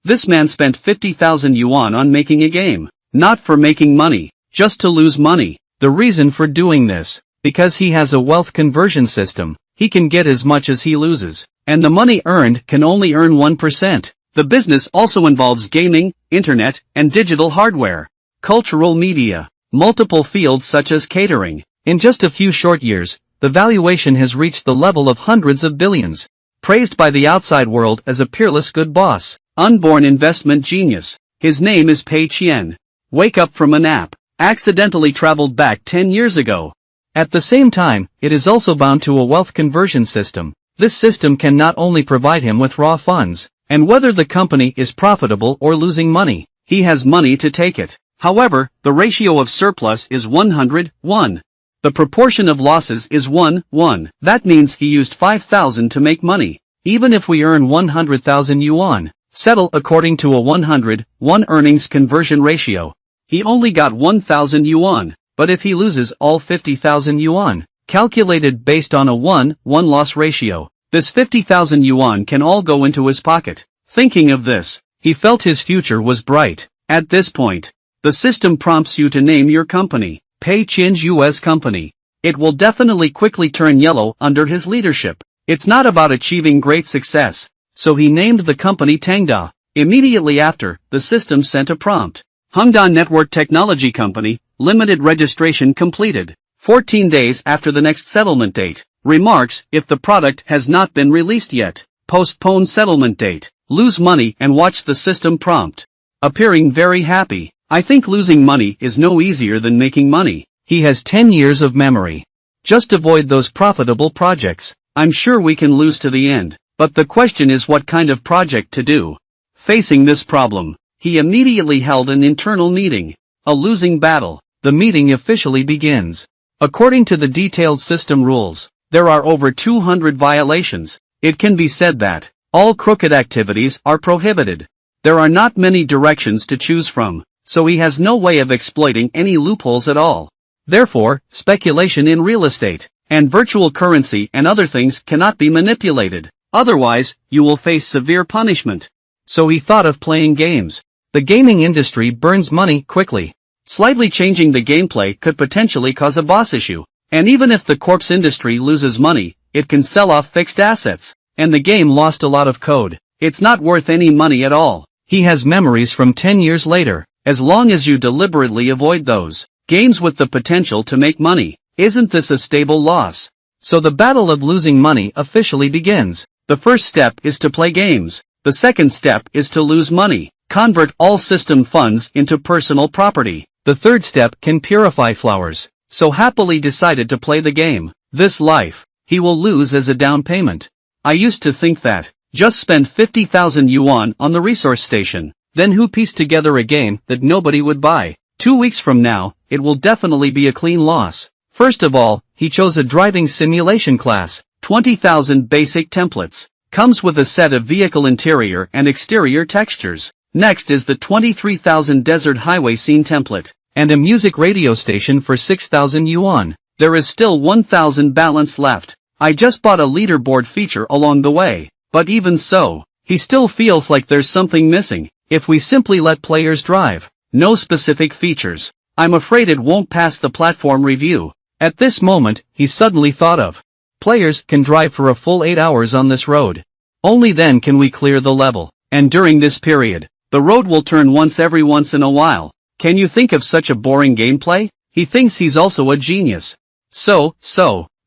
This man spent 50,000 yuan on making a game. Not for making money, just to lose money. The reason for doing this, because he has a wealth conversion system, he can get as much as he loses, and the money earned can only earn 1%. The business also involves gaming, internet, and digital hardware, cultural media, multiple fields such as catering. In just a few short years, the valuation has reached the level of hundreds of billions. Praised by the outside world as a peerless good boss, unborn investment genius. His name is Pei Qian. Wake up from a nap. Accidentally traveled back 10 years ago. At the same time, it is also bound to a wealth conversion system. This system can not only provide him with raw funds, and whether the company is profitable or losing money, he has money to take it. However, the ratio of surplus is 100:1. The proportion of losses is 1:1. That means he used 5,000 to make money. Even if we earn 100,000 yuan, settle according to a 100:1 earnings conversion ratio. He only got 1,000 yuan, but if he loses all 50,000 yuan, calculated based on a 1:1 loss ratio, this 50,000 yuan can all go into his pocket. Thinking of this, he felt his future was bright. At this point, the system prompts you to name your company, Pei Qian's US company. It will definitely quickly turn yellow under his leadership. It's not about achieving great success, so he named the company Tangda. Immediately after, the system sent a prompt. Hongda Network Technology Company, limited registration completed. 14 days after the next settlement date. Remarks, if the product has not been released yet, postpone settlement date. Lose money and watch the system prompt. Appearing very happy. I think losing money is no easier than making money. He has 10 years of memory. Just avoid those profitable projects. I'm sure we can lose to the end, but the question is what kind of project to do. Facing this problem, he immediately held an internal meeting. A losing battle. The meeting officially begins. According to the detailed system rules, there are over 200 violations. It can be said that all crooked activities are prohibited. There are not many directions to choose from, so he has no way of exploiting any loopholes at all. Therefore, speculation in real estate and virtual currency and other things cannot be manipulated. Otherwise, you will face severe punishment. So he thought of playing games. The gaming industry burns money quickly. Slightly changing the gameplay could potentially cause a boss issue. And even if the corpse industry loses money, it can sell off fixed assets. And the game lost a lot of code. It's not worth any money at all. He has memories from 10 years later. As long as you deliberately avoid those games with the potential to make money, isn't this a stable loss? So the battle of losing money officially begins. The first step is to play games. The second step is to lose money. Convert all system funds into personal property. The third step can purify flowers. So happily decided to play the game. This life, he will lose as a down payment. I used to think that, just spend 50,000 yuan on the resource station. Then who pieced together a game that nobody would buy? 2 weeks from now, it will definitely be a clean loss. First of all, he chose a driving simulation class. 20,000 basic templates. Comes with a set of vehicle interior and exterior textures. Next is the 23,000 desert highway scene template, and a music radio station for 6,000 yuan. There is still 1,000 balance left. I just bought a leaderboard feature along the way. But even so, he still feels like there's something missing. If we simply let players drive, no specific features, I'm afraid it won't pass the platform review. At this moment, he suddenly thought of. Players can drive for a full 8 hours on this road. Only then can we clear the level. And during this period, the road will turn every once in a while. Can you think of such a boring gameplay? He thinks he's also a genius. So,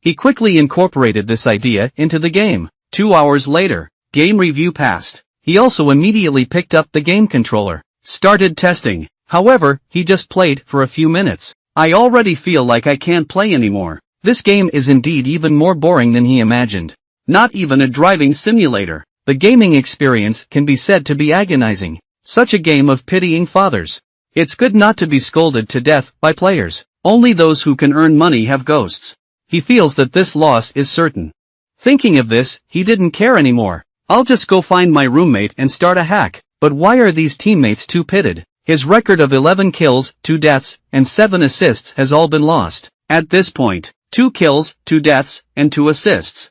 he quickly incorporated this idea into the game. 2 hours later, game review passed. He also immediately picked up the game controller. Started testing. However, he just played for a few minutes. I already feel like I can't play anymore. This game is indeed even more boring than he imagined. Not even a driving simulator. The gaming experience can be said to be agonizing. Such a game of pitying fathers. It's good not to be scolded to death by players. Only those who can earn money have ghosts. He feels that this loss is certain. Thinking of this, he didn't care anymore. I'll just go find my roommate and start a hack. But why are these teammates too pitted? His record of 11 kills, 2 deaths, and 7 assists has all been lost. At this point, 2 kills, 2 deaths, and 2 assists.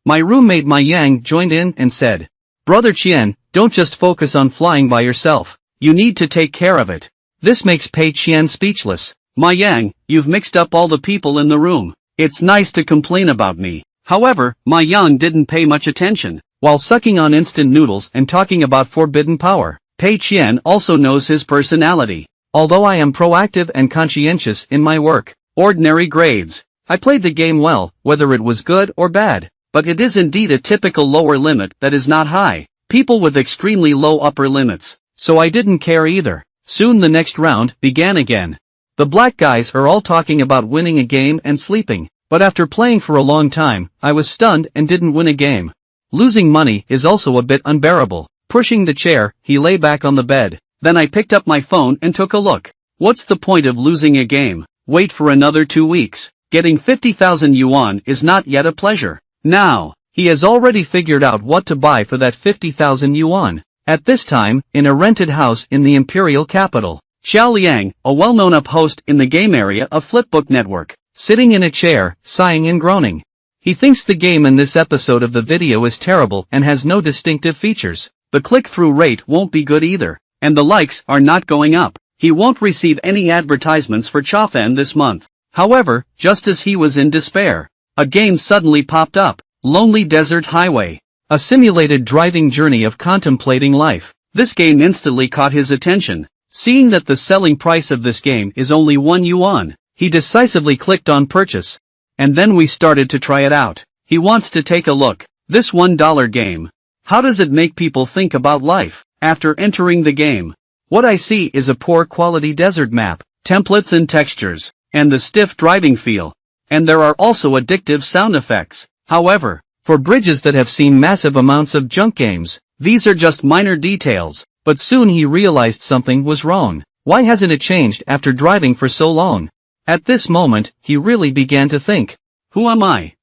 My roommate Ma Yang joined in and said, "Brother Qian, Don't just focus on flying by yourself. You need to take care of it. This makes Pei Qian speechless. Ma Yang, you've mixed up all the people in the room. It's nice to complain about me. However, Ma Yang didn't pay much attention. While sucking on instant noodles and talking about forbidden power, Pei Qian also knows his personality. Although I am proactive and conscientious in my work, ordinary grades. I played the game well, whether it was good or bad. But it is indeed a typical lower limit that is not high. People with extremely low upper limits. So I didn't care either. Soon the next round began again. The black guys are all talking about winning a game and sleeping. But after playing for a long time, I was stunned and didn't win a game. Losing money is also a bit unbearable. Pushing the chair, he lay back on the bed. Then I picked up my phone and took a look. What's the point of losing a game? Wait for another 2 weeks. Getting 50,000 yuan is not yet a pleasure. Now, he has already figured out what to buy for that 50,000 yuan. At this time, in a rented house in the imperial capital, Xiao Liang, a well-known up-host in the game area of Flipbook Network, sitting in a chair, sighing and groaning. He thinks the game in this episode of the video is terrible and has no distinctive features. The click-through rate won't be good either, and the likes are not going up. He won't receive any advertisements for Chafen this month. However, just as he was in despair, a game suddenly popped up, Lonely Desert Highway. A simulated driving journey of contemplating life. This game instantly caught his attention. Seeing that the selling price of this game is only 1 yuan, he decisively clicked on purchase. And then we started to try it out. He wants to take a look. This $1 game. How does it make people think about life? After entering the game, what I see is a poor quality desert map, templates and textures, and the stiff driving feel. And there are also addictive sound effects. However, for bridges that have seen massive amounts of junk games, these are just minor details. But soon he realized something was wrong. Why hasn't it changed after driving for so long? At this moment, he really began to think. Who am I?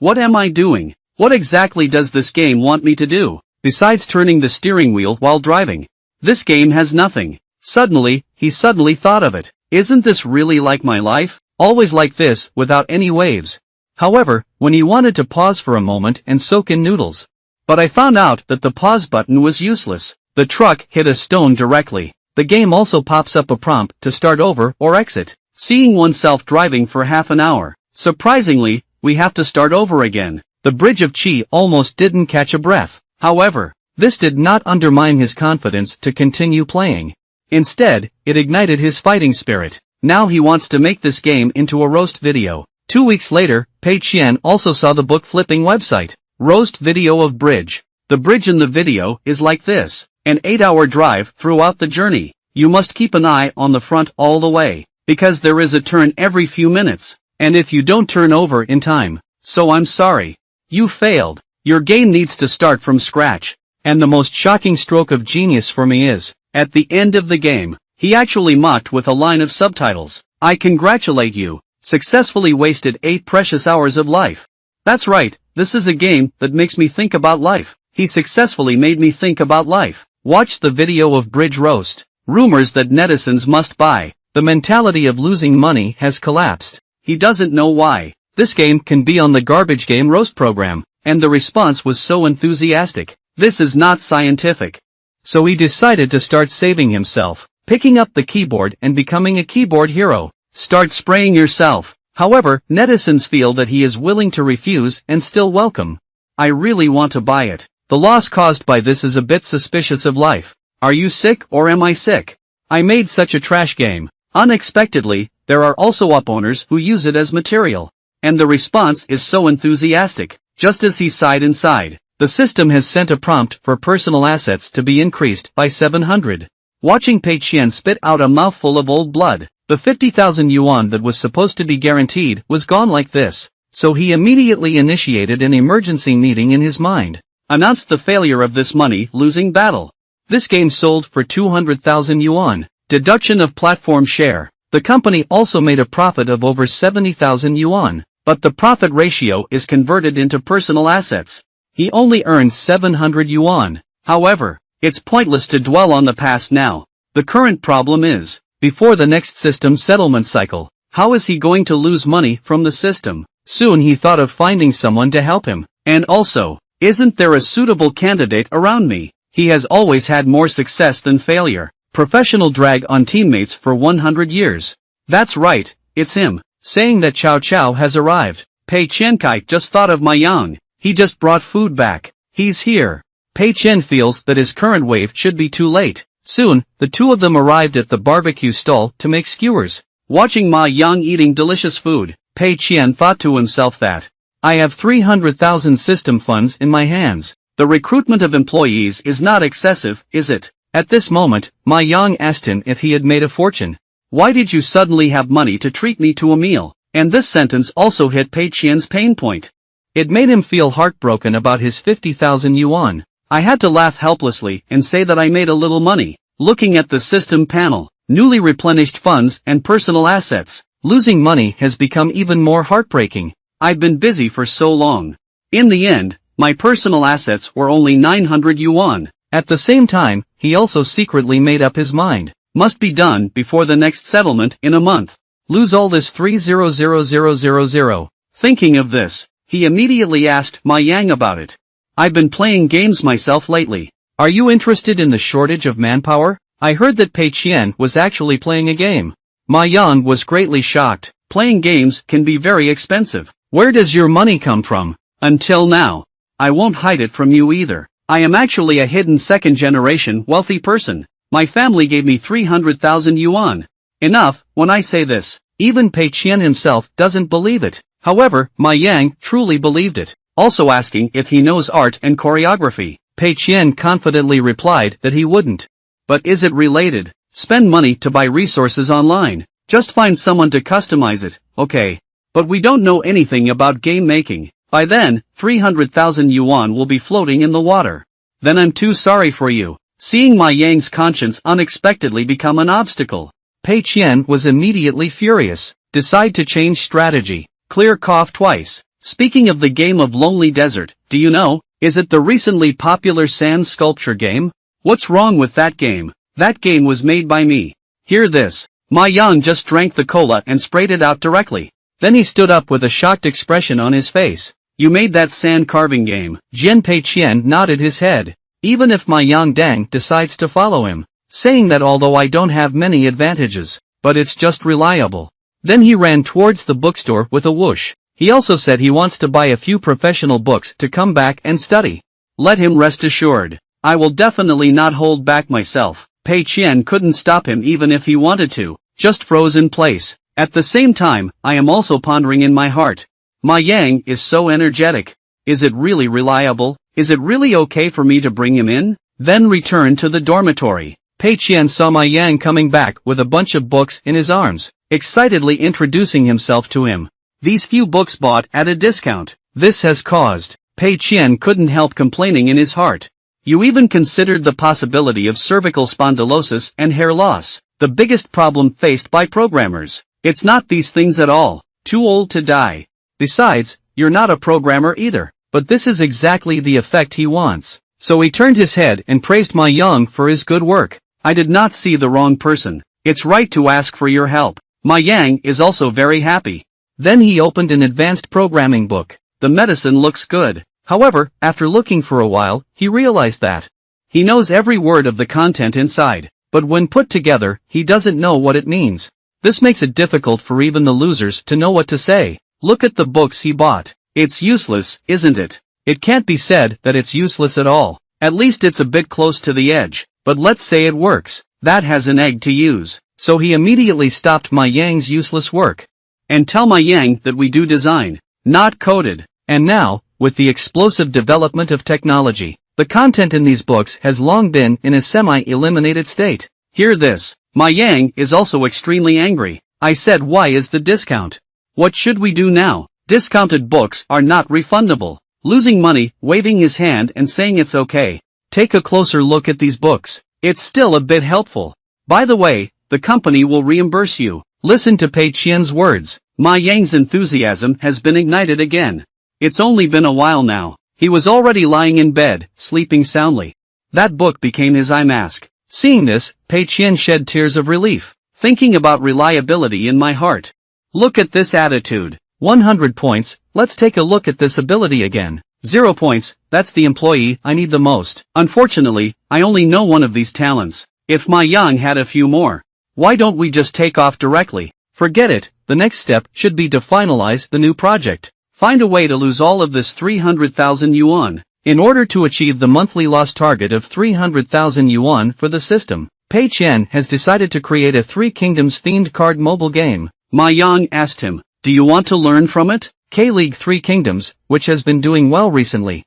What am I doing? What exactly does this game want me to do, besides turning the steering wheel while driving? This game has nothing. Suddenly, he thought of it. Isn't this really like my life? Always like this, without any waves. However, when he wanted to pause for a moment and soak in noodles. But I found out that the pause button was useless. The truck hit a stone directly. The game also pops up a prompt to start over or exit. Seeing oneself driving for half an hour. Surprisingly, we have to start over again. The bridge of Qi almost didn't catch a breath. However, this did not undermine his confidence to continue playing. Instead, it ignited his fighting spirit. Now he wants to make this game into a roast video. 2 weeks later, Pei Qian also saw the book flipping website. Roast video of bridge. The bridge in the video is like this. An 8-hour drive throughout the journey. You must keep an eye on the front all the way, because there is a turn every few minutes. And if you don't turn over in time, so I'm sorry. You failed. Your game needs to start from scratch. And the most shocking stroke of genius for me is, at the end of the game, he actually mocked with a line of subtitles. I congratulate you. Successfully wasted 8 precious hours of life. That's right, this is a game that makes me think about life. He successfully made me think about life. Watch the video of Bridge Roast. Rumors that netizens must buy. The mentality of losing money has collapsed. He doesn't know why. This game can be on the garbage game roast program. And the response was so enthusiastic. This is not scientific. So he decided to start saving himself. Picking up the keyboard and becoming a keyboard hero. Start spraying yourself. However, netizens feel that he is willing to refuse and still welcome. I really want to buy it. The loss caused by this is a bit suspicious of life. Are you sick or am I sick? I made such a trash game. Unexpectedly, there are also up owners who use it as material. And the response is so enthusiastic. Just as he sighed inside, the system has sent a prompt for personal assets to be increased by 700. Watching Pei Qian spit out a mouthful of old blood. The 50,000 yuan that was supposed to be guaranteed was gone like this. So he immediately initiated an emergency meeting in his mind. Announced the failure of this money-losing battle. This game sold for 200,000 yuan. Deduction of platform share. The company also made a profit of over 70,000 yuan. But the profit ratio is converted into personal assets. He only earned 700 yuan. However, it's pointless to dwell on the past now. The current problem is, before the next system settlement cycle, how is he going to lose money from the system? Soon he thought of finding someone to help him. And also, isn't there a suitable candidate around me? He has always had more success than failure. Professional drag on teammates for 100 years. That's right, it's him. Saying that Chow Chow has arrived. Pei Qian just thought of Ma Yang. He just brought food back. He's here. Pei Qian feels that his current wave should be too late. Soon, the two of them arrived at the barbecue stall to make skewers. Watching Ma Yang eating delicious food, Pei Qian thought to himself that, I have 300,000 system funds in my hands. The recruitment of employees is not excessive, is it? At this moment, Ma Yang asked him if he had made a fortune. Why did you suddenly have money to treat me to a meal? And this sentence also hit Pei Qian's pain point. It made him feel heartbroken about his 50,000 yuan. I had to laugh helplessly and say that I made a little money. Looking at the system panel, newly replenished funds and personal assets, losing money has become even more heartbreaking. I've been busy for so long. In the end, my personal assets were only 900 yuan. At the same time, he also secretly made up his mind. Must be done before the next settlement in a month. Lose all this 300,000. Thinking of this, he immediately asked Ma Yang about it. I've been playing games myself lately. Are you interested in the shortage of manpower? I heard that Pei Qian was actually playing a game. Ma Yang was greatly shocked. Playing games can be very expensive. Where does your money come from? Until now. I won't hide it from you either. I am actually a hidden second-generation wealthy person. My family gave me 300,000 yuan. Enough, when I say this. Even Pei Qian himself doesn't believe it. However, Ma Yang truly believed it. Also asking if he knows art and choreography. Pei Qian confidently replied that he wouldn't. But is it related? Spend money to buy resources online. Just find someone to customize it, okay. But we don't know anything about game making. By then, 300,000 yuan will be floating in the water. Then I'm too sorry for you. Seeing Ma Yang's conscience unexpectedly become an obstacle, Pei Qian was immediately furious. Decide to change strategy. Clear cough twice. Speaking of the game of Lonely Desert, do you know, is it the recently popular sand sculpture game? What's wrong with that game? That game was made by me. Hear this. Ma Yang just drank the cola and sprayed it out directly. Then he stood up with a shocked expression on his face. You made that sand carving game. Pei Qian nodded his head. Even if Ma Yang Dang decides to follow him, saying that although I don't have many advantages, but it's just reliable. Then he ran towards the bookstore with a whoosh. He also said he wants to buy a few professional books to come back and study. Let him rest assured. I will definitely not hold back myself. Pei Qian couldn't stop him even if he wanted to, just froze in place. At the same time, I am also pondering in my heart. Ma Yang is so energetic. Is it really reliable? Is it really okay for me to bring him in? Then return to the dormitory. Pei Qian saw Ma Yang coming back with a bunch of books in his arms, excitedly introducing himself to him. These few books bought at a discount. This has caused. Pei Qian couldn't help complaining in his heart. You even considered the possibility of cervical spondylosis and hair loss, the biggest problem faced by programmers. It's not these things at all. Too old to die. Besides, you're not a programmer either. But this is exactly the effect he wants. So he turned his head and praised Ma Yang for his good work. I did not see the wrong person. It's right to ask for your help. Ma Yang is also very happy. Then he opened an advanced programming book. The medicine looks good. However, after looking for a while, he realized that he knows every word of the content inside, but when put together, he doesn't know what it means. This makes it difficult for even the losers to know what to say. Look at the books he bought. It's useless, isn't it? It can't be said that it's useless at all. At least it's a bit close to the edge. But let's say it works. That has an egg to use. So he immediately stopped Ma Yang's useless work. And tell Ma Yang that we do design, not coded. And now, with the explosive development of technology, the content in these books has long been in a semi-eliminated state. Hear this. Ma Yang is also extremely angry. I said, why is the discount? What should we do now? Discounted books are not refundable. Losing money, waving his hand and saying it's okay. Take a closer look at these books. It's still a bit helpful. By the way, the company will reimburse you. Listen to Pei Qian's words. Ma Yang's enthusiasm has been ignited again. It's only been a while now. He was already lying in bed, sleeping soundly. That book became his eye mask. Seeing this, Pei Qian shed tears of relief. Thinking about reliability in my heart. Look at this attitude. 100 points, let's take a look at this ability again. 0 points, that's the employee I need the most. Unfortunately, I only know one of these talents. If Ma Yang had a few more. Why don't we just take off directly? Forget it, the next step should be to finalize the new project. Find a way to lose all of this 300,000 yuan. In order to achieve the monthly loss target of 300,000 yuan for the system, Pei Qian has decided to create a Three Kingdoms themed card mobile game. Ma Yang asked him, do you want to learn from it? K-League Three Kingdoms, which has been doing well recently.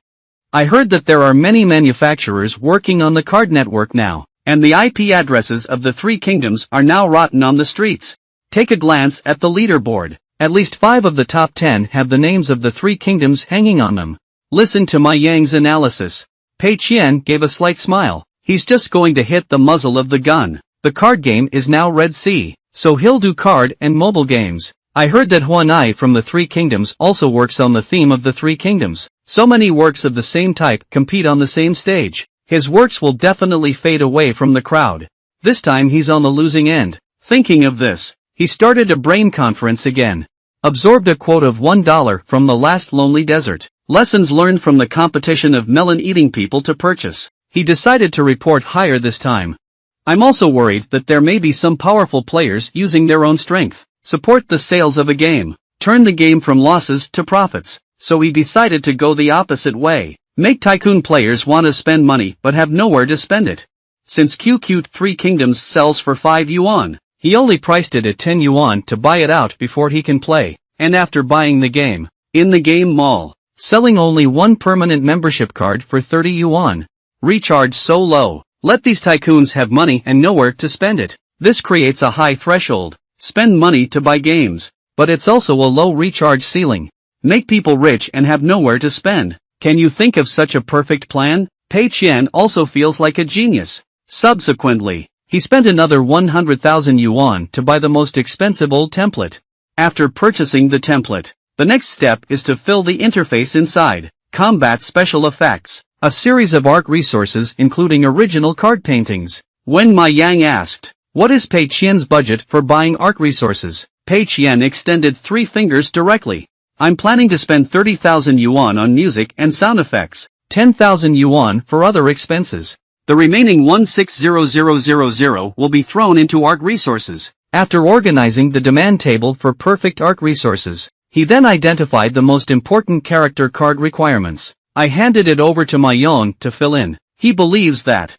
I heard that there are many manufacturers working on the card network now, and the IP addresses of the Three Kingdoms are now rotten on the streets. Take a glance at the leaderboard. At least 5 of the top 10 have the names of the Three Kingdoms hanging on them. Listen to Ma Yang's analysis. Pei Qian gave a slight smile. He's just going to hit the muzzle of the gun. The card game is now Red Sea, so he'll do card and mobile games. I heard that Huanai from the Three Kingdoms also works on the theme of the Three Kingdoms. So many works of the same type compete on the same stage. His works will definitely fade away from the crowd. This time he's on the losing end. Thinking of this, he started a brain conference again. Absorbed a quote of $1 from the last lonely desert. Lessons learned from the competition of melon-eating people to purchase. He decided to report higher this time. I'm also worried that there may be some powerful players using their own strength. Support the sales of a game. Turn the game from losses to profits. So he decided to go the opposite way. Make Tycoon players want to spend money but have nowhere to spend it. Since QQ Three Kingdoms sells for 5 yuan, he only priced it at 10 yuan to buy it out before he can play, and after buying the game, in the game mall, selling only one permanent membership card for 30 yuan. Recharge so low. Let these tycoons have money and nowhere to spend it. This creates a high threshold. Spend money to buy games, but it's also a low recharge ceiling. Make people rich and have nowhere to spend. Can you think of such a perfect plan? Pei Qian also feels like a genius. Subsequently, he spent another 100,000 yuan to buy the most expensive old template. After purchasing the template, the next step is to fill the interface inside. Combat special effects. A series of art resources including original card paintings. When Ma Yang asked, what is Pei Qian's budget for buying art resources? Pei Qian extended 3 fingers directly. I'm planning to spend 30,000 yuan on music and sound effects, 10,000 yuan for other expenses. The remaining 160000 will be thrown into art resources. After organizing the demand table for perfect art resources, he then identified the most important character card requirements. I handed it over to Ma Yang to fill in. He believes that.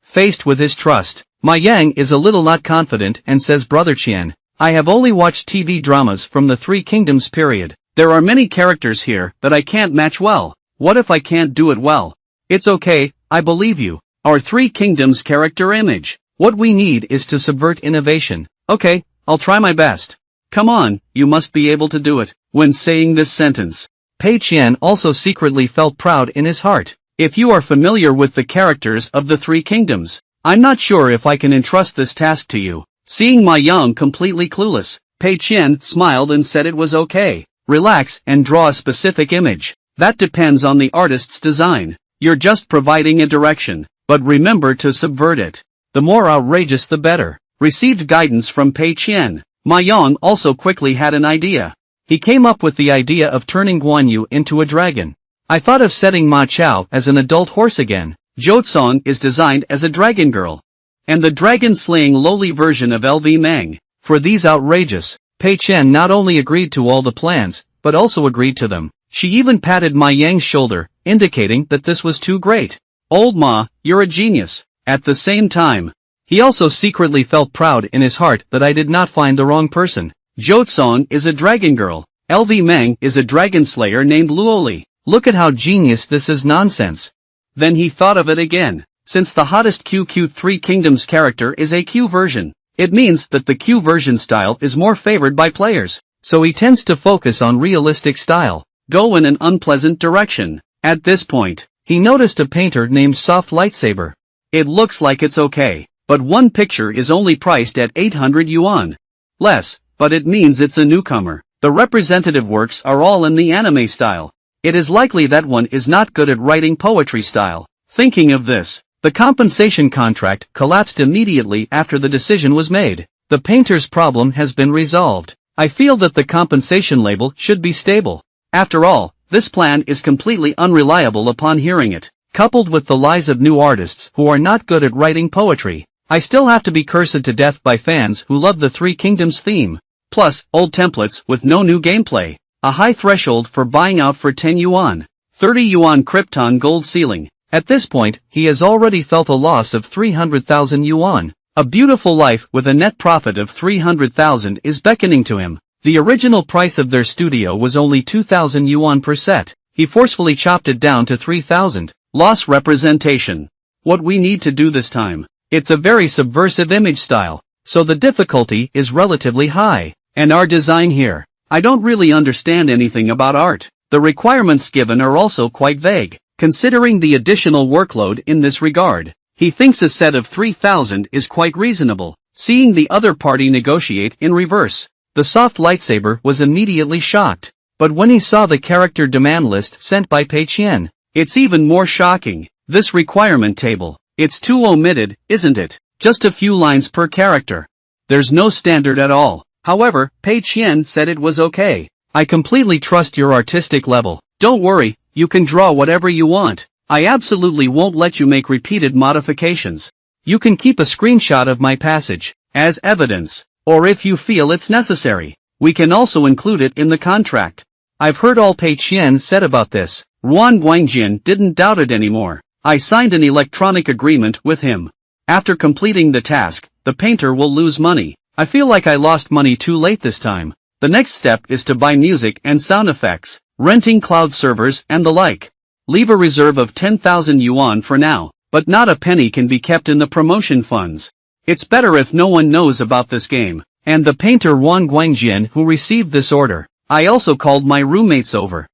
Faced with his trust, Ma Yang is a little not confident and says, Brother Qian, I have only watched TV dramas from the Three Kingdoms period. There are many characters here that I can't match well. What if I can't do it well? It's okay, I believe you. Our Three Kingdoms character image. What we need is to subvert innovation. Okay, I'll try my best. Come on, you must be able to do it. When saying this sentence, Pei Qian also secretly felt proud in his heart. If you are familiar with the characters of the Three Kingdoms, I'm not sure if I can entrust this task to you. Seeing Ma Yang completely clueless, Pei Qian smiled and said it was okay. Relax and draw a specific image. That depends on the artist's design. You're just providing a direction, but remember to subvert it. The more outrageous the better. Received guidance from Pei Qian. Ma Yang also quickly had an idea. He came up with the idea of turning Guan Yu into a dragon. I thought of setting Ma Chao as an adult horse again. Zhou Cong is designed as a dragon girl. And the dragon-slaying lowly version of LV Meng. For these outrageous, Pei Qian not only agreed to all the plans, but also agreed to them. She even patted Ma Yang's shoulder, indicating that this was too great. Old Ma, you're a genius. At the same time, he also secretly felt proud in his heart that I did not find the wrong person. Zhou Cong is a dragon girl. LV Meng is a dragon slayer named Luoli. Look at how genius this is nonsense. Then he thought of it again. Since the hottest QQ Three Kingdoms character is a Q version, it means that the Q version style is more favored by players. So he tends to focus on realistic style. Go in an unpleasant direction. At this point, he noticed a painter named Soft Lightsaber. It looks like it's okay, but one picture is only priced at 800 yuan. Less, but it means it's a newcomer. The representative works are all in the anime style. It is likely that one is not good at writing poetry style. Thinking of this, the compensation contract collapsed immediately after the decision was made. The painter's problem has been resolved. I feel that the compensation label should be stable. After all, this plan is completely unreliable upon hearing it. Coupled with the lies of new artists who are not good at writing poetry, I still have to be cursed to death by fans who love the Three Kingdoms theme. Plus, old templates with no new gameplay. A high threshold for buying out for 10 yuan. 30 yuan Krypton gold ceiling. At this point, he has already felt a loss of 300,000 yuan. A beautiful life with a net profit of 300,000 is beckoning to him. The original price of their studio was only 2,000 yuan per set. He forcefully chopped it down to 3,000. Loss representation. What we need to do this time. It's a very subversive image style, so the difficulty is relatively high. And our design here. I don't really understand anything about art. The requirements given are also quite vague, considering the additional workload in this regard. He thinks a set of 3,000 is quite reasonable, seeing the other party negotiate in reverse. The soft lightsaber was immediately shocked, but when he saw the character demand list sent by Pei Qian, it's even more shocking. This requirement table, it's too omitted, isn't it? Just a few lines per character. There's no standard at all. However, Pei Qian said it was okay. I completely trust your artistic level. Don't worry, you can draw whatever you want. I absolutely won't let you make repeated modifications. You can keep a screenshot of my passage, as evidence, or if you feel it's necessary, we can also include it in the contract. I've heard all Pei Qian said about this. Ruan Guangjin didn't doubt it anymore. I signed an electronic agreement with him. After completing the task, the painter will lose money. I feel like I lost money too late this time. The next step is to buy music and sound effects, renting cloud servers and the like. Leave a reserve of 10,000 yuan for now, but not a penny can be kept in the promotion funds. It's better if no one knows about this game. And the painter Ruan Guangjin who received this order. I also called my roommates over.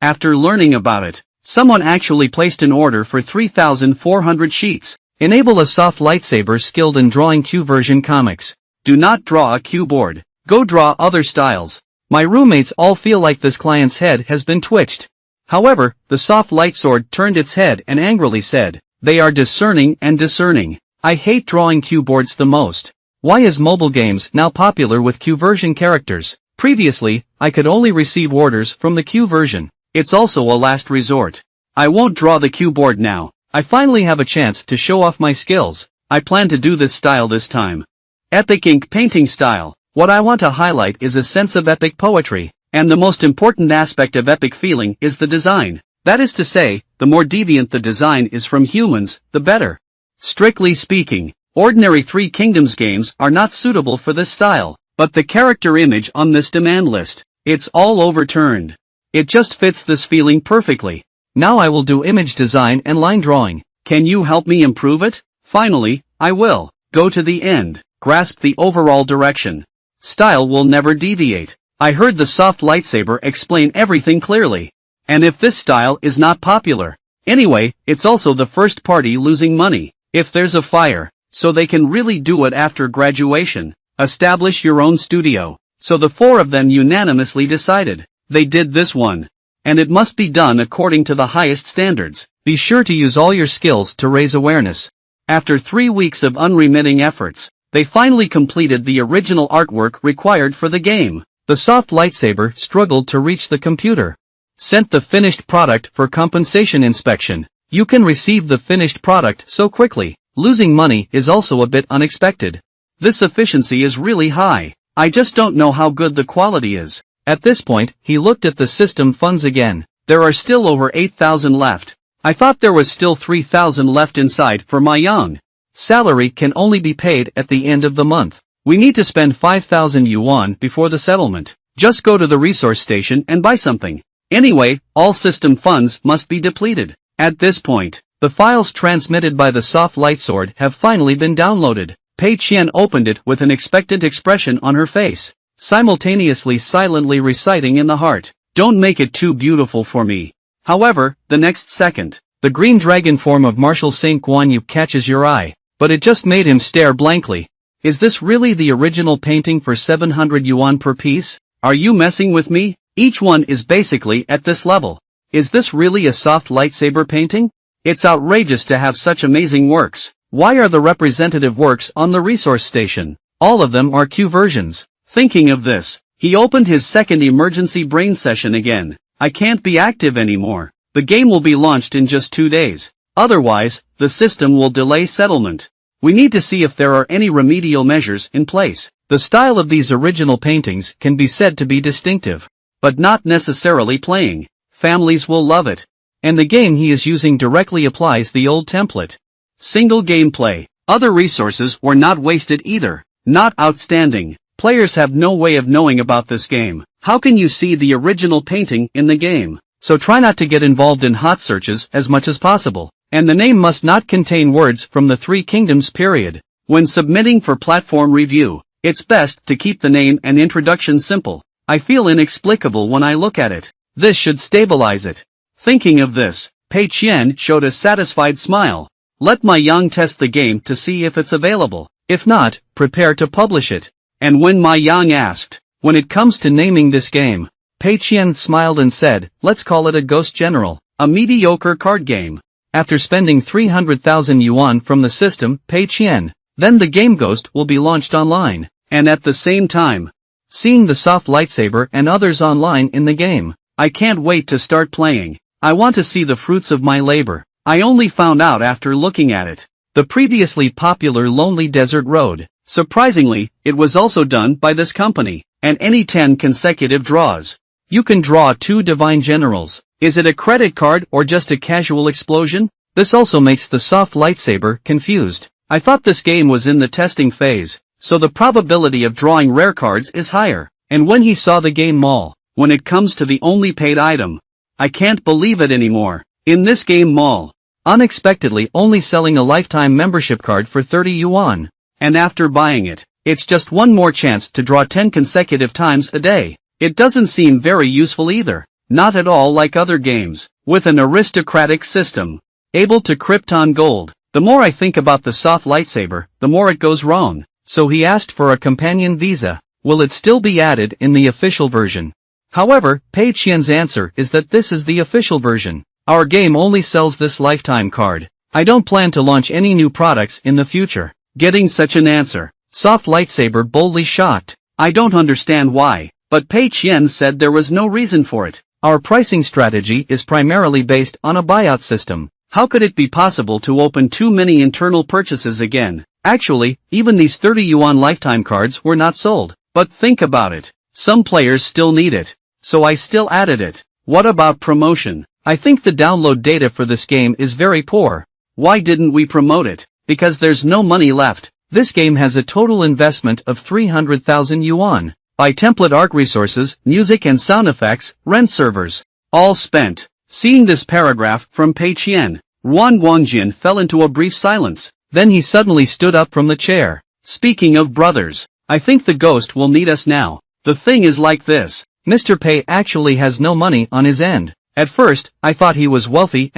After learning about it, someone actually placed an order for 3,400 sheets. Enable a soft lightsaber skilled in drawing Q version comics. Do not draw a Q board. Go draw other styles. My roommates all feel like this client's head has been twitched. However, the soft light sword turned its head and angrily said, "They are discerning and discerning. I hate drawing Q boards the most. Why is mobile games now popular with Q version characters? Previously, I could only receive orders from the Q version. It's also a last resort. I won't draw the Q board now. I finally have a chance to show off my skills. I plan to do this style this time. Epic ink painting style. What I want to highlight is a sense of epic poetry, and the most important aspect of epic feeling is the design. That is to say, the more deviant the design is from humans, the better. Strictly speaking, ordinary Three Kingdoms games are not suitable for this style, but the character image on this demand list, it's all overturned. It just fits this feeling perfectly. Now I will do image design and line drawing. Can you help me improve it? Finally, I will. Go to the end. Grasp the overall direction. Style will never deviate. I heard the soft lightsaber explain everything clearly. And if this style is not popular, anyway, it's also the first party losing money. If there's a fire, so they can really do it after graduation. Establish your own studio. So the four of them unanimously decided. They did this one. And it must be done according to the highest standards. Be sure to use all your skills to raise awareness. After 3 weeks of unremitting efforts, they finally completed the original artwork required for the game. The soft lightsaber struggled to reach the computer. Sent the finished product for compensation inspection. You can receive the finished product so quickly. Losing money is also a bit unexpected. This efficiency is really high. I just don't know how good the quality is. At this point, he looked at the system funds again. There are still over 8,000 left. I thought there was still 3,000 left inside for my young. Salary can only be paid at the end of the month. We need to spend 5,000 yuan before the settlement. Just go to the resource station and buy something. Anyway, all system funds must be depleted. At this point, the files transmitted by the soft light sword have finally been downloaded. Pei Qian opened it with an expectant expression on her face, simultaneously silently reciting in the heart, "Don't make it too beautiful for me." However, the next second, the green dragon form of Marshal Saint Guan Yu catches your eye, but it just made him stare blankly. Is this really the original painting for 700 yuan per piece? Are you messing with me? Each one is basically at this level. Is this really a soft lightsaber painting? It's outrageous to have such amazing works. Why are the representative works on the resource station? All of them are Q versions. Thinking of this, He opened his second emergency brain session again. I can't be active anymore. The game will be launched in just 2 days. Otherwise, the system will delay settlement. We need to see if there are any remedial measures in place. The style of these original paintings can be said to be distinctive, but not necessarily playing. Families will love it. And the game he is using directly applies the old template. Single gameplay. Other resources were not wasted either. Not outstanding. Players have no way of knowing about this game. How can you see the original painting in the game? So try not to get involved in hot searches as much as possible. And the name must not contain words from the Three Kingdoms period. When submitting for platform review, it's best to keep the name and introduction simple. I feel inexplicable when I look at it. This should stabilize it. Thinking of this, Pei Qian showed a satisfied smile. Let Ma Yang test the game to see if it's available. If not, prepare to publish it. And when Ma Yang asked, when it comes to naming this game, Pei Qian smiled and said, let's call it a Ghost General, a mediocre card game. After spending 300,000 yuan from the system, Pei Qian, then the game Ghost will be launched online, and at the same time, seeing the soft lightsaber and others online in the game, I can't wait to start playing. I want to see the fruits of my labor. I only found out after looking at it. The previously popular Lonely Desert Road. Surprisingly, it was also done by this company, and any 10 consecutive draws. You can draw 2 divine generals. Is it a credit card or just a casual explosion? This also makes the soft lightsaber confused. I thought this game was in the testing phase, so the probability of drawing rare cards is higher. And when he saw the game mall, when it comes to the only paid item, I can't believe it anymore. In this game mall, unexpectedly only selling a lifetime membership card for 30 yuan. And after buying it, it's just one more chance to draw 10 consecutive times a day. It doesn't seem very useful either. Not at all like other games, with an aristocratic system, able to Krypton gold. The more I think about the soft lightsaber, the more it goes wrong. So he asked for a companion visa. Will it still be added in the official version? However, Pei Qian's answer is that this is the official version. Our game only sells this lifetime card. I don't plan to launch any new products in the future. Getting such an answer, Soft Lightsaber boldly shocked. I don't understand why, but Pei Qian said there was no reason for it. Our pricing strategy is primarily based on a buyout system. How could it be possible to open too many internal purchases again? Actually, even these 30 yuan lifetime cards were not sold. But think about it. Some players still need it. So I still added it. What about promotion? I think the download data for this game is very poor. Why didn't we promote it? Because there's no money left. This game has a total investment of 300,000 yuan. Buy template art resources, music and sound effects, rent servers. All spent. Seeing this paragraph from Pei Qian, Ruan Guangjin fell into a brief silence. Then he suddenly stood up from the chair. Speaking of brothers, I think the ghost will need us now. The thing is like this. Mr. Pei actually has no money on his end. At first, I thought he was wealthy.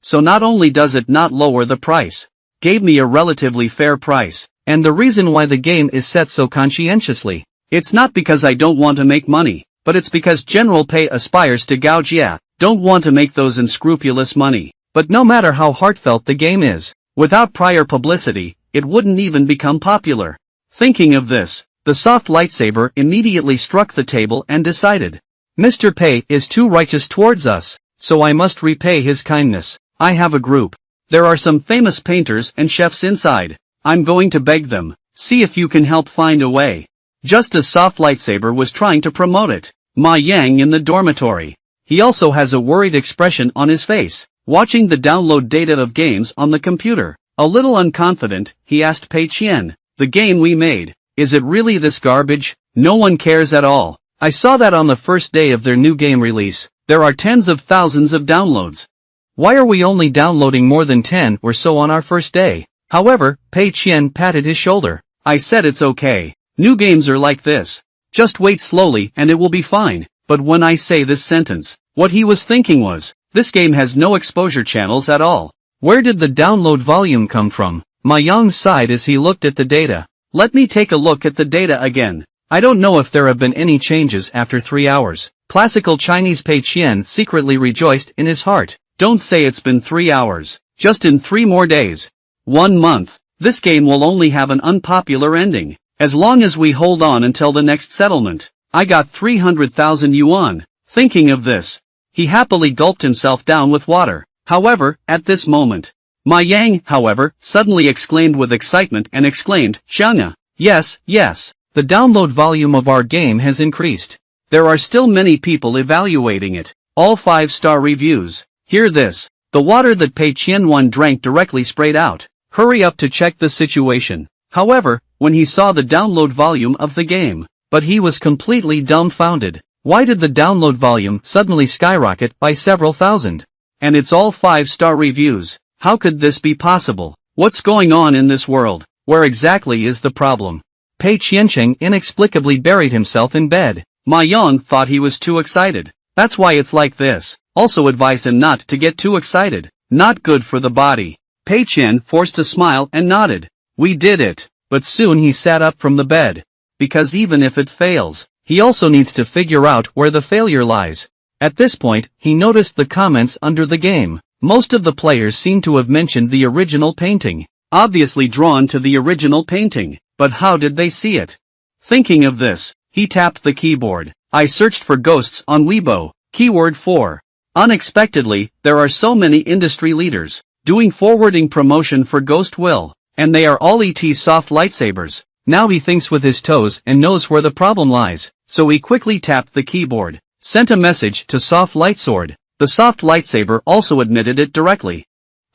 So not only does it not lower the price, gave me a relatively fair price. And the reason why the game is set so conscientiously, it's not because I don't want to make money, but it's because General Pei aspires to Gao Jia, don't want to make those unscrupulous money. But no matter how heartfelt the game is, without prior publicity, it wouldn't even become popular. Thinking of this, the soft lightsaber immediately struck the table and decided, Mr. Pei is too righteous towards us, so I must repay his kindness. I have a group. There are some famous painters and chefs inside. I'm going to beg them, see if you can help find a way. Just as Soft Lightsaber was trying to promote it, Ma Yang in the dormitory. He also has a worried expression on his face, watching the download data of games on the computer. A little unconfident, he asked Pei Qian, the game we made, is it really this garbage? No one cares at all. I saw that on the first day of their new game release. There are tens of thousands of downloads. Why are we only downloading more than 10 or so on our first day? However, Pei Qian patted his shoulder. I said it's okay. New games are like this. Just wait slowly and it will be fine. But when I say this sentence, what he was thinking was, this game has no exposure channels at all. Where did the download volume come from? Ma Yang sighed as he looked at the data. Let me take a look at the data again. I don't know if there have been any changes after 3 hours. Classical Chinese Pei Qian secretly rejoiced in his heart. Don't say it's been 3 hours. Just in 3 more days. 1 month. This game will only have an unpopular ending. As long as we hold on until the next settlement. I got 300,000 yuan. Thinking of this, he happily gulped himself down with water. However, at this moment, Ma Yang, however, suddenly exclaimed with excitement and exclaimed, Xiangya, yes, yes, the download volume of our game has increased. There are still many people evaluating it. All 5-star reviews. Hear this. The water that Pei Qian drank directly sprayed out. Hurry up to check the situation. However, when he saw the download volume of the game, but he was completely dumbfounded. Why did the download volume suddenly skyrocket by several thousand? And it's all 5-star reviews. How could this be possible? What's going on in this world? Where exactly is the problem? Pei Qian inexplicably buried himself in bed. Ma Yang thought he was too excited. That's why it's like this. Also advise him not to get too excited. Not good for the body. Pei Qian forced a smile and nodded. We did it. But soon he sat up from the bed. Because even if it fails, he also needs to figure out where the failure lies. At this point, he noticed the comments under the game. Most of the players seem to have mentioned the original painting. Obviously drawn to the original painting. But how did they see it? Thinking of this, he tapped the keyboard. I searched for ghosts on Weibo. Keyword 4. Unexpectedly, there are so many industry leaders doing forwarding promotion for Ghost Will, and they are all ET soft lightsabers. Now he thinks with his toes and knows where the problem lies, so he quickly tapped the keyboard, sent a message to Soft Lightsword. The soft lightsaber also admitted it directly.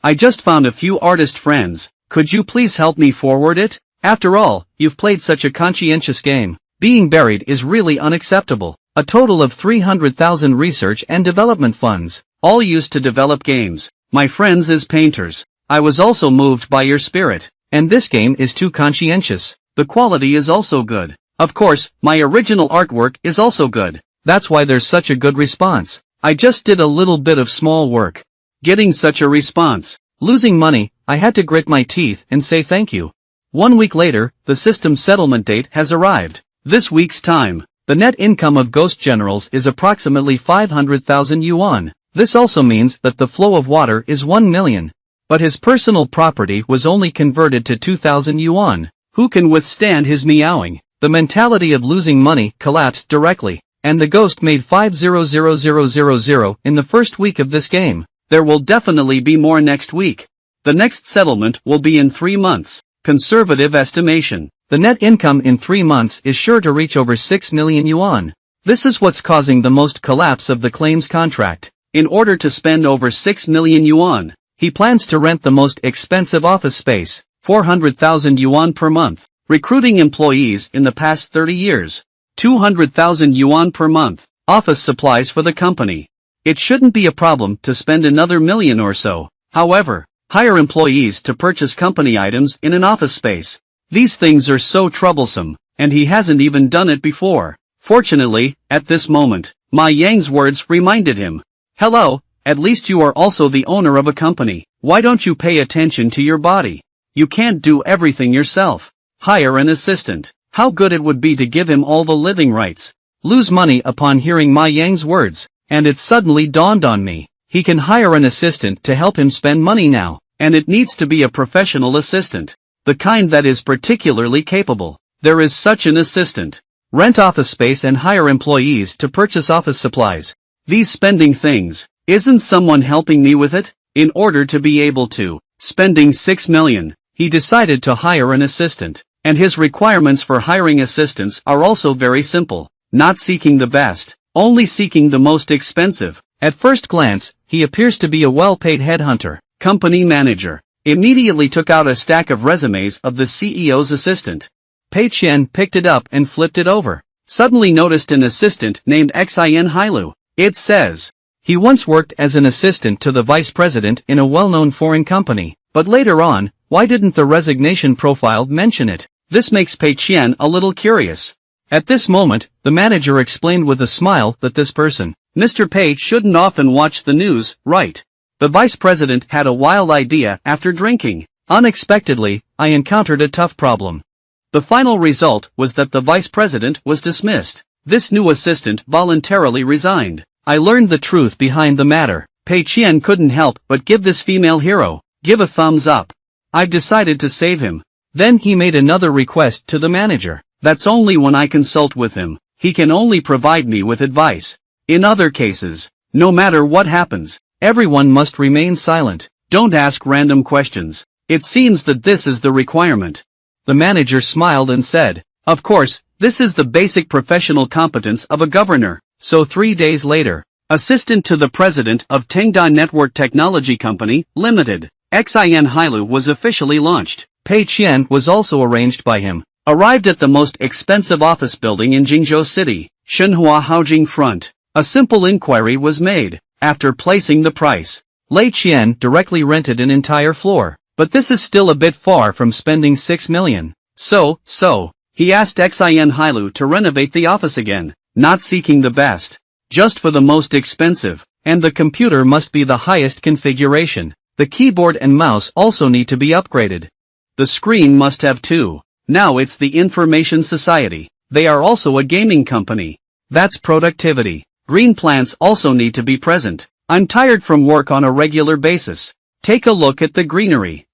I just found a few artist friends. Could you please help me forward it? After all, you've played such a conscientious game. Being buried is really unacceptable. A total of 300,000 research and development funds, all used to develop games. My friends as painters. I was also moved by your spirit. And this game is too conscientious. The quality is also good. Of course, my original artwork is also good. That's why there's such a good response. I just did a little bit of small work. Getting such a response. Losing money, I had to grit my teeth and say thank you. 1 week later, the system settlement date has arrived. This week's time. The net income of Ghost Generals is approximately 500,000 yuan. This also means that the flow of water is 1 million. But his personal property was only converted to 2,000 yuan. Who can withstand his meowing? The mentality of losing money collapsed directly, and the ghost made 500,000 in the first week of this game. There will definitely be more next week. The next settlement will be in 3 months. Conservative estimation. The net income in 3 months is sure to reach over 6 million yuan. This is what's causing the most collapse of the claims contract. In order to spend over 6 million yuan, he plans to rent the most expensive office space, 400,000 yuan per month. Recruiting employees in the past 30 years. 200,000 yuan per month. Office supplies for the company. It shouldn't be a problem to spend another million or so. However, hire employees to purchase company items in an office space. These things are so troublesome, and he hasn't even done it before. Fortunately, at this moment, Ma Yang's words reminded him. Hello, at least you are also the owner of a company. Why don't you pay attention to your body? You can't do everything yourself. Hire an assistant. How good it would be to give him all the living rights. Lose money upon hearing Ma Yang's words, and it suddenly dawned on me. He can hire an assistant to help him spend money now, and it needs to be a professional assistant. The kind that is particularly capable. There is such an assistant. Rent office space and hire employees to purchase office supplies. These spending things. Isn't someone helping me with it? In order to be able to spending 6 million, he decided to hire an assistant. And his requirements for hiring assistants are also very simple. Not seeking the best, only seeking the most expensive. At first glance, he appears to be a well-paid headhunter. Company manager. Immediately took out a stack of resumes of the CEO's assistant. Pei Qian picked it up and flipped it over. Suddenly noticed an assistant named Xin Hailu. It says, he once worked as an assistant to the vice president in a well-known foreign company, but later on, why didn't the resignation profile mention it? This makes Pei Qian a little curious. At this moment, the manager explained with a smile that this person, Mr. Pei, shouldn't often watch the news, right? The vice president had a wild idea after drinking. Unexpectedly, I encountered a tough problem. The final result was that the vice president was dismissed. This new assistant voluntarily resigned. I learned the truth behind the matter. Pei Qian couldn't help but give this female hero, give a thumbs up. I've decided to save him. Then he made another request to the manager. That's only when I consult with him. He can only provide me with advice. In other cases, no matter what happens, everyone must remain silent. Don't ask random questions. It seems that this is the requirement. The manager smiled and said, "Of course, this is the basic professional competence of a governor." So 3 days later, assistant to the president of Tengda Network Technology Company, Limited, Xian Hailu was officially launched. Pei Qian was also arranged by him. Arrived at the most expensive office building in Jingzhou City, Shenhua Haojing Front. A simple inquiry was made. After placing the price, Lei Qian directly rented an entire floor. But this is still a bit far from spending 6 million. So, he asked Xian Hailu to renovate the office again, not seeking the best, just for the most expensive, and the computer must be the highest configuration. The keyboard and mouse also need to be upgraded. The screen must have two. Now it's the Information Society. They are also a gaming company. That's productivity. Green plants also need to be present. I'm tired from work on a regular basis. Take a look at the greenery.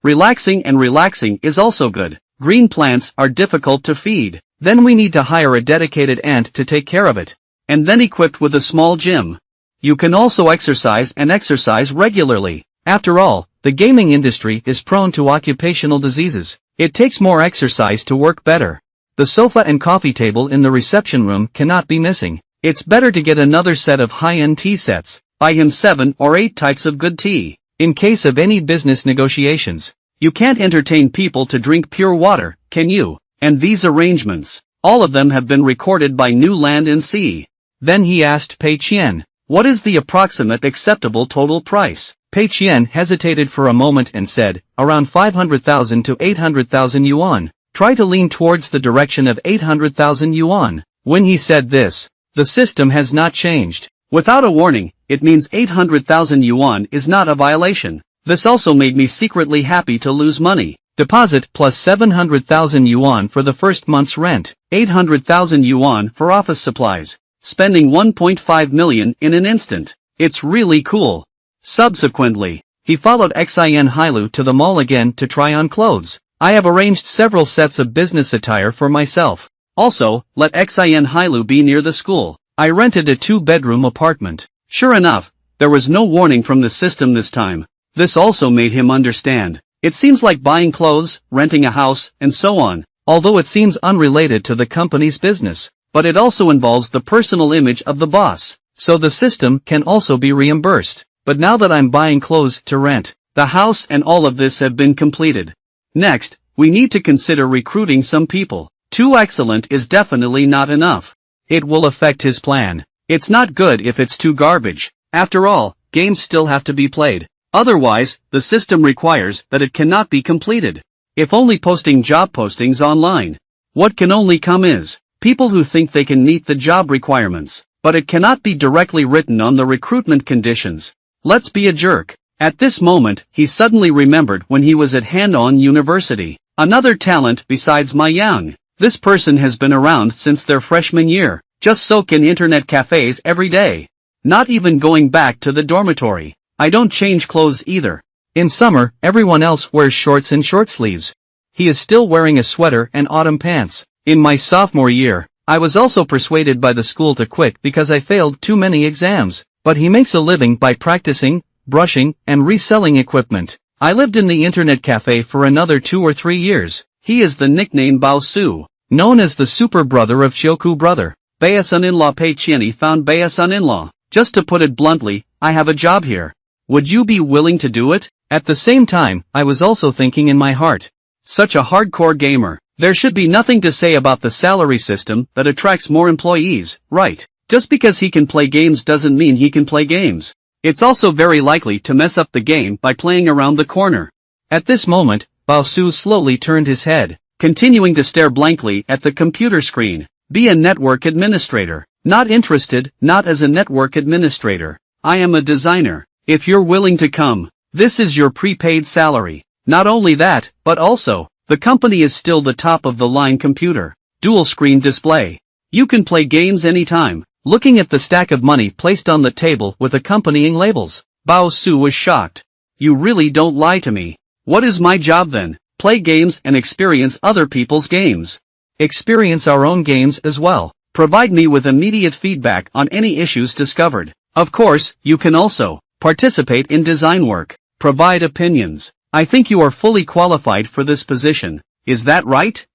Relaxing is also good. Green plants are difficult to feed. Then we need to hire a dedicated ant to take care of it. And then equipped with a small gym. You can also exercise regularly. After all, the gaming industry is prone to occupational diseases. It takes more exercise to work better. The sofa and coffee table in the reception room cannot be missing. It's better to get another set of high-end tea sets. Buy him 7 or 8 types of good tea. In case of any business negotiations, you can't entertain people to drink pure water, can you? And these arrangements, all of them have been recorded by New Land and Sea. Then he asked Pei Qian, "What is the approximate acceptable total price?" Pei Qian hesitated for a moment and said, "Around 500,000 to 800,000 yuan. Try to lean towards the direction of 800,000 yuan. When he said this, the system has not changed. Without a warning, it means 800,000 yuan is not a violation. This also made me secretly happy to lose money. Deposit plus 700,000 yuan for the first month's rent, 800,000 yuan for office supplies. Spending 1.5 million in an instant. It's really cool." Subsequently, he followed Xian Hailu to the mall again to try on clothes. "I have arranged several sets of business attire for myself. Also, let Xian Hailu be near the school. I rented a 2-bedroom apartment." Sure enough, there was no warning from the system this time. This also made him understand. It seems like buying clothes, renting a house, and so on, although it seems unrelated to the company's business, but it also involves the personal image of the boss, so the system can also be reimbursed. But now that I'm buying clothes to rent, the house and all of this have been completed. Next, we need to consider recruiting some people. 2 excellent is definitely not enough. It will affect his plan. It's not good if it's too garbage. After all, games still have to be played. Otherwise, the system requires that it cannot be completed. If only posting job postings online. What can only come is people who think they can meet the job requirements, but it cannot be directly written on the recruitment conditions. Let's be a jerk. At this moment, he suddenly remembered when he was at Han-On University. Another talent besides Ma Yang. This person has been around since their freshman year. Just soak in internet cafes every day. Not even going back to the dormitory. I don't change clothes either. In summer, everyone else wears shorts and short sleeves. He is still wearing a sweater and autumn pants. In my sophomore year, I was also persuaded by the school to quit because I failed too many exams. But he makes a living by practicing, brushing, and reselling equipment. I lived in the internet cafe for another 2 or 3 years. He is the nickname Bao Su, known as the super brother of Xiuku brother. Bea son-in-law Pei Qian found Bea son-in-law. Just to put it bluntly, I have a job here. Would you be willing to do it? At the same time, I was also thinking in my heart. Such a hardcore gamer. There should be nothing to say about the salary system that attracts more employees, right? Just because he can play games doesn't mean he can play games. It's also very likely to mess up the game by playing around the corner. At this moment, Bao Su slowly turned his head, continuing to stare blankly at the computer screen. Be a network administrator. Not interested, not as a network administrator. I am a designer. If you're willing to come, this is your prepaid salary. Not only that, but also, the company is still the top of the line computer. Dual screen display. You can play games anytime. Looking at the stack of money placed on the table with accompanying labels, Bao Su was shocked. You really don't lie to me. What is my job then? Play games and experience other people's games. Experience our own games as well. Provide me with immediate feedback on any issues discovered. Of course, you can also participate in design work. Provide opinions. I think you are fully qualified for this position. Is that right?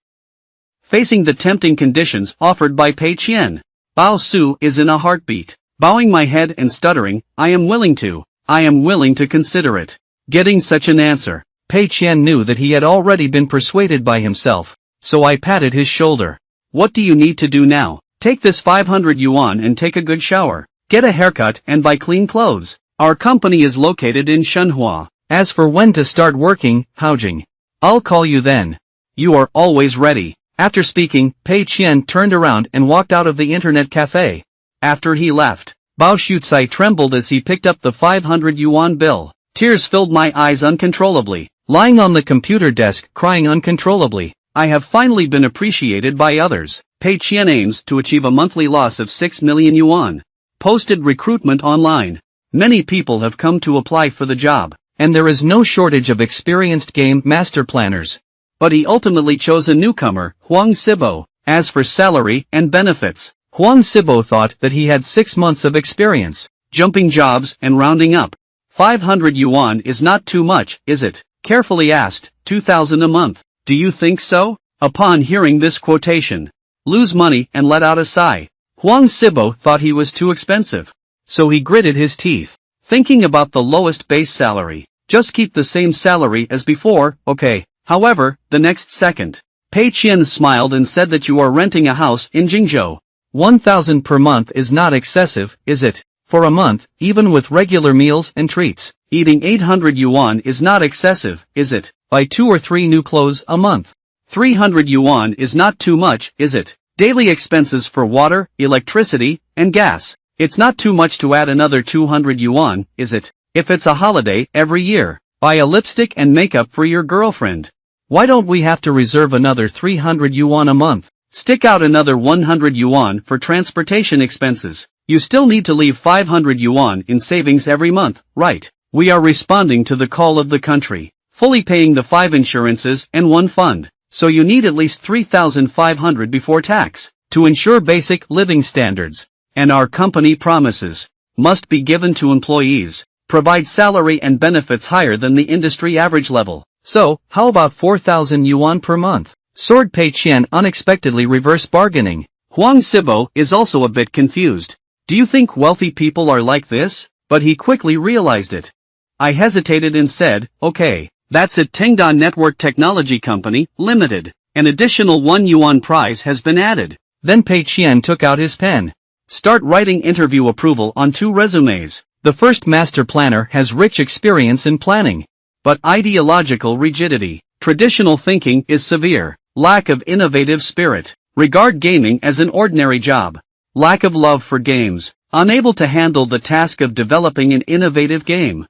Facing the tempting conditions offered by Pei Qian, Bao Su is in a heartbeat. Bowing my head and stuttering, I am willing to consider it. Getting such an answer, Pei Qian knew that he had already been persuaded by himself, so I patted his shoulder. What do you need to do now? Take this 500 yuan and take a good shower. Get a haircut and buy clean clothes. Our company is located in Shenhua. As for when to start working, Haojing, I'll call you then. You are always ready. After speaking, Pei Qian turned around and walked out of the internet cafe. After he left, Bao Shucai trembled as he picked up the 500 yuan bill. Tears filled my eyes uncontrollably. Lying on the computer desk crying uncontrollably, I have finally been appreciated by others. Pei Qian aims to achieve a monthly loss of 6 million yuan. Posted recruitment online. Many people have come to apply for the job, and there is no shortage of experienced game master planners. But he ultimately chose a newcomer, Huang Sibo. As for salary and benefits, Huang Sibo thought that he had 6 months of experience, jumping jobs and rounding up. 500 yuan is not too much, is it? Carefully asked, 2,000 a month. Do you think so? Upon hearing this quotation, lose money and let out a sigh. Huang Sibo thought he was too expensive. So he gritted his teeth, thinking about the lowest base salary. Just keep the same salary as before, okay. However, the next second, Pei Qian smiled and said that you are renting a house in Jingzhou. 1,000 per month is not excessive, is it? For a month, even with regular meals and treats, eating 800 yuan is not excessive, is it? Buy 2 or 3 new clothes a month. 300 yuan is not too much, is it? Daily expenses for water, electricity, and gas. It's not too much to add another 200 yuan, is it? If it's a holiday every year, buy a lipstick and makeup for your girlfriend. Why don't we have to reserve another 300 yuan a month? Stick out another 100 yuan for transportation expenses. You still need to leave 500 yuan in savings every month, right? We are responding to the call of the country, fully paying the 5 insurances and 1 fund. So you need at least 3,500 before tax, to ensure basic living standards. And our company promises, must be given to employees, provide salary and benefits higher than the industry average level. So, how about 4,000 yuan per month? Sword Pei Qian unexpectedly reverse bargaining. Huang Sibo is also a bit confused. Do you think wealthy people are like this? But he quickly realized it. I hesitated and said, okay. That's it. Tengda Network Technology Company, Limited. An additional 1 yuan prize has been added. Then Pei Qian took out his pen. Start writing interview approval on 2 resumes. The first master planner has rich experience in planning, but ideological rigidity. Traditional thinking is severe. Lack of innovative spirit. Regard gaming as an ordinary job. Lack of love for games. Unable to handle the task of developing an innovative game.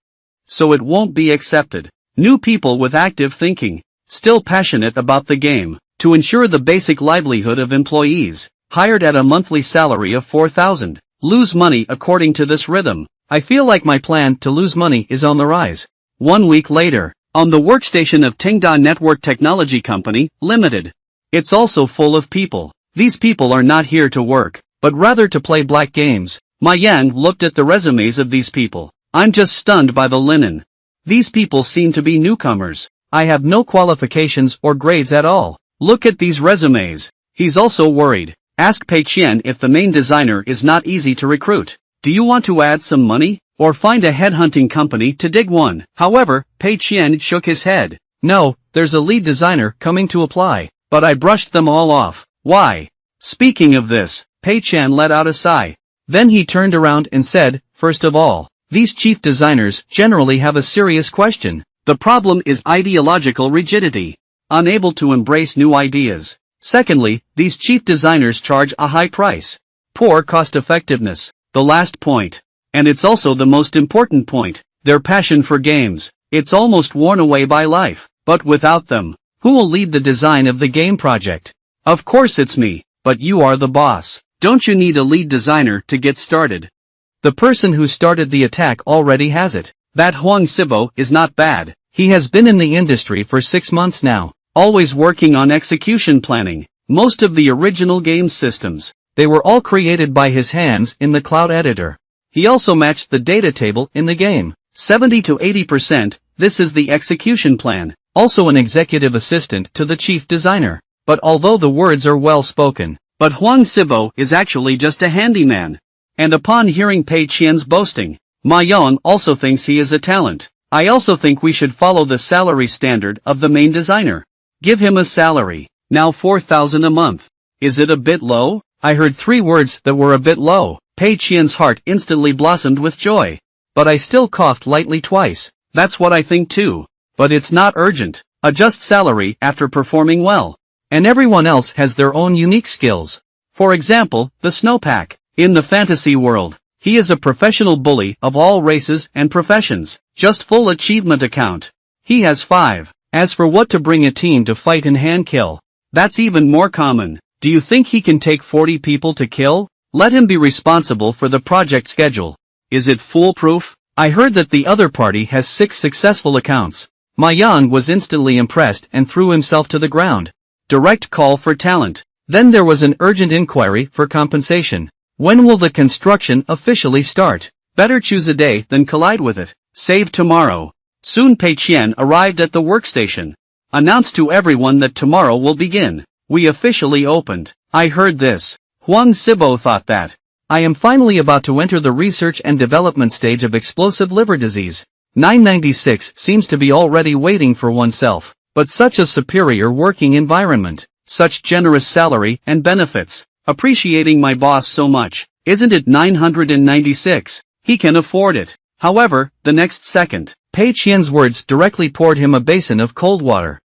So it won't be accepted. New people with active thinking, still passionate about the game, to ensure the basic livelihood of employees, hired at a monthly salary of 4,000, lose money according to this rhythm. I feel like my plan to lose money is on the rise. 1 week later, on the workstation of Tengda Network Technology Company, Limited. It's also full of people. These people are not here to work, but rather to play black games. Ma Yan looked at the resumes of these people. I'm just stunned by the linen. These people seem to be newcomers. I have no qualifications or grades at all. Look at these resumes. He's also worried. Ask Pei Qian if the main designer is not easy to recruit. Do you want to add some money? Or find a headhunting company to dig one? However, Pei Qian shook his head. No, there's a lead designer coming to apply. But I brushed them all off. Why? Speaking of this, Pei Qian let out a sigh. Then he turned around and said, first of all, these chief designers generally have a serious question. The problem is ideological rigidity. Unable to embrace new ideas. Secondly, these chief designers charge a high price. Poor cost effectiveness. The last point. And it's also the most important point. Their passion for games. It's almost worn away by life. But without them, who will lead the design of the game project? Of course it's me, but you are the boss. Don't you need a lead designer to get started? The person who started the attack already has it. That Huang Sibo is not bad. He has been in the industry for 6 months now, always working on execution planning, most of the original game systems. They were all created by his hands in the cloud editor. He also matched the data table in the game. 70 to 80%, this is the execution plan. Also an executive assistant to the chief designer. But although the words are well spoken, but Huang Sibo is actually just a handyman. And upon hearing Pei Qian's boasting, Ma Yong also thinks he is a talent. I also think we should follow the salary standard of the main designer. Give him a salary, now 4,000 a month. Is it a bit low? I heard 3 words that were a bit low. Pei Qian's heart instantly blossomed with joy. But I still coughed lightly twice. That's what I think too. But it's not urgent. Adjust salary after performing well. And everyone else has their own unique skills. For example, the Snowpack. In the fantasy world, he is a professional bully of all races and professions. Just full achievement account. He has 5. As for what to bring a team to fight in hand kill, that's even more common. Do you think he can take 40 people to kill? Let him be responsible for the project schedule. Is it foolproof? I heard that the other party has 6 successful accounts. Ma Yan was instantly impressed and threw himself to the ground. Direct call for talent. Then there was an urgent inquiry for compensation. When will the construction officially start? Better choose a day than collide with it. Save tomorrow. Soon Pei Qian arrived at the workstation. Announced to everyone that tomorrow will begin. We officially opened. I heard this. Huang Sibo thought that. I am finally about to enter the research and development stage of explosive liver disease. 996 seems to be already waiting for oneself. But such a superior working environment. Such generous salary and benefits. Appreciating my boss so much. Isn't it 996? He can afford it. However, the next second, Pei Qian's words directly poured him a basin of cold water.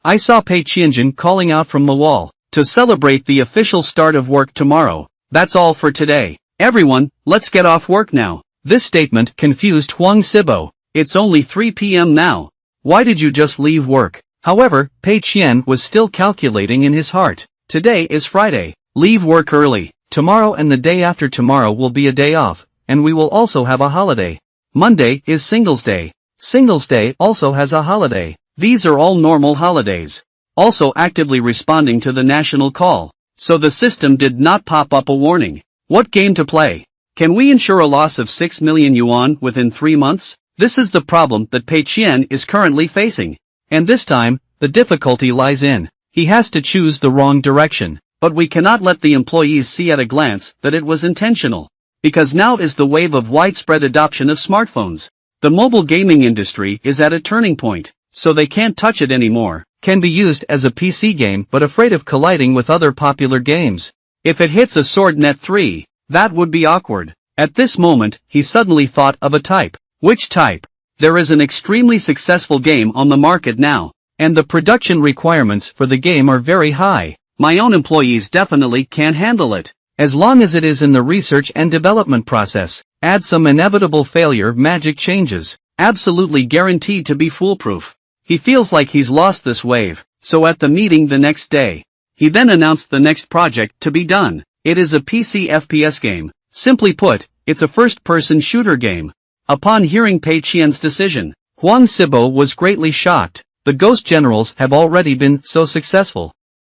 I saw Pei Qianjin calling out from the wall. To celebrate the official start of work tomorrow. That's all for today. Everyone, let's get off work now. This statement confused Huang Sibo. It's only 3 p.m. now. Why did you just leave work? However, Pei Qian was still calculating in his heart. Today is Friday. Leave work early. Tomorrow and the day after tomorrow will be a day off, and we will also have a holiday. Monday is Singles Day. Singles Day also has a holiday. These are all normal holidays. Also actively responding to the national call. So the system did not pop up a warning. What game to play? Can we ensure a loss of 6 million yuan within 3 months? This is the problem that Pei Qian is currently facing. And this time, the difficulty lies in. He has to choose the wrong direction. But we cannot let the employees see at a glance that it was intentional. Because now is the wave of widespread adoption of smartphones. The mobile gaming industry is at a turning point, so they can't touch it anymore. Can be used as a PC game but afraid of colliding with other popular games. If it hits a SwordNet 3, that would be awkward. At this moment, he suddenly thought of a type. Which type? There is an extremely successful game on the market now, and the production requirements for the game are very high. My own employees definitely can't handle it. As long as it is in the research and development process, add some inevitable failure magic changes. Absolutely guaranteed to be foolproof. He feels like he's lost this wave, so at the meeting the next day, he then announced the next project to be done. It is a PC FPS game. Simply put, it's a first-person shooter game. Upon hearing Pei Qian's decision, Huang Sibo was greatly shocked. The Ghost Generals have already been so successful.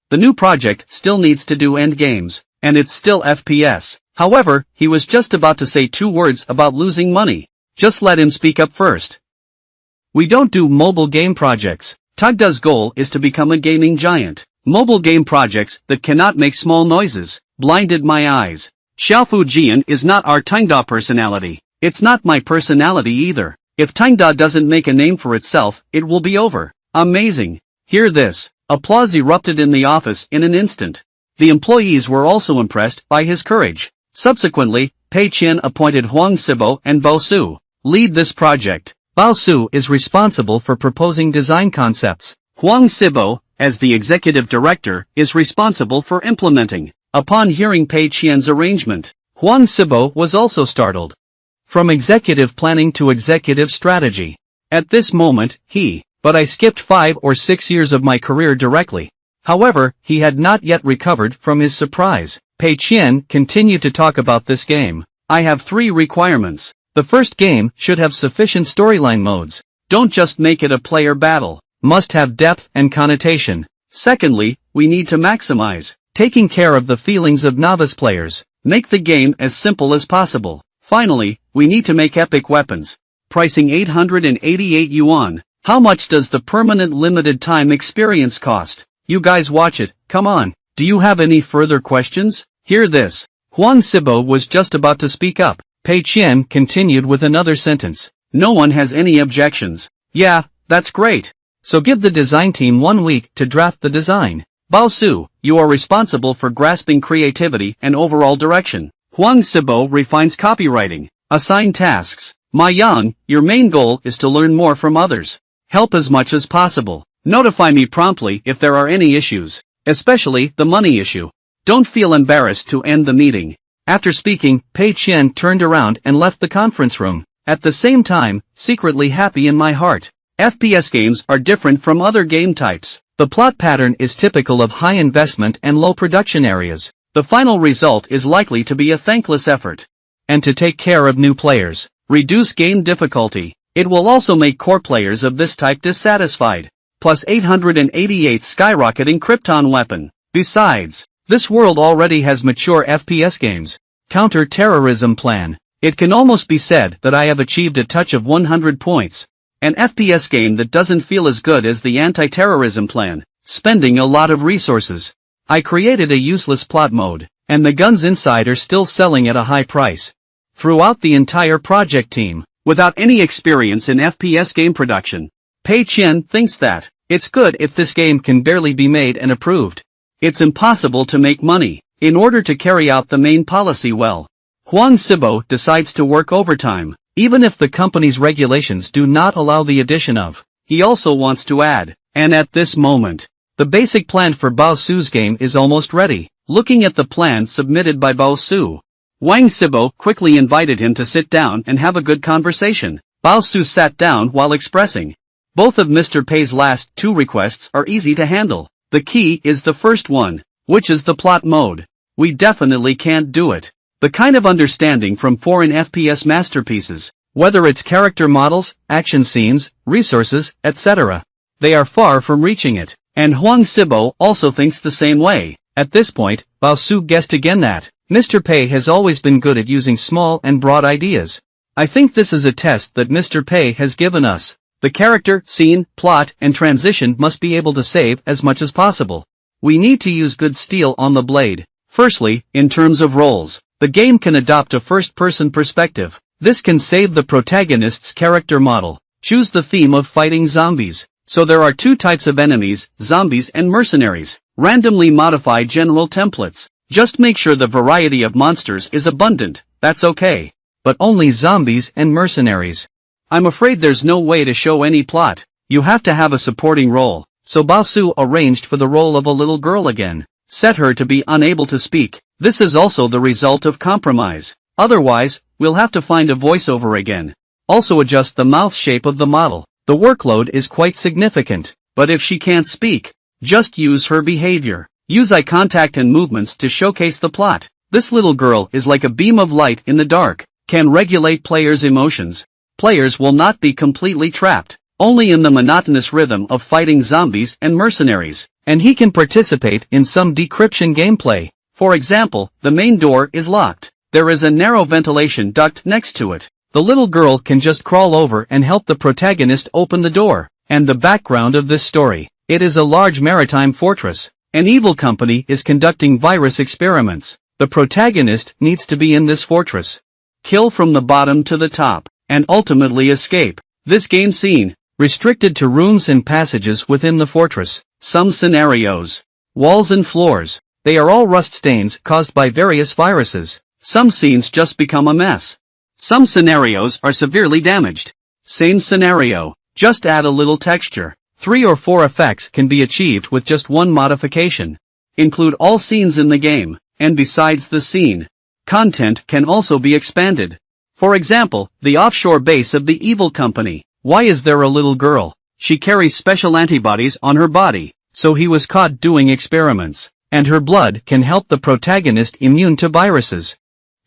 The new project still needs to do endgames, and it's still FPS. However, he was just about to say 2 words about losing money. Just let him speak up first. We don't do mobile game projects. Tugda's goal is to become a gaming giant. Mobile game projects that cannot make small noises blinded my eyes. Xiaofu Jian is not our Tugda personality. It's not my personality either. If Tugda doesn't make a name for itself, it will be over. Amazing. Hear this. Applause erupted in the office in an instant. The employees were also impressed by his courage. Subsequently, Pei Qian appointed Huang Sibo and Bao Su lead this project. Bao Su is responsible for proposing design concepts. Huang Sibo, as the executive director, is responsible for implementing. Upon hearing Pei Qian's arrangement, Huang Sibo was also startled. From executive planning to executive strategy. At this moment, but I skipped 5 or 6 years of my career directly. However, he had not yet recovered from his surprise. Pei Qian continued to talk about this game. I have 3 requirements. The first game should have sufficient storyline modes. Don't just make it a player battle. Must have depth and connotation. Secondly, we need to maximize taking care of the feelings of novice players. Make the game as simple as possible. Finally, we need to make epic weapons. Pricing 888 yuan. How much does the permanent limited time experience cost? You guys watch it, come on. Do you have any further questions? Hear this. Huang Sibo was just about to speak up. Pei Qian continued with another sentence. No one has any objections. Yeah, that's great. So give the design team 1 week to draft the design. Bao Su, you are responsible for grasping creativity and overall direction. Huang Sibo refines copywriting. Assign tasks. Ma Yang, your main goal is to learn more from others. Help as much as possible. Notify me promptly if there are any issues, especially the money issue. Don't feel embarrassed to end the meeting. After speaking, Pei Qian turned around and left the conference room. At the same time, secretly happy in my heart. FPS games are different from other game types. The plot pattern is typical of high investment and low production areas. The final result is likely to be a thankless effort. And to take care of new players, reduce game difficulty. It will also make core players of this type dissatisfied. Plus 888 skyrocketing Krypton weapon. Besides, this world already has mature FPS games. Counter-terrorism plan. It can almost be said that I have achieved a touch of 100 points. An FPS game that doesn't feel as good as the anti-terrorism plan, spending a lot of resources. I created a useless plot mode, and the guns inside are still selling at a high price. Throughout the entire project team, without any experience in FPS game production, Pei Qian thinks that it's good if this game can barely be made and approved. It's impossible to make money, in order to carry out the main policy well. Huang Sibo decides to work overtime. Even if the company's regulations do not allow the addition of, he also wants to add, and at this moment, the basic plan for Bao Su's game is almost ready. Looking at the plan submitted by Bao Su, Wang Sibo quickly invited him to sit down and have a good conversation. Bao Su sat down while expressing. Both of Mr. Pei's last 2 requests are easy to handle. The key is the first one, which is the plot mode. We definitely can't do it. The kind of understanding from foreign FPS masterpieces, whether it's character models, action scenes, resources, etc. They are far from reaching it, and Huang Sibo also thinks the same way. At this point, Bao Su guessed again that Mr. Pei has always been good at using small and broad ideas. I think this is a test that Mr. Pei has given us. The character, scene, plot, and transition must be able to save as much as possible. We need to use good steel on the blade. Firstly, in terms of roles. The game can adopt a first-person perspective. This can save the protagonist's character model. Choose the theme of fighting zombies. So there are 2 types of enemies, zombies and mercenaries. Randomly modify general templates. Just make sure the variety of monsters is abundant, that's okay. But only zombies and mercenaries. I'm afraid there's no way to show any plot. You have to have a supporting role. So Bao Su arranged for the role of a little girl again. Set her to be unable to speak. This is also the result of compromise. Otherwise, we'll have to find a voiceover again. Also adjust the mouth shape of the model. The workload is quite significant. But if she can't speak, just use her behavior. Use eye contact and movements to showcase the plot. This little girl is like a beam of light in the dark. Can regulate players' emotions. Players will not be completely trapped, only in the monotonous rhythm of fighting zombies and mercenaries. And he can participate in some decryption gameplay. For example, the main door is locked. There is a narrow ventilation duct next to it. The little girl can just crawl over and help the protagonist open the door. And the background of this story. It is a large maritime fortress. An evil company is conducting virus experiments. The protagonist needs to be in this fortress. Kill from the bottom to the top, and ultimately escape. This game scene, restricted to rooms and passages within the fortress. Some scenarios. Walls and floors. They are all rust stains caused by various viruses. Some scenes just become a mess. Some scenarios are severely damaged. Same scenario, just add a little texture. 3 or 4 effects can be achieved with just one modification. Include all scenes in the game, and besides the scene, content can also be expanded. For example, the offshore base of the evil company. Why is there a little girl? She carries special antibodies on her body, so he was caught doing experiments. And her blood can help the protagonist immune to viruses.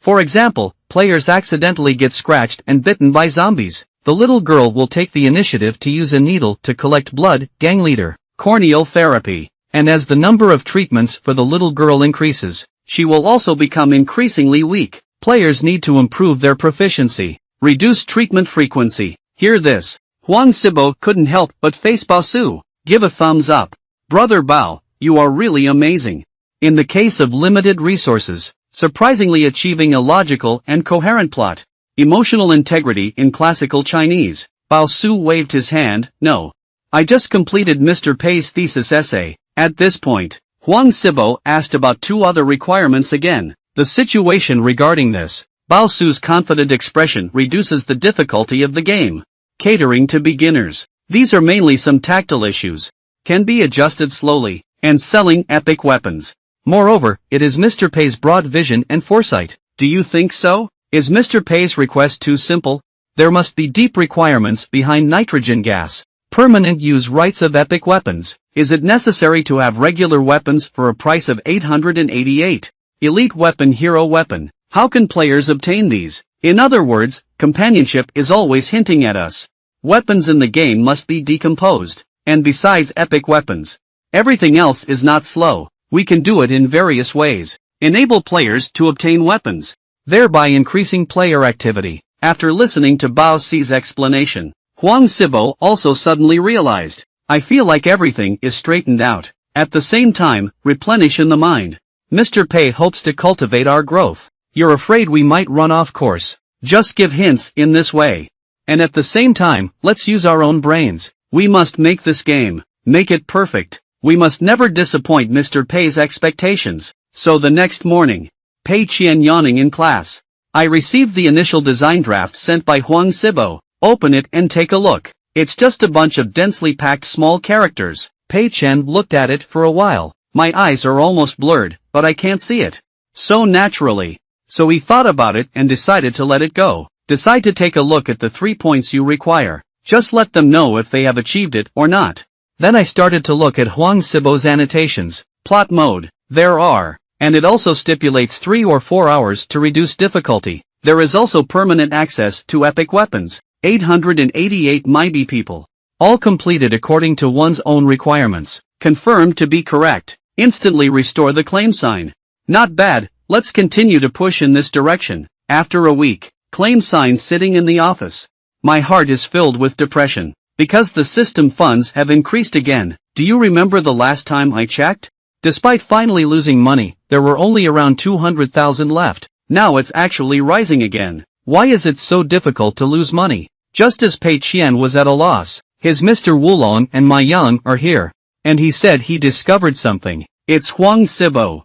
For example, players accidentally get scratched and bitten by zombies. The little girl will take the initiative to use a needle to collect blood, gang leader, corneal therapy, And as the number of treatments for the little girl increases, she will also become increasingly weak. Players need to improve their proficiency. Reduce treatment frequency. Hear this. Huang Sibo couldn't help but face Bao Su. Give a thumbs up. Brother Bao, you are really amazing. In the case of limited resources, surprisingly achieving a logical and coherent plot. Emotional integrity in classical Chinese. Bao Su waved his hand. No. I just completed Mr. Pei's thesis essay. At this point, Huang Sibo asked about 2 other requirements again. The situation regarding this, Bao Su's confident expression reduces the difficulty of the game. Catering to beginners. These are mainly some tactile issues. Can be adjusted slowly. And selling epic weapons. Moreover, it is Mr. Pei's broad vision and foresight. Do you think so? Is Mr. Pei's request too simple? There must be deep requirements behind nitrogen gas. Permanent use rights of epic weapons. Is it necessary to have regular weapons for a price of 888? Elite weapon, hero weapon. How can players obtain these? In other words, companionship is always hinting at us. Weapons in the game must be decomposed. And besides epic weapons, everything else is not slow. We can do it in various ways. Enable players to obtain weapons, thereby increasing player activity. After listening to Bao Si's explanation, Huang Sibo also suddenly realized, I feel like everything is straightened out. At the same time, replenish in the mind. Mr. Pei hopes to cultivate our growth. You're afraid we might run off course. Just give hints in this way. And at the same time, let's use our own brains. We must make this game. Make it perfect. We must never disappoint Mr. Pei's expectations. So the next morning, Pei Qian yawning in class. I received the initial design draft sent by Huang Sibo. Open it and take a look. It's just a bunch of densely packed small characters. Pei Qian looked at it for a while. My eyes are almost blurred, but I can't see it. So naturally. So he thought about it and decided to let it go. Decide to take a look at the 3 points you require. Just let them know if they have achieved it or not. Then I started to look at Huang Sibo's annotations. Plot mode. There are. And it also stipulates 3 or 4 hours to reduce difficulty. There is also permanent access to epic weapons. 888 Maibi people. All completed according to one's own requirements. Confirmed to be correct. Instantly restore the claim sign. Not bad, let's continue to push in this direction. After a week, claim sign sitting in the office. My heart is filled with depression. Because the system funds have increased again. Do you remember the last time I checked? Despite finally losing money, there were only around 200,000 left. Now it's actually rising again. Why is it so difficult to lose money? Just as Pei Qian was at a loss, his Mr. Wulong and Ma Yang are here. And he said he discovered something. It's Huang Sibo.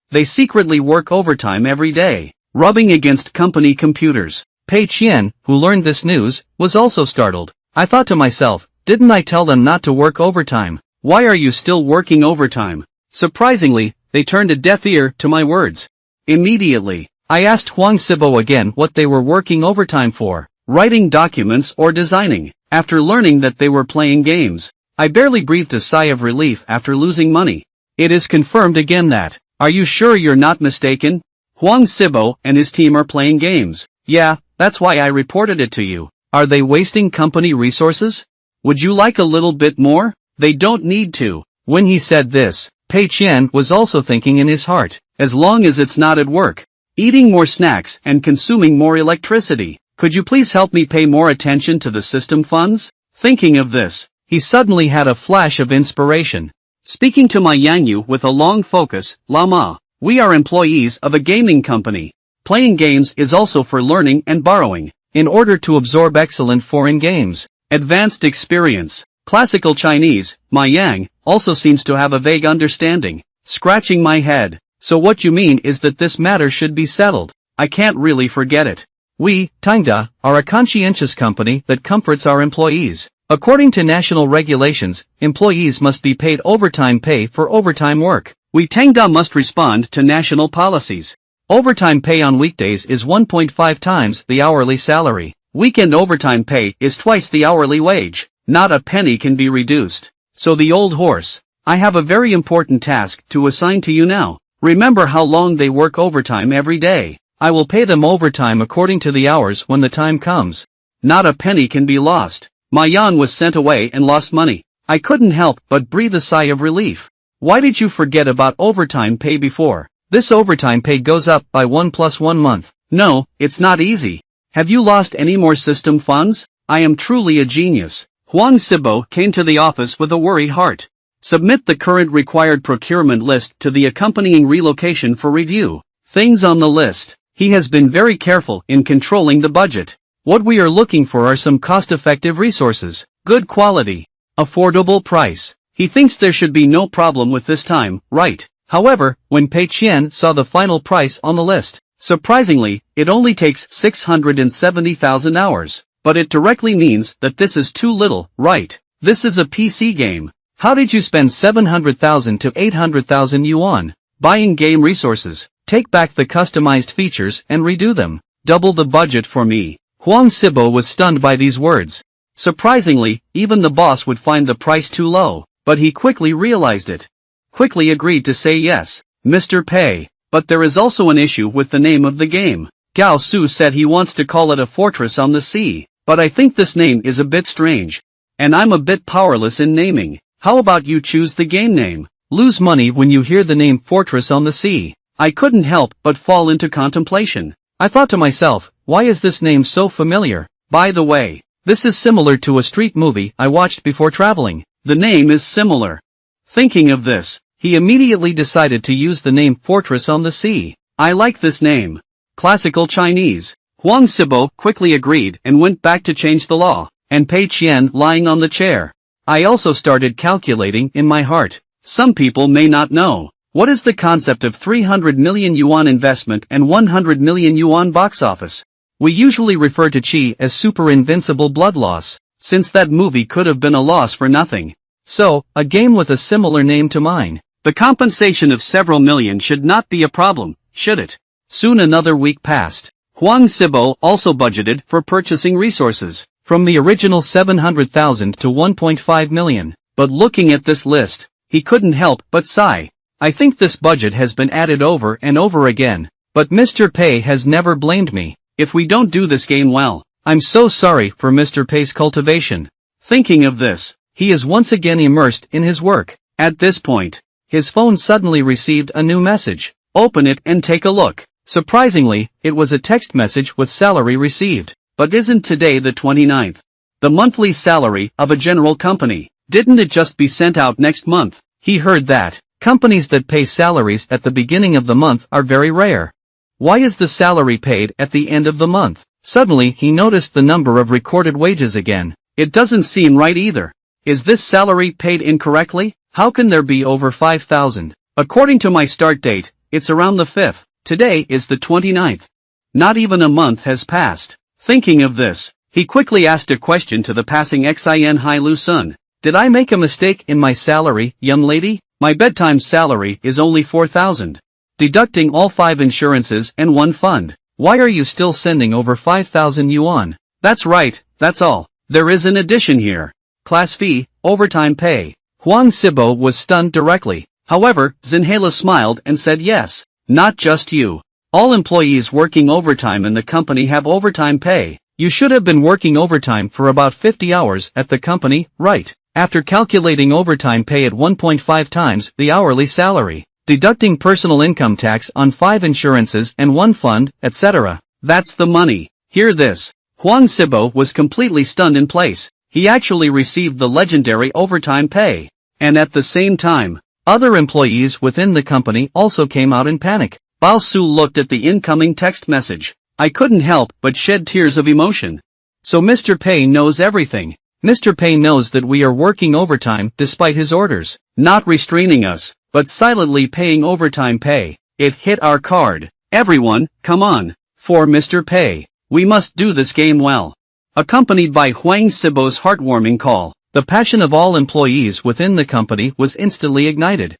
They secretly work overtime every day, rubbing against company computers. Pei Qian, who learned this news, was also startled. I thought to myself, didn't I tell them not to work overtime? Why are you still working overtime? Surprisingly, they turned a deaf ear to my words. Immediately, I asked Huang Sibo again what they were working overtime for. Writing documents or designing. After learning that they were playing games, I barely breathed a sigh of relief after losing money. It is confirmed again that. Are you sure you're not mistaken? Huang Sibo and his team are playing games. Yeah, that's why I reported it to you. Are they wasting company resources? Would you like a little bit more? They don't need to. When he said this, Pei Qian was also thinking in his heart, as long as it's not at work. Eating more snacks and consuming more electricity. Could you please help me pay more attention to the system funds? Thinking of this, he suddenly had a flash of inspiration. Speaking to Ma Yangyu with a long focus, Lama, we are employees of a gaming company. Playing games is also for learning and borrowing. In order to absorb excellent foreign games, advanced experience, classical Chinese, Ma Yang, also seems to have a vague understanding. Scratching my head. So what you mean is that this matter should be settled. I can't really forget it. We, Tangda, are a conscientious company that comforts our employees. According to national regulations, employees must be paid overtime pay for overtime work. We Tangda must respond to national policies. Overtime pay on weekdays is 1.5 times the hourly salary. Weekend overtime pay is twice the hourly wage. Not a penny can be reduced. So the old horse. I have a very important task to assign to you now. Remember how long they work overtime every day. I will pay them overtime according to the hours when the time comes. Not a penny can be lost. Ma Yan was sent away and lost money. I couldn't help but breathe a sigh of relief. Why did you forget about overtime pay before? This overtime pay goes up by 1 plus 1 month. No, it's not easy. Have you lost any more system funds? I am truly a genius. Huang Sibo came to the office with a worried heart. Submit the current required procurement list to the accompanying relocation for review. Things on the list. He has been very careful in controlling the budget. What we are looking for are some cost-effective resources, good quality, affordable price. He thinks there should be no problem with this time, right? However, when Pei Qian saw the final price on the list, surprisingly, it only takes 670,000 hours. But it directly means that this is too little, right? This is a PC game. How did you spend 700,000 to 800,000 yuan? Buying game resources, take back the customized features and redo them. Double the budget for me. Huang Sibo was stunned by these words. Surprisingly, even the boss would find the price too low, but he quickly realized it. Quickly agreed to say yes, Mr. Pei. But there is also an issue with the name of the game. Gao Su said he wants to call it a fortress on the sea, but I think this name is a bit strange. And I'm a bit powerless in naming. How about you choose the game name? Lose money when you hear the name Fortress on the Sea. I couldn't help but fall into contemplation. I thought to myself, why is this name so familiar? By the way, this is similar to a street movie I watched before traveling. The name is similar. Thinking of this, he immediately decided to use the name Fortress on the Sea. I like this name. Classical Chinese. Huang Sibo quickly agreed and went back to change the law, and Pei Qian lying on the chair. I also started calculating in my heart. Some people may not know. What is the concept of 300 million yuan investment and 100 million yuan box office? We usually refer to Qi as super invincible blood loss, since that movie could have been a loss for nothing. So, a game with a similar name to mine. The compensation of several million should not be a problem, should it? Soon another week passed. Huang Sibo also budgeted for purchasing resources, from the original 700,000 to 1.5 million. But looking at this list, he couldn't help but sigh. I think this budget has been added over and over again. But Mr. Pei has never blamed me. If we don't do this game well, I'm so sorry for Mr. Pei's cultivation. Thinking of this, he is once again immersed in his work. At this point, his phone suddenly received a new message. Open it and take a look. Surprisingly, it was a text message with salary received. But isn't today the 29th? The monthly salary of a general company. Didn't it just be sent out next month? He heard that. Companies that pay salaries at the beginning of the month are very rare. Why is the salary paid at the end of the month? Suddenly he noticed the number of recorded wages again. It doesn't seem right either. Is this salary paid incorrectly? How can there be over 5,000? According to my start date, it's around the 5th. Today is the 29th. Not even a month has passed. Thinking of this, he quickly asked a question to the passing Xin Hai Lu Sun. Did I make a mistake in my salary, young lady? My bedtime salary is only 4,000. Deducting all 5 insurances and 1 fund. Why are you still sending over 5,000 yuan? That's right, that's all. There is an addition here. Class fee, overtime pay. Huang Sibo was stunned directly. However, Zinhala smiled and said yes. Not just you. All employees working overtime in the company have overtime pay. You should have been working overtime for about 50 hours at the company, right? After calculating overtime pay at 1.5 times the hourly salary, deducting personal income tax on 5 insurances and 1 fund, etc. That's the money. Hear this. Huang Sibo was completely stunned in place. He actually received the legendary overtime pay. And at the same time, other employees within the company also came out in panic. Bao Su looked at the incoming text message. I couldn't help but shed tears of emotion. So Mr. Pei knows everything. Mr. Pei knows that we are working overtime despite his orders, not restraining us, but silently paying overtime pay. It hit our card. Everyone, come on. For Mr. Pei, we must do this game well. Accompanied by Huang Sibo's heartwarming call, the passion of all employees within the company was instantly ignited.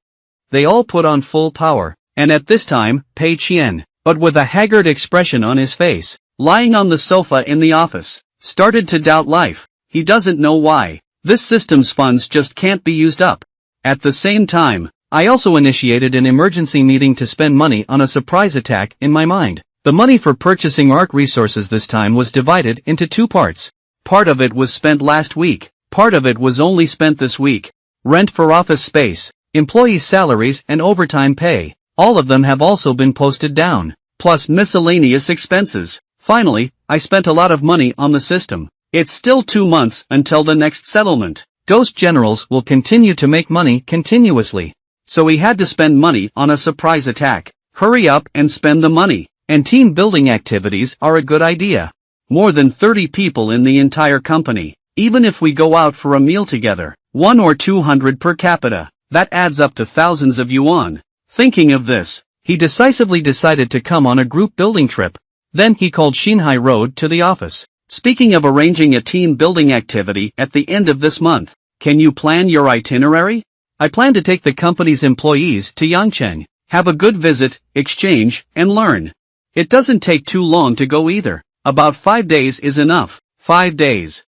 They all put on full power, and at this time, Pei Qian, but with a haggard expression on his face, lying on the sofa in the office, started to doubt life. He doesn't know why. This system's funds just can't be used up. At the same time, I also initiated an emergency meeting to spend money on a surprise attack in my mind. The money for purchasing ARC resources this time was divided into 2 parts. Part of it was spent last week. Part of it was only spent this week. Rent for office space. Employee salaries and overtime pay, all of them have also been posted down, plus miscellaneous expenses. Finally, I spent a lot of money on the system. It's still 2 months until the next settlement. Ghost generals will continue to make money continuously. So he had to spend money on a surprise attack. Hurry up and spend the money. And team building activities are a good idea. More than 30 people in the entire company. Even if we go out for a meal together, 1 or 200 per capita, that adds up to thousands of yuan. Thinking of this, he decisively decided to come on a group building trip. Then he called Xinhai Road to the office. Speaking of arranging a team building activity at the end of this month, can you plan your itinerary? I plan to take the company's employees to Yangcheng, have a good visit, exchange, and learn. It doesn't take too long to go either. About 5 days is enough. 5 days.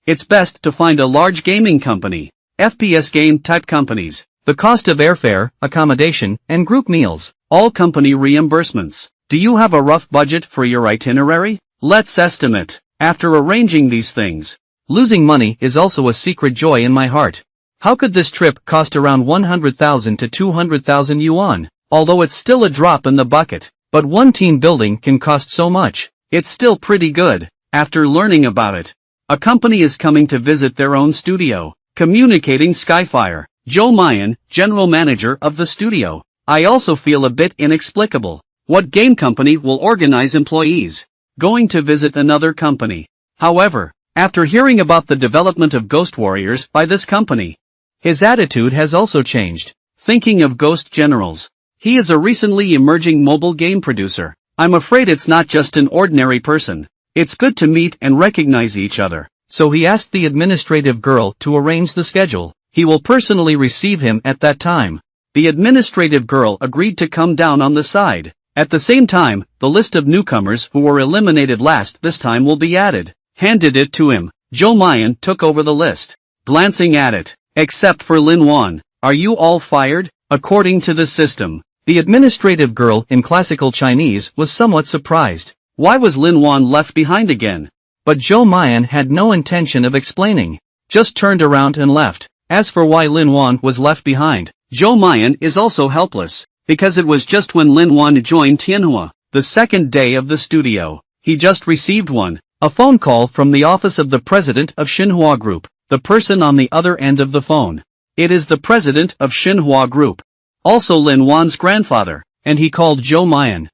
It's best to find a large gaming company. FPS game type companies. The cost of airfare, accommodation, and group meals. All company reimbursements. Do you have a rough budget for your itinerary? Let's estimate. After arranging these things, losing money is also a secret joy in my heart. How could this trip cost around 100,000 to 200,000 yuan? Although it's still a drop in the bucket, but one team building can cost so much. It's still pretty good. After learning about it, a company is coming to visit their own studio. Communicating Skyfire. Joe Mayan, general manager of the studio. I also feel a bit inexplicable. What game company will organize employees going to visit another company? However, after hearing about the development of Ghost Warriors by this company, his attitude has also changed. Thinking of Ghost Generals, he is a recently emerging mobile game producer. I'm afraid it's not just an ordinary person. It's good to meet and recognize each other. So he asked the administrative girl to arrange the schedule. He will personally receive him at that time. The administrative girl agreed to come down on the side. At the same time, the list of newcomers who were eliminated last this time will be added. Handed it to him. Joe Mayan took over the list. Glancing at it, except for Lin Wan. Are you all fired? According to the system. The administrative girl in classical Chinese was somewhat surprised. Why was Lin Wan left behind again? But Joe Mayan had no intention of explaining. Just turned around and left. As for why Lin Wan was left behind, Joe Mayan is also helpless. Because it was just when Lin Wan joined Tianhua, the second day of the studio. He just received a phone call from the office of the president of Xinhua Group, the person on the other end of the phone. It is the president of Xinhua Group. Also Lin Wan's grandfather, and he called Joe Mayan.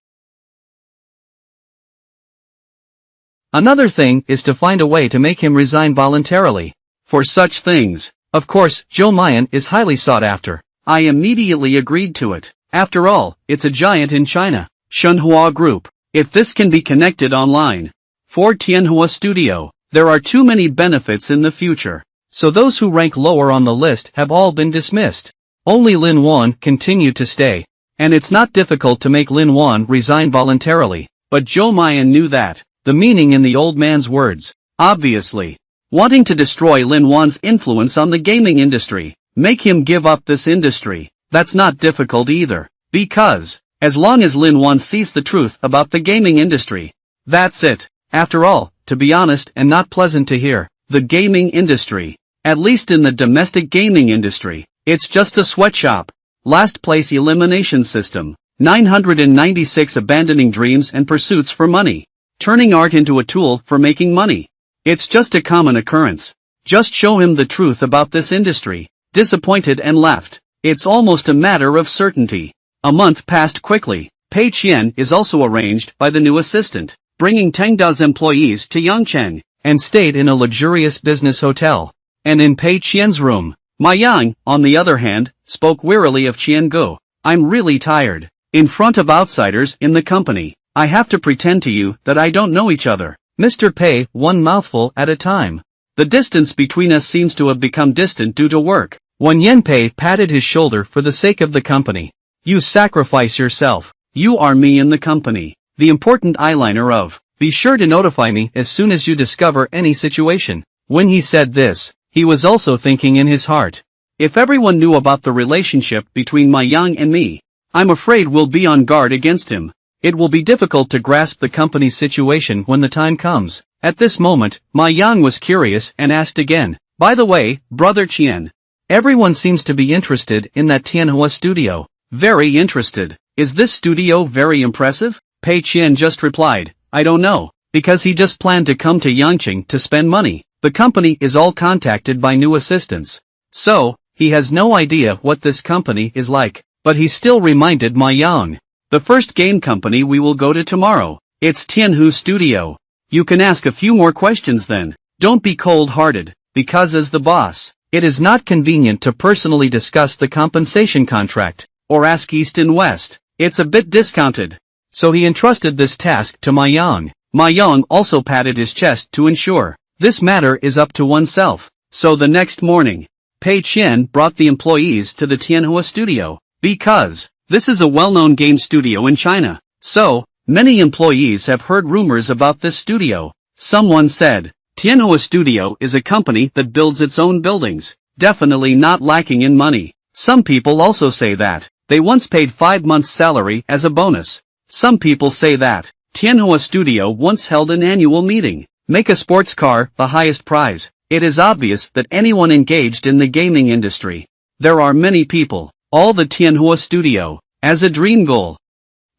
Another thing is to find a way to make him resign voluntarily. For such things, of course, Joe Mayan is highly sought after. I immediately agreed to it. After all, it's a giant in China. Xinhua Group. If this can be connected online. For Tianhua Studio, there are too many benefits in the future. So those who rank lower on the list have all been dismissed. Only Lin Wan continued to stay. And it's not difficult to make Lin Wan resign voluntarily. But Joe Mayan knew that. The meaning in the old man's words. Obviously. Wanting to destroy Lin Wan's influence on the gaming industry. Make him give up this industry. That's not difficult either. Because, as long as Lin Wan sees the truth about the gaming industry. That's it. After all, to be honest and not pleasant to hear, the gaming industry, at least in the domestic gaming industry, it's just a sweatshop. Last place elimination system. 996 abandoning dreams and pursuits for money. Turning art into a tool for making money. It's just a common occurrence. Just show him the truth about this industry. Disappointed and left. It's almost a matter of certainty. A month passed quickly. Pei Qian is also arranged by the new assistant, bringing Tengda's employees to Yangcheng, and stayed in a luxurious business hotel. And in Pei Qian's room, Ma Yang, on the other hand, spoke wearily of Qiangu. I'm really tired. In front of outsiders in the company, I have to pretend to you that I don't know each other. Mr. Pei, one mouthful at a time. The distance between us seems to have become distant due to work. Wen Yanpei patted his shoulder for the sake of the company. You sacrifice yourself. You are me in the company. The important eyeliner of. Be sure to notify me as soon as you discover any situation. When he said this, he was also thinking in his heart. If everyone knew about the relationship between Ma Yang and me, I'm afraid we'll be on guard against him. It will be difficult to grasp the company's situation when the time comes. At this moment, Ma Yang was curious and asked again, By the way, Brother Qian. Everyone seems to be interested in that Tianhua studio. Very interested. Is this studio very impressive? Pei Qian just replied, I don't know, because he just planned to come to Yangqing to spend money. The company is all contacted by new assistants. So, he has no idea what this company is like, but he still reminded Ma Yang. The first game company we will go to tomorrow. It's Tianhu Studio. You can ask a few more questions then. Don't be cold-hearted, because as the boss, it is not convenient to personally discuss the compensation contract, or ask East and West. It's a bit discounted. So he entrusted this task to Ma Yang. Ma Yang also patted his chest to ensure this matter is up to oneself. So the next morning, Pei Qian brought the employees to the Tianhua studio, because this is a well-known game studio in China. So, many employees have heard rumors about this studio. Someone said, Tianhua Studio is a company that builds its own buildings, definitely not lacking in money. Some people also say that they once paid 5 months' salary as a bonus. Some people say that Tianhua Studio once held an annual meeting. Make a sports car the highest prize. It is obvious that anyone engaged in the gaming industry. There are many people, all the Tianhua Studio, as a dream goal.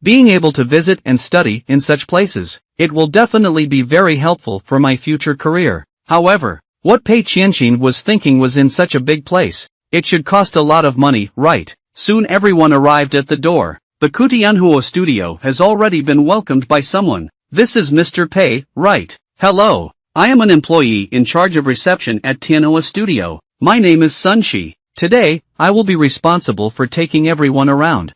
Being able to visit and study in such places, it will definitely be very helpful for my future career. However, what Pei Qian was thinking was in such a big place. It should cost a lot of money, right? Soon everyone arrived at the door. The Tianhua Studio has already been welcomed by someone. This is Mr. Pei, right? Hello. I am an employee in charge of reception at Tianhua Studio. My name is Sun Shi. Today, I will be responsible for taking everyone around.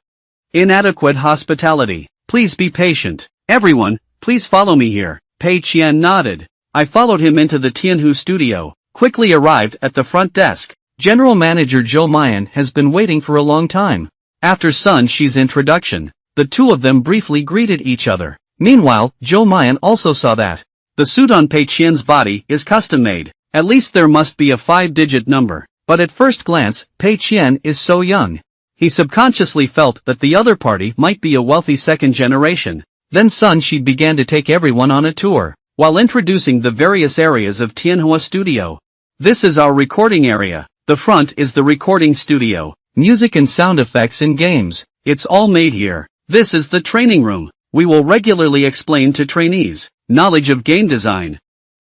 Inadequate hospitality. Please be patient. Everyone, please follow me here. Pei Qian nodded. I followed him into the Tianhu studio, quickly arrived at the front desk. General Manager Zhou Mayan has been waiting for a long time. After Sun Shi's introduction, the two of them briefly greeted each other. Meanwhile, Zhou Mayan also saw that the suit on Pei Qian's body is custom-made. At least there must be a 5-digit number. But at first glance, Pei Qian is so young. He subconsciously felt that the other party might be a wealthy second generation. Then Sun Shi began to take everyone on a tour, while introducing the various areas of Tianhua Studio. This is our recording area. The front is the recording studio. Music and sound effects in games. It's all made here. This is the training room. We will regularly explain to trainees knowledge of game design.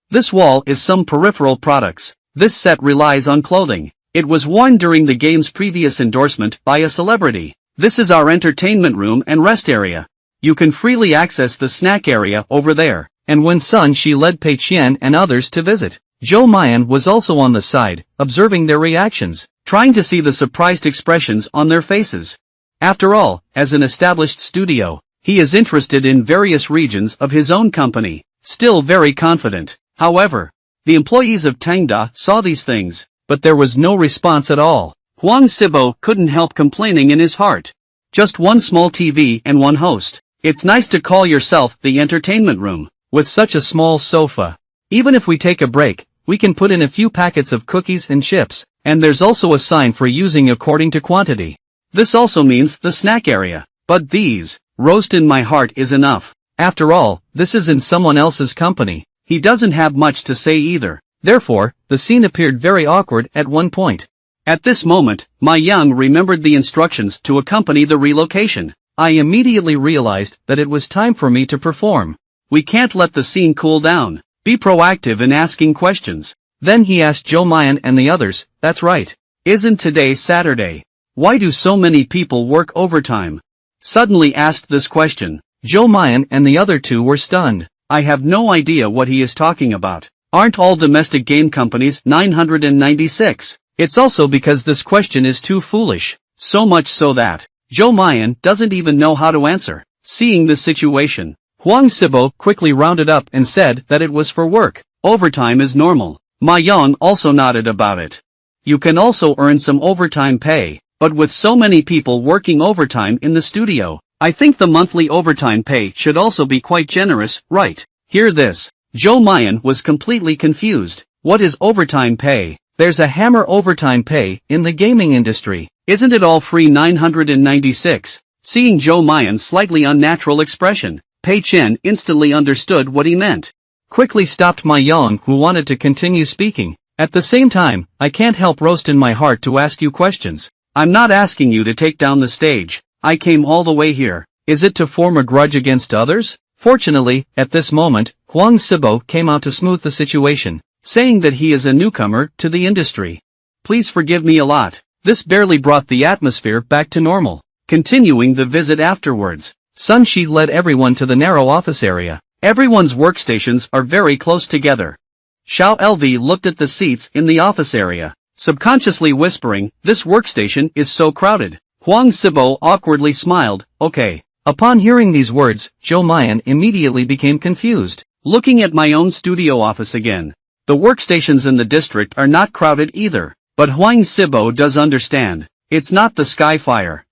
This wall is some peripheral products. This set relies on clothing. It was worn during the game's previous endorsement by a celebrity. This is our entertainment room and rest area. You can freely access the snack area over there. And when Sun Shi led Pei Qian and others to visit, Zhou Mayan was also on the side, observing their reactions, trying to see the surprised expressions on their faces. After all, as an established studio, he is interested in various regions of his own company, still very confident. However, the employees of Tangda saw these things, but there was no response at all. Huang Sibo couldn't help complaining in his heart. Just one small TV and one host. It's nice to call yourself the entertainment room, with such a small sofa. Even if we take a break, we can put in a few packets of cookies and chips, and there's also a sign for using according to quantity. This also means the snack area. But these, roast in my heart is enough. After all, this is in someone else's company. He doesn't have much to say either. Therefore, the scene appeared very awkward at one point. At this moment, Ma Yang remembered the instructions to accompany the relocation. I immediately realized that it was time for me to perform. We can't let the scene cool down. Be proactive in asking questions. Then he asked Zhou Mayan and the others, that's right. Isn't today Saturday? Why do so many people work overtime? Suddenly asked this question. Zhou Mayan and the other two were stunned. I have no idea what he is talking about. Aren't all domestic game companies 996? It's also because this question is too foolish. So much so that Zhou Mayan doesn't even know how to answer. Seeing the situation, Huang Sibo quickly rounded up and said that it was for work. Overtime is normal. Ma Yang also nodded about it. You can also earn some overtime pay, but with so many people working overtime in the studio, I think the monthly overtime pay should also be quite generous, right? Hear this. Zhou Mayan was completely confused. What is overtime pay? There's a hammer overtime pay in the gaming industry. Isn't it all free 996? Seeing Zhou Mayan's slightly unnatural expression, Pei Qian instantly understood what he meant. Quickly stopped Ma Yang, who wanted to continue speaking. At the same time, I can't help roast in my heart to ask you questions. I'm not asking you to take down the stage. I came all the way here. Is it to form a grudge against others? Fortunately, at this moment, Huang Sibo came out to smooth the situation, saying that he is a newcomer to the industry. Please forgive me a lot. This barely brought the atmosphere back to normal. Continuing the visit afterwards, Sun Shi led everyone to the narrow office area. Everyone's workstations are very close together. Xiao LV looked at the seats in the office area, subconsciously whispering, "This workstation is so crowded." Huang Sibo awkwardly smiled, "Okay." Upon hearing these words, Zhou Mayan immediately became confused. Looking at my own studio office again. The workstations in the district are not crowded either, but Huang Sibo does understand. It's not the Skyfire.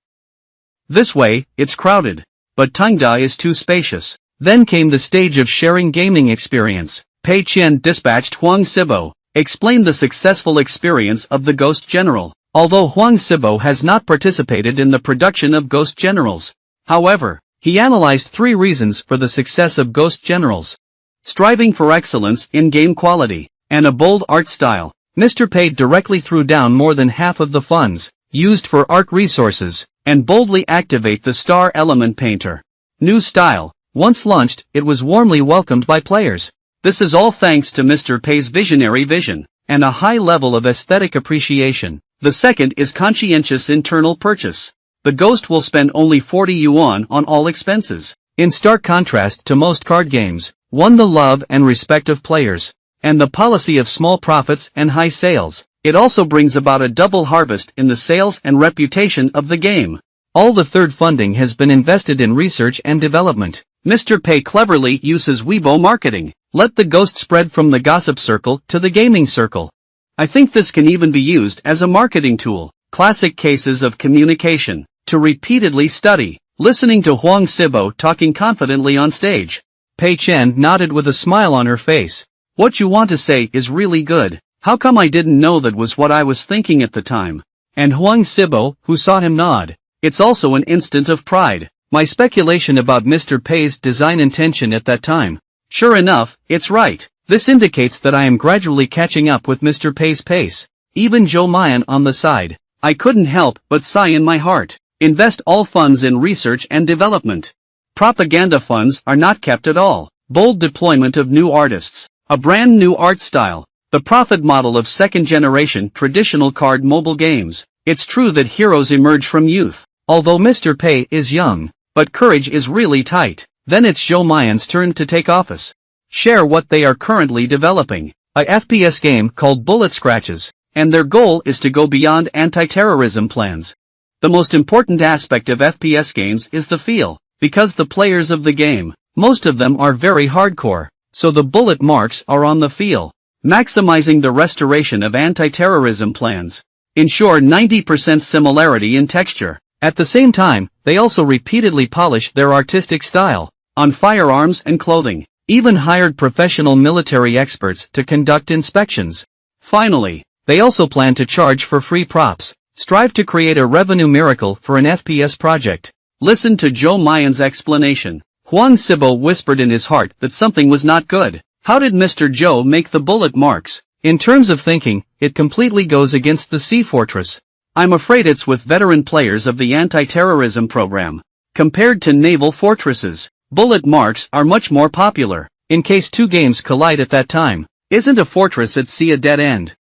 This way, it's crowded. But Tangda is too spacious. Then came the stage of sharing gaming experience. Pei Qian dispatched Huang Sibo, explained the successful experience of the Ghost General, although Huang Sibo has not participated in the production of Ghost Generals. However, he analyzed 3 reasons for the success of Ghost Generals. Striving for excellence in game quality, and a bold art style. Mr. Pei directly threw down more than half of the funds used for art resources, and boldly activate the Star Element Painter. New style. Once launched, it was warmly welcomed by players. This is all thanks to Mr. Pei's visionary vision, and a high level of aesthetic appreciation. The second is conscientious internal purchase. The Ghost will spend only 40 yuan on all expenses. In stark contrast to most card games, won the love and respect of players, and the policy of small profits and high sales. It also brings about a double harvest in the sales and reputation of the game. All the third funding has been invested in research and development. Mr. Pei cleverly uses Weibo marketing. Let the Ghost spread from the gossip circle to the gaming circle. I think this can even be used as a marketing tool. Classic cases of communication. To repeatedly study. Listening to Huang Sibo talking confidently on stage. Pei Qian nodded with a smile on her face. What you want to say is really good. How come I didn't know that was what I was thinking at the time? And Huang Sibo, who saw him nod. It's also an instant of pride. My speculation about Mr. Pei's design intention at that time. Sure enough, it's right. This indicates that I am gradually catching up with Mr. Pei's pace. Even Zhou Mayan on the side. I couldn't help but sigh in my heart. Invest all funds in research and development. Propaganda funds are not kept at all. Bold deployment of new artists. A brand new art style. The profit model of second-generation traditional card mobile games. It's true that heroes emerge from youth. Although Mr. Pei is young, but courage is really tight. Then it's Zhou Mayan's turn to take office. Share what they are currently developing. A FPS game called Bullet Scratches. And their goal is to go beyond anti-terrorism plans. The most important aspect of FPS games is the feel. Because the players of the game, most of them are very hardcore. So the bullet marks are on the feel. Maximizing the restoration of anti-terrorism plans. Ensure 90% similarity in texture. At the same time, they also repeatedly polish their artistic style. On firearms and clothing. Even hired professional military experts to conduct inspections. Finally, they also plan to charge for free props. Strive to create a revenue miracle for an FPS project. Listen to Zhou Mayan's explanation. Huang Sibo whispered in his heart that something was not good. How did Mr. Zhou make the bullet marks? In terms of thinking, it completely goes against the Sea Fortress. I'm afraid it's with veteran players of the anti-terrorism program. Compared to naval fortresses, bullet marks are much more popular. In case 2 games collide at that time, isn't a fortress at sea a dead end?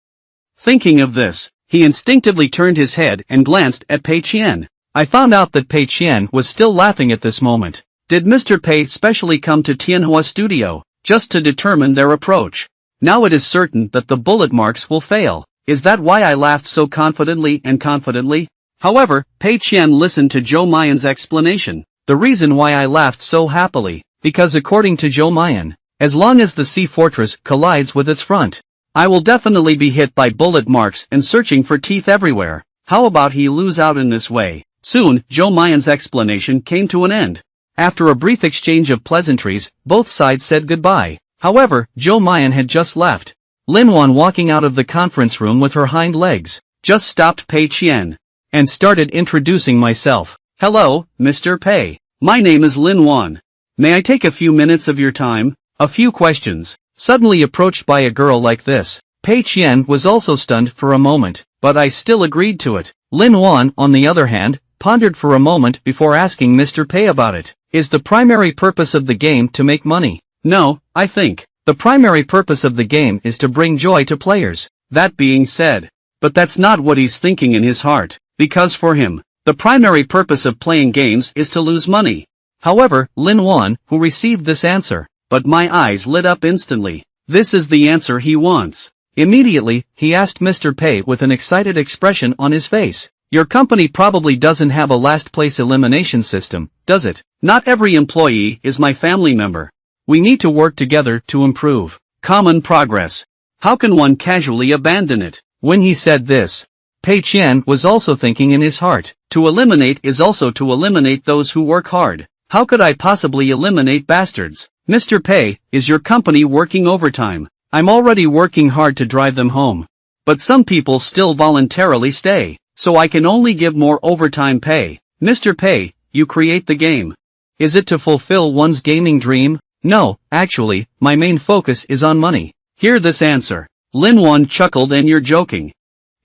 Thinking of this, he instinctively turned his head and glanced at Pei Qian. I found out that Pei Qian was still laughing at this moment. Did Mr. Pei specially come to Tianhua Studio, just to determine their approach? Now it is certain that the bullet marks will fail. Is that why I laughed so confidently and confidently? However, Pei Qian listened to Zhou Mayan's explanation. The reason why I laughed so happily, because according to Zhou Mayan, as long as the Sea Fortress collides with its front, I will definitely be hit by bullet marks and searching for teeth everywhere. How about he lose out in this way? Soon, Zhou Mayan's explanation came to an end. After a brief exchange of pleasantries, both sides said goodbye. However, Zhou Mayan had just left. Lin Wan, walking out of the conference room with her hind legs, just stopped Pei Qian and started introducing myself. Hello, Mr. Pei. My name is Lin Wan. May I take a few minutes of your time? A few questions. Suddenly approached by a girl like this, Pei Qian was also stunned for a moment, but I still agreed to it. Lin Wan, on the other hand, pondered for a moment before asking Mr. Pei about it. Is the primary purpose of the game to make money? No, I think the primary purpose of the game is to bring joy to players. That being said, but that's not what he's thinking in his heart, because for him, the primary purpose of playing games is to lose money. However, Lin Wan, who received this answer, but my eyes lit up instantly. This is the answer he wants. Immediately, he asked Mr. Pei with an excited expression on his face. Your company probably doesn't have a last-place elimination system, does it? Not every employee is my family member. We need to work together to improve common progress. How can one casually abandon it? When he said this, Pei Qian was also thinking in his heart, to eliminate is also to eliminate those who work hard. How could I possibly eliminate bastards? Mr. Pei, is your company working overtime? I'm already working hard to drive them home. But some people still voluntarily stay, so I can only give more overtime pay. Mr. Pei, you create the game. Is it to fulfill one's gaming dream? No, actually, my main focus is on money. Hear this answer. Lin Wan chuckled. And you're joking.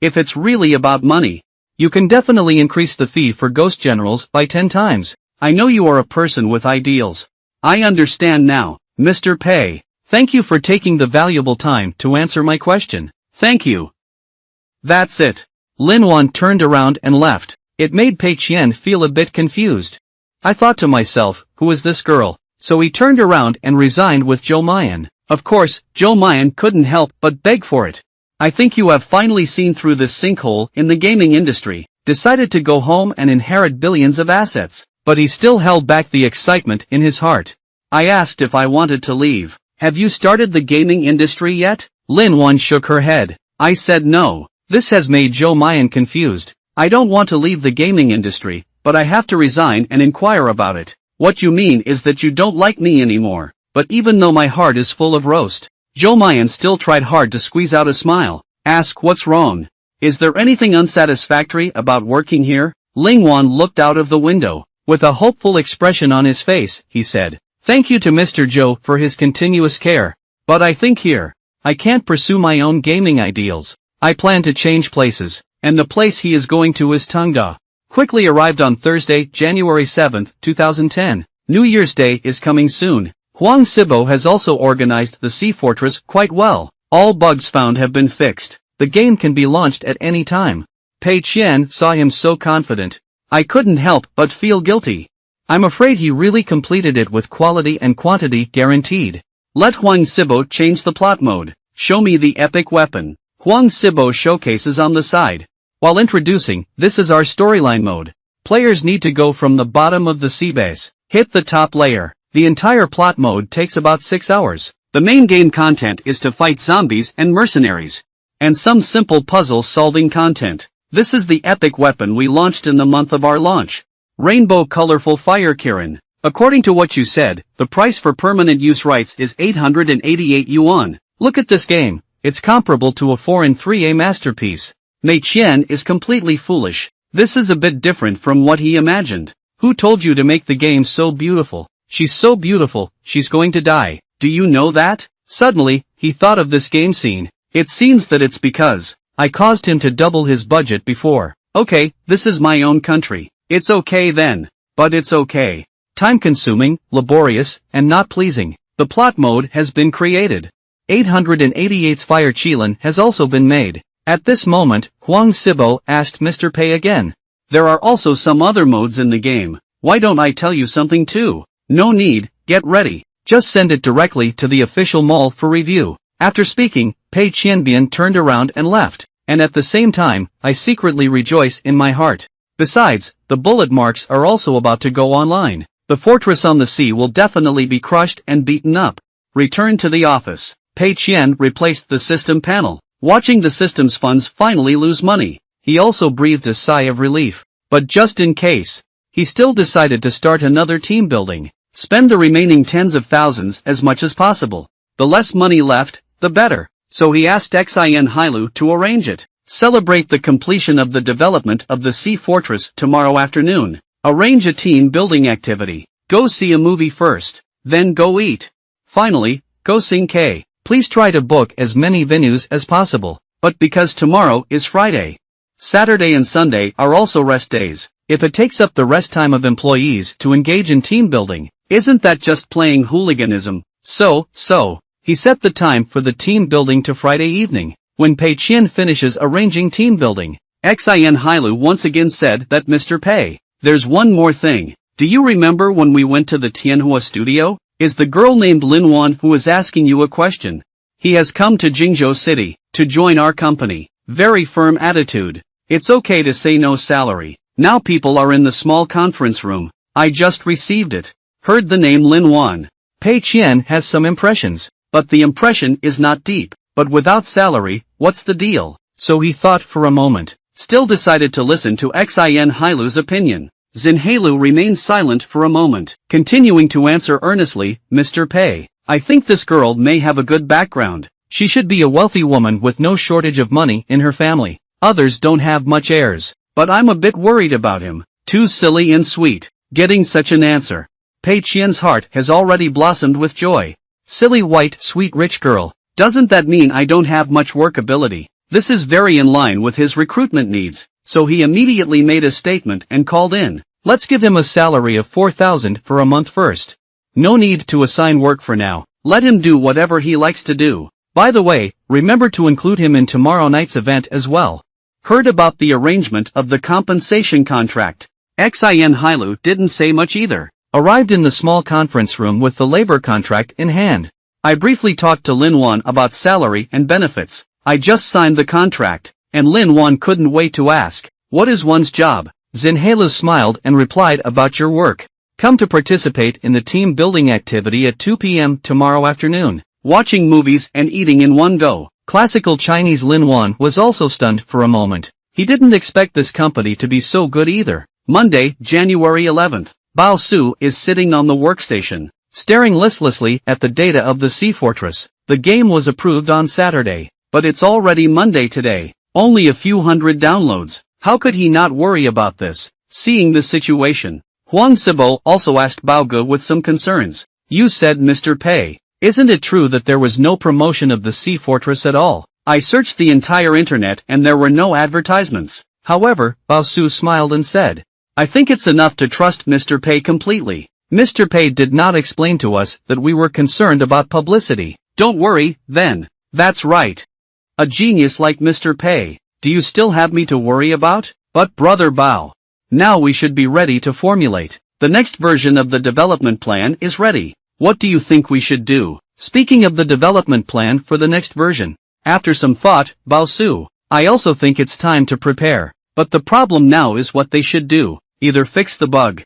If it's really about money, you can definitely increase the fee for Ghost Generals by 10 times. I know you are a person with ideals. I understand now, Mr. Pei. Thank you for taking the valuable time to answer my question. Thank you. That's it. Lin Wan turned around and left. It made Pei Qian feel a bit confused. I thought to myself, who is this girl? So he turned around and resigned with Zhou Mayan. Of course, Zhou Mayan couldn't help but beg for it. I think you have finally seen through this sinkhole in the gaming industry, decided to go home and inherit billions of assets. But he still held back the excitement in his heart. I asked if I wanted to leave. Have you started the gaming industry yet? Lin Wan shook her head. I said no. This has made Zhou Mayan confused. I don't want to leave the gaming industry, but I have to resign and inquire about it. What you mean is that you don't like me anymore. But even though my heart is full of roast, Zhou Mayan still tried hard to squeeze out a smile. Ask what's wrong. Is there anything unsatisfactory about working here? Lin Wan looked out of the window. With a hopeful expression on his face, he said, thank you to Mr. Zhou for his continuous care. But I think here, I can't pursue my own gaming ideals. I plan to change places, and the place he is going to is Tongda. Quickly arrived on Thursday, January 7, 2010. New Year's Day is coming soon. Huang Sibo has also organized the Sea Fortress quite well. All bugs found have been fixed. The game can be launched at any time. Pei Qian saw him so confident. I couldn't help but feel guilty. I'm afraid he really completed it with quality and quantity guaranteed. Let Huang Sibo change the plot mode. Show me the epic weapon. Huang Sibo showcases on the side. While introducing, this is our storyline mode. Players need to go from the bottom of the sea base, hit the top layer. The entire plot mode takes about 6 hours. The main game content is to fight zombies and mercenaries. And some simple puzzle-solving content. This is the epic weapon we launched in the month of our launch. Rainbow Colorful Fire Kirin. According to what you said, the price for permanent use rights is 888 yuan. Look at this game. It's comparable to a 4-in-3A masterpiece. Mei Qian is completely foolish. This is a bit different from what he imagined. Who told you to make the game so beautiful? She's so beautiful, she's going to die. Do you know that? Suddenly, he thought of this game scene. It seems that it's because I caused him to double his budget before. Okay, this is my own country. It's okay then. But it's okay. Time-consuming, laborious, and not pleasing. The plot mode has been created. 888's Fire Qilin has also been made. At this moment, Huang Sibo asked Mr. Pei again. There are also some other modes in the game. Why don't I tell you something too? No need, get ready. Just send it directly to the official mall for review. After speaking, Pei Qianbian turned around and left. And at the same time, I secretly rejoice in my heart. Besides, the bullet marks are also about to go online. The fortress on the sea will definitely be crushed and beaten up. Return to the office. Pei Qian replaced the system panel. Watching the system's funds finally lose money, he also breathed a sigh of relief. But just in case, he still decided to start another team building. Spend the remaining tens of thousands as much as possible. The less money left, the better. So he asked Xin Hailu to arrange it. Celebrate the completion of the development of the Sea Fortress tomorrow afternoon. Arrange a team building activity. Go see a movie first. Then go eat. Finally, go sing K. Please try to book as many venues as possible. But because tomorrow is Friday, Saturday and Sunday are also rest days. If it takes up the rest time of employees to engage in team building, isn't that just playing hooliganism? So, he set the time for the team building to Friday evening. When Pei Qian finishes arranging team building, Xian Hailu once again said that Mr. Pei, there's one more thing. Do you remember when we went to the Tianhua studio? Is the girl named Lin Wan who is asking you a question? He has come to Jingzhou City to join our company. Very firm attitude. It's okay to say no salary. Now people are in the small conference room. I just received it. Heard the name Lin Wan. Pei Qian has some impressions, but the impression is not deep. But without salary, what's the deal? So he thought for a moment, still decided to listen to Xian Hailu's opinion. Xin Hailu remained silent for a moment, continuing to answer earnestly, Mr. Pei, I think this girl may have a good background. She should be a wealthy woman with no shortage of money in her family. Others don't have much heirs. But I'm a bit worried about him. Too silly and sweet. Getting such an answer. Pei Qian's heart has already blossomed with joy. Silly white sweet rich girl. Doesn't that mean I don't have much work ability? This is very in line with his recruitment needs. So he immediately made a statement and called in. Let's give him a salary of 4,000 for a month first. No need to assign work for now. Let him do whatever he likes to do. By the way, remember to include him in tomorrow night's event as well. Heard about the arrangement of the compensation contract. Xian Hailu didn't say much either. Arrived in the small conference room with the labor contract in hand. I briefly talked to Lin Wan about salary and benefits. I just signed the contract, and Lin Wan couldn't wait to ask, what is one's job? Xin Hailu smiled and replied about your work. Come to participate in the team building activity at 2 p.m. tomorrow afternoon. Watching movies and eating in one go. Classical Chinese Lin Wan was also stunned for a moment. He didn't expect this company to be so good either. Monday, January 11th. Bao Su is sitting on the workstation, staring listlessly at the data of the Sea Fortress. The game was approved on Saturday, but it's already Monday today. Only a few hundred downloads. How could he not worry about this? Seeing the situation, Huang Sibo also asked Bao Ge with some concerns. You said Mr. Pei. Isn't it true that there was no promotion of the Sea Fortress at all? I searched the entire internet and there were no advertisements. However, Bao Su smiled and said, I think it's enough to trust Mr. Pei completely. Mr. Pei did not explain to us that we were concerned about publicity. Don't worry, then. That's right. A genius like Mr. Pei. Do you still have me to worry about? But brother Bao. Now we should be ready to formulate. The next version of the development plan is ready. What do you think we should do? Speaking of the development plan for the next version. After some thought, Bao Su, I also think it's time to prepare. But the problem now is what they should do. Either fix the bug.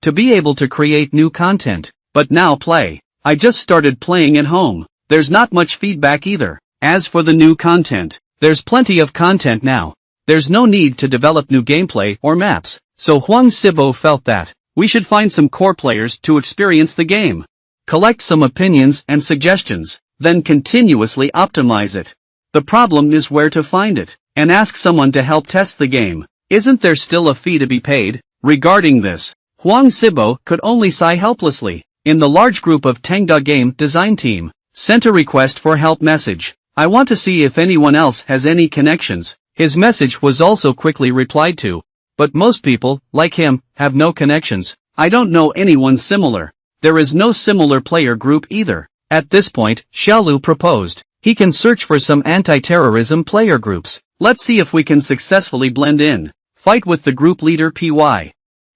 To be able to create new content. But now play. I just started playing at home. There's not much feedback either. As for the new content, there's plenty of content now. There's no need to develop new gameplay or maps. So Huang Sibo felt that we should find some core players to experience the game. Collect some opinions and suggestions, then continuously optimize it. The problem is where to find it, and ask someone to help test the game. Isn't there still a fee to be paid? Regarding this, Huang Sibo could only sigh helplessly. In the large group of Tengda game design team, sent a request for help message. I want to see if anyone else has any connections. His message was also quickly replied to. But most people, like him, have no connections. I don't know anyone similar. There is no similar player group either. At this point, Xiaolu proposed. He can search for some anti-terrorism player groups. Let's see if we can successfully blend in. Fight with the group leader PY.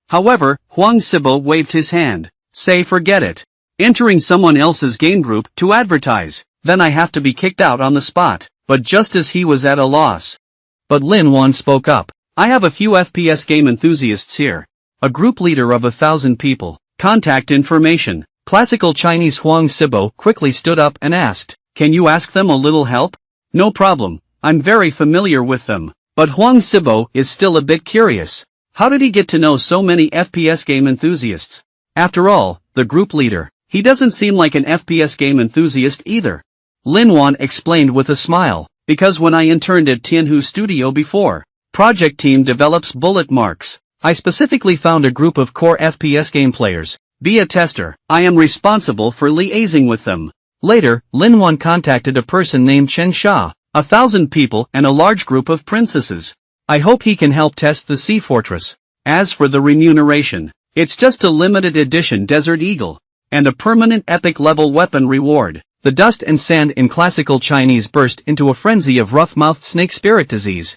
However, Huang Sibo waved his hand. Say forget it. Entering someone else's game group to advertise. Then I have to be kicked out on the spot. But just as he was at a loss. But Lin Wan spoke up. I have a few FPS game enthusiasts here. A group leader of 1,000 people. Contact information. Classical Chinese Huang Sibo quickly stood up and asked, can you ask them a little help? No problem. I'm very familiar with them. But Huang Sibo is still a bit curious. How did he get to know so many FPS game enthusiasts? After all, the group leader, he doesn't seem like an FPS game enthusiast either. Lin Wan explained with a smile, because when I interned at Tianhu Studio before, project team develops bullet marks. I specifically found a group of core FPS game players. Be a tester. I am responsible for liaising with them. Later, Lin Wan contacted a person named Chen Sha, 1,000 people and a large group of princesses. I hope he can help test the sea fortress. As for the remuneration, it's just a limited edition Desert Eagle, and a permanent epic level weapon reward. The dust and sand in classical Chinese burst into a frenzy of rough-mouthed snake spirit disease.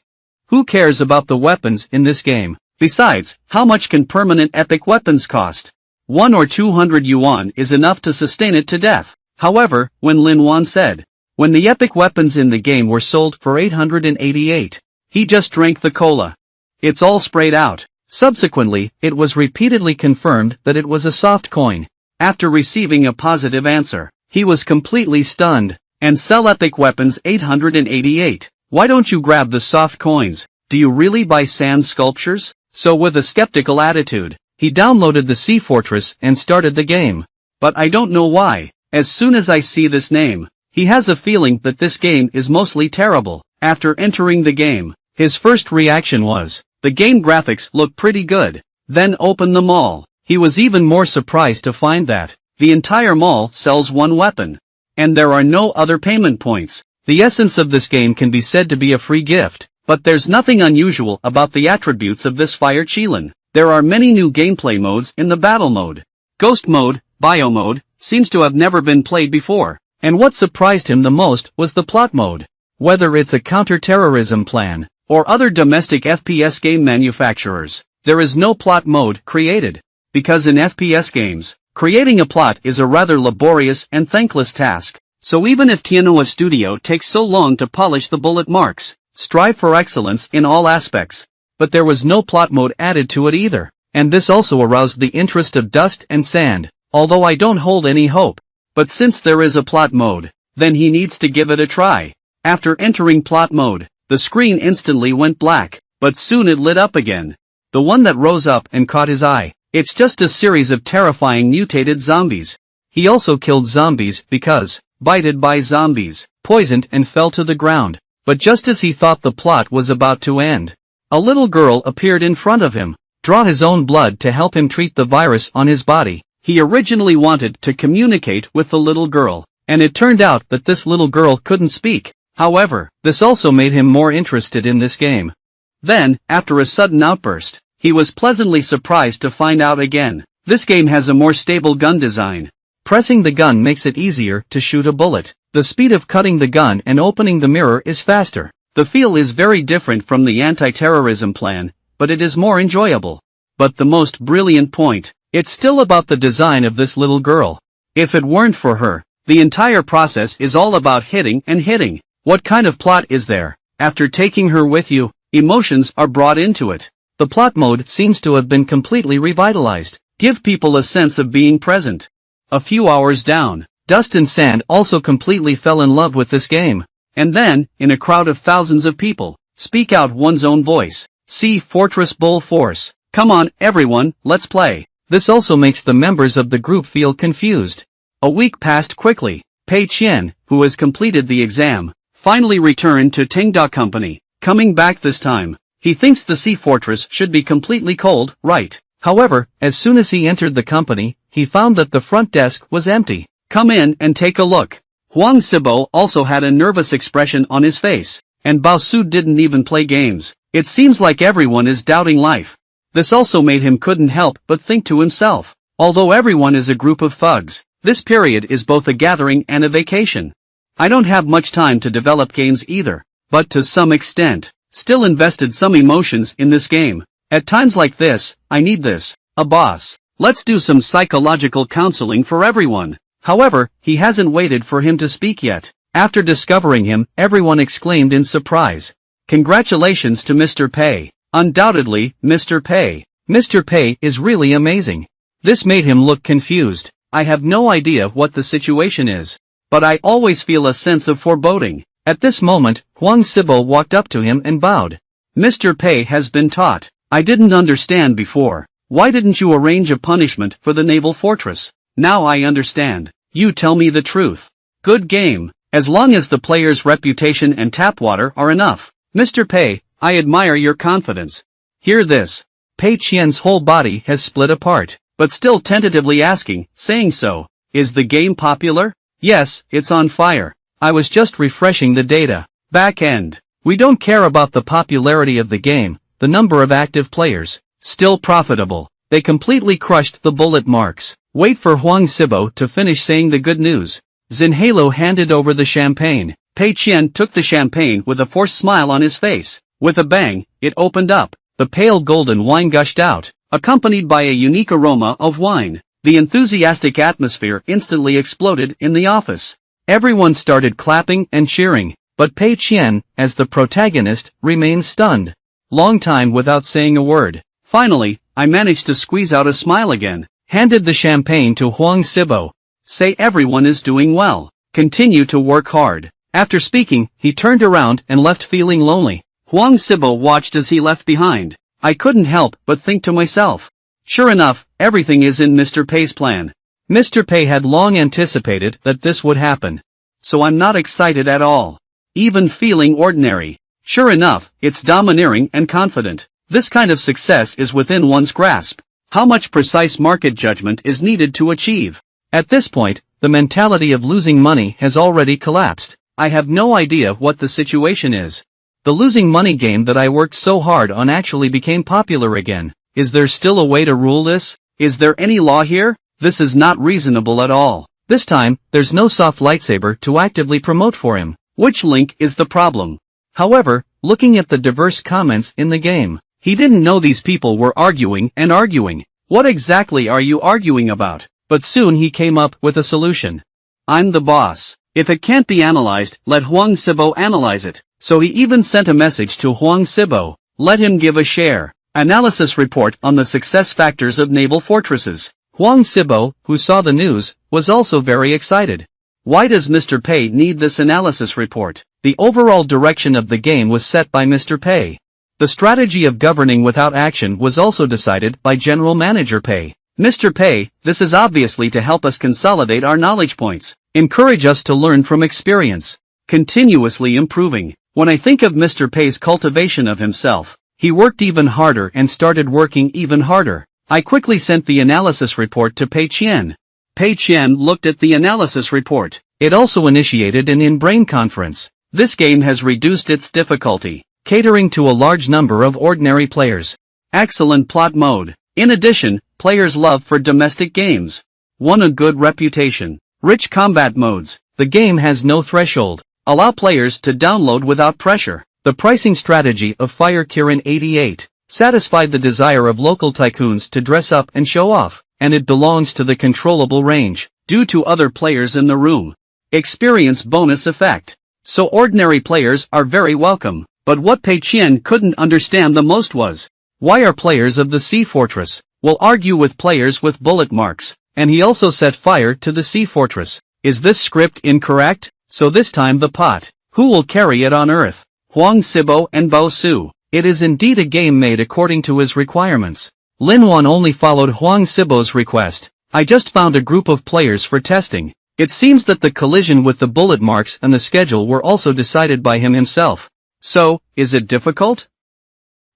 Who cares about the weapons in this game? Besides, how much can permanent epic weapons cost? 1 or 200 yuan is enough to sustain it to death. However, when Lin Wan said, when the epic weapons in the game were sold for 888, he just drank the cola. It's all sprayed out. Subsequently, it was repeatedly confirmed that it was a soft coin. After receiving a positive answer, he was completely stunned. And sell epic weapons 888. Why don't you grab the soft coins? Do you really buy sand sculptures? So with a skeptical attitude, he downloaded the Sea Fortress and started the game. But I don't know why. As soon as I see this name, he has a feeling that this game is mostly terrible. After entering the game, his first reaction was, the game graphics look pretty good. Then open the mall. He was even more surprised to find that the entire mall sells one weapon. And there are no other payment points. The essence of this game can be said to be a free gift, but there's nothing unusual about the attributes of this Fire Qian. There are many new gameplay modes in the battle mode. Ghost mode, bio mode, seems to have never been played before. And what surprised him the most was the plot mode. Whether it's a counter-terrorism plan, or other domestic FPS game manufacturers, there is no plot mode created. Because in FPS games, creating a plot is a rather laborious and thankless task, so even if Tianhua Studio takes so long to polish the bullet marks, strive for excellence in all aspects. But there was no plot mode added to it either, and this also aroused the interest of Dust and Sand, although I don't hold any hope. But since there is a plot mode, then he needs to give it a try. After entering plot mode, the screen instantly went black, but soon it lit up again. The one that rose up and caught his eye. It's just a series of terrifying mutated zombies. He also killed zombies because, bited by zombies, poisoned and fell to the ground. But just as he thought the plot was about to end, a little girl appeared in front of him, draw his own blood to help him treat the virus on his body. He originally wanted to communicate with the little girl, and it turned out that this little girl couldn't speak. However, this also made him more interested in this game. Then, after a sudden outburst, he was pleasantly surprised to find out again. This game has a more stable gun design. Pressing the gun makes it easier to shoot a bullet. The speed of cutting the gun and opening the mirror is faster. The feel is very different from the anti-terrorism plan, but it is more enjoyable. But the most brilliant point, it's still about the design of this little girl. If it weren't for her, the entire process is all about hitting and hitting. What kind of plot is there? After taking her with you, emotions are brought into it. The plot mode seems to have been completely revitalized. Give people a sense of being present. A few hours down, Dust and Sand also completely fell in love with this game. And then, in a crowd of thousands of people, speak out one's own voice. See Fortress Bull Force. Come on, everyone, let's play. This also makes the members of the group feel confused. A week passed quickly. Pei Qian, who has completed the exam, finally returned to Tengda Company. Coming back this time, he thinks the Sea Fortress should be completely cold, right? However, as soon as he entered the company, he found that the front desk was empty. Come in and take a look. Huang Sibo also had a nervous expression on his face, and Bao Su didn't even play games. It seems like everyone is doubting life. This also made him couldn't help but think to himself. Although everyone is a group of thugs, this period is both a gathering and a vacation. I don't have much time to develop games either, but to some extent, still invested some emotions in this game. At times like this, I need this. A boss. Let's do some psychological counseling for everyone. However, he hasn't waited for him to speak yet. After discovering him, everyone exclaimed in surprise. Congratulations to Mr. Pei. Undoubtedly, Mr. Pei. Mr. Pei is really amazing. This made him look confused. I have no idea what the situation is, but I always feel a sense of foreboding. At this moment, Huang Sibo walked up to him and bowed. Mr. Pei has been taught. I didn't understand before. Why didn't you arrange a punishment for the naval fortress? Now I understand. You tell me the truth. Good game. As long as the player's reputation and tap water are enough. Mr. Pei, I admire your confidence. Hear this. Pei Qian's whole body has split apart, but still tentatively asking, saying so. Is the game popular? Yes, it's on fire. I was just refreshing the data. Back end. We don't care about the popularity of the game, the number of active players. Still profitable. They completely crushed the bullet marks. Wait for Huang Sibo to finish saying the good news. Zinhalo handed over the champagne. Pei Qian took the champagne with a forced smile on his face. With a bang, it opened up. The pale golden wine gushed out, accompanied by a unique aroma of wine. The enthusiastic atmosphere instantly exploded in the office. Everyone started clapping and cheering, but Pei Qian, as the protagonist, remained stunned. Long time without saying a word. Finally, I managed to squeeze out a smile again. Handed the champagne to Huang Sibo. Say everyone is doing well. Continue to work hard. After speaking, he turned around and left feeling lonely. Huang Sibo watched as he left behind. I couldn't help but think to myself. Sure enough, everything is in Mr. Pei's plan. Mr. Pei had long anticipated that this would happen. So I'm not excited at all. Even feeling ordinary. Sure enough, it's domineering and confident. This kind of success is within one's grasp. How much precise market judgment is needed to achieve? At this point, the mentality of losing money has already collapsed. I have no idea what the situation is. The losing money game that I worked so hard on actually became popular again. Is there still a way to rule this? Is there any law here? This is not reasonable at all. This time, there's no soft lightsaber to actively promote for him. Which link is the problem? However, looking at the diverse comments in the game, he didn't know these people were arguing and arguing. What exactly are you arguing about? But soon he came up with a solution. I'm the boss. If it can't be analyzed, let Huang Sibo analyze it. So he even sent a message to Huang Sibo. Let him give a share. Analysis report on the success factors of naval fortresses. Huang Sibo, who saw the news, was also very excited. Why does Mr. Pei need this analysis report? The overall direction of the game was set by Mr. Pei. The strategy of governing without action was also decided by General Manager Pei. Mr. Pei, this is obviously to help us consolidate our knowledge points. Encourage us to learn from experience. Continuously improving. When I think of Mr. Pei's cultivation of himself, he worked even harder and started working even harder. I quickly sent the analysis report to Pei Qian. Pei Qian looked at the analysis report. It also initiated an in-brain conference. This game has reduced its difficulty, catering to a large number of ordinary players. Excellent plot mode. In addition, players' love for domestic games won a good reputation. Rich combat modes. The game has no threshold. Allow players to download without pressure. The pricing strategy of Fire Kirin 88 satisfied the desire of local tycoons to dress up and show off, and it belongs to the controllable range, due to other players in the room. Experience bonus effect. So ordinary players are very welcome, but what Pei Qian couldn't understand the most was, why are players of the Sea Fortress will argue with players with bullet marks, and he also set fire to the Sea Fortress. Is this script incorrect? So this time the pot. Who will carry it on Earth? Huang Sibo and Bao Su. It is indeed a game made according to his requirements. Lin Wan only followed Huang Sibo's request. I just found a group of players for testing. It seems that the collision with the bullet marks and the schedule were also decided by him himself. So, is it difficult?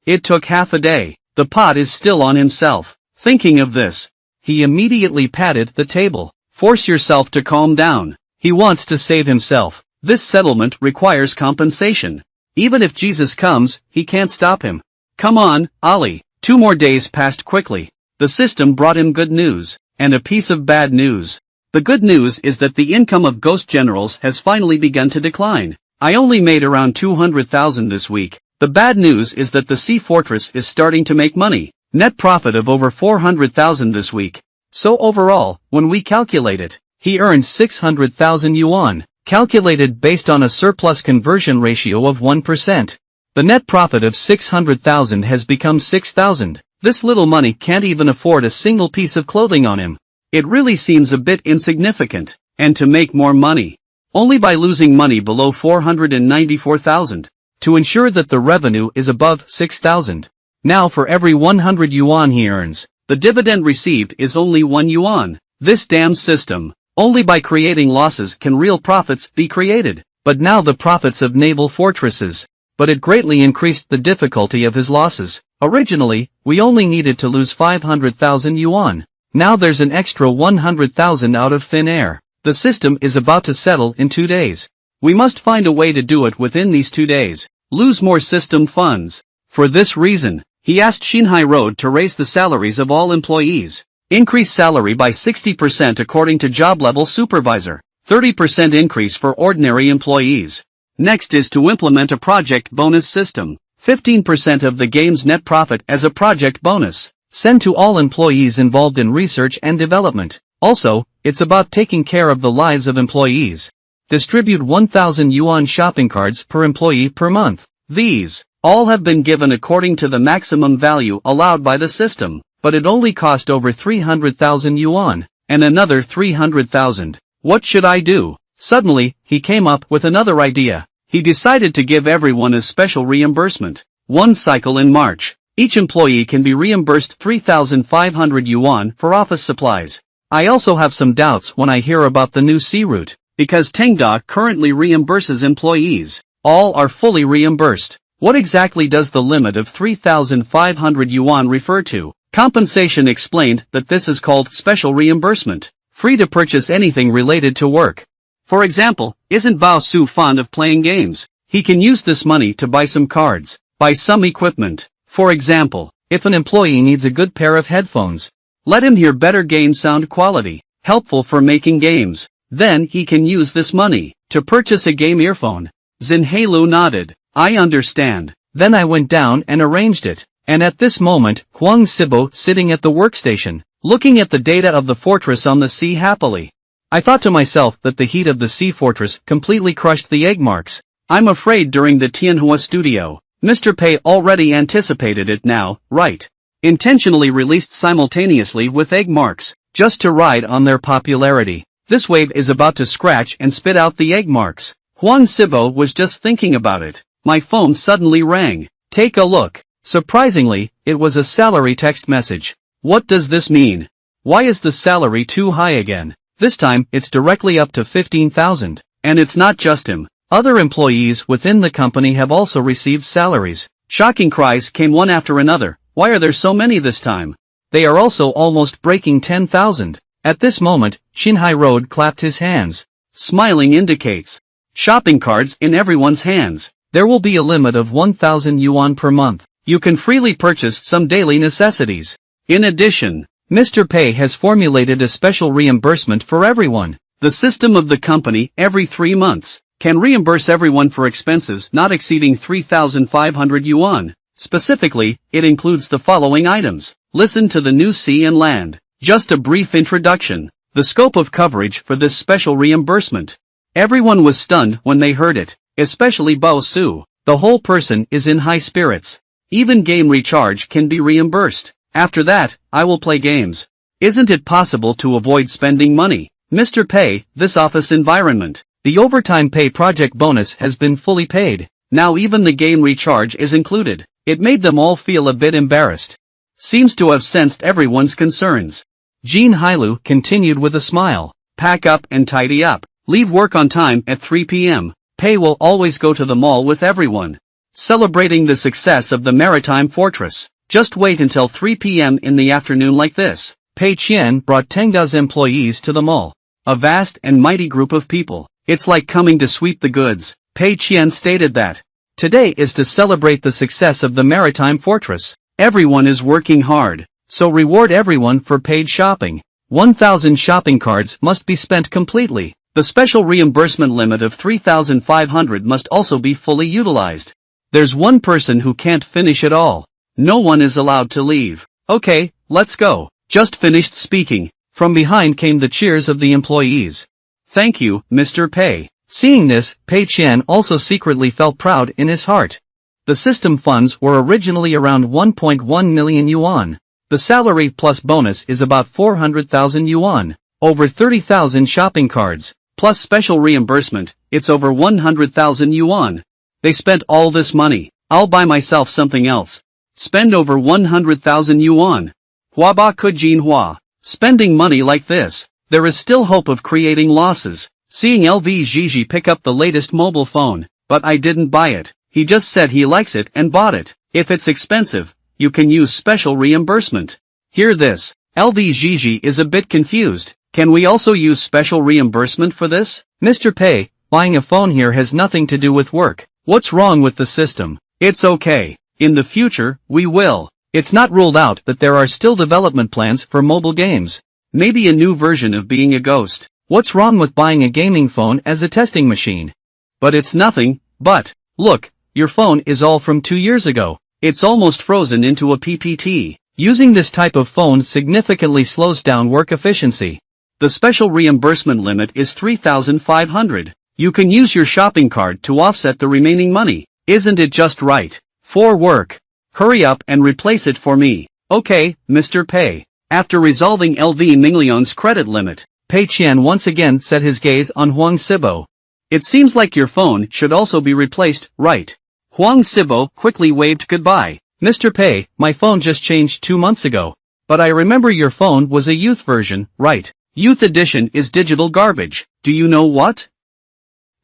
It took half a day. The pot is still on himself. Thinking of this, he immediately patted the table. Force yourself to calm down. He wants to save himself. This settlement requires compensation. Even if Jesus comes, he can't stop him. Come on, Ali. 2 more days passed quickly. The system brought him good news, and a piece of bad news. The good news is that the income of ghost generals has finally begun to decline. I only made around 200,000 this week. The bad news is that the Sea Fortress is starting to make money. Net profit of over 400,000 this week. So overall, when we calculate it, he earned 600,000 yuan, calculated based on a surplus conversion ratio of 1%. The net profit of 600,000 has become 6,000. This little money can't even afford a single piece of clothing on him. It really seems a bit insignificant, and to make more money, only by losing money below 494,000, to ensure that the revenue is above 6,000. Now for every 100 yuan he earns, the dividend received is only 1 yuan. This damn system, only by creating losses can real profits be created. But now the profits of naval fortresses. But it greatly increased the difficulty of his losses. Originally, we only needed to lose 500,000 yuan. Now there's an extra 100,000 out of thin air. The system is about to settle in 2 days. We must find a way to do it within these 2 days. Lose more system funds. For this reason, he asked Xinhai Road to raise the salaries of all employees. Increase salary by 60% according to job level supervisor. 30% increase for ordinary employees. Next is to implement a project bonus system. 15% of the game's net profit as a project bonus. Send to all employees involved in research and development. Also, it's about taking care of the lives of employees. Distribute 1,000 yuan shopping cards per employee per month. These all have been given according to the maximum value allowed by the system, but it only cost over 300,000 yuan, and another 300,000. What should I do? Suddenly, he came up with another idea. He decided to give everyone a special reimbursement. One cycle in March. Each employee can be reimbursed 3,500 yuan for office supplies. I also have some doubts when I hear about the new sea route, because Tengda currently reimburses employees. All are fully reimbursed. What exactly does the limit of 3,500 yuan refer to? Compensation explained that this is called special reimbursement. Free to purchase anything related to work. For example, isn't Bao Su fond of playing games? He can use this money to buy some cards, buy some equipment. For example, if an employee needs a good pair of headphones, let him hear better game sound quality, helpful for making games. Then he can use this money to purchase a game earphone. Zinhailu nodded. I understand. Then I went down and arranged it. And at this moment, Huang Sibo sitting at the workstation, looking at the data of the fortress on the sea happily. I thought to myself that the heat of the sea fortress completely crushed the egg marks. I'm afraid during the Tianhua studio, Mr. Pei already anticipated it now, right? Intentionally released simultaneously with egg marks, just to ride on their popularity. This wave is about to scratch and spit out the egg marks. Huang Sibo was just thinking about it. My phone suddenly rang. Take a look. Surprisingly, it was a salary text message. What does this mean? Why is the salary too high again? This time, it's directly up to 15,000. And it's not just him. Other employees within the company have also received salaries. Shocking cries came one after another. Why are there so many this time? They are also almost breaking 10,000. At this moment, Xinhai Road clapped his hands. Smiling indicates shopping cards in everyone's hands. There will be a limit of 1,000 yuan per month. You can freely purchase some daily necessities. In addition, Mr. Pei has formulated a special reimbursement for everyone. The system of the company, every 3 months, can reimburse everyone for expenses not exceeding 3,500 yuan. Specifically, it includes the following items. Listen to the new sea and land. Just a brief introduction. The scope of coverage for this special reimbursement. Everyone was stunned when they heard it, especially Bao Su. The whole person is in high spirits. Even game recharge can be reimbursed. After that, I will play games. Isn't it possible to avoid spending money? Mr. Pei, this office environment. The overtime pay project bonus has been fully paid. Now even the game recharge is included. It made them all feel a bit embarrassed. Seems to have sensed everyone's concerns. Jean Hailu continued with a smile. Pack up and tidy up. Leave work on time at 3 p.m. Pei will always go to the mall with everyone. Celebrating the success of the maritime fortress. Just wait until 3 p.m. in the afternoon like this. Pei Qian brought Tengda's employees to the mall. A vast and mighty group of people. It's like coming to sweep the goods. Pei Qian stated that today is to celebrate the success of the maritime fortress. Everyone is working hard, so reward everyone for paid shopping. 1,000 shopping cards must be spent completely. The special reimbursement limit of 3,500 must also be fully utilized. There's one person who can't finish it all. No one is allowed to leave. Okay, let's go. Just finished speaking. From behind came the cheers of the employees. Thank you, Mr. Pei. Seeing this, Pei Qian also secretly felt proud in his heart. The system funds were originally around 1.1 million yuan. The salary plus bonus is about 400,000 yuan. Over 30,000 shopping cards, plus special reimbursement, it's over 100,000 yuan. They spent all this money. I'll buy myself something else. Spend over 100,000 yuan. Huaba Kujin Hua. Spending money like this, there is still hope of creating losses. Seeing LV Gigi pick up the latest mobile phone, but I didn't buy it. He just said he likes it and bought it. If it's expensive, you can use special reimbursement. Hear this. LV Gigi is a bit confused. Can we also use special reimbursement for this? Mr. Pei, buying a phone here has nothing to do with work. What's wrong with the system? It's okay. In the future, we will. It's not ruled out that there are still development plans for mobile games. Maybe a new version of being a ghost. What's wrong with buying a gaming phone as a testing machine? But it's nothing, but, look, your phone is all from 2 years ago. It's almost frozen into a PPT. Using this type of phone significantly slows down work efficiency. The special reimbursement limit is 3,500. You can use your shopping card to offset the remaining money. Isn't it just right? For work. Hurry up and replace it for me. Okay, Mr. Pei. After resolving LV Minglion's credit limit, Pei Qian once again set his gaze on Huang Sibo. It seems like your phone should also be replaced, right? Huang Sibo quickly waved goodbye. Mr. Pei, my phone just changed 2 months ago. But I remember your phone was a youth version, right? Youth edition is digital garbage. Do you know what?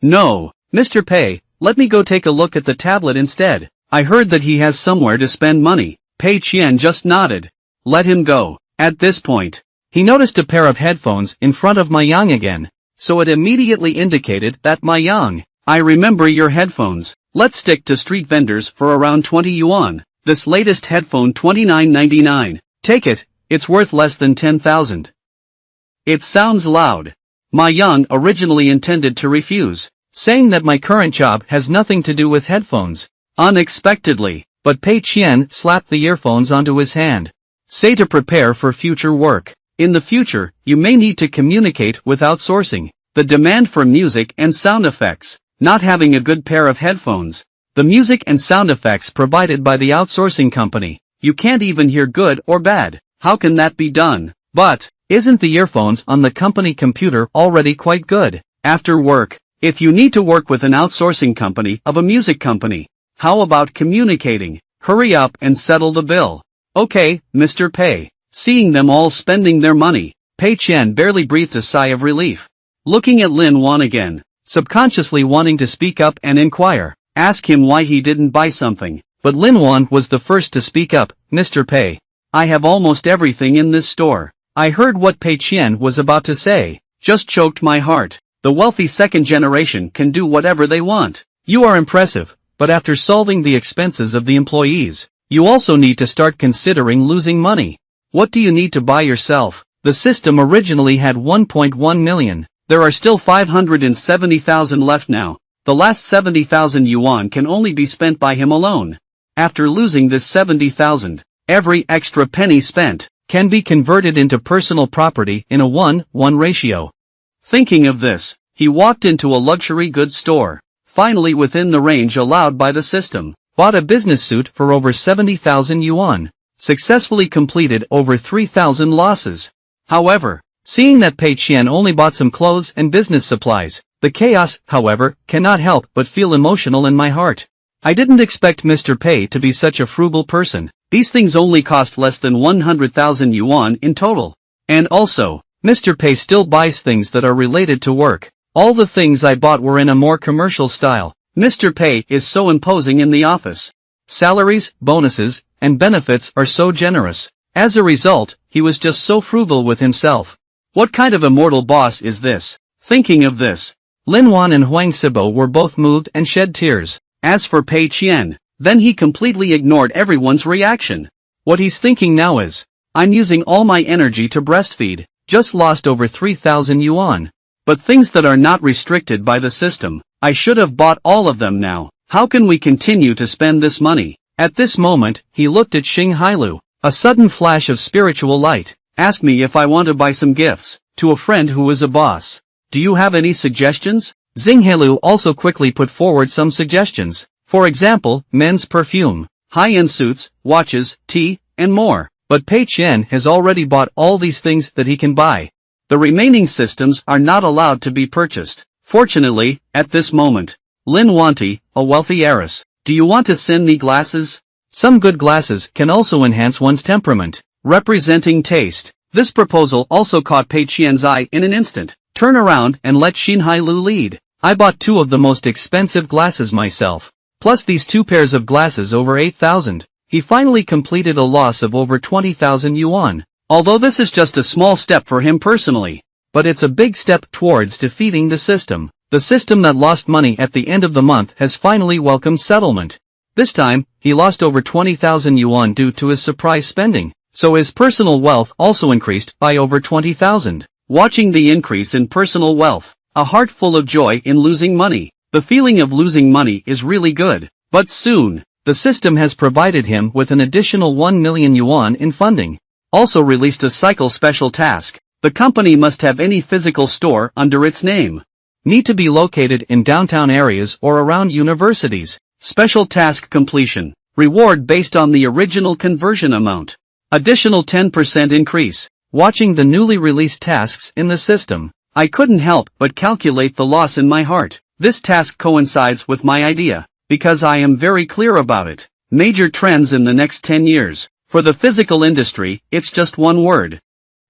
No. Mr. Pei, let me go take a look at the tablet instead. I heard that he has somewhere to spend money. Pei Qian just nodded. Let him go. At this point, he noticed a pair of headphones in front of Ma Yang again, so it immediately indicated that Ma Yang, I remember your headphones. Let's stick to street vendors for around 20 yuan. This latest headphone $29.99. Take it, it's worth less than 10,000. It sounds loud. Ma Yang originally intended to refuse, saying that my current job has nothing to do with headphones. Unexpectedly, but Pei Qian slapped the earphones onto his hand. Say to prepare for future work. In the future, you may need to communicate with outsourcing. The demand for music and sound effects. Not having a good pair of headphones. The music and sound effects provided by the outsourcing company. You can't even hear good or bad. How can that be done? But, isn't the earphones on the company computer already quite good? After work, if you need to work with an outsourcing company of a music company, how about communicating? Hurry up and settle the bill. Okay, Mr. Pei. Seeing them all spending their money, Pei Qian barely breathed a sigh of relief. Looking at Lin Wan again, subconsciously wanting to speak up and inquire, ask him why he didn't buy something. But Lin Wan was the first to speak up. Mr. Pei. I have almost everything in this store. I heard what Pei Qian was about to say. Just choked my heart. The wealthy second generation can do whatever they want. You are impressive, but after solving the expenses of the employees, you also need to start considering losing money. What do you need to buy yourself? The system originally had 1.1 million. There are still 570,000 left now. The last 70,000 yuan can only be spent by him alone. After losing this 70,000, every extra penny spent can be converted into personal property in a 1:1 ratio. Thinking of this, he walked into a luxury goods store, finally within the range allowed by the system, bought a business suit for over 70,000 yuan, successfully completed over 3,000 losses. However, seeing that Pei Qian only bought some clothes and business supplies, the chaos, however, cannot help but feel emotional in my heart. I didn't expect Mr. Pei to be such a frugal person. These things only cost less than 100,000 yuan in total. And also, Mr. Pei still buys things that are related to work. All the things I bought were in a more commercial style. Mr. Pei is so imposing in the office. Salaries, bonuses, and benefits are so generous. As a result, he was just so frugal with himself. What kind of immortal boss is this? Thinking of this, Lin Wan and Huang Sibo were both moved and shed tears. As for Pei Qian, then he completely ignored everyone's reaction. What he's thinking now is, I'm using all my energy to breastfeed, just lost over 3,000 yuan. But things that are not restricted by the system, I should have bought all of them now. How can we continue to spend this money? At this moment, he looked at Xing Hailu. A sudden flash of spiritual light. Asked me if I want to buy some gifts, to a friend who is a boss. Do you have any suggestions? Xing Hailu also quickly put forward some suggestions. For example, men's perfume, high-end suits, watches, tea, and more. But Pei Qian has already bought all these things that he can buy. The remaining systems are not allowed to be purchased. Fortunately, at this moment, Lin Wanti, a wealthy heiress, do you want to send me glasses? Some good glasses can also enhance one's temperament, representing taste. This proposal also caught Pei Qian's eye in an instant. Turn around and let Xing Hailu lead. I bought 2 of the most expensive glasses myself. Plus these 2 pairs of glasses over 8,000. He finally completed a loss of over 20,000 yuan. Although this is just a small step for him personally, but it's a big step towards defeating the system. The system that lost money at the end of the month has finally welcomed settlement. This time, he lost over 20,000 yuan due to his surprise spending, so his personal wealth also increased by over 20,000. Watching the increase in personal wealth, a heart full of joy in losing money. The feeling of losing money is really good, but soon, the system has provided him with an additional 1 million yuan in funding. Also released a cycle special task. The company must have any physical store under its name. Need to be located in downtown areas or around universities. Special task completion. Reward based on the original conversion amount. Additional 10% increase. Watching the newly released tasks in the system, I couldn't help but calculate the loss in my heart. This task coincides with my idea, because I am very clear about it. Major trends in the next 10 years. For the physical industry, it's just one word.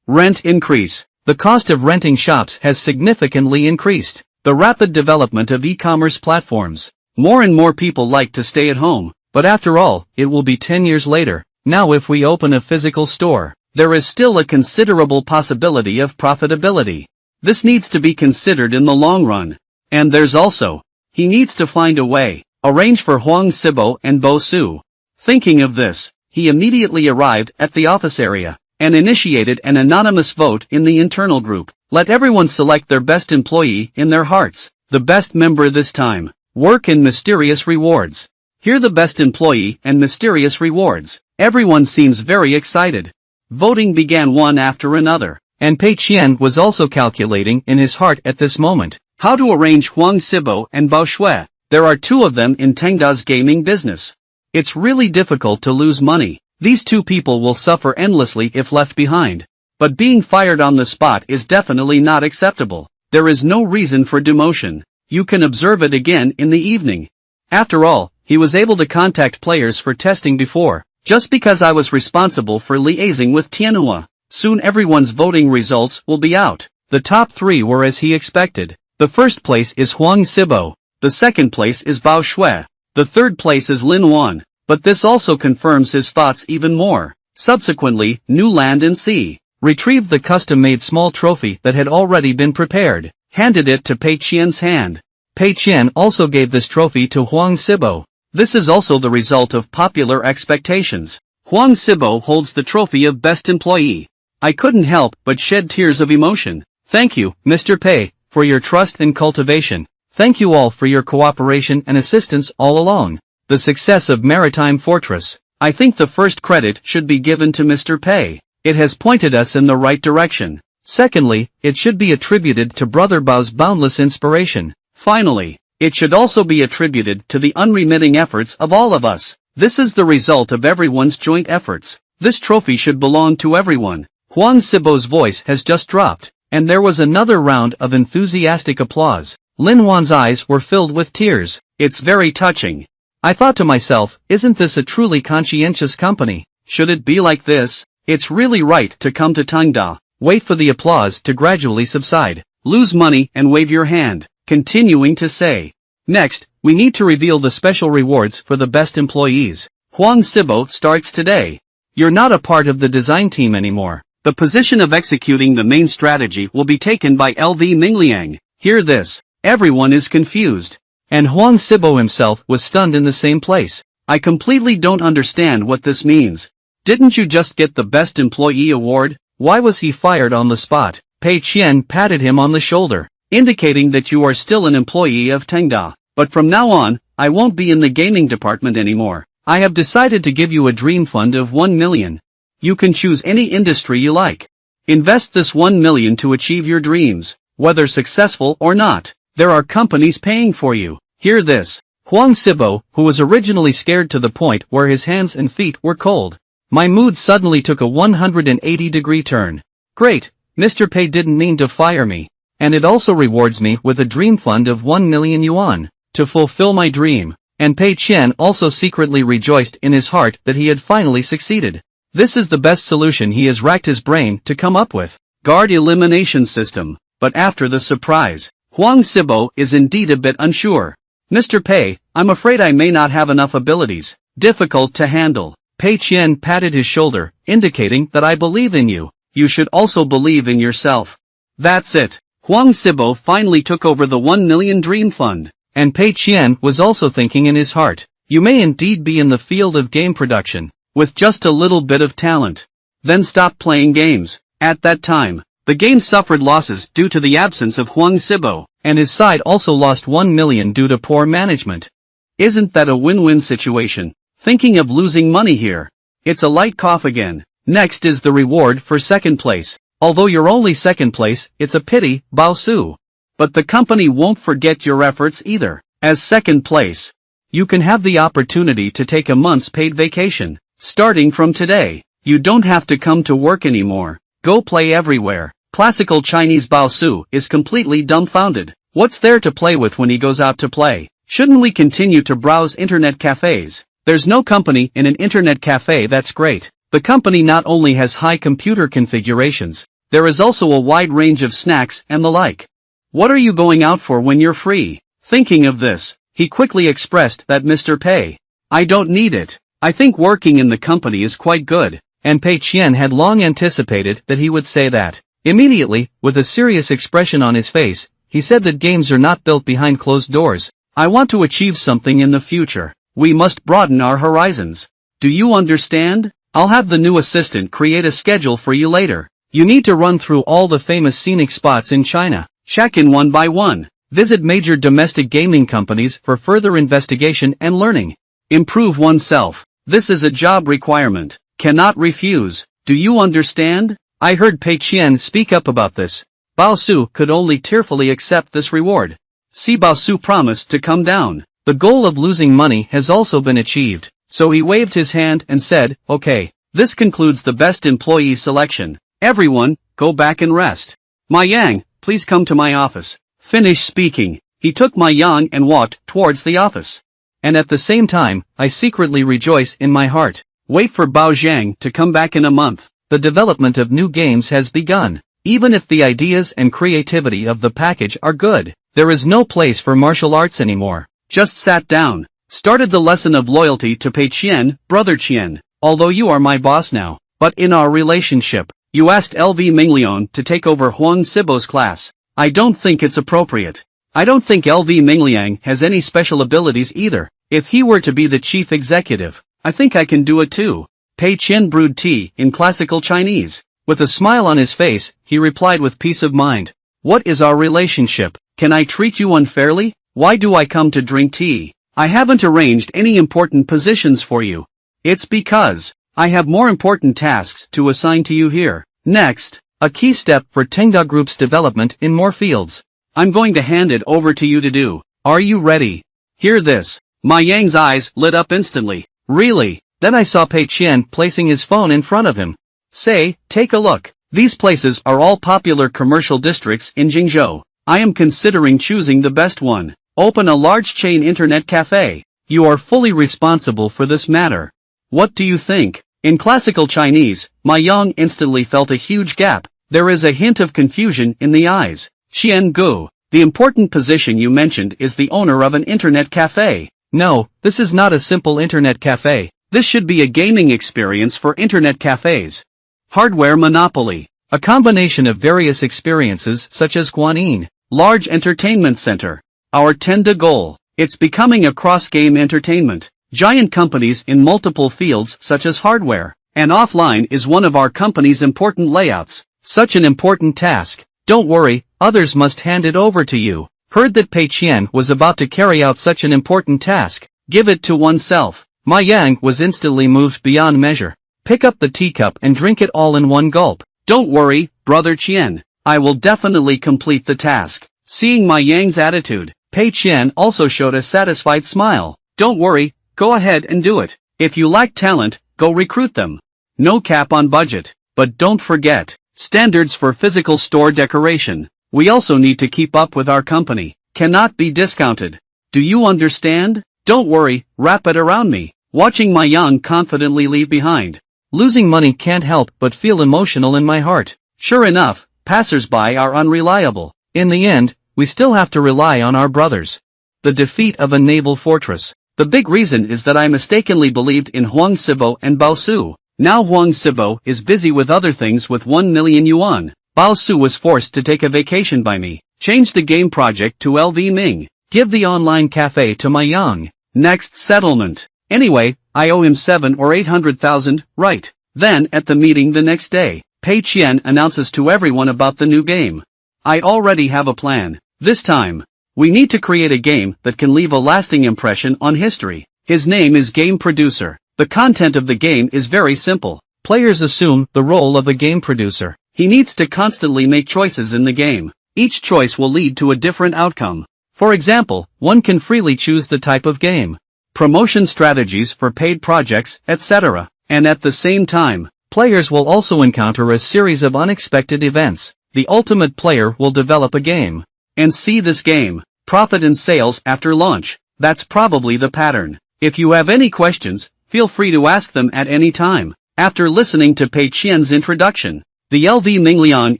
Rent increase. The cost of renting shops has significantly increased. The rapid development of e-commerce platforms. More and more people like to stay at home, but after all, it will be 10 years later. Now if we open a physical store, there is still a considerable possibility of profitability. This needs to be considered in the long run. And there's also, he needs to find a way, arrange for Huang Sibo and Bo Su. Thinking of this, he immediately arrived at the office area and initiated an anonymous vote in the internal group. Let everyone select their best employee in their hearts. The best member this time. Work and mysterious rewards. Here the best employee and mysterious rewards. Everyone seems very excited. Voting began one after another, and Pei Qian was also calculating in his heart at this moment how to arrange Huang Sibo and Bao Shui. There are two of them in Tengda's gaming business. It's really difficult to lose money. These two people will suffer endlessly if left behind. But being fired on the spot is definitely not acceptable. There is no reason for demotion. You can observe it again in the evening. After all, he was able to contact players for testing before, just because I was responsible for liaising with Tianhua. Soon everyone's voting results will be out. The top three were as he expected. The first place is Huang Sibo. The second place is Bao Shui. The third place is Lin Wan. But this also confirms his thoughts even more. Subsequently, New Land and Sea. Retrieved the custom-made small trophy that had already been prepared. Handed it to Pei Qian's hand. Pei Qian also gave this trophy to Huang Sibo. This is also the result of popular expectations. Huang Sibo holds the trophy of best employee. I couldn't help but shed tears of emotion. Thank you, Mr. Pei, for your trust and cultivation. Thank you all for your cooperation and assistance all along. The success of Maritime Fortress. I think the first credit should be given to Mr. Pei. It has pointed us in the right direction. Secondly, it should be attributed to Brother Bao's boundless inspiration. Finally, it should also be attributed to the unremitting efforts of all of us. This is the result of everyone's joint efforts. This trophy should belong to everyone. Huang Sibo's voice has just dropped, and there was another round of enthusiastic applause. Lin Wan's eyes were filled with tears. It's very touching. I thought to myself, isn't this a truly conscientious company? Should it be like this? It's really right to come to Tengda, wait for the applause to gradually subside, lose money and wave your hand, continuing to say. Next, we need to reveal the special rewards for the best employees. Huang Sibo starts today. You're not a part of the design team anymore. The position of executing the main strategy will be taken by LV Mingliang. Hear this. Everyone is confused. And Huang Sibo himself was stunned in the same place. I completely don't understand what this means. Didn't you just get the best employee award? Why was he fired on the spot? Pei Qian patted him on the shoulder, indicating that you are still an employee of Tengda. But from now on, I won't be in the gaming department anymore. I have decided to give you a dream fund of 1 million. You can choose any industry you like. Invest this 1 million to achieve your dreams, whether successful or not. There are companies paying for you. Hear this. Huang Sibo, who was originally scared to the point where his hands and feet were cold. My mood suddenly took a 180-degree turn. Great, Mr. Pei didn't mean to fire me. And it also rewards me with a dream fund of 1 million yuan, to fulfill my dream. And Pei Qian also secretly rejoiced in his heart that he had finally succeeded. This is the best solution he has racked his brain to come up with. Guard elimination system. But after the surprise, Huang Sibo is indeed a bit unsure. Mr. Pei, I'm afraid I may not have enough abilities. Difficult to handle. Pei Qian patted his shoulder, indicating that I believe in you. You should also believe in yourself. That's it. Huang Sibo finally took over the 1 million dream fund. And Pei Qian was also thinking in his heart, you may indeed be in the field of game production, with just a little bit of talent. Then stop playing games. At that time, the game suffered losses due to the absence of Huang Sibo, and his side also lost 1 million due to poor management. Isn't that a win-win situation? Thinking of losing money here. It's a light cough again. Next is the reward for second place. Although you're only second place, it's a pity, Bao Su. But the company won't forget your efforts either. As second place, you can have the opportunity to take a month's paid vacation. Starting from today, you don't have to come to work anymore. Go play everywhere. Classical Chinese Bao Su is completely dumbfounded. What's there to play with when he goes out to play? Shouldn't we continue to browse internet cafes? There's no company in an internet cafe that's great. The company not only has high computer configurations, there is also a wide range of snacks and the like. What are you going out for when you're free? Thinking of this, he quickly expressed that Mr. Pei, I don't need it. I think working in the company is quite good. And Pei Qian had long anticipated that he would say that. Immediately, with a serious expression on his face, he said that games are not built behind closed doors. I want to achieve something in the future. We must broaden our horizons. Do you understand? I'll have the new assistant create a schedule for you later. You need to run through all the famous scenic spots in China. Check in one by one. Visit major domestic gaming companies for further investigation and learning. Improve oneself. This is a job requirement. Cannot refuse. Do you understand? I heard Pei Qian speak up about this. Bao Su could only tearfully accept this reward. See, Bao Su promised to come down. The goal of losing money has also been achieved, so he waved his hand and said, okay, this concludes the best employee selection. Everyone, go back and rest. Ma Yang, please come to my office. Finish speaking. He took Ma Yang and walked towards the office. And at the same time, I secretly rejoice in my heart. Wait for Bao Zhang to come back in a month. The development of new games has begun. Even if the ideas and creativity of the package are good, there is no place for martial arts anymore. Just sat down. Started the lesson of loyalty to Pei Qian, brother Qian. Although you are my boss now, but in our relationship, you asked LV Mingliang to take over Huang Sibo's class. I don't think it's appropriate. I don't think LV Mingliang has any special abilities either. If he were to be the chief executive, I think I can do it too. Pei Qian brewed tea in classical Chinese. With a smile on his face, he replied with peace of mind. What is our relationship? Can I treat you unfairly? Why do I come to drink tea? I haven't arranged any important positions for you. It's because I have more important tasks to assign to you here. Next, a key step for Tengda Group's development in more fields. I'm going to hand it over to you to do. Are you ready? Hear this. Ma Yang's eyes lit up instantly. Really? Then I saw Pei Qian placing his phone in front of him. Say, take a look. These places are all popular commercial districts in Jingzhou. I am considering choosing the best one. Open a large chain internet cafe. You are fully responsible for this matter. What do you think? In classical Chinese, Ma Yang instantly felt a huge gap. There is a hint of confusion in the eyes. Xian Gu, the important position you mentioned is the owner of an internet cafe. No, this is not a simple internet cafe. This should be a gaming experience for internet cafes. Hardware monopoly. A combination of various experiences such as Guanyin, large entertainment center. Our Tenda goal. It's becoming a cross-game entertainment. Giant companies in multiple fields such as hardware and offline is one of our company's important layouts. Such an important task. Don't worry, others must hand it over to you. Heard that Pei Qian was about to carry out such an important task. Give it to oneself. Ma Yang was instantly moved beyond measure. Pick up the teacup and drink it all in one gulp. Don't worry, brother Qian. I will definitely complete the task. Seeing Ma Yang's attitude, Pei Qian also showed a satisfied smile. Don't worry, go ahead and do it. If you lack talent, go recruit them. No cap on budget. But don't forget, standards for physical store decoration. We also need to keep up with our company. Cannot be discounted. Do you understand? Don't worry, wrap it around me. Watching Ma Yang confidently leave behind. Losing money can't help but feel emotional in my heart. Sure enough, passers-by are unreliable. In the end, we still have to rely on our brothers. The defeat of a naval fortress. The big reason is that I mistakenly believed in Huang Sibo and Bao Su. Now Huang Sibo is busy with other things with 1 million yuan. Bao Su was forced to take a vacation by me. Change the game project to LV Ming. Give the online cafe to my Yang. Next settlement. Anyway, I owe him 7 or 800,000, right? Then, at the meeting the next day, Pei Qian announces to everyone about the new game. I already have a plan. This time, we need to create a game that can leave a lasting impression on history. His name is Game Producer. The content of the game is very simple. Players assume the role of a game producer. He needs to constantly make choices in the game. Each choice will lead to a different outcome. For example, one can freely choose the type of game, promotion strategies for paid projects, etc. And at the same time, players will also encounter a series of unexpected events. The ultimate player will develop a game and see this game profit in sales after launch. That's probably the pattern. If you have any questions, feel free to ask them at any time. After listening to Pei Qian's introduction, the LV Mingliang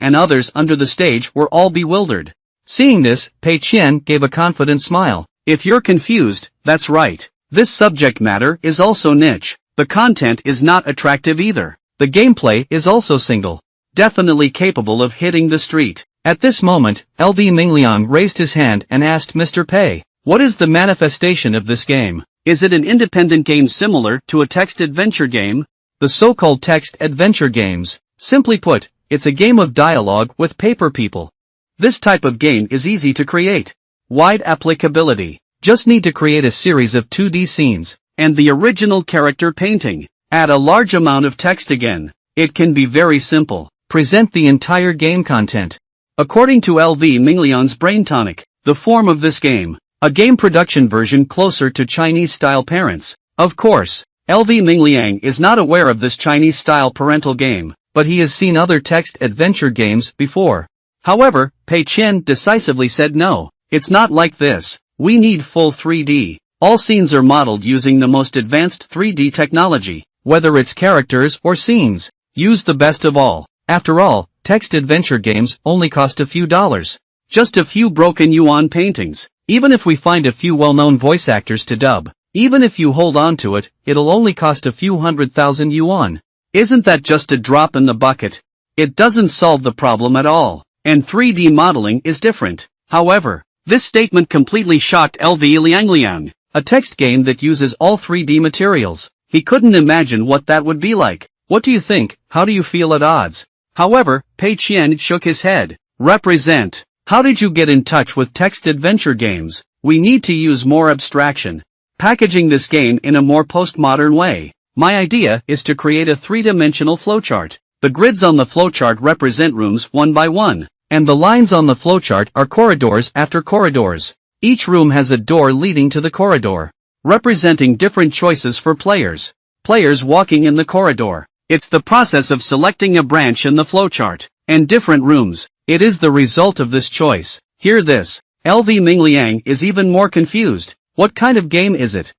and others under the stage were all bewildered. Seeing this, Pei Qian gave a confident smile. If you're confused, that's right. This subject matter is also niche. The content is not attractive either. The gameplay is also single. Definitely capable of hitting the street. At this moment, LV Mingliang raised his hand and asked Mr. Pei, what is the manifestation of this game? Is it an independent game similar to a text adventure game? The so-called text adventure games. Simply put, it's a game of dialogue with paper people. This type of game is easy to create. Wide applicability. Just need to create a series of 2D scenes, and the original character painting. Add a large amount of text again. It can be very simple. Present the entire game content. According to LV Mingliang's Brain Tonic, the form of this game, a game production version closer to Chinese-style parents. Of course, LV Mingliang is not aware of this Chinese-style parental game, but he has seen other text adventure games before. However, Pei Qian decisively said no, it's not like this. We need full 3D. All scenes are modeled using the most advanced 3D technology. Whether it's characters or scenes, use the best of all. After all, text adventure games only cost a few dollars. Just a few broken yuan paintings. Even if we find a few well-known voice actors to dub, even if you hold on to it, it'll only cost a few 100,000 yuan. Isn't that just a drop in the bucket? It doesn't solve the problem at all. And 3D modeling is different. However, this statement completely shocked LV Liangliang. A text game that uses all 3D materials. He couldn't imagine what that would be like. What do you think? How do you feel at odds? However, Pei Qian shook his head. Represent. How did you get in touch with text adventure games? We need to use more abstraction. Packaging this game in a more postmodern way. My idea is to create a three-dimensional flowchart. The grids on the flowchart represent rooms one by one, and the lines on the flowchart are corridors after corridors. Each room has a door leading to the corridor, representing different choices for players. Players walking in the corridor. It's the process of selecting a branch in the flowchart, and different rooms. It is the result of this choice. Hear this. LV Mingliang is even more confused. What kind of game is it?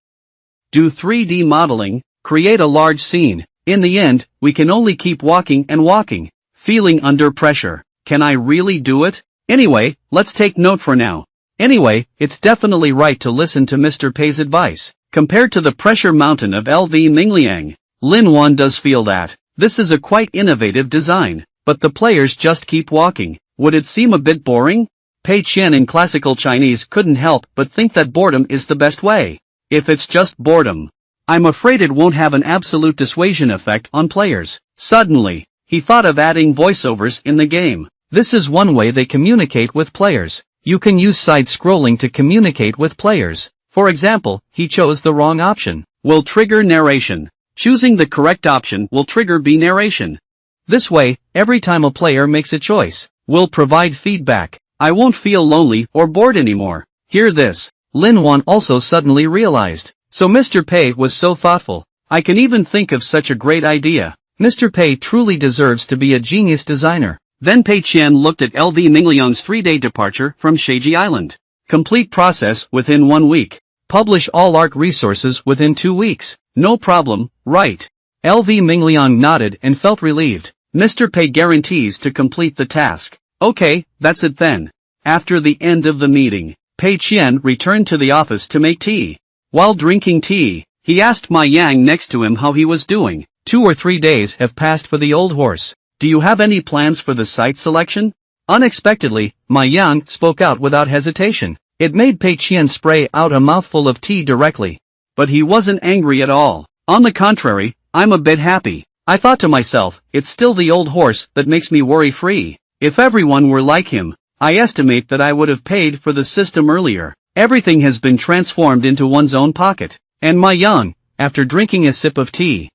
Do 3D modeling, create a large scene. In the end, we can only keep walking and walking, feeling under pressure. Can I really do it? Anyway, let's take note for now. Anyway, it's definitely right to listen to Mr. Pei's advice. Compared to the pressure mountain of LV Mingliang, Lin Wan does feel that this is a quite innovative design, but the players just keep walking. Would it seem a bit boring? Pei Qian in classical Chinese couldn't help but think that boredom is the best way. If it's just boredom, I'm afraid it won't have an absolute dissuasion effect on players. Suddenly, he thought of adding voiceovers in the game. This is one way they communicate with players. You can use side-scrolling to communicate with players. For example, he chose the wrong option. Will trigger narration. Choosing the correct option will trigger B narration. This way, every time a player makes a choice, will provide feedback. I won't feel lonely or bored anymore. Hear this. Lin Wan also suddenly realized. So Mr. Pei was so thoughtful. I can even think of such a great idea. Mr. Pei truly deserves to be a genius designer. Then Pei Qian looked at LV Mingliang's 3-day departure from Sheiji Island. Complete process within 1 week. Publish all ARC resources within 2 weeks. No problem, right? LV Mingliang nodded and felt relieved. Mr. Pei guarantees to complete the task. Okay, that's it then. After the end of the meeting, Pei Qian returned to the office to make tea. While drinking tea, he asked Ma Yang next to him how he was doing. 2 or 3 days have passed for the old horse. Do you have any plans for the site selection? Unexpectedly, Ma Yang spoke out without hesitation. It made Pei Qian spray out a mouthful of tea directly. But he wasn't angry at all. On the contrary, I'm a bit happy. I thought to myself, it's still the old horse that makes me worry-free. If everyone were like him, I estimate that I would have paid for the system earlier. Everything has been transformed into one's own pocket. And Ma Yang, after drinking a sip of tea.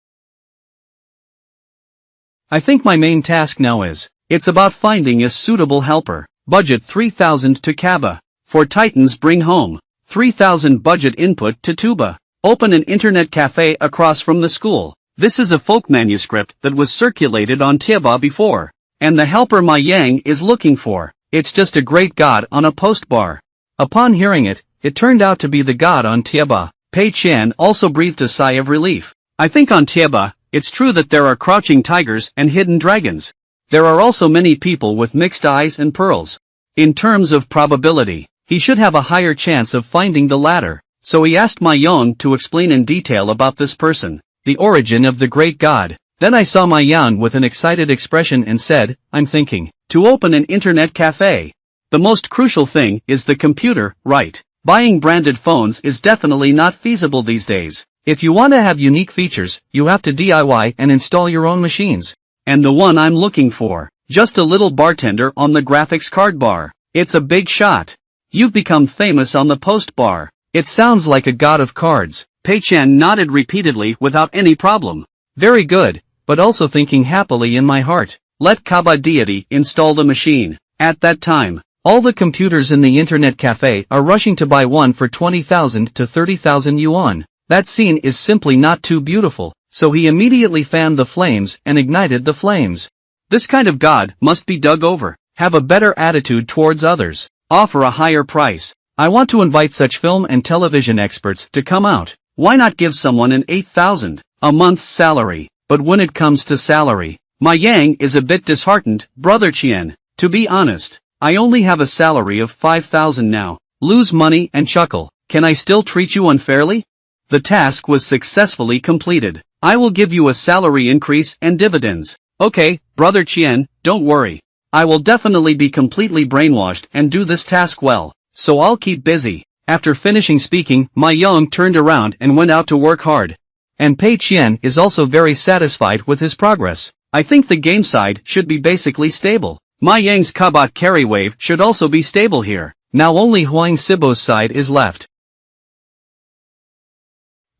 I think my main task now is, it's about finding a suitable helper. Budget 3,000 to Kaba. For Titans bring home. 3,000 budget input to Tuba. Open an internet cafe across from the school. This is a folk manuscript that was circulated on Tiaba before. And the helper Ma Yang is looking for. It's just a great god on a post bar. Upon hearing it, it turned out to be the god on Tiaba. Pei Qian also breathed a sigh of relief. I think on Tiaba, it's true that there are crouching tigers and hidden dragons. There are also many people with mixed eyes and pearls. In terms of probability, he should have a higher chance of finding the latter. So he asked Ma Yang to explain in detail about this person, the origin of the great god. Then I saw Ma Yang with an excited expression and said, I'm thinking, to open an internet cafe. The most crucial thing is the computer, right? Buying branded phones is definitely not feasible these days. If you want to have unique features, you have to DIY and install your own machines. And the one I'm looking for, just a little bartender on the graphics card bar. It's a big shot. You've become famous on the post bar. It sounds like a god of cards. Pei Qian nodded repeatedly without any problem. Very good, but also thinking happily in my heart. Let Kaba deity install the machine. At that time, all the computers in the internet cafe are rushing to buy one for 20,000 to 30,000 yuan. That scene is simply not too beautiful, so he immediately fanned the flames and ignited the flames. This kind of god must be dug over, have a better attitude towards others, offer a higher price. I want to invite such film and television experts to come out. Why not give someone an 8,000 a month's salary? But when it comes to salary, Ma Yang is a bit disheartened. Brother Qian, to be honest, I only have a salary of 5,000 now. Lose money and chuckle. Can I still treat you unfairly? The task was successfully completed. I will give you a salary increase and dividends. Okay, Brother Qian, don't worry. I will definitely be completely brainwashed and do this task well, so I'll keep busy. After finishing speaking, Ma Yang turned around and went out to work hard. And Pei Qian is also very satisfied with his progress. I think the game side should be basically stable. Ma Yang's Kabot carry wave should also be stable here. Now only Huang Sibo's side is left.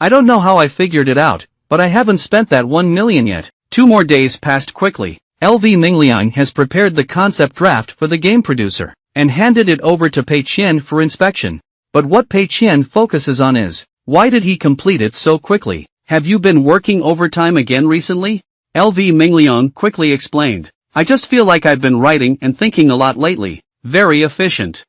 I don't know how I figured it out, but I haven't spent that 1 million yet. 2 more days passed quickly. LV Mingliang has prepared the concept draft for the game producer, and handed it over to Pei Qian for inspection. But what Pei Qian focuses on is, why did he complete it so quickly? Have you been working overtime again recently? LV Mingliang quickly explained. I just feel like I've been writing and thinking a lot lately. Very efficient.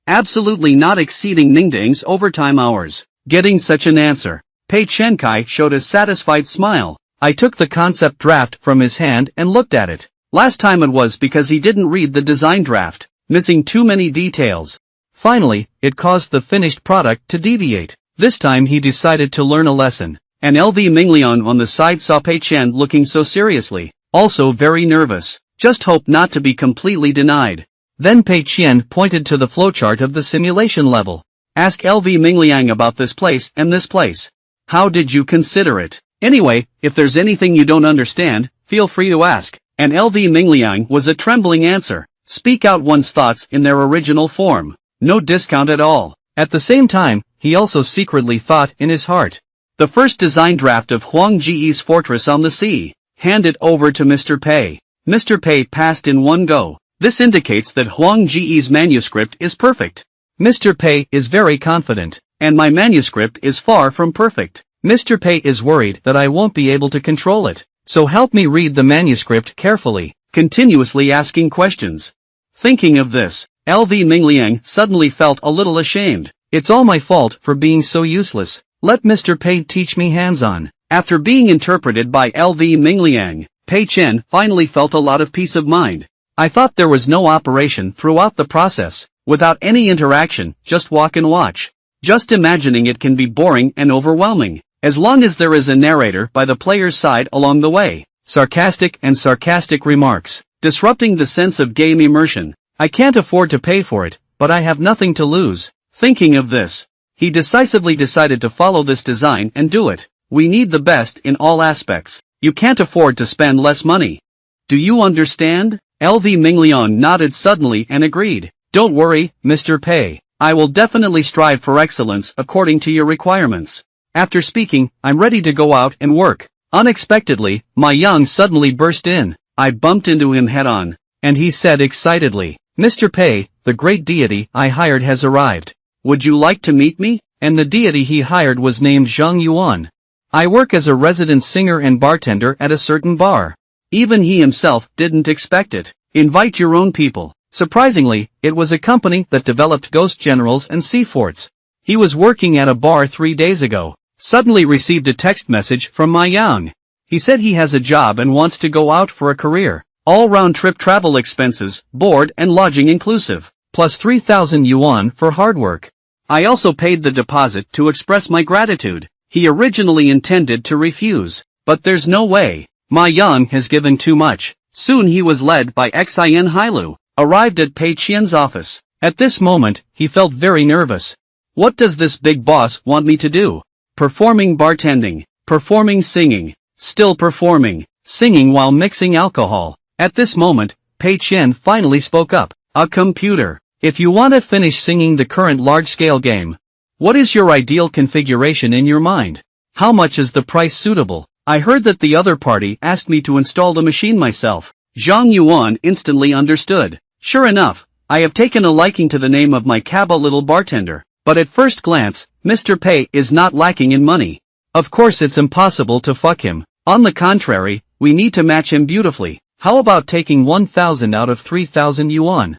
Absolutely not exceeding Ningdang's overtime hours. Getting such an answer. Pei Qiankai showed a satisfied smile. I took the concept draft from his hand and looked at it. Last time it was because he didn't read the design draft, missing too many details. Finally, it caused the finished product to deviate. This time he decided to learn a lesson. And LV Mingliang on the side saw Pei Qian looking so seriously, also very nervous. Just hope not to be completely denied. Then Pei Qian pointed to the flowchart of the simulation level. Ask LV Mingliang about this place and this place. How did you consider it? Anyway, if there's anything you don't understand, feel free to ask. And LV Mingliang was a trembling answer. Speak out one's thoughts in their original form. No discount at all. At the same time, he also secretly thought in his heart. The first design draft of Huang Ji's Fortress on the Sea. Hand it over to Mr. Pei. Mr. Pei passed in one go. This indicates that Huang Ji's manuscript is perfect. Mr. Pei is very confident. And my manuscript is far from perfect. Mr. Pei is worried that I won't be able to control it. So help me read the manuscript carefully, continuously asking questions. Thinking of this, LV Mingliang suddenly felt a little ashamed. It's all my fault for being so useless. Let Mr. Pei teach me hands-on. After being interpreted by LV Mingliang, Pei Qian finally felt a lot of peace of mind. I thought there was no operation throughout the process, without any interaction, just walk and watch. Just imagining it can be boring and overwhelming, as long as there is a narrator by the player's side along the way. sarcastic remarks, disrupting the sense of game immersion. I can't afford to pay for it, but I have nothing to lose. Thinking of this, he decisively decided to follow this design and do it. We need the best in all aspects. You can't afford to spend less money. Do you understand? LV Mingliang nodded suddenly and agreed. Don't worry, Mr. Pei. I will definitely strive for excellence according to your requirements. After speaking, I'm ready to go out and work. Unexpectedly, Ma Yang suddenly burst in. I bumped into him head-on, and he said excitedly, Mr. Pei, the great deity I hired has arrived. Would you like to meet me? And the deity he hired was named Zhang Yuan. I work as a resident singer and bartender at a certain bar. Even he himself didn't expect it. Invite your own people. Surprisingly, it was a company that developed ghost generals and sea forts. He was working at a bar 3 days ago. Suddenly received a text message from Ma Yang. He said he has a job and wants to go out for a career. All-round trip travel expenses, board and lodging inclusive, plus 3,000 yuan for hard work. I also paid the deposit to express my gratitude. He originally intended to refuse, but there's no way. Ma Yang has given too much. Soon he was led by Xin Hailu, arrived at Pei Qian's office. At this moment, he felt very nervous. What does this big boss want me to do? Performing bartending, performing singing, still performing, singing while mixing alcohol. At this moment, Pei Qian finally spoke up. A computer. If you want to finish singing the current large-scale game, what is your ideal configuration in your mind? How much is the price suitable? I heard that the other party asked me to install the machine myself. Zhang Yuan instantly understood. Sure enough, I have taken a liking to the name of my Kaba little bartender. But at first glance, Mr. Pei is not lacking in money. Of course it's impossible to fuck him. On the contrary, we need to match him beautifully. How about taking 1,000 out of 3,000 yuan?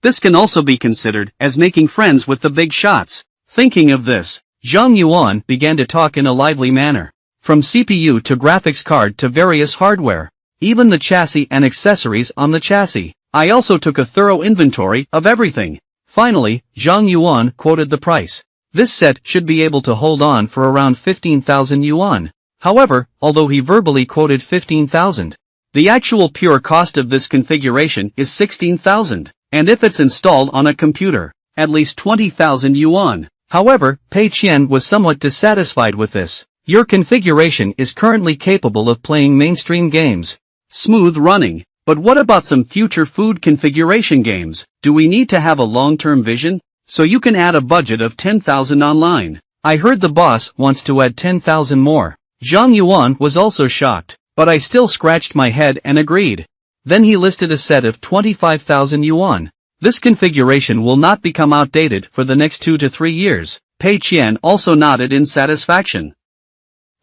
This can also be considered as making friends with the big shots. Thinking of this, Zhang Yuan began to talk in a lively manner. From CPU to graphics card to various hardware, even the chassis and accessories on the chassis. I also took a thorough inventory of everything. Finally, Zhang Yuan quoted the price. This set should be able to hold on for around 15,000 yuan. However, although he verbally quoted 15,000, the actual pure cost of this configuration is 16,000, and if it's installed on a computer, at least 20,000 yuan. However, Pei Qian was somewhat dissatisfied with this. Your configuration is currently capable of playing mainstream games. Smooth running. But what about some future food configuration games? Do we need to have a long-term vision? So you can add a budget of 10,000 online. I heard the boss wants to add 10,000 more. Zhang Yuan was also shocked, but I still scratched my head and agreed. Then he listed a set of 25,000 yuan. This configuration will not become outdated for the next 2 to 3 years. Pei Qian also nodded in satisfaction.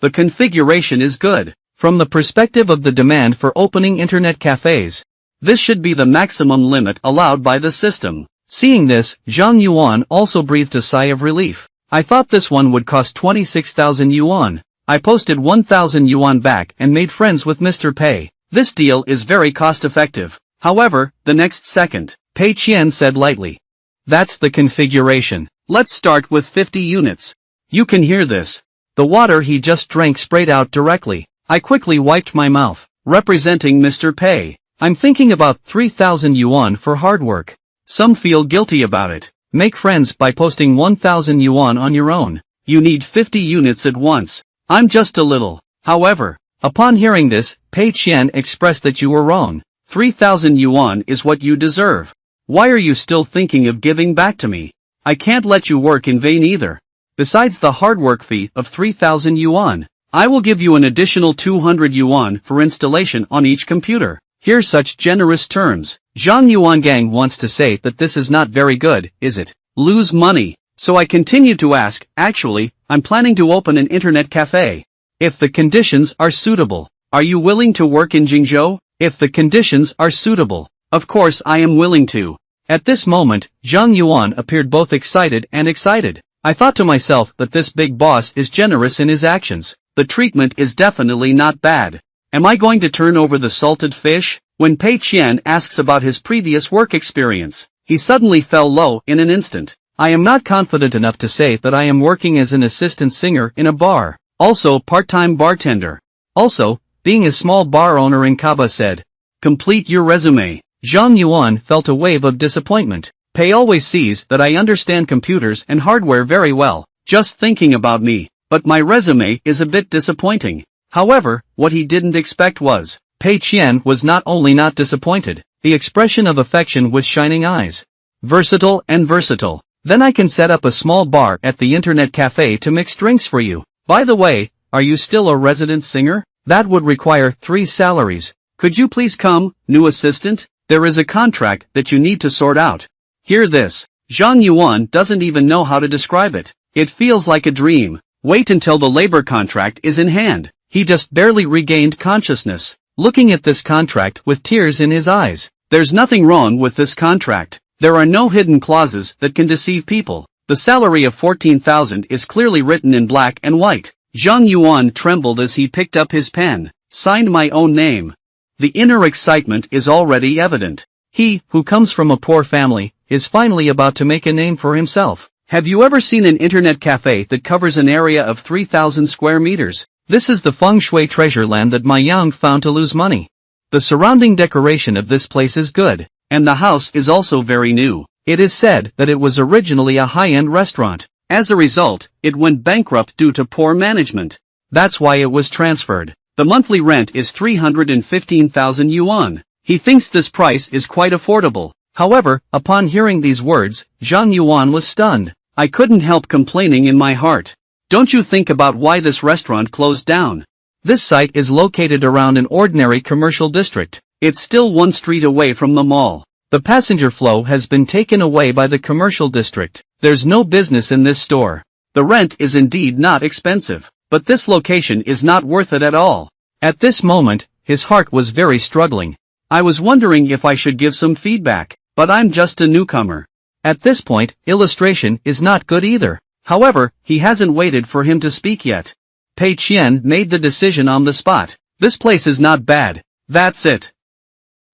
The configuration is good. From the perspective of the demand for opening internet cafes, this should be the maximum limit allowed by the system. Seeing this, Zhang Yuan also breathed a sigh of relief. I thought this one would cost 26,000 yuan. I posted 1,000 yuan back and made friends with Mr. Pei. This deal is very cost-effective. However, the next second, Pei Qian said lightly. That's the configuration. Let's start with 50 units. You can hear this. The water he just drank sprayed out directly. I quickly wiped my mouth. Representing Mr. Pei, I'm thinking about 3,000 yuan for hard work. Some feel guilty about it. Make friends by posting 1,000 yuan on your own. You need 50 units at once. I'm just a little. However, upon hearing this, Pei Qian expressed that you were wrong. 3,000 yuan is what you deserve. Why are you still thinking of giving back to me? I can't let you work in vain either. Besides the hard work fee of 3,000 yuan, I will give you an additional 200 yuan for installation on each computer. Here's such generous terms. Zhang Yuangang wants to say that this is not very good, is it? Lose money. So I continued to ask, actually, I'm planning to open an internet cafe. If the conditions are suitable, are you willing to work in Jingzhou? If the conditions are suitable, of course I am willing to. At this moment, Zhang Yuan appeared both excited and excited. I thought to myself that this big boss is generous in his actions. The treatment is definitely not bad. Am I going to turn over the salted fish? When Pei Qian asks about his previous work experience, he suddenly fell low in an instant. I am not confident enough to say that I am working as an assistant singer in a bar. Also part-time bartender. Also, being a small bar owner in Kaba said. Complete your resume. Zhang Yuan felt a wave of disappointment. Pei always sees that I understand computers and hardware very well, just thinking about me, but my resume is a bit disappointing. However, what he didn't expect was, Pei Qian was not only not disappointed, the expression of affection with shining eyes. Versatile and versatile. Then I can set up a small bar at the internet cafe to mix drinks for you. By the way, are you still a resident singer? That would require 3 salaries. Could you please come, new assistant? There is a contract that you need to sort out. Hear this. Zhang Yuan doesn't even know how to describe it. It feels like a dream. Wait until the labor contract is in hand. He just barely regained consciousness, looking at this contract with tears in his eyes. There's nothing wrong with this contract. There are no hidden clauses that can deceive people. The salary of 14,000 is clearly written in black and white. Zhang Yuan trembled as he picked up his pen, signed my own name. The inner excitement is already evident. He, who comes from a poor family, is finally about to make a name for himself. Have you ever seen an internet cafe that covers an area of 3,000 square meters? This is the feng shui treasure land that my Yang found to lose money. The surrounding decoration of this place is good, and the house is also very new. It is said that it was originally a high-end restaurant. As a result, it went bankrupt due to poor management. That's why it was transferred. The monthly rent is 315,000 yuan. He thinks this price is quite affordable. However, upon hearing these words, Zhang Yuan was stunned. I couldn't help complaining in my heart. Don't you think about why this restaurant closed down? This site is located around an ordinary commercial district. It's still 1 street away from the mall. The passenger flow has been taken away by the commercial district. There's no business in this store. The rent is indeed not expensive, but this location is not worth it at all. At this moment, his heart was very struggling. I was wondering if I should give some feedback, but I'm just a newcomer. At this point, illustration is not good either. However, he hasn't waited for him to speak yet. Pei Qian made the decision on the spot. This place is not bad. That's it.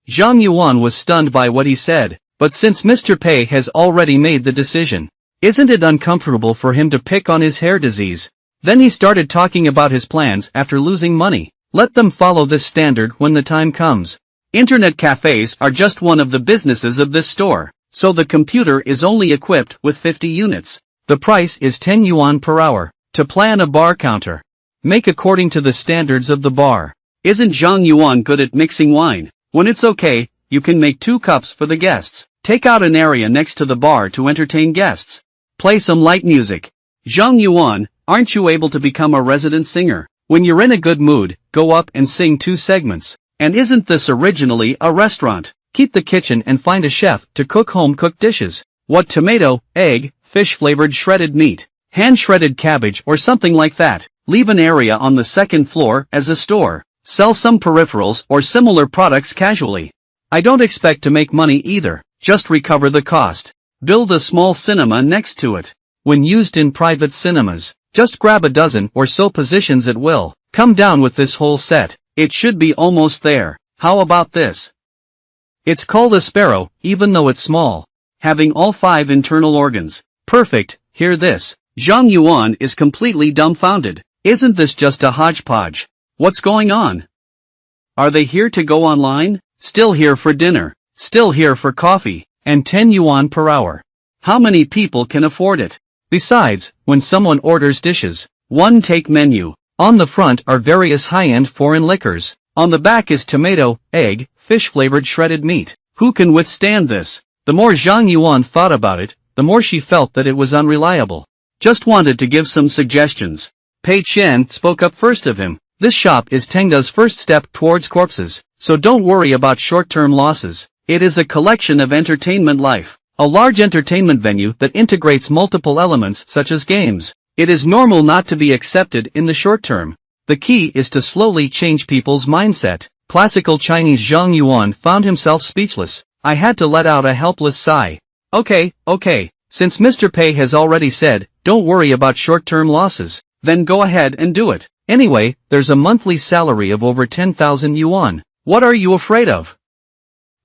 Zhang Yuan was stunned by what he said, but since Mr. Pei has already made the decision, isn't it uncomfortable for him to pick on his hair disease? Then he started talking about his plans after losing money. Let them follow this standard when the time comes. Internet cafes are just one of the businesses of this store, so the computer is only equipped with 50 units. The price is 10 yuan per hour. To plan a bar counter, make according to the standards of the bar. Isn't Zhang Yuan good at mixing wine? When it's okay, you can make 2 cups for the guests. Take out an area next to the bar to entertain guests. Play some light music. Zhang Yuan, aren't you able to become a resident singer? When you're in a good mood, go up and sing 2 segments. And isn't this originally a restaurant? Keep the kitchen and find a chef to cook home-cooked dishes. What tomato, egg, fish-flavored shredded meat, hand-shredded cabbage or something like that. Leave an area on the 2nd floor as a store. Sell some peripherals or similar products casually. I don't expect to make money either, just recover the cost. Build a small cinema next to it. When used in private cinemas, just grab a dozen or so positions at will. Come down with this whole set. It should be almost there. How about this? It's called a sparrow, even though it's small. Having all 5 internal organs. Perfect. Hear this. Zhang Yuan is completely dumbfounded. Isn't this just a hodgepodge? What's going on? Are they here to go online? Still here for dinner. Still here for coffee. And 10 yuan per hour. How many people can afford it? Besides, when someone orders dishes, 1 take menu. On the front are various high-end foreign liquors. On the back is tomato, egg, fish-flavored shredded meat. Who can withstand this? The more Zhang Yuan thought about it, the more she felt that it was unreliable. Just wanted to give some suggestions. Pei Qian spoke up first of him. This shop is Tengda's first step towards corpses, so don't worry about short-term losses. It is a collection of entertainment life. A large entertainment venue that integrates multiple elements such as games. It is normal not to be accepted in the short term. The key is to slowly change people's mindset. Classical Chinese Zhang Yuan found himself speechless. I had to let out a helpless sigh. Okay. Since Mr. Pei has already said, don't worry about short-term losses, then go ahead and do it. Anyway, there's a monthly salary of over 10,000 yuan. What are you afraid of?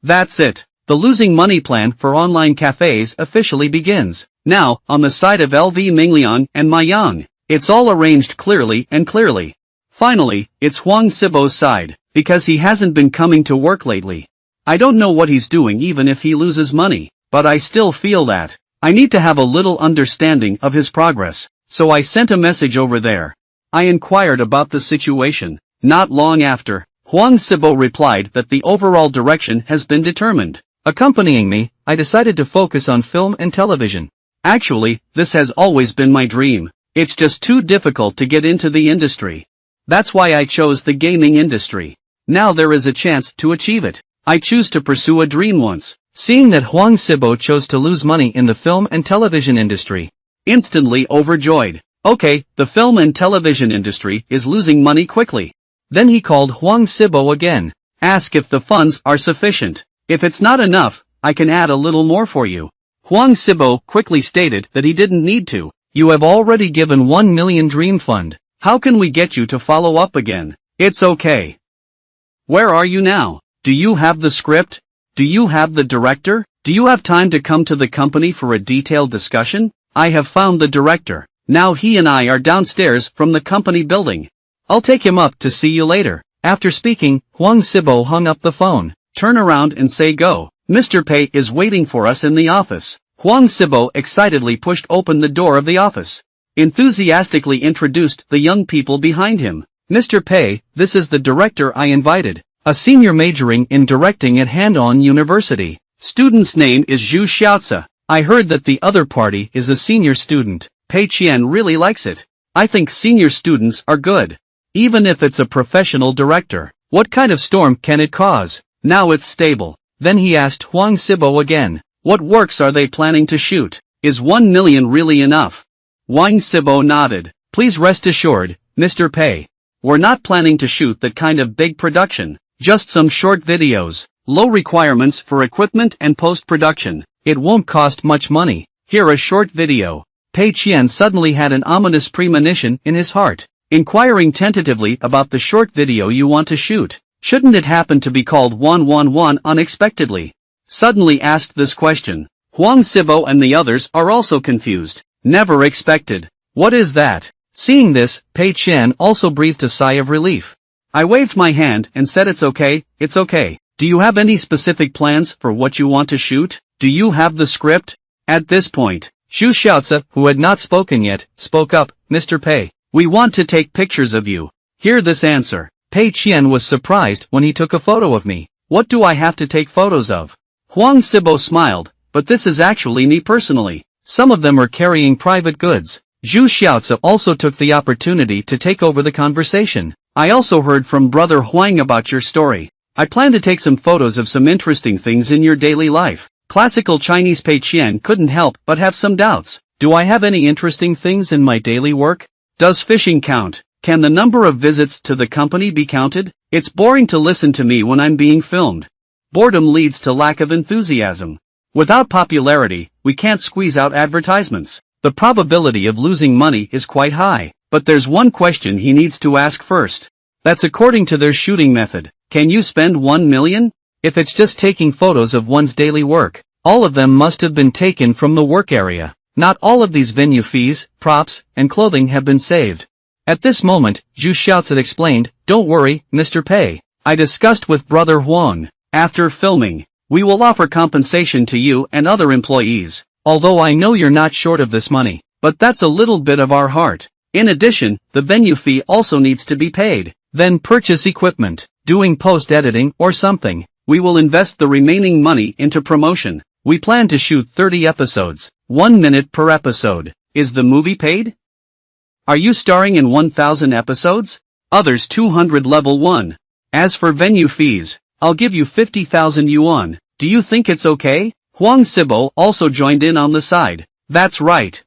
That's it. The losing money plan for online cafes officially begins. Now, on the side of LV Mingliang and Mayang, It's all arranged clearly and clearly. Finally, it's Huang Sibo's side, because he hasn't been coming to work lately. I don't know what he's doing even if he loses money, but I still feel that I need to have a little understanding of his progress, so I sent a message over there. I inquired about the situation. Not long after, Huang Sibo replied that the overall direction has been determined. Accompanying me, I decided to focus on film and television. Actually, this has always been my dream. It's just too difficult to get into the industry. That's why I chose the gaming industry. Now there is a chance to achieve it. I choose to pursue a dream once. Seeing that Huang Sibo chose to lose money in the film and television industry. Instantly overjoyed. Okay, the film and television industry is losing money quickly. Then he called Huang Sibo again. Ask if the funds are sufficient. If it's not enough, I can add a little more for you. Huang Sibo quickly stated that he didn't need to. You have already given 1 million dream fund. How can we get you to follow up again? It's okay. Where are you now? Do you have the script? Do you have the director? Do you have time to come to the company for a detailed discussion? I have found the director. Now he and I are downstairs from the company building. I'll take him up to see you later. After speaking, Huang Sibo hung up the phone. Turn around and say go. Mr. Pei is waiting for us in the office. Huang Sibo excitedly pushed open the door of the office. Enthusiastically introduced the young people behind him. Mr. Pei, this is the director I invited. A senior majoring in directing at Han-On University. Student's name is Zhu Xiaozi. I heard that the other party is a senior student. Pei Qian really likes it. I think senior students are good. Even if it's a professional director. What kind of storm can it cause? Now it's stable. Then he asked Huang Sibo again. What works are they planning to shoot? Is 1 million really enough? Huang Sibo nodded. Please rest assured, Mr. Pei. We're not planning to shoot that kind of big production. Just some short videos. Low requirements for equipment and post-production. It won't cost much money. Here a short video. Pei Qian suddenly had an ominous premonition in his heart. Inquiring tentatively about the short video you want to shoot. Shouldn't it happen to be called 111 unexpectedly? Suddenly asked this question. Huang Sibo and the others are also confused. Never expected. What is that? Seeing this, Pei Qian also breathed a sigh of relief. I waved my hand and said it's okay, it's okay. Do you have any specific plans for what you want to shoot? Do you have the script? At this point, Zhu Xiaozi, who had not spoken yet, spoke up. Mr. Pei, we want to take pictures of you. Hear this answer. Pei Qian was surprised when he took a photo of me. What do I have to take photos of? Huang Sibo smiled, but this is actually me personally. Some of them are carrying private goods. Zhu Xiaozi also took the opportunity to take over the conversation. I also heard from Brother Huang about your story. I plan to take some photos of some interesting things in your daily life. Classical Chinese Pei Qian couldn't help but have some doubts. Do I have any interesting things in my daily work? Does fishing count? Can the number of visits to the company be counted? It's boring to listen to me when I'm being filmed. Boredom leads to lack of enthusiasm. Without popularity, we can't squeeze out advertisements. The probability of losing money is quite high. But there's one question he needs to ask first. That's according to their shooting method. Can you spend 1 million? If it's just taking photos of one's daily work, all of them must have been taken from the work area. Not all of these venue fees, props, and clothing have been saved. At this moment, Zhu Xiaozi explained, don't worry, Mr. Pei. I discussed with Brother Huang. After filming, we will offer compensation to you and other employees. Although I know you're not short of this money, but that's a little bit of our heart. In addition, the venue fee also needs to be paid. Then purchase equipment, doing post-editing or something. We will invest the remaining money into promotion. We plan to shoot 30 episodes, 1 minute per episode. Is the movie paid? Are you starring in 1,000 episodes? Others 200 level 1. As for venue fees, I'll give you 50,000 yuan. Do you think it's okay? Huang Sibo also joined in on the side. That's right.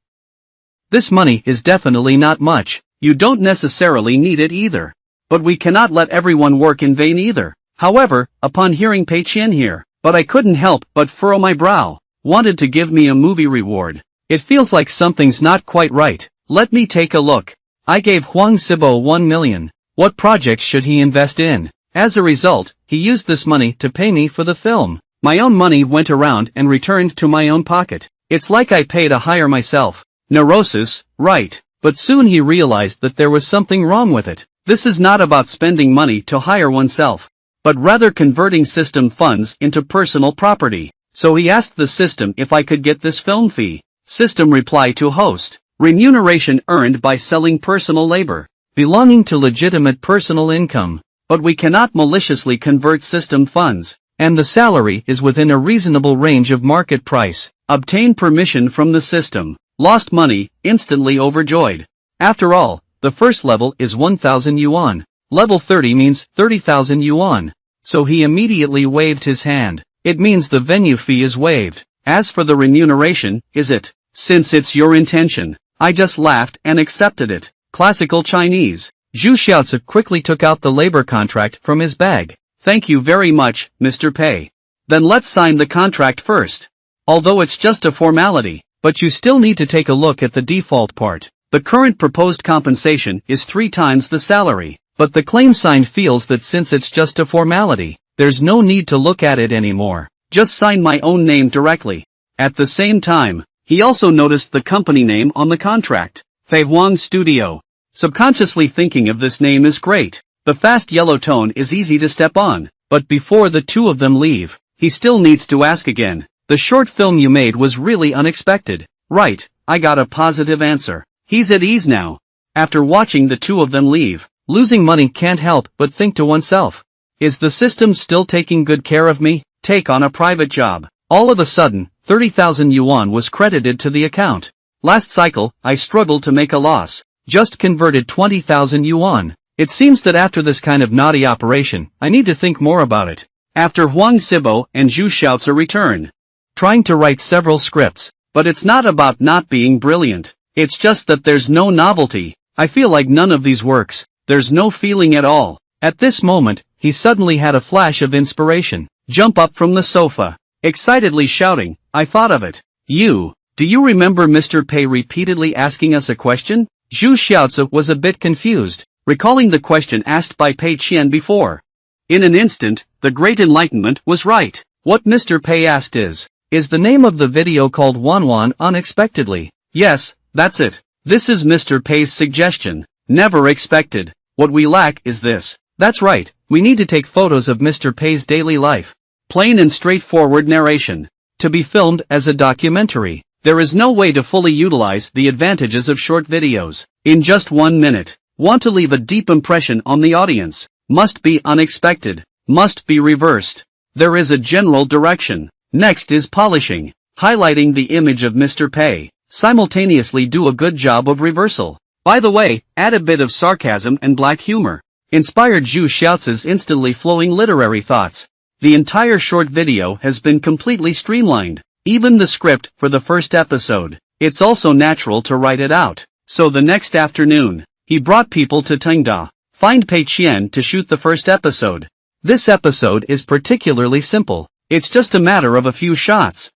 This money is definitely not much. You don't necessarily need it either. But we cannot let everyone work in vain either. However, upon hearing Pei Qian here, but I couldn't help but furrow my brow. Wanted to give me a movie reward. It feels like something's not quite right. Let me take a look. I gave Huang Sibo 1 million. What projects should he invest in? As a result, he used this money to pay me for the film. My own money went around and returned to my own pocket. It's like I paid a hire myself. Neurosis, right. But soon he realized that there was something wrong with it. This is not about spending money to hire oneself, but rather converting system funds into personal property. So he asked the system if I could get this film fee. System reply to host: remuneration earned by selling personal labor, belonging to legitimate personal income. But we cannot maliciously convert system funds, and the salary is within a reasonable range of market price. Obtain permission from the system. Lost money, instantly overjoyed. After all, the first level is 1,000 yuan. Level 30 means 30,000 yuan. So he immediately waved his hand. It means the venue fee is waived. As for the remuneration, is it? Since it's your intention. I just laughed and accepted it. Classical Chinese. Zhu Xiaozi quickly took out the labor contract from his bag. Thank you very much, Mr. Pei. Then let's sign the contract first. Although it's just a formality, but you still need to take a look at the default part. The current proposed compensation is 3 times the salary, but the claim signed feels that since it's just a formality, there's no need to look at it anymore. Just sign my own name directly. At the same time, he also noticed the company name on the contract, Fei Huang Studio. Subconsciously thinking of this name is great. The fast yellow tone is easy to step on, but before the two of them leave, he still needs to ask again. The short film you made was really unexpected. Right, I got a positive answer. He's at ease now. After watching the two of them leave, losing money can't help but think to oneself, is the system still taking good care of me? Take on a private job. All of a sudden, 30,000 yuan was credited to the account. Last cycle, I struggled to make a loss. Just converted 20,000 yuan. It seems that after this kind of naughty operation, I need to think more about it. After Huang Sibo and Zhu Xiaozi return, trying to write several scripts, but it's not about not being brilliant. It's just that there's no novelty. I feel like none of these works. There's no feeling at all. At this moment, he suddenly had a flash of inspiration. Jump up from the sofa, excitedly shouting, I thought of it. Do you remember Mr. Pei repeatedly asking us a question? Zhu Xiaozi was a bit confused, recalling the question asked by Pei Qian before. In an instant, the Great Enlightenment was right. What Mr. Pei asked is the name of the video called Wanwan Unexpectedly? Yes, that's it. This is Mr. Pei's suggestion. Never expected. What we lack is this. That's right, we need to take photos of Mr. Pei's daily life. Plain and straightforward narration. To be filmed as a documentary. There is no way to fully utilize the advantages of short videos. In just 1 minute. Want to leave a deep impression on the audience. Must be unexpected. Must be reversed. There is a general direction. Next is polishing. Highlighting the image of Mr. Pei. Simultaneously do a good job of reversal. By the way, add a bit of sarcasm and black humor. Inspired Zhu Xiaozi's instantly flowing literary thoughts. The entire short video has been completely streamlined. Even the script for the first episode. It's also natural to write it out. So the next afternoon, he brought people to Tengda. Find Pei Qian to shoot the first episode. This episode is particularly simple. It's just a matter of a few shots.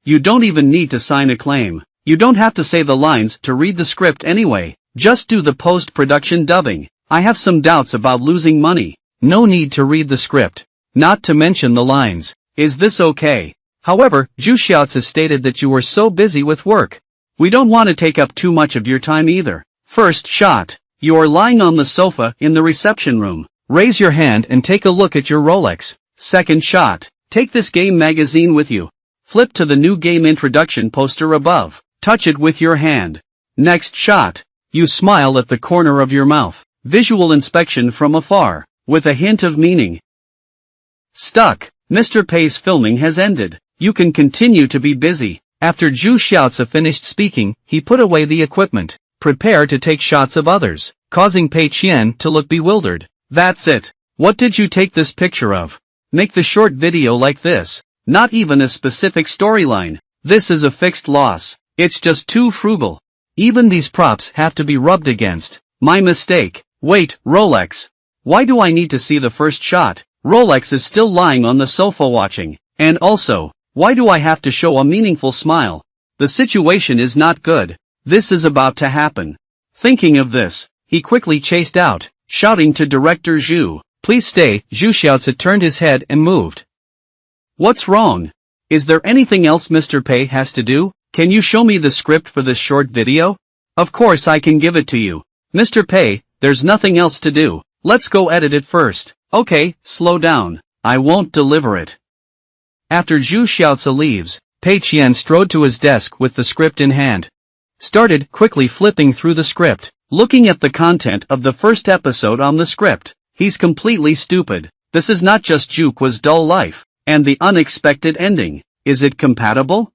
You don't even need to sign a claim. You don't have to say the lines to read the script anyway. Just do the post-production dubbing. I have some doubts about losing money. No need to read the script. Not to mention the lines. Is this okay? However, Zhu Xiaozi stated that you were so busy with work. We don't want to take up too much of your time either. First shot. You are lying on the sofa in the reception room. Raise your hand and take a look at your Rolex. Second shot. Take this game magazine with you. Flip to the new game introduction poster above. Touch it with your hand. Next shot. You smile at the corner of your mouth. Visual inspection from afar, with a hint of meaning. Stuck. Mr. Pei's filming has ended. You can continue to be busy. After Zhu Xiaozi finished speaking, he put away the equipment. Prepare to take shots of others, causing Pei Qian to look bewildered. That's it. What did you take this picture of? Make the short video like this. Not even a specific storyline. This is a fixed loss. It's just too frugal. Even these props have to be rubbed against. My mistake. Wait, Rolex. Why do I need to see the first shot? Rolex is still lying on the sofa watching. And also, why do I have to show a meaningful smile? The situation is not good. This is about to happen. Thinking of this, he quickly chased out, shouting to director Zhu, please stay. Zhu Xiaozi turned his head and moved. What's wrong? Is there anything else Mr. Pei has to do? Can you show me the script for this short video? Of course I can give it to you. Mr. Pei, there's nothing else to do. Let's go edit it first. Okay, slow down. I won't deliver it. After Zhu Xiaozi leaves, Pei Qian strode to his desk with the script in hand. Started quickly flipping through the script, looking at the content of the first episode on the script. He's completely stupid. This is not just Juqua's dull life. And the unexpected ending. Is it compatible?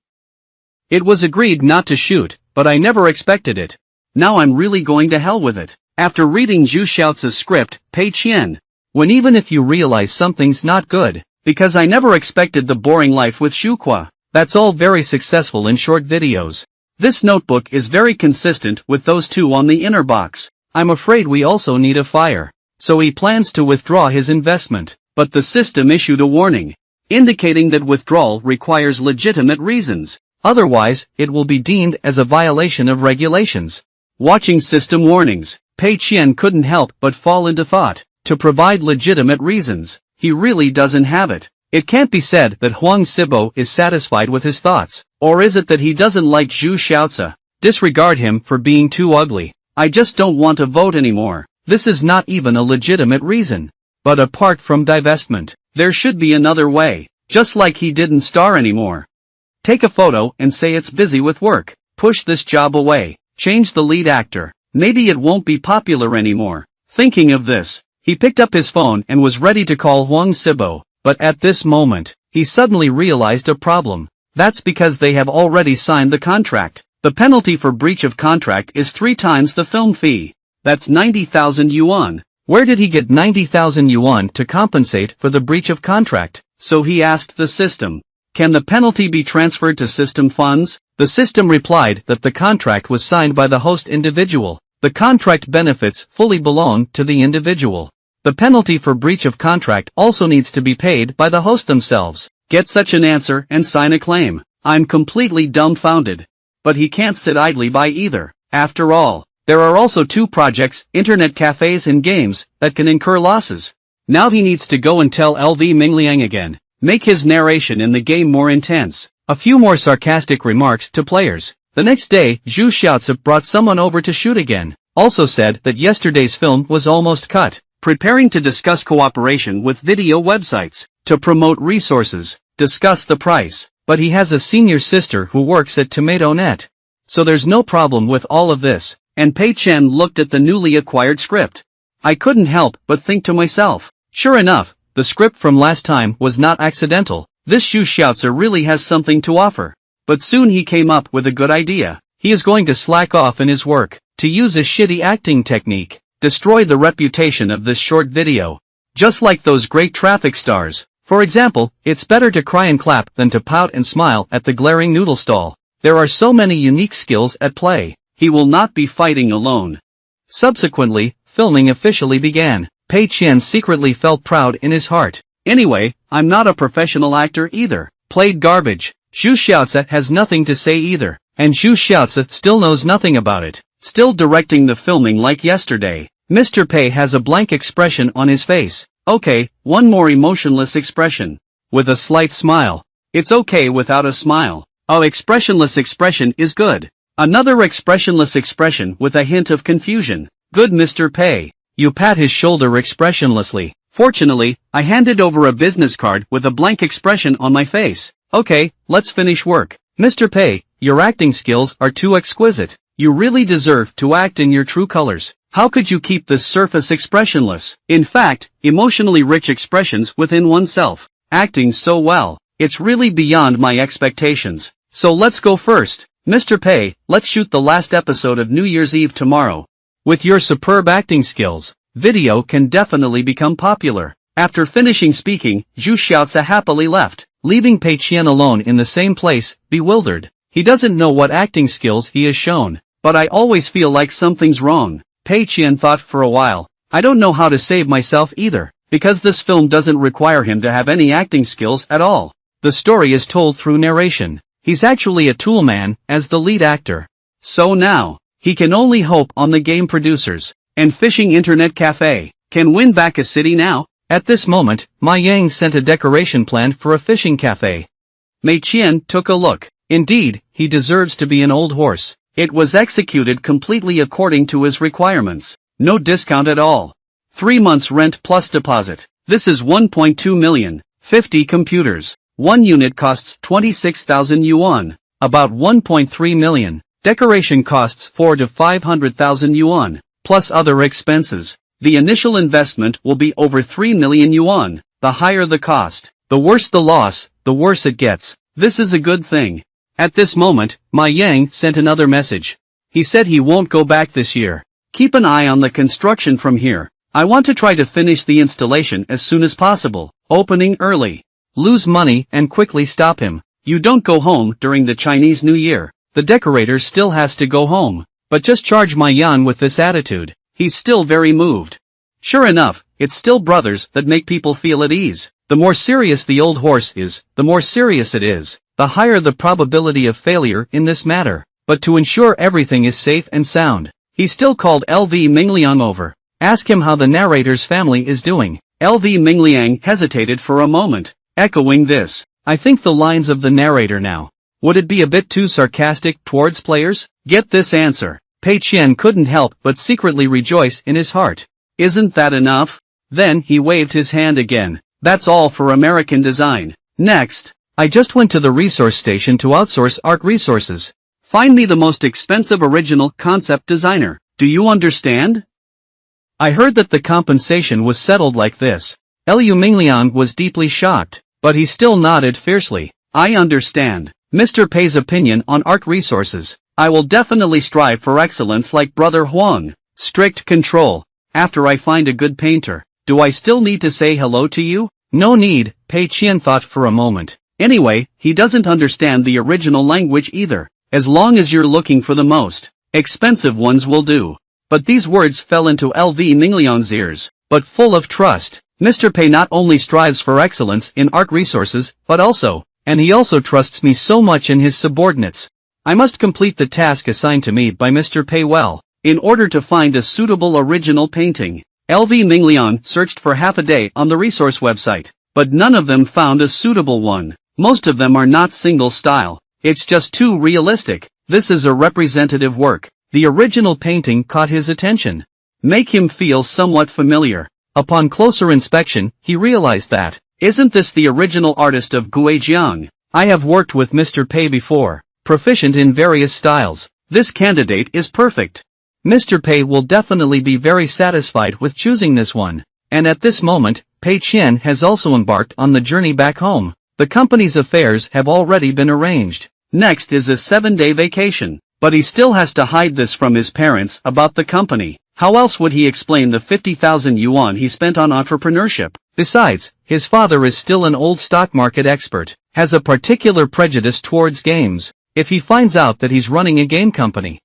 It was agreed not to shoot, but I never expected it. Now I'm really going to hell with it. After reading Zhu Xiaozi's script, Pei Qian. When even if you realize something's not good, because I never expected the boring life with Juqua. That's all very successful in short videos. This notebook is very consistent with those two on the inner box. I'm afraid we also need a fire. So he plans to withdraw his investment, but the system issued a warning, indicating that withdrawal requires legitimate reasons. Otherwise, it will be deemed as a violation of regulations. Watching system warnings, Pei Qian couldn't help but fall into thought. To provide legitimate reasons, he really doesn't have it. It can't be said that Huang Sibo is satisfied with his thoughts, or is it that he doesn't like Zhu Xiaozi? Disregard him for being too ugly. I just don't want to vote anymore. This is not even a legitimate reason. But apart from divestment, there should be another way, just like he didn't star anymore. Take a photo and say it's busy with work. Push this job away. Change the lead actor. Maybe it won't be popular anymore. Thinking of this, he picked up his phone and was ready to call Huang Sibo, but at this moment, he suddenly realized a problem. That's because they have already signed the contract. The penalty for breach of contract is 3 times the film fee. That's 90,000 yuan. Where did he get 90,000 yuan to compensate for the breach of contract? So he asked the system, can the penalty be transferred to system funds? The system replied that the contract was signed by the host individual. The contract benefits fully belong to the individual. The penalty for breach of contract also needs to be paid by the host themselves. Get such an answer and sign a claim. I'm completely dumbfounded. But he can't sit idly by either. After all, there are also 2 projects, internet cafes and games, that can incur losses. Now he needs to go and tell LV Mingliang again. Make his narration in the game more intense. A few more sarcastic remarks to players. The next day, Zhu Xiaozi brought someone over to shoot again. Also said that yesterday's film was almost cut. Preparing to discuss cooperation with video websites. To promote resources. Discuss the price. But he has a senior sister who works at TomatoNet. So there's no problem with all of this. And Pei Qian looked at the newly acquired script. I couldn't help but think to myself. Sure enough, the script from last time was not accidental. This Zhu Xiaozi really has something to offer. But soon he came up with a good idea. He is going to slack off in his work, to use a shitty acting technique, destroy the reputation of this short video. Just like those great traffic stars. For example, it's better to cry and clap than to pout and smile at the glaring noodle stall. There are so many unique skills at play. He will not be fighting alone. Subsequently, filming officially began. Pei Qian secretly felt proud in his heart. Anyway, I'm not a professional actor either. Played garbage. Zhu Xiaozi has nothing to say either. And Zhu Xiaozi still knows nothing about it. Still directing the filming like yesterday. Mr. Pei has a blank expression on his face. Okay, one more emotionless expression. With a slight smile. It's okay without a smile. Oh, expressionless expression is good. Another expressionless expression with a hint of confusion. Good Mr. Pei. You pat his shoulder expressionlessly. Fortunately, I handed over a business card with a blank expression on my face. Okay, let's finish work. Mr. Pei, your acting skills are too exquisite. You really deserve to act in your true colors. How could you keep this surface expressionless? In fact, emotionally rich expressions within oneself. Acting so well. It's really beyond my expectations. So let's go first. Mr. Pei, let's shoot the last episode of New Year's Eve tomorrow. With your superb acting skills, video can definitely become popular. After finishing speaking, Zhu Xiaozi happily left, leaving Pei Qian alone in the same place, bewildered. He doesn't know what acting skills he has shown. But I always feel like something's wrong. Pei Qian thought for a while. I don't know how to save myself either, because this film doesn't require him to have any acting skills at all. The story is told through narration. He's actually a tool man, as the lead actor. So now, he can only hope on the game producers. And Fishing Internet Cafe can win back a city now. At this moment, Ma Yang sent a decoration plan for a fishing cafe. Mei Qian took a look. Indeed, he deserves to be an old horse. It was executed completely according to his requirements. No discount at all. 3 months rent plus deposit. This is 1.2 million. 50 computers. One unit costs 26,000 yuan. About 1.3 million. Decoration costs 4 to 500,000 yuan. Plus other expenses. The initial investment will be over 3 million yuan. The higher the cost, the worse the loss, the worse it gets. This is a good thing. At this moment, Ma Yang sent another message. He said he won't go back this year. Keep an eye on the construction from here. I want to try to finish the installation as soon as possible. Opening early. Lose money and quickly stop him. You don't go home during the Chinese New Year. The decorator still has to go home. But just charge Ma Yan with this attitude. He's still very moved. Sure enough, it's still brothers that make people feel at ease. The more serious the old horse is, the more serious it is. The higher the probability of failure in this matter. But to ensure everything is safe and sound, he still called LV Mingliang over. Ask him how the narrator's family is doing. LV Mingliang hesitated for a moment, echoing this. I think the lines of the narrator now. Would it be a bit too sarcastic towards players? Get this answer. Pei Qian couldn't help but secretly rejoice in his heart. Isn't that enough? Then he waved his hand again. That's all for American design. Next. I just went to the resource station to outsource art resources. Find me the most expensive original concept designer. Do you understand? I heard that the compensation was settled like this. Liu Mingliang was deeply shocked, but he still nodded fiercely. I understand. Mr. Pei's opinion on art resources. I will definitely strive for excellence like Brother Huang. Strict control. After I find a good painter, do I still need to say hello to you? No need, Pei Qian thought for a moment. Anyway, he doesn't understand the original language either. As long as you're looking for the most expensive ones will do. But these words fell into LV Mingliang's ears, but full of trust. Mr. Pei not only strives for excellence in art resources, but also, and he also trusts me so much in his subordinates. I must complete the task assigned to me by Mr. Pei well, in order to find a suitable original painting. LV Mingliang searched for half a day on the resource website, but none of them found a suitable one. Most of them are not single style. It's just too realistic. This is a representative work. The original painting caught his attention. Make him feel somewhat familiar. Upon closer inspection, he realized that, isn't this the original artist of Guijiang? I have worked with Mr. Pei before, proficient in various styles. This candidate is perfect. Mr. Pei will definitely be very satisfied with choosing this one. And at this moment, Pei Qian has also embarked on the journey back home. The company's affairs have already been arranged. Next is a 7-day vacation. But he still has to hide this from his parents about the company. How else would he explain the 50,000 yuan he spent on entrepreneurship? Besides, his father is still an old stock market expert, has a particular prejudice towards games. If he finds out that he's running a game company,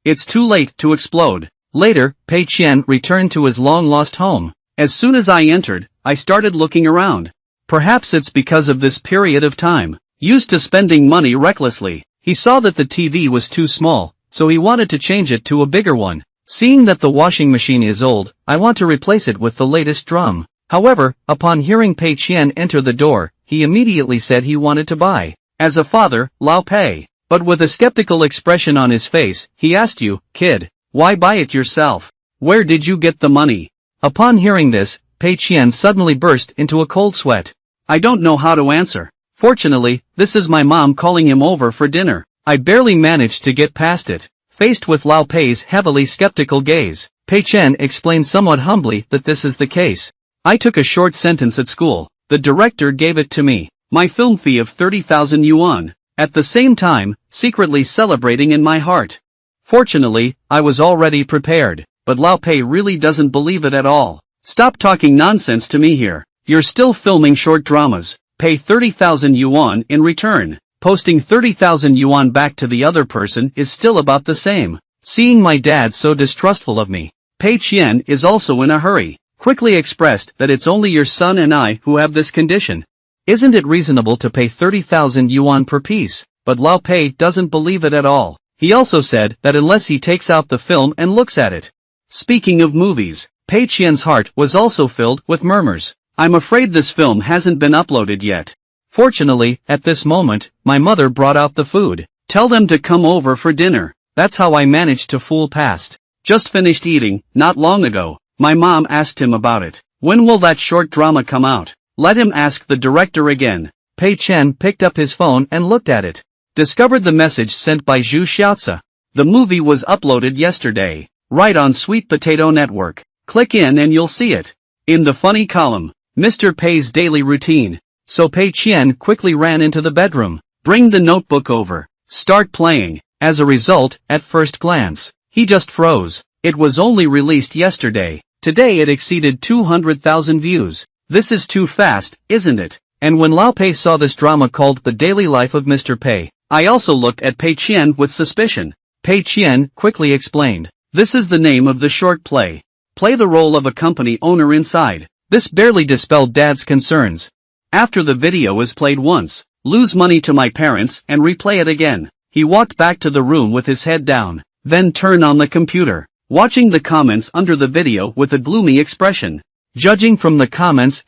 it's too late to explode. Later, Pei Qian returned to his long-lost home. As soon as I entered, I started looking around. Perhaps it's because of this period of time, used to spending money recklessly. He saw that the TV was too small, so he wanted to change it to a bigger one. Seeing that the washing machine is old, I want to replace it with the latest drum. However, upon hearing Pei Qian enter the door, he immediately said he wanted to buy. As a father, Lao Pei. But with a skeptical expression on his face, he asked you, kid, why buy it yourself? Where did you get the money? Upon hearing this, Pei Qian suddenly burst into a cold sweat. I don't know how to answer. Fortunately, this is my mom calling him over for dinner. I barely managed to get past it. Faced with Lao Pei's heavily skeptical gaze, Pei Qian explained somewhat humbly that this is the case. I took a short sentence at school. The director gave it to me. My film fee of 30,000 yuan. At the same time, secretly celebrating in my heart. Fortunately, I was already prepared. But Lao Pei really doesn't believe it at all. Stop talking nonsense to me here. You're still filming short dramas. Pay 30,000 yuan in return. Posting 30,000 yuan back to the other person is still about the same. Seeing my dad so distrustful of me, Pei Qian is also in a hurry. Quickly expressed that it's only your son and I who have this condition. Isn't it reasonable to pay 30,000 yuan per piece? But Lao Pei doesn't believe it at all. He also said that unless he takes out the film and looks at it. Speaking of movies, Pei Qian's heart was also filled with murmurs. I'm afraid this film hasn't been uploaded yet. Fortunately, at this moment, my mother brought out the food. Tell them to come over for dinner. That's how I managed to fool past. Just finished eating, not long ago. My mom asked him about it. When will that short drama come out? Let him ask the director again. Pei Qian picked up his phone and looked at it. Discovered the message sent by Zhu Xiaozi. The movie was uploaded yesterday. Right on Sweet Potato Network. Click in and you'll see it. In the funny column, Mr. Pei's daily routine. So Pei Qian quickly ran into the bedroom. Bring the notebook over. Start playing. As a result, at first glance, he just froze. It was only released yesterday. Today it exceeded 200,000 views. This is too fast, isn't it? And when Lao Pei saw this drama called The Daily Life of Mr. Pei, I also looked at Pei Qian with suspicion. Pei Qian quickly explained. This is the name of the short play. Play the role of a company owner inside. This barely dispelled Dad's concerns. After the video is played once, lose money to my parents and replay it again. He walked back to the room with his head down, then turned on the computer, watching the comments under the video with a gloomy expression. Judging from the comments,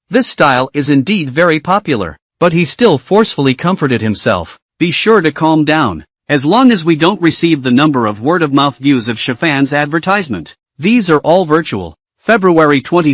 this style is indeed very popular, but he still forcefully comforted himself. Be sure to calm down. As long as we don't receive the number of word-of-mouth views of Chifan's advertisement. These are all virtual. February 22,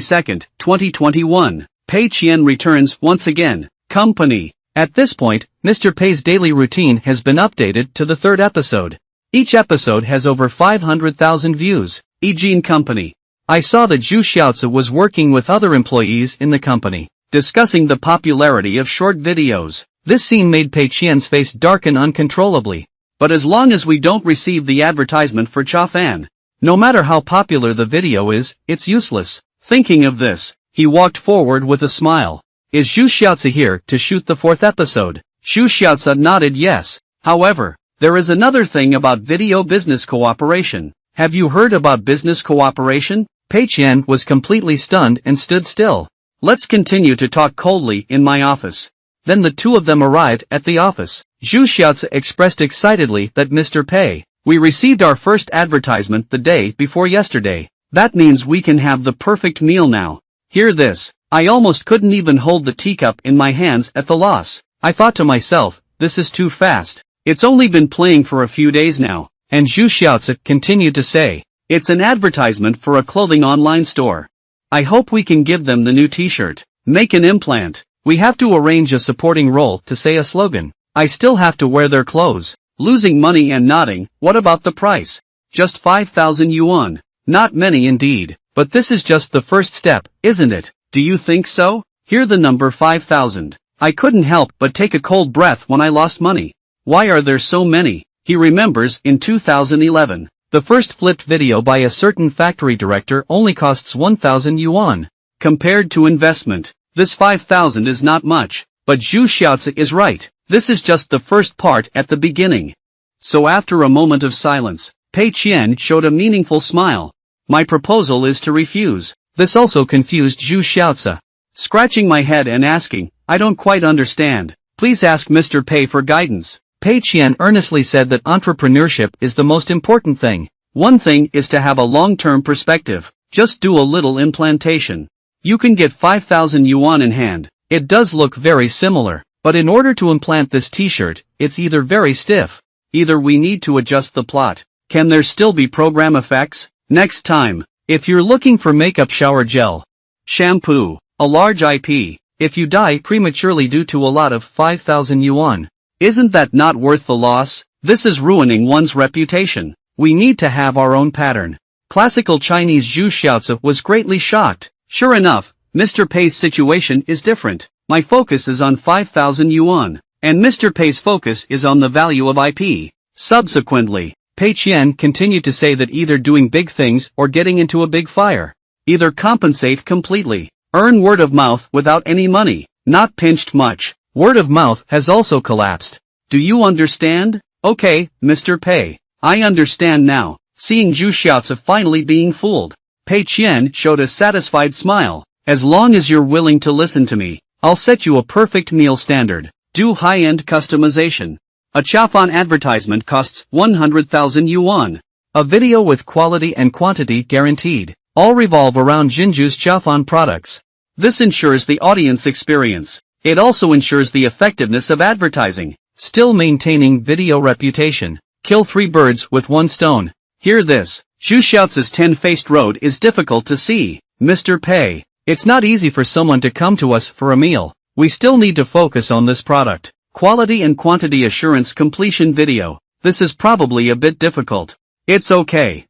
2021. Pei Qian returns once again. Company. At this point, Mr. Pei's daily routine has been updated to the third episode. Each episode has over 500,000 views. Ejin Company. I saw that Zhu Xiaozi was working with other employees in the company, discussing the popularity of short videos. This scene made Pei Qian's face darken uncontrollably. But as long as we don't receive the advertisement for Chafan, no matter how popular the video is, it's useless. Thinking of this, he walked forward with a smile. Is Zhu Xiaozi here to shoot the fourth episode? Zhu Xiaozi nodded yes. However, there is another thing about video business cooperation. Have you heard about business cooperation? Pei Qian was completely stunned and stood still. Let's continue to talk coldly in my office. Then the two of them arrived at the office. Zhu Xiaozi expressed excitedly that Mr. Pei, we received our first advertisement the day before yesterday. That means we can have the perfect meal now. Hear this. I almost couldn't even hold the teacup in my hands at the loss. I thought to myself, this is too fast. It's only been playing for a few days now. And Zhu Xiaozi continued to say, it's an advertisement for a clothing online store. I hope we can give them the new t-shirt. Make an implant. We have to arrange a supporting role to say a slogan. I still have to wear their clothes. Losing money and nodding. What about the price? Just 5,000 yuan. Not many indeed. But this is just the first step, isn't it? Do you think so? Hear the number 5,000. I couldn't help but take a cold breath when I lost money. Why are there so many? He remembers in 2011. The first flipped video by a certain factory director only costs 1,000 yuan. Compared to investment, this 5,000 is not much. But Zhu Xiaozi is right. This is just the first part at the beginning. So after a moment of silence, Pei Qian showed a meaningful smile. My proposal is to refuse. This also confused Zhu Xiaozi. Scratching my head and asking, I don't quite understand. Please ask Mr. Pei for guidance. Pei Qian earnestly said that entrepreneurship is the most important thing. One thing is to have a long-term perspective. Just do a little implantation. You can get 5,000 yuan in hand. It does look very similar. But in order to implant this t-shirt, it's either very stiff. Either we need to adjust the plot. Can there still be program effects? Next time. If you're looking for makeup shower gel, shampoo, a large IP, if you die prematurely due to a lot of 5,000 yuan, isn't that not worth the loss? This is ruining one's reputation. We need to have our own pattern. Classical Chinese Zhu Xiaozi was greatly shocked. Sure enough, Mr. Pei's situation is different. My focus is on 5,000 yuan, and Mr. Pei's focus is on the value of IP. Subsequently, Pei Qian continued to say that either doing big things or getting into a big fire. Either compensate completely, earn word of mouth without any money, not pinched much. Word of mouth has also collapsed. Do you understand? Okay, Mr. Pei. I understand now. Seeing Zhu Xiaozi finally being fooled, Pei Qian showed a satisfied smile. As long as you're willing to listen to me, I'll set you a perfect meal standard. Do high-end customization. A Chafan advertisement costs 100,000 yuan. A video with quality and quantity guaranteed. All revolve around Jinju's Chafan products. This ensures the audience experience. It also ensures the effectiveness of advertising, still maintaining video reputation. Kill 3 birds with 1 stone. Hear this. Zhu Xiao's 10-faced road is difficult to see. Mr. Pei. It's not easy for someone to come to us for a meal. We still need to focus on this product. Quality and quantity assurance completion video. This is probably a bit difficult. It's okay.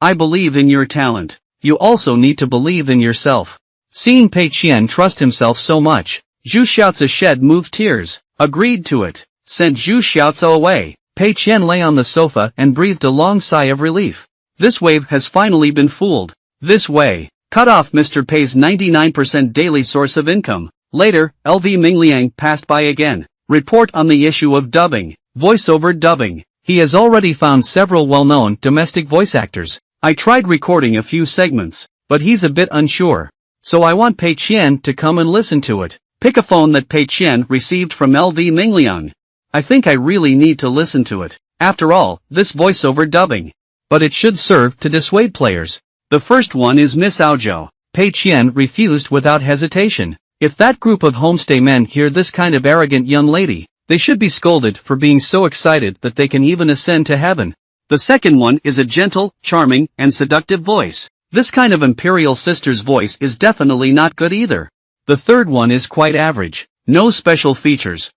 I believe in your talent. You also need to believe in yourself. Seeing Pei Qian trust himself so much, Zhu Xiao's shed moved tears. Agreed to it. Sent Zhu Xiao away. Pei Qian lay on the sofa and breathed a long sigh of relief. This wave has finally been fooled. This way. Cut off Mr. Pei's 99% daily source of income. Later, LV Mingliang passed by again. Report on the issue of dubbing. Voiceover dubbing. He has already found several well-known domestic voice actors. I tried recording a few segments, but he's a bit unsure. So I want Pei Qian to come and listen to it. Pick a phone that Pei Qian received from LV Mingliang. I think I really need to listen to it. After all, this voiceover dubbing. But it should serve to dissuade players. The first one is Miss Aozhou. Pei Qian refused without hesitation. If that group of homestay men hear this kind of arrogant young lady, they should be scolded for being so excited that they can even ascend to heaven. The second one is a gentle, charming, and seductive voice. This kind of imperial sister's voice is definitely not good either. The third one is quite average. No special features.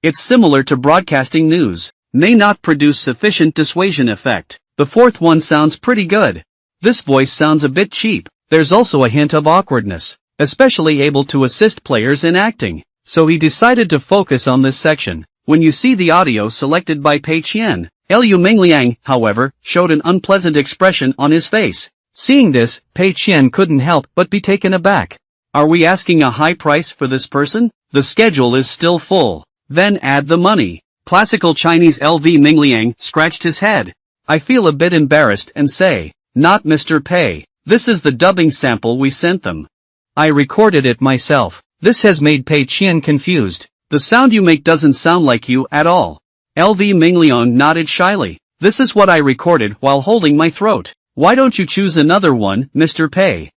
It's similar to broadcasting news. May not produce sufficient dissuasion effect. The fourth one sounds pretty good. This voice sounds a bit cheap. There's also a hint of awkwardness, especially able to assist players in acting. So he decided to focus on this section. When you see the audio selected by Pei Qian, Liu Mingliang, however, showed an unpleasant expression on his face. Seeing this, Pei Qian couldn't help but be taken aback. Are we asking a high price for this person? The schedule is still full. Then add the money. Classical Chinese LV Mingliang scratched his head. I feel a bit embarrassed and say, not Mr. Pei. This is the dubbing sample we sent them. I recorded it myself. This has made Pei Qian confused. The sound you make doesn't sound like you at all. LV Mingliang nodded shyly. This is what I recorded while holding my throat. Why don't you choose another one, Mr. Pei?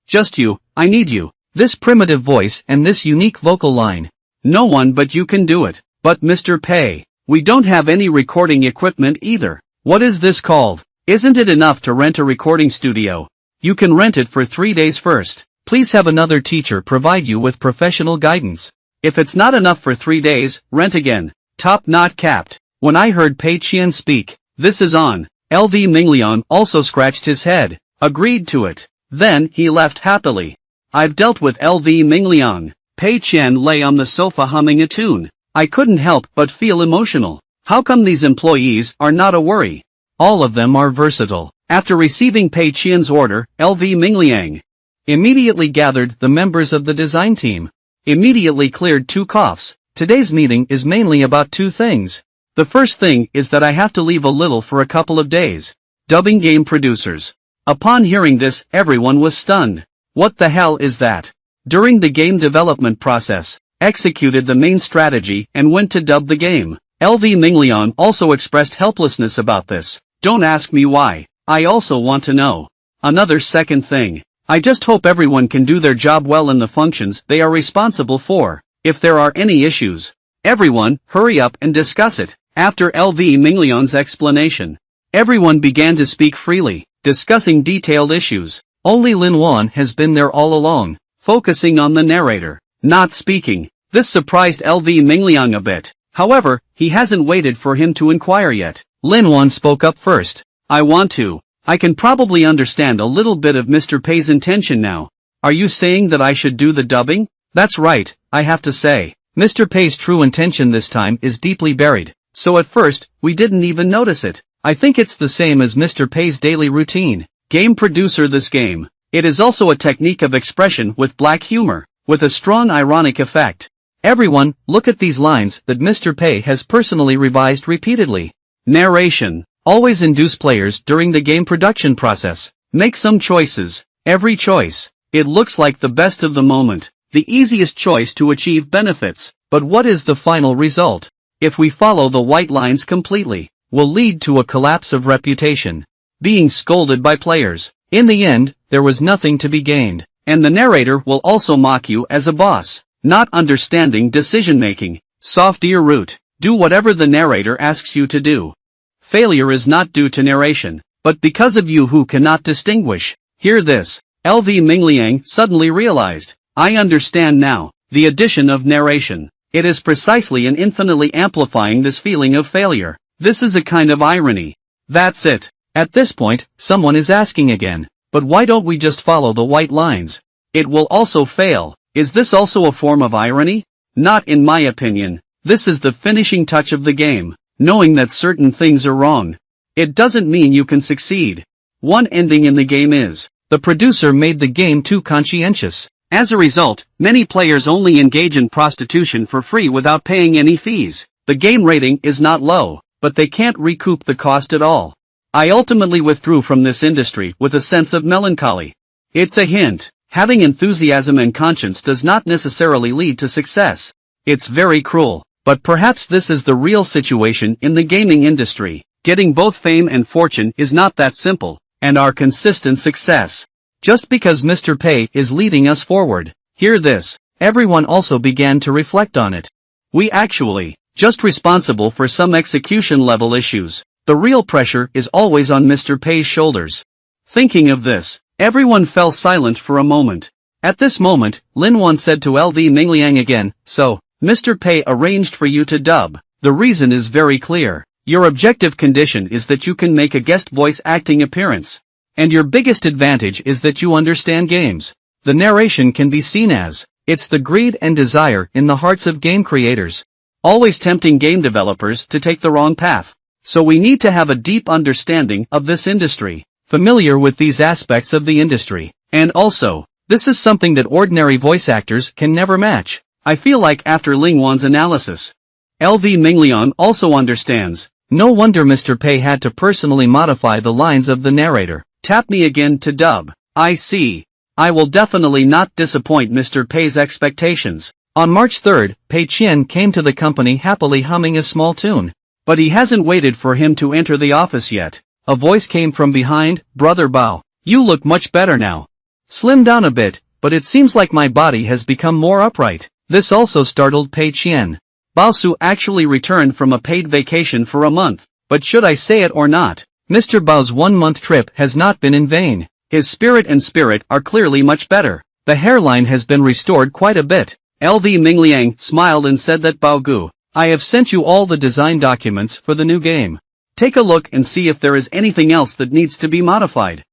Just you, I need you. This primitive voice and this unique vocal line. No one but you can do it. But Mr. Pei, we don't have any recording equipment either. What is this called? Isn't it enough to rent a recording studio? You can rent it for 3 days first. Please have another teacher provide you with professional guidance. If it's not enough for 3 days, rent again. Top not capped. When I heard Pei Qian speak, this is on. LV Mingliang also scratched his head. Agreed to it. Then he left happily. I've dealt with LV Mingliang. Pei Qian lay on the sofa humming a tune. I couldn't help but feel emotional. How come these employees are not a worry? All of them are versatile. After receiving Pei Qian's order, LV Mingliang immediately gathered the members of the design team. Immediately cleared 2 coughs. Today's meeting is mainly about 2 things. The first thing is that I have to leave a little for a couple of days. Dubbing game producers. Upon hearing this, everyone was stunned. What the hell is that? During the game development process, executed the main strategy and went to dub the game. LV Mingliang also expressed helplessness about this. Don't ask me why. I also want to know. Another second thing. I just hope everyone can do their job well in the functions they are responsible for. If there are any issues, everyone, hurry up and discuss it. After LV Mingliang's explanation, everyone began to speak freely, discussing detailed issues. Only Lin Wan has been there all along, focusing on the narrator, not speaking. This surprised LV Mingliang a bit. However, he hasn't waited for him to inquire yet. Lin Wan spoke up first. I can probably understand a little bit of Mr. Pei's intention now. Are you saying that I should do the dubbing? That's right, I have to say. Mr. Pei's true intention this time is deeply buried. So at first, we didn't even notice it. I think it's the same as Mr. Pei's daily routine. Game producer this game. It is also a technique of expression with black humor, with a strong ironic effect. Everyone, look at these lines that Mr. Pei has personally revised repeatedly. Narration. Always induce players during the game production process. Make some choices. Every choice. It looks like the best of the moment. The easiest choice to achieve benefits. But what is the final result? If we follow the white lines completely, will lead to a collapse of reputation. Being scolded by players. In the end, there was nothing to be gained. And the narrator will also mock you as a boss. Not understanding decision-making. Soft ear root. Do whatever the narrator asks you to do. Failure is not due to narration, but because of you who cannot distinguish. Hear this. LV Mingliang suddenly realized. I understand now. The addition of narration. It is precisely and infinitely amplifying this feeling of failure. This is a kind of irony. That's it. At this point, someone is asking again. But why don't we just follow the white lines? It will also fail. Is this also a form of irony? Not in my opinion. This is the finishing touch of the game. Knowing that certain things are wrong. It doesn't mean you can succeed. One ending in the game is, the producer made the game too conscientious. As a result, many players only engage in prostitution for free without paying any fees. The game rating is not low, but they can't recoup the cost at all. I ultimately withdrew from this industry with a sense of melancholy. It's a hint. Having enthusiasm and conscience does not necessarily lead to success. It's very cruel. But perhaps this is the real situation in the gaming industry. Getting both fame and fortune is not that simple, and our consistent success. Just because Mr. Pei is leading us forward. Hear this. Everyone also began to reflect on it. We actually, just responsible for some execution level issues. The real pressure is always on Mr. Pei's shoulders. Thinking of this, everyone fell silent for a moment. At this moment, Lin Wan said to LV Mingliang again, so, Mr. Pei arranged for you to dub. The reason is very clear. Your objective condition is that you can make a guest voice acting appearance. And your biggest advantage is that you understand games. The narration can be seen as, it's the greed and desire in the hearts of game creators. Always tempting game developers to take the wrong path. So we need to have a deep understanding of this industry. Familiar with these aspects of the industry. And also, this is something that ordinary voice actors can never match. I feel like after Ling Wan's analysis, LV Mingliang also understands. No wonder Mr. Pei had to personally modify the lines of the narrator. Tap me again to dub. I see. I will definitely not disappoint Mr. Pei's expectations. On March 3rd, Pei Qian came to the company happily humming a small tune. But he hasn't waited for him to enter the office yet. A voice came from behind. Brother Bao, you look much better now. Slim down a bit, but it seems like my body has become more upright. This also startled Pei Qian. Bao Su actually returned from a paid vacation for a month, but should I say it or not, Mr. Bao's 1-month trip has not been in vain. His spirit and spirit are clearly much better. The hairline has been restored quite a bit. LV Mingliang smiled and said that Bao Gu, I have sent you all the design documents for the new game. Take a look and see if there is anything else that needs to be modified.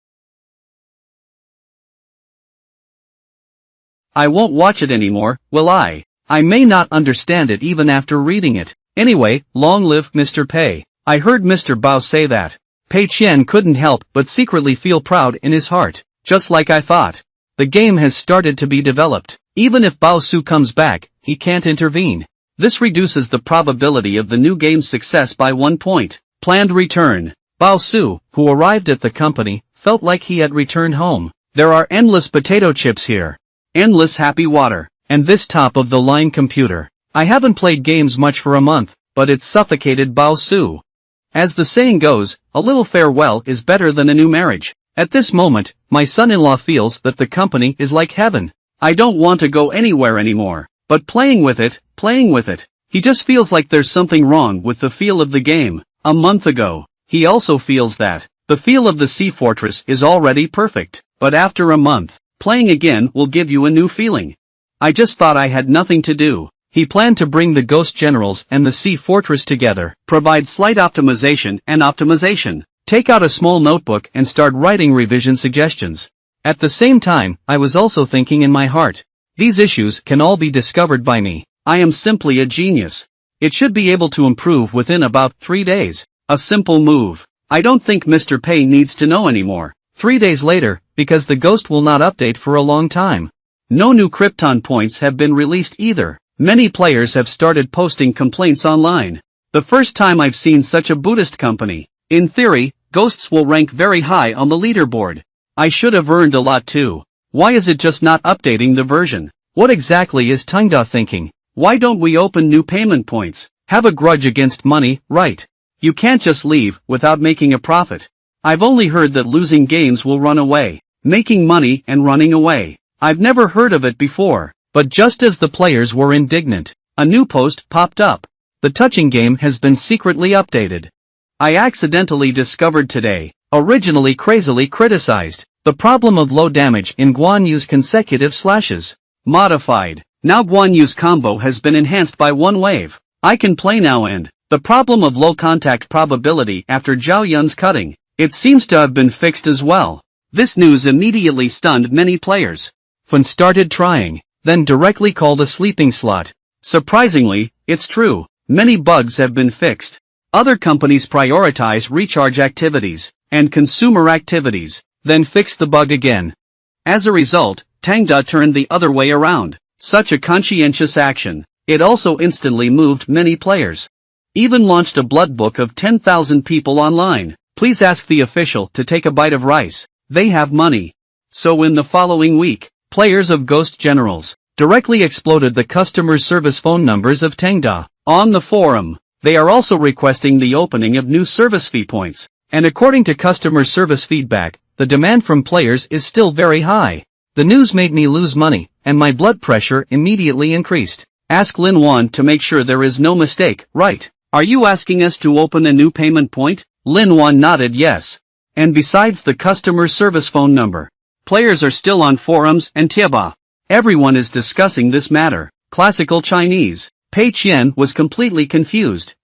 I won't watch it anymore, will I? I may not understand it even after reading it. Anyway, long live Mr. Pei. I heard Mr. Bao say that. Pei Qian couldn't help but secretly feel proud in his heart. Just like I thought. The game has started to be developed. Even if Bao Su comes back, he can't intervene. This reduces the probability of the new game's success by 1 point. Planned return. Bao Su, who arrived at the company, felt like he had returned home. There are endless potato chips here. Endless happy water, and this top-of-the-line computer. I haven't played games much for a month, but it suffocated Bao Su. As the saying goes, a little farewell is better than a new marriage. At this moment, my son-in-law feels that the company is like heaven. I don't want to go anywhere anymore, but playing with it. He just feels like there's something wrong with the feel of the game. A month ago, he also feels that the feel of the Sea Fortress is already perfect, but after a month, playing again will give you a new feeling. I just thought I had nothing to do. He planned to bring the Ghost Generals and the Sea Fortress together, provide slight optimization and optimization, take out a small notebook and start writing revision suggestions. At the same time, I was also thinking in my heart, these issues can all be discovered by me. I am simply a genius. It should be able to improve within about 3 days. A simple move. I don't think Mr. Pei needs to know anymore. 3 days later, because the Ghost will not update for a long time. No new Krypton points have been released either. Many players have started posting complaints online. The first time I've seen such a Buddhist company. In theory, Ghosts will rank very high on the leaderboard. I should have earned a lot too. Why is it just not updating the version? What exactly is Tengda thinking? Why don't we open new payment points? Have a grudge against money, right? You can't just leave without making a profit. I've only heard that losing games will run away. Making money and running away. I've never heard of it before. But just as the players were indignant, a new post popped up. The touching game has been secretly updated. I accidentally discovered today, originally crazily criticized, the problem of low damage in Guan Yu's consecutive slashes. Modified. Now Guan Yu's combo has been enhanced by one wave. I can play now and the problem of low contact probability after Zhao Yun's cutting, it seems to have been fixed as well. This news immediately stunned many players. Fun started trying, then directly called a sleeping slot. Surprisingly, it's true, many bugs have been fixed. Other companies prioritize recharge activities and consumer activities, then fix the bug again. As a result, Tangda turned the other way around. Such a conscientious action. It also instantly moved many players. Even launched a blood book of 10,000 people online. Please ask the official to take a bite of rice. They have money. So in the following week, players of Ghost Generals directly exploded the customer service phone numbers of Tangda. On the forum, they are also requesting the opening of new service fee points. And according to customer service feedback, the demand from players is still very high. The news made me lose money, and my blood pressure immediately increased. Ask Lin Wan to make sure there is no mistake, right? Are you asking us to open a new payment point? Lin Wan nodded yes. And besides the customer service phone number, players are still on forums and Tieba. Everyone is discussing this matter. Classical Chinese. Pei Qian was completely confused.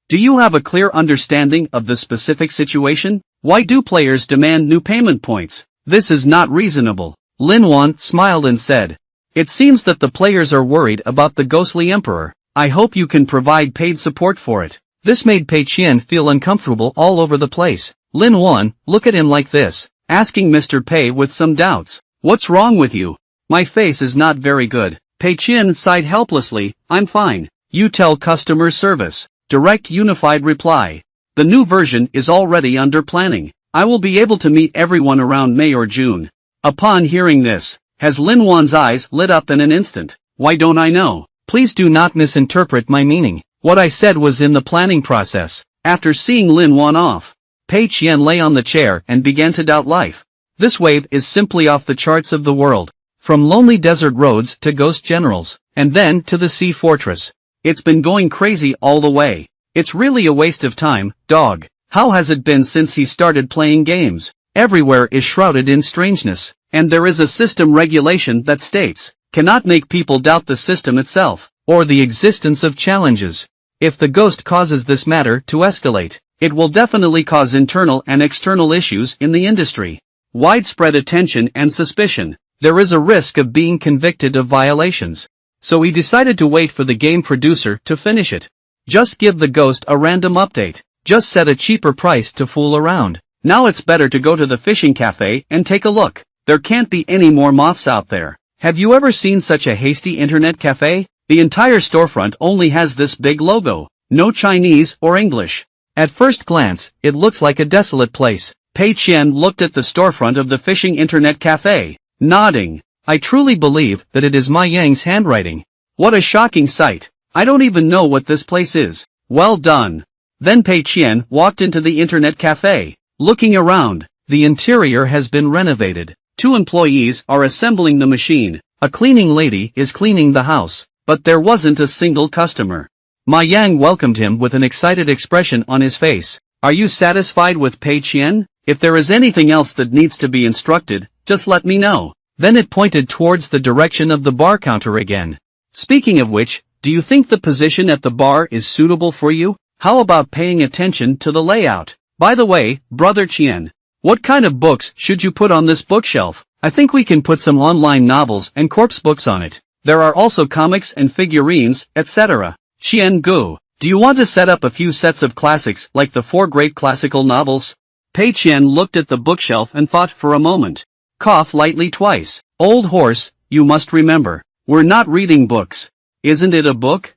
Do you have a clear understanding of the specific situation? Why do players demand new payment points? This is not reasonable. Lin Wan smiled and said, it seems that the players are worried about the ghostly emperor. I hope you can provide paid support for it. This made Pei Qian feel uncomfortable all over the place. Lin Wan, look at him like this, asking Mr. Pei with some doubts. What's wrong with you? My face is not very good. Pei Qian sighed helplessly, I'm fine. You tell customer service. Direct unified reply. The new version is already under planning. I will be able to meet everyone around May or June. Upon hearing this, has Lin Wan's eyes lit up in an instant. Why don't I know? Please do not misinterpret my meaning. What I said was in the planning process. After seeing Lin Wan off, Pei Qian lay on the chair and began to doubt life. This wave is simply off the charts of the world. From lonely desert roads to ghost generals, and then to the sea fortress. It's been going crazy all the way. It's really a waste of time, dog. How has it been since he started playing games? Everywhere is shrouded in strangeness, and there is a system regulation that states, cannot make people doubt the system itself, or the existence of challenges. If the ghost causes this matter to escalate, it will definitely cause internal and external issues in the industry. Widespread attention and suspicion. There is a risk of being convicted of violations. So he decided to wait for the game producer to finish it. Just give the ghost a random update. Just set a cheaper price to fool around. Now it's better to go to the fishing cafe and take a look. There can't be any more moths out there. Have you ever seen such a hasty internet cafe? The entire storefront only has this big logo. No Chinese or English. At first glance, it looks like a desolate place. Pei Qian looked at the storefront of the fishing internet cafe, nodding. I truly believe that it is Ma Yang's handwriting. What a shocking sight. I don't even know what this place is. Well done. Then Pei Qian walked into the internet cafe. Looking around, the interior has been renovated. 2 employees are assembling the machine. A cleaning lady is cleaning the house. But there wasn't a single customer. Ma Yang welcomed him with an excited expression on his face. Are you satisfied with Pei Qian? If there is anything else that needs to be instructed, just let me know. Then it pointed towards the direction of the bar counter again. Speaking of which, do you think the position at the bar is suitable for you? How about paying attention to the layout? By the way, Brother Qian, what kind of books should you put on this bookshelf? I think we can put some online novels and corpse books on it. There are also comics and figurines, etc. Qian Gu, do you want to set up a few sets of classics like the 4 great classical novels? Pei Qian looked at the bookshelf and thought for a moment. Cough lightly twice. Old horse, you must remember, we're not reading books. Isn't it a book?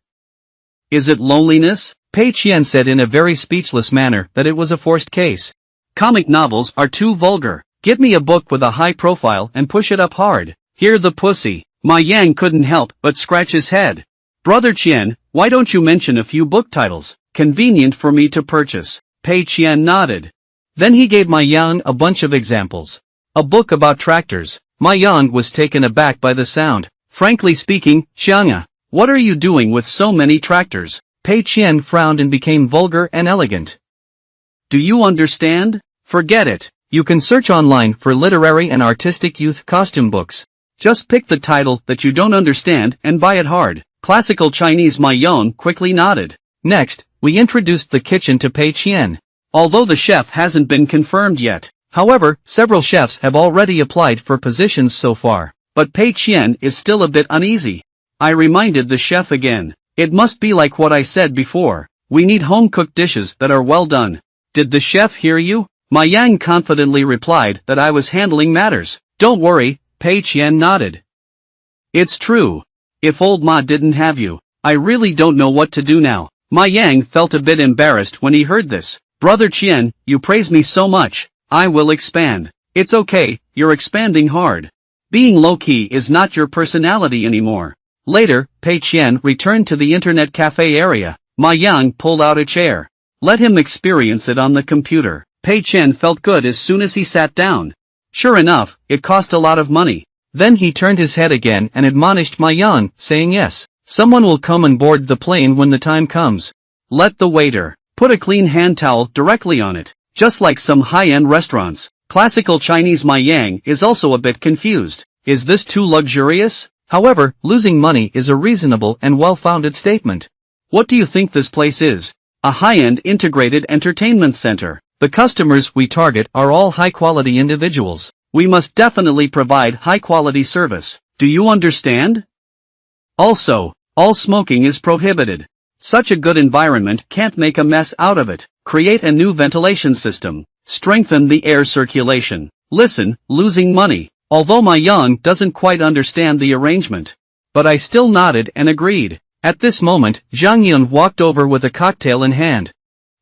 Is it loneliness? Pei Qian said in a very speechless manner that it was a forced case. Comic novels are too vulgar. Get me a book with a high profile and push it up hard. Hear the pussy. Ma Yang couldn't help but scratch his head. Brother Qian, why don't you mention a few book titles, convenient for me to purchase? Pei Qian nodded. Then he gave Ma Yang a bunch of examples. A book about tractors. Ma Yang was taken aback by the sound. Frankly speaking, Xiang'a, what are you doing with so many tractors? Pei Qian frowned and became vulgar and elegant. Do you understand? Forget it. You can search online for literary and artistic youth costume books. Just pick the title that you don't understand and buy it hard. Classical Chinese Ma Yon quickly nodded. Next, we introduced the kitchen to Pei Qian. Although the chef hasn't been confirmed yet. However, several chefs have already applied for positions so far. But Pei Qian is still a bit uneasy. I reminded the chef again. It must be like what I said before. We need home-cooked dishes that are well done. Did the chef hear you? Ma Yang confidently replied that I was handling matters. Don't worry, Pei Qian nodded. It's true. If old Ma didn't have you, I really don't know what to do now. Ma Yang felt a bit embarrassed when he heard this. Brother Qian, you praise me so much. I will expand. It's okay, you're expanding hard. Being low-key is not your personality anymore. Later, Pei Qian returned to the internet cafe area. Ma Yang pulled out a chair. Let him experience it on the computer. Pei Qian felt good as soon as he sat down. Sure enough, it cost a lot of money. Then he turned his head again and admonished Ma Yang, saying yes. Someone will come and board the plane when the time comes. Let the waiter put a clean hand towel directly on it, just like some high-end restaurants. Classical Chinese Ma Yang is also a bit confused. Is this too luxurious? However, losing money is a reasonable and well-founded statement. What do you think this place is? A high-end integrated entertainment center. The customers we target are all high-quality individuals. We must definitely provide high-quality service. Do you understand? Also, all smoking is prohibited. Such a good environment can't make a mess out of it. Create a new ventilation system. Strengthen the air circulation. Listen, losing money. Although Ma Yang doesn't quite understand the arrangement. But I still nodded and agreed. At this moment, Zhang Yun walked over with a cocktail in hand.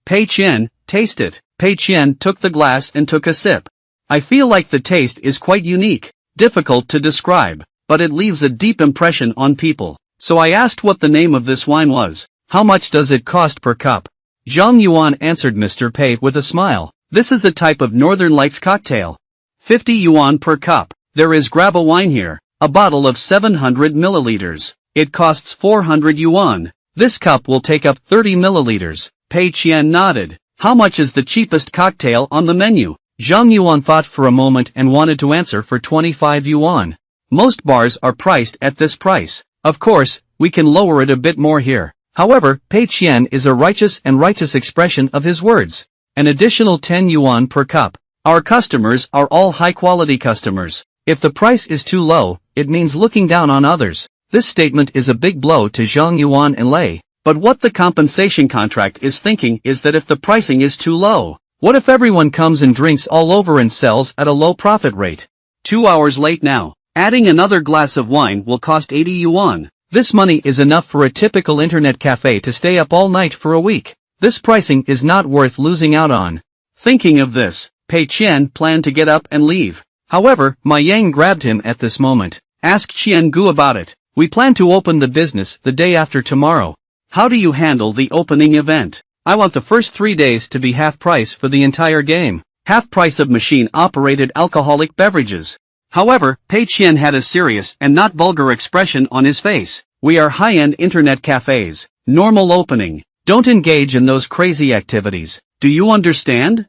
Pei Qian, taste it. Pei Qian took the glass and took a sip. I feel like the taste is quite unique. Difficult to describe. But it leaves a deep impression on people. So I asked what the name of this wine was. How much does it cost per cup? Zhang Yuan answered Mr. Pei with a smile. This is a type of Northern Lights cocktail. 50 yuan per cup. There is grab a wine here. A bottle of 700 milliliters. It costs 400 yuan. This cup will take up 30 milliliters. Pei Qian nodded. How much is the cheapest cocktail on the menu? Zhang Yuan thought for a moment and wanted to answer for 25 yuan. Most bars are priced at this price. Of course, we can lower it a bit more here. However, Pei Qian is a righteous expression of his words. An additional 10 yuan per cup. Our customers are all high-quality customers. If the price is too low, it means looking down on others. This statement is a big blow to Zhang Yuan and Lei. But what the compensation contract is thinking is that if the pricing is too low, what if everyone comes and drinks all over and sells at a low profit rate? 2 hours late now. Adding another glass of wine will cost 80 yuan. This money is enough for a typical internet cafe to stay up all night for a week. This pricing is not worth losing out on. Thinking of this, Pei Qian planned to get up and leave. However, Ma Yang grabbed him at this moment. Ask Qian Gu about it. We plan to open the business the day after tomorrow. How do you handle the opening event? I want the first 3 days to be half price for the entire game. Half price of machine-operated alcoholic beverages. However, Pei Qian had a serious and not vulgar expression on his face. We are high-end internet cafes. Normal opening. Don't engage in those crazy activities. Do you understand?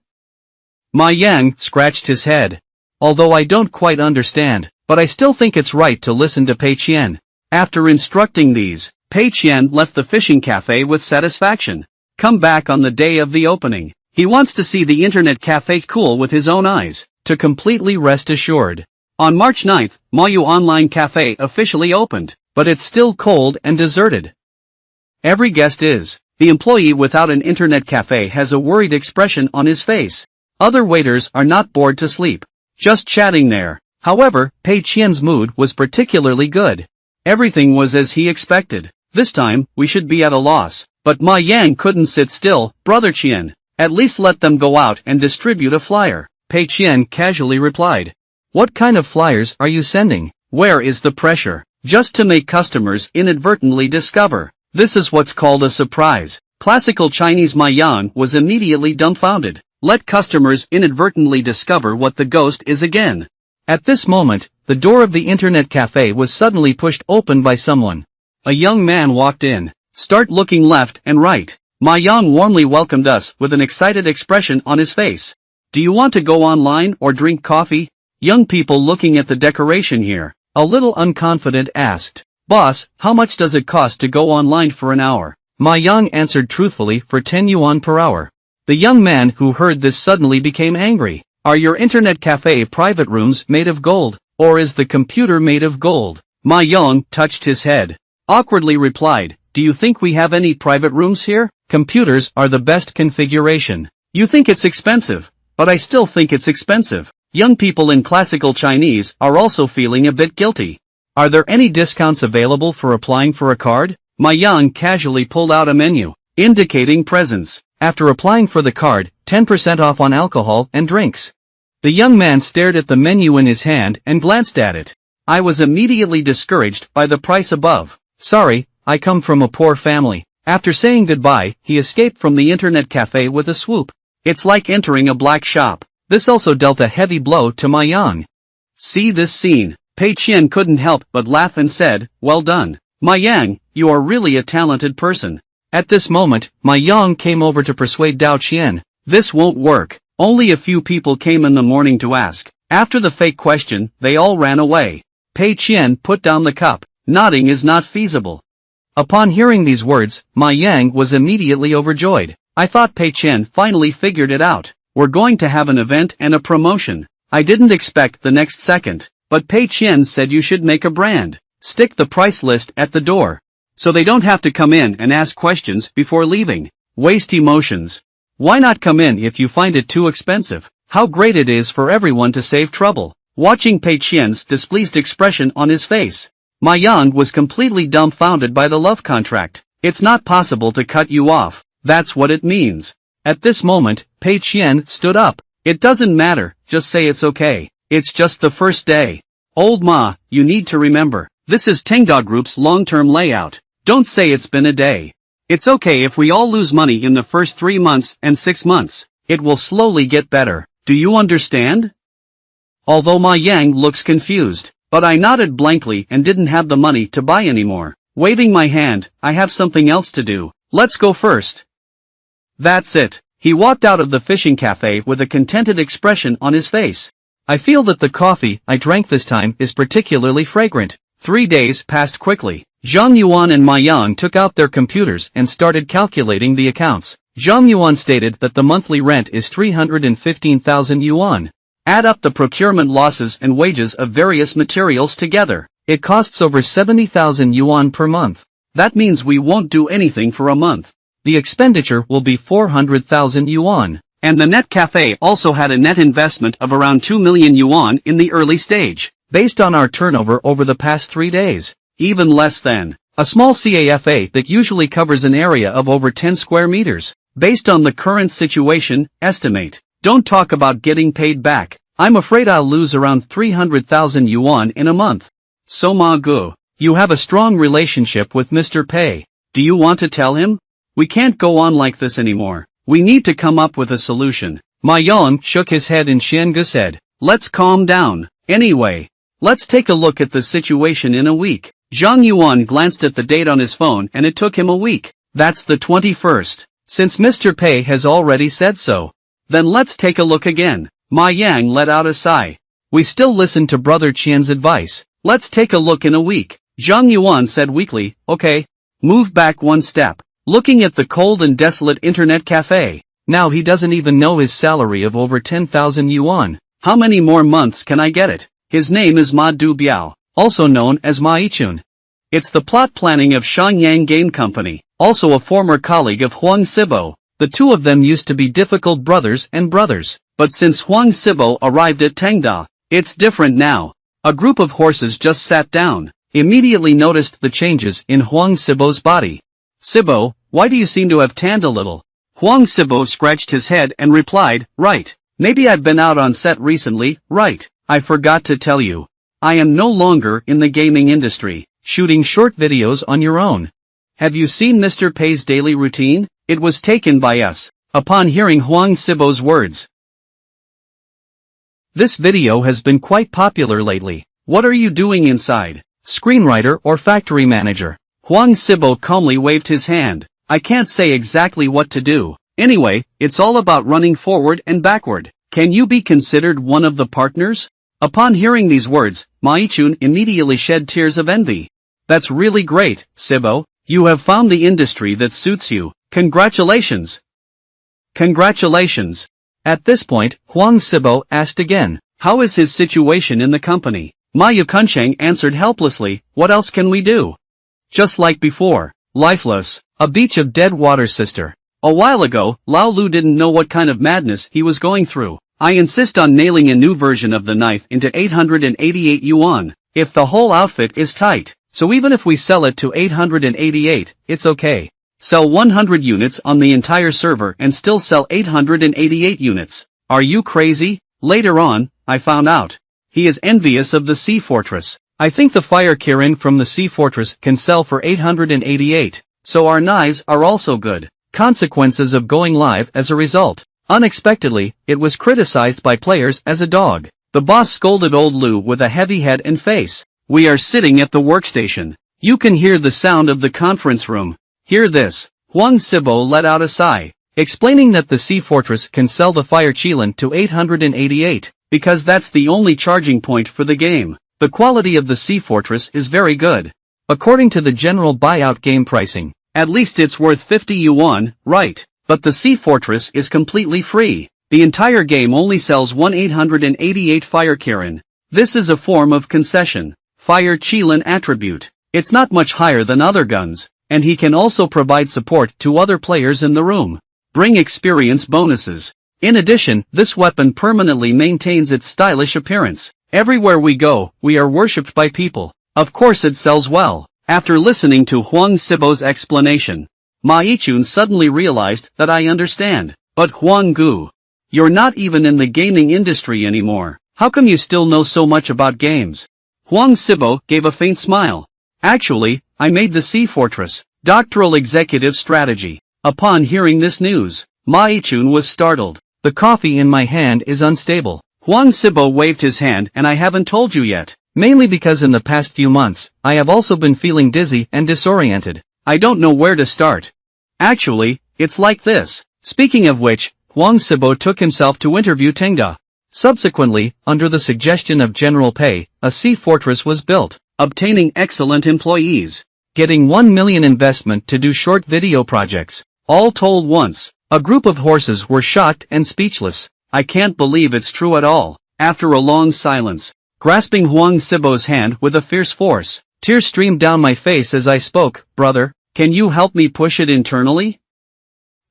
Ma Yang scratched his head. Although I don't quite understand, but I still think it's right to listen to Pei Qian. After instructing these, Pei Qian left the fishing cafe with satisfaction. Come back on the day of the opening. He wants to see the internet cafe cool with his own eyes, to completely rest assured. On March 9th, Mayu Online Cafe officially opened, but it's still cold and deserted. Every guest is. The employee without an internet cafe has a worried expression on his face. Other waiters are not bored to sleep. Just chatting there. However, Pei Qian's mood was particularly good. Everything was as he expected. This time, we should be at a loss. But Ma Yang couldn't sit still. Brother Qian, at least let them go out and distribute a flyer. Pei Qian casually replied. What kind of flyers are you sending? Where is the pressure? Just to make customers inadvertently discover. This is what's called a surprise. Classical Chinese Ma Yang was immediately dumbfounded. Let customers inadvertently discover what the ghost is again. At this moment, the door of the internet cafe was suddenly pushed open by someone. A young man walked in. Start looking left and right. Ma Yang warmly welcomed us with an excited expression on his face. Do you want to go online or drink coffee? Young people looking at the decoration here, a little unconfident asked. Boss, how much does it cost to go online for an hour? Ma Yang answered truthfully, for 10 yuan per hour. The young man who heard this suddenly became angry. Are your internet cafe private rooms made of gold, or is the computer made of gold? Ma Yang touched his head. Awkwardly replied, do you think we have any private rooms here? Computers are the best configuration. You think it's expensive, but I still think it's expensive. Young people in classical Chinese are also feeling a bit guilty. Are there any discounts available for applying for a card? Ma Yang casually pulled out a menu, indicating presents. After applying for the card, 10% off on alcohol and drinks. The young man stared at the menu in his hand and glanced at it. I was immediately discouraged by the price above. Sorry, I come from a poor family. After saying goodbye, he escaped from the internet cafe with a swoop. It's like entering a black shop. This also dealt a heavy blow to Ma Yang. See this scene. Pei Qian couldn't help but laugh and said, well done. Ma Yang, you are really a talented person. At this moment, Ma Yang came over to persuade Dao Qian. This won't work. Only a few people came in the morning to ask. After the fake question, they all ran away. Pei Qian put down the cup. Nodding is not feasible. Upon hearing these words, Ma Yang was immediately overjoyed. I thought Pei Qian finally figured it out. We're going to have an event and a promotion. I didn't expect the next second, but Pei Qian said you should make a brand. Stick the price list at the door, so they don't have to come in and ask questions before leaving. Waste emotions. Why not come in if you find it too expensive? How great it is for everyone to save trouble. Watching Pei Qian's displeased expression on his face, Ma Yang was completely dumbfounded by the love contract. It's not possible to cut you off. That's what it means. At this moment, Pei Qian stood up. It doesn't matter, just say it's okay. It's just the first day. Old Ma, you need to remember, this is Tengda Group's long-term layout. Don't say it's been a day. It's okay if we all lose money in the first 3 months and 6 months. It will slowly get better. Do you understand? Although Ma Yang looks confused, but I nodded blankly and didn't have the money to buy anymore. Waving my hand, I have something else to do. Let's go first. That's it. He walked out of the fishing cafe with a contented expression on his face. I feel that the coffee I drank this time is particularly fragrant. 3 days passed quickly. Zhang Yuan and Ma Yang took out their computers and started calculating the accounts. Zhang Yuan stated that the monthly rent is 315,000 yuan. Add up the procurement losses and wages of various materials together. It costs over 70,000 yuan per month. That means we won't do anything for a month. The expenditure will be 400,000 yuan. And the net cafe also had a net investment of around 2 million yuan in the early stage. Based on our turnover over the past 3 days, even less than a small CAFA that usually covers an area of over 10 square meters. Based on the current situation, estimate. Don't talk about getting paid back. I'm afraid I'll lose around 300,000 yuan in a month. So Ma Gu, you have a strong relationship with Mr. Pei. Do you want to tell him? We can't go on like this anymore. We need to come up with a solution. Ma Yang shook his head and Xiangu said, let's calm down. Anyway, let's take a look at the situation in a week. Zhang Yuan glanced at the date on his phone and it took him a week. That's the 21st. Since Mr. Pei has already said so. Then let's take a look again. Ma Yang let out a sigh. We still listen to Brother Qian's advice. Let's take a look in a week. Zhang Yuan said weakly, okay. Move back one step. Looking at the cold and desolate internet cafe. Now he doesn't even know his salary of over 10,000 yuan. How many more months can I get it? His name is Ma Du Biao, also known as Ma Yichun. It's the plot planning of Shangyang Game Company, also a former colleague of Huang Sibo. The two of them used to be difficult brothers and brothers. But since Huang Sibo arrived at Tengda, it's different now. A group of horses just sat down, immediately noticed the changes in Huang Sibo's body. Sibo, why do you seem to have tanned a little? Huang Sibo scratched his head and replied, right. Maybe I've been out on set recently, right. I forgot to tell you. I am no longer in the gaming industry, shooting short videos on your own. Have you seen Mr. Pei's daily routine? It was taken by us. Upon hearing Huang Sibo's words. This video has been quite popular lately. What are you doing inside? Screenwriter or factory manager? Huang Sibo calmly waved his hand. I can't say exactly what to do. Anyway, it's all about running forward and backward. Can you be considered one of the partners? Upon hearing these words, Pei Qian immediately shed tears of envy. That's really great, Sibo. You have found the industry that suits you. Congratulations. Congratulations. At this point, Huang Sibo asked again, how is his situation in the company? Ma Yukuncheng answered helplessly, what else can we do? Just like before. Lifeless. A beach of dead water, sister. A while ago, Lao Lu didn't know what kind of madness he was going through. I insist on nailing a new version of the knife into 888 yuan. If the whole outfit is tight, so even if we sell it to 888, it's okay. Sell 100 units on the entire server and still sell 888 units. Are you crazy? Later on, I found out. He is envious of the sea fortress. I think the fire Kirin from the sea fortress can sell for 888, so our knives are also good. Consequences of going live as a result. Unexpectedly, it was criticized by players as a dog. The boss scolded old Lu with a heavy head and face. We are sitting at the workstation. You can hear the sound of the conference room. Hear this. Huang Sibo let out a sigh, explaining that the sea fortress can sell the fire Qian to 888, because that's the only charging point for the game. The quality of the sea fortress is very good. According to the general buyout game pricing, at least it's worth 50 yuan, right? But the sea fortress is completely free. The entire game only sells 888 fire Kirin. This is a form of concession. Fire Qian attribute. It's not much higher than other guns, and he can also provide support to other players in the room. Bring experience bonuses. In addition, this weapon permanently maintains its stylish appearance. Everywhere we go, we are worshipped by people. Of course it sells well. After listening to Huang Sibo's explanation, Pei Qian suddenly realized that I understand. But Huang Gu, you're not even in the gaming industry anymore. How come you still know so much about games? Huang Sibo gave a faint smile. Actually, I made the sea fortress. Doctoral executive strategy. Upon hearing this news, Pei Qian was startled. The coffee in my hand is unstable. Huang Sibo waved his hand and I haven't told you yet. Mainly because in the past few months, I have also been feeling dizzy and disoriented. I don't know where to start. Actually, it's like this. Speaking of which, Huang Sibo took himself to interview Tengda. Subsequently, under the suggestion of General Pei, a sea fortress was built, obtaining excellent employees, getting 1 million investment to do short video projects. All told once, a group of horses were shocked and speechless. I can't believe it's true at all. After a long silence, grasping Huang Sibo's hand with a fierce force, tears streamed down my face as I spoke. Brother, can you help me push it internally?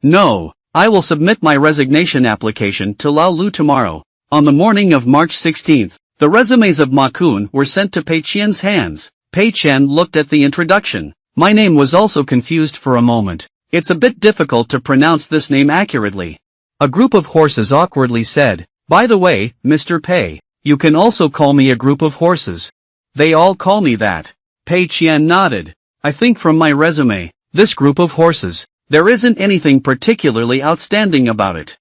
No, I will submit my resignation application to Lao Lu tomorrow. On the morning of March 16th, the resumes of Ma Kun were sent to Pei Qian's hands. Pei Qian looked at the introduction. My name was also confused for a moment. It's a bit difficult to pronounce this name accurately. A group of horses awkwardly said, by the way, Mr. Pei, you can also call me a group of horses. They all call me that. Pei Qian nodded. I think from my resume, this group of horses, there isn't anything particularly outstanding about it.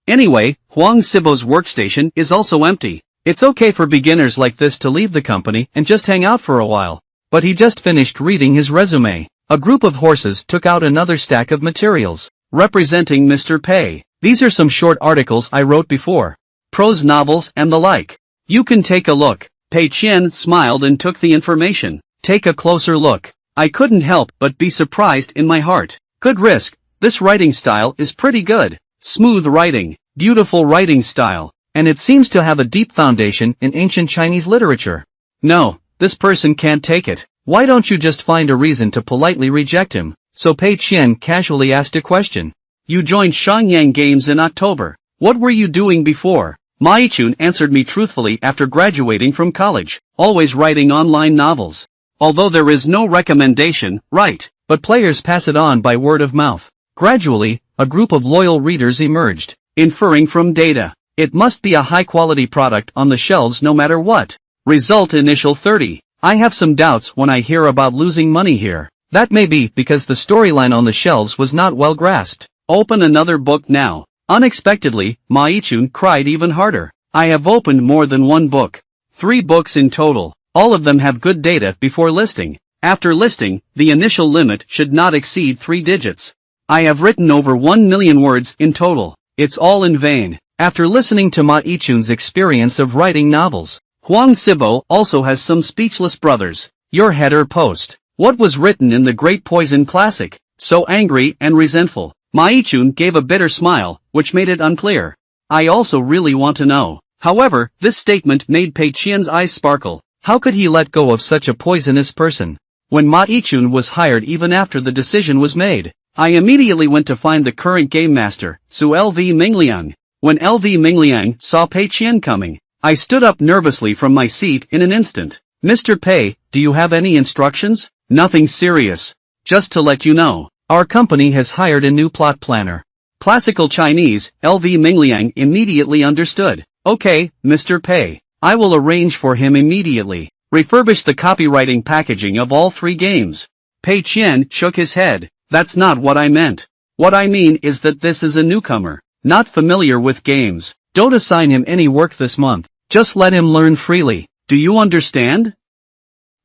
Anyway, Huang Sibo's workstation is also empty. It's okay for beginners like this to leave the company and just hang out for a while. But he just finished reading his resume. A group of horses took out another stack of materials, representing Mr. Pei. These are some short articles I wrote before. Prose novels and the like. You can take a look. Pei Qian smiled and took the information. Take a closer look. I couldn't help but be surprised in my heart. Good risk. This writing style is pretty good. Smooth writing, beautiful writing style, and it seems to have a deep foundation in ancient Chinese literature. No, this person can't take it. Why don't you just find a reason to politely reject him? So Pei Qian casually asked a question. You joined Shangyang Games in October. What were you doing before? Pei Qian answered me truthfully after graduating from college, always writing online novels. Although there is no recommendation, right, but players pass it on by word of mouth. Gradually, a group of loyal readers emerged, inferring from data. It must be a high-quality product on the shelves no matter what. Result initial 30. I have some doubts when I hear about losing money here. That may be because the storyline on the shelves was not well grasped. Open another book now. Unexpectedly, Pei Qian cried even harder. I have opened more than one book. 3 books in total. All of them have good data before listing. After listing, the initial limit should not exceed 3 digits. I have written over 1 million words in total. It's all in vain. After listening to Ma Yichun's experience of writing novels, Huang Sibo also has some speechless brothers. Your header post. What was written in the Great Poison Classic? So angry and resentful. Ma Yichun gave a bitter smile, which made it unclear. I also really want to know. However, this statement made Pei Qian's eyes sparkle. How could he let go of such a poisonous person? When Ma Yichun was hired even after the decision was made, I immediately went to find the current game master, Su Lv Mingliang. When Lv Mingliang saw Pei Qian coming, I stood up nervously from my seat in an instant. Mr. Pei, do you have any instructions? Nothing serious. Just to let you know, our company has hired a new plot planner. Classical Chinese, Lv Mingliang immediately understood. Okay, Mr. Pei. I will arrange for him immediately. Refurbish the copywriting packaging of all 3 games. Pei Qian shook his head. That's not what I meant. What I mean is that this is a newcomer, not familiar with games. Don't assign him any work this month. Just let him learn freely. Do you understand?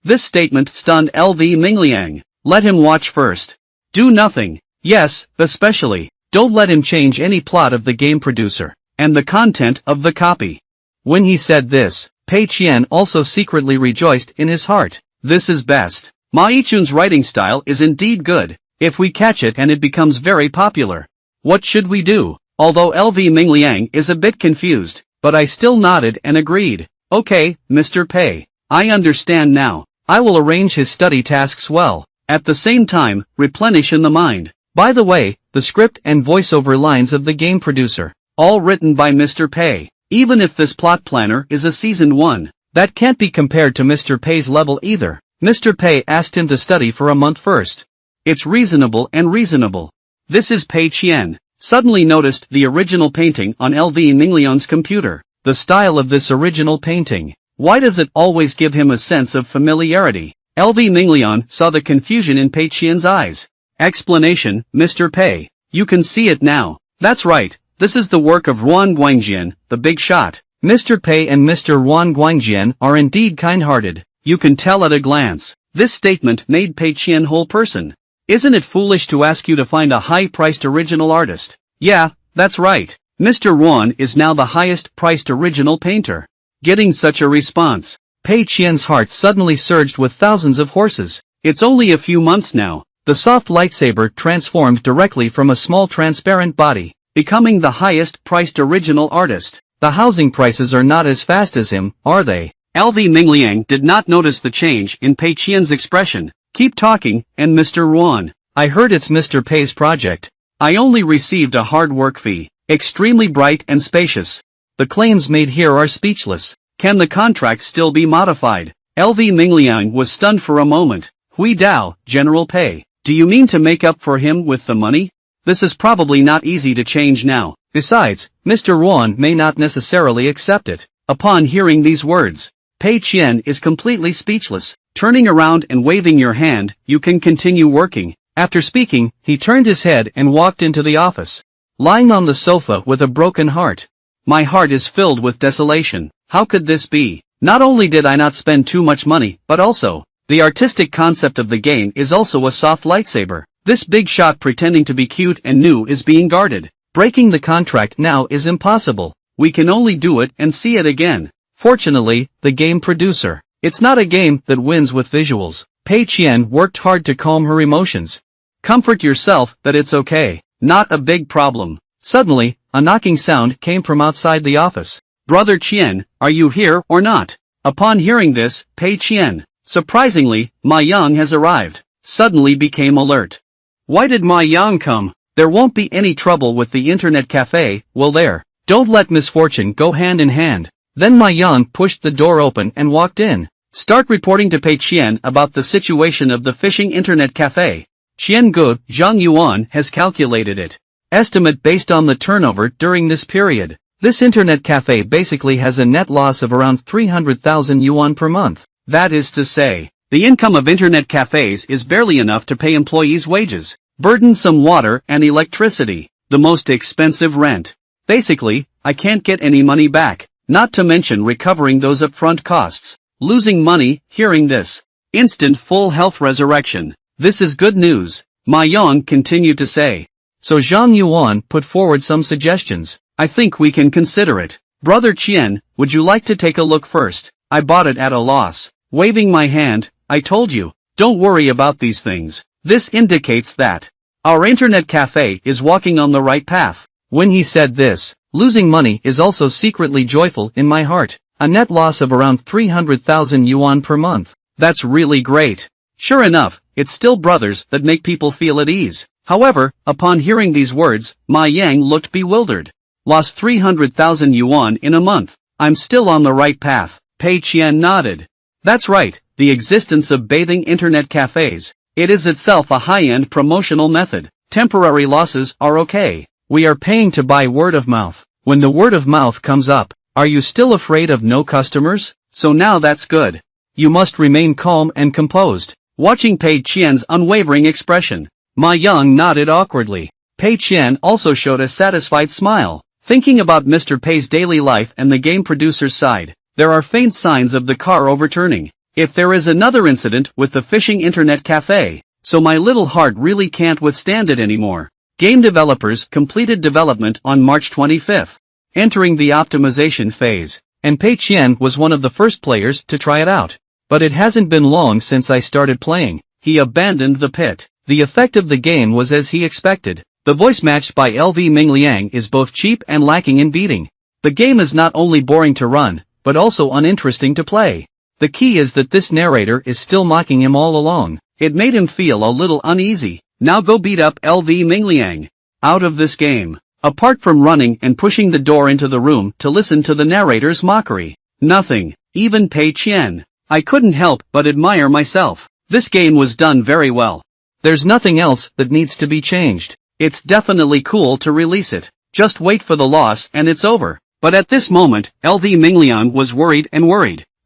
This statement stunned Lv Mingliang. Let him watch first. Do nothing. Yes, especially. Don't let him change any plot of the game producer, and the content of the copy. When he said this, Pei Qian also secretly rejoiced in his heart. This is best. Ma Yichun's writing style is indeed good. If we catch it and it becomes very popular. What should we do? Although Lv Mingliang is a bit confused, but I still nodded and agreed. Okay, Mr. Pei. I understand now. I will arrange his study tasks well. At the same time, replenish in the mind. By the way, the script and voiceover lines of the game producer, all written by Mr. Pei. Even if this plot planner is a seasoned one, that can't be compared to Mr. Pei's level either. Mr. Pei asked him to study for a month first. It's reasonable and reasonable. This is Pei Qian. Suddenly noticed the original painting on Lv Mingliang's computer. The style of this original painting. Why does it always give him a sense of familiarity? Lv Mingliang saw the confusion in Pei Qian's eyes. Explanation, Mr. Pei. You can see it now. That's right. This is the work of Ruan Guangjian, the big shot. Mr. Pei and Mr. Ruan Guangjian are indeed kind-hearted. You can tell at a glance. This statement made Pei Qian whole person. Isn't it foolish to ask you to find a high-priced original artist? Yeah, that's right. Mr. Ruan is now the highest-priced original painter. Getting such a response. Pei Qian's heart suddenly surged with thousands of horses. It's only a few months now. The soft lightsaber transformed directly from a small transparent body, becoming the highest-priced original artist. The housing prices are not as fast as him, are they? Lv Mingliang did not notice the change in Pei Qian's expression. Keep talking, and Mr. Ruan. I heard it's Mr. Pei's project. I only received a hard work fee. Extremely bright and spacious. The claims made here are speechless. Can the contract still be modified? Lv Mingliang was stunned for a moment. Hui Dao, General Pei. Do you mean to make up for him with the money? This is probably not easy to change now. Besides, Mr. Ruan may not necessarily accept it. Upon hearing these words, Pei Qian is completely speechless. Turning around and waving your hand, you can continue working. After speaking, he turned his head and walked into the office. Lying on the sofa with a broken heart. My heart is filled with desolation. How could this be? Not only did I not spend too much money, but also, the artistic concept of the game is also a soft lightsaber. This big shot pretending to be cute and new is being guarded. Breaking the contract now is impossible. We can only do it and see it again. Fortunately, the game producer. It's not a game that wins with visuals. Pei Qian worked hard to calm her emotions. Comfort yourself that it's okay. Not a big problem. Suddenly, a knocking sound came from outside the office. Brother Qian, are you here or not? Upon hearing this, Pei Qian, surprisingly, Ma Yang has arrived, suddenly became alert. Why did Ma Yang come? There won't be any trouble with the internet cafe, will there? Don't let misfortune go hand in hand. Then Ma Yang pushed the door open and walked in. Start reporting to Pei Qian about the situation of the fishing internet cafe. Qiangu Zhang Yuan has calculated it. Estimate based on the turnover during this period. This internet cafe basically has a net loss of around 300,000 yuan per month. That is to say, the income of internet cafes is barely enough to pay employees' wages, burdensome water and electricity, the most expensive rent. Basically, I can't get any money back. not to mention recovering those upfront costs. Losing money, hearing this. Instant full health resurrection. This is good news, Ma Yang continued to say. So Zhang Yuan put forward some suggestions. I think we can consider it. Brother Qian, would you like to take a look first? I bought it at a loss. Waving my hand, I told you, don't worry about these things. This indicates that our internet cafe is walking on the right path. When he said this, losing money is also secretly joyful in my heart. A net loss of around 300,000 yuan per month. That's really great. Sure enough, it's still brothers that make people feel at ease. However, upon hearing these words, Ma Yang looked bewildered. Lost 300,000 yuan in a month. I'm still on the right path. Pei Qian nodded. That's right, the existence of bathing internet cafes. It is itself a high-end promotional method. Temporary losses are okay. We are paying to buy word of mouth. When the word of mouth comes up, are you still afraid of no customers? So now that's good. You must remain calm and composed. Watching Pei Qian's unwavering expression, Ma Yang nodded awkwardly. Pei Qian also showed a satisfied smile. Thinking about Mr. Pei's daily life and the game producer's side, there are faint signs of the car overturning. If there is another incident with the phishing internet cafe, so my little heart really can't withstand it anymore. Game developers completed development on March 25th, entering the optimization phase, and Pei Qian was one of the first players to try it out. But it hasn't been long since I started playing. He abandoned the pit. The effect of the game was as he expected. The voice matched by LV Mingliang is both cheap and lacking in beating. The game is not only boring to run, but also uninteresting to play. The key is that this narrator is still mocking him all along. It made him feel a little uneasy. Now go beat up LV Mingliang. Out of this game. Apart from running and pushing the door into the room to listen to the narrator's mockery. Nothing. Even Pei Qian. I couldn't help but admire myself. This game was done very well. There's nothing else that needs to be changed. It's definitely cool to release it. Just wait for the loss and it's over. But at this moment, LV Mingliang was worried.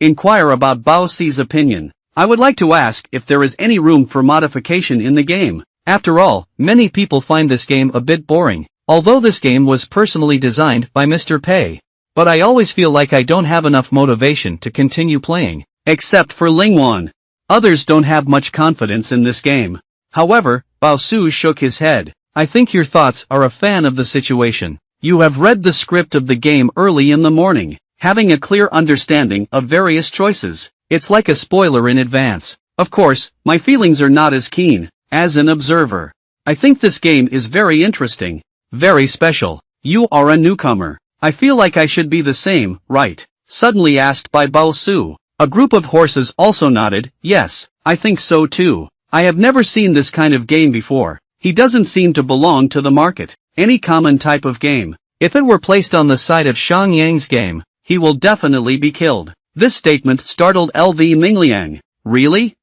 Inquire about Bao Si's opinion. I would like to ask if there is any room for modification in the game. After all, many people find this game a bit boring. Although this game was personally designed by Mr. Pei. But I always feel like I don't have enough motivation to continue playing. Except for Lingwan. Others don't have much confidence in this game. However, Bao Su shook his head. I think your thoughts are a fan of the situation. You have read the script of the game early in the morning, having a clear understanding of various choices. It's like a spoiler in advance. Of course, my feelings are not as keen, as an observer. I think this game is very interesting. Very special. You are a newcomer. I feel like I should be the same, right? Suddenly asked by Bao Su. A group of horses also nodded. Yes, I think so too. I have never seen this kind of game before. He doesn't seem to belong to the market. Any common type of game. If it were placed on the side of Shang Yang's game, he will definitely be killed. This statement startled LV Mingliang. Really?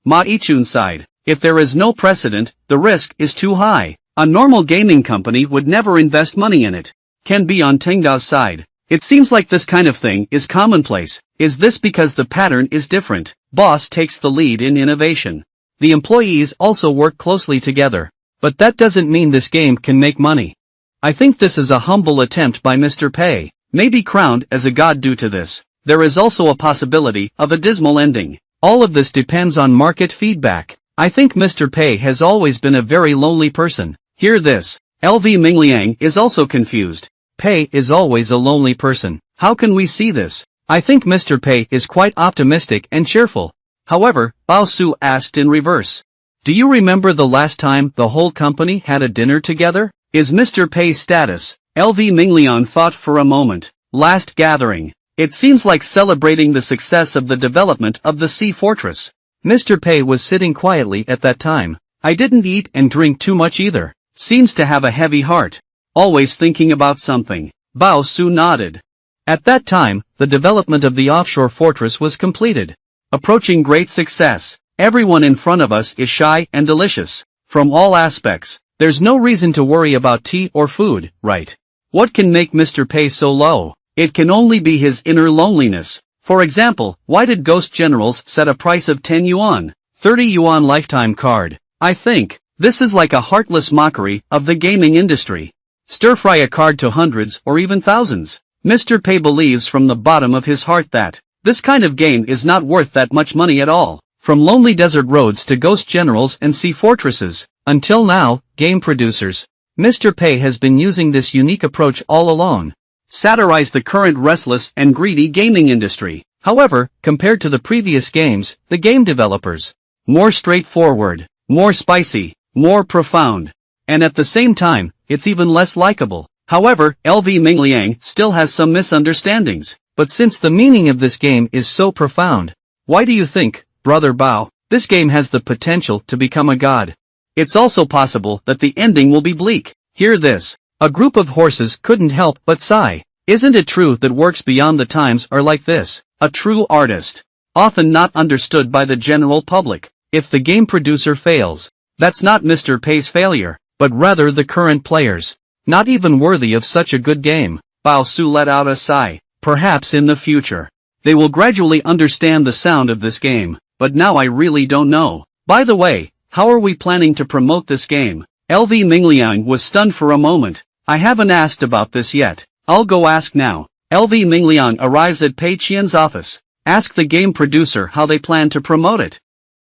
Ma Yichun sighed. If there is no precedent, the risk is too high. A normal gaming company would never invest money in it. Can be on Tengdao's side. It seems like this kind of thing is commonplace. Is this because the pattern is different? Boss takes the lead in innovation. The employees also work closely together. But that doesn't mean this game can make money. I think this is a humble attempt by Mr. Pei, maybe crowned as a god due to this. There is also a possibility of a dismal ending. All of this depends on market feedback. I think Mr. Pei has always been a very lonely person. Hear this. LV Mingliang is also confused. Pei is always a lonely person. How can we see this? I think Mr. Pei is quite optimistic and cheerful. However, Bao Su asked in reverse. Do you remember the last time the whole company had a dinner together? Is Mr. Pei's status? LV Mingliang thought for a moment. Last gathering. It seems like celebrating the success of the development of the Sea Fortress. Mr. Pei was sitting quietly at that time. I didn't eat and drink too much either. Seems to have a heavy heart. Always thinking about something. Bao Su nodded. At that time, the development of the offshore fortress was completed. Approaching great success. Everyone in front of us is shy and delicious. From all aspects. There's no reason to worry about tea or food, right? What can make Mr. Pei so low? It can only be his inner loneliness. For example, why did Ghost Generals set a price of 10 yuan, 30 yuan lifetime card? I think, this is like a heartless mockery of the gaming industry. Stir-fry a card to hundreds or even thousands. Mr. Pei believes from the bottom of his heart that this kind of game is not worth that much money at all. From lonely desert roads to ghost generals and sea fortresses. Until now, game producers. Mr. Pei has been using this unique approach all along. Satirize the current restless and greedy gaming industry. However, compared to the previous games, the game developers. More straightforward, more spicy, more profound. And at the same time, it's even less likable. However, LV Mingliang still has some misunderstandings. But since the meaning of this game is so profound, why do you think, Brother Bao, this game has the potential to become a god? It's also possible that the ending will be bleak. Hear this. A group of horses couldn't help but sigh. Isn't it true that works beyond the times are like this? A true artist. Often not understood by the general public. If the game producer fails, that's not Mr. Pei's failure, but rather the current players. Not even worthy of such a good game. Bao Su let out a sigh. Perhaps in the future, they will gradually understand the sound of this game, but now I really don't know. By the way, how are we planning to promote this game? LV Mingliang was stunned for a moment. I haven't asked about this yet. I'll go ask now. LV Mingliang arrives at Pei Qian's office. Ask the game producer how they plan to promote it.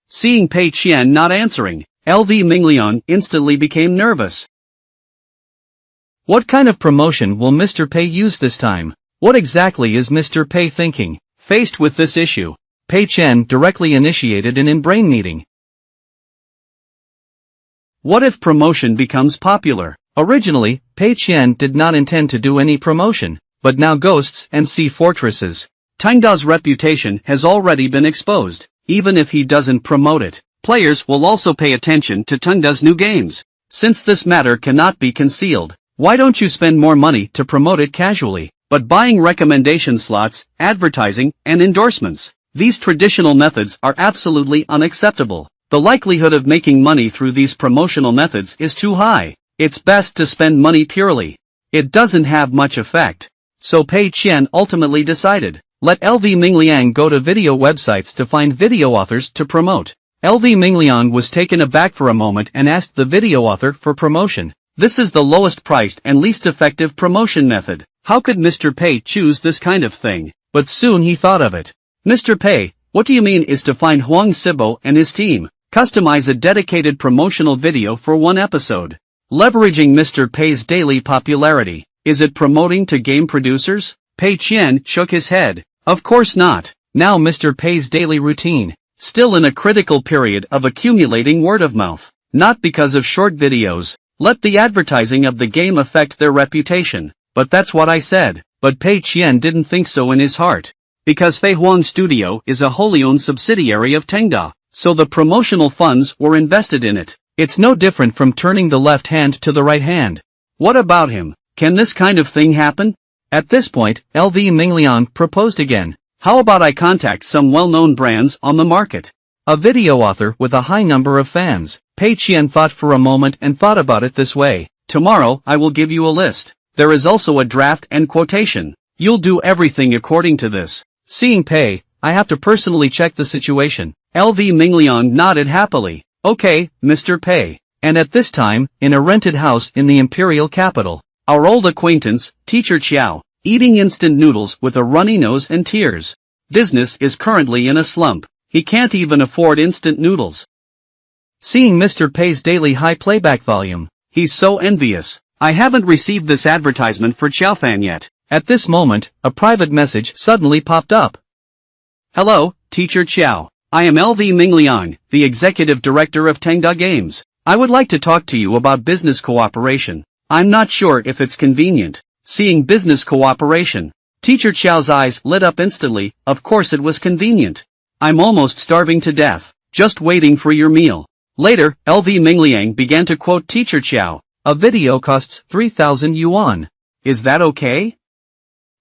Seeing Pei Qian not answering, LV Mingliang instantly became nervous. What kind of promotion will Mr. Pei use this time? What exactly is Mr. Pei thinking? Faced with this issue, Pei Qian directly initiated an in-brain meeting. What if promotion becomes popular? Originally, Pei Qian did not intend to do any promotion, but now ghosts and sea fortresses. Tengda's reputation has already been exposed. Even if he doesn't promote it, players will also pay attention to Tengda's new games. Since this matter cannot be concealed, why don't you spend more money to promote it casually? But buying recommendation slots, advertising, and endorsements. These traditional methods are absolutely unacceptable. The likelihood of making money through these promotional methods is too high. It's best to spend money purely. It doesn't have much effect. So Pei Qian ultimately decided, let LV Mingliang go to video websites to find video authors to promote. LV Mingliang was taken aback for a moment and asked the video author for promotion. This is the lowest priced and least effective promotion method. How could Mr. Pei choose this kind of thing? But soon he thought of it. Mr. Pei, what do you mean is to find Huang Sibo and his team? Customize a dedicated promotional video for one episode. Leveraging Mr. Pei's daily popularity. Is it promoting to game producers? Pei Qian shook his head. Of course not. Now Mr. Pei's daily routine. Still in a critical period of accumulating word of mouth. Not because of short videos. Let the advertising of the game affect their reputation. But that's what I said. But Pei Qian didn't think so in his heart. Because Fei Huang Studio is a wholly owned subsidiary of Tengda, so the promotional funds were invested in it. It's no different from turning the left hand to the right hand. What about him? Can this kind of thing happen? At this point, LV Mingliang proposed again. How about I contact some well-known brands on the market? A video author with a high number of fans. Pei Qian thought for a moment and thought about it this way. Tomorrow I will give you a list. There is also a draft and quotation. You'll do everything according to this. Seeing Pei, I have to personally check the situation. LV Mingliang nodded happily. Okay, Mr. Pei. And at this time, in a rented house in the imperial capital, our old acquaintance, Teacher Qiao, eating instant noodles with a runny nose and tears. Business is currently in a slump. He can't even afford instant noodles. Seeing Mr. Pei's daily high playback volume, he's so envious. I haven't received this advertisement for Xiaofan yet. At this moment, a private message suddenly popped up. Hello, Teacher Qiao. I am LV Mingliang, the Executive Director of Tengda Games. I would like to talk to you about business cooperation. I'm not sure if it's convenient. Seeing business cooperation. Teacher Qiao's eyes lit up instantly. Of course it was convenient. I'm almost starving to death. Just waiting for your meal. Later, LV Mingliang began to quote Teacher Qiao. A video costs 3,000 yuan. Is that okay?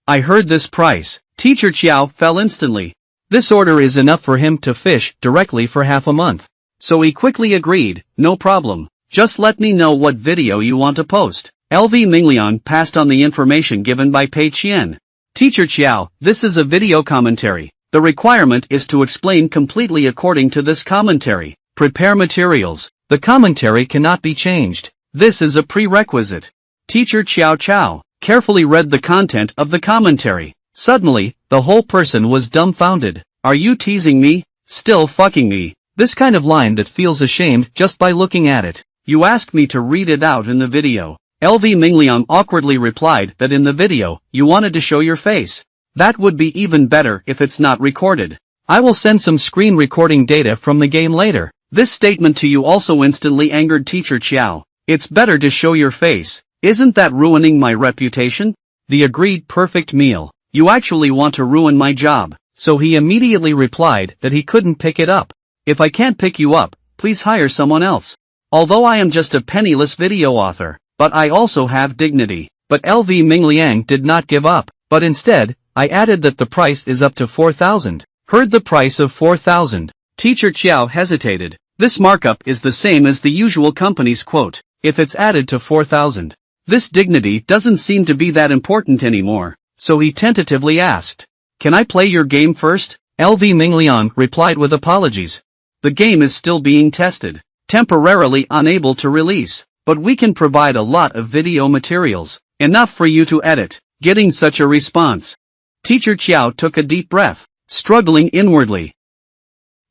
I heard this price. Teacher Qiao fell instantly. This order is enough for him to fish directly for half a month. So he quickly agreed, no problem. Just let me know what video you want to post. LV Mingliang passed on the information given by Pei Qian. Teacher Qiao, this is a video commentary. The requirement is to explain completely according to this commentary. Prepare materials. The commentary cannot be changed. This is a prerequisite. Teacher Qiao. carefully read the content of the commentary. Suddenly, the whole person was dumbfounded. Are you teasing me? Still fucking me? This kind of line that feels ashamed just by looking at it. You asked me to read it out in the video. LV Mingliang awkwardly replied that in the video, you wanted to show your face. That would be even better if it's not recorded. I will send some screen recording data from the game later. This statement to you also instantly angered Teacher Chiao. It's better to show your face. Isn't that ruining my reputation? The agreed perfect meal. You actually want to ruin my job. So he immediately replied that he couldn't pick it up. If I can't pick you up, please hire someone else. Although I am just a penniless video author, but I also have dignity. But LV Mingliang did not give up, but instead, I added that the price is up to 4,000. Heard the price of 4,000. Teacher Chiao hesitated. This markup is the same as the usual company's quote. If it's added to 4,000. This dignity doesn't seem to be that important anymore. So he tentatively asked. Can I play your game first? LV Mingliang replied with apologies. The game is still being tested. Temporarily unable to release. But we can provide a lot of video materials. Enough for you to edit. Getting such a response. Teacher Chiao took a deep breath, struggling inwardly.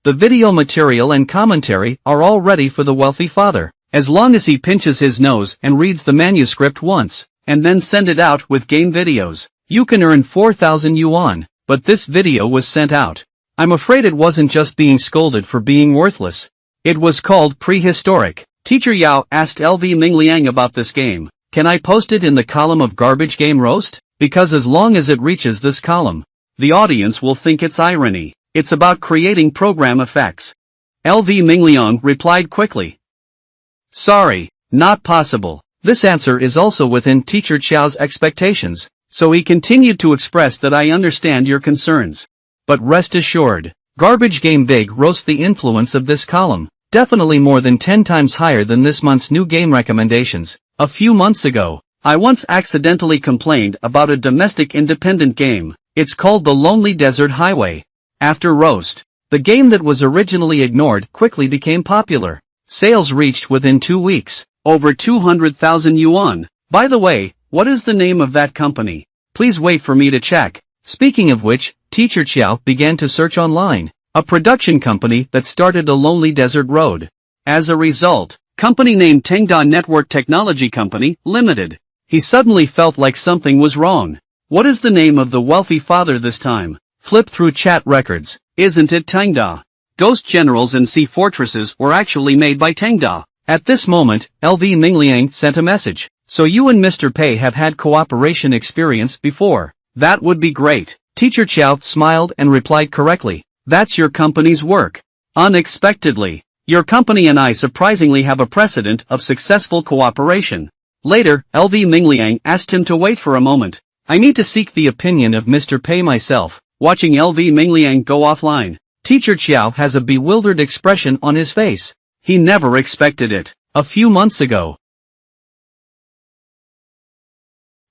The video material and commentary are all ready for the wealthy father. As long as he pinches his nose and reads the manuscript once, and then send it out with game videos, you can earn 4,000 yuan. But this video was sent out. I'm afraid it wasn't just being scolded for being worthless. It was called prehistoric. Teacher Yao asked LV Mingliang about this game. Can I post it in the column of garbage game roast? Because as long as it reaches this column, the audience will think it's irony. It's about creating program effects. LV Mingliang replied quickly. Sorry, not possible. This answer is also within Teacher Chiao's expectations, so he continued to express that I understand your concerns. But rest assured, Garbage Game Big roast the influence of this column, definitely more than 10 times higher than this month's new game recommendations. A few months ago, I once accidentally complained about a domestic independent game. It's called The Lonely Desert Highway. After roast, the game that was originally ignored quickly became popular. Sales reached within 2 weeks, over 200,000 yuan. By the way, what is the name of that company? Please wait for me to check. Speaking of which, Teacher Chiao began to search online. A production company that started a Lonely Desert Road. As a result, company named Tengda Network Technology Company, Limited. He suddenly felt like something was wrong. What is the name of the wealthy father this time? Flip through chat records. Isn't it Tengda? Ghost Generals and Sea Fortresses were actually made by Tengda. At this moment, LV Mingliang sent a message. So you and Mr. Pei have had cooperation experience before. That would be great. Teacher Chiao smiled and replied correctly. That's your company's work. Unexpectedly, your company and I surprisingly have a precedent of successful cooperation. Later, LV Mingliang asked him to wait for a moment. I need to seek the opinion of Mr. Pei myself. Watching LV Mingliang go offline, Teacher Chiao has a bewildered expression on his face. He never expected it. A few months ago.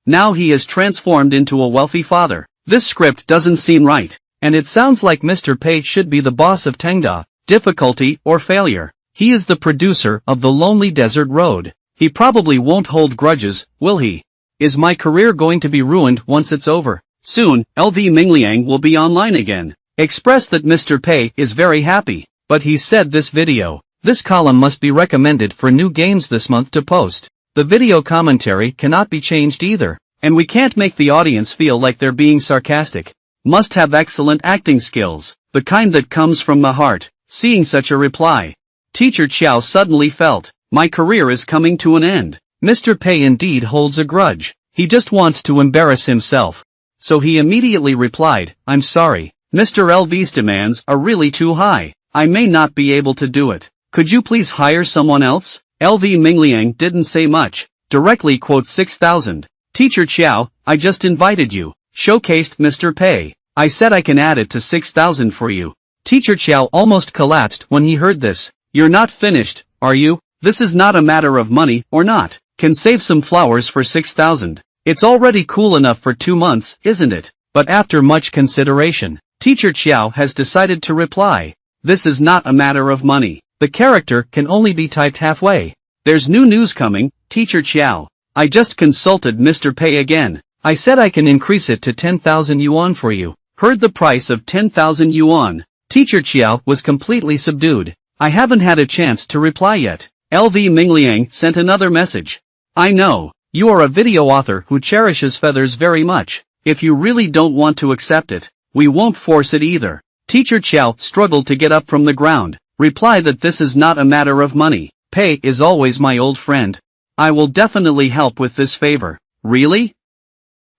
Now he is transformed into a wealthy father. This script doesn't seem right. And it sounds like Mr. Pei should be the boss of Tengda. Difficulty or failure. He is the producer of The Lonely Desert Road. He probably won't hold grudges, will he? Is my career going to be ruined once it's over? Soon, LV Mingliang will be online again. Express that Mr. Pei is very happy. But he said this video. This column must be recommended for new games this month to post. The video commentary cannot be changed either. And we can't make the audience feel like they're being sarcastic. Must have excellent acting skills, the kind that comes from the heart. Seeing such a reply, Teacher Chiao suddenly felt, my career is coming to an end. Mr. Pei indeed holds a grudge. He just wants to embarrass himself. So he immediately replied, I'm sorry. Mr. LV's demands are really too high. I may not be able to do it. Could you please hire someone else? LV Mingliang didn't say much. Directly quote 6,000. Teacher Chiao, I just invited you. Showcased Mr. Pei. I said I can add it to 6,000 for you. Teacher Chiao almost collapsed when he heard this. You're not finished, are you? This is not a matter of money or not. Can save some flowers for 6,000. It's already cool enough for 2 months, isn't it? But after much consideration, Teacher Chiao has decided to reply. This is not a matter of money. The character can only be typed halfway. There's new news coming, Teacher Chiao. I just consulted Mr. Pei again. I said I can increase it to 10,000 yuan for you. Heard the price of 10,000 yuan. Teacher Qiao was completely subdued. I haven't had a chance to reply yet. LV Mingliang sent another message. I know. You are a video author who cherishes feathers very much. If you really don't want to accept it, we won't force it either. Teacher Qiao struggled to get up from the ground. Reply that this is not a matter of money. Pei is always my old friend. I will definitely help with this favor. Really?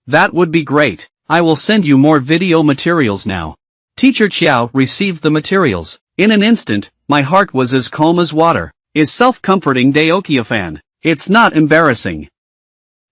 That would be great. I will send you more video materials now. Teacher Qiao received the materials. In an instant, my heart was as calm as water. Is self-comforting Daokia fan. It's not embarrassing.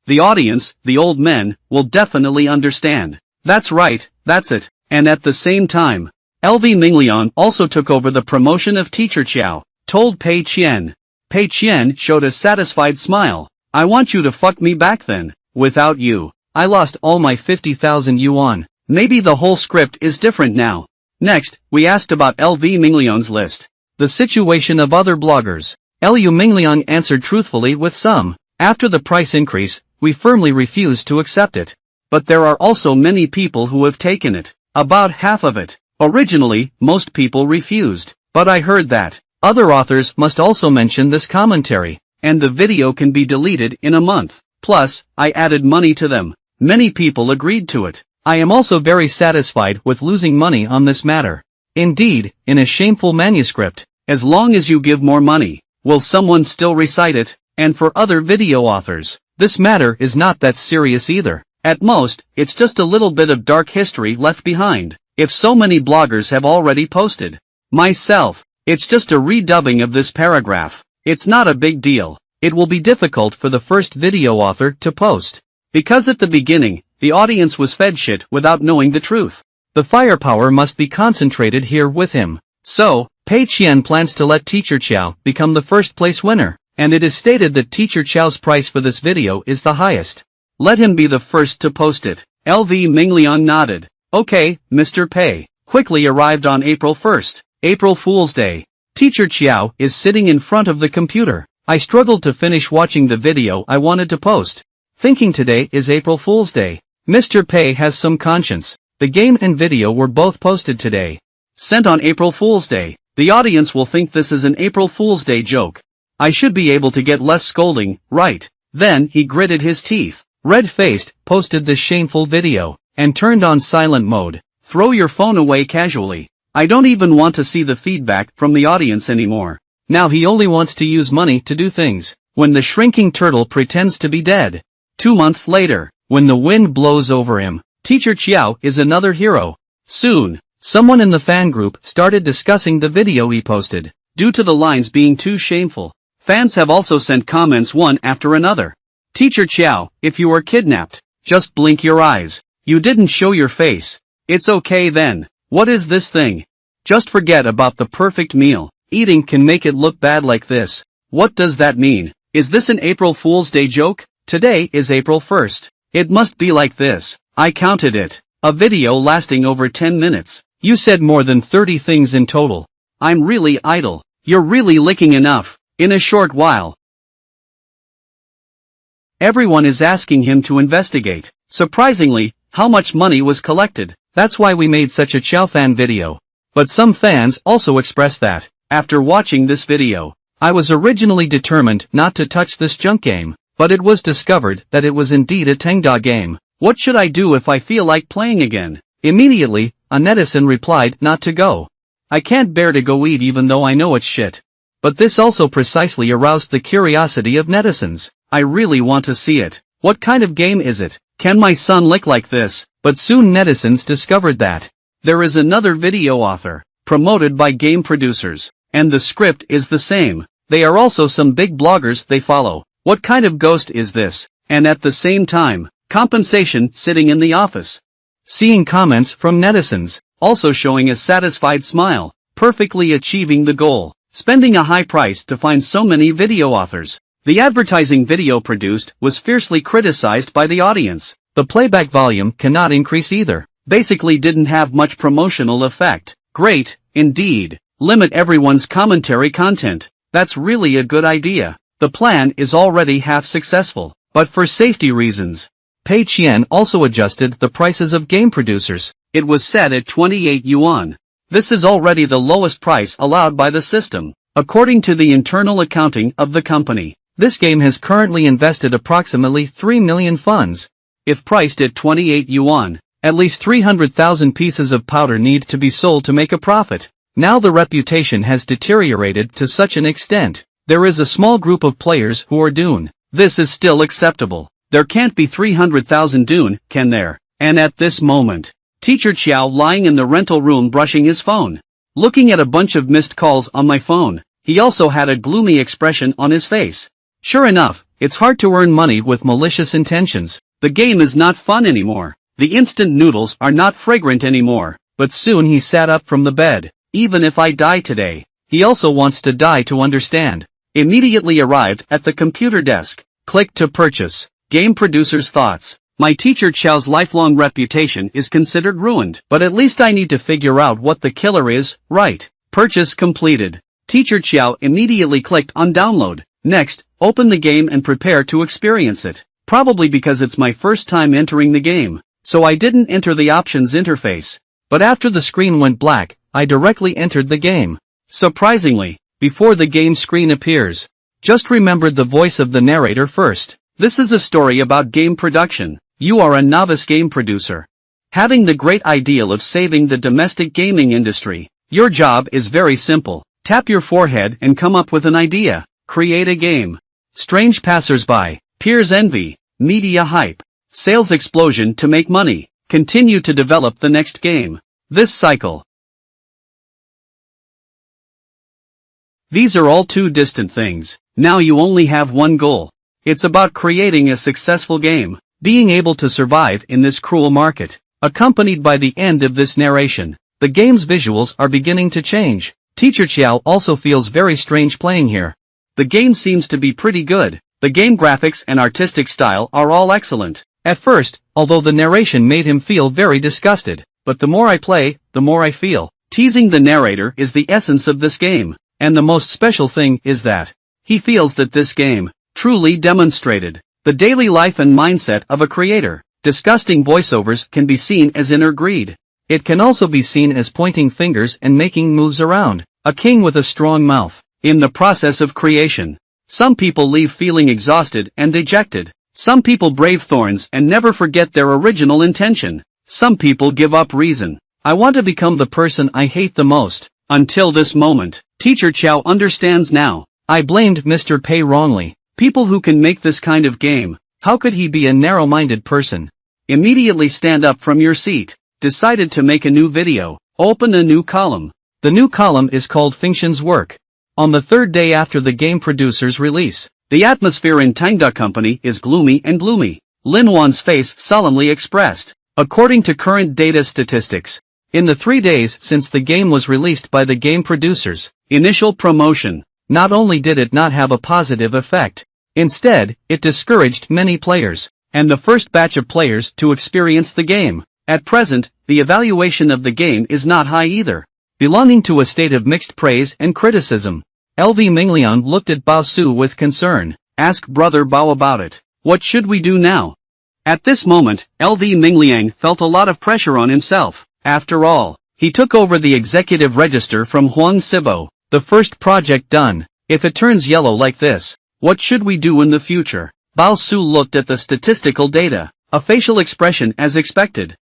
The audience, the old men, will definitely understand. That's right, that's it. And at the same time, LV Mingliang also took over the promotion of Teacher Qiao, told Pei Qian. Pei Qian showed a satisfied smile. I want you to fuck me back then. Without you, I lost all my 50,000 yuan. Maybe the whole script is different now. Next, we asked about LV Mingliang's list. The situation of other bloggers. Lu Mingliang answered truthfully with some. After the price increase, we firmly refuse to accept it. But there are also many people who have taken it. About half of it. Originally, most people refused. But I heard that other authors must also mention this commentary, and the video can be deleted in a month. Plus, I added money to them. Many people agreed to it. I am also very satisfied with losing money on this matter. Indeed, in a shameful manuscript, as long as you give more money, will someone still recite it? And for other video authors, this matter is not that serious either. At most, it's just a little bit of dark history left behind. If so many bloggers have already posted. Myself, it's just a redubbing of this paragraph. It's not a big deal. It will be difficult for the first video author to post. Because at the beginning, the audience was fed shit without knowing the truth. The firepower must be concentrated here with him. So, Pei Qian plans to let Teacher Qiao become the first place winner. And it is stated that Teacher Qiao's price for this video is the highest. Let him be the first to post it. LV Mingliang nodded. Okay, Mr. Pei. Quickly arrived on April 1st. April Fool's Day. Teacher Qiao is sitting in front of the computer. I struggled to finish watching the video I wanted to post. Thinking today is April Fool's Day. Mr. Pei has some conscience. The game and video were both posted today. Sent on April Fool's Day. The audience will think this is an April Fool's Day joke. I should be able to get less scolding, right? Then he gritted his teeth. Red-faced, posted this shameful video, and turned on silent mode. Throw your phone away casually. I don't even want to see the feedback from the audience anymore. Now he only wants to use money to do things. When the shrinking turtle pretends to be dead. 2 months later, when the wind blows over him, Teacher Qiao is another hero. Soon, someone in the fan group started discussing the video he posted, due to the lines being too shameful. Fans have also sent comments one after another. Teacher Qiao, if you were kidnapped, just blink your eyes. You didn't show your face. It's okay then. What is this thing? Just forget about the perfect meal. Eating can make it look bad like this. What does that mean? Is this an April Fool's Day joke? Today is April 1st. It must be like this. I counted it. A video lasting over 10 minutes. You said more than 30 things in total. I'm really idle. You're really licking enough. In a short while. Everyone is asking him to investigate. Surprisingly, how much money was collected. That's why we made such a Qiao fan video. But some fans also expressed that, after watching this video, I was originally determined not to touch this junk game, but it was discovered that it was indeed a Tengda game. What should I do if I feel like playing again? Immediately, a netizen replied not to go. I can't bear to go eat even though I know it's shit. But this also precisely aroused the curiosity of netizens. I really want to see it. What kind of game is it? Can my son lick like this? But soon netizens discovered that there is another video author, promoted by game producers, and the script is the same. They are also some big bloggers they follow. What kind of ghost is this? And at the same time, compensation sitting in the office. Seeing comments from netizens, also showing a satisfied smile, perfectly achieving the goal. Spending a high price to find so many video authors. The advertising video produced was fiercely criticized by the audience. The playback volume cannot increase either. Basically didn't have much promotional effect. Great, indeed. Limit everyone's commentary content. That's really a good idea. The plan is already half successful. but for safety reasons. Pei Qian also adjusted the prices of game producers. It was set at 28 yuan. This is already the lowest price allowed by the system. According to the internal accounting of the company, this game has currently invested approximately 3 million funds. If priced at 28 yuan, at least 300,000 pieces of powder need to be sold to make a profit. Now the reputation has deteriorated to such an extent. There is a small group of players who are dune. This is still acceptable. There can't be 300,000 dune, can there? And at this moment, Teacher Qiao lying in the rental room brushing his phone. Looking at a bunch of missed calls on my phone, he also had a gloomy expression on his face. Sure enough, it's hard to earn money with malicious intentions. The game is not fun anymore. The instant noodles are not fragrant anymore. But soon he sat up from the bed. Even if I die today, he also wants to die to understand. Immediately arrived at the computer desk. Click to purchase. Game producer's thoughts. My teacher Qiao's lifelong reputation is considered ruined. But at least I need to figure out what the killer is, right? Purchase completed. Teacher Qiao immediately clicked on download. Next, open the game and prepare to experience it. Probably because it's my first time entering the game, so I didn't enter the options interface. But after the screen went black, I directly entered the game. Surprisingly, before the game screen appears, just remembered the voice of the narrator first. This is a story about game production. You are a novice game producer, having the great ideal of saving the domestic gaming industry. Your job is very simple. Tap your forehead and come up with an idea. Create a game. Strange passersby, peers envy, media hype, sales explosion to make money. Continue to develop the next game. This cycle. These are all two distant things. Now you only have one goal. It's about creating a successful game, being able to survive in this cruel market. Accompanied by the end of this narration, the game's visuals are beginning to change. Teacher Qiao also feels very strange playing here. The game seems to be pretty good. The game graphics and artistic style are all excellent. At first, although the narration made him feel very disgusted, but the more I play, the more I feel. Teasing the narrator is the essence of this game, and the most special thing is that he feels that this game truly demonstrated the daily life and mindset of a creator. Disgusting voiceovers can be seen as inner greed. It can also be seen as pointing fingers and making moves around. A king with a strong mouth. In the process of creation, some people leave feeling exhausted and dejected. Some people brave thorns and never forget their original intention. Some people give up reason. I want to become the person I hate the most. Until this moment, Teacher Qiao understands now. I blamed Mr. Pei wrongly. People who can make this kind of game, how could he be a narrow-minded person? Immediately stand up from your seat. Decided to make a new video. Open a new column. The new column is called Fingxian's Work. On the third day after the game producer's release, the atmosphere in Tangda Company is gloomy and gloomy. Lin Wan's face solemnly expressed. According to current data statistics, in the 3 days since the game was released by the game producers, initial promotion, not only did it not have a positive effect, instead, it discouraged many players, and the first batch of players to experience the game. At present, the evaluation of the game is not high either, belonging to a state of mixed praise and criticism. LV Mingliang looked at Bao Su with concern. Ask Brother Bao about it. What should we do now? At this moment, LV Mingliang felt a lot of pressure on himself. After all, he took over the executive register from Huang Sibo, the first project done. If it turns yellow like this, what should we do in the future? Bao Su looked at the statistical data, a facial expression as expected.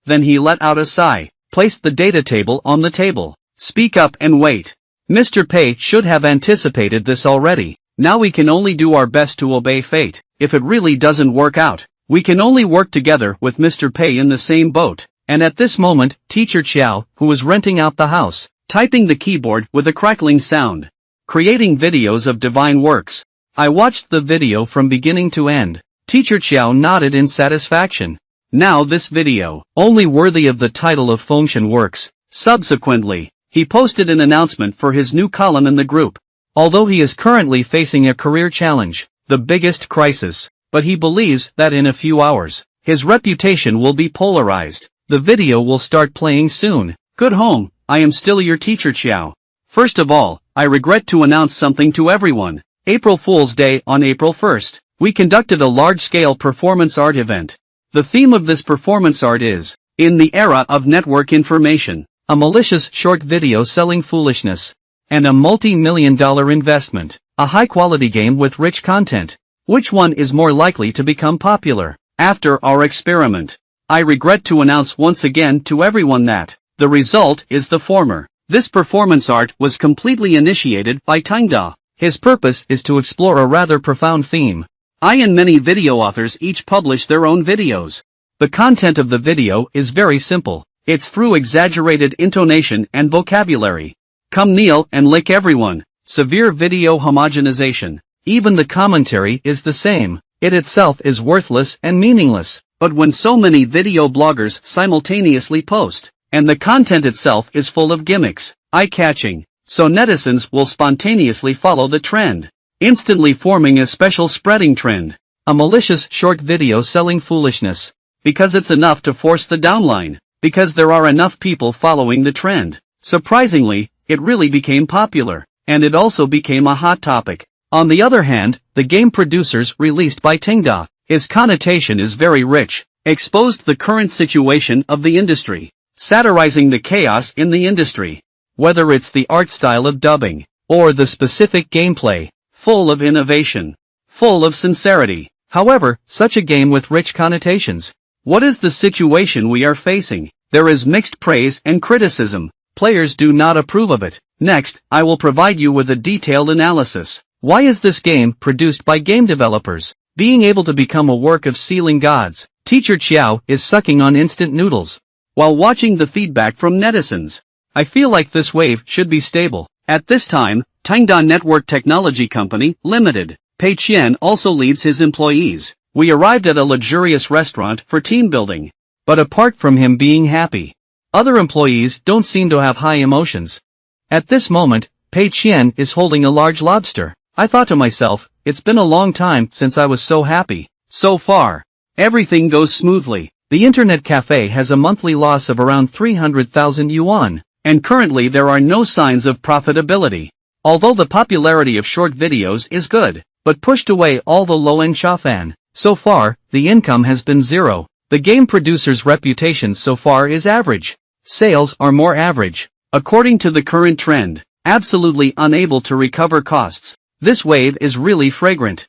Then he let out a sigh, placed the data table on the table. Speak up and wait. Mr. Pei should have anticipated this already. Now we can only do our best to obey fate. If it really doesn't work out, we can only work together with Mr. Pei in the same boat. And at this moment, Teacher Qiao, who was renting out the house, typing the keyboard with a crackling sound, creating videos of divine works. I watched the video from beginning to end. Teacher Qiao nodded in satisfaction. Now this video, only worthy of the title of Fengxian Works. Subsequently, he posted an announcement for his new column in the group. Although he is currently facing a career challenge, the biggest crisis, but he believes that in a few hours, his reputation will be polarized. The video will start playing soon. Good home, I am still your teacher Qiao. First of all, I regret to announce something to everyone. April Fool's Day on April 1st. We conducted a large-scale performance art event. The theme of this performance art is, in the era of network information, a malicious short video selling foolishness, and a multi-million-dollar investment, a high-quality game with rich content. Which one is more likely to become popular? After our experiment, I regret to announce once again to everyone that the result is the former. This performance art was completely initiated by Tycoon. His purpose is to explore a rather profound theme. I and many video authors each publish their own videos. The content of the video is very simple. It's through exaggerated intonation and vocabulary. Come kneel and lick everyone. Severe video homogenization. Even the commentary is the same. It itself is worthless and meaningless. But when so many video bloggers simultaneously post, and the content itself is full of gimmicks, eye-catching, so netizens will spontaneously follow the trend, instantly forming a special spreading trend. A malicious short video selling foolishness. Because it's enough to force the downline. Because there are enough people following the trend. Surprisingly, it really became popular, and it also became a hot topic. On the other hand, the game producers released by Tycoon, his connotation is very rich, exposed the current situation of the industry, satirizing the chaos in the industry. Whether it's the art style of dubbing, or the specific gameplay, full of innovation, full of sincerity. However, such a game with rich connotations. What is the situation we are facing? There is mixed praise and criticism. Players do not approve of it. Next, I will provide you with a detailed analysis. Why is this game produced by game developers? Being able to become a work of sealing gods. Teacher Qiao is sucking on instant noodles. While watching the feedback from netizens, I feel like this wave should be stable. At this time, Tycoon Network Technology Company, Limited, Pei Qian also leads his employees. We arrived at a luxurious restaurant for team building. But apart from him being happy, other employees don't seem to have high emotions. At this moment, Pei Qian is holding a large lobster. I thought to myself, it's been a long time since I was so happy. So far, everything goes smoothly. The internet cafe has a monthly loss of around 300,000 yuan, and currently there are no signs of profitability. Although the popularity of short videos is good, but pushed away all the low-end shafan. So far, the income has been zero. The game producer's reputation so far is average. Sales are more average. According to the current trend, absolutely unable to recover costs. This wave is really fragrant.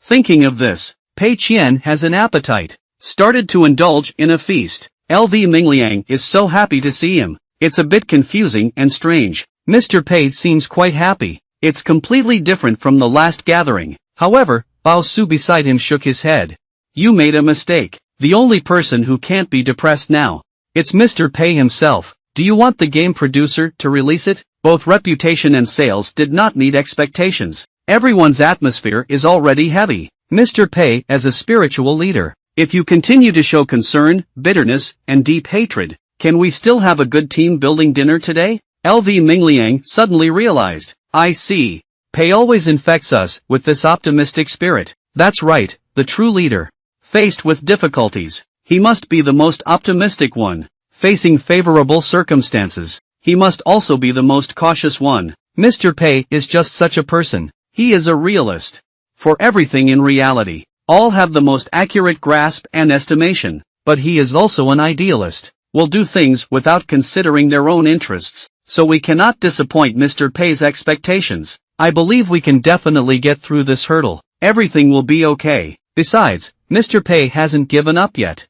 Thinking of this, Pei Qian has an appetite. Started to indulge in a feast. LV Mingliang is so happy to see him. It's a bit confusing and strange. Mr. Pei seems quite happy. It's completely different from the last gathering. However, Bao Su beside him shook his head. You made a mistake. The only person who can't be depressed now. It's Mr. Pei himself. Do you want the game producer to release it? Both reputation and sales did not meet expectations. Everyone's atmosphere is already heavy. Mr. Pei as a spiritual leader. If you continue to show concern, bitterness, and deep hatred, can we still have a good team-building dinner today? LV Mingliang suddenly realized. I see. Pei always infects us with this optimistic spirit. That's right, the true leader. Faced with difficulties, he must be the most optimistic one. Facing favorable circumstances, he must also be the most cautious one. Mr. Pei is just such a person. He is a realist. For everything in reality, all have the most accurate grasp and estimation. But he is also an idealist. Will do things without considering their own interests. So we cannot disappoint Mr. Pei's expectations. I believe we can definitely get through this hurdle. Everything will be okay. Besides, Mr. Pei hasn't given up yet.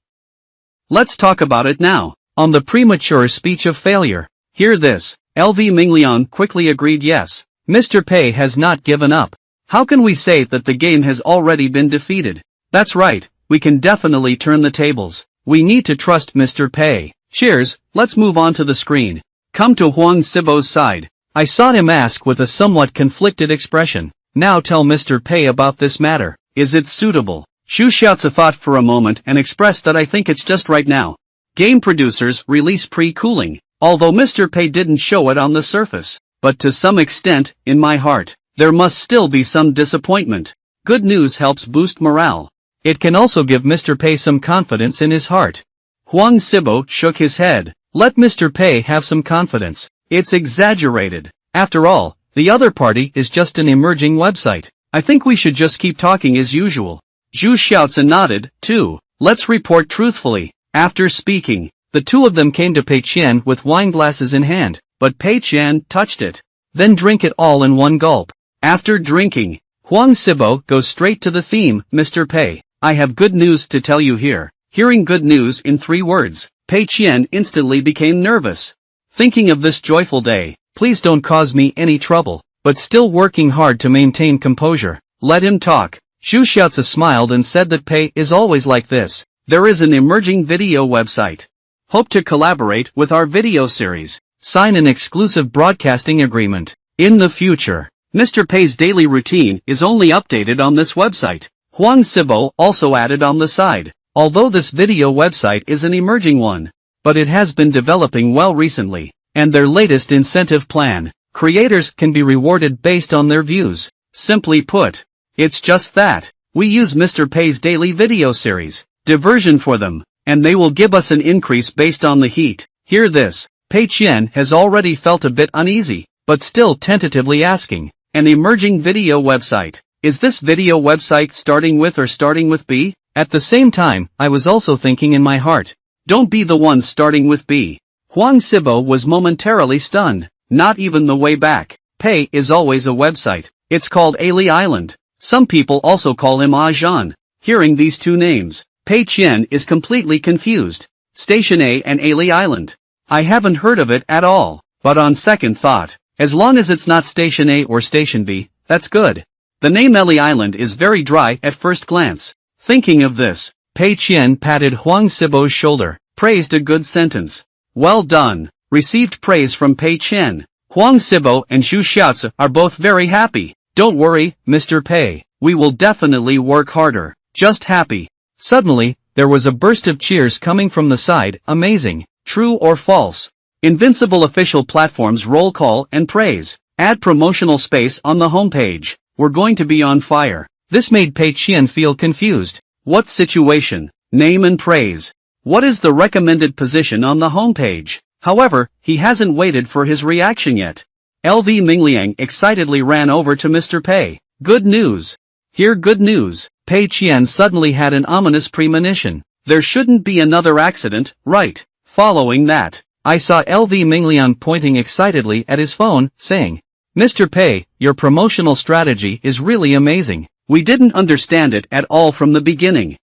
Let's talk about it now. On the premature speech of failure. Hear this. LV Mingliang quickly agreed yes. Mr. Pei has not given up. How can we say that the game has already been defeated? That's right, we can definitely turn the tables. We need to trust Mr. Pei. Cheers, let's move on to the screen. Come to Huang Sibo's side. I saw him ask with a somewhat conflicted expression. Now tell Mr. Pei about this matter. Is it suitable? Xu Xiaozi thought for a moment and expressed that I think it's just right now. Game producers release pre-cooling, although Mr. Pei didn't show it on the surface. But to some extent, in my heart, there must still be some disappointment. Good news helps boost morale. It can also give Mr. Pei some confidence in his heart. Huang Sibo shook his head. Let Mr. Pei have some confidence. It's exaggerated. After all, the other party is just an emerging website. I think we should just keep talking as usual. Zhu shouts and nodded, too. Let's report truthfully. After speaking, the two of them came to Pei Qian with wine glasses in hand, but Pei Qian touched it. Then drink it all in one gulp. After drinking, Huang Sibo goes straight to the theme, Mr. Pei. I have good news to tell you here. Hearing good news in 3 words, Pei Qian instantly became nervous. Thinking of this joyful day, please don't cause me any trouble, but still working hard to maintain composure. Let him talk. Zhu Xiaozi smiled and said that Pei is always like this. There is an emerging video website. Hope to collaborate with our video series. Sign an exclusive broadcasting agreement. In the future, Mr. Pei's daily routine is only updated on this website. Huang Sibo also added on the side. Although this video website is an emerging one, but it has been developing well recently, and their latest incentive plan, creators can be rewarded based on their views. Simply put, it's just that. We use Mr. Pei's daily video series, diversion for them, and they will give us an increase based on the heat. Hear this. Pei Qian has already felt a bit uneasy, but still tentatively asking, an emerging video website. Is this video website starting with or starting with B? At the same time, I was also thinking in my heart, don't be the one starting with B. Huang Sibo was momentarily stunned. Not even the way back. Pei is always a website. It's called Ali Island. Some people also call him Ajan. Hearing these two names, Pei Qian is completely confused. Station A and Ali Island. I haven't heard of it at all, but on second thought, as long as it's not Station A or Station B, that's good. The name Ali Island is very dry at first glance. Thinking of this, Pei Qian patted Huang Sibo's shoulder, praised a good sentence. Well done. Received praise from Pei Qian. Huang Sibo and Zhu Xiaozi are both very happy. Don't worry, Mr. Pei. We will definitely work harder. Just happy. Suddenly, there was a burst of cheers coming from the side. Amazing. True or false? Invincible official platforms roll call and praise. Add promotional space on the homepage. We're going to be on fire. This made Pei Qian feel confused. What situation? Name and praise. What is the recommended position on the homepage? However, he hasn't waited for his reaction yet. LV Mingliang excitedly ran over to Mr. Pei. Good news. Hear good news. Pei Qian suddenly had an ominous premonition. There shouldn't be another accident, right? Following that, I saw LV Mingliang pointing excitedly at his phone, saying, Mr. Pei, your promotional strategy is really amazing. We didn't understand it at all from the beginning.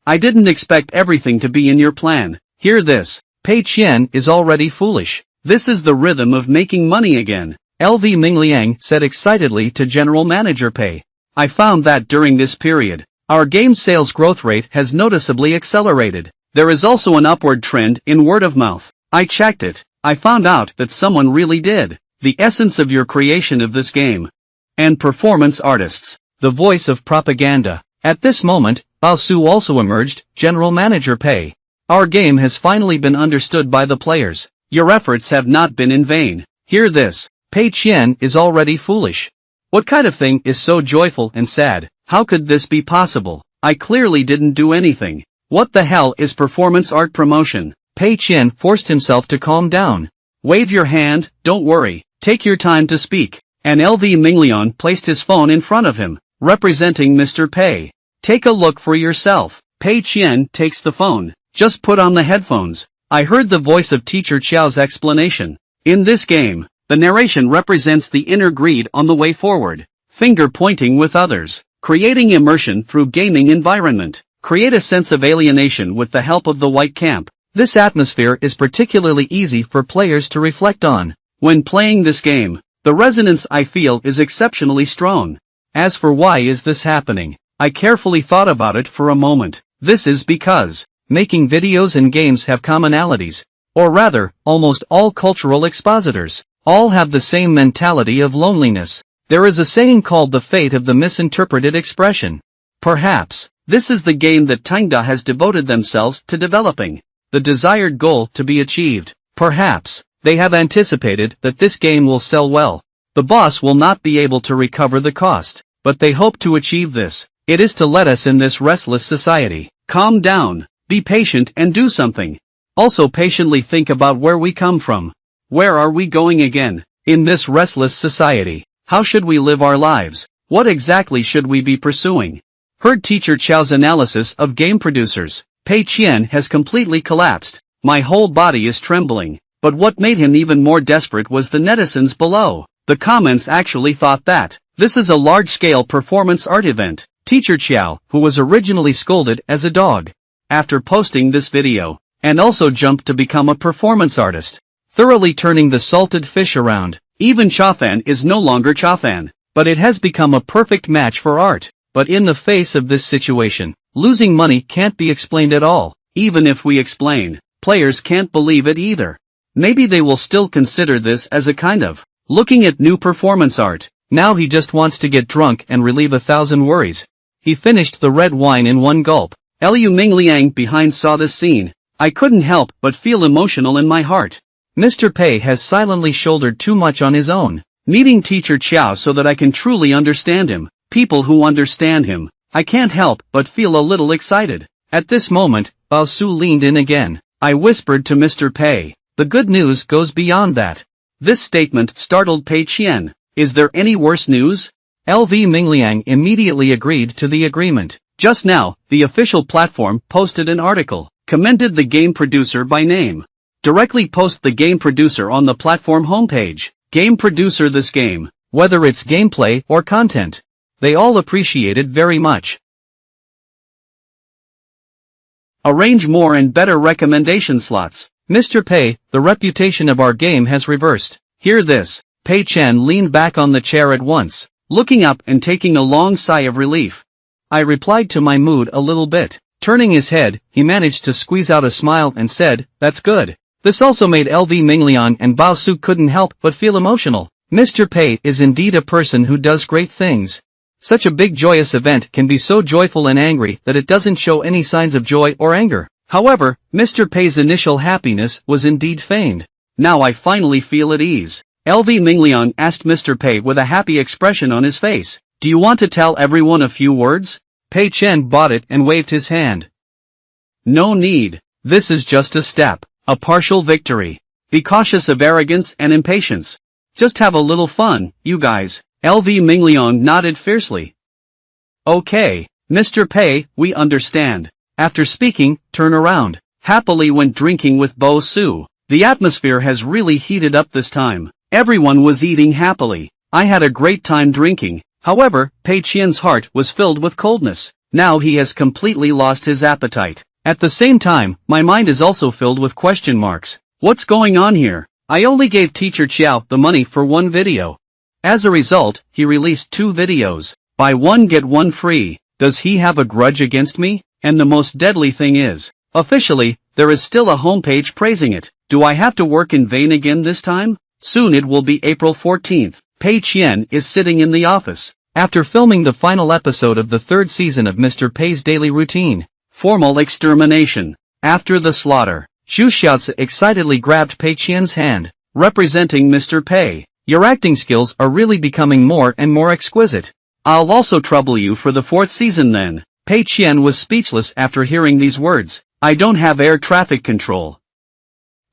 I didn't expect everything to be in your plan. Hear this. Pei Qian is already foolish. This is the rhythm of making money again. LV Mingliang said excitedly to General Manager Pei. I found that during this period, our game sales growth rate has noticeably accelerated. There is also an upward trend in word of mouth. I checked it. I found out that someone really did. The essence of your creation of this game. And performance artists. The voice of propaganda. At this moment, Bao Su also emerged, General Manager Pei. Our game has finally been understood by the players. Your efforts have not been in vain. Hear this. Pei Qian is already foolish. What kind of thing is so joyful and sad? How could this be possible? I clearly didn't do anything. What the hell is performance art promotion? Pei Qian forced himself to calm down. Wave your hand, don't worry. Take your time to speak. And LV Mingliang placed his phone in front of him, representing Mr. Pei. Take a look for yourself. Pei Qian takes the phone. Just put on the headphones. I heard the voice of Teacher Qiao's explanation. In this game, the narration represents the inner greed on the way forward. Finger pointing with others. Creating immersion through gaming environment. Create a sense of alienation with the help of the white camp. This atmosphere is particularly easy for players to reflect on. When playing this game, the resonance I feel is exceptionally strong. As for why is this happening, I carefully thought about it for a moment. This is because making videos and games have commonalities, or rather, almost all cultural expositors, all have the same mentality of loneliness. There is a saying called the fate of the misinterpreted expression. Perhaps, this is the game that Tangda has devoted themselves to developing. The desired goal to be achieved. Perhaps, they have anticipated that this game will sell well. The boss will not be able to recover the cost, but they hope to achieve this. It is to let us in this restless society. Calm down, be patient and do something. Also patiently think about where we come from. Where are we going again? In this restless society, how should we live our lives? What exactly should we be pursuing? Heard Teacher Chao's analysis of game producers. Pei Qian has completely collapsed. My whole body is trembling. But what made him even more desperate was the netizens below. The comments actually thought that this is a large-scale performance art event. Teacher Chao, who was originally scolded as a dog, after posting this video, and also jumped to become a performance artist, thoroughly turning the salted fish around. Even Chaofan is no longer Chaofan, but it has become a perfect match for art. But in the face of this situation, losing money can't be explained at all. Even if we explain, players can't believe it either. Maybe they will still consider this as a kind of looking at new performance art. Now he just wants to get drunk and relieve 1,000 worries. He finished the red wine in one gulp. Liu Mingliang behind saw this scene. I couldn't help but feel emotional in my heart. Mr. Pei has silently shouldered too much on his own. Meeting Teacher Chao so that I can truly understand him. People who understand him. I can't help but feel a little excited. At this moment, Bao Su leaned in again. I whispered to Mr. Pei. The good news goes beyond that. This statement startled Pei Qian. Is there any worse news? LV Mingliang immediately agreed to the agreement. Just now, the official platform posted an article, commended the game producer by name. Directly post the game producer on the platform homepage. Game producer this game, whether it's gameplay or content. They all appreciate it very much. Arrange more and better recommendation slots. Mr. Pei, the reputation of our game has reversed. Hear this. Pei Qian leaned back on the chair at once, looking up and taking a long sigh of relief. I replied to my mood a little bit. Turning his head, he managed to squeeze out a smile and said, "That's good." This also made LV Mingliang and Bao Su couldn't help but feel emotional. Mr. Pei is indeed a person who does great things. Such a big joyous event can be so joyful and angry that it doesn't show any signs of joy or anger. However, Mr. Pei's initial happiness was indeed feigned. Now I finally feel at ease. LV Mingliang asked Mr. Pei with a happy expression on his face. Do you want to tell everyone a few words? Pei Qian bought it and waved his hand. No need. This is just a step, a partial victory. Be cautious of arrogance and impatience. Just have a little fun, you guys. LV Mingliang nodded fiercely. Okay, Mr. Pei, we understand. After speaking, turn around. Happily went drinking with Bo Su. The atmosphere has really heated up this time. Everyone was eating happily. I had a great time drinking. However, Pei Qian's heart was filled with coldness. Now he has completely lost his appetite. At the same time, my mind is also filled with question marks. What's going on here? I only gave Teacher Chao the money for one video. As a result, he released 2 videos. Buy one get one free. Does he have a grudge against me? And the most deadly thing is, officially, there is still a homepage praising it. Do I have to work in vain again this time? Soon it will be April 14th. Pei Qian is sitting in the office. After filming the final episode of the 3rd season of Mr. Pei's daily routine, formal extermination. After the slaughter, Xu Xiaozi excitedly grabbed Pei Qian's hand, representing Mr. Pei. Your acting skills are really becoming more and more exquisite. I'll also trouble you for the 4th season then. Pei Qian was speechless after hearing these words. I don't have air traffic control.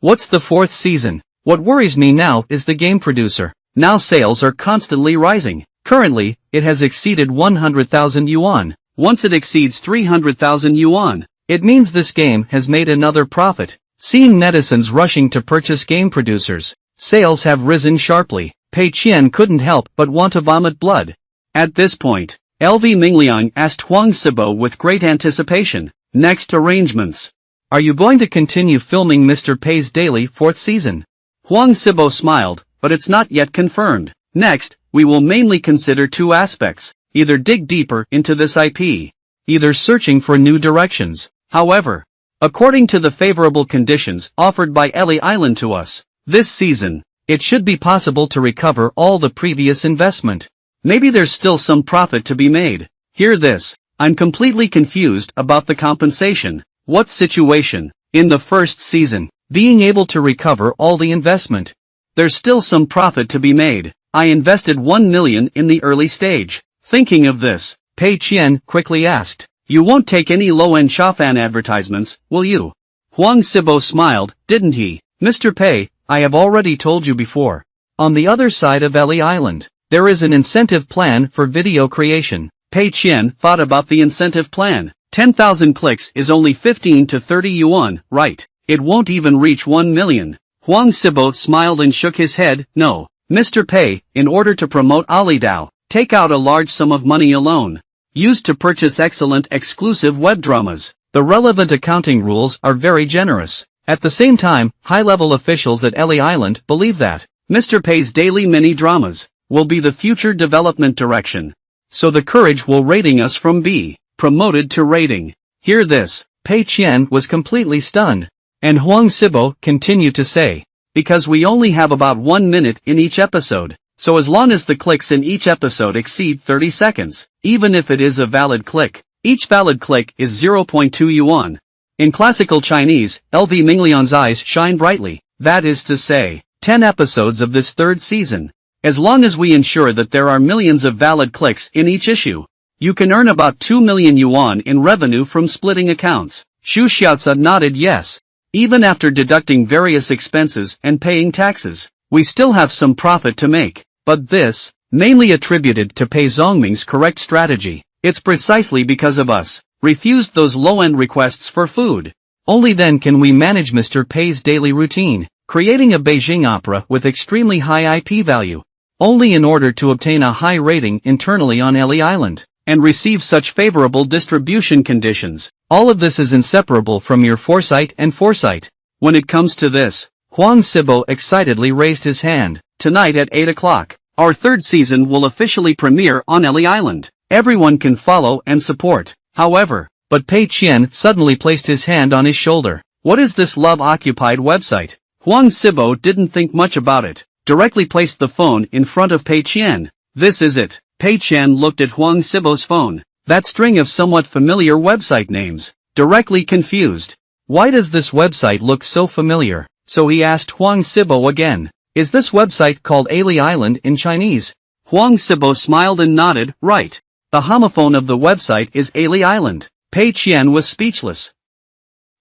What's the 4th season? What worries me now is the game producer. Now sales are constantly rising. Currently, it has exceeded 100,000 yuan. Once it exceeds 300,000 yuan, it means this game has made another profit. Seeing netizens rushing to purchase game producers, sales have risen sharply. Pei Qian couldn't help but want to vomit blood. At this point, LV Mingliang asked Huang Sibo with great anticipation. Next arrangements. Are you going to continue filming Mr. Pei's daily 4th season? Huang Sibo smiled, but it's not yet confirmed. Next, we will mainly consider 2 aspects. Either dig deeper into this IP, either searching for new directions. However, according to the favorable conditions offered by Ellie Island to us, this season, it should be possible to recover all the previous investment. Maybe there's still some profit to be made. Hear this. I'm completely confused about the compensation. What situation? In the 1st season, being able to recover all the investment. There's still some profit to be made. I invested 1 million in the early stage. Thinking of this, Pei Qian quickly asked. You won't take any low-end Chaofan advertisements, will you? Huang Sibo smiled, didn't he? Mr. Pei, I have already told you before. On the other side of Ellie Island, There is an incentive plan for video creation. Pei Qian thought about the incentive plan. 10,000 clicks is only 15 to 30 yuan, right? It won't even reach 1 million. Huang Sibo smiled and shook his head. No, Mr. Pei, in order to promote Alidao, take out a large sum of money alone, used to purchase excellent exclusive web dramas. The relevant accounting rules are very generous. At the same time, high-level officials at Ellie Island believe that Mr. Pei's daily mini-dramas will be the future development direction. So the courage will rating us from B, promoted to rating. Hear this. Pei Qian was completely stunned. And Huang Sibo continued to say, because we only have about 1 minute in each episode, so as long as the clicks in each episode exceed 30 seconds, even if it is a valid click, each valid click is 0.2 yuan. In classical Chinese, LV Minglian's eyes shine brightly, that is to say, 10 episodes of this third season. As long as we ensure that there are millions of valid clicks in each issue, you can earn about 2 million yuan in revenue from splitting accounts. Xu Xiaozi nodded yes. Even after deducting various expenses and paying taxes, we still have some profit to make. But this, mainly attributed to Pei Zongming's correct strategy, it's precisely because of us, refused those low-end requests for food. Only then can we manage Mr. Pei's daily routine, creating a Beijing opera with extremely high IP value, only in order to obtain a high rating internally on Ellie Island, and receive such favorable distribution conditions. All of this is inseparable from your foresight and foresight. When it comes to this, Huang Sibo excitedly raised his hand. Tonight at 8 o'clock, our third season will officially premiere on Ellie Island. Everyone can follow and support. However, but Pei Qian suddenly placed his hand on his shoulder. What is this love-occupied website? Huang Sibo didn't think much about it, directly placed the phone in front of Pei Qian. This is it. Pei Qian looked at Huang Sibo's phone. That string of somewhat familiar website names, directly confused. Why does this website look so familiar? So he asked Huang Sibo again. Is this website called Ellie Island in Chinese? Huang Sibo smiled and nodded, right. The homophone of the website is Ellie Island. Pei Qian was speechless.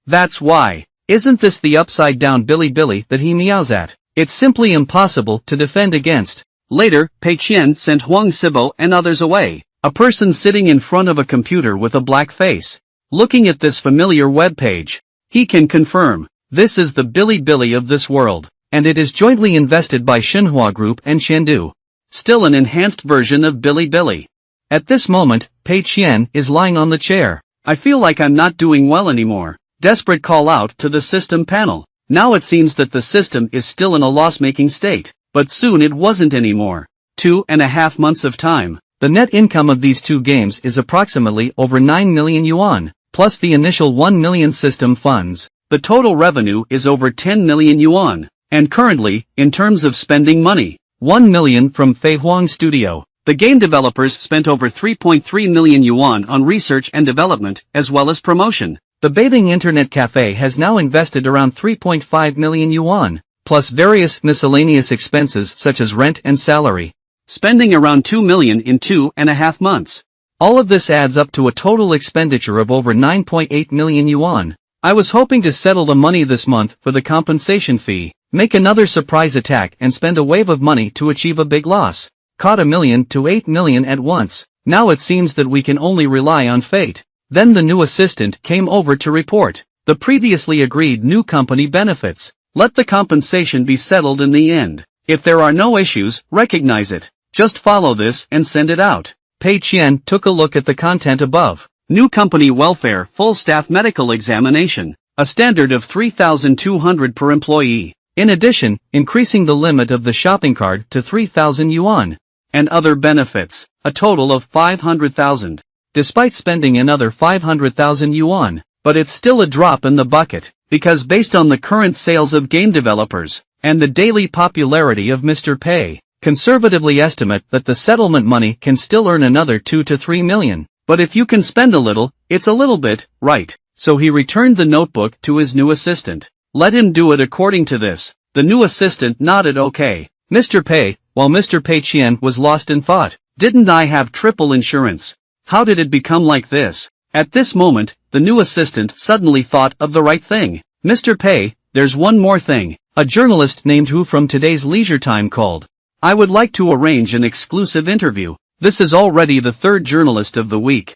That's why. Isn't this the upside-down Billy that he meows at? It's simply impossible to defend against. Later, Pei Qian sent Huang Sibo and others away. A person sitting in front of a computer with a black face, looking at this familiar web page. He can confirm, this is the Billy of this world, and it is jointly invested by Xinhua Group and Chengdu. Still an enhanced version of Billy. At this moment, Pei Qian is lying on the chair. I feel like I'm not doing well anymore. Desperate call out to the system panel. Now it seems that the system is still in a loss-making state, but soon it wasn't anymore. 2.5 months of time. The net income of these two games is approximately over 9 million yuan, plus the initial 1 million system funds. The total revenue is over 10 million yuan, and currently, in terms of spending money, 1 million from Fei Huang Studio. The game developers spent over 3.3 million yuan on research and development, as well as promotion. The bathing internet cafe has now invested around 3.5 million yuan, plus various miscellaneous expenses such as rent and salary, spending around 2 million in 2.5 months. All of this adds up to a total expenditure of over 9.8 million yuan. I was hoping to settle the money this month for the compensation fee, make another surprise attack and spend a wave of money to achieve a big loss. Caught 1 million to 8 million at once. Now it seems that we can only rely on fate. Then the new assistant came over to report the previously agreed new company benefits. Let the compensation be settled in the end. If there are no issues, recognize it. Just follow this and send it out. Pei Qian took a look at the content above. New company welfare full staff medical examination. A standard of 3,200 per employee. In addition, increasing the limit of the shopping cart to 3,000 yuan. And other benefits. A total of 500,000. Despite spending another 500,000 yuan, but it's still a drop in the bucket, because based on the current sales of game developers, and the daily popularity of Mr. Pei, conservatively estimate that the settlement money can still earn another 2 to 3 million. But if you can spend a little, it's a little bit, right? So he returned the notebook to his new assistant. Let him do it according to this. The new assistant nodded okay. Mr. Pei, while Mr. Pei Qian was lost in thought. Didn't I have triple insurance? How did it become like this? At this moment, the new assistant suddenly thought of the right thing. Mr. Pei, there's one more thing. A journalist named Hu from today's Leisure Time called. I would like to arrange an exclusive interview. This is already the third journalist of the week.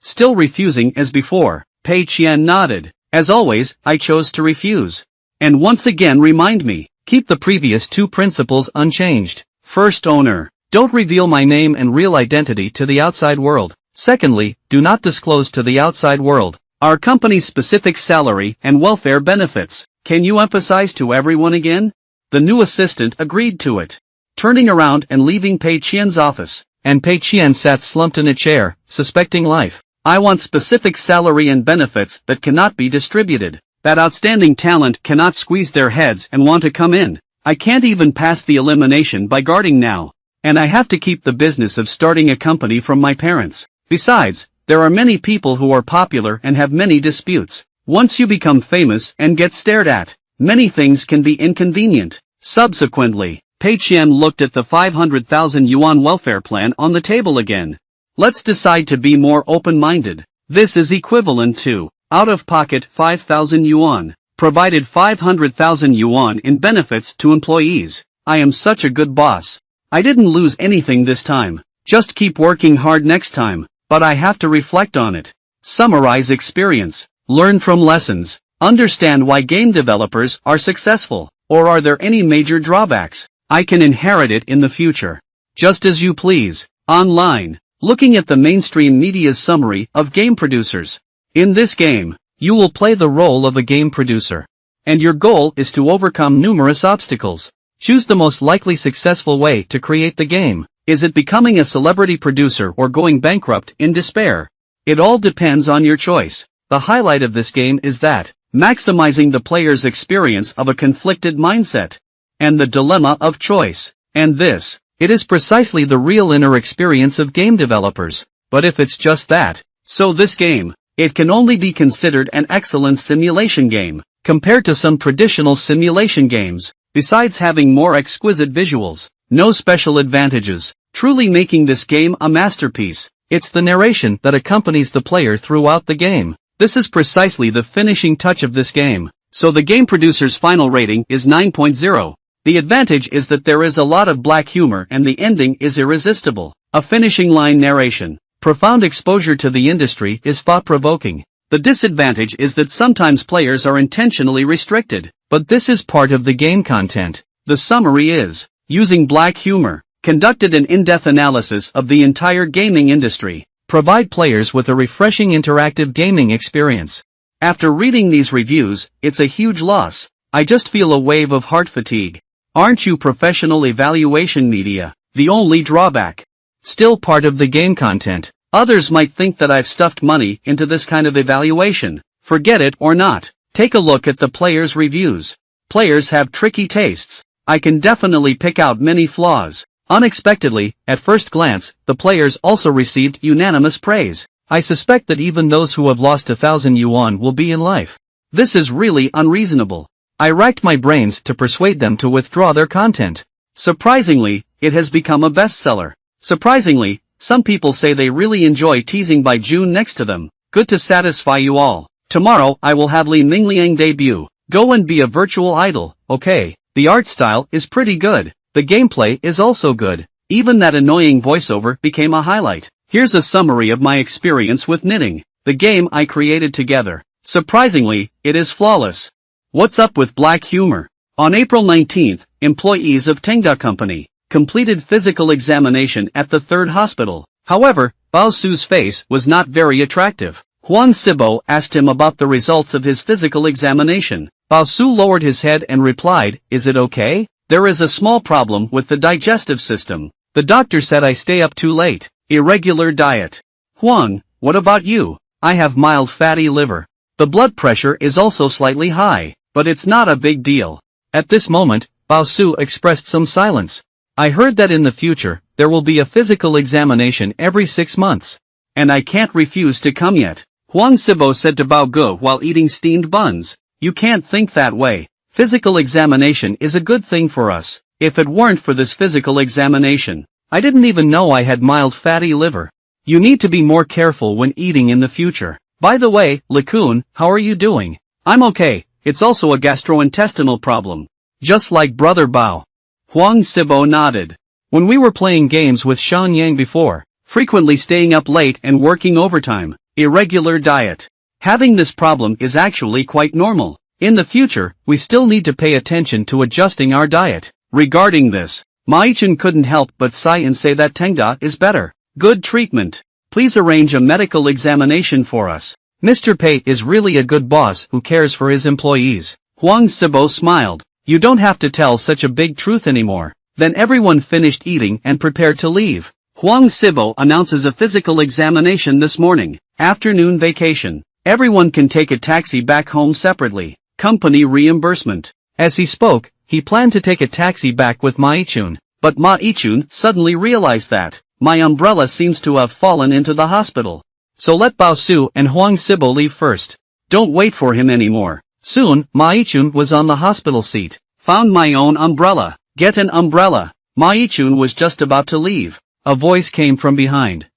Still refusing as before, Pei Qian nodded. As always, I chose to refuse. And once again remind me, keep the previous two principles unchanged. First, owner, don't reveal my name and real identity to the outside world. Secondly, do not disclose to the outside world our company's specific salary and welfare benefits. Can you emphasize to everyone again? The new assistant agreed to it. Turning around and leaving Pei Qian's office, and Pei Qian sat slumped in a chair, suspecting life. I want specific salary and benefits that cannot be distributed. That outstanding talent cannot squeeze their heads and want to come in. I can't even pass the elimination by guarding now. And I have to keep the business of starting a company from my parents. Besides, there are many people who are popular and have many disputes. Once you become famous and get stared at, many things can be inconvenient. Subsequently, Pei Qian looked at the 500,000 yuan welfare plan on the table again. Let's decide to be more open-minded. This is equivalent to, out-of-pocket 5,000 yuan, provided 500,000 yuan in benefits to employees. I am such a good boss. I didn't lose anything this time. Just keep working hard next time. But I have to reflect on it. Summarize experience. Learn from lessons. Understand why game developers are successful. Or are there any major drawbacks? I can inherit it in the future. Just as you please. Online. Looking at the mainstream media's summary of game producers. In this game, you will play the role of a game producer. And your goal is to overcome numerous obstacles. Choose the most likely successful way to create the game. Is it becoming a celebrity producer or going bankrupt in despair? It all depends on your choice. The highlight of this game is that, maximizing the player's experience of a conflicted mindset. And the dilemma of choice. And this, it is precisely the real inner experience of game developers. But if it's just that, so this game, it can only be considered an excellent simulation game, compared to some traditional simulation games, besides having more exquisite visuals, no special advantages. Truly making this game a masterpiece. It's the narration that accompanies the player throughout the game. This is precisely the finishing touch of this game. So the game producer's final rating is 9.0. The advantage is that there is a lot of black humor and the ending is irresistible. A finishing line narration. Profound exposure to the industry is thought-provoking. The disadvantage is that sometimes players are intentionally restricted. But this is part of the game content. The summary is, using black humor, conducted an in-depth analysis of the entire gaming industry. Provide players with a refreshing interactive gaming experience. After reading these reviews, it's a huge loss. I just feel a wave of heart fatigue. Aren't you professional evaluation media? The only drawback. Still part of the game content. Others might think that I've stuffed money into this kind of evaluation. Forget it or not. Take a look at the players' reviews. Players have tricky tastes. I can definitely pick out many flaws. Unexpectedly, at first glance, the players also received unanimous praise. I suspect that even those who have lost 1,000 yuan will be in life. This is really unreasonable. I racked my brains to persuade them to withdraw their content. Surprisingly, it has become a bestseller. Surprisingly, some people say they really enjoy teasing by June next to them. Good to satisfy you all. Tomorrow I will have Li Mingliang debut. Go and be a virtual idol, okay? The art style is pretty good. The gameplay is also good. Even that annoying voiceover became a highlight. Here's a summary of my experience with knitting. The game I created together. Surprisingly, it is flawless. What's up with black humor? On April 19th, employees of Tengda Company completed physical examination at the third hospital. However, Bao Su's face was not very attractive. Huang Sibo asked him about the results of his physical examination. Bao Su lowered his head and replied, "Is it okay? There is a small problem with the digestive system. The doctor said I stay up too late. Irregular diet." "Huang, what about you?" "I have mild fatty liver. The blood pressure is also slightly high, but it's not a big deal." At this moment, Bao Su expressed some silence. "I heard that in the future, there will be a physical examination every 6 months. And I can't refuse to come yet." Huang Sibo said to Bao Ge while eating steamed buns. "You can't think that way. Physical examination is a good thing for us. If it weren't for this physical examination, I didn't even know I had mild fatty liver. You need to be more careful when eating in the future. By the way, Tycoon, how are you doing?" "I'm okay. It's also a gastrointestinal problem. Just like Brother Bao." Huang Sibo nodded. When we were playing games with Shan Yang before, frequently staying up late and working overtime, irregular diet. Having this problem is actually quite normal. In the future, we still need to pay attention to adjusting our diet. Regarding this, Pei Qian couldn't help but sigh and say that Tengda is better. Good treatment. Please arrange a medical examination for us. Mr. Pei is really a good boss who cares for his employees. Huang Sibo smiled. You don't have to tell such a big truth anymore. Then everyone finished eating and prepared to leave. Huang Sibo announces a physical examination this morning. Afternoon vacation. Everyone can take a taxi back home separately. Company reimbursement. As he spoke, he planned to take a taxi back with Pei Qian, but Pei Qian suddenly realized that my umbrella seems to have fallen into the hospital. So let Bao Su and Huang Sibo leave first. Don't wait for him anymore. Soon, Pei Qian was on the hospital seat. Found my own umbrella. Get an umbrella. Pei Qian was just about to leave. A voice came from behind.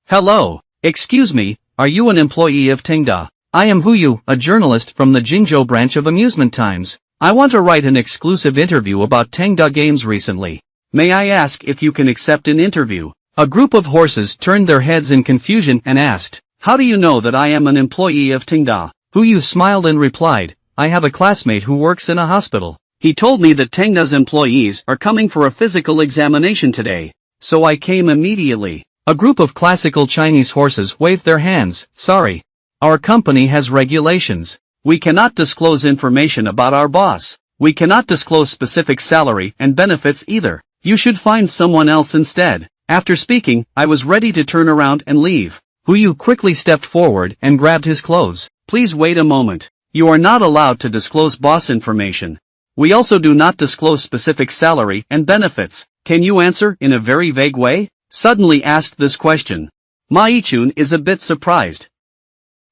Hello. Excuse me, are you an employee of Tengda? I am Huyu, a journalist from the Jingzhou branch of Amusement Times. I want to write an exclusive interview about Tengda games recently. May I ask if you can accept an interview? A group of horses turned their heads in confusion and asked, how do you know that I am an employee of Tengda? Huyu smiled and replied, I have a classmate who works in a hospital. He told me that Tengda's employees are coming for a physical examination today, so I came immediately. A group of classical Chinese horses waved their hands. Sorry. Our company has regulations. We cannot disclose information about our boss. We cannot disclose specific salary and benefits either. You should find someone else instead. After speaking, I was ready to turn around and leave. Huyu quickly stepped forward and grabbed his clothes. Please wait a moment. You are not allowed to disclose boss information. We also do not disclose specific salary and benefits. Can you answer in a very vague way? Suddenly asked this question. Pei Qian is a bit surprised.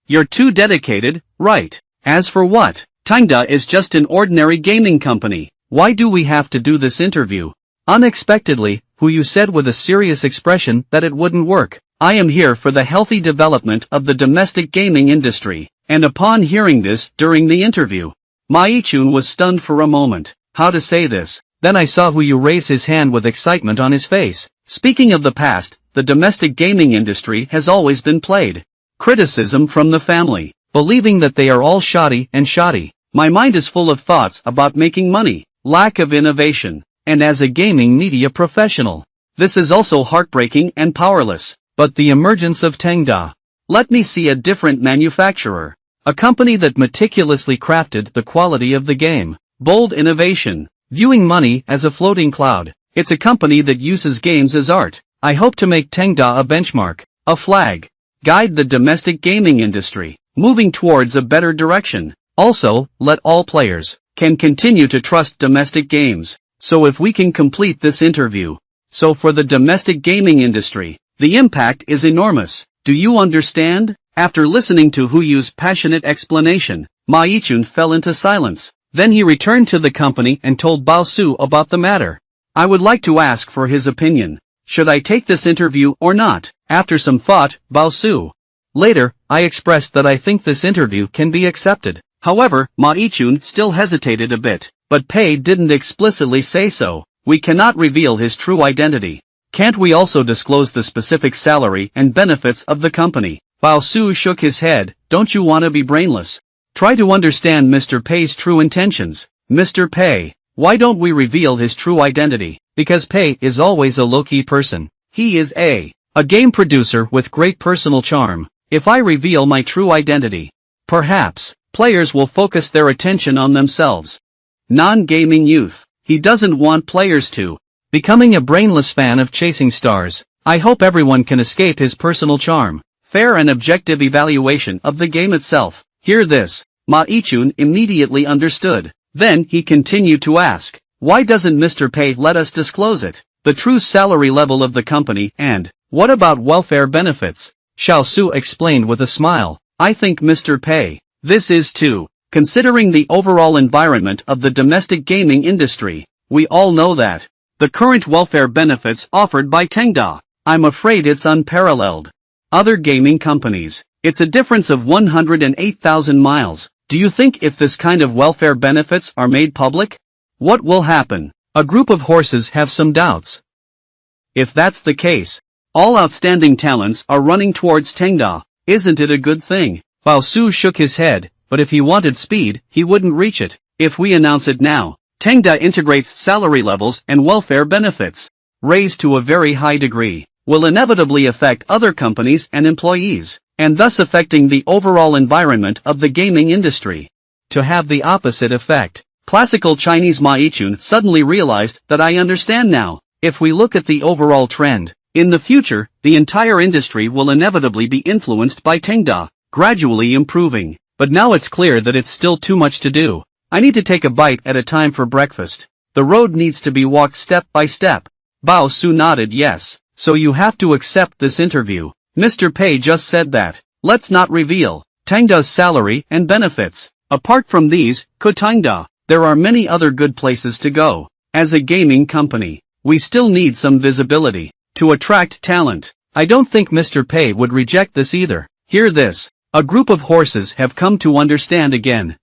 You're too dedicated, right? As for what? Tengda is just an ordinary gaming company. Why do we have to do this interview? Unexpectedly, Huyu said with a serious expression that it wouldn't work. I am here for the healthy development of the domestic gaming industry. And upon hearing this during the interview, Pei Qian was stunned for a moment. How to say this? Then I saw Huyu raise his hand with excitement on his face. Speaking of the past, the domestic gaming industry has always been played. Criticism from the family, believing that they are all shoddy and shoddy. My mind is full of thoughts about making money, lack of innovation, and as a gaming media professional. This is also heartbreaking and powerless. But the emergence of Tengda. Let me see a different manufacturer. A company that meticulously crafted the quality of the game. Bold innovation. Viewing money as a floating cloud. It's a company that uses games as art. I hope to make Tengda a benchmark, a flag. Guide the domestic gaming industry, moving towards a better direction. Also, let all players can continue to trust domestic games. So if we can complete this interview. So for the domestic gaming industry, the impact is enormous. Do you understand? After listening to Huyu's passionate explanation, Pei Qian fell into silence. Then he returned to the company and told Bao Su about the matter. I would like to ask for his opinion. Should I take this interview or not? After some thought, Bao Su. Later, I expressed that I think this interview can be accepted. However, Pei Qian still hesitated a bit, but Pei didn't explicitly say so. We cannot reveal his true identity. Can't we also disclose the specific salary and benefits of the company? Bao Su shook his head. Don't you want to be brainless? Try to understand Mr. Pei's true intentions. Mr. Pei, why don't we reveal his true identity? Because Pei is always a low-key person. He is a game producer with great personal charm. If I reveal my true identity, perhaps, players will focus their attention on themselves. Non-gaming youth. He doesn't want players to becoming a brainless fan of chasing stars. I hope everyone can escape his personal charm. Fair and objective evaluation of the game itself. Hear this. Pei Qian immediately understood. Then he continued to ask, why doesn't Mr. Pei let us disclose it? The true salary level of the company and, what about welfare benefits? Xiao Su explained with a smile. I think Mr. Pei, this is too. Considering the overall environment of the domestic gaming industry, we all know that. The current welfare benefits offered by Tengda, I'm afraid it's unparalleled. Other gaming companies, it's a difference of 108,000 miles. Do you think if this kind of welfare benefits are made public? What will happen? A group of horses have some doubts. If that's the case, all outstanding talents are running towards Tengda. Isn't it a good thing? Bao Su shook his head, but if he wanted speed, he wouldn't reach it. If we announce it now, Tengda integrates salary levels and welfare benefits, raised to a very high degree, will inevitably affect other companies and employees, and thus affecting the overall environment of the gaming industry. To have the opposite effect, classical Chinese Pei Qian suddenly realized that I understand now. If we look at the overall trend, in the future, the entire industry will inevitably be influenced by Tengda, gradually improving. But now it's clear that it's still too much to do. I need to take a bite at a time for breakfast. The road needs to be walked step by step. Bao Su nodded yes. So you have to accept this interview. Mr. Pei just said that. Let's not reveal Tengda's salary and benefits. Apart from these, Tengda, there are many other good places to go. As a gaming company, we still need some visibility to attract talent. I don't think Mr. Pei would reject this either. Hear this. A group of horses have come to understand again.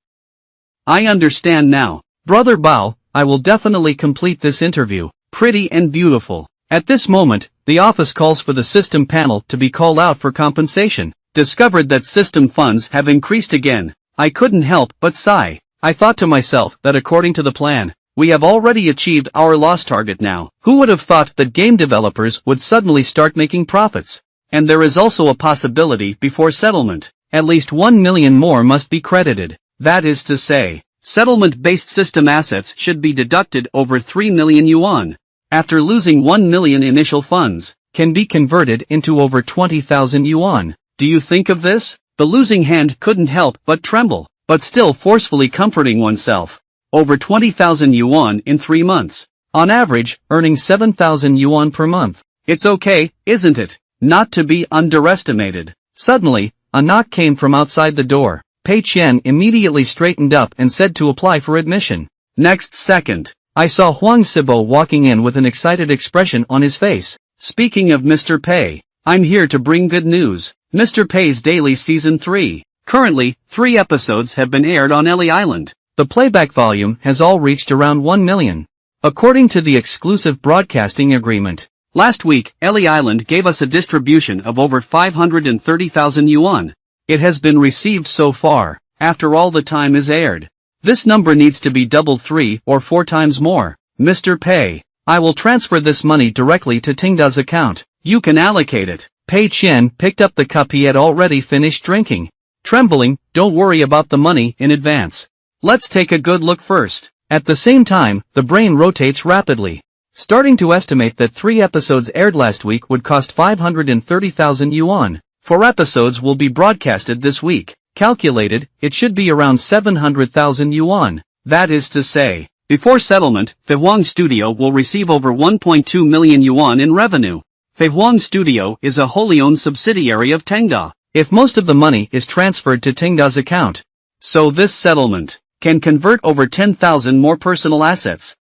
I understand now. Brother Bao, I will definitely complete this interview. Pretty and beautiful. At this moment, the office calls for the system panel to be called out for compensation. Discovered that system funds have increased again. I couldn't help but sigh. I thought to myself that according to the plan, we have already achieved our loss target now. Who would have thought that game developers would suddenly start making profits? And there is also a possibility before settlement. At least 1 million more must be credited. That is to say, settlement-based system assets should be deducted over 3 million yuan. After losing 1 million initial funds, can be converted into over 20,000 yuan. Do you think of this? The losing hand couldn't help but tremble, but still forcefully comforting oneself. Over 20,000 yuan in 3 months. On average, earning 7,000 yuan per month. It's okay, isn't it? Not to be underestimated. Suddenly, a knock came from outside the door. Pei Qian immediately straightened up and said to apply for admission. Next second, I saw Huang Sibo walking in with an excited expression on his face. Speaking of Mr. Pei, I'm here to bring good news. Mr. Pei's Daily Season 3. Currently, 3 episodes have been aired on Ellie Island. The playback volume has all reached around 1 million. According to the exclusive broadcasting agreement, last week, Ellie Island gave us a distribution of over 530,000 yuan. It has been received so far, after all the time is aired. This number needs to be doubled 3 or 4 times more. Mr. Pei, I will transfer this money directly to Tengda's account. You can allocate it. Pei Qian picked up the cup he had already finished drinking. Trembling, don't worry about the money in advance. Let's take a good look first. At the same time, the brain rotates rapidly. Starting to estimate that 3 episodes aired last week would cost 530,000 yuan. 4 episodes will be broadcasted this week. Calculated, it should be around 700,000 yuan. That is to say, before settlement, Fei Huang Studio will receive over 1.2 million yuan in revenue. Fei Huang Studio is a wholly owned subsidiary of Tengda. If most of the money is transferred to Tengda's account, so this settlement can convert over 10,000 more personal assets.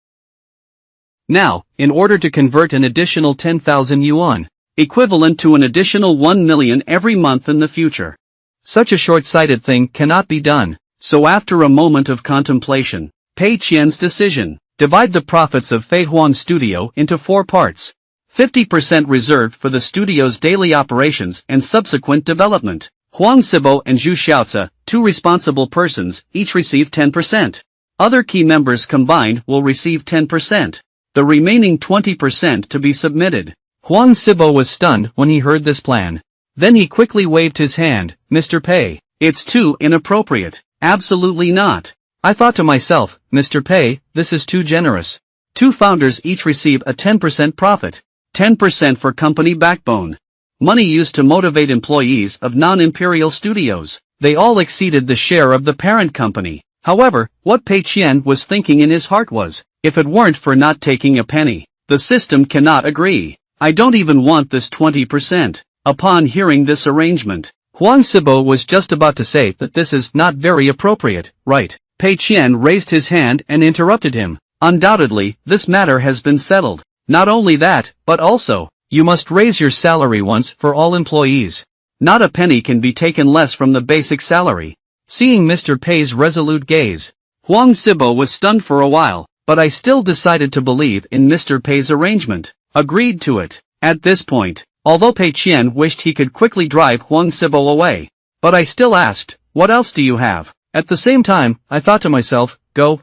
Now, in order to convert an additional 10,000 yuan, equivalent to an additional 1 million every month in the future. Such a short-sighted thing cannot be done. So after a moment of contemplation, Pei Qian's decision, divide the profits of Fei Huang Studio into 4 parts. 50% reserved for the studio's daily operations and subsequent development. Huang Sibo and Zhu Xiaozi, 2 responsible persons, each receive 10%. Other key members combined will receive 10%. The remaining 20% to be submitted. Huang Sibo was stunned when he heard this plan. Then he quickly waved his hand. Mr. Pei, it's too inappropriate. Absolutely not. I thought to myself, Mr. Pei, this is too generous. 2 founders each receive a 10% profit. 10% for company backbone. Money used to motivate employees of non-imperial studios. They all exceeded the share of the parent company. However, what Pei Qian was thinking in his heart was, if it weren't for not taking a penny, the system cannot agree. I don't even want this 20%. Upon hearing this arrangement, Huang Sibo was just about to say that this is not very appropriate, right? Pei Qian raised his hand and interrupted him. Undoubtedly, this matter has been settled. Not only that, but also, you must raise your salary once for all employees. Not a penny can be taken less from the basic salary. Seeing Mr. Pei's resolute gaze, Huang Sibo was stunned for a while, but I still decided to believe in Mr. Pei's arrangement. agreed to it. At this point, although Pei Qian wished he could quickly drive Huang Sibo away. But I still asked, what else do you have? At the same time, I thought to myself, go.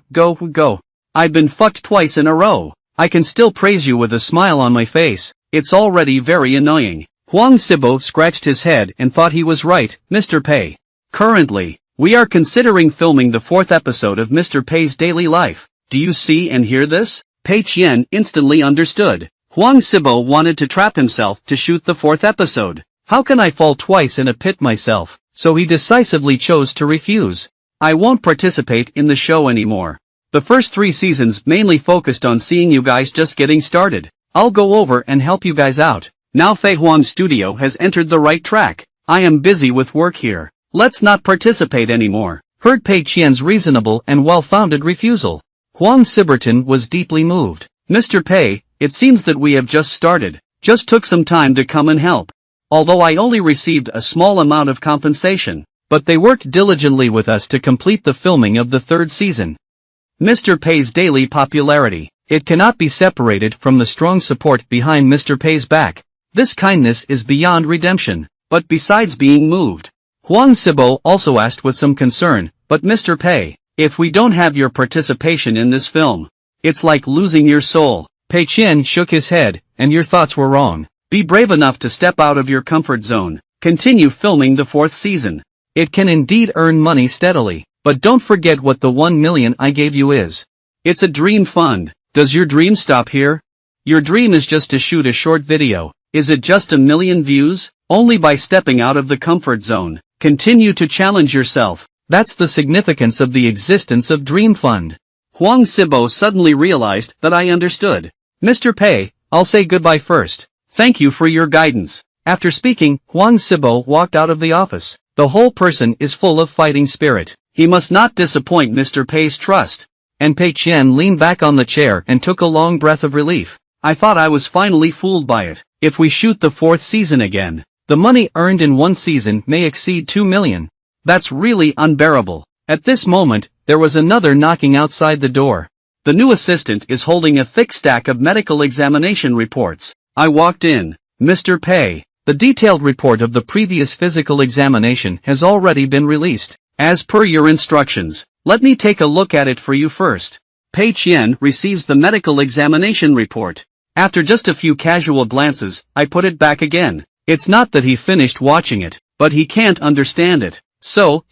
I've been fucked twice in a row. I can still praise you with a smile on my face. It's already very annoying. Huang Sibo scratched his head and thought he was right, Mr. Pei. Currently, we are considering filming the 4th episode of Mr. Pei's daily life. Do you see and hear this? Pei Qian instantly understood. Huang Sibo wanted to trap himself to shoot the 4th episode. How can I fall twice in a pit myself? So he decisively chose to refuse. I won't participate in the show anymore. The first 3 seasons mainly focused on seeing you guys just getting started. I'll go over and help you guys out. Now Fei Huang Studio has entered the right track. I am busy with work here. Let's not participate anymore. Heard Pei Qian's reasonable and well-founded refusal. Huang Siberton was deeply moved. Mr. Pei, it seems that we have just started. Just took some time to come and help. Although I only received a small amount of compensation. But they worked diligently with us to complete the filming of the 3rd season. Mr. Pei's daily popularity. It cannot be separated from the strong support behind Mr. Pei's back. This kindness is beyond redemption. But besides being moved, Huang Sibo also asked with some concern, but Mr. Pei, if we don't have your participation in this film, it's like losing your soul. Pei Qian shook his head, and your thoughts were wrong. Be brave enough to step out of your comfort zone. Continue filming the 4th season. It can indeed earn money steadily, but don't forget what the 1 million I gave you is. It's a dream fund. Does your dream stop here? Your dream is just to shoot a short video. Is it just 1 million views? Only by stepping out of the comfort zone. Continue to challenge yourself. That's the significance of the existence of Dream Fund. Huang Sibo suddenly realized that I understood. Mr. Pei, I'll say goodbye first. Thank you for your guidance. After speaking, Huang Sibo walked out of the office. The whole person is full of fighting spirit. He must not disappoint Mr. Pei's trust. And Pei Qian leaned back on the chair and took a long breath of relief. I thought I was finally fooled by it. If we shoot the 4th season again, the money earned in 1 season may exceed 2 million. That's really unbearable. At this moment, there was another knocking outside the door. The new assistant is holding a thick stack of medical examination reports. I walked in. Mr. Pei, the detailed report of the previous physical examination has already been released. As per your instructions, let me take a look at it for you first. Pei Qian receives the medical examination report. After just a few casual glances, I put it back again. It's not that he finished watching it, but he can't understand it. So,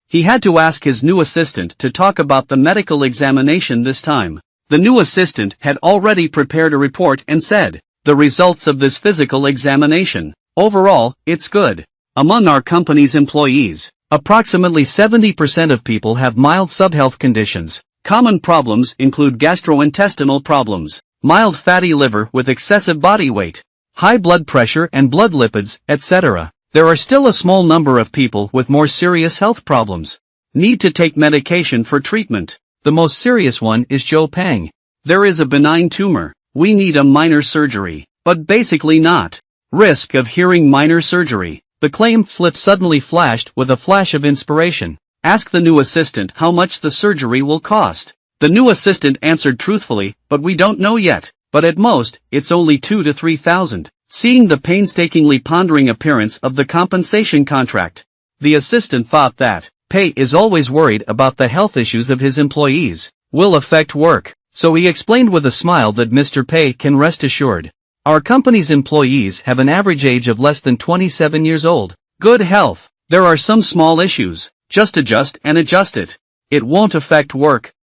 he had to ask his new assistant to talk about the medical examination this time. The new assistant had already prepared a report and said, the results of this physical examination. Overall, it's good. Among our company's employees, approximately 70% of people have mild subhealth conditions. Common problems include gastrointestinal problems, mild fatty liver with excessive body weight, high blood pressure and blood lipids, etc. There are still a small number of people with more serious health problems. Need to take medication for treatment. The most serious one is Zhou Peng. There is a benign tumor. We need a minor surgery, but basically not. Risk of hearing minor surgery. The claim slip suddenly flashed with a flash of inspiration. Ask the new assistant how much the surgery will cost. The new assistant answered truthfully, but we don't know yet. But at most, it's only 2,000 to 3,000. Seeing the painstakingly pondering appearance of the compensation contract, the assistant thought that Pei is always worried about the health issues of his employees, will affect work. So he explained with a smile that Mr. Pei can rest assured. Our company's employees have an average age of less than 27 years old. Good health. There are some small issues. Just adjust and adjust it. It won't affect work.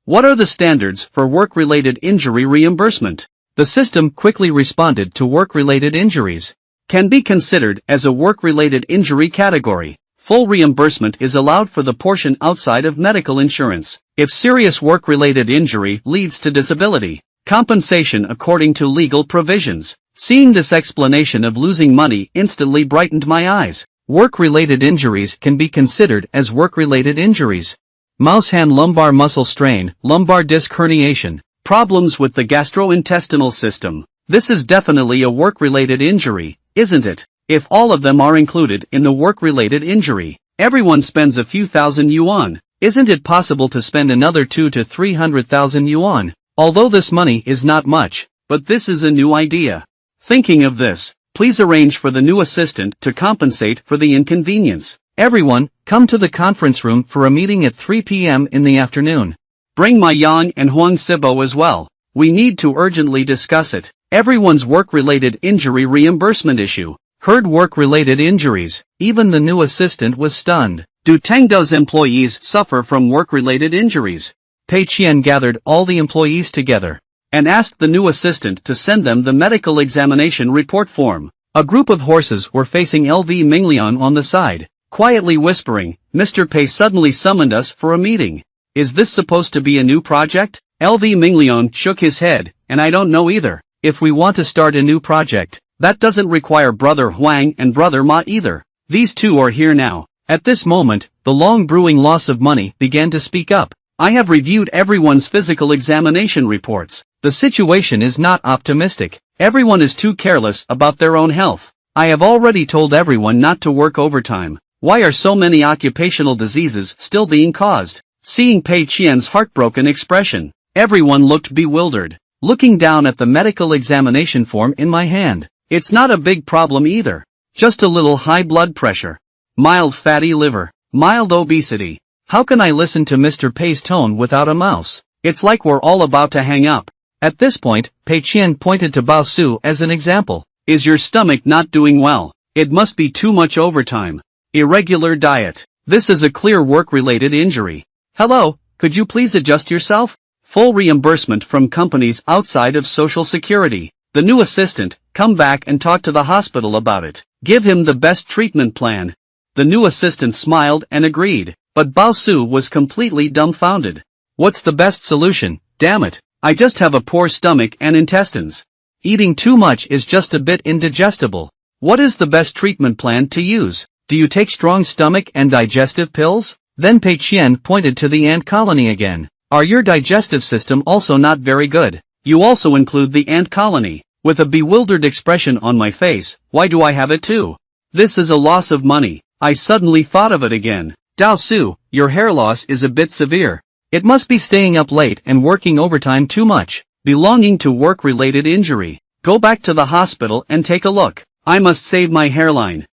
What are the standards for work-related injury reimbursement? The system quickly responded to work-related injuries. Can be considered as a work-related injury category. Full reimbursement is allowed for the portion outside of medical insurance. If serious work-related injury leads to disability, compensation according to legal provisions. Seeing this explanation of losing money instantly brightened my eyes. Work-related injuries can be considered as work-related injuries. Mouse hand lumbar muscle strain, lumbar disc herniation, problems with the gastrointestinal system. This is definitely a work-related injury, isn't it? If all of them are included in the work-related injury, everyone spends a few thousand yuan. Isn't it possible to spend another 200,000 to 300,000 yuan? Although this money is not much, but this is a new idea. Thinking of this, please arrange for the new assistant to compensate for the inconvenience. Everyone, come to the conference room for a meeting at 3 p.m. in the afternoon. Bring Ma Yang and Huang Sibo as well. We need to urgently discuss it. Everyone's work-related injury reimbursement issue. Heard work-related injuries. Even the new assistant was stunned. Do Tengdo's employees suffer from work-related injuries? Pei Qian gathered all the employees together and asked the new assistant to send them the medical examination report form. A group of horses were facing LV Mingliang on the side, quietly whispering, Mr. Pei suddenly summoned us for a meeting. Is this supposed to be a new project? LV Mingliang shook his head, and I don't know either. If we want to start a new project, that doesn't require Brother Huang and Brother Ma either. These two are here now. At this moment, the long brewing loss of money began to speak up. I have reviewed everyone's physical examination reports. The situation is not optimistic. Everyone is too careless about their own health. I have already told everyone not to work overtime. Why are so many occupational diseases still being caused? Seeing Pei Qian's heartbroken expression, everyone looked bewildered. Looking down at the medical examination form in my hand, it's not a big problem either. Just a little high blood pressure. Mild fatty liver. Mild obesity. How can I listen to Mr. Pei's tone without a mouse? It's like we're all about to hang up. At this point, Pei Qian pointed to Bao Su as an example. Is your stomach not doing well? It must be too much overtime. Irregular diet. This is a clear work-related injury. Hello, could you please adjust yourself? Full reimbursement from companies outside of Social Security. The new assistant, come back and talk to the hospital about it. Give him the best treatment plan. The new assistant smiled and agreed, but Bao Su was completely dumbfounded. What's the best solution? Damn it, I just have a poor stomach and intestines. Eating too much is just a bit indigestible. What is the best treatment plan to use? Do you take strong stomach and digestive pills? Then Pei Qian pointed to the ant colony again. Are your digestive system also not very good? You also include the ant colony. With a bewildered expression on my face, why do I have it too? This is a loss of money. I suddenly thought of it again. Dao Su, your hair loss is a bit severe. It must be staying up late and working overtime too much. Belonging to work-related injury. Go back to the hospital and take a look. I must save my hairline.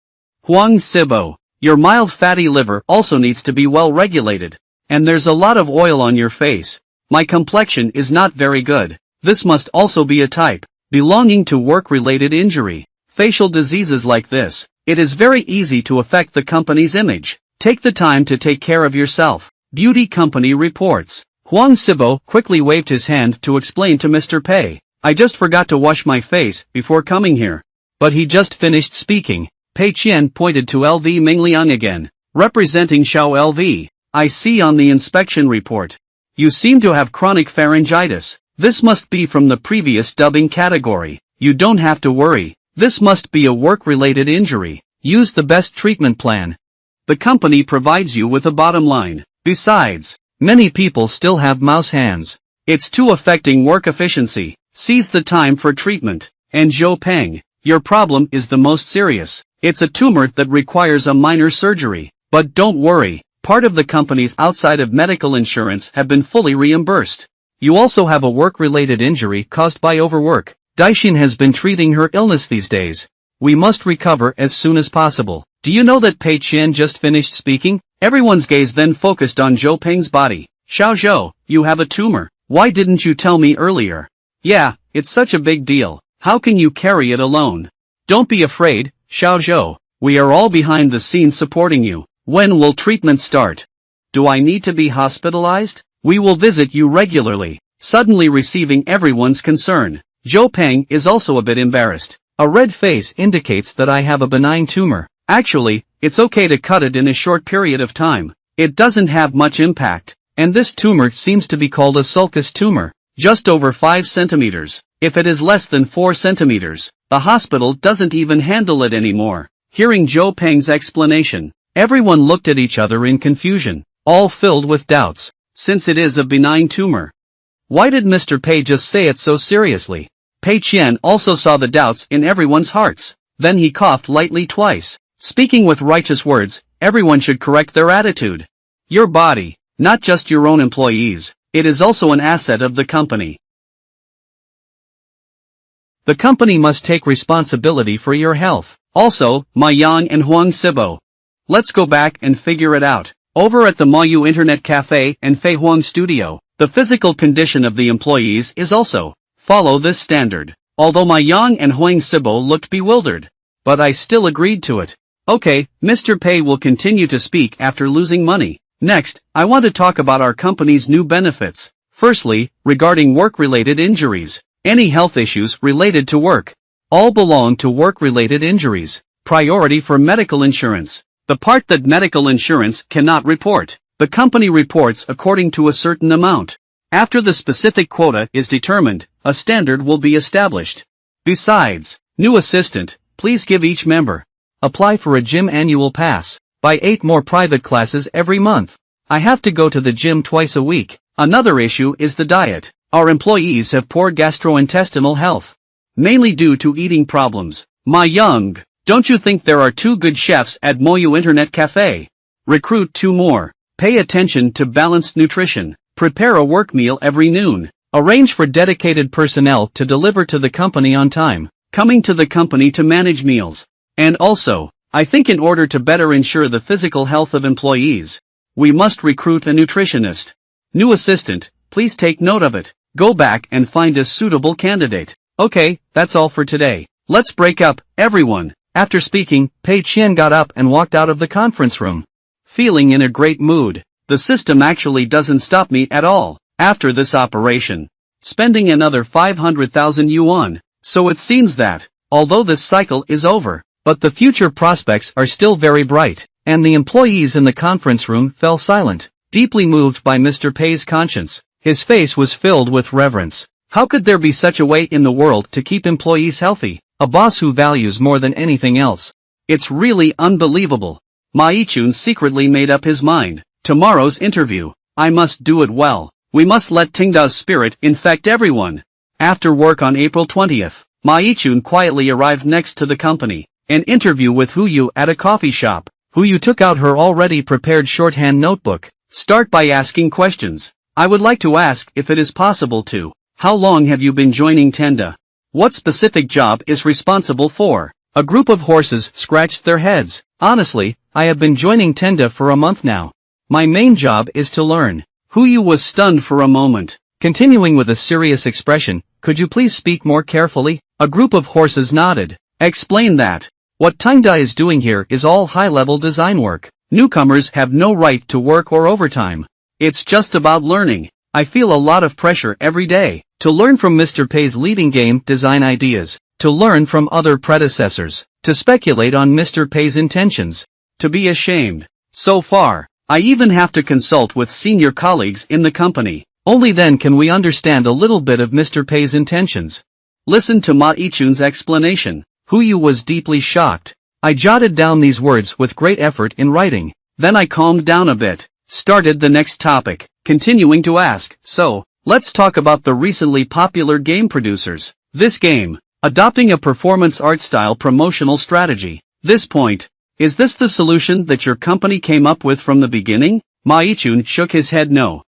Huang Sibo, your mild fatty liver also needs to be well regulated. And there's a lot of oil on your face. My complexion is not very good. This must also be a type. Belonging to work-related injury. Facial diseases like this. It is very easy to affect the company's image. Take the time to take care of yourself. Beauty company reports. Huang Sibo quickly waved his hand to explain to Mr. Pei. I just forgot to wash my face before coming here. But he just finished speaking. Pei Qian pointed to LV Mingliang again. Representing Xiao LV. I see on the inspection report. You seem to have chronic pharyngitis. This must be from the previous dubbing category. You don't have to worry. This must be a work-related injury. Use the best treatment plan. The company provides you with a bottom line. Besides, many people still have mouse hands. It's too affecting work efficiency. Seize the time for treatment. And Zhou Peng, your problem is the most serious. It's a tumor that requires a minor surgery. But don't worry, part of the companies outside of medical insurance have been fully reimbursed. You also have a work-related injury caused by overwork. Daixin has been treating her illness these days. We must recover as soon as possible. Do you know that Pei Qian just finished speaking? Everyone's gaze then focused on Zhou Peng's body. Xiao Zhou, you have a tumor. Why didn't you tell me earlier? Yeah, it's such a big deal. How can you carry it alone? Don't be afraid, Xiao Zhou. We are all behind the scenes supporting you. When will treatment start? Do I need to be hospitalized? We will visit you regularly. Suddenly receiving everyone's concern. Zhou Peng is also a bit embarrassed. A red face indicates that I have a benign tumor. Actually, it's okay to cut it in a short period of time. It doesn't have much impact. And this tumor seems to be called a sulcus tumor. Just over 5 centimeters. If it is less than 4 centimeters, the hospital doesn't even handle it anymore. Hearing Zhou Peng's explanation, everyone looked at each other in confusion, all filled with doubts. Since it is a benign tumor, why did Mr. Pei just say it so seriously? Pei Qian also saw the doubts in everyone's hearts. Then he coughed lightly twice. Speaking with righteous words, everyone should correct their attitude. Your body, not just your own employees, it is also an asset of the company. The company must take responsibility for your health. Also, Ma Yang and Huang Sibo. Let's go back and figure it out. Over at the Mayu Internet Cafe and Fei Huang Studio, the physical condition of the employees is also follow this standard. Although Ma Yang and Huang Sibo looked bewildered. But I still agreed to it. Okay, Mr. Pei will continue to speak after losing money. Next, I want to talk about our company's new benefits. Firstly, regarding work-related injuries. Any health issues related to work. All belong to work-related injuries. Priority for medical insurance. The part that medical insurance cannot report. The company reports according to a certain amount. After the specific quota is determined, a standard will be established. Besides, new assistant, please give each member. Apply for a gym annual pass. Buy 8 more private classes every month. I have to go to the gym twice a week. Another issue is the diet. Our employees have poor gastrointestinal health. Mainly due to eating problems. Ma Young, don't you think there are 2 good chefs at Moyu Internet Cafe? Recruit 2 more. Pay attention to balanced nutrition. Prepare a work meal every noon. Arrange for dedicated personnel to deliver to the company on time. Coming to the company to manage meals. And also, I think in order to better ensure the physical health of employees, we must recruit a nutritionist. New assistant, please take note of it. Go back and find a suitable candidate. Okay, that's all for today. Let's break up, everyone. After speaking, Pei Qian got up and walked out of the conference room. Feeling in a great mood. The system actually doesn't stop me at all. After this operation, spending another 500,000 yuan. So it seems that, although this cycle is over, but the future prospects are still very bright, and the employees in the conference room fell silent, deeply moved by Mr. Pei's conscience. His face was filled with reverence. How could there be such a way in the world to keep employees healthy? A boss who values more than anything else. It's really unbelievable. Ma Yichun secretly made up his mind. Tomorrow's interview. I must do it well. We must let Tingda's spirit infect everyone. After work on April 20th, Ma Yichun quietly arrived next to the company. An interview with Huyu at a coffee shop. Huyu took out her already prepared shorthand notebook. Start by asking questions. I would like to ask if it is possible to. How long have you been joining Tenda? What specific job is responsible for? A group of horses scratched their heads. Honestly, I have been joining Tenda for a month now. My main job is to learn. Huyu was stunned for a moment. Continuing with a serious expression, could you please speak more carefully? A group of horses nodded. Explain that. What Tenda is doing here is all high-level design work. Newcomers have no right to work or overtime. It's just about learning. I feel a lot of pressure every day. To learn from Mr. Pei's leading game design ideas. To learn from other predecessors. To speculate on Mr. Pei's intentions. To be ashamed. So far, I even have to consult with senior colleagues in the company. Only then can we understand a little bit of Mr. Pei's intentions. Listen to Ma Yichun's explanation. Huyu was deeply shocked. I jotted down these words with great effort in writing. Then I calmed down a bit. Started the next topic, continuing to ask, so, let's talk about the recently popular game producers. This game, adopting a performance art style promotional strategy. This point, is this the solution that your company came up with from the beginning? Ma Yichun shook his head no.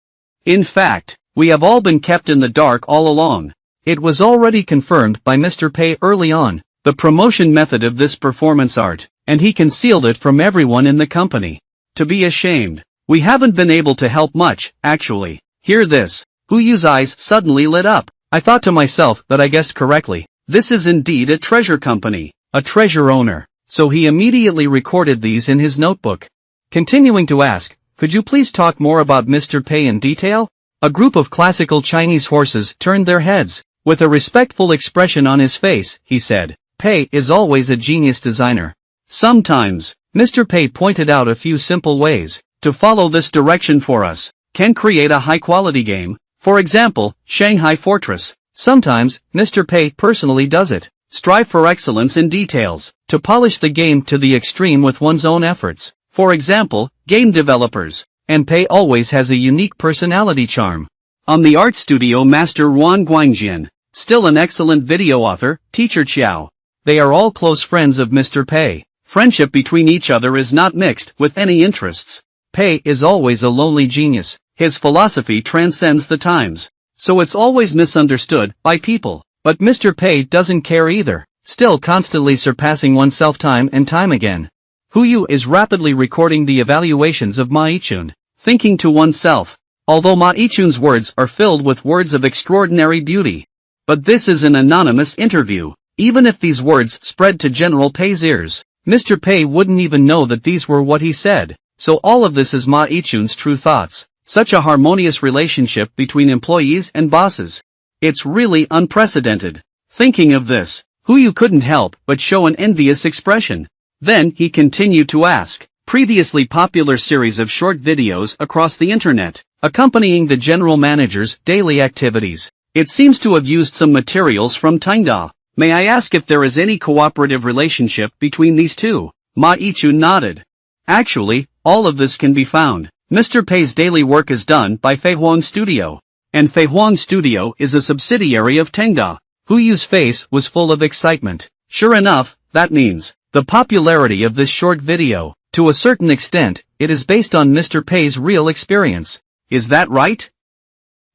In fact, we have all been kept in the dark all along. It was already confirmed by Mr. Pei early on, the promotion method of this performance art, and he concealed it from everyone in the company. To be ashamed. We haven't been able to help much, actually. Hear this. Huyu's eyes suddenly lit up. I thought to myself that I guessed correctly. This is indeed a treasure company, a treasure owner. So he immediately recorded these in his notebook. Continuing to ask, could you please talk more about Mr. Pei in detail? A group of classical Chinese horses turned their heads. With a respectful expression on his face, he said, Pei is always a genius designer. Sometimes, Mr. Pei pointed out a few simple ways to follow this direction for us. Can create a high-quality game. For example, Shanghai Fortress. Sometimes, Mr. Pei personally does it. Strive for excellence in details. To polish the game to the extreme with one's own efforts. For example, game developers. And Pei always has a unique personality charm. On the art studio master Wan Guangjian. Still an excellent video author, teacher Qiao. They are all close friends of Mr. Pei. Friendship between each other is not mixed with any interests. Pei is always a lonely genius. His philosophy transcends the times. So it's always misunderstood by people. But Mr. Pei doesn't care either, still constantly surpassing oneself time and time again. Yu is rapidly recording the evaluations of Ma Yichun, thinking to oneself, although Ma Yichun's words are filled with words of extraordinary beauty. But this is an anonymous interview. Even if these words spread to General Pei's ears, Mr. Pei wouldn't even know that these were what he said. So all of this is Ma Yichun's true thoughts. Such a harmonious relationship between employees and bosses. It's really unprecedented. Thinking of this, Yu couldn't help but show an envious expression. Then he continued to ask, previously popular series of short videos across the internet, accompanying the general manager's daily activities. It seems to have used some materials from Tycoon. May I ask if there is any cooperative relationship between these two? Ma Yichun nodded. Actually, all of this can be found. Mr. Pei's daily work is done by Fei Huang Studio. And Fei Huang Studio is a subsidiary of Tycoon. Yu's face was full of excitement. Sure enough, that means, the popularity of this short video, to a certain extent, it is based on Mr. Pei's real experience. Is that right?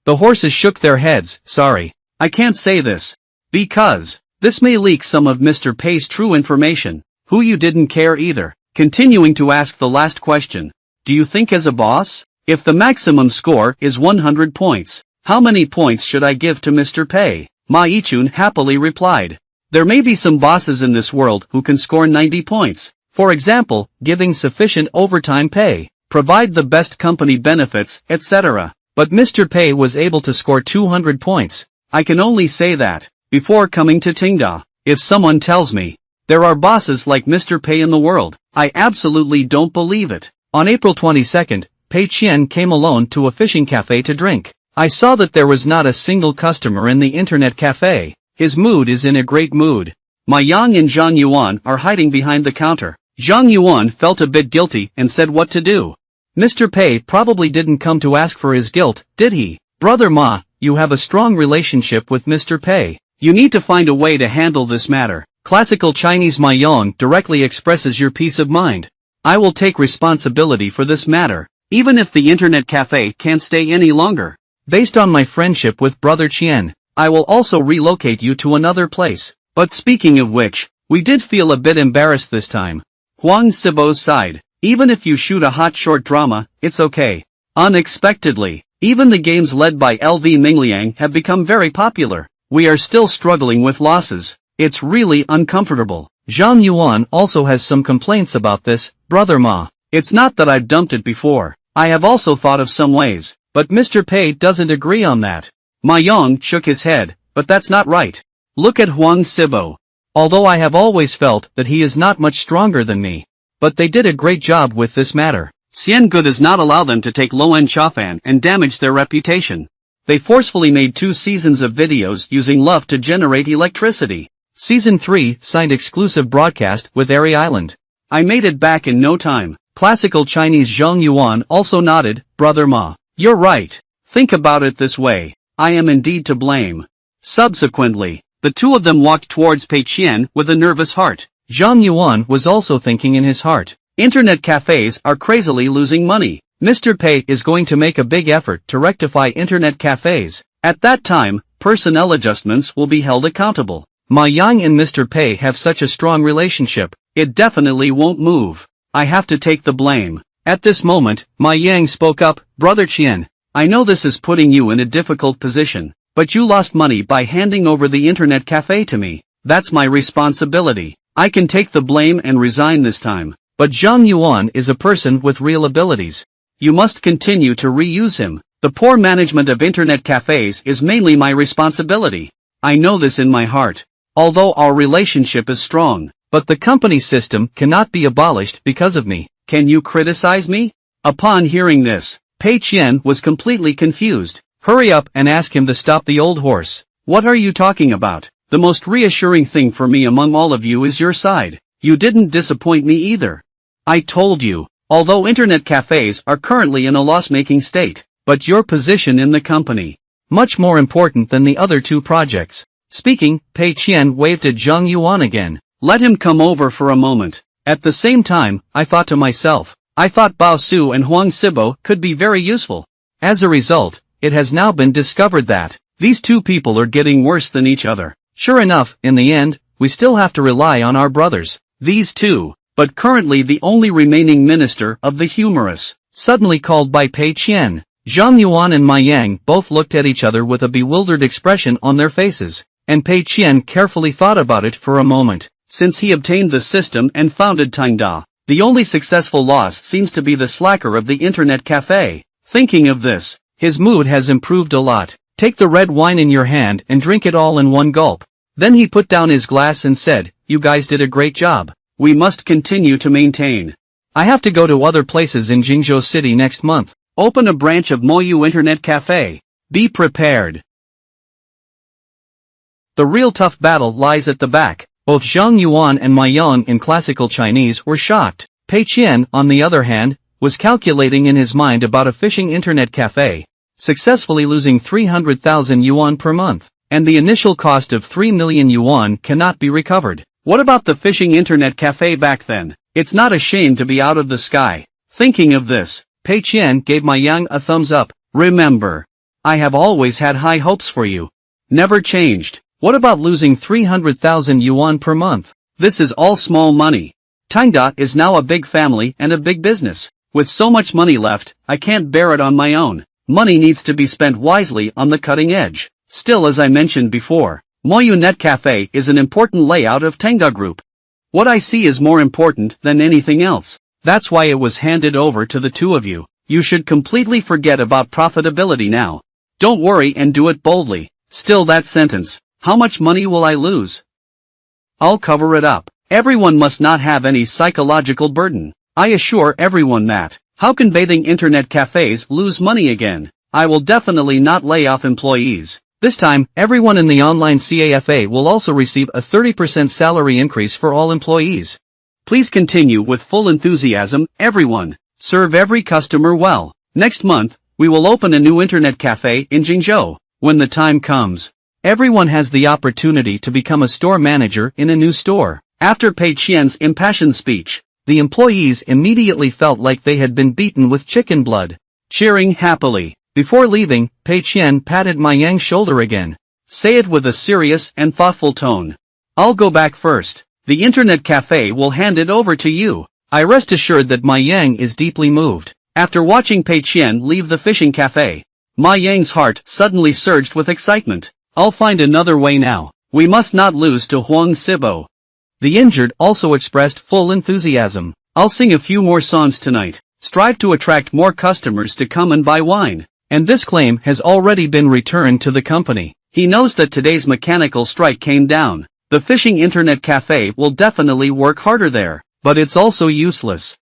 The horses shook their heads. Sorry, I can't say this. Because this may leak some of Mr. Pei's true information. Yu didn't care either, continuing to ask the last question. Do you think as a boss? If the maximum score is 100 points, how many points should I give to Mr. Pei? Ma Yichun happily replied. There may be some bosses in this world who can score 90 points. For example, giving sufficient overtime pay, provide the best company benefits, etc. But Mr. Pei was able to score 200 points. I can only say that. Before coming to Tycoon, if someone tells me there are bosses like Mr. Pei in the world, I absolutely don't believe it. On April 22nd, Pei Qian came alone to a fishing cafe to drink. I saw that there was not a single customer in the internet cafe. His mood is in a great mood. Ma Yang and Zhang Yuan are hiding behind the counter. Zhang Yuan felt a bit guilty and said what to do. Mr. Pei probably didn't come to ask for his guilt, did he? Brother Ma, you have a strong relationship with Mr. Pei. You need to find a way to handle this matter. Classical Chinese Ma Yang directly expresses your peace of mind. I will take responsibility for this matter, even if the internet cafe can't stay any longer. Based on my friendship with Brother Qian, I will also relocate you to another place. But speaking of which, we did feel a bit embarrassed this time. Huang Sibo sighed. Even if you shoot a hot short drama, it's okay. Unexpectedly, even the games led by LV Mingliang have become very popular. We are still struggling with losses. It's really uncomfortable. Zhang Yuan also has some complaints about this, Brother Ma. It's not that I've dumped it before. I have also thought of some ways, but Mr. Pei doesn't agree on that. Ma Yang shook his head, but that's not right. Look at Huang Sibo. Although I have always felt that he is not much stronger than me. But they did a great job with this matter. Xiangu does not allow them to take Luan Chafan and damage their reputation. They forcefully made 2 seasons of videos using love to generate electricity. Season 3 signed exclusive broadcast with Airy Island. I made it back in no time. Classical Chinese Zhang Yuan also nodded, Brother Ma. You're right. Think about it this way. I am indeed to blame. Subsequently, the two of them walked towards Pei Qian with a nervous heart. Zhang Yuan was also thinking in his heart. Internet cafes are crazily losing money. Mr. Pei is going to make a big effort to rectify internet cafes. At that time, personnel adjustments will be held accountable. Ma Yang and Mr. Pei have such a strong relationship, it definitely won't move. I have to take the blame. At this moment, Ma Yang spoke up, Brother Qian, I know this is putting you in a difficult position, but you lost money by handing over the internet cafe to me. That's my responsibility. I can take the blame and resign this time. But Zhang Yuan is a person with real abilities. You must continue to reuse him. The poor management of internet cafes is mainly my responsibility. I know this in my heart. Although our relationship is strong, but the company system cannot be abolished because of me. Can you criticize me? Upon hearing this, Pei Qian was completely confused. Hurry up and ask him to stop the old horse. What are you talking about? The most reassuring thing for me among all of you is your side. You didn't disappoint me either. I told you, although internet cafes are currently in a loss-making state, but your position in the company, much more important than the other 2 projects. Speaking, Pei Qian waved at Zhang Yuan again. Let him come over for a moment. At the same time, I thought to myself, I thought Bao Su and Huang Sibo could be very useful. As a result, it has now been discovered that these 2 people are getting worse than each other. Sure enough, in the end, we still have to rely on our brothers, these two, but currently the only remaining minister of the humorous, suddenly called by Pei Qian. Zhang Yuan and Ma Yang both looked at each other with a bewildered expression on their faces, and Pei Qian carefully thought about it for a moment. Since he obtained the system and founded Tycoon, the only successful loss seems to be the slacker of the internet cafe. Thinking of this, his mood has improved a lot. Take the red wine in your hand and drink it all in one gulp. Then he put down his glass and said, "You guys did a great job. We must continue to maintain. I have to go to other places in Jingzhou City next month. Open a branch of Moyu Internet Cafe. Be prepared." The real tough battle lies at the back. Both Zhang Yuan and Ma Yang in classical Chinese were shocked. Pei Qian, on the other hand, was calculating in his mind about a fishing internet cafe, successfully losing 300,000 yuan per month, and the initial cost of 3 million yuan cannot be recovered. What about the fishing internet cafe back then? It's not a shame to be out of the sky. Thinking of this, Pei Qian gave Ma Yang a thumbs up. Remember, I have always had high hopes for you. Never changed. What about losing 300,000 yuan per month? This is all small money. Tycoon is now a big family and a big business. With so much money left, I can't bear it on my own. Money needs to be spent wisely on the cutting edge. Still, as I mentioned before, Moyu Net Cafe is an important layout of Tycoon Group. What I see is more important than anything else. That's why it was handed over to the two of you. You should completely forget about profitability now. Don't worry and do it boldly. Still, that sentence. How much money will I lose? I'll cover it up. Everyone must not have any psychological burden. I assure everyone that. How can bathing internet cafes lose money again? I will definitely not lay off employees. This time, everyone in the online CAFA will also receive a 30% salary increase for all employees. Please continue with full enthusiasm, everyone. Serve every customer well. Next month, we will open a new internet cafe in Jingzhou. When the time comes, everyone has the opportunity to become a store manager in a new store. After Pei Qian's impassioned speech, the employees immediately felt like they had been beaten with chicken blood. Cheering happily. Before leaving, Pei Qian patted Ma Yang's shoulder again. Say it with a serious and thoughtful tone. I'll go back first. The internet cafe will hand it over to you. I rest assured that Ma Yang is deeply moved. After watching Pei Qian leave the fishing cafe, Ma Yang's heart suddenly surged with excitement. I'll find another way now. We must not lose to Huang Sibo. The injured also expressed full enthusiasm. I'll sing a few more songs tonight. Strive to attract more customers to come and buy wine. And this claim has already been returned to the company. He knows that today's mechanical strike came down. The fishing internet cafe will definitely work harder there, but it's also useless.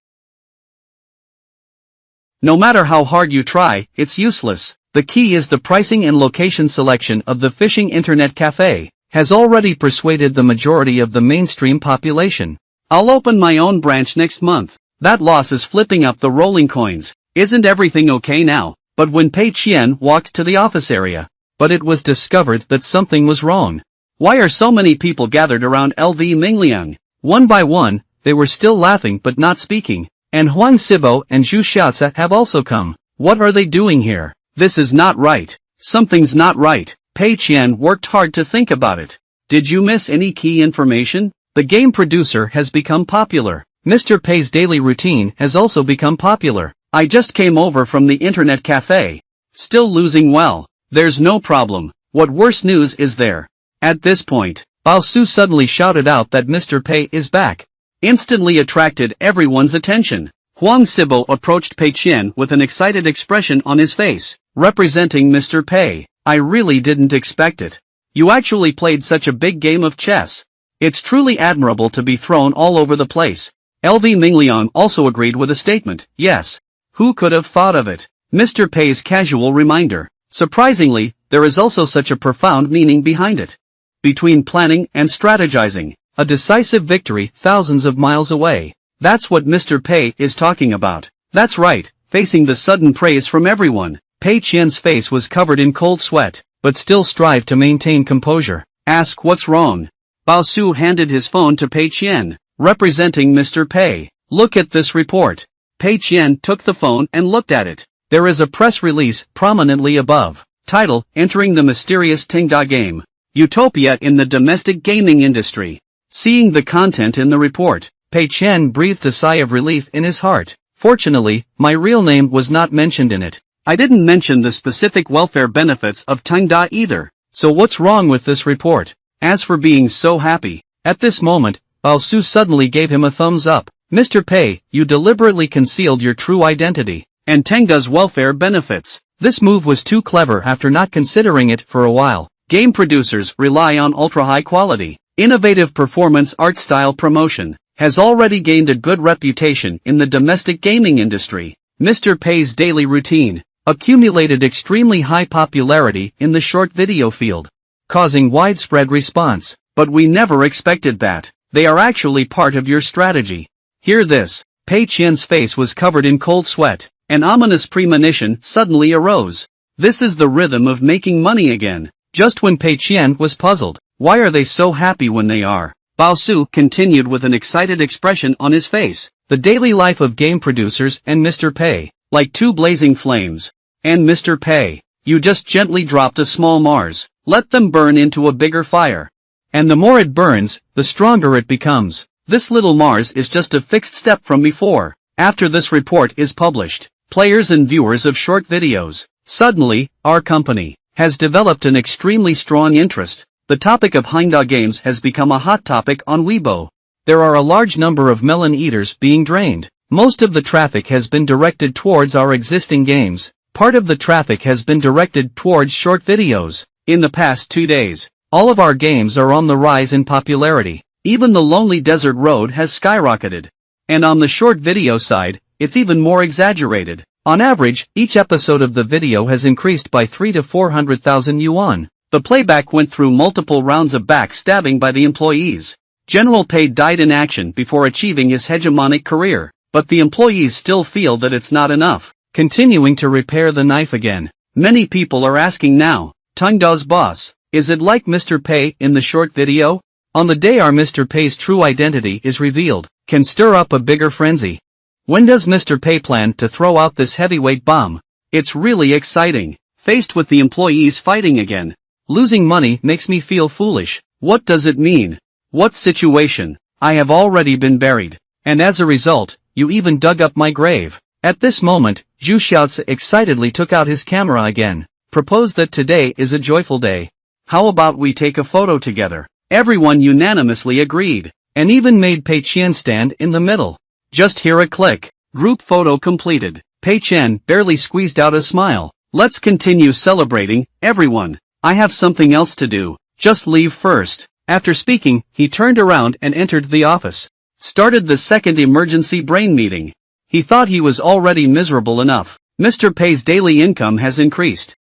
No matter how hard you try, it's useless. The key is the pricing and location selection of the fishing internet cafe has already persuaded the majority of the mainstream population. I'll open my own branch next month. That loss is flipping up the rolling coins. Isn't everything okay now? But when Pei Qian walked to the office area, but it was discovered that something was wrong. Why are so many people gathered around LV Mingliang? One by one, they were still laughing but not speaking, and Huang Sibo and Zhu Xiaozi have also come. What are they doing here? This is not right. Something's not right. Pei Qian worked hard to think about it. Did you miss any key information? The game producer has become popular. Mr. Pei's daily routine has also become popular. I just came over from the internet cafe. Still losing well. There's no problem. What worse news is there? At this point, Bao Su suddenly shouted out that Mr. Pei is back. Instantly attracted everyone's attention. Huang Sibo approached Pei Qian with an excited expression on his face, representing Mr. Pei. I really didn't expect it. You actually played such a big game of chess. It's truly admirable to be thrown all over the place. LV Mingliang also agreed with a statement. Yes. Who could have thought of it? Mr. Pei's casual reminder. Surprisingly, there is also such a profound meaning behind it. Between planning and strategizing, a decisive victory thousands of miles away. That's what Mr. Pei is talking about. That's right, facing the sudden praise from everyone. Pei Qian's face was covered in cold sweat, but still strived to maintain composure. Ask what's wrong. Bao Su handed his phone to Pei Qian, representing Mr. Pei. Look at this report. Pei Qian took the phone and looked at it. There is a press release prominently above. Title, Entering the Mysterious Tycoon Game. Utopia in the domestic gaming industry. Seeing the content in the report, Pei Qian breathed a sigh of relief in his heart. Fortunately, my real name was not mentioned in it. I didn't mention the specific welfare benefits of Tengda either. So what's wrong with this report? As for being so happy, at this moment, Bao Su suddenly gave him a thumbs up. Mr. Pei, you deliberately concealed your true identity and Tengda's welfare benefits. This move was too clever after not considering it for a while. Game producers rely on ultra-high quality, innovative performance art style promotion, has already gained a good reputation in the domestic gaming industry. Mr. Pei's daily routine accumulated extremely high popularity in the short video field, causing widespread response. But we never expected that. They are actually part of your strategy. Hear this. Pei Qian's face was covered in cold sweat. An ominous premonition suddenly arose. This is the rhythm of making money again. Just when Pei Qian was puzzled, why are they so happy when they are? Bao Su continued with an excited expression on his face. The daily life of game producers and Mr. Pei, like two blazing flames. And Mr. Pei, you just gently dropped a small Mars. Let them burn into a bigger fire. And the more it burns, the stronger it becomes. This little Mars is just a fixed step from before. After this report is published, players and viewers of short videos, suddenly, our company has developed an extremely strong interest. The topic of Tengda games has become a hot topic on Weibo. There are a large number of melon eaters being drained. Most of the traffic has been directed towards our existing games. Part of the traffic has been directed towards short videos. In the past 2 days, all of our games are on the rise in popularity. Even the Lonely Desert Road has skyrocketed. And on the short video side, it's even more exaggerated. On average, each episode of the video has increased by 300,000 to 400,000 yuan. The playback went through multiple rounds of backstabbing by the employees. General Pei died in action before achieving his hegemonic career. But the employees still feel that it's not enough. Continuing to repair the knife again. Many people are asking now, Tengda's boss, is it like Mr. Pei in the short video? On the day our Mr. Pei's true identity is revealed, can stir up a bigger frenzy. When does Mr. Pei plan to throw out this heavyweight bomb? It's really exciting. Faced with the employees fighting again. Losing money makes me feel foolish. What does it mean? What situation? I have already been buried. And as a result, you even dug up my grave. At this moment, Zhu Xiaozi excitedly took out his camera again. Proposed that today is a joyful day. How about we take a photo together? Everyone unanimously agreed, and even made Pei Qian stand in the middle. Just hear a click. Group photo completed. Pei Qian barely squeezed out a smile. Let's continue celebrating, everyone. I have something else to do. Just leave first. After speaking, he turned around and entered the office. Started the second emergency brain meeting. He thought he was already miserable enough. Mr. Pei's daily income has increased.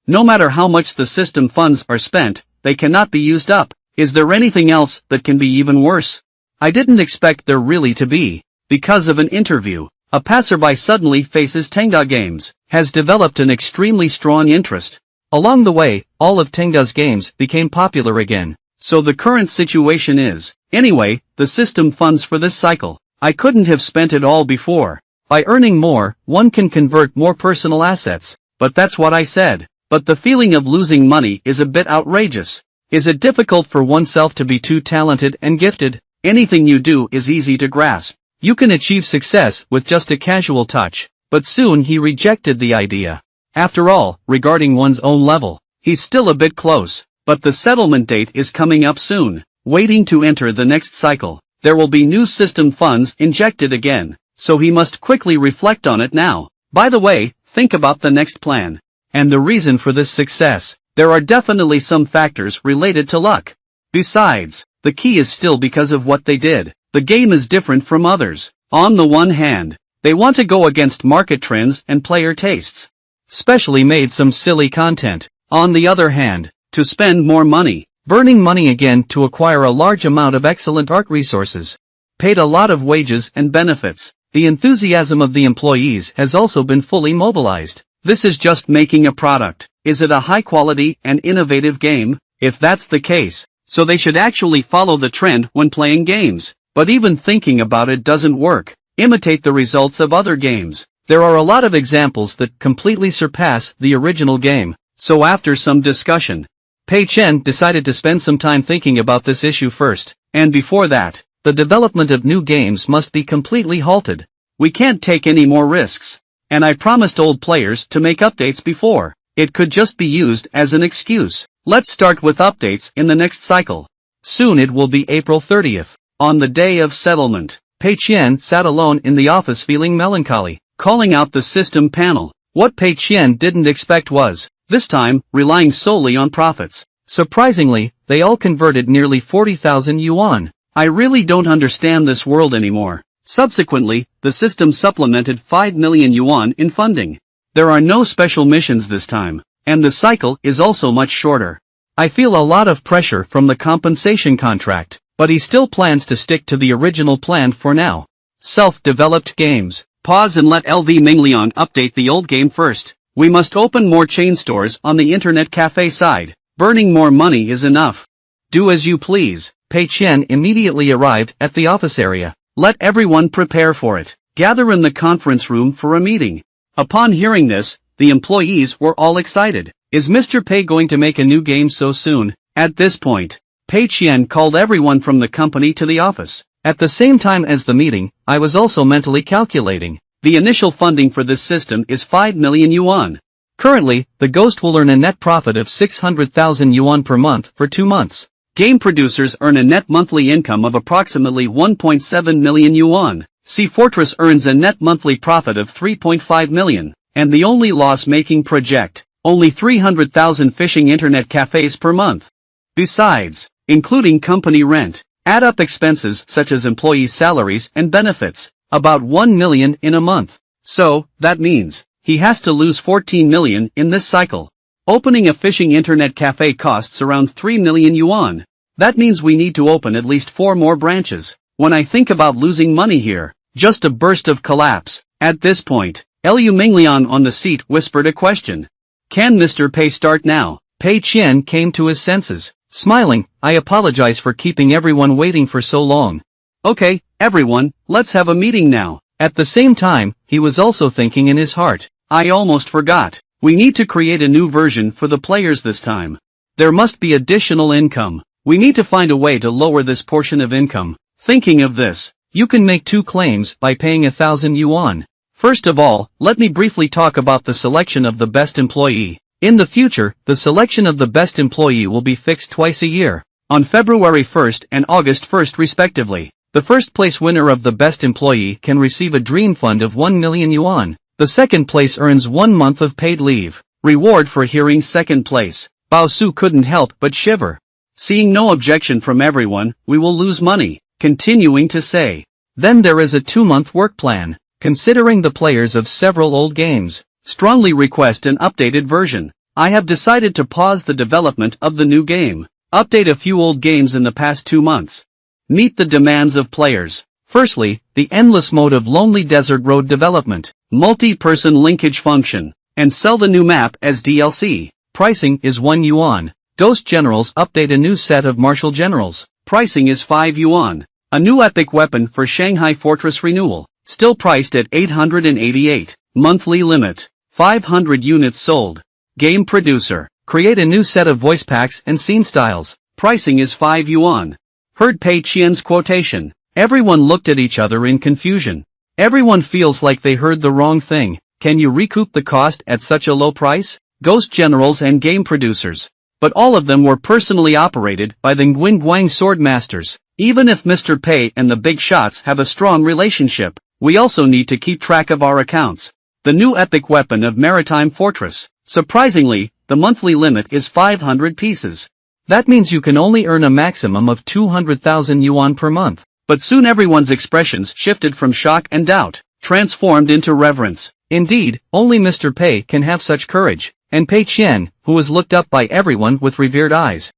No matter how much the system funds are spent, they cannot be used up. Is there anything else that can be even worse? I didn't expect there really to be. Because of an interview, a passerby suddenly faces Tengda games, has developed an extremely strong interest. Along the way, all of Tengda's games became popular again. So the current situation is, anyway, the system funds for this cycle. I couldn't have spent it all before. By earning more, one can convert more personal assets. But that's what I said. But the feeling of losing money is a bit outrageous. Is it difficult for oneself to be too talented and gifted? Anything you do is easy to grasp. You can achieve success with just a casual touch. But soon he rejected the idea. After all, regarding one's own level, he's still a bit close. But the settlement date is coming up soon. Waiting to enter the next cycle. There will be new system funds injected again. So he must quickly reflect on it now. By the way, think about the next plan. And the reason for this success. There are definitely some factors related to luck. Besides, the key is still because of what they did. The game is different from others. On the one hand, they want to go against market trends and player tastes. Specially made some silly content. On the other hand, to spend more money. Burning money again to acquire a large amount of excellent art resources. Paid a lot of wages and benefits. The enthusiasm of the employees has also been fully mobilized. This is just making a product. Is it a high-quality and innovative game? If that's the case, so they should actually follow the trend when playing games. But even thinking about it doesn't work. Imitate the results of other games. There are a lot of examples that completely surpass the original game. So after some discussion, Pei Qian decided to spend some time thinking about this issue first, and before that, the development of new games must be completely halted. We can't take any more risks. And I promised old players to make updates before. It could just be used as an excuse. Let's start with updates in the next cycle. Soon it will be April 30th. On the day of settlement, Pei Qian sat alone in the office feeling melancholy, calling out the system panel. What Pei Qian didn't expect was, this time, relying solely on profits. Surprisingly, they all converted nearly 40,000 yuan. I really don't understand this world anymore. Subsequently, the system supplemented 5 million yuan in funding. There are no special missions this time, and the cycle is also much shorter. I feel a lot of pressure from the compensation contract, but he still plans to stick to the original plan for now. Self-developed games. Pause and let LV Minglian update the old game first. We must open more chain stores on the internet cafe side. Burning more money is enough. Do as you please. Pei Qian immediately arrived at the office area. Let everyone prepare for it. Gather in the conference room for a meeting. Upon hearing this, the employees were all excited. Is Mr. Pei going to make a new game so soon? At this point, Pei Qian called everyone from the company to the office. At the same time as the meeting, I was also mentally calculating. The initial funding for this system is 5 million yuan. Currently, the Ghost will earn a net profit of 600,000 yuan per month for 2 months. Game producers earn a net monthly income of approximately 1.7 million yuan. Sea Fortress earns a net monthly profit of 3.5 million, and the only loss-making project, only 300,000 fishing internet cafes per month. Besides, including company rent, add up expenses such as employee salaries and benefits, about 1 million in a month. So, that means, he has to lose 14 million in this cycle. Opening a fishing internet cafe costs around 3 million yuan. That means we need to open at least 4 more branches. When I think about losing money here, just a burst of collapse. At this point, Liu Minglian on the seat whispered a question. Can Mr. Pei start now? Pei Qian came to his senses. Smiling, I apologize for keeping everyone waiting for so long. Okay, everyone, let's have a meeting now. At the same time, he was also thinking in his heart. I almost forgot. We need to create a new version for the players this time. There must be additional income. We need to find a way to lower this portion of income. Thinking of this, you can make 2 claims by paying 1,000 yuan. First of all, let me briefly talk about the selection of the best employee. In the future, the selection of the best employee will be fixed twice a year, on February 1st and August 1st respectively. The first place winner of the best employee can receive a dream fund of 1 million yuan. The second place earns 1 month of paid leave. Reward for hearing second place. Bao Su couldn't help but shiver. Seeing no objection from everyone, we will lose money. Continuing to say. Then there is a 2-month work plan. Considering the players of several old games, strongly request an updated version. I have decided to pause the development of the new game. Update a few old games in the past 2 months. Meet the demands of players. Firstly, the endless mode of Lonely Desert Road development, multi-person linkage function, and sell the new map as DLC. Pricing is 1 yuan. Ghost Generals update a new set of Martial Generals. Pricing is 5 yuan. A new epic weapon for Shanghai Fortress renewal, still priced at 888. Monthly limit, 500 units sold. Game producer, create a new set of voice packs and scene styles. Pricing is 5 yuan. Heard Pei Qian's quotation. Everyone looked at each other in confusion. Everyone feels like they heard the wrong thing. Can you recoup the cost at such a low price? Ghost Generals and game producers. But all of them were personally operated by the Nguyen Sword Masters. Even if Mr. Pei and the big shots have a strong relationship, we also need to keep track of our accounts. The new epic weapon of Maritime Fortress. Surprisingly, the monthly limit is 500 pieces. That means you can only earn a maximum of 200,000 yuan per month. But soon everyone's expressions shifted from shock and doubt, transformed into reverence. Indeed, only Mr. Pei can have such courage, and Pei Qian, who was looked up by everyone with revered eyes.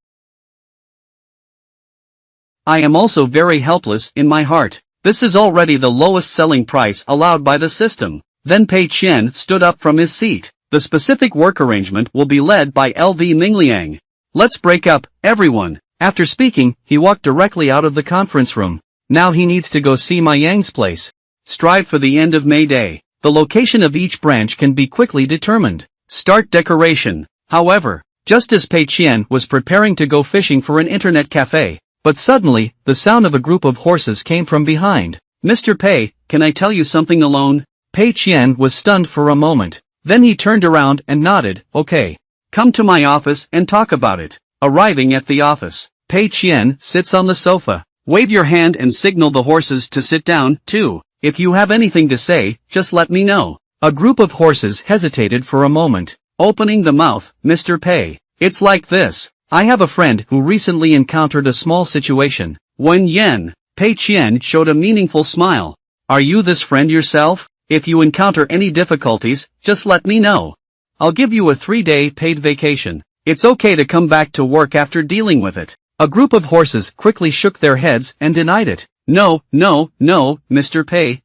I am also very helpless in my heart. This is already the lowest selling price allowed by the system. Then Pei Qian stood up from his seat. The specific work arrangement will be led by LV Mingliang. Let's break up, everyone. After speaking, he walked directly out of the conference room. Now he needs to go see Ma Yang's place. Strive for the end of May Day. The location of each branch can be quickly determined. Start decoration. However, just as Pei Qian was preparing to go fishing for an internet cafe, but suddenly, the sound of a group of horses came from behind. Mr. Pei, can I tell you something alone? Pei Qian was stunned for a moment. Then he turned around and nodded, okay. Come to my office and talk about it. Arriving at the office, Pei Qian sits on the sofa. Wave your hand and signal the horses to sit down, too. If you have anything to say, just let me know. A group of horses hesitated for a moment. Opening the mouth, Mr. Pei. It's like this. I have a friend who recently encountered a small situation. Wen Yen. Pei Qian showed a meaningful smile. Are you this friend yourself? If you encounter any difficulties, just let me know. I'll give you a 3-day paid vacation. It's okay to come back to work after dealing with it. A group of horses quickly shook their heads and denied it. No, Mr. Pei,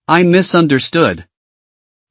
I misunderstood.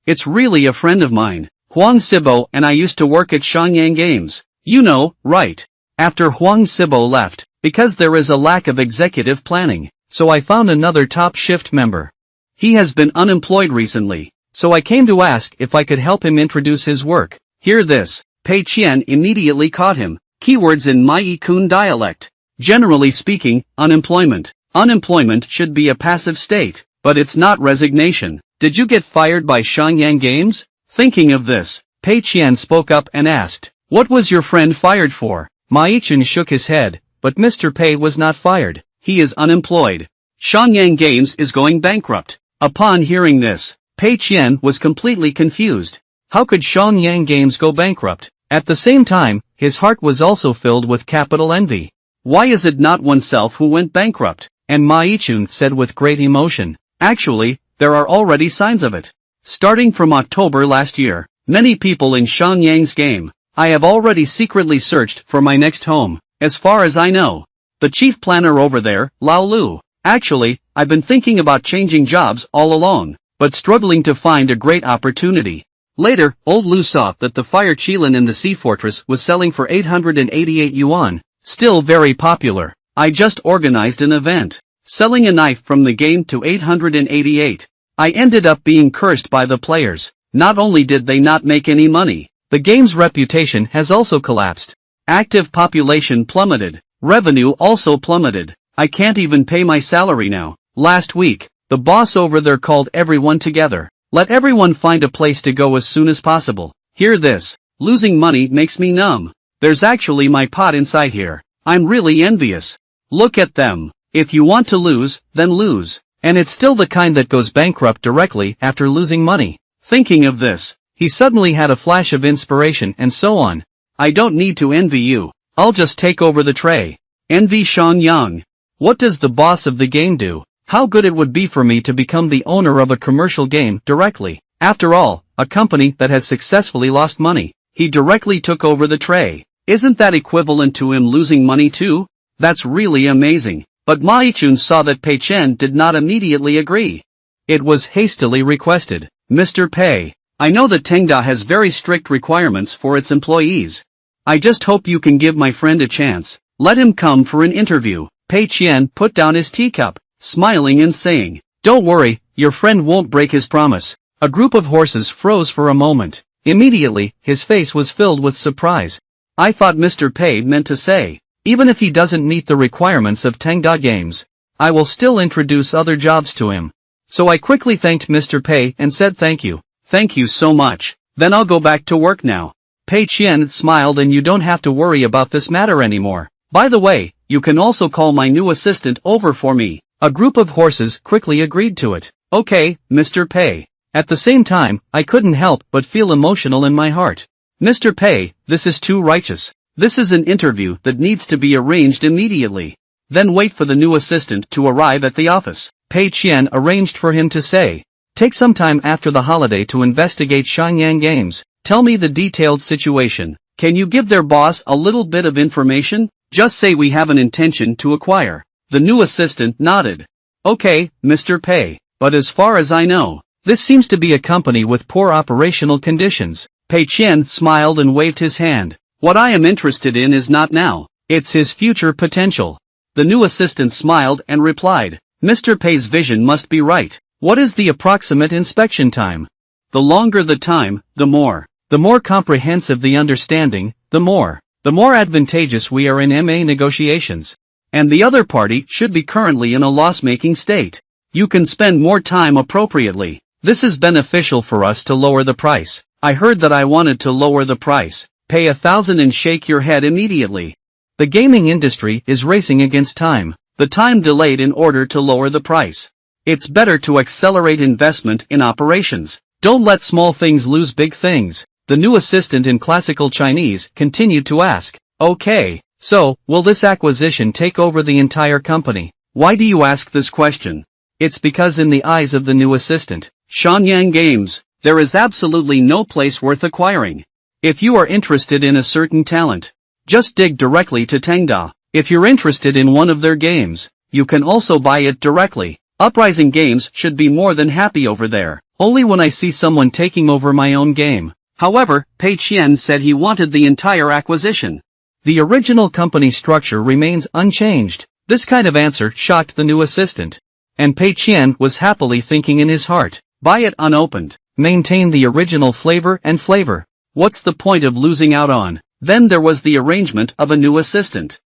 It's really a friend of mine. Huang Sibo and I used to work at Shenyang Games. You know, right. After Huang Sibo left, because there is a lack of executive planning, so I found another top shift member. He has been unemployed recently, so I came to ask if I could help him introduce his work. Hear this. Pei Qian immediately caught him. Keywords in Tycoon dialect. Generally speaking, unemployment. Unemployment should be a passive state, but it's not resignation. Did you get fired by Shenyang Games? Thinking of this, Pei Qian spoke up and asked, what was your friend fired for? Tycoon shook his head, but Mr. Pei was not fired. He is unemployed. Shenyang Games is going bankrupt. Upon hearing this, Pei Qian was completely confused. How could Shenyang Games go bankrupt? At the same time, his heart was also filled with capital envy. Why is it not oneself who went bankrupt? And Tycoon said with great emotion. Actually, there are already signs of it. Starting from October last year, many people in Shenyang's game. I have already secretly searched for my next home, as far as I know. The chief planner over there, Lao Lu. Actually, I've been thinking about changing jobs all along, but struggling to find a great opportunity. Later, old Lu saw that the fire qilin in the sea fortress was selling for 888 yuan, still very popular. I just organized an event, selling a knife from the game to 888. I ended up being cursed by the players. Not only did they not make any money, the game's reputation has also collapsed. Active population plummeted. Revenue also plummeted. I can't even pay my salary now. Last week, the boss over there called everyone together. Let everyone find a place to go as soon as possible. Hear this. Losing money makes me numb. There's actually my pot inside here. I'm really envious. Look at them. If you want to lose, then lose. And it's still the kind that goes bankrupt directly after losing money. Thinking of this, he suddenly had a flash of inspiration and so on. I don't need to envy you. I'll just take over the tray. Envy Shenyang. What does the boss of the game do? How good it would be for me to become the owner of a commercial game directly. After all, a company that has successfully lost money. He directly took over the tray. Isn't that equivalent to him losing money too? That's really amazing. But Tycoon saw that Pei Qian did not immediately agree. It was hastily requested. Mr. Pei, I know that Tengda has very strict requirements for its employees. I just hope you can give my friend a chance. Let him come for an interview. Pei Qian put down his teacup, smiling and saying, don't worry, your friend won't break his promise. A group of horses froze for a moment. Immediately, his face was filled with surprise. I thought Mr. Pei meant to say, even if he doesn't meet the requirements of Tengda Games, I will still introduce other jobs to him. So I quickly thanked Mr. Pei and said thank you. Thank you so much. Then I'll go back to work now. Pei Qian smiled and you don't have to worry about this matter anymore. By the way, you can also call my new assistant over for me. A group of horses quickly agreed to it. Okay, Mr. Pei. At the same time, I couldn't help but feel emotional in my heart. Mr. Pei, this is too righteous. This is an interview that needs to be arranged immediately. Then wait for the new assistant to arrive at the office. Pei Qian arranged for him to say, take some time after the holiday to investigate Shenyang Games. Tell me the detailed situation. Can you give their boss a little bit of information? Just say we have an intention to acquire. The new assistant nodded. Okay, Mr. Pei. But as far as I know, this seems to be a company with poor operational conditions. Pei Qian smiled and waved his hand. What I am interested in is not now. It's his future potential. The new assistant smiled and replied, Mr. Pei's vision must be right. What is the approximate inspection time? The longer the time, the more. The more comprehensive the understanding, the more advantageous we are in MA negotiations. And the other party should be currently in a loss-making state. You can spend more time appropriately. This is beneficial for us to lower the price. I heard that I wanted to lower the price. Pay 1,000 and shake your head immediately. The gaming industry is racing against time. The time delayed in order to lower the price. It's better to accelerate investment in operations. Don't let small things lose big things. The new assistant in classical Chinese continued to ask, okay, so, will this acquisition take over the entire company? Why do you ask this question? It's because in the eyes of the new assistant, Shanyang Games, there is absolutely no place worth acquiring. If you are interested in a certain talent, just dig directly to Tengda. If you're interested in one of their games, you can also buy it directly. Uprising Games should be more than happy over there. Only when I see someone taking over my own game. However, Pei Qian said he wanted the entire acquisition. The original company structure remains unchanged. This kind of answer shocked the new assistant. And Pei Qian was happily thinking in his heart, buy it unopened. Maintain the original flavor and flavor. What's the point of losing out on? Then there was the arrangement of a new assistant.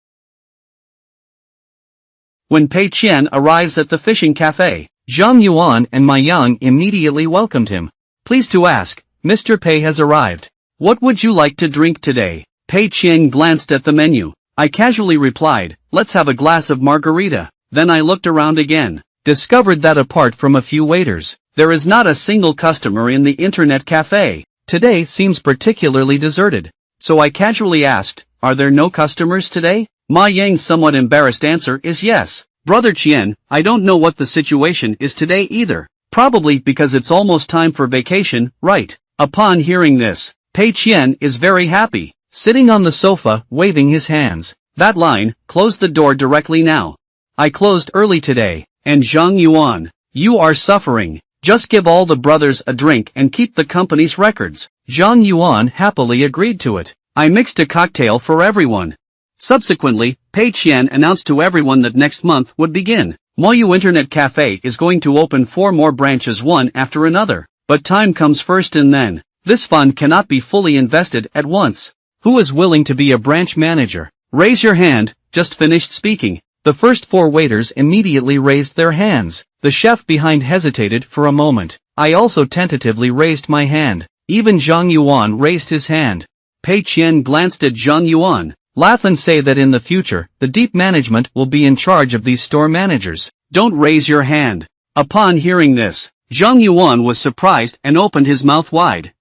When Pei Qian arrives at the fishing cafe, Zhang Yuan and Ma Yang immediately welcomed him. Pleased to ask, Mr. Pei has arrived. What would you like to drink today? Pei Qian glanced at the menu. I casually replied, let's have a glass of margarita. Then I looked around again. Discovered that apart from a few waiters, there is not a single customer in the internet cafe. Today seems particularly deserted. So I casually asked, are there no customers today? Ma Yang's somewhat embarrassed answer is yes. Brother Qian, I don't know what the situation is today either. Probably because it's almost time for vacation, right? Upon hearing this, Pei Qian is very happy, sitting on the sofa, waving his hands. That line, close the door directly now. I closed early today, and Zhang Yuan, you are suffering. Just give all the brothers a drink and keep the company's records. Zhang Yuan happily agreed to it. I mixed a cocktail for everyone. Subsequently, Pei Qian announced to everyone that next month would begin. Moyu Internet Cafe is going to open 4 more branches one after another. But time comes first and then. This fund cannot be fully invested at once. Who is willing to be a branch manager? Raise your hand. Just finished speaking. The first 4 waiters immediately raised their hands. The chef behind hesitated for a moment. I also tentatively raised my hand. Even Zhang Yuan raised his hand. Pei Qian glanced at Zhang Yuan. Laugh and say that in the future, the deep management will be in charge of these store managers. Don't raise your hand. Upon hearing this, Zhang Yuan was surprised and opened his mouth wide.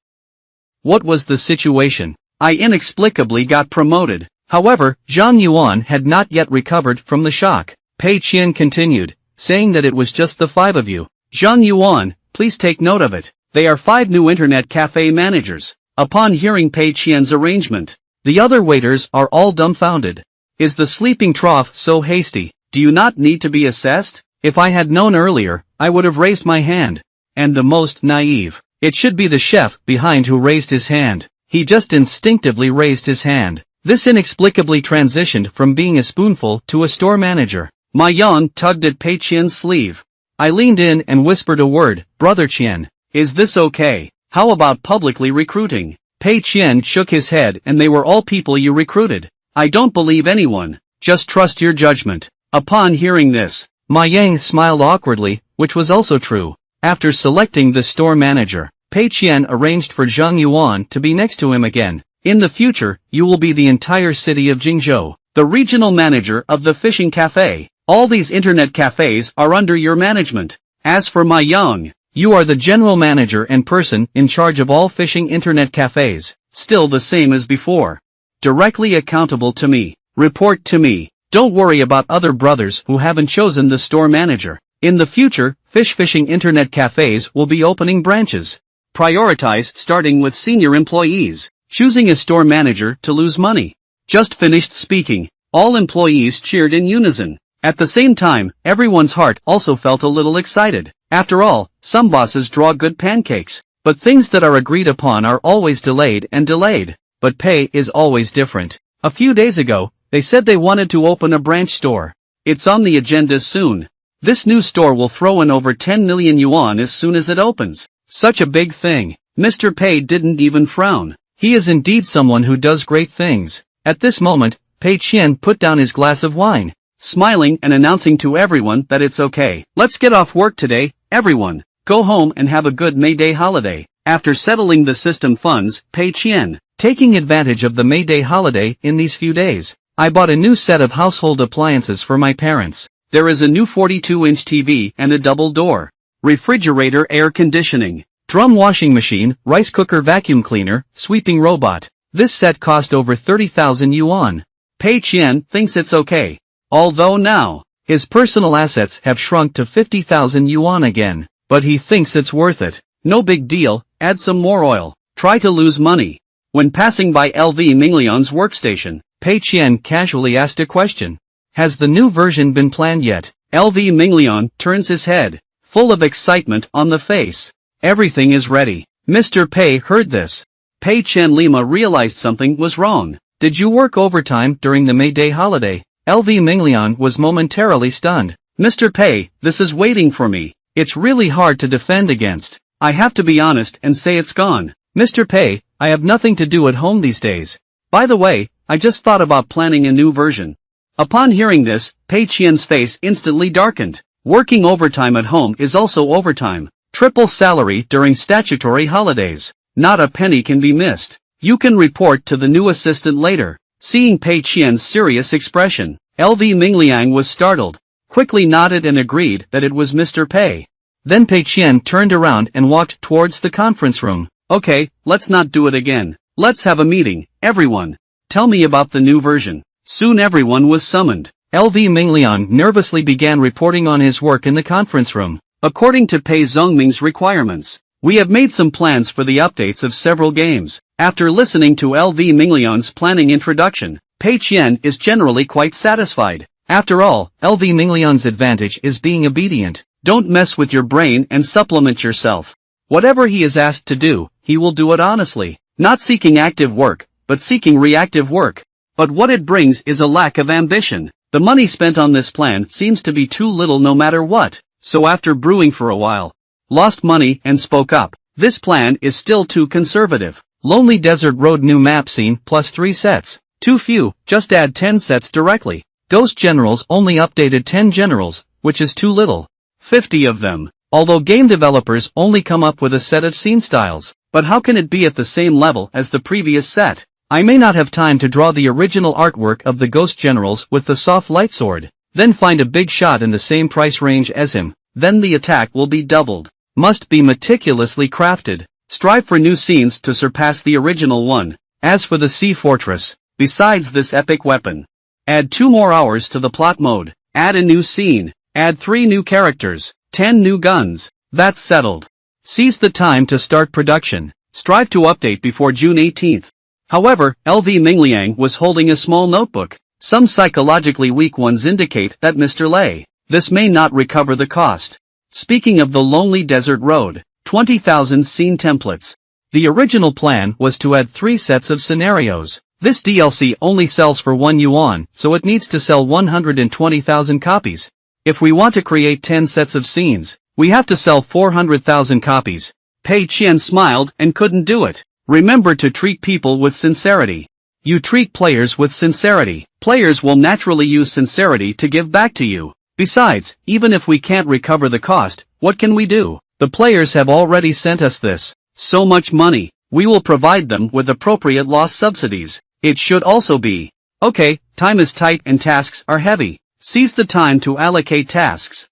What was the situation? I inexplicably got promoted. However, Zhang Yuan had not yet recovered from the shock. Pei Qian continued, saying that it was just the 5 of you. Zhang Yuan, please take note of it. They are 5 new internet cafe managers. Upon hearing Pei Qian's arrangement, the other waiters are all dumbfounded. Is the sleeping trough so hasty? Do you not need to be assessed? If I had known earlier, I would have raised my hand. And the most naive. It should be the chef behind who raised his hand. He just instinctively raised his hand. This inexplicably transitioned from being a spoonful to a store manager. Ma Yang tugged at Pei Qian's sleeve. I leaned in and whispered a word, Brother Qian. Is this okay? How about publicly recruiting? Pei Qian shook his head and they were all people you recruited. I don't believe anyone. Just trust your judgment. Upon hearing this, Ma Yang smiled awkwardly, which was also true. After selecting the store manager, Pei Qian arranged for Zhang Yuan to be next to him again. In the future, you will be the entire city of Jingzhou, the regional manager of the fishing cafe. All these internet cafes are under your management. As for Ma Yang, you are the general manager and person in charge of all fishing internet cafes, still the same as before. Directly accountable to me. Report to me. Don't worry about other brothers who haven't chosen the store manager. In the future, fishing internet cafes will be opening branches. Prioritize starting with senior employees. Choosing a store manager to lose money. Just finished speaking. All employees cheered in unison. At the same time, everyone's heart also felt a little excited. After all, some bosses draw good pancakes. But things that are agreed upon are always delayed and delayed. But Pei is always different. A few days ago, they said they wanted to open a branch store. It's on the agenda soon. This new store will throw in over 10 million yuan as soon as it opens. Such a big thing. Mr. Pei didn't even frown. He is indeed someone who does great things. At this moment, Pei Qian put down his glass of wine, smiling and announcing to everyone that it's okay. Let's get off work today, everyone. Go home and have a good May Day holiday. After settling the system funds, Pei Qian, taking advantage of the May Day holiday in these few days, I bought a new set of household appliances for my parents. There is a new 42-inch TV and a double-door refrigerator, air conditioning, drum washing machine, rice cooker, vacuum cleaner, sweeping robot. This set cost over 30,000 yuan. Pei Qian thinks it's okay. Although now, his personal assets have shrunk to 50,000 yuan again, but he thinks it's worth it. No big deal, add some more oil. Try to lose money. When passing by LV Minglian's workstation, Pei Qian casually asked a question. Has the new version been planned yet? LV Minglian turns his head, full of excitement on the face. Everything is ready. Mr. Pei heard this. Pei Qian Lima realized something was wrong. Did you work overtime during the May Day holiday? LV Minglian was momentarily stunned. Mr. Pei, this is waiting for me. It's really hard to defend against. I have to be honest and say it's gone. Mr. Pei, I have nothing to do at home these days. By the way, I just thought about planning a new version. Upon hearing this, Pei Qian's face instantly darkened. Working overtime at home is also overtime. Triple salary during statutory holidays. Not a penny can be missed. You can report to the new assistant later. Seeing Pei Qian's serious expression, LV Mingliang was startled, quickly nodded and agreed that it was Mr. Pei. Then Pei Qian turned around and walked towards the conference room. Okay, let's not do it again. Let's have a meeting, everyone. Tell me about the new version. Soon everyone was summoned. LV Mingliang nervously began reporting on his work in the conference room. According to Pei Zongming's requirements, we have made some plans for the updates of several games. After listening to LV Minglian's planning introduction, Pei Qian is generally quite satisfied. After all, LV Minglian's advantage is being obedient. Don't mess with your brain and supplement yourself. Whatever he is asked to do, he will do it honestly, not seeking active work, but seeking reactive work. But what it brings is a lack of ambition. The money spent on this plan seems to be too little no matter what, so after brewing for a while, lost money and spoke up. This plan is still too conservative. Lonely Desert Road new map scene plus 3 sets. Too few, just add 10 sets directly. Dose generals only updated 10 generals, which is too little. 50 of them. Although game developers only come up with a set of scene styles, but how can it be at the same level as the previous set? I may not have time to draw the original artwork of the ghost generals with the soft light sword, then find a big shot in the same price range as him, then the attack will be doubled. Must be meticulously crafted. Strive for new scenes to surpass the original one. As for the Sea Fortress, besides this epic weapon, add 2 more hours to the plot mode, add a new scene, add 3 new characters, 10 new guns. That's settled. Seize the time to start production. Strive to update before June 18th. However, LV Mingliang was holding a small notebook. Some psychologically weak ones indicate that Mr. Lei, this may not recover the cost. Speaking of the Lonely Desert Road, 20,000 scene templates. The original plan was to add 3 sets of scenarios. This DLC only sells for 1 yuan, so it needs to sell 120,000 copies. If we want to create 10 sets of scenes, we have to sell 400,000 copies. Pei Qian smiled and couldn't do it. Remember to treat people with sincerity. You treat players with sincerity. Players will naturally use sincerity to give back to you. Besides, even if we can't recover the cost, what can we do? The players have already sent us this. So much money. We will provide them with appropriate loss subsidies. It should also be. Okay, time is tight and tasks are heavy. Seize the time to allocate tasks.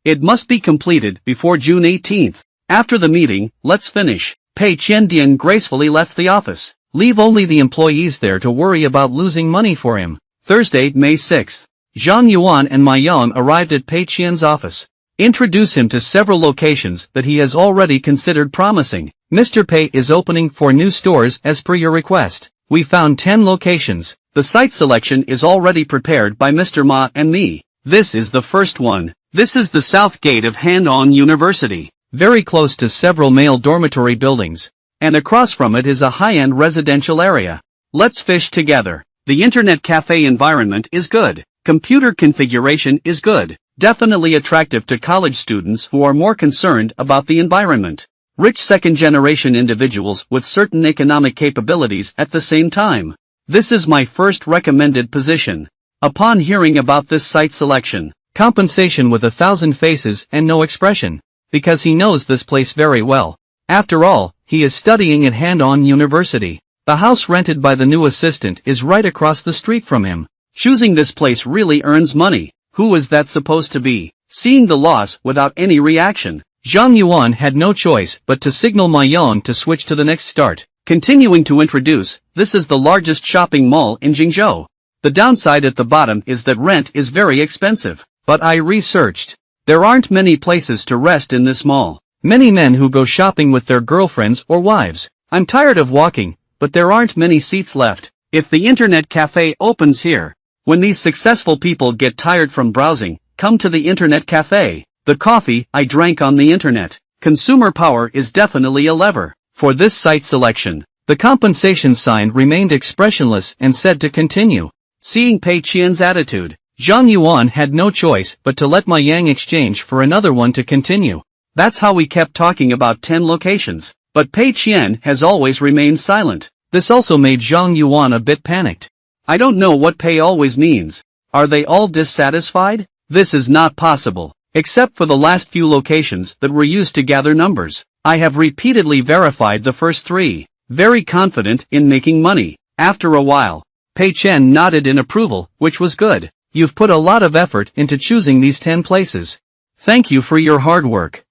It must be completed before June 18th. After the meeting, let's finish. Pei Qian gracefully left the office. Leave only the employees there to worry about losing money for him. Thursday, May 6th. Zhang Yuan and Ma Yaon arrived at Pei Qian's office. Introduce him to several locations that he has already considered promising. Mr. Pei is opening 4 new stores as per your request. We found 10 locations. The site selection is already prepared by Mr. Ma and me. This is the first one. This is the south gate of Han-On University. Very close to several male dormitory buildings. And across from it is a high-end residential area. Let's fish together. The internet cafe environment is good. Computer configuration is good. Definitely attractive to college students who are more concerned about the environment. rich second-generation individuals with certain economic capabilities at the same time. This is my first recommended position. Upon hearing about this site selection, compensation with 1,000 faces and no expression, because he knows this place very well. After all, he is studying at Handong University. The house rented by the new assistant is right across the street from him. Choosing this place really earns money. Who is that supposed to be? Seeing the loss without any reaction, Zhang Yuan had no choice but to signal Ma Yang to switch to the next start. Continuing to introduce, this is the largest shopping mall in Jingzhou. The downside at the bottom is that rent is very expensive. But I researched. There aren't many places to rest in this mall. Many men who go shopping with their girlfriends or wives. I'm tired of walking, but there aren't many seats left. If the internet cafe opens here, when these successful people get tired from browsing, come to the internet cafe. The coffee I drank on the internet. Consumer power is definitely a lever. For this site selection, the compensation sign remained expressionless and said to continue. Seeing Pei Qian's attitude, Zhang Yuan had no choice but to let Ma Yang exchange for another one to continue. That's how we kept talking about 10 locations. But Pei Qian has always remained silent. This also made Zhang Yuan a bit panicked. I don't know what Pei always means. Are they all dissatisfied? This is not possible. Except for the last few locations that were used to gather numbers. I have repeatedly verified the first 3. Very confident in making money. After a while, Pei Qian nodded in approval, which was good. You've put a lot of effort into choosing these 10 places. Thank you for your hard work.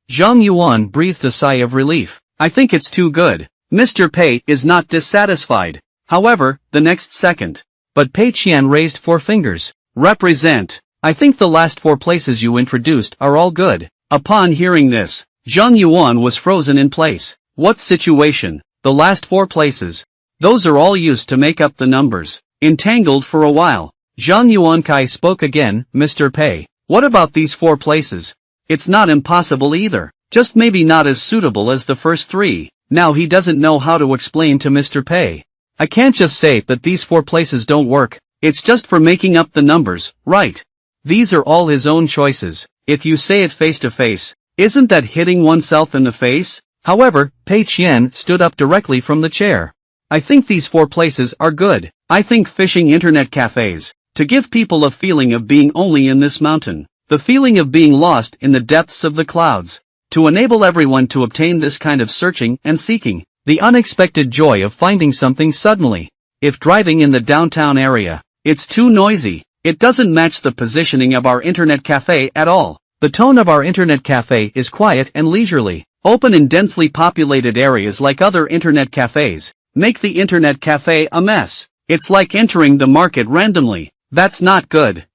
Zhang Yuan breathed a sigh of relief. I think it's too good. Mr. Pei is not dissatisfied. However, the next second. But Pei Qian raised 4 fingers. Represent. I think the last 4 places you introduced are all good. Upon hearing this, Zhang Yuan was frozen in place. What situation? The last 4 places. Those are all used to make up the numbers. Entangled for a while. Zhang Yuankai spoke again. Mr. Pei, what about these 4 places? It's not impossible either, just maybe not as suitable as the first 3. Now he doesn't know how to explain to Mr. Pei. I can't just say that these 4 places don't work. It's just for making up the numbers, right? These are all his own choices. If you say it face to face, isn't that hitting oneself in the face? However, Pei Qian stood up directly from the chair. I think these 4 places are good. I think fishing internet cafes. To give people a feeling of being only in this mountain. The feeling of being lost in the depths of the clouds. To enable everyone to obtain this kind of searching and seeking. The unexpected joy of finding something suddenly. If driving in the downtown area, it's too noisy. It doesn't match the positioning of our internet cafe at all. The tone of our internet cafe is quiet and leisurely. Open in densely populated areas like other internet cafes. Make the internet cafe a mess. It's like entering the market randomly. That's not good.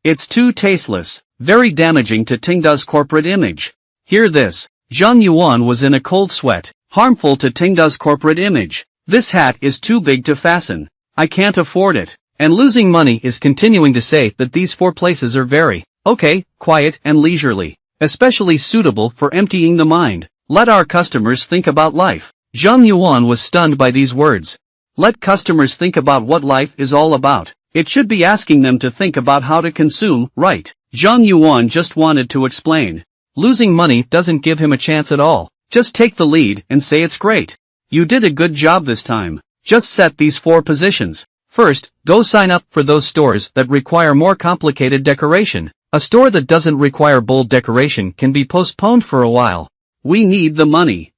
It's too tasteless, very damaging to Tingda's corporate image. Hear this. Zhang Yuan was in a cold sweat, harmful to Tingda's corporate image. This hat is too big to fasten. I can't afford it. And losing money is continuing to say that these 4 places are very, okay, quiet and leisurely, especially suitable for emptying the mind. Let our customers think about life. Zhang Yuan was stunned by these words. Let customers think about what life is all about. It should be asking them to think about how to consume, right? Zhang Yuan just wanted to explain. Losing money doesn't give him a chance at all. Just take the lead and say it's great. You did a good job this time. Just set these 4 positions. First, go sign up for those stores that require more complicated decoration. A store that doesn't require bold decoration can be postponed for a while. We need the money.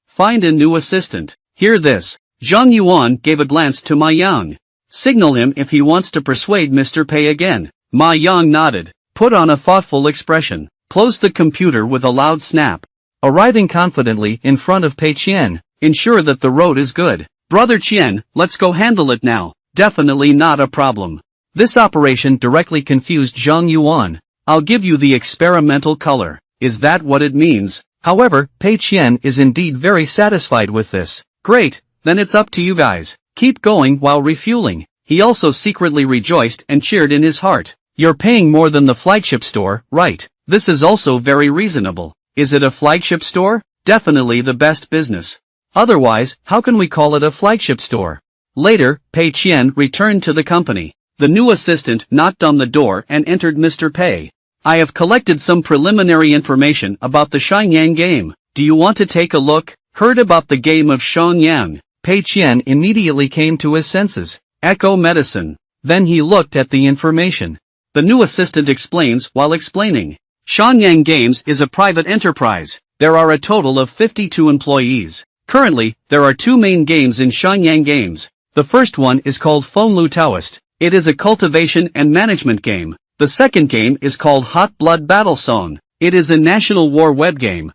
Find a new assistant. Hear this. Zhang Yuan gave a glance to Ma Yang. Signal him if he wants to persuade Mr. Pei again. Ma Yang nodded, put on a thoughtful expression, closed the computer with a loud snap. Arriving confidently in front of Pei Qian, ensure that the road is good. Brother Qian, let's go handle it now. Definitely not a problem. This operation directly confused Zhang Yuan. I'll give you the experimental color. Is that what it means? However, Pei Qian is indeed very satisfied with this. Great, then it's up to you guys. Keep going while refueling. He also secretly rejoiced and cheered in his heart. You're paying more than the flagship store, right? This is also very reasonable. Is it a flagship store? Definitely the best business. Otherwise, how can we call it a flagship store? Later, Pei Qian returned to the company. The new assistant knocked on the door and entered Mr. Pei. I have collected some preliminary information about the Shenyang game. Do you want to take a look? Heard about the game of Shenyang? Pei Qian immediately came to his senses. Echo medicine. Then he looked at the information. The new assistant explains while explaining. Shenyang Games is a private enterprise. There are a total of 52 employees. Currently, there are two main games in Shenyang Games. The first one is called Fonlu Taoist. It is a cultivation and management game. The second game is called Hot Blood Battle Zone. It is a national war web game.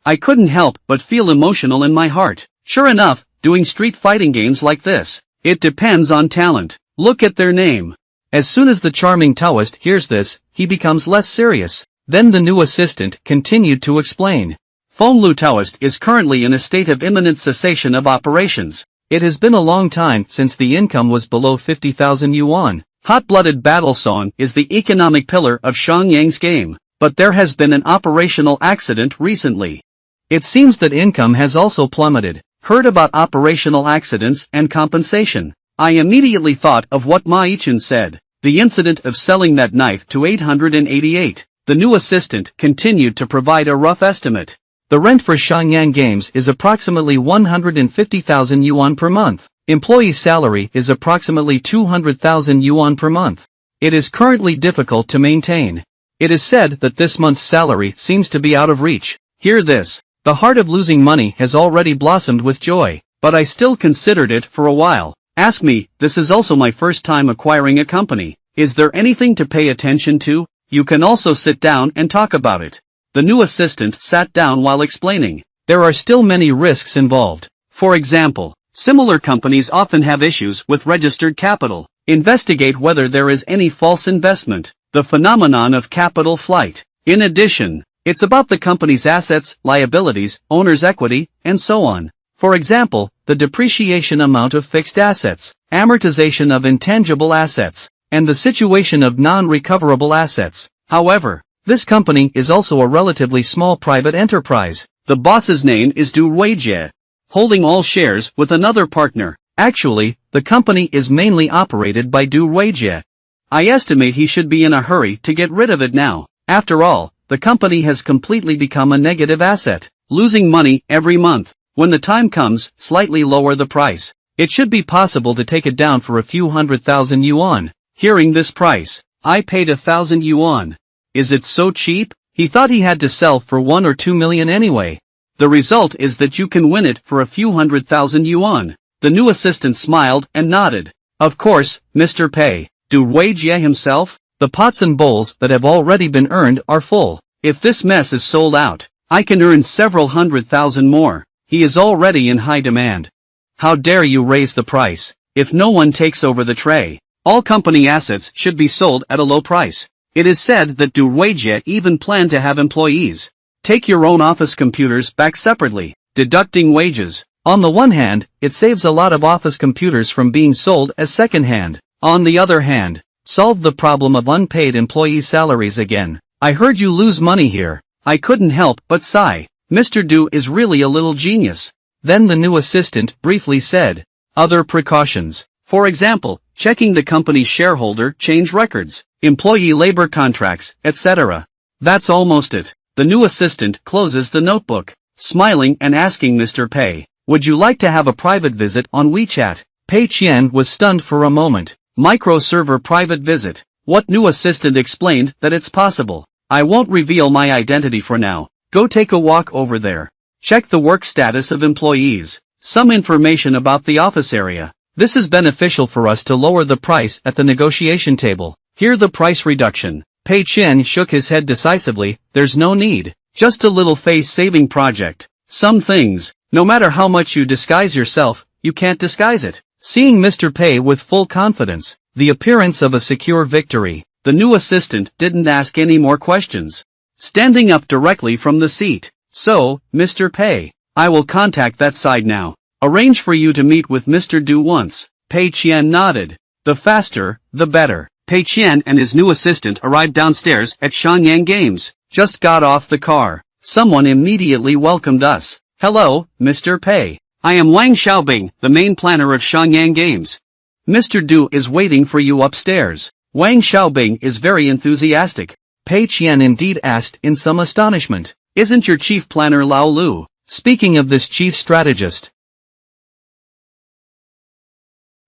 I couldn't help but feel emotional in my heart. Sure enough, doing street fighting games like this, it depends on talent. Look at their name. As soon as the charming Taoist hears this, he becomes less serious. Then the new assistant continued to explain. Fonlu Taoist is currently in a state of imminent cessation of operations. It has been a long time since the income was below 50,000 yuan. Hot-blooded battle zone is the economic pillar of Shenyang's game, but there has been an operational accident recently. It seems that income has also plummeted. Heard about operational accidents and compensation. I immediately thought of what Ma Yichun said. The incident of selling that knife to 888. The new assistant continued to provide a rough estimate. The rent for Shenyang Games is approximately 150,000 yuan per month. Employee salary is approximately 200,000 yuan per month. It is currently difficult to maintain. It is said that this month's salary seems to be out of reach. Hear this. The heart of losing money has already blossomed with joy, but I still considered it for a while. Ask me, this is also my first time acquiring a company. Is there anything to pay attention to? You can also sit down and talk about it. The new assistant sat down while explaining. There are still many risks involved. For example, similar companies often have issues with registered capital. Investigate whether there is any false investment. The phenomenon of capital flight. In addition, it's about the company's assets, liabilities, owner's equity, and so on. For example, the depreciation amount of fixed assets, amortization of intangible assets, and the situation of non-recoverable assets. However, this company is also a relatively small private enterprise. The boss's name is Du Ruijie, holding all shares with another partner. Actually, the company is mainly operated by Du Ruijie. I estimate he should be in a hurry to get rid of it now. After all, the company has completely become a negative asset, losing money every month. When the time comes, slightly lower the price. It should be possible to take it down for a few 100,000 yuan. Hearing this price, I paid 1,000 yuan. Is it so cheap? He thought he had to sell for 1 or 2 million anyway. The result is that you can win it for a few 100,000 yuan. The new assistant smiled and nodded. Of course, Mr. Pei. Du Ruijie himself? The pots and bowls that have already been earned are full. If this mess is sold out, I can earn several 100,000 more. He is already in high demand. How dare you raise the price? If no one takes over the tray, all company assets should be sold at a low price. It is said that Du Ruijie even planned to have employees take your own office computers back separately, deducting wages. On the one hand, it saves a lot of office computers from being sold as second-hand. On the other hand, solve the problem of unpaid employee salaries again. I heard you lose money here. I couldn't help but sigh. Mr. Du is really a little genius. Then the new assistant briefly said, other precautions. For example, checking the company's shareholder change records, employee labor contracts, etc. That's almost it. The new assistant closes the notebook, smiling and asking Mr. Pei, would you like to have a private visit on WeChat? Pei Qian was stunned for a moment. Micro-server private visit. What new assistant explained that it's possible? I won't reveal my identity for now. Go take a walk over there. Check the work status of employees. Some information about the office area. This is beneficial for us to lower the price at the negotiation table. Hear the price reduction. Pei Qian shook his head decisively. There's no need. Just a little face-saving project. Some things, no matter how much you disguise yourself, you can't disguise it. Seeing Mr. Pei with full confidence, the appearance of a secure victory, the new assistant didn't ask any more questions. Standing up directly from the seat. So, Mr. Pei, I will contact that side now. Arrange for you to meet with Mr. Du once. Pei Qian nodded. The faster, the better. Pei Qian and his new assistant arrived downstairs at Shenyang Games. Just got off the car. Someone immediately welcomed us. Hello, Mr. Pei. I am Wang Xiaobing, the main planner of Shenyang Games. Mr. Du is waiting for you upstairs. Wang Xiaobing is very enthusiastic. Pei Qian indeed asked in some astonishment. Isn't your chief planner Lao Lu? Speaking of this chief strategist.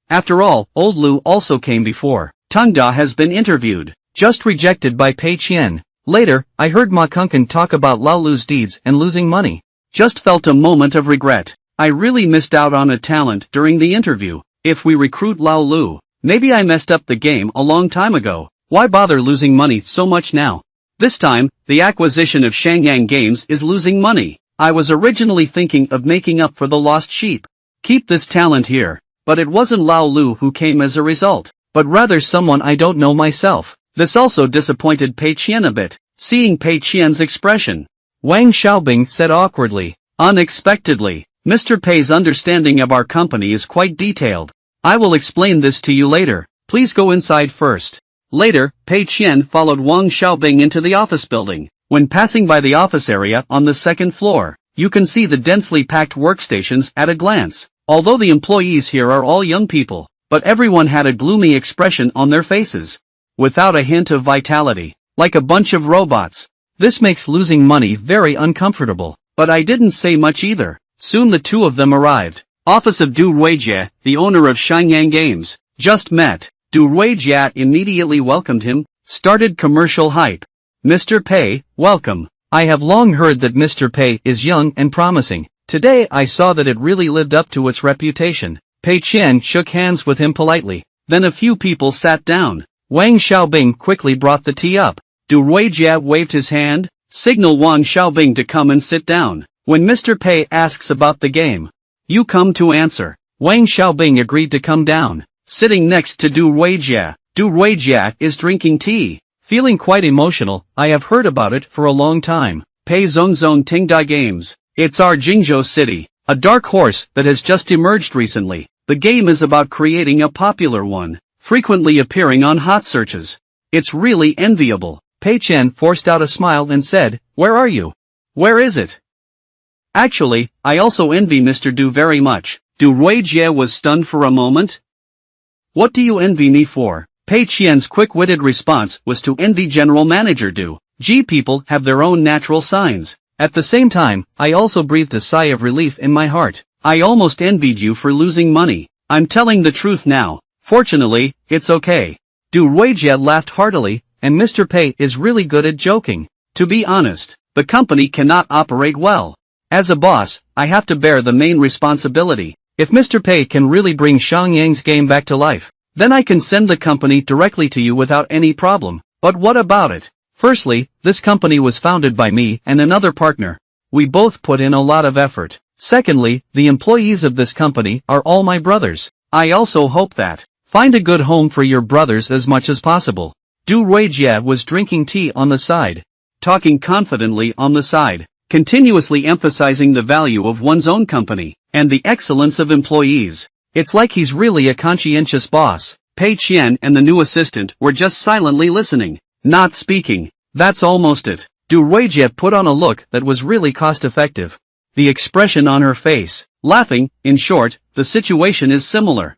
After all, old Lu also came before. Tang Da has been interviewed, just rejected by Pei Qian. Later, I heard Ma Kunkan talk about Lao Lu's deeds and losing money. Just felt a moment of regret. I really missed out on a talent during the interview. If we recruit Lao Lu, maybe I messed up the game a long time ago. Why bother losing money so much now? This time, the acquisition of Shangyang Games is losing money. I was originally thinking of making up for the lost sheep. Keep this talent here. But it wasn't Lao Lu who came as a result, but rather someone I don't know myself. This also disappointed Pei Qian a bit, seeing Pei Qian's expression. Wang Xiaobing said awkwardly, unexpectedly, Mr. Pei's understanding of our company is quite detailed. I will explain this to you later. Please go inside first. Later, Pei Qian followed Wang Xiaobing into the office building. When passing by the office area on the second floor, you can see the densely packed workstations at a glance. Although the employees here are all young people, but everyone had a gloomy expression on their faces. Without a hint of vitality, like a bunch of robots. This makes losing money very uncomfortable, but I didn't say much either. Soon the two of them arrived. Office of Du Ruijie, the owner of Shangyang Games, just met. Du Ruijie immediately welcomed him, started commercial hype. Mr. Pei, welcome. I have long heard that Mr. Pei is young and promising. Today I saw that it really lived up to its reputation. Pei Qian shook hands with him politely. Then a few people sat down. Wang Xiaobing quickly brought the tea up. Du Ruijie waved his hand, signal Wang Xiaobing to come and sit down. When Mr. Pei asks about the game, you come to answer. Wang Xiaobing agreed to come down, sitting next to Du Ruijie. Du Ruijie is drinking tea. Feeling quite emotional, I have heard about it for a long time. Pei Zongzong Tingdai Games. It's our Jingzhou city, a dark horse that has just emerged recently. The game is about creating a popular one, frequently appearing on hot searches. It's really enviable. Pei Qian forced out a smile and said, where are you? Where is it? Actually, I also envy Mr. Du very much. Du Ruijie was stunned for a moment. What do you envy me for? Pei Qian's quick-witted response was to envy General Manager Du. People have their own natural signs. At the same time, I also breathed a sigh of relief in my heart. I almost envied you for losing money. I'm telling the truth now. Fortunately, it's okay. Du Ruijie laughed heartily, and Mr. Pei is really good at joking. To be honest, the company cannot operate well. As a boss, I have to bear the main responsibility. If Mr. Pei can really bring Shangyang's game back to life, then I can send the company directly to you without any problem. But what about it? Firstly, this company was founded by me and another partner. We both put in a lot of effort. Secondly, the employees of this company are all my brothers. I also hope that. Find a good home for your brothers as much as possible. Du Ruijie was drinking tea on the side. Talking confidently on the side. Continuously emphasizing the value of one's own company, and the excellence of employees. It's like he's really a conscientious boss. Pei Qian and the new assistant were just silently listening, not speaking. That's almost it. Du Ruijie put on a look that was really cost-effective. The expression on her face, laughing. In short, the situation is similar.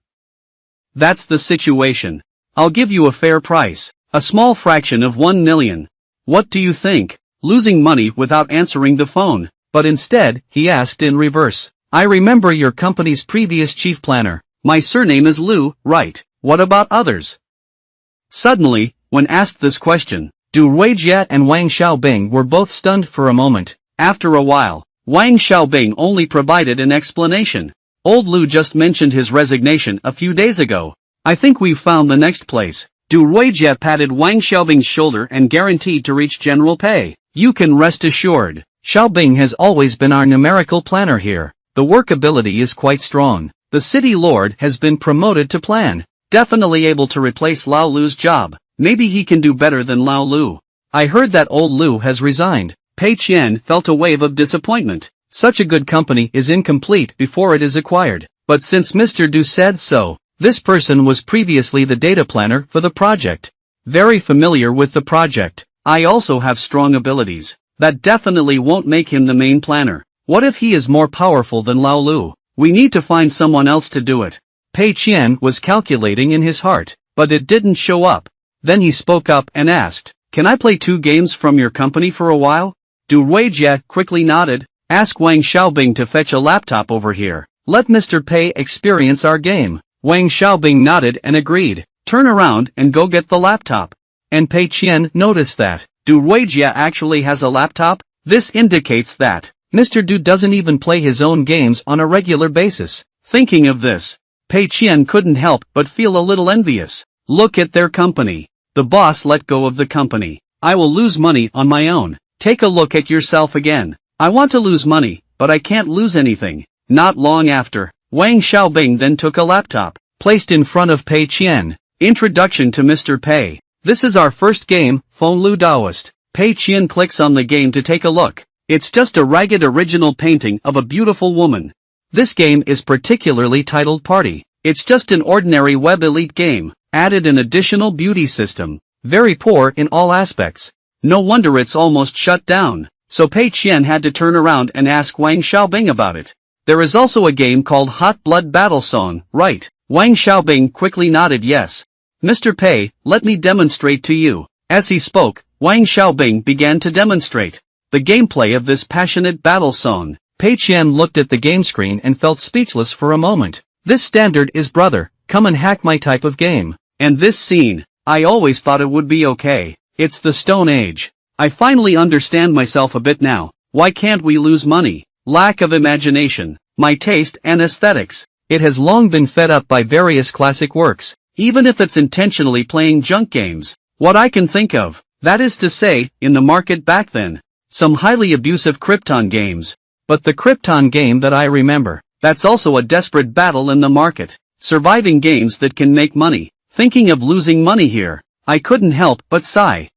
That's the situation. I'll give you a fair price, a small fraction of 1 million. What do you think? Losing money without answering the phone, but instead, he asked in reverse. I remember your company's previous chief planner. My surname is Lu, right? What about others? Suddenly, when asked this question, Du Ruijie and Wang Xiaobing were both stunned for a moment. After a while, Wang Xiaobing only provided an explanation. Old Lu just mentioned his resignation a few days ago. I think we've found the next place. Du Ruijie patted Wang Xiaobing's shoulder and guaranteed to reach General Pei. You can rest assured. Xiaobing has always been our numerical planner here. The work ability is quite strong. The city lord has been promoted to plan. Definitely able to replace Lao Lu's job. Maybe he can do better than Lao Lu. I heard that old Lu has resigned. Pei Qian felt a wave of disappointment. Such a good company is incomplete before it is acquired. But since Mr. Du said so, this person was previously the data planner for the project. Very familiar with the project. I also have strong abilities. That definitely won't make him the main planner. What if he is more powerful than Lao Lu? We need to find someone else to do it. Pei Qian was calculating in his heart, but it didn't show up. Then he spoke up and asked, "Can I play 2 games from your company for a while?" Du Ruijie quickly nodded. "Ask Wang Xiaobing to fetch a laptop over here. Let Mr. Pei experience our game." Wang Xiaobing nodded and agreed. "Turn around and go get the laptop." And Pei Qian noticed that Du Ruijie actually has a laptop. This indicates that Mr. Du doesn't even play his own games on a regular basis. Thinking of this, Pei Qian couldn't help but feel a little envious. Look at their company. The boss let go of the company. I will lose money on my own. Take a look at yourself again. I want to lose money, but I can't lose anything. Not long after, Wang Xiaobing then took a laptop, placed in front of Pei Qian. Introduction to Mr. Pei. This is our first game, Feng Lu Daoist. Pei Qian clicks on the game to take a look. It's just a ragged original painting of a beautiful woman. This game is particularly titled Party. It's just an ordinary web elite game, added an additional beauty system. Very poor in all aspects. No wonder it's almost shut down. So Pei Qian had to turn around and ask Wang Xiaobing about it. There is also a game called Hot Blood Battle Song, right? Wang Xiaobing quickly nodded yes. Mr. Pei, let me demonstrate to you. As he spoke, Wang Xiaobing began to demonstrate the gameplay of this passionate battle song. Pei Qian looked at the game screen and felt speechless for a moment. This standard is brother, come and hack my type of game. And this scene, I always thought it would be okay. It's the Stone Age. I finally understand myself a bit now. Why can't we lose money? Lack of imagination, my taste and aesthetics. It has long been fed up by various classic works, even if it's intentionally playing junk games. What I can think of, that is to say, in the market back then, some highly abusive Krypton games. But the Krypton game that I remember, that's also a desperate battle in the market. Surviving games that can make money. Thinking of losing money here, I couldn't help but sigh.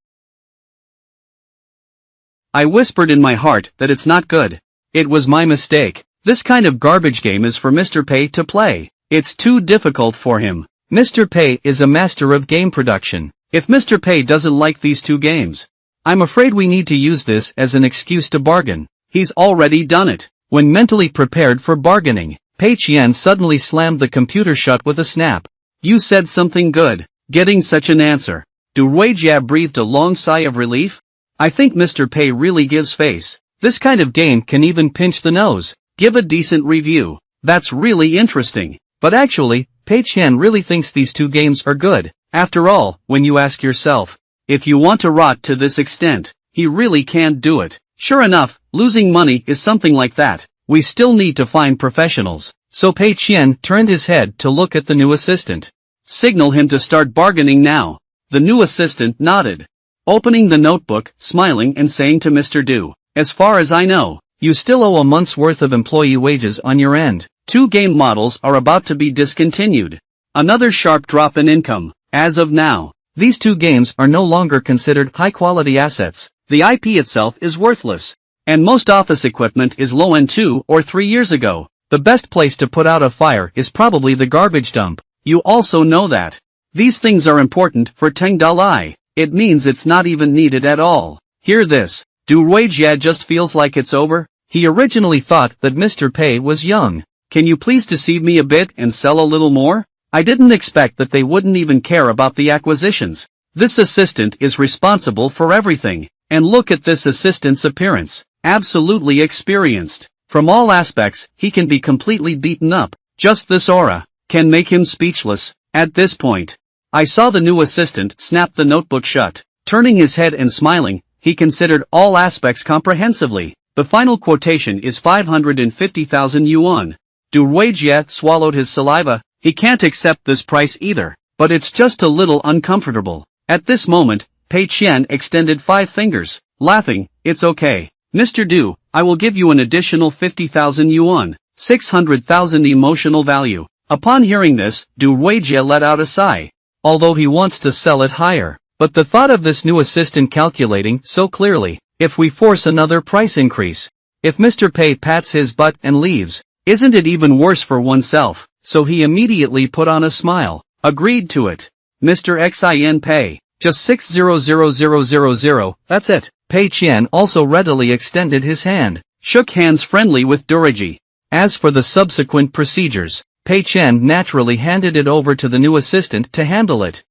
I whispered in my heart that it's not good. It was my mistake. This kind of garbage game is for Mr. Pei to play. It's too difficult for him. Mr. Pei is a master of game production. If Mr. Pei doesn't like these 2 games, I'm afraid we need to use this as an excuse to bargain. He's already done it. When mentally prepared for bargaining, Pei Qian suddenly slammed the computer shut with a snap. You said something good. Getting such an answer. Du Ruijie breathed a long sigh of relief. I think Mr. Pei really gives face. This kind of game can even pinch the nose. Give a decent review. That's really interesting. But actually, Pei Qian really thinks these 2 games are good. After all, when you ask yourself, if you want to rot to this extent, he really can't do it. Sure enough, losing money is something like that. We still need to find professionals. So Pei Qian turned his head to look at the new assistant. Signal him to start bargaining now. The new assistant nodded. Opening the notebook, smiling and saying to Mr. Du, as far as I know, you still owe a month's worth of employee wages on your end. 2 game models are about to be discontinued. Another sharp drop in income. As of now, these 2 games are no longer considered high-quality assets. The IP itself is worthless. And most office equipment is low-end 2 or 3 years ago. The best place to put out a fire is probably the garbage dump. You also know that. These things are important for Teng Dalai. It means it's not even needed at all. Hear this. Du Ruijie just feels like it's over. He originally thought that Mr. Pei was young. Can you please deceive me a bit and sell a little more? I didn't expect that they wouldn't even care about the acquisitions. This assistant is responsible for everything. And look at this assistant's appearance. Absolutely experienced. From all aspects, he can be completely beaten up. Just this aura can make him speechless. At this point, I saw the new assistant snap the notebook shut. Turning his head and smiling, he considered all aspects comprehensively. The final quotation is 550,000 yuan. Du Ruijie swallowed his saliva. He can't accept this price either, but it's just a little uncomfortable. At this moment, Pei Qian extended 5 fingers, laughing. It's okay. Mr. Du, I will give you an additional 50,000 yuan, 600,000 emotional value. Upon hearing this, Du Ruijie let out a sigh. Although he wants to sell it higher, but the thought of this new assistant calculating so clearly, if we force another price increase, if Mr. Pei pats his butt and leaves, isn't it even worse for oneself? So he immediately put on a smile, agreed to it. Mr. Xin Pei, just 600,000, that's it. Pei Qian also readily extended his hand, shook hands friendly with Du Ruijie. As for the subsequent procedures, Pei Qian naturally handed it over to the new assistant to handle it.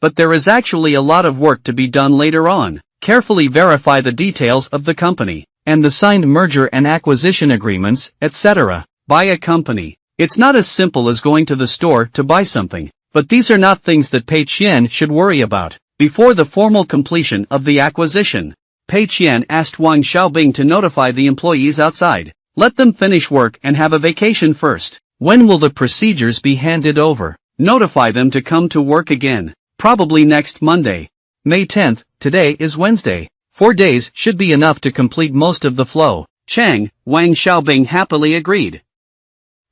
but there is actually a lot of work to be done later on. Carefully verify the details of the company, and the signed merger and acquisition agreements, etc. Buy a company. It's not as simple as going to the store to buy something, but these are not things that Pei Qian should worry about before the formal completion of the acquisition. Pei Qian asked Wang Xiaobing to notify the employees outside. Let them finish work and have a vacation first. When will the procedures be handed over? Notify them to come to work again. Probably next Monday. May 10th, today is Wednesday. 4 days should be enough to complete most of the flow. Chang, Wang Xiaobing happily agreed.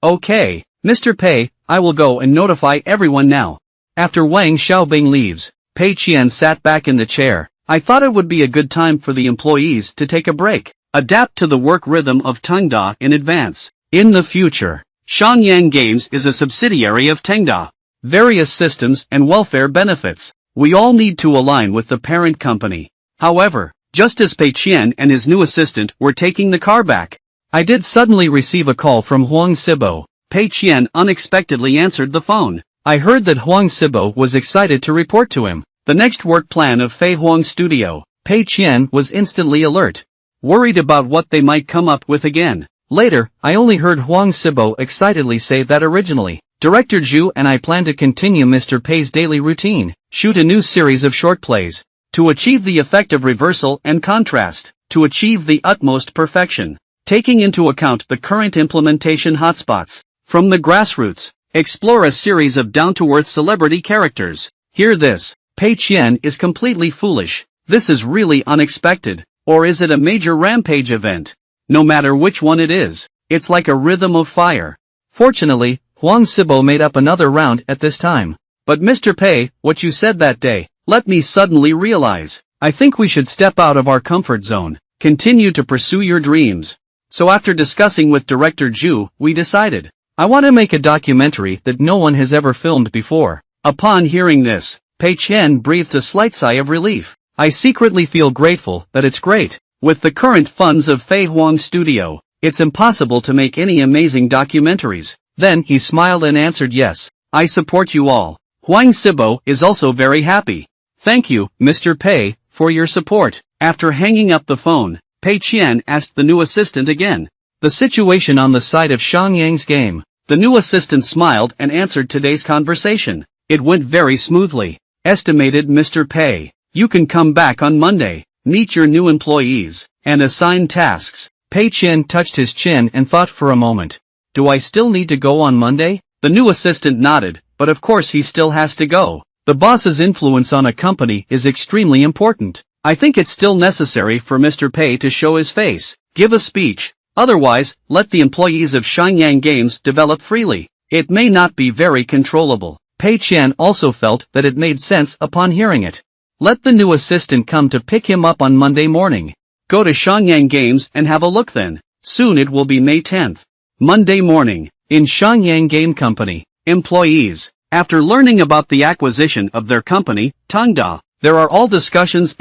Okay, Mr. Pei, I will go and notify everyone now. After Wang Xiaobing leaves, Pei Qian sat back in the chair. I thought it would be a good time for the employees to take a break. Adapt to the work rhythm of Tengda in advance. In the future, Shangyang Games is a subsidiary of Tengda. Various systems and welfare benefits. We all need to align with the parent company. However, just as Pei Qian and his new assistant were taking the car back, I did suddenly receive a call from Huang Sibo. Pei Qian unexpectedly answered the phone. I heard that Huang Sibo was excited to report to him the next work plan of Fei Huang's studio. Pei Qian was instantly alert, worried about what they might come up with again. Later, I only heard Huang Sibo excitedly say that originally, Director Zhu and I plan to continue Mr. Pei's daily routine, shoot a new series of short plays, to achieve the effect of reversal and contrast, to achieve the utmost perfection, taking into account the current implementation hotspots, from the grassroots. Explore a series of down-to-earth celebrity characters. Hear this. Pei Qian is completely foolish. This is really unexpected. Or is it a major rampage event? No matter which one it is, it's like a rhythm of fire. Fortunately, Huang Sibo made up another round at this time. But Mr. Pei, what you said that day, let me suddenly realize. I think we should step out of our comfort zone. Continue to pursue your dreams. So after discussing with Director Zhu, we decided. I want to make a documentary that no one has ever filmed before. Upon hearing this, Pei Qian breathed a slight sigh of relief. I secretly feel grateful that it's great. With the current funds of Fei Huang's studio, it's impossible to make any amazing documentaries. Then he smiled and answered yes. I support you all. Huang Sibo is also very happy. Thank you, Mr. Pei, for your support. After hanging up the phone, Pei Qian asked the new assistant again. The situation on the side of Shangyang's game. The new assistant smiled and answered today's conversation. It went very smoothly. Estimated Mr. Pei. You can come back on Monday, meet your new employees, and assign tasks. Pei Qian touched his chin and thought for a moment. Do I still need to go on Monday? The new assistant nodded, but of course he still has to go. The boss's influence on a company is extremely important. I think it's still necessary for Mr. Pei to show his face, give a speech. Otherwise, let the employees of Shangyang Games develop freely. It may not be very controllable. Pei Qian also felt that it made sense upon hearing it. Let the new assistant come to pick him up on Monday morning. Go to Shangyang Games and have a look then. Soon it will be May 10th. Monday morning, in Shangyang Game Company. Employees. After learning about the acquisition of their company, Tengda, there are all discussions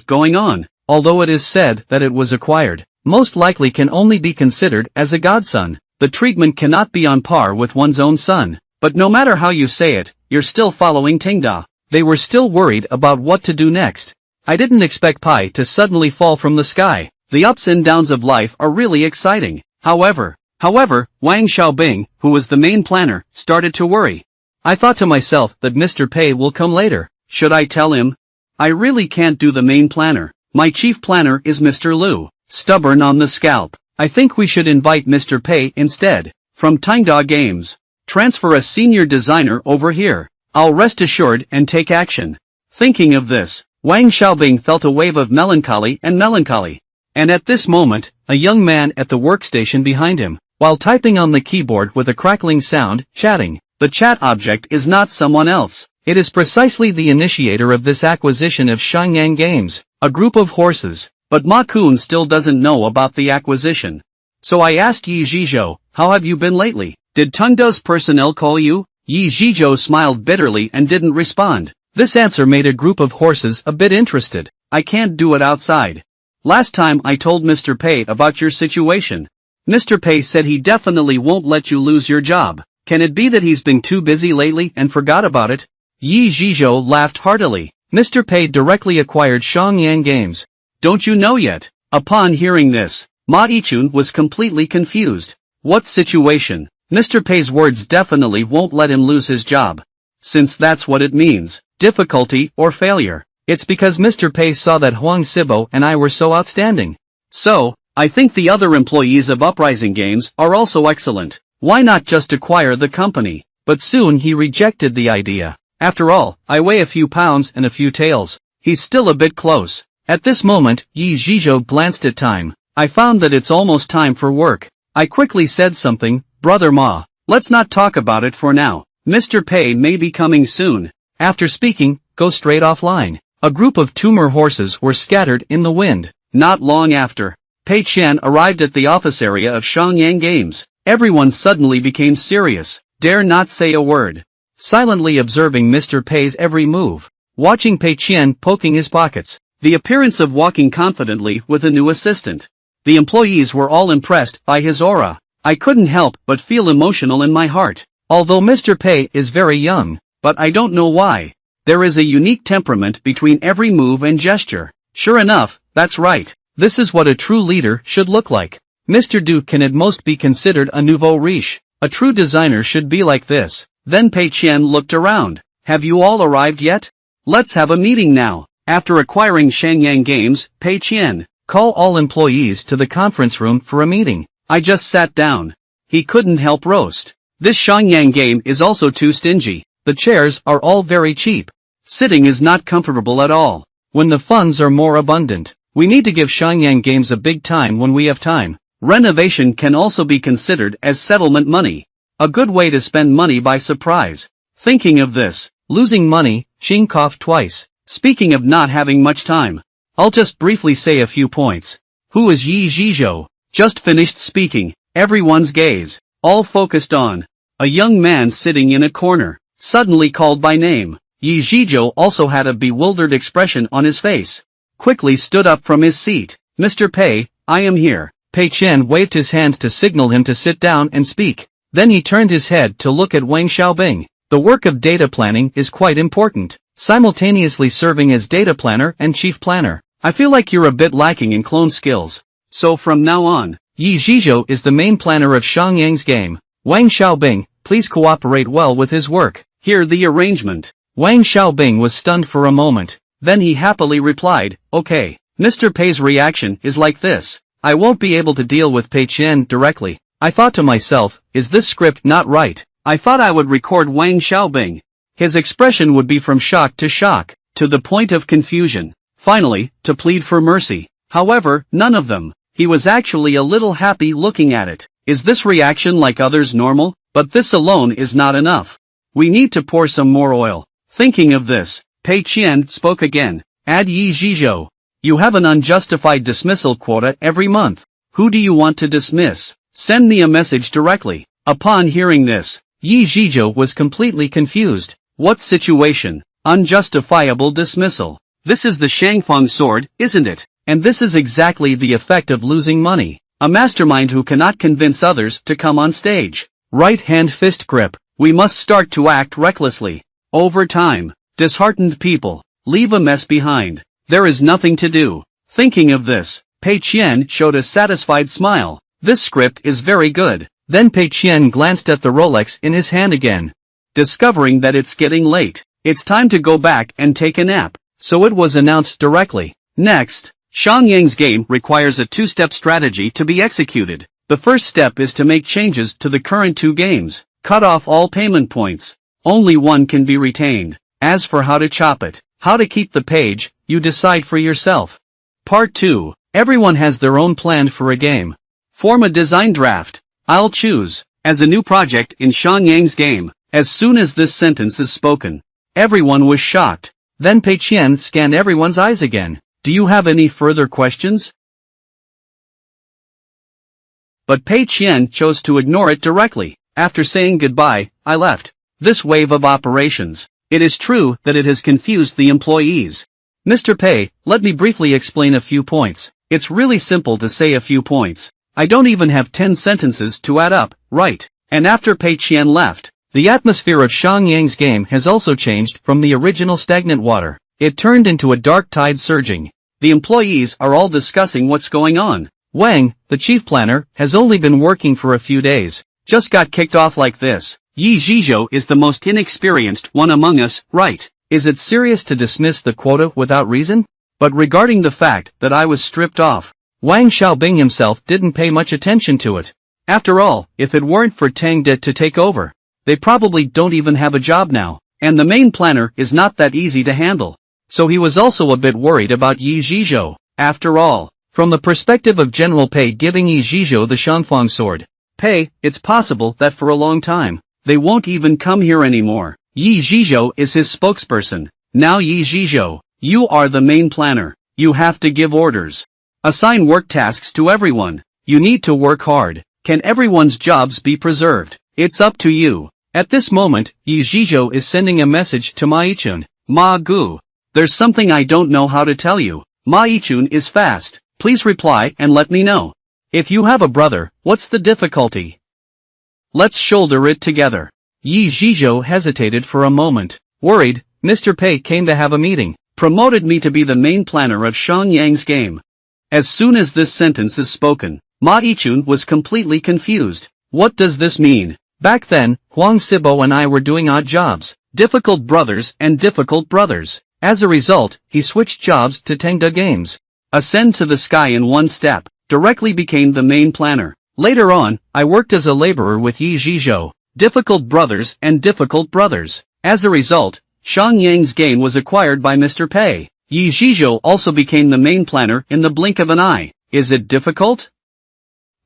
going on. Although it is said that it was acquired, most likely can only be considered as a godson. The treatment cannot be on par with one's own son. But no matter how you say it, you're still following Tengda. They were still worried about what to do next. I didn't expect Pi to suddenly fall from the sky. The ups and downs of life are really exciting. However, Wang Xiaobing, who was the main planner, started to worry. I thought to myself that Mr. Pei will come later. Should I tell him? I really can't do the main planner. My chief planner is Mr. Liu, stubborn on the scalp. I think we should invite Mr. Pei instead. From Tengda Games. Transfer a senior designer over here. I'll rest assured and take action. Thinking of this, Wang Xiaobing felt a wave of melancholy. And at this moment, a young man at the workstation behind him, while typing on the keyboard with a crackling sound, chatting. The chat object is not someone else. It is precisely the initiator of this acquisition of Shangyang Games, a group of horses. But Ma Kun still doesn't know about the acquisition. So I asked Yi Zhizhou, how have you been lately? Did Tengda's personnel call you? Yi Zhizhou smiled bitterly and didn't respond. This answer made a group of horses a bit interested. I can't do it outside. Last time I told Mr. Pei about your situation. Mr. Pei said he definitely won't let you lose your job. Can it be that he's been too busy lately and forgot about it? Yi Zhizhou laughed heartily. Mr. Pei directly acquired Xiangyang Games. Don't you know yet? Upon hearing this, Ma Yichun was completely confused. What situation? Mr. Pei's words definitely won't let him lose his job. Since that's what it means, difficulty or failure. It's because Mr. Pei saw that Huang Sibo and I were so outstanding. So, I think the other employees of Uprising Games are also excellent. Why not just acquire the company? But soon he rejected the idea. After all, I weigh a few pounds and a few tails. He's still a bit close. At this moment, Yi Zhizhou glanced at time. I found that it's almost time for work. I quickly said something, Brother Ma. Let's not talk about it for now. Mr. Pei may be coming soon. After speaking, go straight offline. A group of tumor horses were scattered in the wind. Not long after, Pei Qian arrived at the office area of Xiangyang Games. Everyone suddenly became serious, dare not say a word. Silently observing Mr. Pei's every move. Watching Pei Qian poking his pockets. The appearance of walking confidently with a new assistant. The employees were all impressed by his aura. I couldn't help but feel emotional in my heart. Although Mr. Pei is very young, but I don't know why. There is a unique temperament between every move and gesture. Sure enough, that's right. This is what a true leader should look like. Mr. Du can at most be considered a nouveau riche. A true designer should be like this. Then Pei Qian looked around. Have you all arrived yet? Let's have a meeting now. After acquiring Xiangyang Games, Pei Qian, call all employees to the conference room for a meeting. I just sat down. He couldn't help roast. This Xiangyang game is also too stingy. The chairs are all very cheap. Sitting is not comfortable at all. When the funds are more abundant, we need to give Xiangyang Games a big time when we have time. Renovation can also be considered as settlement money. A good way to spend money by surprise. Thinking of this, losing money, Xing coughed twice. Speaking of not having much time, I'll just briefly say a few points. Who is Yi Zhizhou? Just finished speaking. Everyone's gaze, all focused on a young man sitting in a corner, suddenly called by name. Yi Zhizhou also had a bewildered expression on his face. Quickly stood up from his seat. Mr. Pei, I am here. Pei Qian waved his hand to signal him to sit down and speak. Then he turned his head to look at Wang Xiaobing. The work of data planning is quite important, simultaneously serving as data planner and chief planner. I feel like you're a bit lacking in clone skills. So from now on, Yi Zhizhou is the main planner of Xiangyang's game. Wang Xiaobing, please cooperate well with his work. Hear the arrangement. Wang Xiaobing was stunned for a moment. Then he happily replied, okay. Mr. Pei's reaction is like this. I won't be able to deal with Pei Qian directly. I thought to myself, is this script not right? I thought I would record Wang Xiaobing. His expression would be from shock, to the point of confusion. Finally, to plead for mercy. However, none of them. He was actually a little happy looking at it. Is this reaction like others normal? But this alone is not enough. We need to pour some more oil. Thinking of this, Pei Qian spoke again. Add Yi Zhizhou. You have an unjustified dismissal quota every month. Who do you want to dismiss? Send me a message directly. Upon hearing this, Yi Zhizhou was completely confused. What situation? Unjustifiable dismissal. This is the Shangfeng sword, isn't it? And this is exactly the effect of losing money. A mastermind who cannot convince others to come on stage. Right hand fist grip. We must start to act recklessly. Over time, disheartened people leave a mess behind. There is nothing to do. Thinking of this, Pei Qian showed a satisfied smile. This script is very good. Then Pei Qian glanced at the Rolex in his hand again. Discovering that it's getting late, it's time to go back and take a nap. So it was announced directly. Next, Xiangyang's game requires a two-step strategy to be executed. The first step is to make changes to the current two games. Cut off all payment points. Only one can be retained. As for how to chop it, how to keep the page, you decide for yourself. Part 2. Everyone has their own plan for a game. Form a design draft. I'll choose. As a new project in Xiangyang's game. As soon as this sentence is spoken, everyone was shocked. Then Pei Qian scanned everyone's eyes again. Do you have any further questions? But Pei Qian chose to ignore it directly. After saying goodbye, I left. This wave of operations. It is true that it has confused the employees. Mr. Pei, let me briefly explain a few points. It's really simple to say a few points. I don't even have 10 sentences to add up, right? And after Pei Qian left, The atmosphere of Xiang Yang's game has also changed from the original stagnant water. It turned into a dark tide surging. The employees are all discussing what's going on. Wang, the chief planner, has only been working for a few days. Just got kicked off like this. Yi Zhizhou is the most inexperienced one among us, right? Is it serious to dismiss the quota without reason? But regarding the fact that I was stripped off, Wang Xiaobing himself didn't pay much attention to it. After all, if it weren't for Tang De to take over, they probably don't even have a job now, and the main planner is not that easy to handle. So he was also a bit worried about Yi Zhizhou. After all, from the perspective of General Pei giving Yi Zhizhou the Shanfang sword, Pei, it's possible that for a long time, they won't even come here anymore. Yi Zhizhou is his spokesperson. Now Yi Zhizhou, you are the main planner. You have to give orders. Assign work tasks to everyone. You need to work hard. Can everyone's jobs be preserved? It's up to you. At this moment, Yi Zhizhou is sending a message to Ma Yichun. Ma Gu. There's something I don't know how to tell you. Ma Yichun is fast. Please reply and let me know. If you have a brother, what's the difficulty? Let's shoulder it together. Yi Zhizhou hesitated for a moment. Worried, Mr. Pei came to have a meeting. Promoted me to be the main planner of Xiang Yang's game. As soon as this sentence is spoken, Ma Yichun was completely confused. What does this mean? Back then, Huang Sibo and I were doing odd jobs. Difficult brothers and difficult brothers. As a result, he switched jobs to Tang De Games. Ascend to the sky in one step, directly became the main planner. Later on, I worked as a laborer with Yi Zhizhou. Difficult brothers and difficult brothers. As a result, Xiang Yang's game was acquired by Mr. Pei. Yi Zhizhou also became the main planner in the blink of an eye. Is it difficult?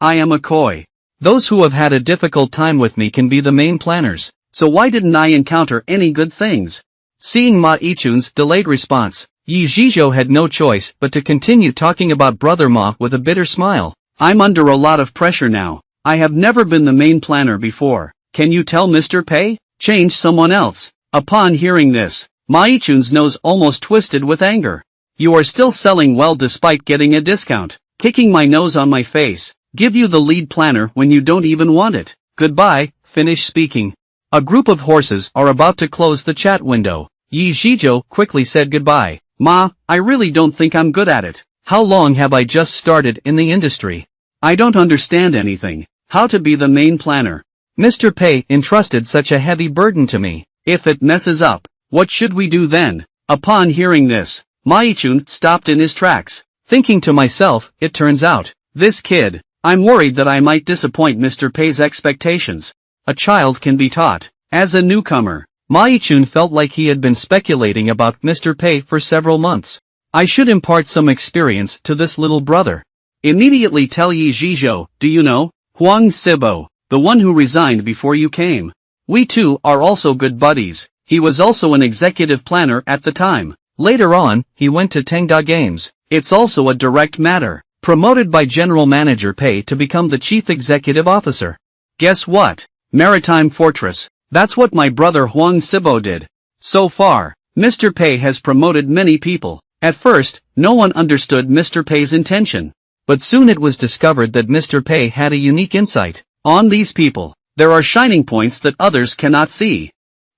I am a koi. Those who have had a difficult time with me can be the main planners. So why didn't I encounter any good things? Seeing Ma Yichun's delayed response, Yi Zhizhou had no choice but to continue talking about Brother Ma with a bitter smile. I'm under a lot of pressure now. I have never been the main planner before. Can you tell Mr. Pei? Change someone else. Upon hearing this, Ma Yichun's nose almost twisted with anger. You are still selling well despite getting a discount. Kicking my nose on my face. Give you the lead planner when you don't even want it. Goodbye, finish speaking. A group of horses are about to close the chat window. Yi Zhizhou quickly said goodbye. Ma, I really don't think I'm good at it. How long have I just started in the industry? I don't understand anything. How to be the main planner. Mr. Pei entrusted such a heavy burden to me. If it messes up, what should we do then? Upon hearing this, Ma Yichun stopped in his tracks. Thinking to myself, it turns out, this kid, I'm worried that I might disappoint Mr. Pei's expectations. A child can be taught. As a newcomer, Ma Yichun felt like he had been speculating about Mr. Pei for several months. I should impart some experience to this little brother. Immediately tell Yi Zhizhou, do you know, Huang Sibo, the one who resigned before you came. We two are also good buddies. He was also an executive planner at the time. Later on, he went to Tang De Games. It's also a direct matter. Promoted by General Manager Pei to become the Chief Executive Officer. Guess what? Maritime Fortress. That's what my brother Huang Sibo did. So far, Mr. Pei has promoted many people. At first, no one understood Mr. Pei's intention. But soon it was discovered that Mr. Pei had a unique insight on these people. There are shining points that others cannot see.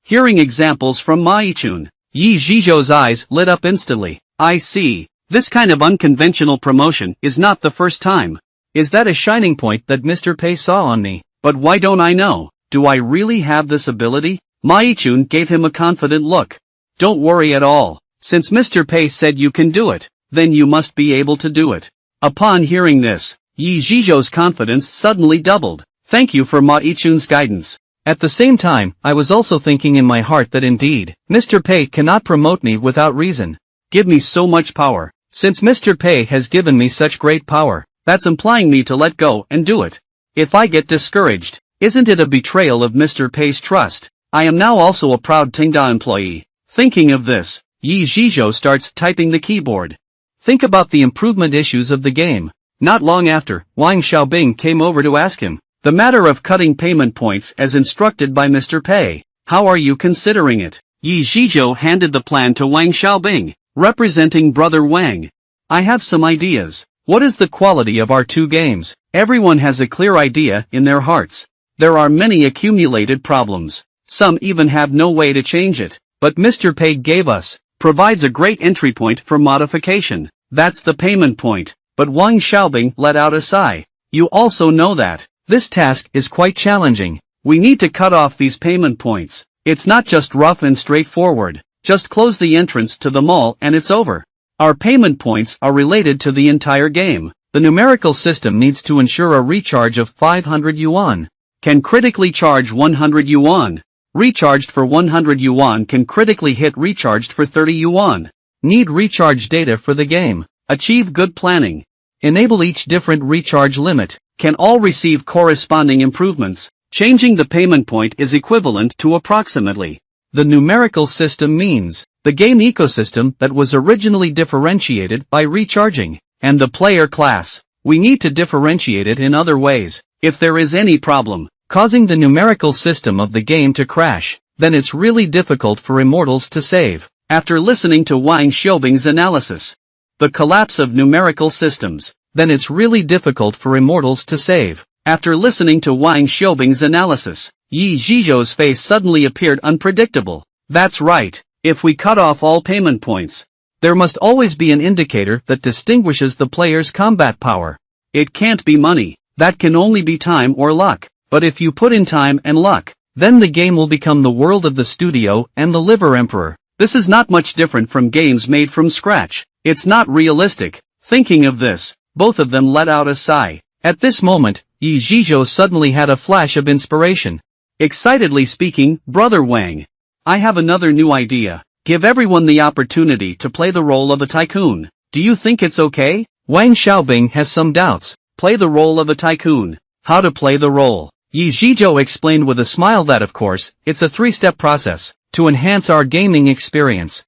Hearing examples from Ma Yichun, Yi Zhizhou's eyes lit up instantly. I see. This kind of unconventional promotion is not the first time. Is that a shining point that Mr. Pei saw on me? But why don't I know? Do I really have this ability? Ma Yichun gave him a confident look. Don't worry at all. Since Mr. Pei said you can do it, then you must be able to do it. Upon hearing this, Yi Zhizhou's confidence suddenly doubled. Thank you for Ma Yichun's guidance. At the same time, I was also thinking in my heart that indeed, Mr. Pei cannot promote me without reason. Give me so much power. Since Mr. Pei has given me such great power, that's implying me to let go and do it. If I get discouraged, isn't it a betrayal of Mr. Pei's trust? I am now also a proud Tang De employee. Thinking of this, Yi Zhizhou starts typing the keyboard. Think about the improvement issues of the game. Not long after, Wang Xiaobing came over to ask him the matter of cutting payment points as instructed by Mr. Pei. How are you considering it? Yi Zhizhou handed the plan to Wang Xiaobing, representing Brother Wang. I have some ideas. What is the quality of our two games? Everyone has a clear idea in their hearts. There are many accumulated problems. Some even have no way to change it. But Mr. Pei gave us, provides a great entry point for modification. That's the payment point. But Wang Xiaobing let out a sigh. You also know that this task is quite challenging. We need to cut off these payment points. It's not just rough and straightforward. Just close the entrance to the mall and it's over. Our payment points are related to the entire game. The numerical system needs to ensure a recharge of 500 yuan. Can critically charge 100 yuan. Recharged for 100 yuan can critically hit recharged for 30 yuan. Need recharge data for the game. Achieve good planning. Enable each different recharge limit. Can all receive corresponding improvements. Changing the payment point is equivalent to approximately. The numerical system means the game ecosystem that was originally differentiated by recharging. And the player class. We need to differentiate it in other ways. If there is any problem causing the numerical system of the game to crash, then it's really difficult for immortals to save. After listening to Wang Xiaobing's analysis, the collapse of numerical systems, then it's really difficult for immortals to save. After listening to Wang Xiaobing's analysis, Yi Zhizhou's face suddenly appeared unpredictable. That's right. If we cut off all payment points, there must always be an indicator that distinguishes the player's combat power. It can't be money. That can only be time or luck. But if you put in time and luck, then the game will become the world of the studio and the Liver Emperor. This is not much different from games made from scratch. It's not realistic. Thinking of this, both of them let out a sigh. At this moment, Yi Zhizhou suddenly had a flash of inspiration. Excitedly speaking, Brother Wang, I have another new idea. Give everyone the opportunity to play the role of a tycoon. Do you think it's okay? Wang Xiaobing has some doubts. Play the role of a tycoon. How to play the role? Yi Zhizhou explained with a smile that of course, it's a three-step process to enhance our gaming experience.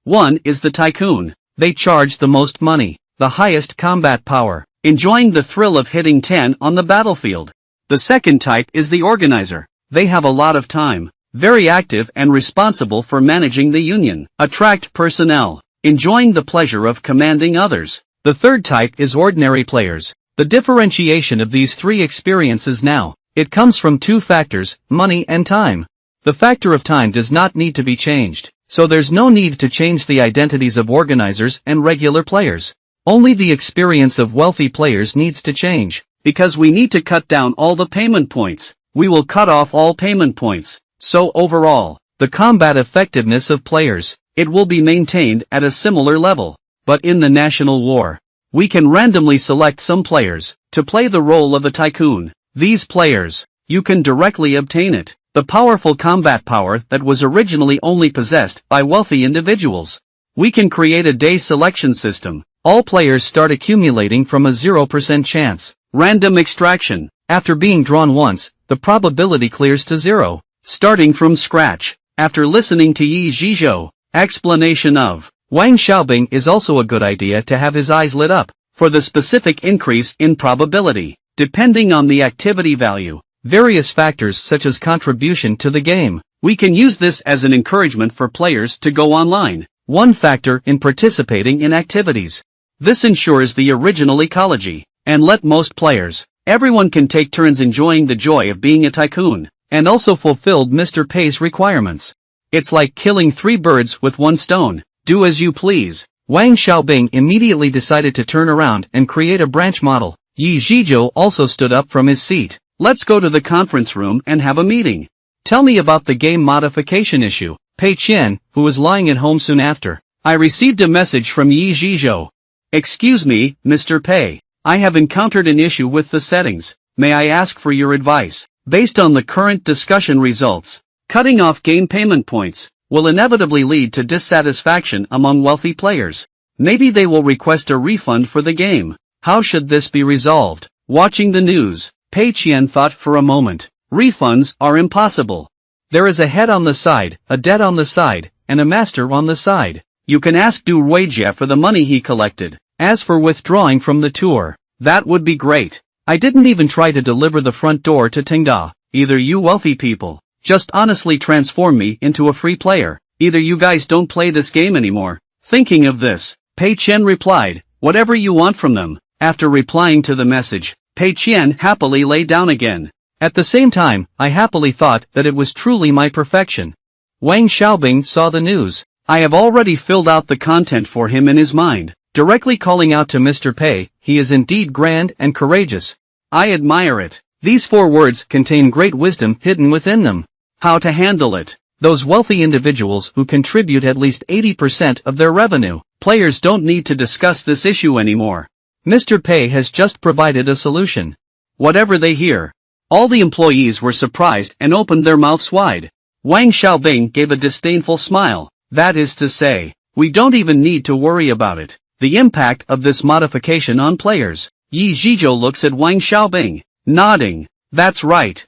1 is the tycoon. They charge the most money, the highest combat power, enjoying the thrill of hitting 10 on the battlefield. The second type is the organizer. They have a lot of time, very active and responsible for managing the union, attract personnel, enjoying the pleasure of commanding others. The third type is ordinary players. The differentiation of these three experiences now, it comes from two factors, money and time. The factor of time does not need to be changed, so there's no need to change the identities of organizers and regular players. Only the experience of wealthy players needs to change, because we need to cut down all the payment points. We will cut off all payment points. So overall, the combat effectiveness of players, it will be maintained at a similar level. But in the national war, we can randomly select some players to play the role of a tycoon. These players, you can directly obtain it, the powerful combat power that was originally only possessed by wealthy individuals. We can create a day selection system. All players start accumulating from a 0% chance. Random extraction. After being drawn once, the probability clears to 0. Starting from scratch. After listening to Yi Zhizhou, explanation of Wang Xiaobing is also a good idea to have his eyes lit up for the specific increase in probability, depending on the activity value, various factors such as contribution to the game. We can use this as an encouragement for players to go online. One factor in participating in activities. This ensures the original ecology, and let most players, everyone can take turns enjoying the joy of being a tycoon, and also fulfilled Mr. Pei's requirements. It's like killing 3 birds with 1 stone. Do as you please. Wang Xiaobing immediately decided to turn around and create a branch model. Yi Zhizhou also stood up from his seat. Let's go to the conference room and have a meeting. Tell me about the game modification issue. Pei Qian, who was lying at home soon after. I received a message from Yi Zhizhou. Excuse me, Mr. Pei. I have encountered an issue with the settings. May I ask for your advice? Based on the current discussion results, cutting off game payment points will inevitably lead to dissatisfaction among wealthy players. Maybe they will request a refund for the game. How should this be resolved? Watching the news, Pei Qian thought for a moment. Refunds are impossible. There is a head on the side, a debt on the side, and a master on the side. You can ask Du Ruijie for the money he collected. As for withdrawing from the tour, that would be great. I didn't even try to deliver the front door to Tingda. Either you wealthy people just honestly transform me into a free player. Either you guys don't play this game anymore. Thinking of this, Pei Qian replied, whatever you want from them. After replying to the message, Pei Qian happily lay down again. At the same time, I happily thought that it was truly my perfection. Wang Xiaobing saw the news. I have already filled out the content for him in his mind, directly calling out to Mr. Pei, he is indeed grand and courageous. I admire it. These 4 words contain great wisdom hidden within them. How to handle it. Those wealthy individuals who contribute at least 80% of their revenue. Players don't need to discuss this issue anymore. Mr. Pei has just provided a solution. Whatever they hear. All the employees were surprised and opened their mouths wide. Wang Xiaobing gave a disdainful smile. That is to say, we don't even need to worry about it. The impact of this modification on players. Yi Zhizhou looks at Wang Xiaobing, nodding. That's right.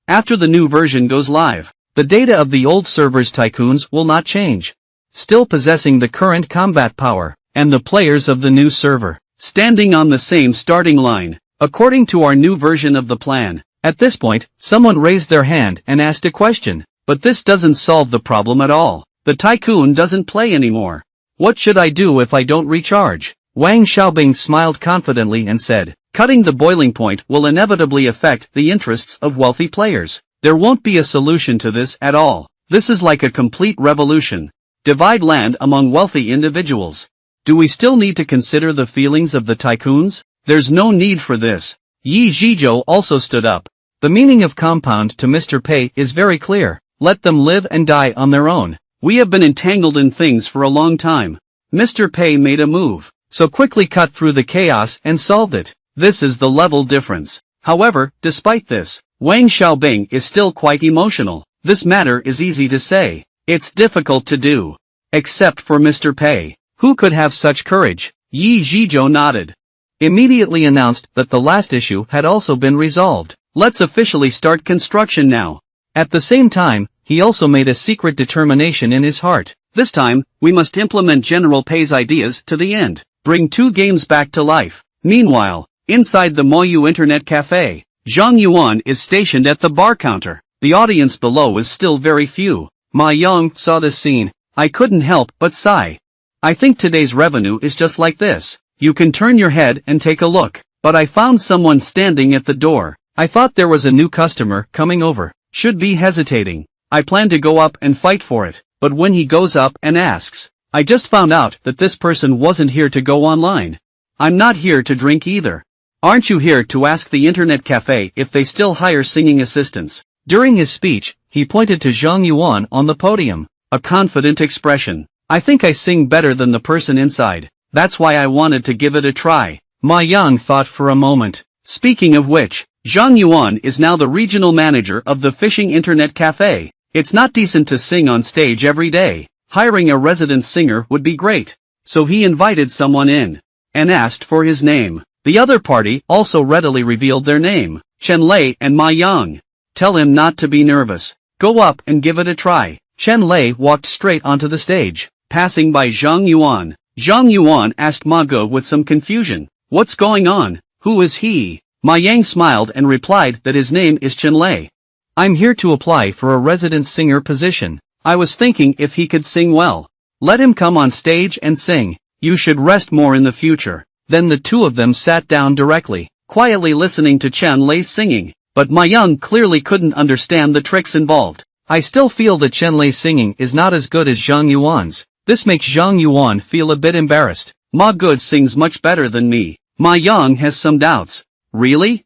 After the new version goes live, the data of the old server's tycoons will not change. Still possessing the current combat power, and the players of the new server, standing on the same starting line, according to our new version of the plan. At this point, someone raised their hand and asked a question, but this doesn't solve the problem at all. The Tycoon doesn't play anymore. What should I do if I don't recharge? Wang Xiaobing smiled confidently and said, cutting the boiling point will inevitably affect the interests of wealthy players. There won't be a solution to this at all. This is like a complete revolution. Divide land among wealthy individuals. Do we still need to consider the feelings of the tycoons? There's no need for this. Yi Zhizhou also stood up. The meaning of compound to Mr. Pei is very clear. Let them live and die on their own. We have been entangled in things for a long time. Mr. Pei made a move, so quickly cut through the chaos and solved it. This is the level difference. However, despite this, Wang Xiaobing is still quite emotional. This matter is easy to say. It's difficult to do. Except for Mr. Pei. Who could have such courage? Yi Zhizhou nodded. Immediately announced that the last issue had also been resolved. Let's officially start construction now. At the same time, he also made a secret determination in his heart. This time, we must implement General Pei's ideas to the end. Bring 2 games back to life. Meanwhile, inside the Moyu Internet Cafe, Zhang Yuan is stationed at the bar counter. The audience below is still very few. Ma Yang saw this scene. I couldn't help but sigh. I think today's revenue is just like this. You can turn your head and take a look. But I found someone standing at the door. I thought there was a new customer coming over. Should be hesitating. I plan to go up and fight for it. But when he goes up and asks, I just found out that this person wasn't here to go online. I'm not here to drink either. Aren't you here to ask the internet cafe if they still hire singing assistants? During his speech, he pointed to Zhang Yuan on the podium. A confident expression. I think I sing better than the person inside. That's why I wanted to give it a try. Ma Yang thought for a moment. Speaking of which, Zhang Yuan is now the regional manager of the fishing internet cafe. It's not decent to sing on stage every day. Hiring a resident singer would be great. So he invited someone in and asked for his name. The other party also readily revealed their name, Chen Lei and Ma Yang. Tell him not to be nervous. Go up and give it a try. Chen Lei walked straight onto the stage, passing by Zhang Yuan. Zhang Yuan asked Ma Ge with some confusion. What's going on? Who is he? Ma Yang smiled and replied that his name is Chen Lei. I'm here to apply for a resident singer position. I was thinking if he could sing well. Let him come on stage and sing. You should rest more in the future. Then the two of them sat down directly, quietly listening to Chen Lei's singing. But Ma Yang clearly couldn't understand the tricks involved. I still feel that Chen Lei's singing is not as good as Zhang Yuan's. This makes Zhang Yuan feel a bit embarrassed. Ma Ge sings much better than me. Ma Yang has some doubts. Really?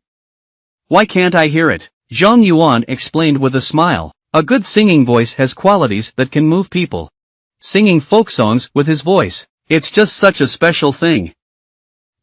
Why can't I hear it? Zhang Yuan explained with a smile. A good singing voice has qualities that can move people. Singing folk songs with his voice. It's just such a special thing.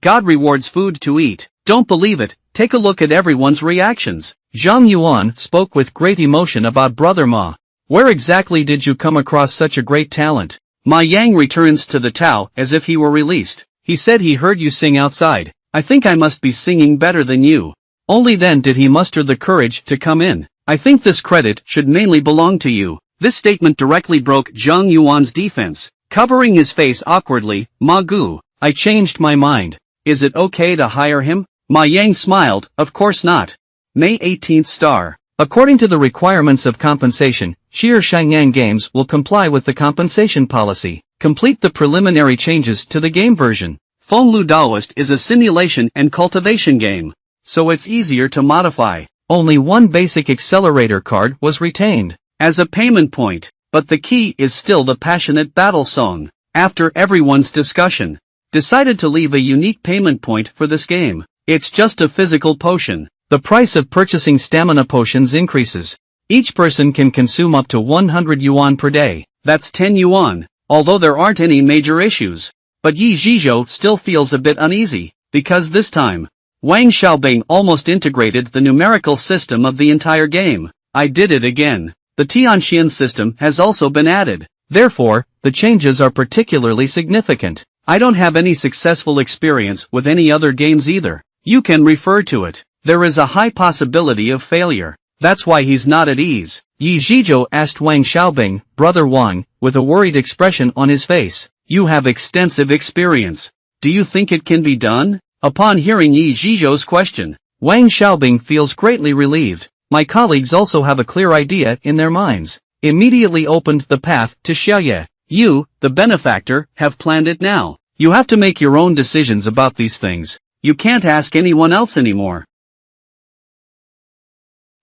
God rewards food to eat. Don't believe it, take a look at everyone's reactions. Zhang Yuan spoke with great emotion about Brother Ma. Where exactly did you come across such a great talent? Ma Yang returns to the Tao as if he were released. He said he heard you sing outside. I think I must be singing better than you. Only then did he muster the courage to come in. I think this credit should mainly belong to you. This statement directly broke Zhang Yuan's defense. Covering his face awkwardly, Ma Gu, I changed my mind. Is it okay to hire him? Ma Yang smiled, of course not. May 18th star. According to the requirements of compensation, Sheer Shangyang Games will comply with the compensation policy. Complete the preliminary changes to the game version. Feng Lu Daoist is a simulation and cultivation game. So it's easier to modify. Only one basic accelerator card was retained as a payment point, but the key is still the passionate battle song. After everyone's discussion, decided to leave a unique payment point for this game. It's just a physical potion. The price of purchasing stamina potions increases. Each person can consume up to 100 yuan per day. That's 10 yuan, although there aren't any major issues. But Yi Zhizhou still feels a bit uneasy, because this time, Wang Xiaobing almost integrated the numerical system of the entire game. I did it again. The Tianxian system has also been added. Therefore, the changes are particularly significant. I don't have any successful experience with any other games either. You can refer to it. There is a high possibility of failure. That's why he's not at ease. Yi Zhizhou asked Wang Xiaobing, Brother Wang, with a worried expression on his face. You have extensive experience. Do you think it can be done? Upon hearing Yi Zhizhou's question, Wang Xiaobing feels greatly relieved. My colleagues also have a clear idea in their minds. Immediately opened the path to Xiaoye. You, the benefactor, have planned it now. You have to make your own decisions about these things. You can't ask anyone else anymore.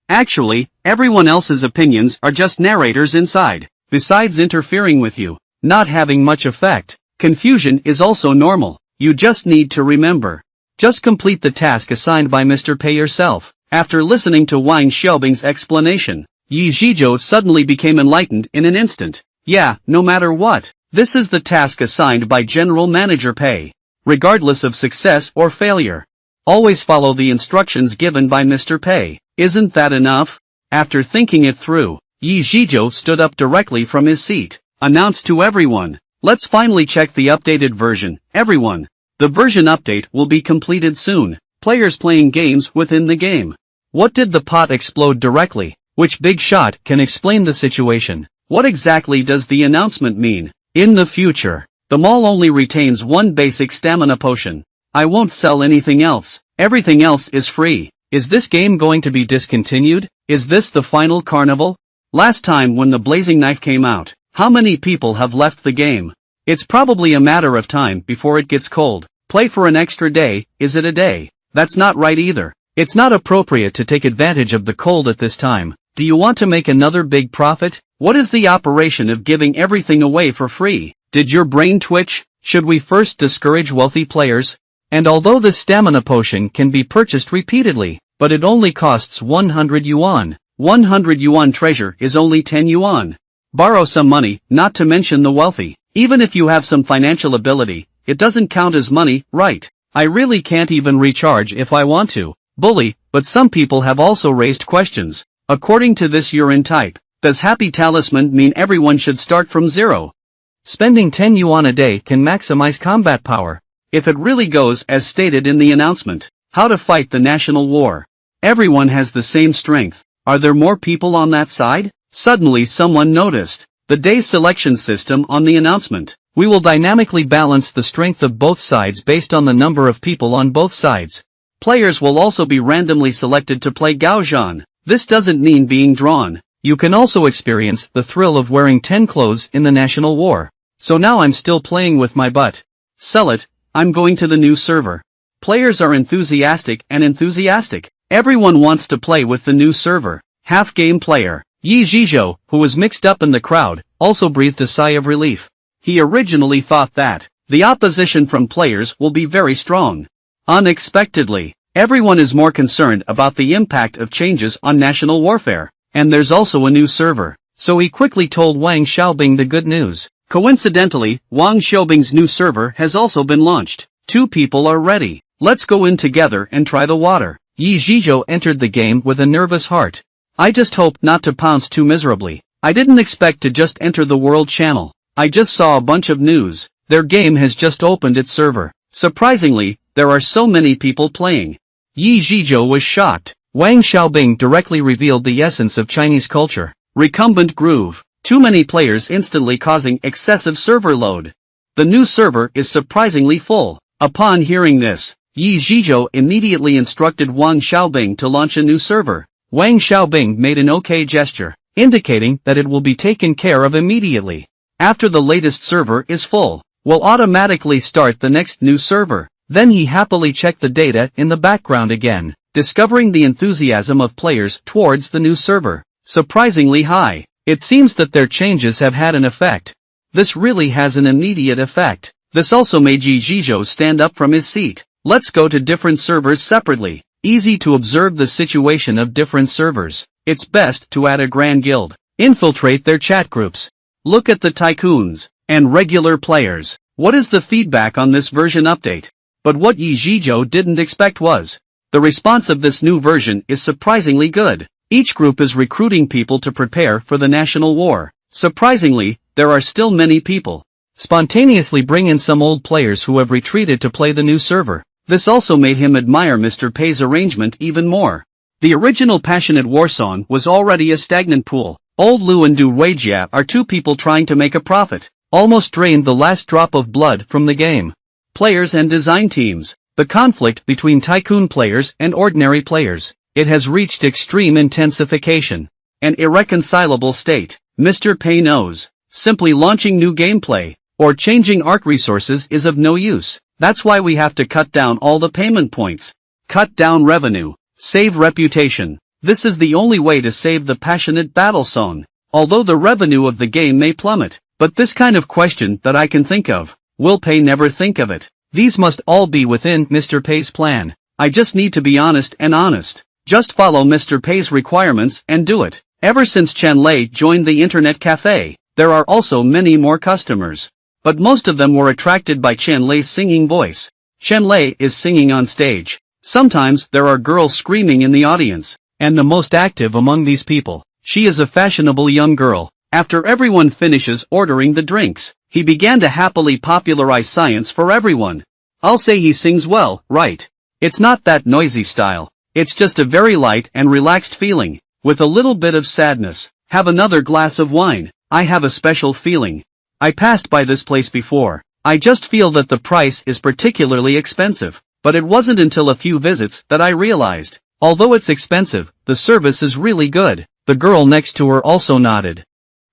Actually, everyone else's opinions are just narrators inside, besides interfering with you, not having much effect. Confusion is also normal. You just need to remember. Just complete the task assigned by Mr. Pei yourself. After listening to Wang Xiaobing's explanation, Yi Zhizhou suddenly became enlightened in an instant. Yeah, no matter what, this is the task assigned by General Manager Pei. Regardless of success or failure, always follow the instructions given by Mr. Pei. Isn't that enough? After thinking it through, Yi Zhizhou stood up directly from his seat, announced to everyone, let's finally check the updated version, everyone. The version update will be completed soon. Players playing games within the game. What did the pot explode directly? Which big shot can explain the situation? What exactly does the announcement mean? In the future, the mall only retains one basic stamina potion. I won't sell anything else. Everything else is free. Is this game going to be discontinued? Is this the final carnival? Last time when the blazing knife came out, how many people have left the game? It's probably a matter of time before it gets cold. Play for an extra day. Is it a day? That's not right either. It's not appropriate to take advantage of the cold at this time. Do you want to make another big profit? What is the operation of giving everything away for free? Did your brain twitch? Should we first discourage wealthy players? And although the stamina potion can be purchased repeatedly, but it only costs 100 yuan. 100 yuan treasure is only 10 yuan. Borrow some money, not to mention the wealthy. Even if you have some financial ability, it doesn't count as money, right? I really can't even recharge if I want to. Bully, but some people have also raised questions. According to this urine type, does Happy Talisman mean everyone should start from zero? Spending 10 yuan a day can maximize combat power. If it really goes as stated in the announcement, how to fight the national war. Everyone has the same strength. Are there more people on that side? Suddenly someone noticed the day's selection system on the announcement. We will dynamically balance the strength of both sides based on the number of people on both sides. Players will also be randomly selected to play Gaozhan. This doesn't mean being drawn. You can also experience the thrill of wearing 10 clothes in the national war. So now I'm still playing with my butt. Sell it. I'm going to the new server. Players are enthusiastic. Everyone wants to play with the new server. Half-game player, Yi Zhizhou, who was mixed up in the crowd, also breathed a sigh of relief. He originally thought that the opposition from players will be very strong. Unexpectedly, everyone is more concerned about the impact of changes on national warfare, and there's also a new server. So he quickly told Wang Xiaobing the good news. Coincidentally, Wang Xiaobing's new server has also been launched. 2 people are ready. Let's go in together and try the water. Yi Zhizhou entered the game with a nervous heart. I just hope not to pounce too miserably. I didn't expect to just enter the world channel. I just saw a bunch of news. Their game has just opened its server. Surprisingly, there are so many people playing. Yi Zhizhou was shocked. Wang Xiaobing directly revealed the essence of Chinese culture. Recumbent groove. Too many players instantly causing excessive server load. The new server is surprisingly full. Upon hearing this, Yi Zhizhou immediately instructed Wang Xiaobing to launch a new server. Wang Xiaobing made an OK gesture, indicating that it will be taken care of immediately. After the latest server is full, we'll automatically start the next new server. Then he happily checked the data in the background again. discovering the enthusiasm of players towards the new server surprisingly high. It seems that their changes have had an effect. This really has an immediate effect. This also made Yi Zhizhou stand up from his seat. Let's go to different servers separately. Easy to observe the situation of different servers. It's best to add a grand guild. Infiltrate their chat groups. Look at the tycoons and regular players. What is the feedback on this version update? But what Yi Zhizhou didn't expect was the response of this new version is surprisingly good. Each group is recruiting people to prepare for the national war. Surprisingly, there are still many people spontaneously bring in some old players who have retreated to play the new server. This also made him admire Mr. Pei's arrangement even more. The original passionate war song was already a stagnant pool. Old Lu and Du Weijia are two people trying to make a profit. Almost drained the last drop of blood from the game. Players and design teams. The conflict between Tycoon players and ordinary players. It has reached extreme intensification. An irreconcilable state. Mr. Pei knows. Simply launching new gameplay or changing ARC resources is of no use. That's why we have to cut down all the payment points. Cut down revenue. Save reputation. This is the only way to save the passionate battle song. Although the revenue of the game may plummet. But this kind of question that I can think of. Will Pei never think of it? These must all be within Mr. Pei's plan. I just need to be honest and honest. Just follow Mr. Pei's requirements and do it. Ever since Chen Lei joined the internet cafe, there are also many more customers. But most of them were attracted by Chen Lei's singing voice. Chen Lei is singing on stage. Sometimes there are girls screaming in the audience. And the most active among these people, she is a fashionable young girl. After everyone finishes ordering the drinks, he began to happily popularize science for everyone. I'll say he sings well, right? It's not that noisy style. It's just a very light and relaxed feeling, with a little bit of sadness. Have another glass of wine. I have a special feeling. I passed by this place before. I just feel that the price is particularly expensive. But it wasn't until a few visits that I realized. Although it's expensive, the service is really good. The girl next to her also nodded.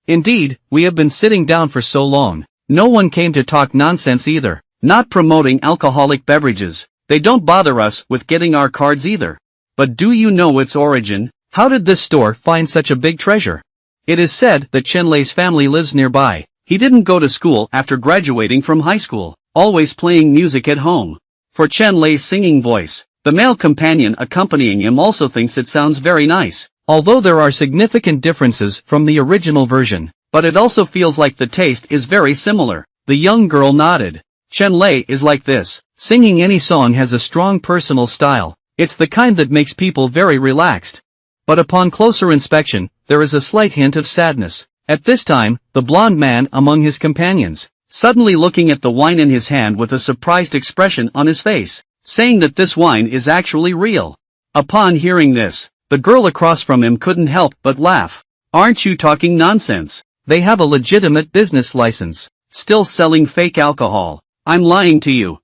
Indeed, we have been sitting down for so long. No one came to talk nonsense either. Not promoting alcoholic beverages. They don't bother us with getting our cards either. But do you know its origin? How did this store find such a big treasure? It is said that Chen Lei's family lives nearby. He didn't go to school after graduating from high school, always playing music at home. For Chen Lei's singing voice, the male companion accompanying him also thinks it sounds very nice. Although there are significant differences from the original version, but it also feels like the taste is very similar. The young girl nodded. Chen Lei is like this. Singing any song has a strong personal style. It's the kind that makes people very relaxed. But upon closer inspection, there is a slight hint of sadness. At this time, the blonde man among his companions, suddenly looking at the wine in his hand with a surprised expression on his face, saying that this wine is actually real. Upon hearing this, the girl across from him couldn't help but laugh. Aren't you talking nonsense? They have a legitimate business license, still selling fake alcohol. I'm lying to you.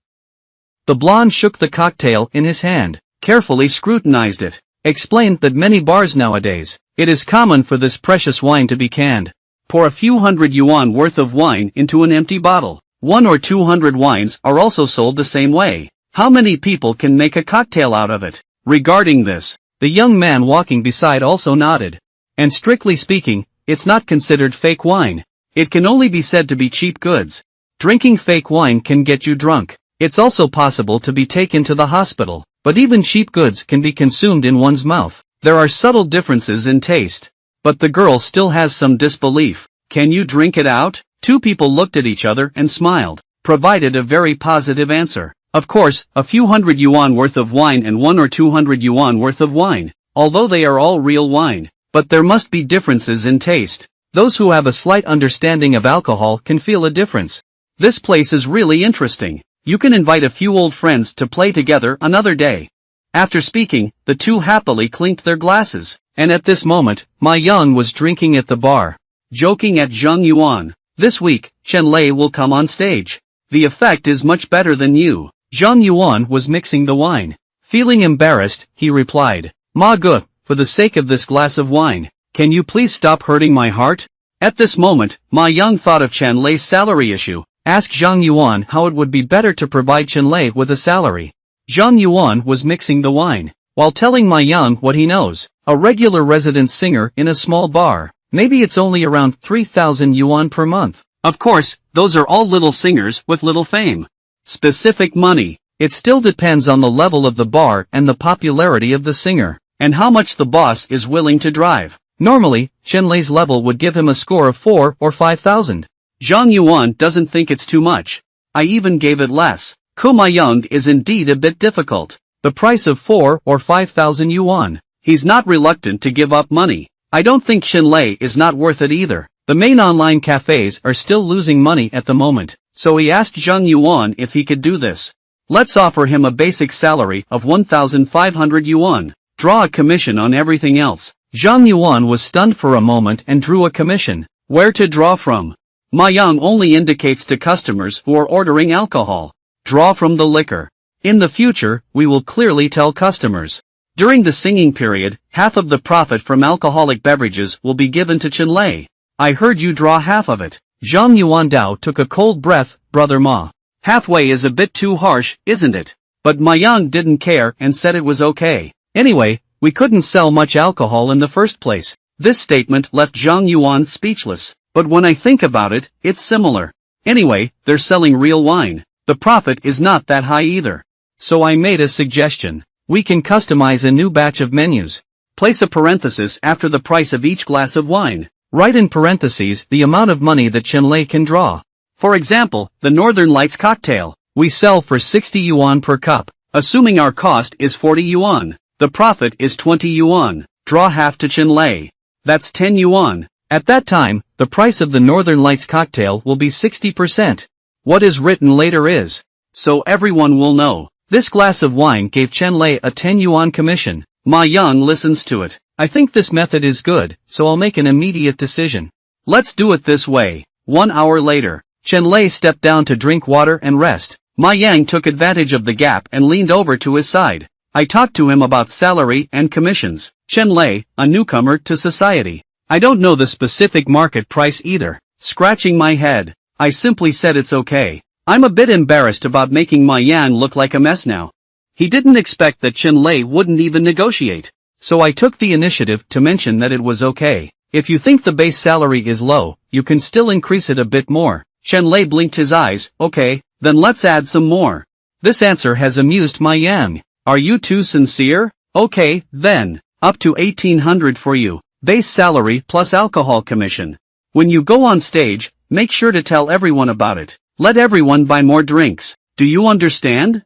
The blonde shook the cocktail in his hand, carefully scrutinized it, explained that many bars nowadays, it is common for this precious wine to be canned. Pour a few hundred yuan worth of wine into an empty bottle. 100 or 200 wines are also sold the same way. How many people can make a cocktail out of it? Regarding this, the young man walking beside also nodded. And strictly speaking, it's not considered fake wine. It can only be said to be cheap goods. Drinking fake wine can get you drunk. It's also possible to be taken to the hospital, but even cheap goods can be consumed in one's mouth. There are subtle differences in taste. But the girl still has some disbelief. Can you drink it out? Two people looked at each other and smiled, provided a very positive answer. Of course, a few hundred yuan worth of wine and 100 or 200 yuan worth of wine, although they are all real wine. But there must be differences in taste. Those who have a slight understanding of alcohol can feel a difference. This place is really interesting. You can invite a few old friends to play together another day. After speaking, the two happily clinked their glasses, and at this moment, Ma Yang was drinking at the bar. Joking at Zhang Yuan. This week, Chen Lei will come on stage. The effect is much better than you. Zhang Yuan was mixing the wine. Feeling embarrassed, he replied, Ma Ge, for the sake of this glass of wine, can you please stop hurting my heart? At this moment, Ma Yang thought of Chen Lei's salary issue. Asked Zhang Yuan how it would be better to provide Chen Lei with a salary. Zhang Yuan was mixing the wine. while telling Ma Yang what he knows. A regular resident singer in a small bar. Maybe it's only around 3,000 yuan per month. Of course, those are all little singers with little fame. Specific money. It still depends on the level of the bar and the popularity of the singer, and how much the boss is willing to drive. Normally, Chen Lei's level would give him a score of 4 or 5,000. Zhang Yuan doesn't think it's too much. I even gave it less. Ma Yang is indeed a bit difficult. The price of 4 or 5,000 yuan. He's not reluctant to give up money. I don't think Chen Lei is not worth it either. The main online cafes are still losing money at the moment, so he asked Zhang Yuan if he could do this. Let's offer him a basic salary of 1,500 yuan. Draw a commission on everything else. Zhang Yuan was stunned for a moment and drew a commission. Where to draw from? Ma Yang only indicates to customers who are ordering alcohol. Draw from the liquor. In the future, we will clearly tell customers. During the singing period, half of the profit from alcoholic beverages will be given to Chen Lei. I heard you draw half of it. Zhang Yuan Dao took a cold breath. Brother Ma. Halfway is a bit too harsh, isn't it? But Ma Yang didn't care and said it was okay. Anyway, we couldn't sell much alcohol in the first place. This statement left Zhang Yuan speechless. But when I think about it, it's similar. Anyway, they're selling real wine. The profit is not that high either. So I made a suggestion. We can customize a new batch of menus. Place a parenthesis after the price of each glass of wine. Write in parentheses the amount of money that Chen Lei can draw. For example, the Northern Lights cocktail. We sell for 60 yuan per cup. Assuming our cost is 40 yuan. The profit is 20 yuan. Draw half to Chen Lei. That's 10 yuan. At that time, the price of the Northern Lights cocktail will be 60%. What is written later is, so everyone will know. This glass of wine gave Chen Lei a 10 yuan commission. Ma Yang listens to it. I think this method is good, so I'll make an immediate decision. Let's do it this way. 1 hour later, Chen Lei stepped down to drink water and rest. Ma Yang took advantage of the gap and leaned over to his side. I talked to him about salary and commissions. Chen Lei, a newcomer to society. I don't know the specific market price either. Scratching my head, I simply said it's okay. I'm a bit embarrassed about making Ma Yang look like a mess now. He didn't expect that Chen Lei wouldn't even negotiate. So I took the initiative to mention that it was okay. If you think the base salary is low, you can still increase it a bit more. Chen Lei blinked his eyes. Okay, then let's add some more. This answer has amused Ma Yang. Are you too sincere? Okay, then. Up to 1,800 for you. Base salary plus alcohol commission. When you go on stage, make sure to tell everyone about it. Let everyone buy more drinks. Do you understand?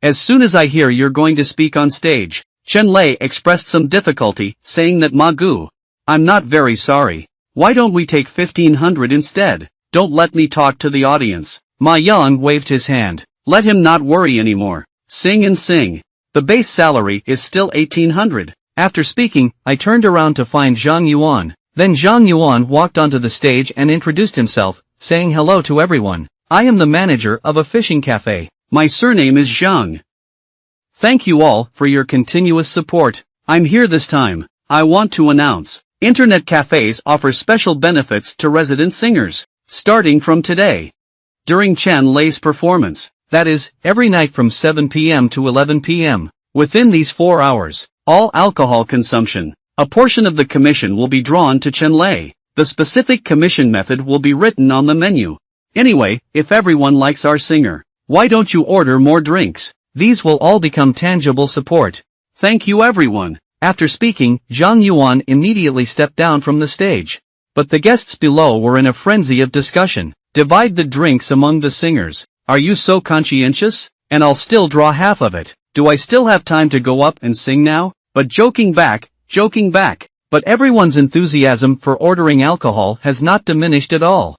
As soon as I hear you're going to speak on stage, Chen Lei expressed some difficulty, saying that Ma Gu. I'm not very sorry. Why don't we take 1,500 instead? Don't let me talk to the audience. Ma Yang waved his hand. Let him not worry anymore. Sing and sing. The base salary is still 1,800. After speaking, I turned around to find Zhang Yuan. Then Zhang Yuan walked onto the stage and introduced himself, saying hello to everyone. I am the manager of a fishing cafe. My surname is Zhang. Thank you all for your continuous support. I'm here this time. I want to announce, internet cafes offer special benefits to resident singers, starting from today. During Chen Lei's performance, that is, every night from 7 p.m. to 11 p.m., within these 4 hours, all alcohol consumption, a portion of the commission will be drawn to Chen Lei. The specific commission method will be written on the menu. Anyway, if everyone likes our singer, why don't you order more drinks? These will all become tangible support. Thank you everyone. After speaking, Zhang Yuan immediately stepped down from the stage. But the guests below were in a frenzy of discussion. Divide the drinks among the singers. Are you so conscientious? And I'll still draw half of it. Do I still have time to go up and sing now? But joking back. But everyone's enthusiasm for ordering alcohol has not diminished at all.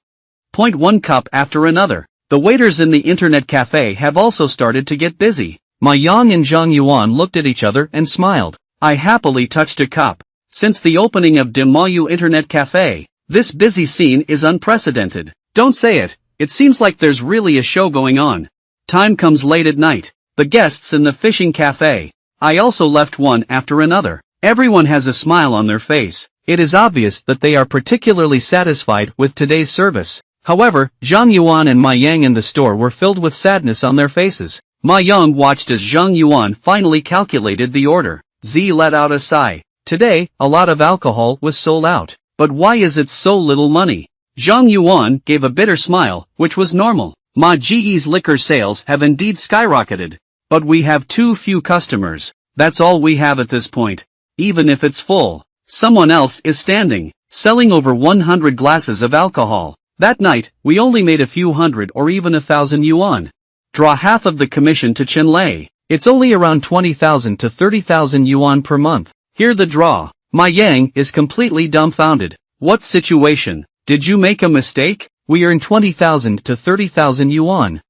1 cup after another. The waiters in the internet cafe have also started to get busy. Ma Yang and Zhang Yuan looked at each other and smiled. I happily touched a cup. Since the opening of Dimayu Internet Cafe, this busy scene is unprecedented. Don't say it, it seems like there's really a show going on. Time comes late at night. The guests in the fishing cafe. I also left one after another. Everyone has a smile on their face. It is obvious that they are particularly satisfied with today's service. However, Zhang Yuan and Ma Yang in the store were filled with sadness on their faces. Ma Yang watched as Zhang Yuan finally calculated the order. Z let out a sigh. Today, a lot of alcohol was sold out. But why is it so little money? Zhang Yuan gave a bitter smile, which was normal. Ma Ji's liquor sales have indeed skyrocketed. But we have too few customers. That's all we have at this point. Even if it's full, someone else is standing, selling over 100 glasses of alcohol. That night, we only made a few hundred or even 1,000 yuan. Draw half of the commission to Chenlei. It's only around 20,000 to 30,000 yuan per month. Hear the draw. Ma Yang is completely dumbfounded. What situation? Did you make a mistake? We earn 20,000 to 30,000 yuan.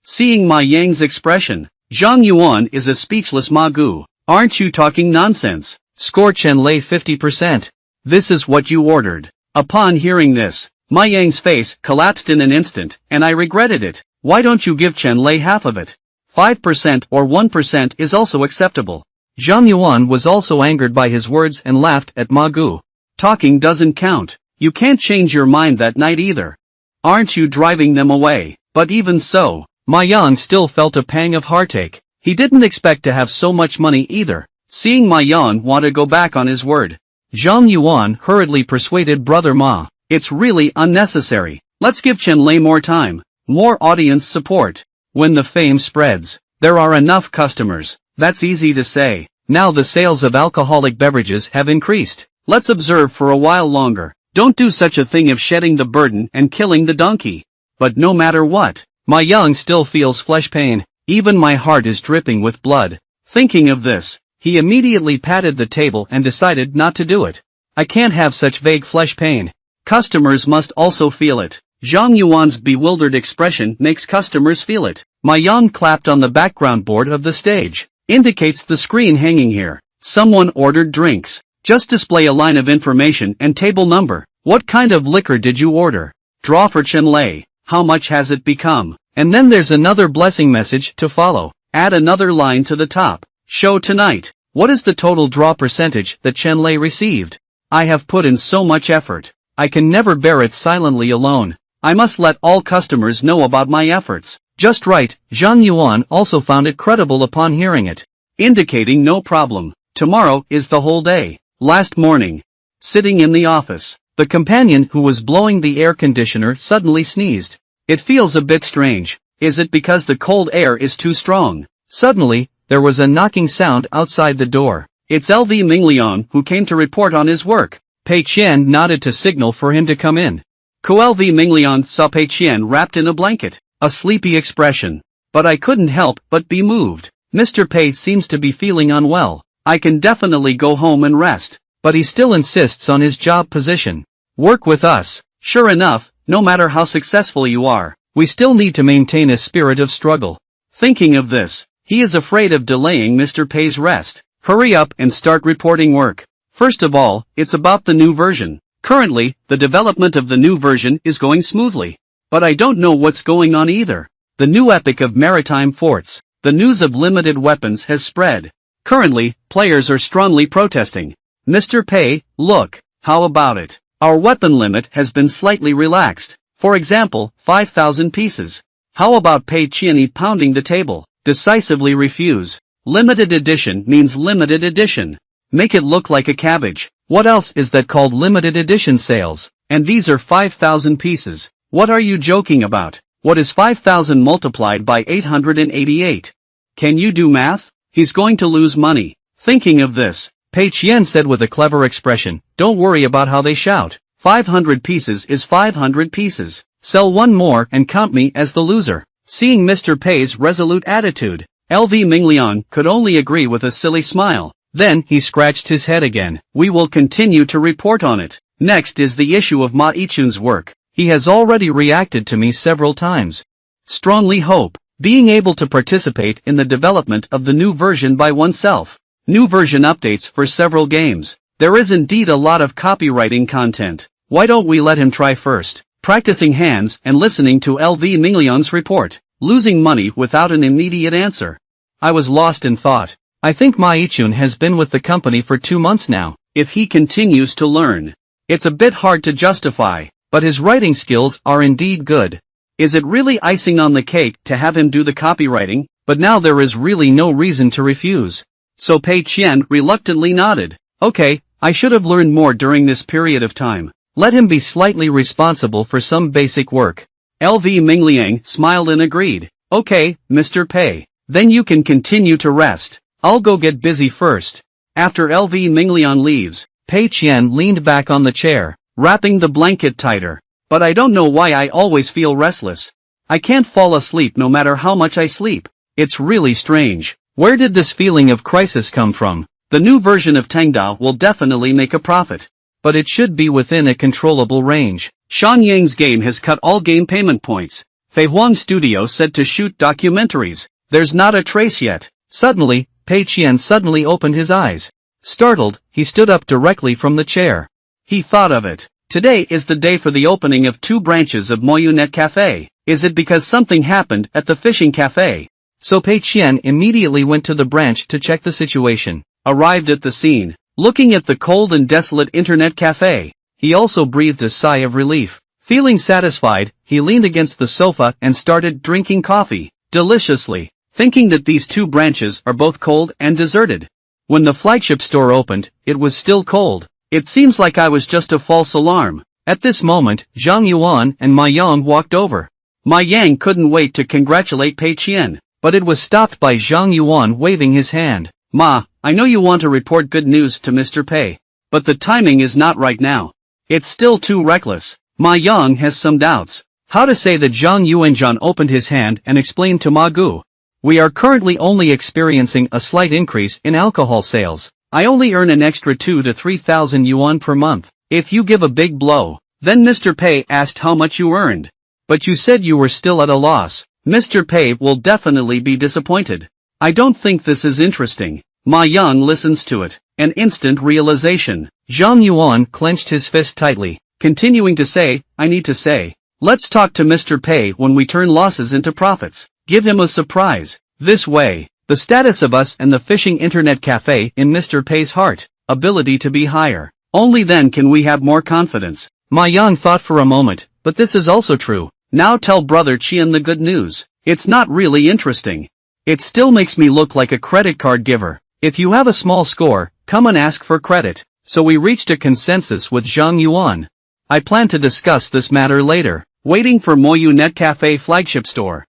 Seeing Ma Yang's expression, Zhang Yuan is a speechless Magu. Aren't you talking nonsense? Score Chenlei 50%. This is what you ordered. Upon hearing this, Ma Yang's face collapsed in an instant, and I regretted it. Why don't you give Chenlei half of it? 5% or 1% is also acceptable. Zhang Yuan was also angered by his words and laughed at Magu. Talking doesn't count. You can't change your mind that night either. Aren't you driving them away? But even so, Ma Yang still felt a pang of heartache. He didn't expect to have so much money either. Seeing Ma Yang want to go back on his word, Zhang Yuan hurriedly persuaded Brother Ma. It's really unnecessary. Let's give Chenlei more time, more audience support. When the fame spreads, there are enough customers. That's easy to say. Now the sales of alcoholic beverages have increased. Let's observe for a while longer. Don't do such a thing of shedding the burden and killing the donkey. But no matter what, Ma Yang still feels flesh pain. Even my heart is dripping with blood. Thinking of this, he immediately patted the table and decided not to do it. I can't have such vague flesh pain. Customers must also feel it. Zhang Yuan's bewildered expression makes customers feel it. Ma Yang clapped on the background board of the stage. Indicates the screen hanging here. Someone ordered drinks. Just display a line of information and table number. What kind of liquor did you order? Draw for Chenlei. How much has it become? And then there's another blessing message to follow. Add another line to the top. Show tonight. What is the total draw percentage that Chenlei received? I have put in so much effort. I can never bear it silently alone. I must let all customers know about my efforts. Just right. Zhang Yuan also found it credible upon hearing it. Indicating no problem. Tomorrow is the whole day. Last morning. Sitting in the office, the companion who was blowing the air conditioner suddenly sneezed. It feels a bit strange. Is it because the cold air is too strong? Suddenly, there was a knocking sound outside the door. It's LV Mingliang who came to report on his work. Pei Qian nodded to signal for him to come in. LV Mingliang saw Pei Qian wrapped in a blanket. A sleepy expression. But I couldn't help but be moved. Mr. Pei seems to be feeling unwell. I can definitely go home and rest. But he still insists on his job position. Work with us. Sure enough, no matter how successful you are, we still need to maintain a spirit of struggle. Thinking of this, he is afraid of delaying Mr. Pei's rest. Hurry up and start reporting work. First of all, it's about the new version. Currently, the development of the new version is going smoothly. But I don't know what's going on either. The new epic of maritime forts. The news of limited weapons has spread. Currently, players are strongly protesting. Mr. Pei, look, how about it? Our weapon limit has been slightly relaxed. For example, 5,000 pieces. How about Pei Qian pounding the table? Decisively refuse. Limited edition means limited edition. Make it look like a cabbage. What else is that called limited edition sales? And these are 5,000 pieces. What are you joking about? What is 5,000 multiplied by 888? Can you do math? He's going to lose money. Thinking of this, Pei Qian said with a clever expression, don't worry about how they shout. 500 pieces is 500 pieces. Sell one more and count me as the loser. Seeing Mr. Pei's resolute attitude, LV Mingliang could only agree with a silly smile. Then he scratched his head again. We will continue to report on it. Next is the issue of Ma Yichun's work. He has already reacted to me several times. Strongly hope, being able to participate in the development of the new version by oneself. New version updates for several games. There is indeed a lot of copywriting content. Why don't we let him try first? Practicing hands and listening to LV Mingliang's report. Losing money without an immediate answer. I was lost in thought. I think Ma Yichun has been with the company for 2 months now. If he continues to learn, it's a bit hard to justify. But his writing skills are indeed good. Is it really icing on the cake to have him do the copywriting? But now there is really no reason to refuse. So Pei Qian reluctantly nodded. Okay, I should have learned more during this period of time. Let him be slightly responsible for some basic work. LV Mingliang smiled and agreed. Okay, Mr. Pei. Then you can continue to rest. I'll go get busy first. After LV Mingliang leaves, Pei Qian leaned back on the chair, wrapping the blanket tighter. But I don't know why I always feel restless. I can't fall asleep no matter how much I sleep. It's really strange. Where did this feeling of crisis come from? The new version of Tangdao will definitely make a profit. But it should be within a controllable range. Shan Yang's game has cut all game payment points. Fei Huang Studio said to shoot documentaries. There's not a trace yet. Suddenly, Pei Qian suddenly opened his eyes. Startled, he stood up directly from the chair. He thought of it. Today is the day for the opening of 2 branches of Moyunet Cafe. Is it because something happened at the fishing cafe? So Pei Qian immediately went to the branch to check the situation. Arrived at the scene. Looking at the cold and desolate internet cafe, he also breathed a sigh of relief. Feeling satisfied, he leaned against the sofa and started drinking coffee, deliciously, thinking that these 2 branches are both cold and deserted. When the flagship store opened, it was still cold. It seems like I was just a false alarm. At this moment, Zhang Yuan and Ma Yang walked over. Ma Yang couldn't wait to congratulate Pei Qian, but it was stopped by Zhang Yuan waving his hand. Ma, I know you want to report good news to Mr. Pei, but the timing is not right now. It's still too reckless. Ma Yang has some doubts. How to say that Zhang Yuanzhan opened his hand and explained to Ma Gu. We are currently only experiencing a slight increase in alcohol sales. I only earn an extra 2 to 3,000 yuan per month. If you give a big blow. Then Mr. Pei asked how much you earned. But you said you were still at a loss. Mr. Pei will definitely be disappointed. I don't think this is interesting. Ma Yang listens to it. An instant realization. Zhang Yuan clenched his fist tightly, continuing to say, I need to say. Let's talk to Mr. Pei when we turn losses into profits. Give him a surprise. This way, the status of us and the fishing internet cafe in Mr. Pei's heart, ability to be higher. Only then can we have more confidence. Ma Yang thought for a moment, but this is also true. Now tell brother Qian the good news. It's not really interesting. It still makes me look like a credit card giver. If you have a small score, come and ask for credit. So we reached a consensus with Zhang Yuan. I plan to discuss this matter later. Waiting for Moyunet Cafe flagship store.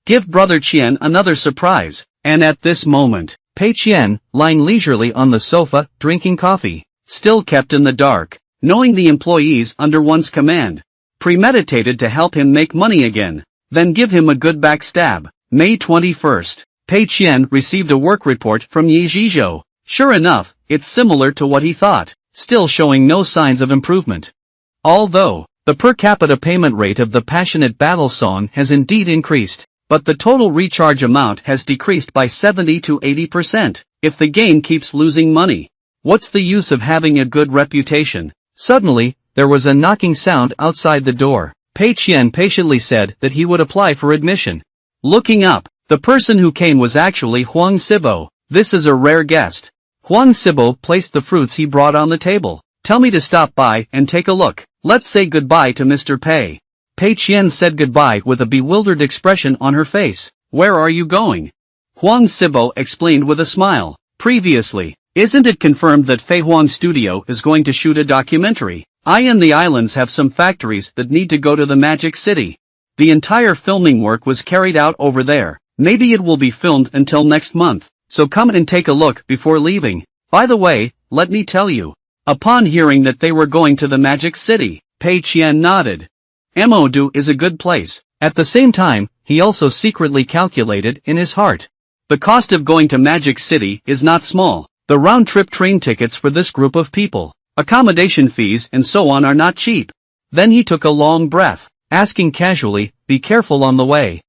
Give brother Qian another surprise. And at this moment, Pei Qian, lying leisurely on the sofa, drinking coffee, still kept in the dark, knowing the employees under one's command, premeditated to help him make money again, then give him a good backstab. May 21st, Pei Qian received a work report from Yi Zhizhou. Sure enough, it's similar to what he thought, still showing no signs of improvement. Although, the per capita payment rate of the passionate battle song has indeed increased, but the total recharge amount has decreased by 70 to 80%. If the game keeps losing money, what's the use of having a good reputation? Suddenly, there was a knocking sound outside the door. Pei Qian patiently said that he would apply for admission. Looking up, the person who came was actually Huang Sibo. This is a rare guest. Huang Sibo placed the fruits he brought on the table. Tell me to stop by and take a look. Let's say goodbye to Mr. Pei. Pei Qian said goodbye with a bewildered expression on her face. Where are you going? Huang Sibo explained with a smile. Previously, isn't it confirmed that Fei Huang Studio is going to shoot a documentary? I and the islands have some factories that need to go to the Magic City. The entire filming work was carried out over there. Maybe it will be filmed until next month, so come and take a look before leaving. By the way, let me tell you. Upon hearing that they were going to the Magic City, Pei Qian nodded. Modu is a good place. At the same time, he also secretly calculated in his heart. The cost of going to Magic City is not small. The round-trip train tickets for this group of people, accommodation fees and so on are not cheap. Then he took a long breath, asking casually, be careful on the way.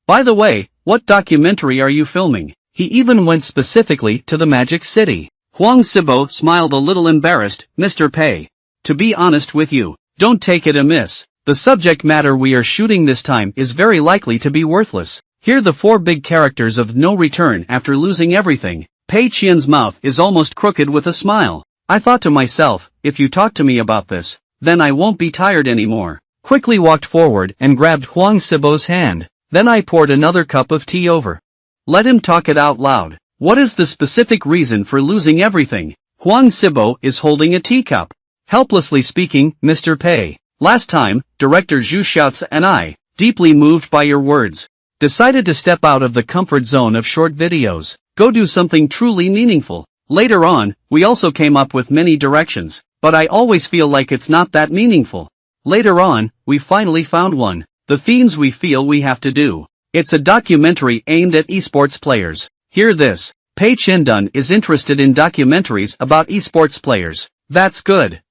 By the way, what documentary are you filming? He even went specifically to the Magic City. Huang Sibo smiled a little embarrassed. Mr. Pei. To be honest with you, don't take it amiss. The subject matter we are shooting this time is very likely to be worthless. Here the 4 big characters of no return after losing everything. Pei Qian's mouth is almost crooked with a smile. I thought to myself, if you talk to me about this, Then I won't be tired anymore. Quickly walked forward and grabbed Huang Sibo's hand. Then I poured another cup of tea over. Let him talk it out loud. What is the specific reason for losing everything? Huang Sibo is holding a teacup. Helplessly speaking, Mr. Pei. Last time, Director Zhu shouts and I, deeply moved by your words, decided to step out of the comfort zone of short videos. Go do something truly meaningful. Later on, we also came up with many directions, but I always feel like it's not that meaningful. Later on, we finally found one. The themes we feel we have to do. It's a documentary aimed at esports players. Hear this. Pei Qian is interested in documentaries about esports players. That's good.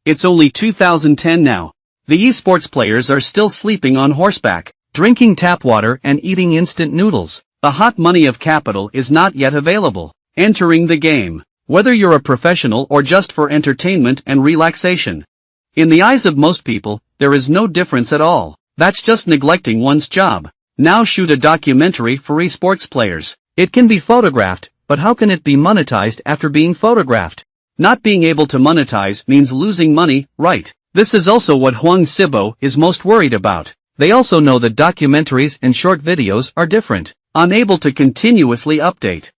It's only 2010 now. The esports players are still sleeping on horseback, drinking tap water and eating instant noodles. The hot money of capital is not yet available. Entering the game, whether you're a professional or just for entertainment and relaxation. In the eyes of most people, there is no difference at all. That's just neglecting one's job. Now shoot a documentary for esports players. It can be photographed, but how can it be monetized after being photographed? Not being able to monetize means losing money, right? This is also what Huang Sibo is most worried about. They also know that documentaries and short videos are different. Unable to continuously update.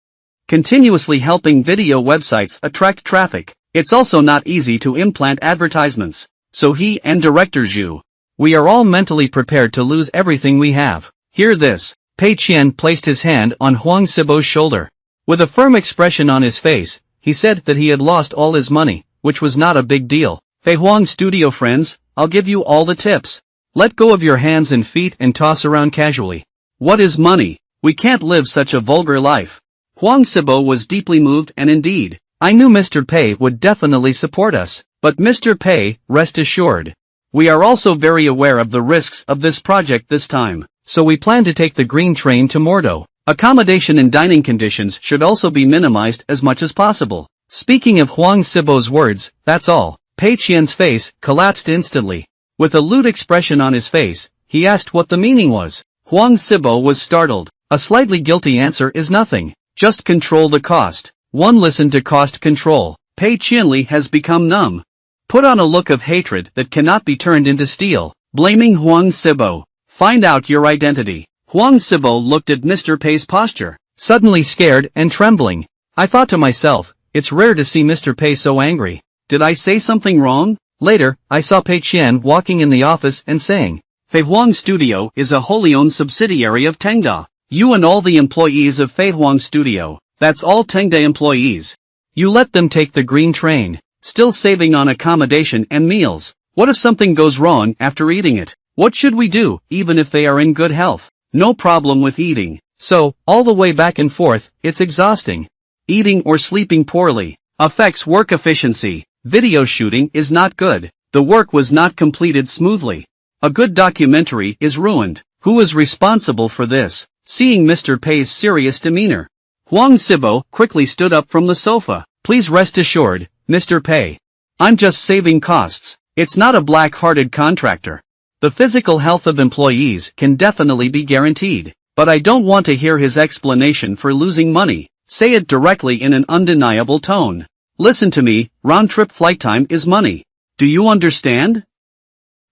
Continuously helping video websites attract traffic. It's also not easy to implant advertisements. So he and Director Zhu. We are all mentally prepared to lose everything we have. Hear this. Pei Qian placed his hand on Huang Sibo's shoulder. With a firm expression on his face, he said that he had lost all his money, which was not a big deal. Fei Huang studio friends, I'll give you all the tips. Let go of your hands and feet and toss around casually. What is money? We can't live such a vulgar life. Huang Sibo was deeply moved and indeed, I knew Mr. Pei would definitely support us. But Mr. Pei, rest assured. We are also very aware of the risks of this project this time. So we plan to take the green train to Mordo. Accommodation and dining conditions should also be minimized as much as possible. Speaking of Huang Sibo's words, that's all. Pei Qian's face collapsed instantly. With a lewd expression on his face, he asked what the meaning was. Huang Sibo was startled. A slightly guilty answer is nothing. Just control the cost. One listen to cost control. Pei Qianli has become numb. Put on a look of hatred that cannot be turned into steel. Blaming Huang Sibo. Find out your identity. Huang Sibo looked at Mr. Pei's posture, suddenly scared and trembling. I thought to myself, it's rare to see Mr. Pei so angry. Did I say something wrong? Later, I saw Pei Qian walking in the office and saying, Fei Huang Studio is a wholly owned subsidiary of Tengda. You and all the employees of Fei Huang Studio, that's all Tengda employees. You let them take the green train, still saving on accommodation and meals. What if something goes wrong after eating it? What should we do, even if they are in good health? No problem with eating. So, all the way back and forth, it's exhausting. Eating or sleeping poorly affects work efficiency. Video shooting is not good. The work was not completed smoothly. A good documentary is ruined. Who is responsible for this? Seeing Mr. Pei's serious demeanor, Huang Sibo quickly stood up from the sofa. Please rest assured, Mr. Pei. I'm just saving costs. It's not a black-hearted contractor. The physical health of employees can definitely be guaranteed. But I don't want to hear his explanation for losing money. Say it directly in an undeniable tone. Listen to me, round-trip flight time is money. Do you understand?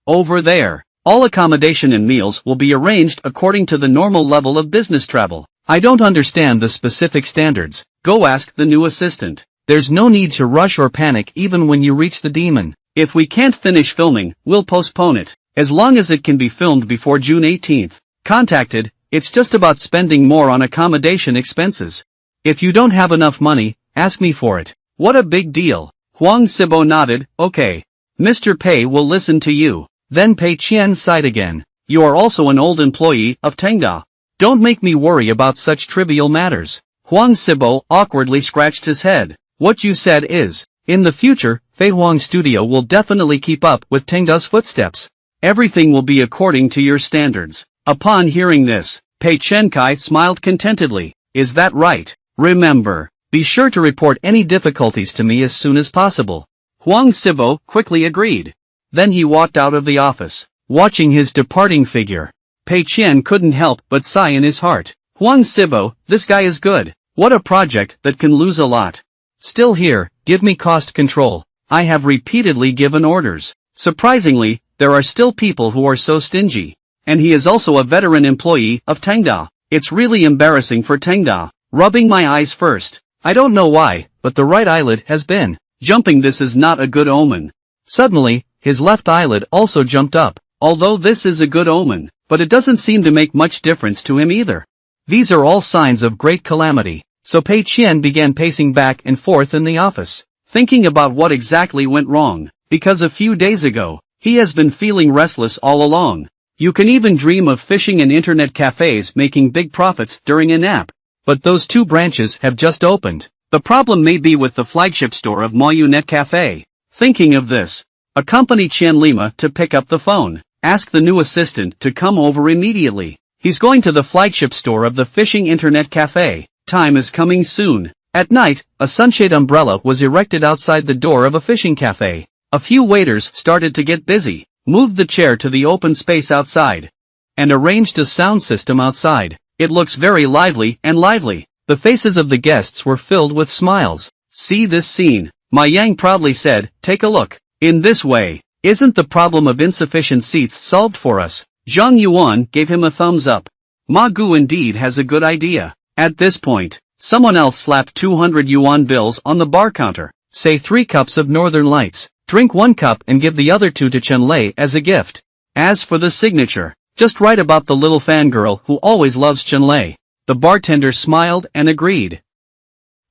Over there, all accommodation and meals will be arranged according to the normal level of business travel. I don't understand the specific standards. Go ask the new assistant. There's no need to rush or panic even when you reach the demon. If we can't finish filming, we'll postpone it. As long as it can be filmed before June 18th. Contacted, it's just about spending more on accommodation expenses. If you don't have enough money, ask me for it. What a big deal. Huang Sibo nodded, okay. Mr. Pei will listen to you. Then Pei Qian sighed again. You are also an old employee of Tengda. Don't make me worry about such trivial matters. Huang Sibo awkwardly scratched his head. What you said is, in the future, Fei Huang Studio will definitely keep up with Tengda's footsteps. Everything will be according to your standards. Upon hearing this, Pei Qian smiled contentedly. Is that right? Remember, be sure to report any difficulties to me as soon as possible. Huang Sibo quickly agreed. Then he walked out of the office. Watching his departing figure, Pei Qian couldn't help but sigh in his heart. Huang Sibo, this guy is good. What a project that can lose a lot. Still here, give me cost control. I have repeatedly given orders. Surprisingly, there are still people who are so stingy. And he is also a veteran employee of Tengda. It's really embarrassing for Tengda. Rubbing my eyes first. I don't know why, but the right eyelid has been jumping. This is not a good omen. Suddenly, his left eyelid also jumped up. Although this is a good omen, but it doesn't seem to make much difference to him either. These are all signs of great calamity. So Pei Qian began pacing back and forth in the office, thinking about what exactly went wrong, because a few days ago, he has been feeling restless all along. You can even dream of fishing and internet cafes making big profits during a nap. But those two branches have just opened. The problem may be with the flagship store of Manhwa Net Cafe. Thinking of this, accompany Chen Lima to pick up the phone. Ask the new assistant to come over immediately. He's going to the flagship store of the fishing internet cafe. Time is coming soon. At night, a sunshade umbrella was erected outside the door of a fishing cafe. A few waiters started to get busy, moved the chair to the open space outside, and arranged a sound system outside. It looks very lively and lively. The faces of the guests were filled with smiles. See this scene, Ma Yang proudly said, take a look. In this way, isn't the problem of insufficient seats solved for us? Zhang Yuan gave him a thumbs up. Ma Gu indeed has a good idea. At this point, someone else slapped 200 yuan bills on the bar counter. Say 3 cups of Northern Lights. Drink 1 cup and give the other 2 to Chen Lei as a gift. As for the signature, just write about the little fangirl who always loves Chen Lei. The bartender smiled and agreed.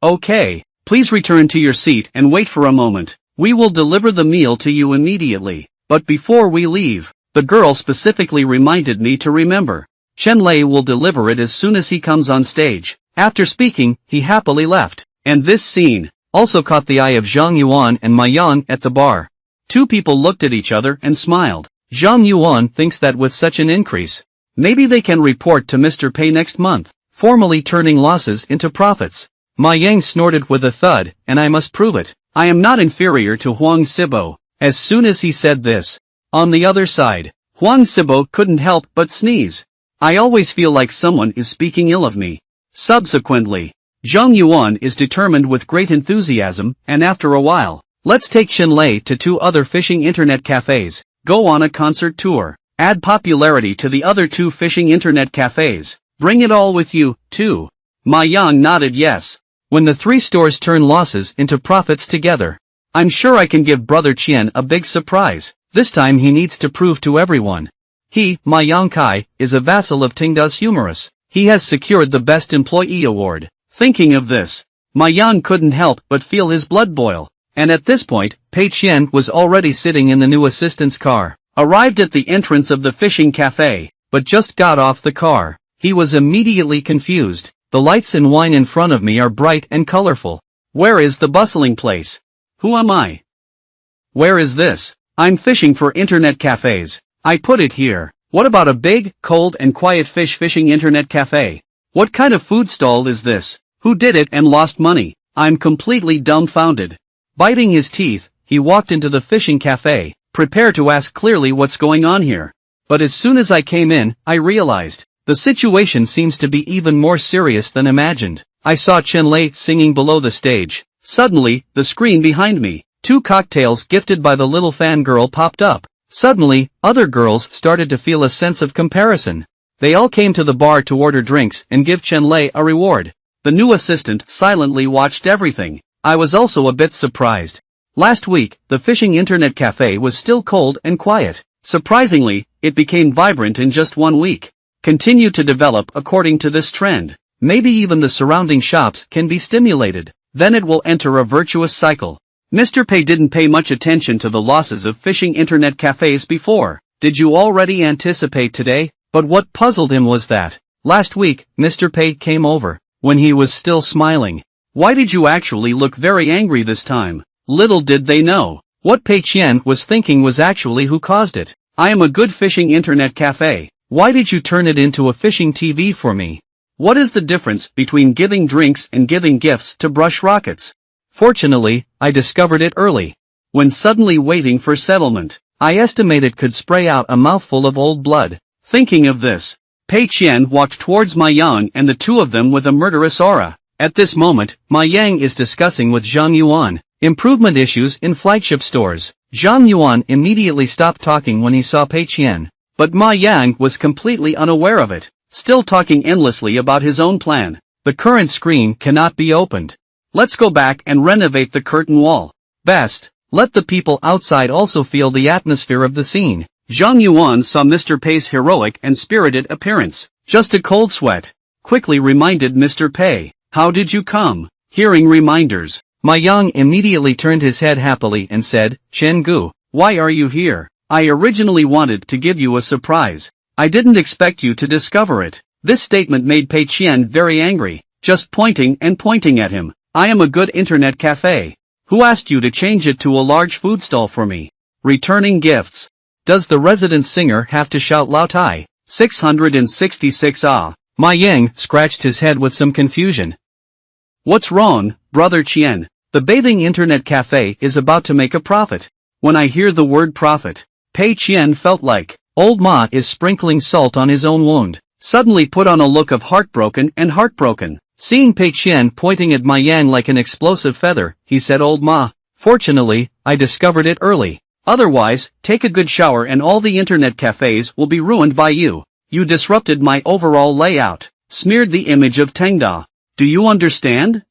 Okay, please return to your seat and wait for a moment. We will deliver the meal to you immediately. But before we leave, the girl specifically reminded me to remember. Chen Lei will deliver it as soon as he comes on stage. After speaking, he happily left. And this scene also caught the eye of Zhang Yuan and Ma Yang at the bar. 2 people looked at each other and smiled. Zhang Yuan thinks that with such an increase, maybe they can report to Mr. Pei next month, formally turning losses into profits. Ma Yang snorted with a thud, and I must prove it. I am not inferior to Huang Sibo. As soon as he said this, on the other side, Huang Sibo couldn't help but sneeze. I always feel like someone is speaking ill of me. Subsequently, Zhang Yuan is determined with great enthusiasm, and after a while, let's take Chen Lei to 2 other fishing internet cafes, go on a concert tour, add popularity to the other 2 fishing internet cafes, bring it all with you, too. Ma Yang nodded yes. When the 3 stores turn losses into profits together, I'm sure I can give Brother Qian a big surprise. This time he needs to prove to everyone. He, Ma Yang Kai, is a vassal of Tingda's humorous. He has secured the Best Employee Award. Thinking of this, Ma Yang couldn't help but feel his blood boil. And at this point, Pei Qian was already sitting in the new assistant's car. Arrived at the entrance of the fishing cafe, but just got off the car. He was immediately confused. The lights and wine in front of me are bright and colorful. Where is the bustling place? Who am I? Where is this? I'm fishing for internet cafes. I put it here. What about a big, cold and quiet fishing internet cafe? What kind of food stall is this? Who did it and lost money? I'm completely dumbfounded. Biting his teeth, he walked into the fishing cafe, prepared to ask clearly what's going on here. But as soon as I came in, I realized, the situation seems to be even more serious than imagined. I saw Chen Lei singing below the stage. Suddenly, the screen behind me, 2 cocktails gifted by the little fangirl popped up. Suddenly, other girls started to feel a sense of comparison. They all came to the bar to order drinks and give Chen Lei a reward. The new assistant silently watched everything. I was also a bit surprised. Last week, the fishing internet cafe was still cold and quiet. Surprisingly, it became vibrant in just 1 week. Continue to develop according to this trend. Maybe even the surrounding shops can be stimulated. Then it will enter a virtuous cycle. Mr. Pei didn't pay much attention to the losses of fishing internet cafes before. Did you already anticipate today? But what puzzled him was that, last week, Mr. Pei came over, when he was still smiling. Why did you actually look very angry this time? Little did they know, what Pei Qian was thinking was actually who caused it. I am a good fishing internet cafe. Why did you turn it into a fishing TV for me? What is the difference between giving drinks and giving gifts to brush rockets? Fortunately, I discovered it early. When suddenly waiting for settlement, I estimate it could spray out a mouthful of old blood. Thinking of this, Pei Qian walked towards Ma Yang and the 2 of them with a murderous aura. At this moment, Ma Yang is discussing with Zhang Yuan. Improvement issues in flagship stores. Zhang Yuan immediately stopped talking when he saw Pei Qian. But Ma Yang was completely unaware of it, still talking endlessly about his own plan. The current screen cannot be opened. Let's go back and renovate the curtain wall. Best, let the people outside also feel the atmosphere of the scene. Zhang Yuan saw Mr. Pei's heroic and spirited appearance. Just a cold sweat. Quickly reminded Mr. Pei. How did you come? Hearing reminders. Ma Yang immediately turned his head happily and said, Chen Gu, why are you here? I originally wanted to give you a surprise. I didn't expect you to discover it. This statement made Pei Qian very angry, just pointing at him. I am a good internet cafe. Who asked you to change it to a large food stall for me? Returning gifts. Does the resident singer have to shout Lao Tai? 666 Ah. Ma Yang scratched his head with some confusion. What's wrong, Brother Qian? The bathing internet cafe is about to make a profit. When I hear the word profit, Pei Qian felt like old Ma is sprinkling salt on his own wound. Suddenly put on a look of heartbroken. Seeing Pei Qian pointing at Ma Yang like an explosive feather, he said, Old Ma, fortunately, I discovered it early. Otherwise, take a good shower and all the internet cafes will be ruined by you. You disrupted my overall layout, smeared the image of Tengda. Do you understand?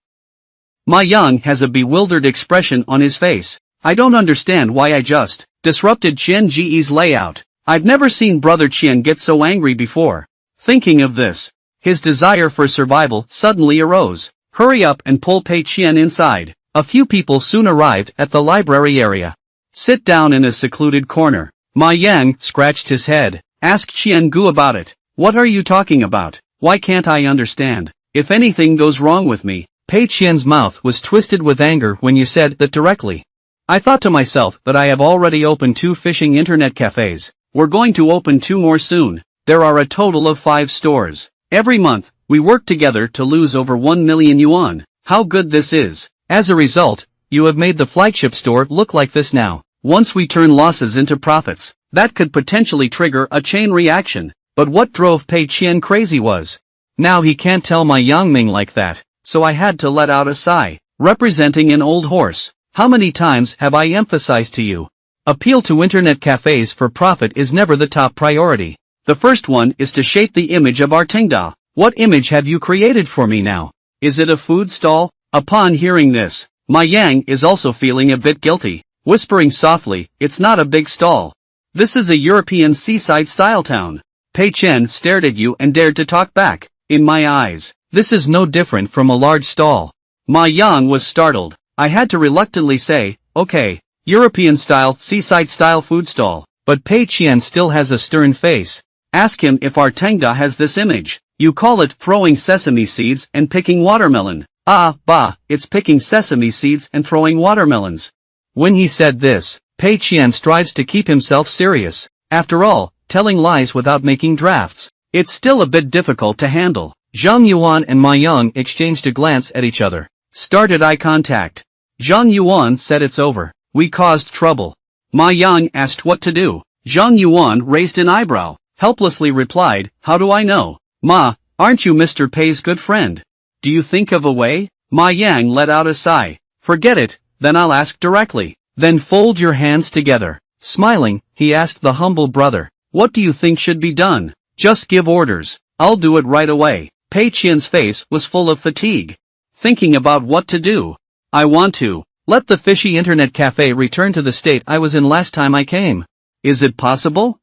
Ma Yang has a bewildered expression on his face. I don't understand why I just disrupted Qian Ji's layout. I've never seen Brother Qian get so angry before. Thinking of this, his desire for survival suddenly arose. Hurry up and pull Pei Qian inside. A few people soon arrived at the library area. Sit down in a secluded corner. Ma Yang scratched his head. Ask Qian Gu about it. What are you talking about? Why can't I understand? If anything goes wrong with me. Pei Qian's mouth was twisted with anger when you said that directly. I thought to myself that I have already opened 2 fishing internet cafes. We're going to open 2 more soon. There are a total of 5 stores. Every month, we work together to lose over 1 million yuan. How good this is. As a result, you have made the flagship store look like this now. Once we turn losses into profits, that could potentially trigger a chain reaction. But what drove Pei Qian crazy was, now he can't tell my Yangming like that, so I had to let out a sigh. Representing an old horse. How many times have I emphasized to you? Appeal to internet cafes for profit is never the top priority. The first one is to shape the image of our Tengda. What image have you created for me now? Is it a food stall? Upon hearing this, Ma Yang is also feeling a bit guilty, whispering softly, it's not a big stall. This is a European seaside style town. Pei Qian stared at you and dared to talk back. In my eyes, this is no different from a large stall. Ma Yang was startled. I had to reluctantly say, okay, European style, seaside style food stall. But Pei Qian still has a stern face. Ask him if our Tengda has this image. You call it throwing sesame seeds and picking watermelon. Ah, bah, it's picking sesame seeds and throwing watermelons. When he said this, Pei Qian strives to keep himself serious. After all, telling lies without making drafts. It's still a bit difficult to handle. Zhang Yuan and Ma Yang exchanged a glance at each other. Started eye contact. Zhang Yuan said it's over. We caused trouble. Ma Yang asked what to do. Zhang Yuan raised an eyebrow, helplessly replied, how do I know? Ma, aren't you Mr. Pei's good friend? Do you think of a way? Ma Yang let out a sigh. Forget it, then I'll ask directly. Then fold your hands together. Smiling, he asked the humble brother. What do you think should be done? Just give orders. I'll do it right away. Pei Qian's face was full of fatigue. Thinking about what to do. I want to let the fishy internet cafe return to the state I was in last time I came. Is it possible?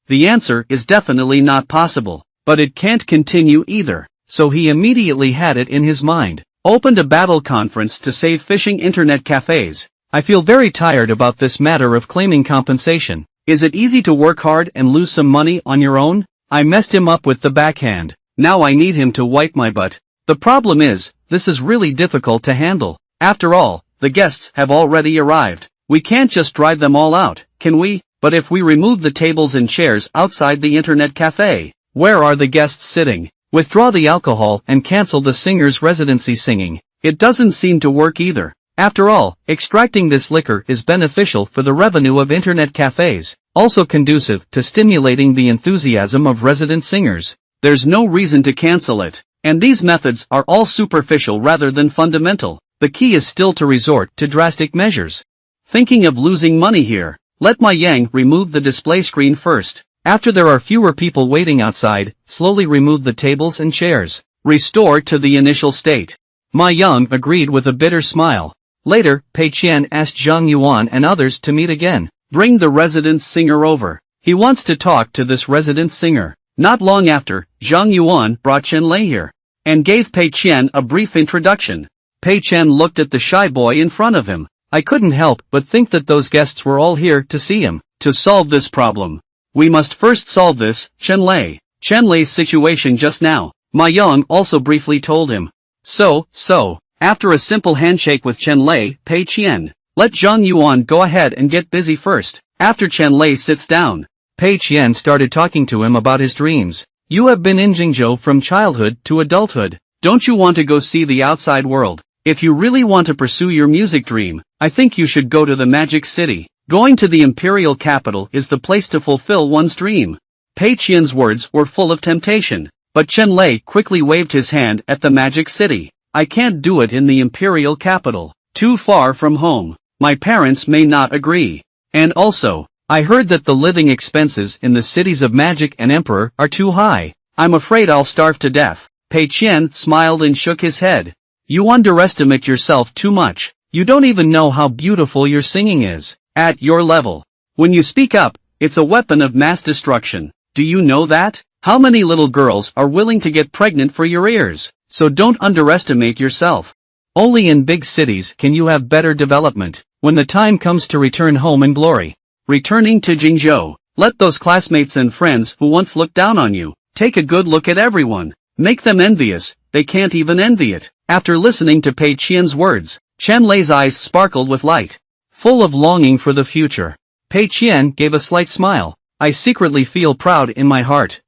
The answer is definitely not possible, but it can't continue either, so he immediately had it in his mind. Opened a battle conference to save fishing internet cafes. I feel very tired about this matter of claiming compensation. Is it easy to work hard and lose some money on your own? I messed him up with the backhand. Now I need him to wipe my butt. The problem is, this is really difficult to handle. After all, the guests have already arrived. We can't just drive them all out, can we? But if we remove the tables and chairs outside the internet cafe, where are the guests sitting? Withdraw the alcohol and cancel the singer's residency singing. It doesn't seem to work either. After all, extracting this liquor is beneficial for the revenue of internet cafes, also conducive to stimulating the enthusiasm of resident singers. There's no reason to cancel it, and these methods are all superficial rather than fundamental. The key is still to resort to drastic measures. Thinking of losing money here? Let Ma Yang remove the display screen first. After there are fewer people waiting outside, slowly remove the tables and chairs. Restore to the initial state. Ma Yang agreed with a bitter smile. Later, Pei Qian asked Zhang Yuan and others to meet again. Bring the resident singer over. He wants to talk to this resident singer. Not long after, Zhang Yuan brought Chen Lei here, and gave Pei Qian a brief introduction. Pei Qian looked at the shy boy in front of him. I couldn't help but think that those guests were all here to see him. To solve this problem, we must first solve this, Chen Lei's situation just now. Ma Yang also briefly told him. So, after a simple handshake with Chen Lei, Pei Qian, let Zhang Yuan go ahead and get busy first. After Chen Lei sits down, Pei Qian started talking to him about his dreams. You have been in Jingzhou from childhood to adulthood. Don't you want to go see the outside world? If you really want to pursue your music dream, I think you should go to the Magic City. Going to the imperial capital is the place to fulfill one's dream. Pei Qian's words were full of temptation, but Chen Lei quickly waved his hand at the Magic City. I can't do it in the imperial capital. Too far from home. My parents may not agree. And also, I heard that the living expenses in the cities of Magic and Emperor are too high. I'm afraid I'll starve to death. Pei Qian smiled and shook his head. You underestimate yourself too much. You don't even know how beautiful your singing is. At your level, when you speak up, it's a weapon of mass destruction. Do you know that? How many little girls are willing to get pregnant for your ears? So don't underestimate yourself. Only in big cities can you have better development. When the time comes to return home in glory. Returning to Jingzhou, let those classmates and friends who once looked down on you, take a good look at everyone. Make them envious, they can't even envy it. After listening to Pei Qian's words, Chen Lei's eyes sparkled with light. Full of longing for the future, Pei Qian gave a slight smile. I secretly feel proud in my heart.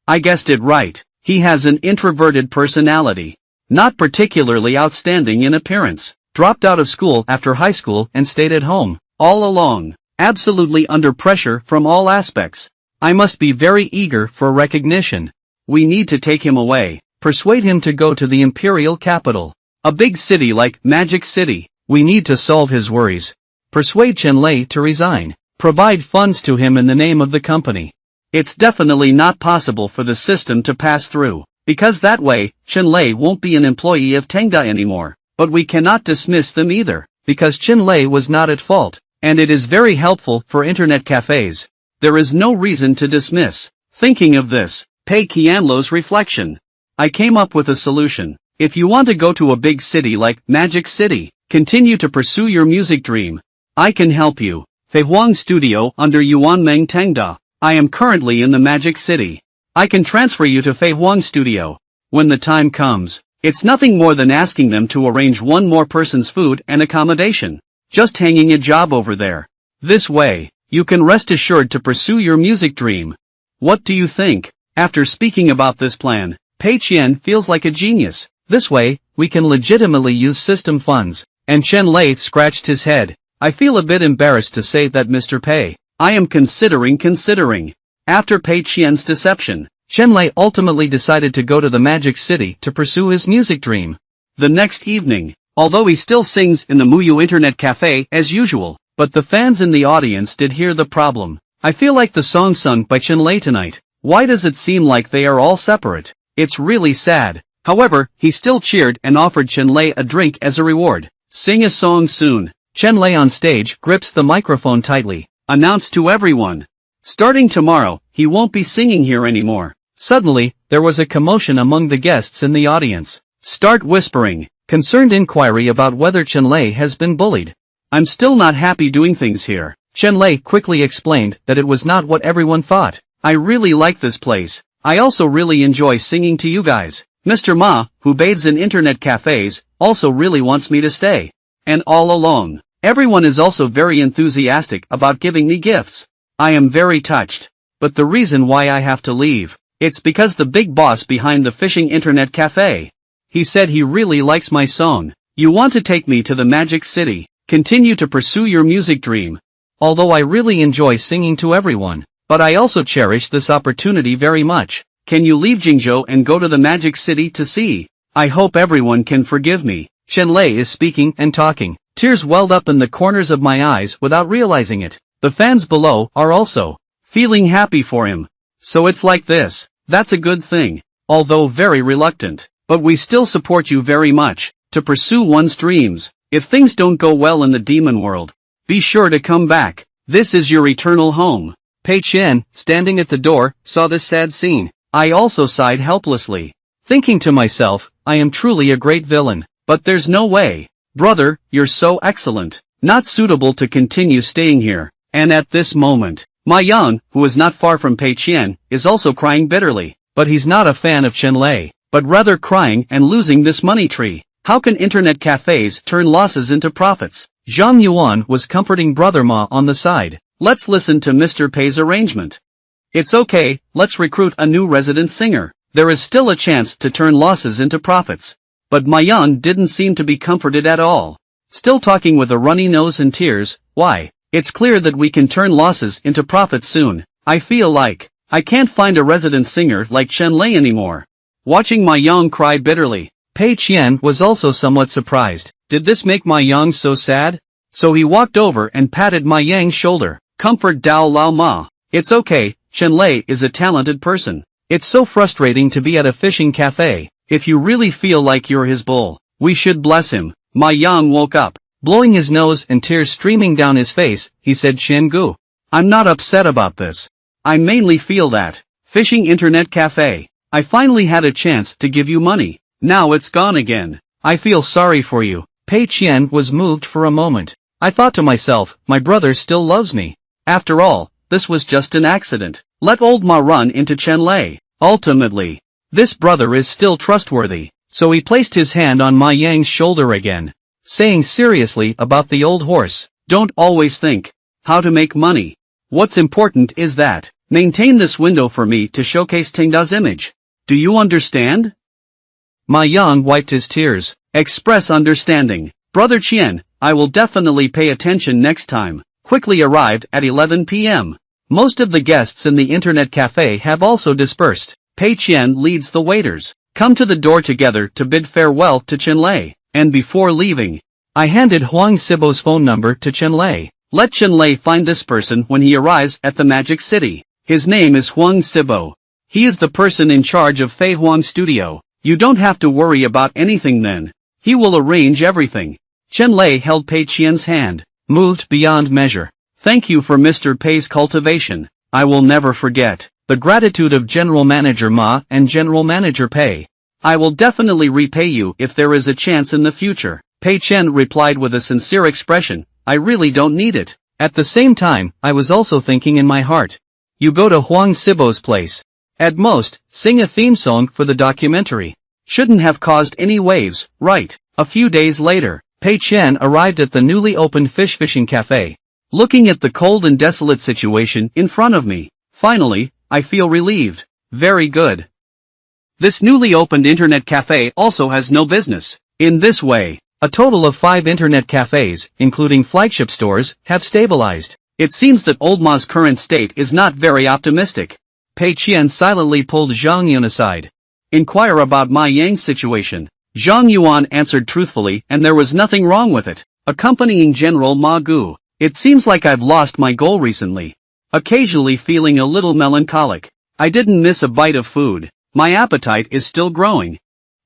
I guessed it right. He has an introverted personality. Not particularly outstanding in appearance. Dropped out of school after high school and stayed at home, all along. Absolutely under pressure from all aspects. I must be very eager for recognition. We need to take him away. Persuade him to go to the imperial capital. A big city like Magic City. We need to solve his worries. Persuade Chen Lei to resign. Provide funds to him in the name of the company. It's definitely not possible for the system to pass through, because that way, Chen Lei won't be an employee of Tengda anymore. But we cannot dismiss them either, because Chen Lei was not at fault, and it is very helpful for internet cafes. There is no reason to dismiss. Thinking of this, Pei Qianlo's reflection. I came up with a solution. If you want to go to a big city like Magic City, continue to pursue your music dream. I can help you. Fei Huang Studio under Yuanmeng Tengda. I am currently in the Magic City. I can transfer you to Fei Huang Studio. When the time comes, it's nothing more than asking them to arrange one more person's food and accommodation. Just hanging a job over there. This way, you can rest assured to pursue your music dream. What do you think? After speaking about this plan, Pei Qian feels like a genius. This way, we can legitimately use system funds. And Chen Lei scratched his head. I feel a bit embarrassed to say that, Mr. Pei. I am considering. After Pei Qian's deception, Chen Lei ultimately decided to go to the Magic City to pursue his music dream. The next evening, although he still sings in the Muyu Internet Cafe as usual, but the fans in the audience did hear the problem. I feel like the song sung by Chen Lei tonight. Why does it seem like they are all separate? It's really sad. However, he still cheered and offered Chen Lei a drink as a reward. Sing a song soon. Chen Lei on stage grips the microphone tightly. Announced to everyone. Starting tomorrow, he won't be singing here anymore. Suddenly, there was a commotion among the guests in the audience. Start whispering. Concerned inquiry about whether Chen Lei has been bullied. I'm still not happy doing things here. Chen Lei quickly explained that it was not what everyone thought. I really like this place. I also really enjoy singing to you guys. Mr. Ma, who bathes in internet cafes, also really wants me to stay. And all along, everyone is also very enthusiastic about giving me gifts. I am very touched. But the reason why I have to leave, it's because the big boss behind the fishing internet cafe. He said he really likes my song. You want to take me to the Magic City. Continue to pursue your music dream. Although I really enjoy singing to everyone, but I also cherish this opportunity very much. Can you leave Jingzhou and go to the Magic City to see? I hope everyone can forgive me. Qianlei is speaking and talking. Tears welled up in the corners of my eyes without realizing it. The fans below are also feeling happy for him. So it's like this. That's a good thing. Although very reluctant. But we still support you very much. To pursue one's dreams. If things don't go well in the demon world, be sure to come back. This is your eternal home. Pei Qian, standing at the door, saw this sad scene. I also sighed helplessly. Thinking to myself, I am truly a great villain. But there's no way. Brother, you're so excellent. Not suitable to continue staying here. And at this moment, Ma Yang, who is not far from Pei Qian, is also crying bitterly. But he's not a fan of Qianlei, but rather crying and losing this money tree. How can internet cafes turn losses into profits? Zhang Yuan was comforting Brother Ma on the side. Let's listen to Mr. Pei's arrangement. It's okay, let's recruit a new resident singer. There is still a chance to turn losses into profits. But Ma Yang didn't seem to be comforted at all. Still talking with a runny nose and tears. Why? It's clear that we can turn losses into profits soon. I feel like I can't find a resident singer like Qianlei anymore. Watching Ma Yang cry bitterly, Pei Qian was also somewhat surprised. Did this make Ma Yang so sad? So he walked over and patted Ma Yang's shoulder. Comfort Dao Lao Ma. It's okay, Qianlei is a talented person. It's so frustrating to be at a fishing cafe. If you really feel like you're his bull, we should bless him. Ma Yang woke up. Blowing his nose and tears streaming down his face, he said Xiangu. I'm not upset about this. I mainly feel that. Fishing internet cafe. I finally had a chance to give you money. Now it's gone again. I feel sorry for you. Pei Qian was moved for a moment. I thought to myself, my brother still loves me. After all, this was just an accident. Let old Ma run into Qianlei. Ultimately, this brother is still trustworthy. So he placed his hand on Ma Yang's shoulder again, saying seriously about the old horse, don't always think how to make money. What's important is that, maintain this window for me to showcase Tingda's image. Do you understand? Ma Yang wiped his tears. Express understanding. Brother Qian, I will definitely pay attention next time. Quickly arrived at 11 p.m. Most of the guests in the internet cafe have also dispersed. Pei Qian leads the waiters. Come to the door together to bid farewell to Qianlei. And before leaving, I handed Huang Sibo's phone number to Qianlei. Let Qianlei find this person when he arrives at the Magic City. His name is Huang Sibo. He is the person in charge of Fei Huang's studio. You don't have to worry about anything then. He will arrange everything. Qianlei held Pei Qian's hand, moved beyond measure. Thank you for Mr. Pei's cultivation. I will never forget the gratitude of General Manager Ma and General Manager Pei. I will definitely repay you if there is a chance in the future. Pei Qian replied with a sincere expression, I really don't need it. At the same time, I was also thinking in my heart. You go to Huang Sibo's place. At most, sing a theme song for the documentary. Shouldn't have caused any waves, right? A few days later, Pei Qian arrived at the newly opened fishing cafe. Looking at the cold and desolate situation in front of me, finally, I feel relieved. Very good. This newly opened internet cafe also has no business. In this way, a total of 5 internet cafes, including flagship stores, have stabilized. It seems that old Ma's current state is not very optimistic. Pei Qian silently pulled Zhang Yuan aside. Inquire about Ma Yang's situation. Zhang Yuan answered truthfully and there was nothing wrong with it. Accompanying General Ma Gu. It seems like I've lost my goal recently. Occasionally feeling a little melancholic. I didn't miss a bite of food. My appetite is still growing.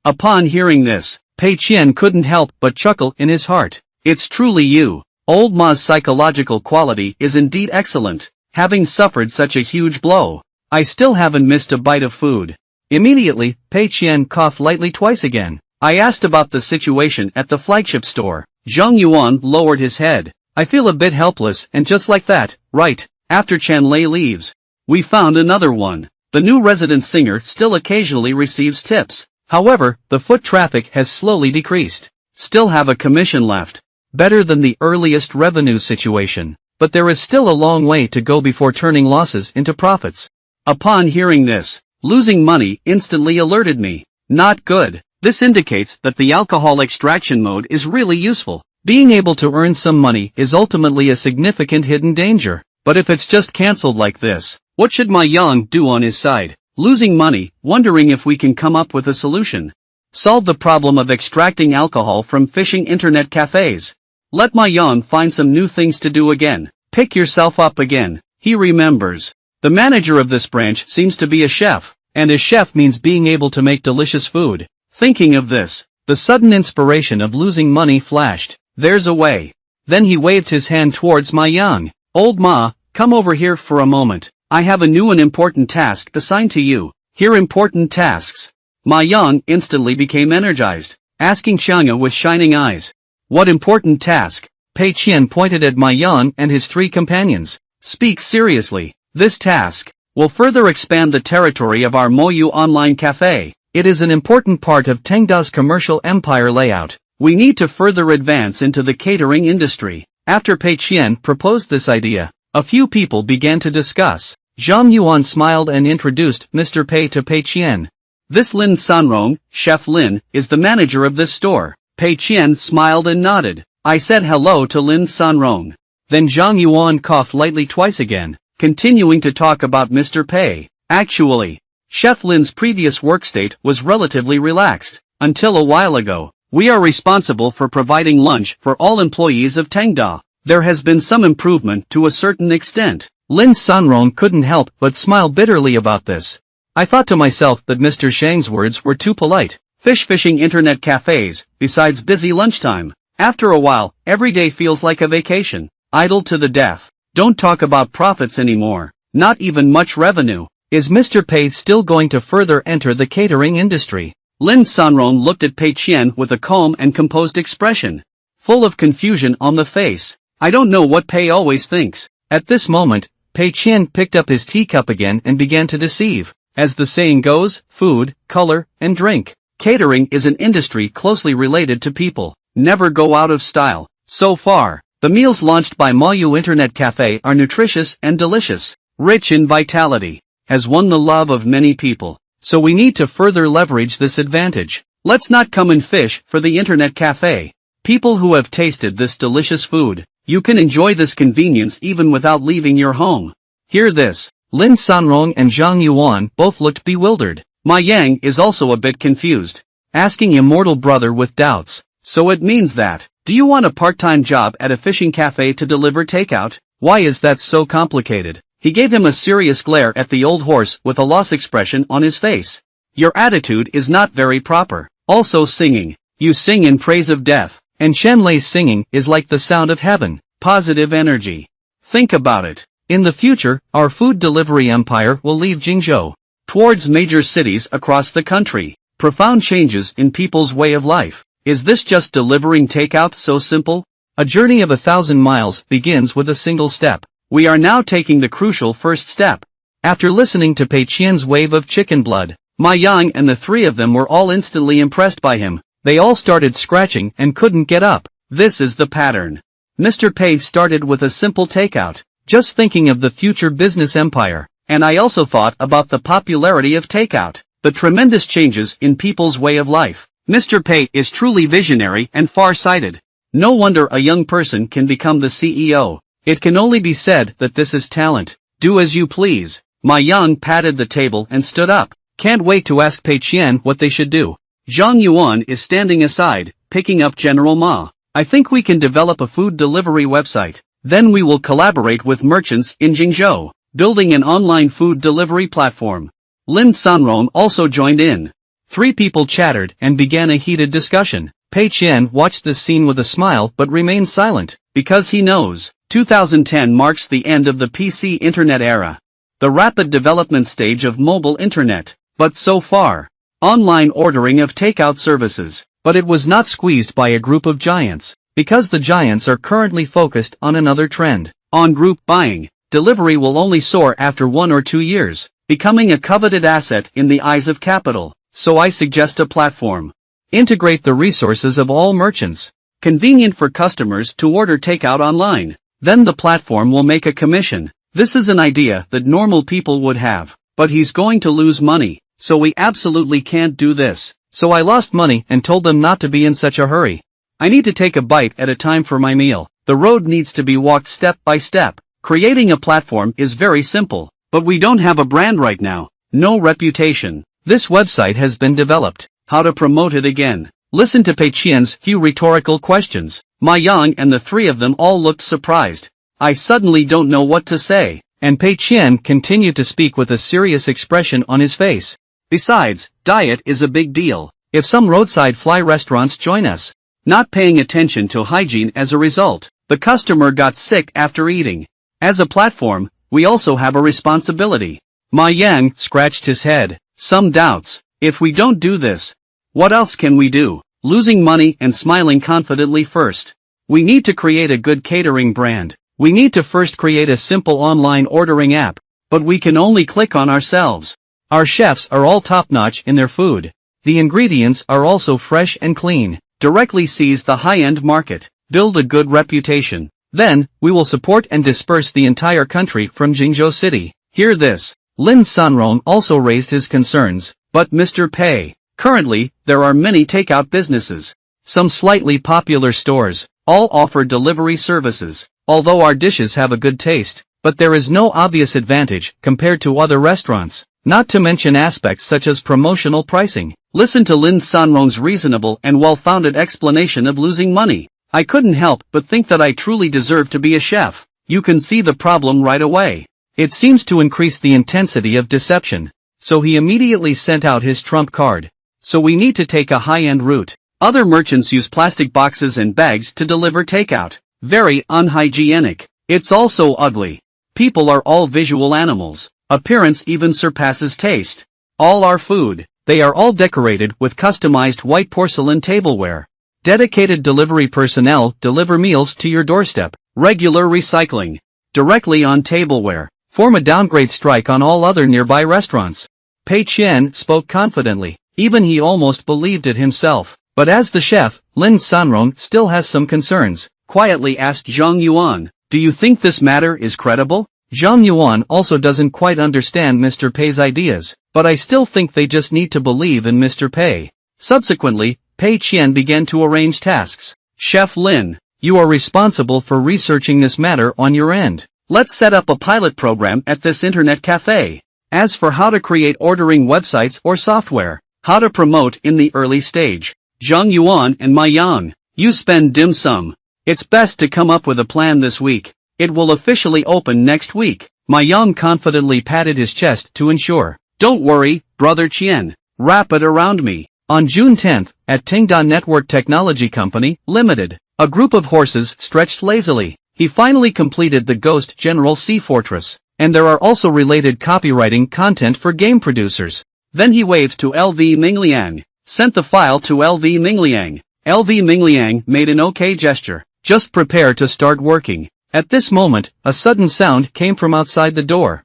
Upon hearing this, Pei Qian couldn't help but chuckle in his heart. It's truly you. Old Ma's psychological quality is indeed excellent. Having suffered such a huge blow, I still haven't missed a bite of food. Immediately, Pei Qian coughed lightly twice again. I asked about the situation at the flagship store. Zhang Yuan lowered his head. I feel a bit helpless and just like that, right, after Qianlei leaves, we found another one. The new resident singer still occasionally receives tips. However, the foot traffic has slowly decreased. Still have a commission left. Better than the earliest revenue situation. But there is still a long way to go before turning losses into profits. Upon hearing this, losing money instantly alerted me. Not good. This indicates that the alcohol extraction mode is really useful. Being able to earn some money is ultimately a significant hidden danger. But if it's just cancelled like this, what should Ma Yang do on his side? Losing money, wondering if we can come up with a solution. Solve the problem of extracting alcohol from phishing internet cafes. Let Ma Yang find some new things to do again. Pick yourself up again. He remembers. The manager of this branch seems to be a chef, and a chef means being able to make delicious food. Thinking of this, the sudden inspiration of losing money flashed. There's a way. Then he waved his hand towards Ma Yang. Old Ma, come over here for a moment. I have a new and important task assigned to you. Here important tasks. Ma Yang instantly became energized, asking Qiang with shining eyes. What important task? Pei Qian pointed at Ma Yang and his three companions. Speak seriously. This task will further expand the territory of our Moyu online cafe. It is an important part of Tengda's commercial empire layout. We need to further advance into the catering industry. After Pei Qian proposed this idea, a few people began to discuss. Zhang Yuan smiled and introduced Mr. Pei to Pei Qian. This Lin Sanrong, Chef Lin, is the manager of this store. Pei Qian smiled and nodded. I said hello to Lin Sanrong. Then Zhang Yuan coughed lightly twice again, continuing to talk about Mr. Pei. Actually, Chef Lin's previous workstate was relatively relaxed. Until a while ago, we are responsible for providing lunch for all employees of Tengda. There has been some improvement to a certain extent. Lin Sanrong couldn't help but smile bitterly about this. I thought to myself that Mr. Shang's words were too polite. Fishing internet cafes, besides busy lunchtime. After a while, every day feels like a vacation. Idle to the death. Don't talk about profits anymore. Not even much revenue. Is Mr. Pei still going to further enter the catering industry? Lin Sanrong looked at Pei Qian with a calm and composed expression, full of confusion on the face. I don't know what Pei always thinks. At this moment, Pei Qian picked up his teacup again and began to deceive. As the saying goes, food, color, and drink. Catering is an industry closely related to people. Never go out of style. So far, the meals launched by Moyu Internet Cafe are nutritious and delicious, rich in vitality, has won the love of many people. So we need to further leverage this advantage. Let's not come and fish for the Internet Cafe. People who have tasted this delicious food, you can enjoy this convenience even without leaving your home. Hear this. Lin Sanrong and Zhang Yuan both looked bewildered. Ma Yang is also a bit confused, asking immortal brother with doubts. So it means that, do you want a part-time job at a fishing cafe to deliver takeout? Why is that so complicated? He gave him a serious glare at the old horse with a lost expression on his face. Your attitude is not very proper. Also singing. You sing in praise of death, and Shenlei's singing is like the sound of heaven. Positive energy. Think about it. In the future, our food delivery empire will leave Jingzhou towards major cities across the country. Profound changes in people's way of life. Is this just delivering takeout so simple? A journey of 1,000 miles begins with a single step. We are now taking the crucial first step. After listening to Pei Qian's wave of chicken blood, Ma Yang and the three of them were all instantly impressed by him. They all started scratching and couldn't get up. This is the pattern. Mr. Pei started with a simple takeout, just thinking of the future business empire. And I also thought about the popularity of takeout, the tremendous changes in people's way of life. Mr. Pei is truly visionary and far-sighted. No wonder a young person can become the CEO. It can only be said that this is talent. Do as you please. Ma Yang patted the table and stood up. Can't wait to ask Pei Qian what they should do. Zhang Yuan is standing aside, picking up General Ma. I think we can develop a food delivery website. Then we will collaborate with merchants in Jingzhou, building an online food delivery platform. Lin Sanrong also joined in. Three people chattered and began a heated discussion. Pei Qian watched this scene with a smile but remained silent, because he knows, 2010 marks the end of the PC internet era. The rapid development stage of mobile internet. But so far, online ordering of takeout services. But it was not squeezed by a group of giants, because the giants are currently focused on another trend. On group buying, delivery will only soar after 1 or 2 years, becoming a coveted asset in the eyes of capital. So I suggest a platform. Integrate the resources of all merchants. Convenient for customers to order takeout online. Then the platform will make a commission. This is an idea that normal people would have. But he's going to lose money, so we absolutely can't do this. So I lost money and told them not to be in such a hurry. I need to take a bite at a time for my meal. The road needs to be walked step by step. Creating a platform is very simple, but we don't have a brand right now. No reputation. This website has been developed. How to promote it again? Listen to Pei Qian's few rhetorical questions. Ma Yang and the three of them all looked surprised. I suddenly don't know what to say. And Pei Qian continued to speak with a serious expression on his face. Besides, diet is a big deal. If some roadside fly restaurants join us, not paying attention to hygiene as a result, the customer got sick after eating. As a platform, we also have a responsibility. Ma Yang scratched his head. Some doubts. If we don't do this, what else can we do? Losing money and smiling confidently first. We need to create a good catering brand. We need to first create a simple online ordering app, but we can only click on ourselves. Our chefs are all top-notch in their food. The ingredients are also fresh and clean. Directly seize the high-end market. Build a good reputation. Then, we will support and disperse the entire country from Jingzhou City. Hear this. Lin Sanrong also raised his concerns. But Mr. Pei, currently, there are many takeout businesses. Some slightly popular stores, all offer delivery services. Although our dishes have a good taste, but there is no obvious advantage compared to other restaurants, not to mention aspects such as promotional pricing. Listen to Lin Sanrong's reasonable and well-founded explanation of losing money. I couldn't help but think that I truly deserve to be a chef. You can see the problem right away. It seems to increase the intensity of deception. So he immediately sent out his trump card. So we need to take a high-end route. Other merchants use plastic boxes and bags to deliver takeout. Very unhygienic. It's also ugly. People are all visual animals. Appearance even surpasses taste. All our food. They are all decorated with customized white porcelain tableware. Dedicated delivery personnel deliver meals to your doorstep. Regular recycling. Directly on tableware. Form a downgrade strike on all other nearby restaurants. Pei Qian spoke confidently. Even he almost believed it himself. But as the chef, Lin Sanrong still has some concerns. Quietly asked Zhang Yuan, do you think this matter is credible? Zhang Yuan also doesn't quite understand Mr. Pei's ideas, but I still think they just need to believe in Mr. Pei. Subsequently, Pei Qian began to arrange tasks. Chef Lin, you are responsible for researching this matter on your end. Let's set up a pilot program at this internet cafe. As for how to create ordering websites or software, how to promote in the early stage, Zhang Yuan and Ma Yang, you spend dim sum. It's best to come up with a plan this week. It will officially open next week. Ma Yang confidently patted his chest to ensure. Don't worry, brother Qian. Wrap it around me. On June 10th, at Tingda Network Technology Company, Limited, a group of horses stretched lazily. He finally completed the Ghost General Sea Fortress, and there are also related copywriting content for game producers. Then he waved to LV Mingliang, sent the file to LV Mingliang. LV Mingliang made an okay gesture. Just prepare to start working. At this moment, a sudden sound came from outside the door.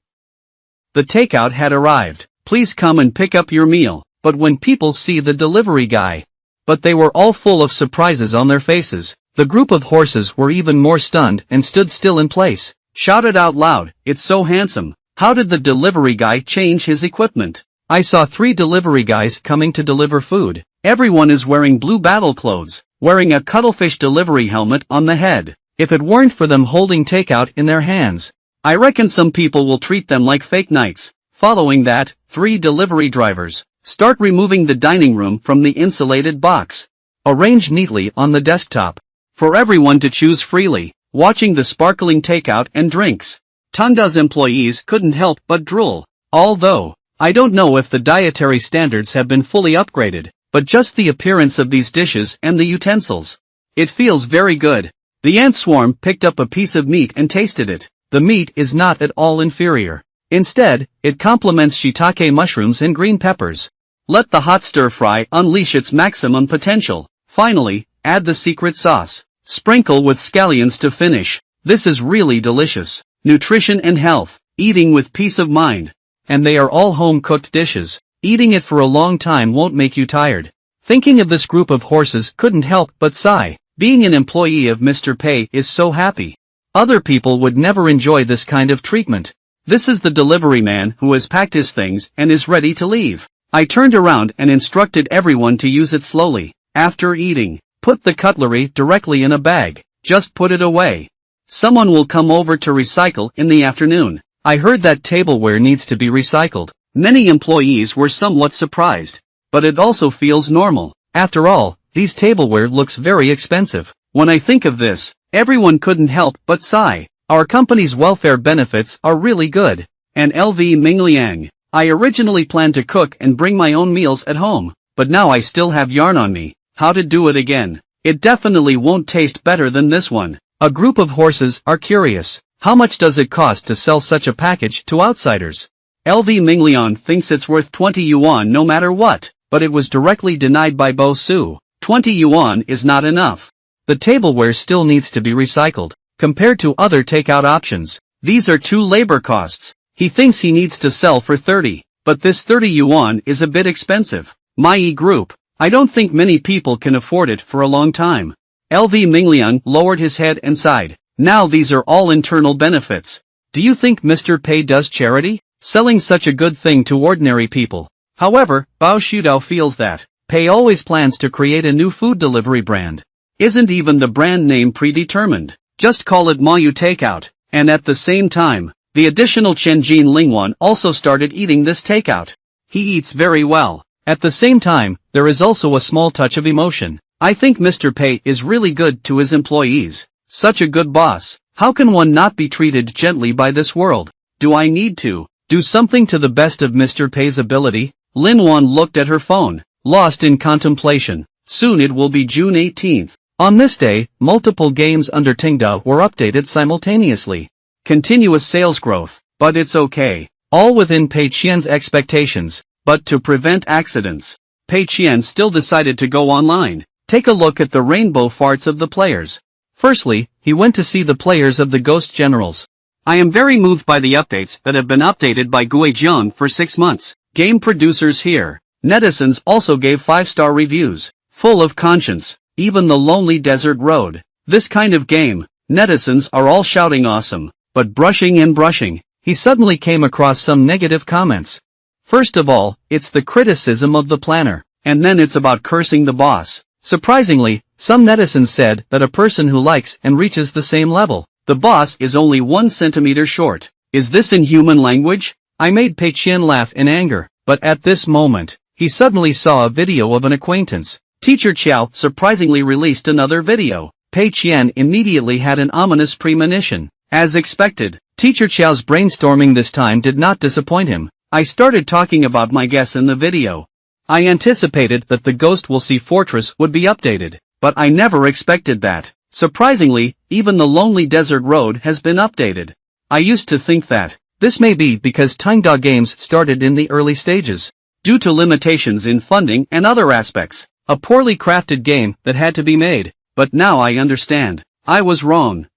The takeout had arrived. Please come and pick up your meal. But when people see the delivery guy, but they were all full of surprises on their faces. The group of horses were even more stunned and stood still in place. Shouted out loud, it's so handsome. How did the delivery guy change his equipment? I saw 3 delivery guys coming to deliver food. Everyone is wearing blue battle clothes, wearing a cuttlefish delivery helmet on the head. If it weren't for them holding takeout in their hands, I reckon some people will treat them like fake knights. Following that, 3 delivery drivers start removing the dining room from the insulated box, arranged neatly on the desktop, for everyone to choose freely, watching the sparkling takeout and drinks. Tangda's employees couldn't help but drool. Although, I don't know if the dietary standards have been fully upgraded, but just the appearance of these dishes and the utensils. It feels very good. The ant swarm picked up a piece of meat and tasted it. The meat is not at all inferior. Instead, it complements shiitake mushrooms and green peppers. Let the hot stir-fry unleash its maximum potential. Finally, add the secret sauce. Sprinkle with scallions to finish. This is really delicious. Nutrition and health. Eating with peace of mind. And they are all home-cooked dishes. Eating it for a long time won't make you tired. Thinking of this group of horses couldn't help but sigh. Being an employee of Mr. Pei is so happy. Other people would never enjoy this kind of treatment. This is the delivery man who has packed his things and is ready to leave. I turned around and instructed everyone to use it slowly. After eating, put the cutlery directly in a bag. Just put it away. Someone will come over to recycle in the afternoon. I heard that tableware needs to be recycled. Many employees were somewhat surprised. but it also feels normal. After all, these tableware looks very expensive. When I think of this, everyone couldn't help but sigh. Our company's welfare benefits are really good. And LV Mingliang. I originally planned to cook and bring my own meals at home, but now I still have yarn on me. How to do it again? It definitely won't taste better than this one. A group of horses are curious. How much does it cost to sell such a package to outsiders? LV Mingliang thinks it's worth 20 yuan no matter what, but it was directly denied by Bo Su. 20 yuan is not enough. The tableware still needs to be recycled. Compared to other takeout options, these are too labor costs. He thinks he needs to sell for 30, but this 30 yuan is a bit expensive. My group, I don't think many people can afford it for a long time. LV Mingliang lowered his head and sighed. Now these are all internal benefits. Do you think Mr. Pei does charity? Selling such a good thing to ordinary people. However, Bao Shudao feels that Pei always plans to create a new food delivery brand. Isn't even the brand name predetermined? Just call it Mayu Takeout. And at the same time, the additional Chenjin Lingwan also started eating this takeout. He eats very well. At the same time, there is also a small touch of emotion. I think Mr. Pei is really good to his employees. Such a good boss. How can one not be treated gently by this world? Do I need to do something to the best of Mr. Pei's ability? Lin Wan looked at her phone, lost in contemplation. Soon it will be June 18th. On this day, multiple games under Tingda were updated simultaneously. Continuous sales growth, but it's okay. All within Pei Qian's expectations, but to prevent accidents, Pei Qian still decided to go online. Take a look at the rainbow farts of the players. Firstly, he went to see the players of the Ghost Generals. I am very moved by the updates that have been updated by Guizhong for 6 months. Game producers here. Netizens also gave 5-star reviews, full of conscience. Even the Lonely Desert Road. This kind of game, netizens are all shouting awesome, but brushing and brushing, he suddenly came across some negative comments. First of all, it's the criticism of the planner, and then it's about cursing the boss. Surprisingly, some netizens said that a person who likes and reaches the same level, the boss is only 1 centimeter short. Is this in human language? I made Pei Qian laugh in anger, but at this moment, he suddenly saw a video of an acquaintance. Teacher Qiao surprisingly released another video. Pei Qian immediately had an ominous premonition. As expected, Teacher Qiao's brainstorming this time did not disappoint him. I started talking about my guess in the video. I anticipated that the Ghost Will See Fortress would be updated, but I never expected that. Surprisingly, even the Lonely Desert Road has been updated. I used to think that this may be because Tingda games started in the early stages, due to limitations in funding and other aspects. A poorly crafted game that had to be made, but now I understand. I was wrong.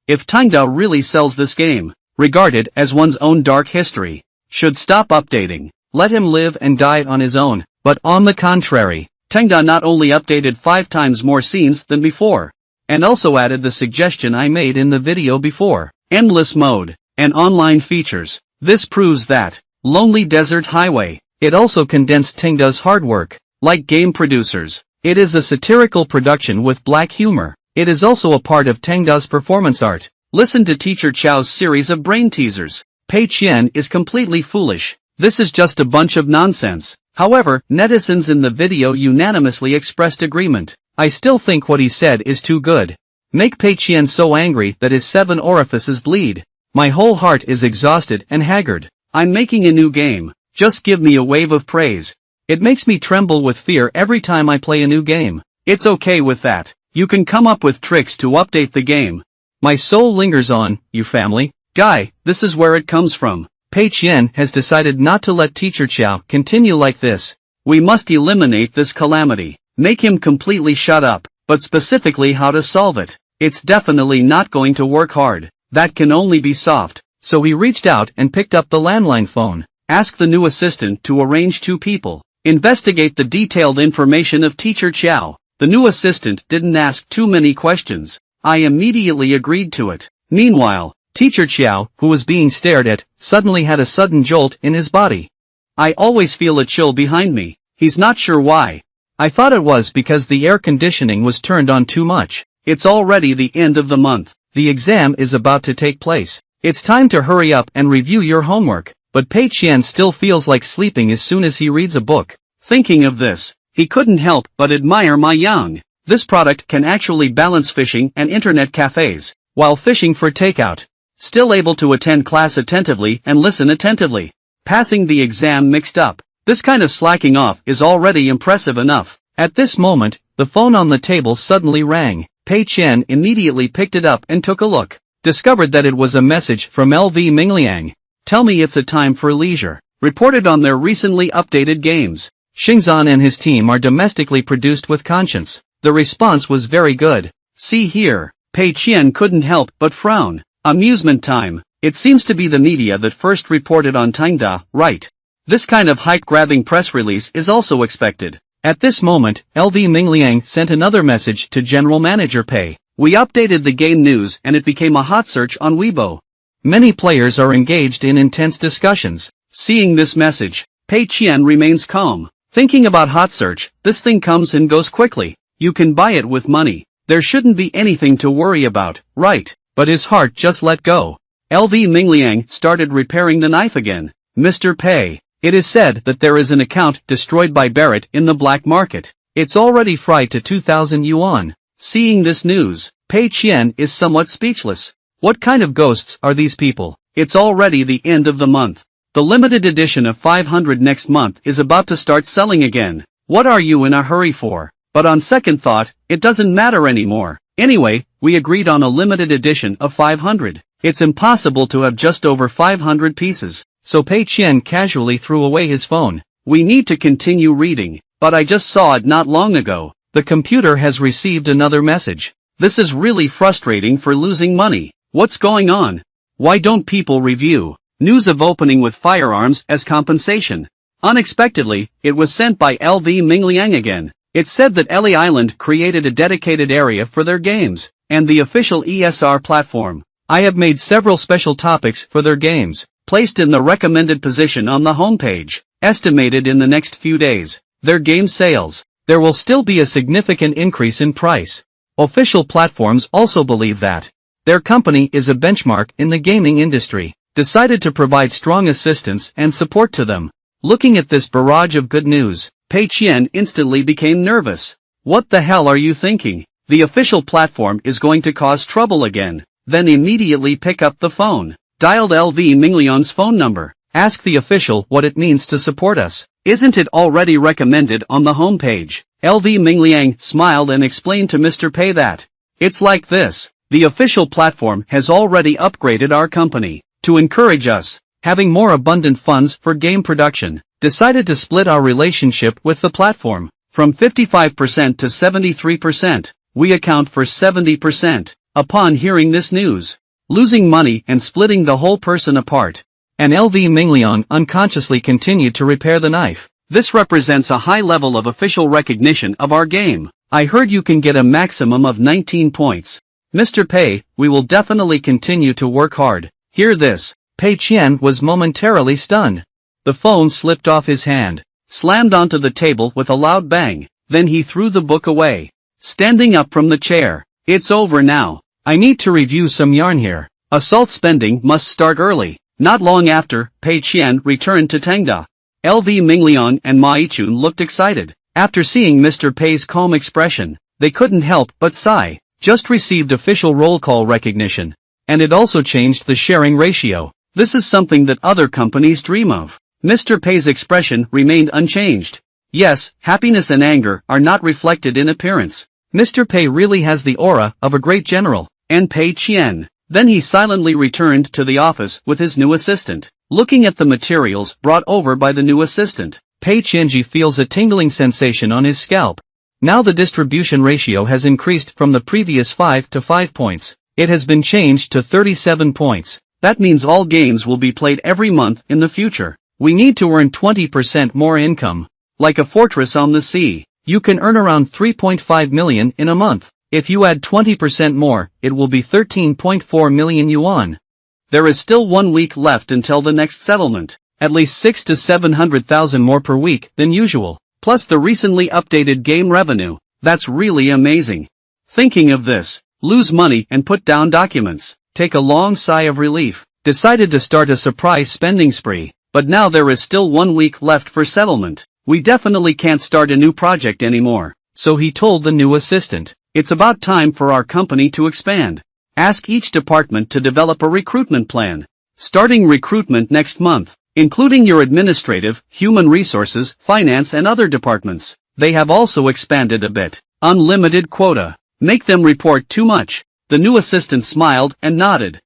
If Tingda really sells this game, regarded as one's own dark history, should stop updating, let him live and die on his own, but on the contrary, Tingda not only updated 5 times more scenes than before, and also added the suggestion I made in the video before, endless mode, and online features. This proves that, Lonely Desert Highway, it also condensed Tingda's hard work. Like game producers, it is a satirical production with black humor. It is also a part of Tingda's performance art. Listen to Teacher Qiao's series of brain teasers. Pei Qian is completely foolish. This is just a bunch of nonsense. However, netizens in the video unanimously expressed agreement. I still think what he said is too good. Make Pei Qian so angry that his 7 orifices bleed. My whole heart is exhausted and haggard. I'm making a new game. Just give me a wave of praise. It makes me tremble with fear every time I play a new game. It's okay with that. You can come up with tricks to update the game. My soul lingers on, you family. Guy, this is where it comes from. Pei Qian has decided not to let Teacher Qiao continue like this. We must eliminate this calamity. Make him completely shut up, but specifically how to solve it. It's definitely not going to work hard. That can only be soft. So he reached out and picked up the landline phone. Ask the new assistant to arrange 2 people. Investigate the detailed information of Teacher Qiao. The new assistant didn't ask too many questions. I immediately agreed to it. Meanwhile, Teacher Qiao, who was being stared at, suddenly had a sudden jolt in his body. I always feel a chill behind me. He's not sure why. I thought it was because the air conditioning was turned on too much. It's already the end of the month. The exam is about to take place. It's time to hurry up and review your homework. But Pei Qian still feels like sleeping as soon as he reads a book. Thinking of this, he couldn't help but admire Ma Yang. This product can actually balance fishing and internet cafes, while fishing for takeout. Still able to attend class attentively and listen attentively. Passing the exam mixed up. This kind of slacking off is already impressive enough. At this moment, the phone on the table suddenly rang. Pei Qian immediately picked it up and took a look. Discovered that it was a message from LV Mingliang. Tell me it's a time for leisure. Reported on their recently updated games. Xingzhan and his team are domestically produced with conscience. The response was very good. See here. Pei Qian couldn't help but frown. Amusement time. It seems to be the media that first reported on Tangda, right? This kind of hype-grabbing press release is also expected. At this moment, LV Mingliang sent another message to General Manager Pei. We updated the game news and it became a hot search on Weibo. Many players are engaged in intense discussions. Seeing this message, Pei Qian remains calm. Thinking about hot search, this thing comes and goes quickly. You can buy it with money. There shouldn't be anything to worry about, right? But his heart just let go. LV Mingliang started repairing the knife again. Mr. Pei, it is said that there is an account destroyed by Barrett in the black market. It's already fried to 2,000 yuan. Seeing this news, Pei Qian is somewhat speechless. What kind of ghosts are these people? It's already the end of the month. The limited edition of 500 next month is about to start selling again. What are you in a hurry for? But on second thought, it doesn't matter anymore. Anyway, we agreed on a limited edition of 500. It's impossible to have just over 500 pieces. So Pei Qian casually threw away his phone. We need to continue reading, but I just saw it not long ago. The computer has received another message. This is really frustrating for losing money. What's going on? Why don't people review? News of opening with firearms as compensation. Unexpectedly, it was sent by LV Mingliang again. It said that Ellie Island created a dedicated area for their games, and the official ESR platform. I have made several special topics for their games, placed in the recommended position on the homepage, estimated in the next few days. Their game sales. There will still be a significant increase in price. Official platforms also believe that their company is a benchmark in the gaming industry, decided to provide strong assistance and support to them. Looking at this barrage of good news, Pei Qian instantly became nervous. What the hell are you thinking? The official platform is going to cause trouble again. Then immediately pick up the phone. Dialed LV Mingliang's phone number. Ask the official what it means to support us. Isn't it already recommended on the homepage? LV Mingliang smiled and explained to Mr. Pei that it's like this. The official platform has already upgraded our company to encourage us, having more abundant funds for game production. Decided to split our relationship with the platform from 55% to 73%. We account for 70%. Upon hearing this news, losing money and splitting the whole person apart, and LV Mingliang unconsciously continued to repair the knife. This represents a high level of official recognition of our game. I heard you can get a maximum of 19 points. Mr. Pei, we will definitely continue to work hard. Hear this. Pei Qian was momentarily stunned. The phone slipped off his hand, slammed onto the table with a loud bang. Then he threw the book away. Standing up from the chair. It's over now. I need to review some yarn here. Assault spending must start early. Not long after, Pei Qian returned to Tangda. LV Mingliang and Ma Yichun looked excited. After seeing Mr. Pei's calm expression, they couldn't help but sigh. Just received official roll call recognition. And it also changed the sharing ratio. This is something that other companies dream of. Mr. Pei's expression remained unchanged. Yes, happiness and anger are not reflected in appearance. Mr. Pei really has the aura of a great general. And Pei Qian. Then he silently returned to the office with his new assistant. Looking at the materials brought over by the new assistant, Pei Qianji feels a tingling sensation on his scalp. Now the distribution ratio has increased from the previous 5 to 5 points. It has been changed to 37 points. That means all games will be played every month in the future. We need to earn 20% more income. Like a fortress on the sea, you can earn around 3.5 million in a month. If you add 20% more, it will be 13.4 million yuan. There is still 1 week left until the next settlement. At least 6 to 700,000 more per week than usual. Plus the recently updated game revenue. That's really amazing. Thinking of this, lose money and put down documents. Take a long sigh of relief. Decided to start a surprise spending spree. But now there is still 1 week left for settlement. We definitely can't start a new project anymore. So he told the new assistant, it's about time for our company to expand. Ask each department to develop a recruitment plan. Starting recruitment next month, including your administrative, human resources, finance and other departments. They have also expanded a bit. Unlimited quota. Make them report too much. The new assistant smiled and nodded.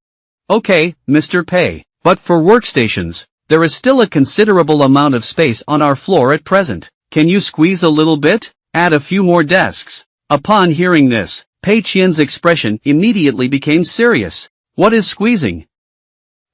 Okay, Mr. Pei. But for workstations, there is still a considerable amount of space on our floor at present. Can you squeeze a little bit? Add a few more desks. Upon hearing this, Pei Qian's expression immediately became serious. What is squeezing?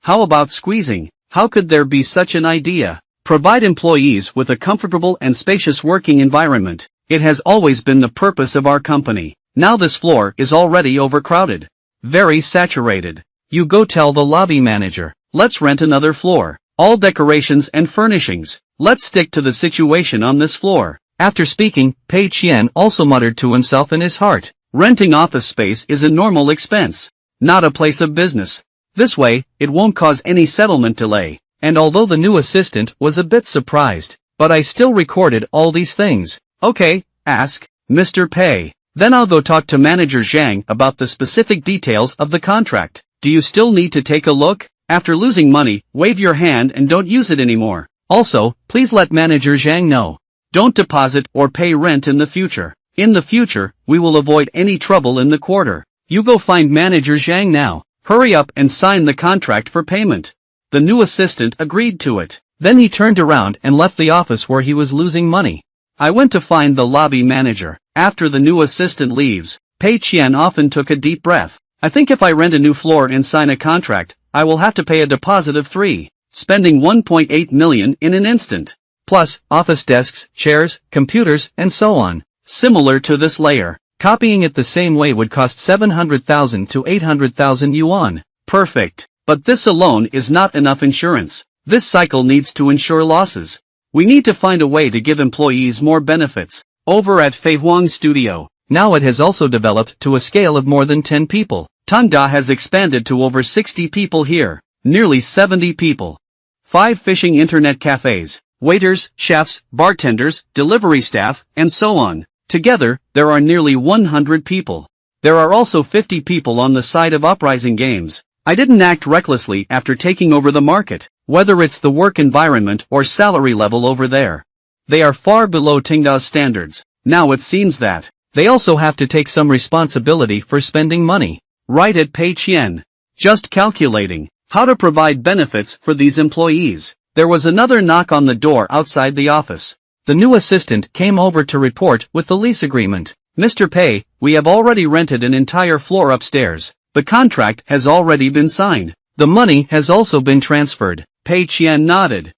How about squeezing? How could there be such an idea? Provide employees with a comfortable and spacious working environment. It has always been the purpose of our company. Now this floor is already overcrowded. Very saturated. You go tell the lobby manager. Let's rent another floor. All decorations and furnishings. Let's stick to the situation on this floor. After speaking, Pei Qian also muttered to himself in his heart. Renting office space is a normal expense, not a place of business. This way, it won't cause any settlement delay. And although the new assistant was a bit surprised, but I still recorded all these things. Okay, ask, Mr. Pei. Then I'll go talk to Manager Zhang about the specific details of the contract. Do you still need to take a look? After losing money, wave your hand and don't use it anymore. Also, please let Manager Zhang know. Don't deposit or pay rent in the future. In the future, we will avoid any trouble in the quarter. You go find Manager Zhang now. Hurry up and sign the contract for payment. The new assistant agreed to it. Then he turned around and left the office where he was losing money. I went to find the lobby manager. After the new assistant leaves, Pei Qian often took a deep breath. I think if I rent a new floor and sign a contract, I will have to pay a deposit of 3, spending 1.8 million in an instant. Plus, office desks, chairs, computers, and so on. Similar to this layer, copying it the same way would cost 700,000 to 800,000 yuan. Perfect. But this alone is not enough insurance. This cycle needs to insure losses. We need to find a way to give employees more benefits. Over at Fei Huang's studio, now it has also developed to a scale of more than 10 people. Tangda has expanded to over 60 people here. Nearly 70 people. 5 fishing internet cafes. Waiters, chefs, bartenders, delivery staff, and so on. Together, there are nearly 100 people. There are also 50 people on the side of Uprising Games. I didn't act recklessly after taking over the market, whether it's the work environment or salary level over there. They are far below Tingda's standards. Now it seems that they also have to take some responsibility for spending money. Right at Pei Qian. Just calculating how to provide benefits for these employees. There was another knock on the door outside the office. The new assistant came over to report with the lease agreement. Mr. Pei, we have already rented an entire floor upstairs. The contract has already been signed. The money has also been transferred. Pei Qian nodded.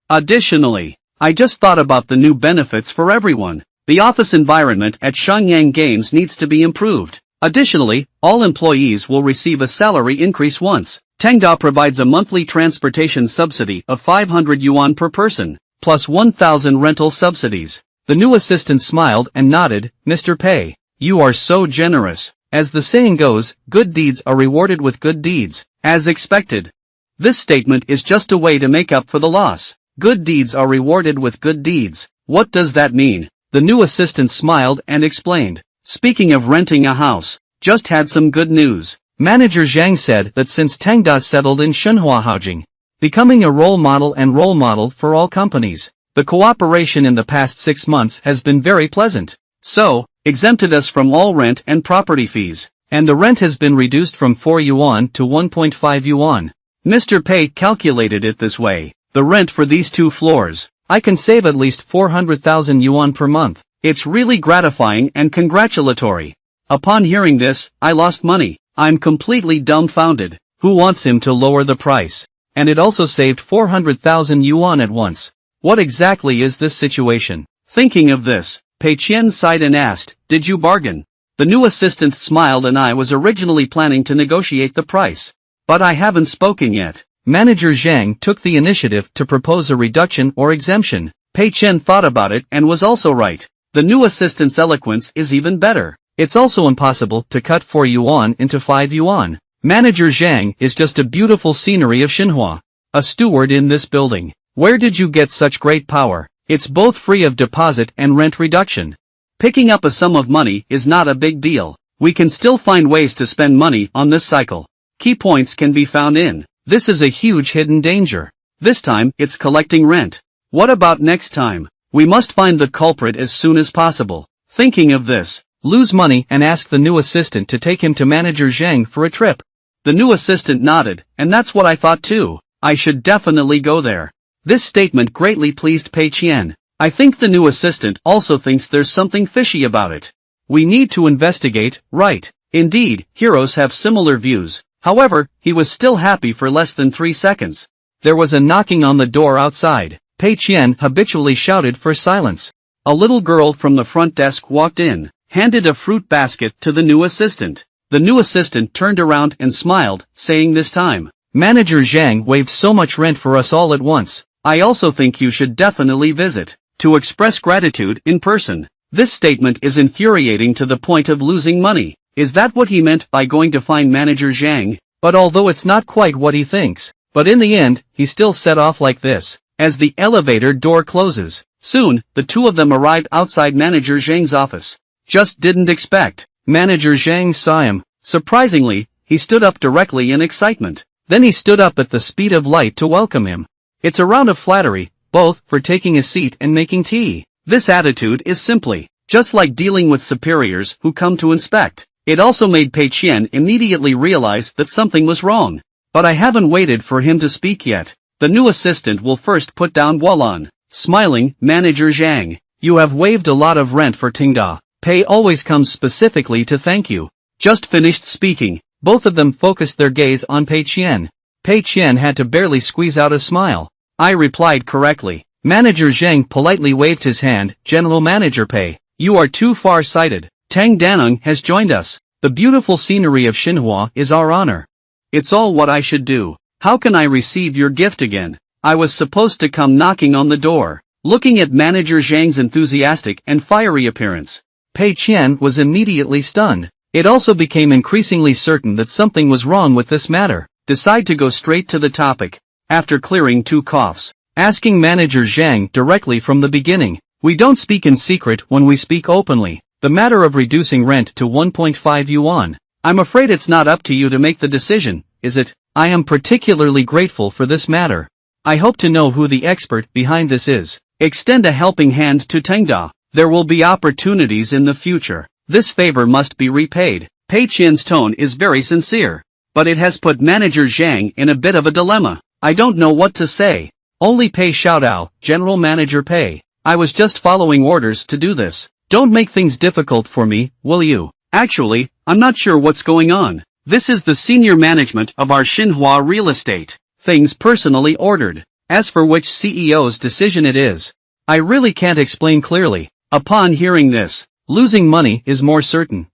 Additionally, I just thought about the new benefits for everyone. The office environment at Shenyang Games needs to be improved. Additionally, all employees will receive a salary increase once. Tangda provides a monthly transportation subsidy of 500 yuan per person, plus 1,000 rental subsidies. The new assistant smiled and nodded. Mr. Pei, you are so generous. As the saying goes, good deeds are rewarded with good deeds, as expected. This statement is just a way to make up for the loss. Good deeds are rewarded with good deeds. What does that mean? The new assistant smiled and explained. Speaking of renting a house, just had some good news. Manager Zhang said that since Tangda settled in Shenhua Haojing, becoming a role model for all companies, the cooperation in the past 6 months has been very pleasant. So, exempted us from all rent and property fees, and the rent has been reduced from 4 yuan to 1.5 yuan. Mr. Pei calculated it this way. The rent for these 2 floors, I can save at least 400,000 yuan per month. It's really gratifying and congratulatory. Upon hearing this, I lost money. I'm completely dumbfounded. Who wants him to lower the price? And it also saved 400,000 yuan at once. What exactly is this situation? Thinking of this, Pei Qian sighed and asked, did you bargain? The new assistant smiled and I was originally planning to negotiate the price. But I haven't spoken yet. Manager Zhang took the initiative to propose a reduction or exemption. Pei Qian thought about it and was also right. The new assistant's eloquence is even better. It's also impossible to cut 4 yuan into 5 yuan. Manager Zhang is just a beautiful scenery of Xinhua. A steward in this building. Where did you get such great power? It's both free of deposit and rent reduction. Picking up a sum of money is not a big deal. We can still find ways to spend money on this cycle. Key points can be found in. This is a huge hidden danger. This time, it's collecting rent. What about next time? We must find the culprit as soon as possible. Thinking of this, lose money and ask the new assistant to take him to Manager Zhang for a trip. The new assistant nodded, and that's what I thought too. I should definitely go there. This statement greatly pleased Pei Qian. I think the new assistant also thinks there's something fishy about it. We need to investigate, right? Indeed, heroes have similar views. However, he was still happy for less than 3 seconds. There was a knocking on the door outside. Pei Qian habitually shouted for silence. A little girl from the front desk walked in, handed a fruit basket to the new assistant. The new assistant turned around and smiled, saying this time, Manager Zhang waived so much rent for us all at once. I also think you should definitely visit, to express gratitude in person. This statement is infuriating to the point of losing money. Is that what he meant by going to find Manager Zhang? But although it's not quite what he thinks, but in the end, he still set off like this. As the elevator door closes, soon, the two of them arrived outside Manager Zhang's office. Just didn't expect. Manager Zhang saw him. Surprisingly, he stood up directly in excitement. Then he stood up at the speed of light to welcome him. It's a round of flattery, both for taking a seat and making tea. This attitude is simply, just like dealing with superiors who come to inspect. It also made Pei Qian immediately realize that something was wrong. But I haven't waited for him to speak yet. The new assistant will first put down Wulan. Smiling, Manager Zhang, you have waived a lot of rent for Tingda. Pei always comes specifically to thank you. Just finished speaking, both of them focused their gaze on Pei Qian. Pei Qian had to barely squeeze out a smile. I replied correctly. Manager Zhang politely waved his hand. General Manager Pei, you are too far-sighted. Tang Daneng has joined us. The beautiful scenery of Xinhua is our honor. It's all what I should do. How can I receive your gift again? I was supposed to come knocking on the door. Looking at Manager Zhang's enthusiastic and fiery appearance, Pei Qian was immediately stunned. It also became increasingly certain that something was wrong with this matter. Decide to go straight to the topic. After clearing 2 coughs, asking Manager Zhang directly from the beginning. We don't speak in secret when we speak openly. The matter of reducing rent to 1.5 yuan. I'm afraid it's not up to you to make the decision, is it? I am particularly grateful for this matter. I hope to know who the expert behind this is. Extend a helping hand to Tengda. There will be opportunities in the future. This favor must be repaid. Pei Qian's tone is very sincere. But it has put Manager Zhang in a bit of a dilemma. I don't know what to say. Only Pei Xiaodao, General Manager Pei. I was just following orders to do this. Don't make things difficult for me, will you? Actually, I'm not sure what's going on. This is the senior management of our Xinhua real estate. Things personally ordered. As for which CEO's decision it is, I really can't explain clearly. Upon hearing this, losing money is more certain.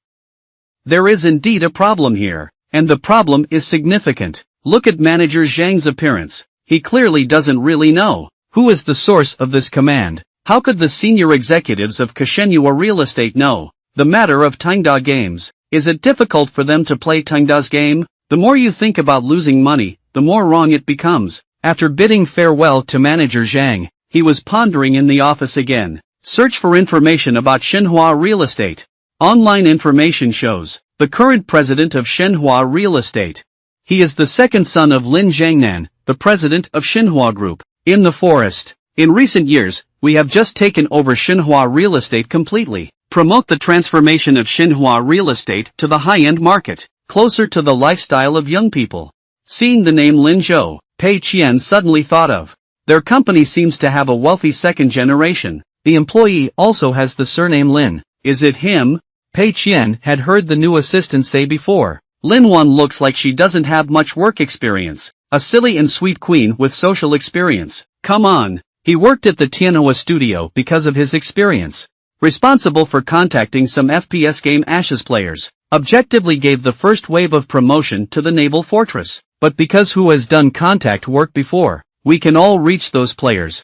There is indeed a problem here. And the problem is significant. Look at Manager Zhang's appearance. He clearly doesn't really know. Who is the source of this command? How could the senior executives of Kashenhua Real Estate know? The matter of Tangda games. Is it difficult for them to play Tangda's game? The more you think about losing money, the more wrong it becomes. After bidding farewell to Manager Zhang, he was pondering in the office again. Search for information about Xinhua Real Estate. Online information shows the current president of Xinhua Real Estate. He is the second son of Lin Zhangnan, the president of Xinhua Group. In the forest. In recent years, we have just taken over Xinhua Real Estate completely. Promote the transformation of Xinhua Real Estate to the high-end market, closer to the lifestyle of young people. Seeing the name Lin Zhou, Pei Qian suddenly thought of. Their company seems to have a wealthy second generation. The employee also has the surname Lin. Is it him? Pei Qian had heard the new assistant say before. Lin Wan looks like she doesn't have much work experience. A silly and sweet queen with social experience. Come on. He worked at the Tianhua studio because of his experience. Responsible for contacting some FPS game Ashes players. Objectively gave the first wave of promotion to the naval fortress. But because who has done contact work before, we can all reach those players.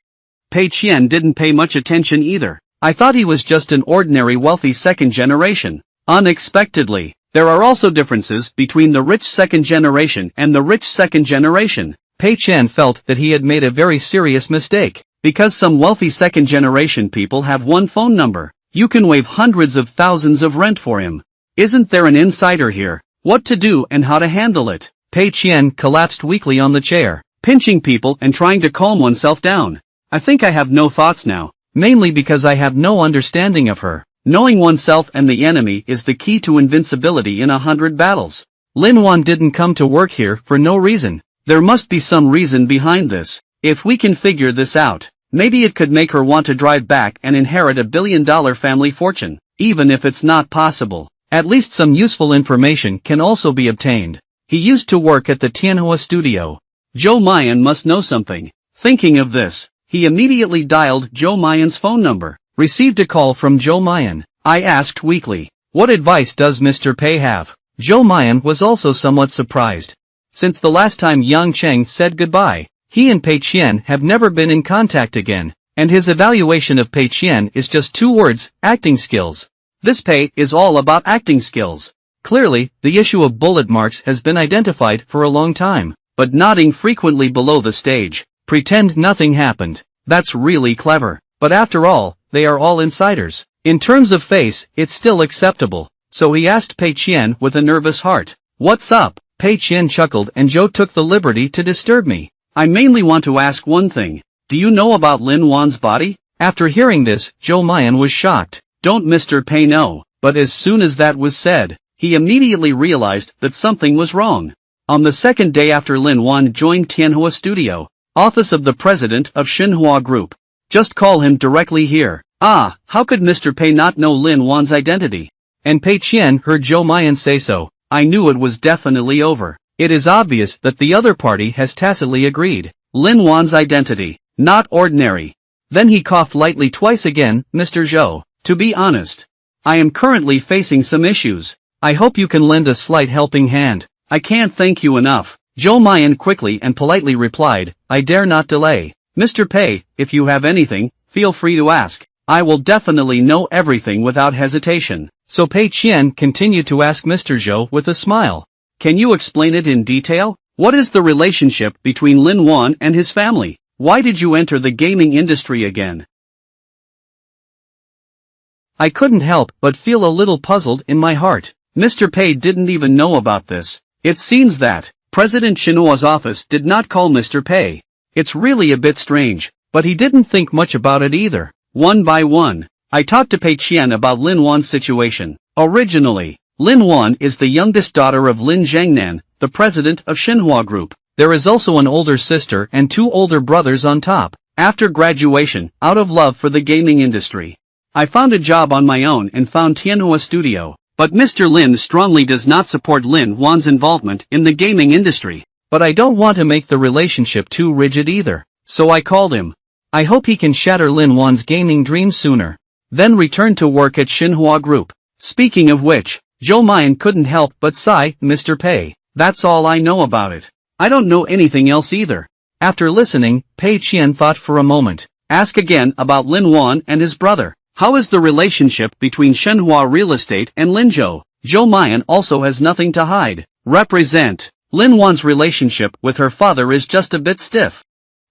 Pei Qian didn't pay much attention either. I thought he was just an ordinary wealthy second generation. Unexpectedly, there are also differences between the rich second generation and the rich second generation. Pei Qian felt that he had made a very serious mistake. Because some wealthy second-generation people have one phone number, you can waive hundreds of thousands of rent for him. Isn't there an insider here? What to do and how to handle it? Pei Qian collapsed weakly on the chair, pinching people and trying to calm oneself down. I think I have no thoughts now, mainly because I have no understanding of her. Knowing oneself and the enemy is the key to invincibility in 100 battles. Lin Wan didn't come to work here for no reason. There must be some reason behind this. If we can figure this out, maybe it could make her want to drive back and inherit $1 billion family fortune. Even if it's not possible, at least some useful information can also be obtained. He used to work at the Tianhua studio. Zhou Mayan must know something. Thinking of this, he immediately dialed Zhou Mayan's phone number. Received a call from Zhou Mayan. I asked weakly, what advice does Mr. Pei have? Zhou Mayan was also somewhat surprised. Since the last time Yang Cheng said goodbye, he and Pei Qian have never been in contact again, and his evaluation of Pei Qian is just 2 words, acting skills. This Pei is all about acting skills. Clearly, the issue of bullet marks has been identified for a long time, but nodding frequently below the stage, pretend nothing happened. That's really clever, but after all, they are all insiders. In terms of face, it's still acceptable, so he asked Pei Qian with a nervous heart. What's up? Pei Qian chuckled and Zhou took the liberty to disturb me. I mainly want to ask one thing. Do you know about Lin Wan's body? After hearing this, Zhou Mayan was shocked. Don't Mr. Pei know? But as soon as that was said, he immediately realized that something was wrong. On the second day after Lin Wan joined Tianhua Studio, office of the president of Xinhua Group. Just call him directly here. Ah, how could Mr. Pei not know Lin Wan's identity? And Pei Qian heard Zhou Mayan say so. I knew it was definitely over. It is obvious that the other party has tacitly agreed. Lin Wan's identity. Not ordinary. Then he coughed lightly twice again. Mr. Zhou, to be honest, I am currently facing some issues. I hope you can lend a slight helping hand. I can't thank you enough. Zhou Mayan quickly and politely replied, I dare not delay. Mr. Pei, if you have anything, feel free to ask. I will definitely know everything without hesitation. So Pei Qian continued to ask Mr. Zhou with a smile. Can you explain it in detail? What is the relationship between Lin Wan and his family? Why did you enter the gaming industry again? I couldn't help but feel a little puzzled in my heart. Mr. Pei didn't even know about this. It seems that President Xinhua's office did not call Mr. Pei. It's really a bit strange, but he didn't think much about it either. One by one, I talked to Pei Qian about Lin Wan's situation. Originally, Lin Wan is the youngest daughter of Lin Zhangnan, the president of Xinhua Group. There is also an older sister and 2 older brothers on top. After graduation, out of love for the gaming industry, I found a job on my own and found Tianhua Studio. But Mr. Lin strongly does not support Lin Wan's involvement in the gaming industry. But I don't want to make the relationship too rigid either. So I called him. I hope he can shatter Lin Wan's gaming dreams sooner. Then return to work at Xinhua Group. Speaking of which, Zhou Mayan couldn't help but sigh. Mr. Pei, that's all I know about it. I don't know anything else either. After listening, Pei Qian thought for a moment. Ask again about Lin Wan and his brother. How is the relationship between Xinhua Real Estate and Linzhou? Zhou Mayan also has nothing to hide. Represent. Lin Wan's relationship with her father is just a bit stiff.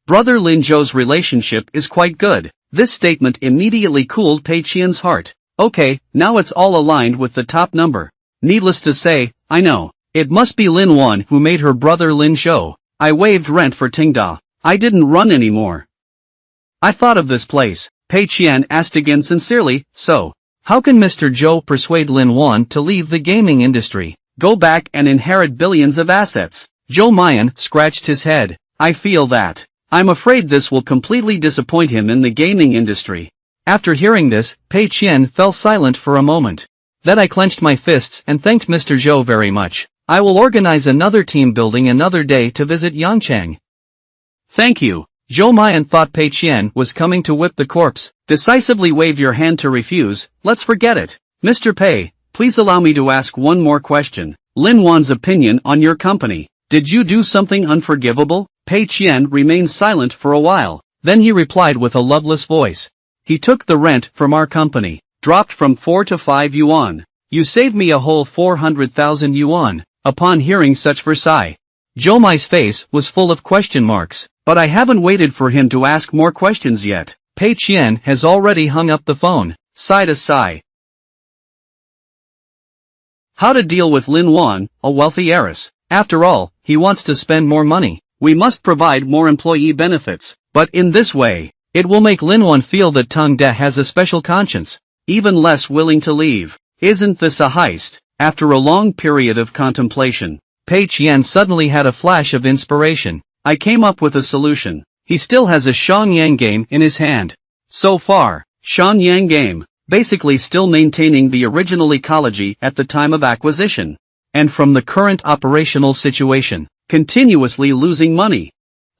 Brother Linzhou's relationship is quite good. This statement immediately cooled Pei Qian's heart. Okay, now it's all aligned with the top number. Needless to say, I know. It must be Lin Wan who made her brother Lin Zhou. I waived rent for Tingda. I didn't run anymore. I thought of this place. Pei Qian asked again sincerely, so, how can Mr. Zhou persuade Lin Wan to leave the gaming industry, go back and inherit billions of assets? Zhou Mayan scratched his head. I feel that. I'm afraid this will completely disappoint him in the gaming industry. After hearing this, Pei Qian fell silent for a moment. Then I clenched my fists and thanked Mr. Zhou very much. I will organize another team building another day to visit Yangcheng. Thank you. Zhou Mayan thought Pei Qian was coming to whip the corpse. Decisively wave your hand to refuse. Let's forget it. Mr. Pei, please allow me to ask one more question. Lin Wan's opinion on your company. Did you do something unforgivable? Pei Qian remained silent for a while. Then he replied with a loveless voice. He took the rent from our company. Dropped from 4 to 5 yuan. You saved me a whole 400,000 yuan. Upon hearing such Versailles. Jomai's face was full of question marks, but I haven't waited for him to ask more questions yet. Pei Qian has already hung up the phone. Sigh to sigh. How to deal with Lin Wan, a wealthy heiress. After all, he wants to spend more money. We must provide more employee benefits, but in this way, it will make Lin Wan feel that Tang De has a special conscience, even less willing to leave. Isn't this a heist? After a long period of contemplation, Pei Qian suddenly had a flash of inspiration. I came up with a solution. He still has a Xiangyang game in his hand. So far, Xiangyang game, basically still maintaining the original ecology at the time of acquisition. And from the current operational situation, continuously losing money.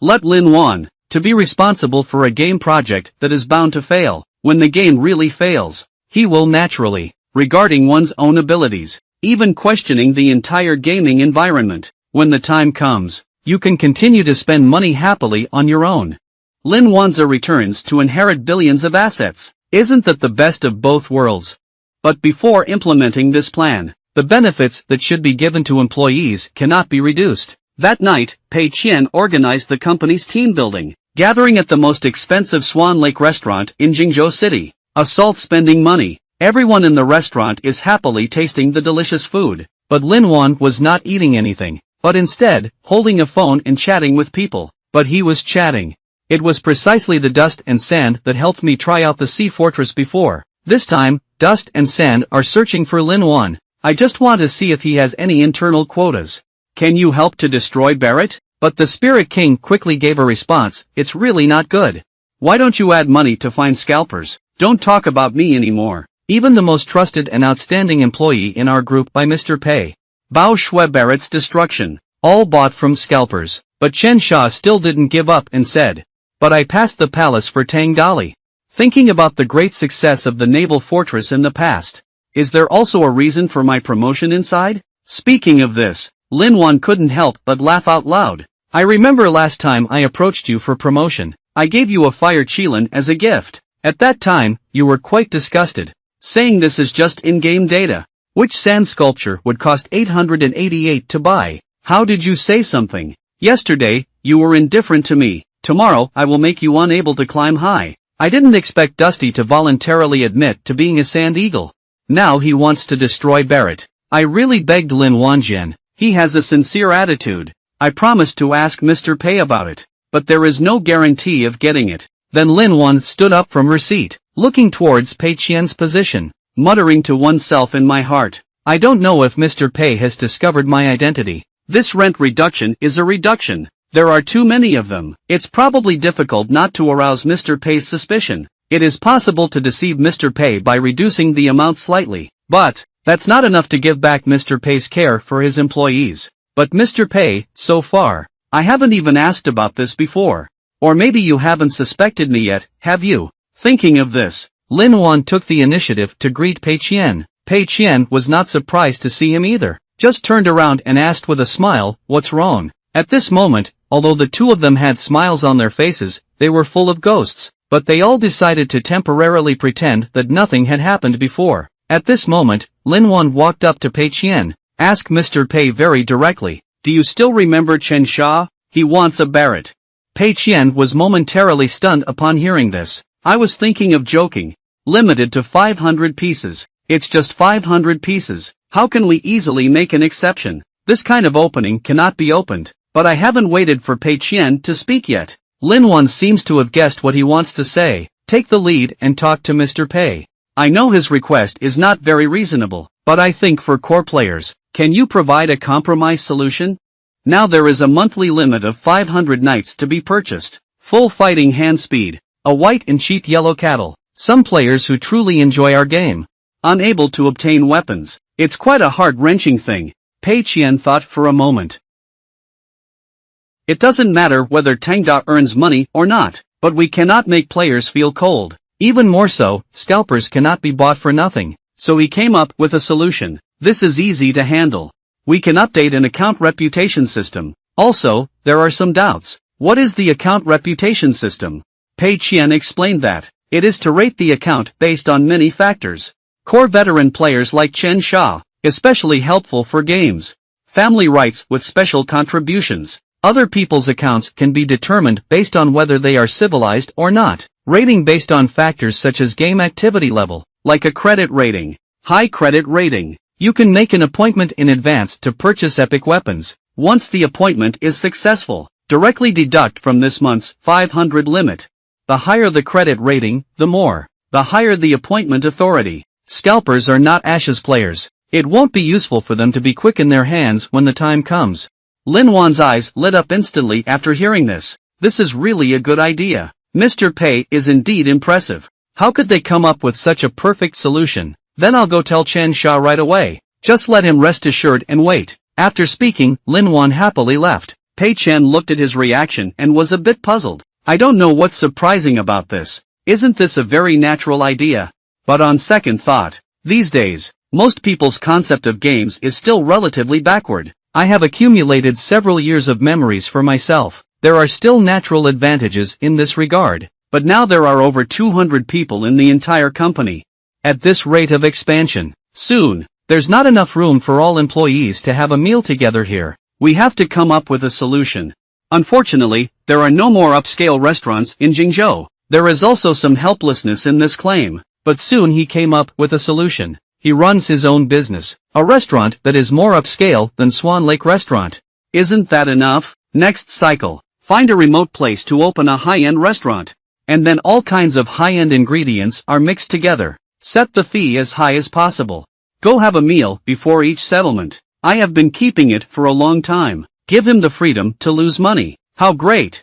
Let Lin Wan, to be responsible for a game project that is bound to fail. When the game really fails, he will naturally, regarding one's own abilities, even questioning the entire gaming environment. When the time comes, you can continue to spend money happily on your own. Lin Wanza returns to inherit billions of assets. Isn't that the best of both worlds? But before implementing this plan, the benefits that should be given to employees cannot be reduced. That night, Pei Qian organized the company's team building, gathering at the most expensive Swan Lake restaurant in Jingzhou City. Assault spending money. Everyone in the restaurant is happily tasting the delicious food, but Lin Wan was not eating anything, but instead, holding a phone and chatting with people. But he was chatting. It was precisely the dust and sand that helped me try out the sea fortress before. This time, dust and sand are searching for Lin Wan. I just want to see if he has any internal quotas. Can you help to destroy Barrett? But the Spirit King quickly gave a response. It's really not good. Why don't you add money to find scalpers? Don't talk about me anymore. Even the most trusted and outstanding employee in our group by Mr. Pei. Bao Shui Barrett's destruction. All bought from scalpers. But Chen Sha still didn't give up and said, but I passed the palace for Tang Dali. Thinking about the great success of the naval fortress in the past. Is there also a reason for my promotion inside? Speaking of this, Lin Wan couldn't help but laugh out loud. I remember last time I approached you for promotion. I gave you a fire qilin as a gift. At that time, you were quite disgusted, saying this is just in-game data. Which sand sculpture would cost 888 to buy? How did you say something? Yesterday, you were indifferent to me. Tomorrow I will make you unable to climb high. I didn't expect Dusty to voluntarily admit to being a sand eagle. Now he wants to destroy Barrett. I really begged Lin Wanjian. He has a sincere attitude. I promised to ask Mr. Pei about it, but there is no guarantee of getting it. Then Lin Wan stood up from her seat, looking towards Pei Qian's position, muttering to oneself in my heart. I don't know if Mr. Pei has discovered my identity. This rent reduction is a reduction. There are too many of them. It's probably difficult not to arouse Mr. Pei's suspicion. It is possible to deceive Mr. Pei by reducing the amount slightly. But, that's not enough to give back Mr. Pei's care for his employees. But Mr. Pei, so far, I haven't even asked about this before. Or maybe you haven't suspected me yet, have you? Thinking of this, Lin Wan took the initiative to greet Pei Qian. Pei Qian was not surprised to see him either. Just turned around and asked with a smile, what's wrong? At this moment, although the two of them had smiles on their faces, they were full of ghosts, but they all decided to temporarily pretend that nothing had happened before. At this moment, Lin Wan walked up to Pei Qian, asked Mr. Pei very directly, do you still remember Chen Sha? He wants a Barrett. Pei Qian was momentarily stunned upon hearing this. I was thinking of joking. Limited to 500 pieces. It's just 500 pieces. How can we easily make an exception? This kind of opening cannot be opened. But I haven't waited for Pei Qian to speak yet. Lin Wan seems to have guessed what he wants to say. Take the lead and talk to Mr. Pei. I know his request is not very reasonable, but I think for core players, can you provide a compromise solution? Now there is a monthly limit of 500 knights to be purchased. Full fighting hand speed. A white and cheap yellow cattle. Some players who truly enjoy our game. Unable to obtain weapons. It's quite a heart-wrenching thing. Pei Qian thought for a moment. It doesn't matter whether Tangda earns money or not, but we cannot make players feel cold. Even more so, scalpers cannot be bought for nothing. So he came up with a solution. This is easy to handle. We can update an account reputation system. Also, there are some doubts. What is the account reputation system? Pei Qian explained that. It is to rate the account based on many factors. Core veteran players like Chen Sha, especially helpful for games. Family rights with special contributions. Other people's accounts can be determined based on whether they are civilized or not. Rating based on factors such as game activity level, like a credit rating. High credit rating. You can make an appointment in advance to purchase epic weapons. Once the appointment is successful, directly deduct from this month's 500 limit. The higher the credit rating, the more. The higher the appointment authority. Scalpers are not Ashes players. It won't be useful for them to be quick in their hands when the time comes. Lin Wan's eyes lit up instantly after hearing this. This is really a good idea. Mr. Pei is indeed impressive. How could they come up with such a perfect solution? Then I'll go tell Chen Xia right away. Just let him rest assured and wait. After speaking, Lin Wan happily left. Pei Qian looked at his reaction and was a bit puzzled. I don't know what's surprising about this. Isn't this a very natural idea? But on second thought, these days, most people's concept of games is still relatively backward. I have accumulated several years of memories for myself. There are still natural advantages in this regard. But now there are over 200 people in the entire company. At this rate of expansion, soon, there's not enough room for all employees to have a meal together here. We have to come up with a solution. Unfortunately, there are no more upscale restaurants in Jingzhou. There is also some helplessness in this claim. But soon he came up with a solution. He runs his own business, a restaurant that is more upscale than Swan Lake Restaurant. Isn't that enough? Next cycle, find a remote place to open a high-end restaurant. And then all kinds of high-end ingredients are mixed together. Set the fee as high as possible. Go have a meal before each settlement. I have been keeping it for a long time. Give him the freedom to lose money. How great!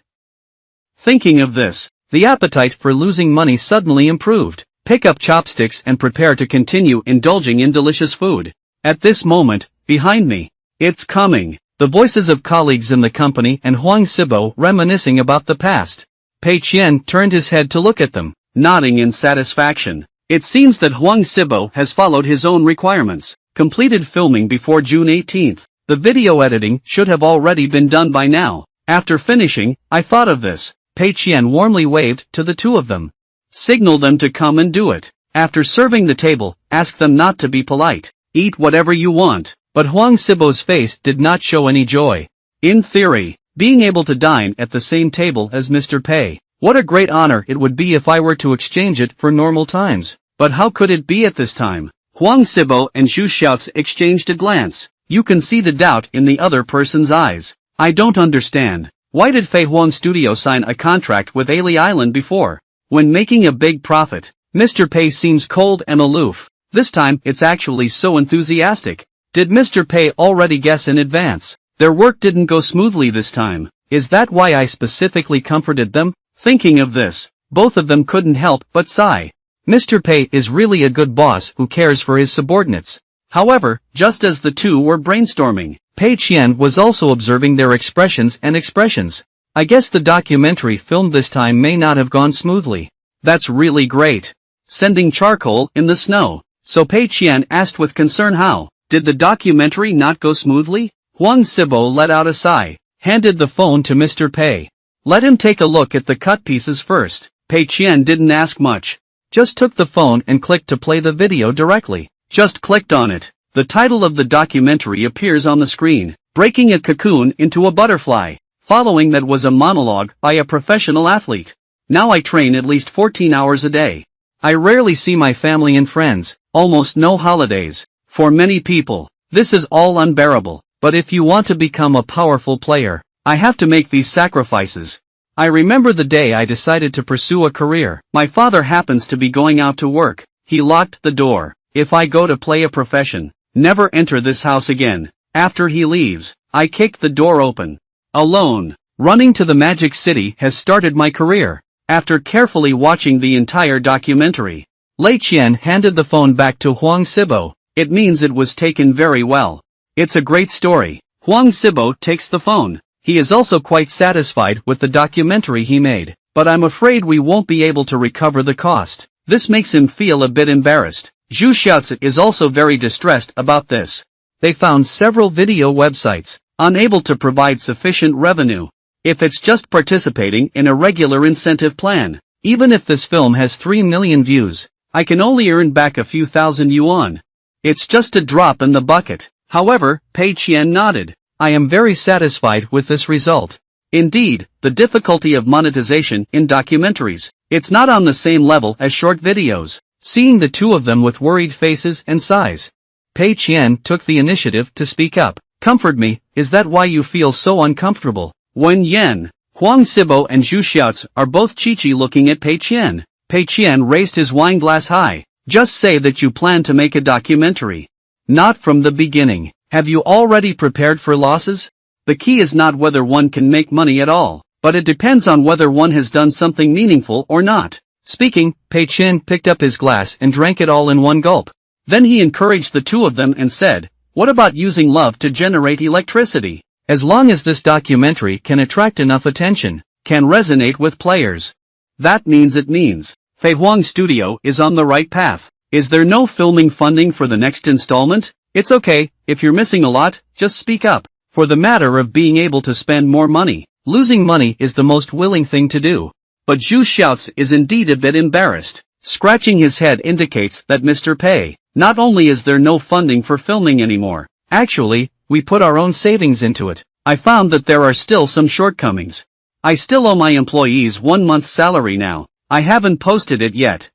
Thinking of this, the appetite for losing money suddenly improved. Pick up chopsticks and prepare to continue indulging in delicious food. At this moment, behind me, it's coming. The voices of colleagues in the company and Huang Sibo reminiscing about the past. Pei Qian turned his head to look at them, nodding in satisfaction. It seems that Huang Sibo has followed his own requirements. Completed filming before June 18th. The video editing should have already been done by now. After finishing, I thought of this. Pei Qian warmly waved to the two of them. Signal them to come and do it. After serving the table, ask them not to be polite. Eat whatever you want. But Huang Sibo's face did not show any joy. In theory, being able to dine at the same table as Mr. Pei, what a great honor it would be if I were to exchange it for normal times. But how could it be at this time? Huang Sibo and Zhu Xiaozi exchanged a glance. You can see the doubt in the other person's eyes. I don't understand. Why did Fei Huang Studio sign a contract with Ali Island before? When making a big profit, Mr. Pei seems cold and aloof. This time it's actually so enthusiastic. Did Mr. Pei already guess in advance? Their work didn't go smoothly this time. Is that why I specifically comforted them? Thinking of this, both of them couldn't help but sigh. Mr. Pei is really a good boss who cares for his subordinates. However, just as the two were brainstorming, Pei Qian was also observing their expressions. I guess the documentary filmed this time may not have gone smoothly. That's really great. Sending charcoal in the snow. So Pei Qian asked with concern how. Did the documentary not go smoothly? Huang Sibo let out a sigh, handed the phone to Mr. Pei. Let him take a look at the cut pieces first. Pei Qian didn't ask much. Just took the phone and clicked to play the video directly. Just clicked on it. The title of the documentary appears on the screen. Breaking a cocoon into a butterfly. Following that was a monologue by a professional athlete. Now I train at least 14 hours a day. I rarely see my family and friends, almost no holidays. For many people, this is all unbearable. But if you want to become a powerful player, I have to make these sacrifices. I remember the day I decided to pursue a career. My father happens to be going out to work. He locked the door. If I go to play a profession, never enter this house again. After he leaves, I kick the door open. Alone, running to the Magic City has started my career. After carefully watching the entire documentary, Lei Qian handed the phone back to Huang Sibo. It means it was taken very well. It's a great story. Huang Sibo takes the phone. He is also quite satisfied with the documentary he made. But I'm afraid we won't be able to recover the cost. This makes him feel a bit embarrassed. Zhu Xiaozi is also very distressed about this. They found several video websites, unable to provide sufficient revenue. If it's just participating in a regular incentive plan, even if this film has 3 million views, I can only earn back a few thousand yuan. It's just a drop in the bucket. However, Pei Qian nodded. I am very satisfied with this result. Indeed, the difficulty of monetization in documentaries, it's not on the same level as short videos. Seeing the two of them with worried faces and sighs, Pei Qian took the initiative to speak up. Comfort me, is that why you feel so uncomfortable? Wen Yan, Huang Sibo and Zhu Xiaozi are both Chi-Chi looking at Pei Qian. Pei Qian raised his wine glass high. Just say that you plan to make a documentary. Not from the beginning. Have you already prepared for losses? The key is not whether one can make money at all, but it depends on whether one has done something meaningful or not. Speaking, Pei Qian picked up his glass and drank it all in one gulp. Then he encouraged the two of them and said, what about using love to generate electricity? As long as this documentary can attract enough attention, can resonate with players. That means Fei Huang Studio is on the right path. Is there no filming funding for the next installment? It's okay, if you're missing a lot, just speak up. For the matter of being able to spend more money, losing money is the most willing thing to do. But Zhu Xiaozi is indeed a bit embarrassed. Scratching his head indicates that Mr. Pei, not only is there no funding for filming anymore, actually, we put our own savings into it. I found that there are still some shortcomings. I still owe my employees 1 month's salary now. I haven't posted it yet.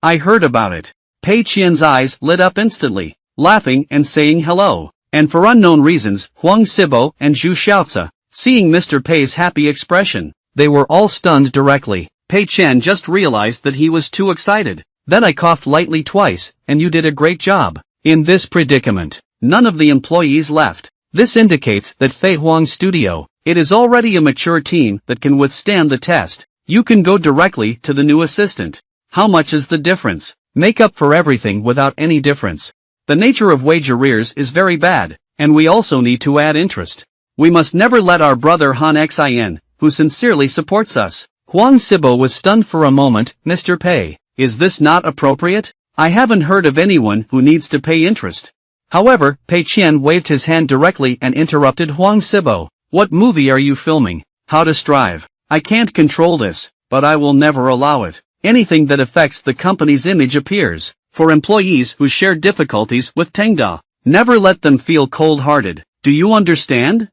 I heard about it. Pei Qian's eyes lit up instantly, laughing and saying hello. And for unknown reasons, Huang Sibo and Zhu Xiaozi, seeing Mr. Pei's happy expression, they were all stunned directly. Pei Qian just realized that he was too excited. Then I coughed lightly twice, and you did a great job. In this predicament, none of the employees left. This indicates that Fei Huang Studio, it is already a mature team that can withstand the test. You can go directly to the new assistant. How much is the difference? Make up for everything without any difference. The nature of wage arrears is very bad, and we also need to add interest. We must never let our brother Han Xin, who sincerely supports us. Huang Sibo was stunned for a moment. Mr. Pei, is this not appropriate? I haven't heard of anyone who needs to pay interest. However, Pei Qian waved his hand directly and interrupted Huang Sibo. What movie are you filming? How to strive? I can't control this, but I will never allow it. Anything that affects the company's image appears. For employees who share difficulties with Tengda, never let them feel cold-hearted. Do you understand?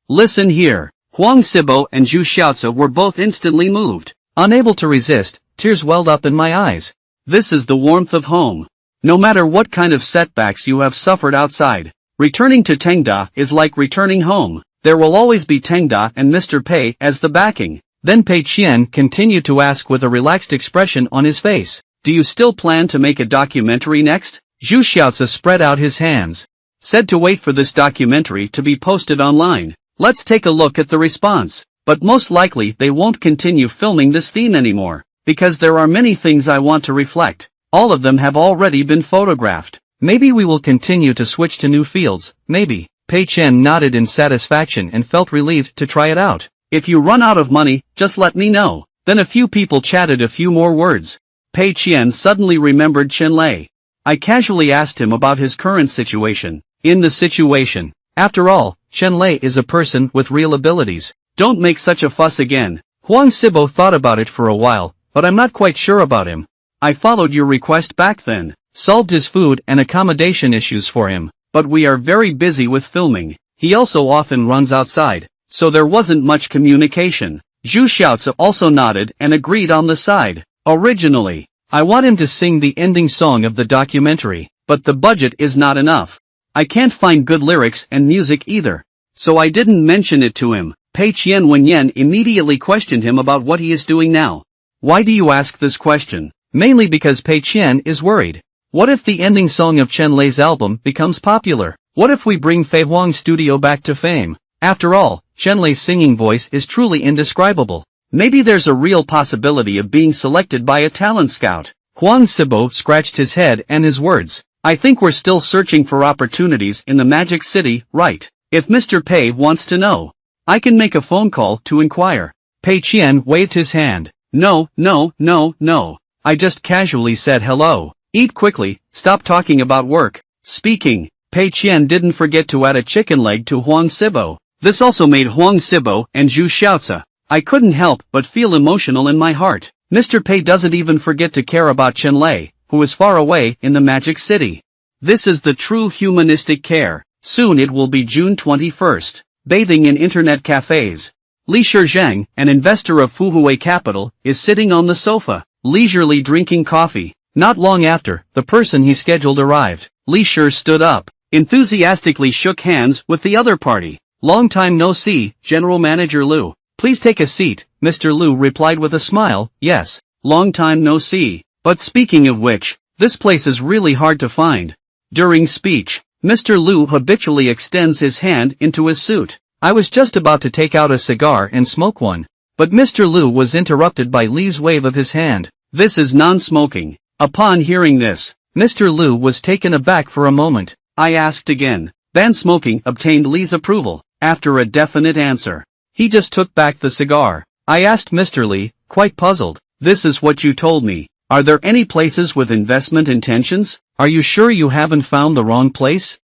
Listen here. Huang Sibo and Zhu Xiaozi were both instantly moved. Unable to resist, tears welled up in my eyes. This is the warmth of home. No matter what kind of setbacks you have suffered outside, returning to Tengda is like returning home. There will always be Tengda and Mr. Pei as the backing. Then Pei Qian continued to ask with a relaxed expression on his face. Do you still plan to make a documentary next? Zhu Xiaozi spread out his hands. Said to wait for this documentary to be posted online. Let's take a look at the response. But most likely they won't continue filming this theme anymore. Because there are many things I want to reflect. All of them have already been photographed. Maybe we will continue to switch to new fields, maybe. Pei Qian nodded in satisfaction and felt relieved to try it out. If you run out of money, just let me know. Then a few people chatted a few more words. Pei Qian suddenly remembered Chen Lei. I casually asked him about his current situation. In the situation. After all, Chen Lei is a person with real abilities. Don't make such a fuss again. Huang Sibo thought about it for a while, but I'm not quite sure about him. I followed your request back then. Solved his food and accommodation issues for him. But we are very busy with filming. He also often runs outside. So there wasn't much communication. Zhu Xiaozi also nodded and agreed on the side. Originally, I want him to sing the ending song of the documentary, but the budget is not enough. I can't find good lyrics and music either. So I didn't mention it to him. Pei Qian Wenyan immediately questioned him about what he is doing now. Why do you ask this question? Mainly because Pei Qian is worried. What if the ending song of Chen Lei's album becomes popular? What if we bring Fei Huang Studio back to fame? After all, Chen Lei's singing voice is truly indescribable. Maybe there's a real possibility of being selected by a talent scout. Huang Sibo scratched his head and his words. I think we're still searching for opportunities in the Magic City, right? If Mr. Pei wants to know, I can make a phone call to inquire. Pei Qian waved his hand. No. I just casually said hello. Eat quickly, stop talking about work. Speaking, Pei Qian didn't forget to add a chicken leg to Huang Sibo. This also made Huang Sibo and Zhu Xiaozi. I couldn't help but feel emotional in my heart. Mr. Pei doesn't even forget to care about Chen Lei, who is far away in the Magic City. This is the true humanistic care. Soon it will be June 21st. Bathing in internet cafes. Li Shizheng, an investor of Fuhui Capital, is sitting on the sofa, leisurely drinking coffee. Not long after, the person he scheduled arrived. Li Shi stood up, enthusiastically shook hands with the other party. Long time no see, General Manager Liu. Please take a seat, Mr. Liu replied with a smile. Yes, long time no see. But speaking of which, this place is really hard to find. During speech, Mr. Liu habitually extends his hand into his suit. I was just about to take out a cigar and smoke one. But Mr. Liu was interrupted by Li's wave of his hand. This is non-smoking. Upon hearing this, Mr. Liu was taken aback for a moment. I asked again. Ban smoking obtained Li's approval. After a definite answer, he just took back the cigar. I asked Mr. Li, quite puzzled. This is what you told me. Are there any places with investment intentions? Are you sure you haven't found the wrong place?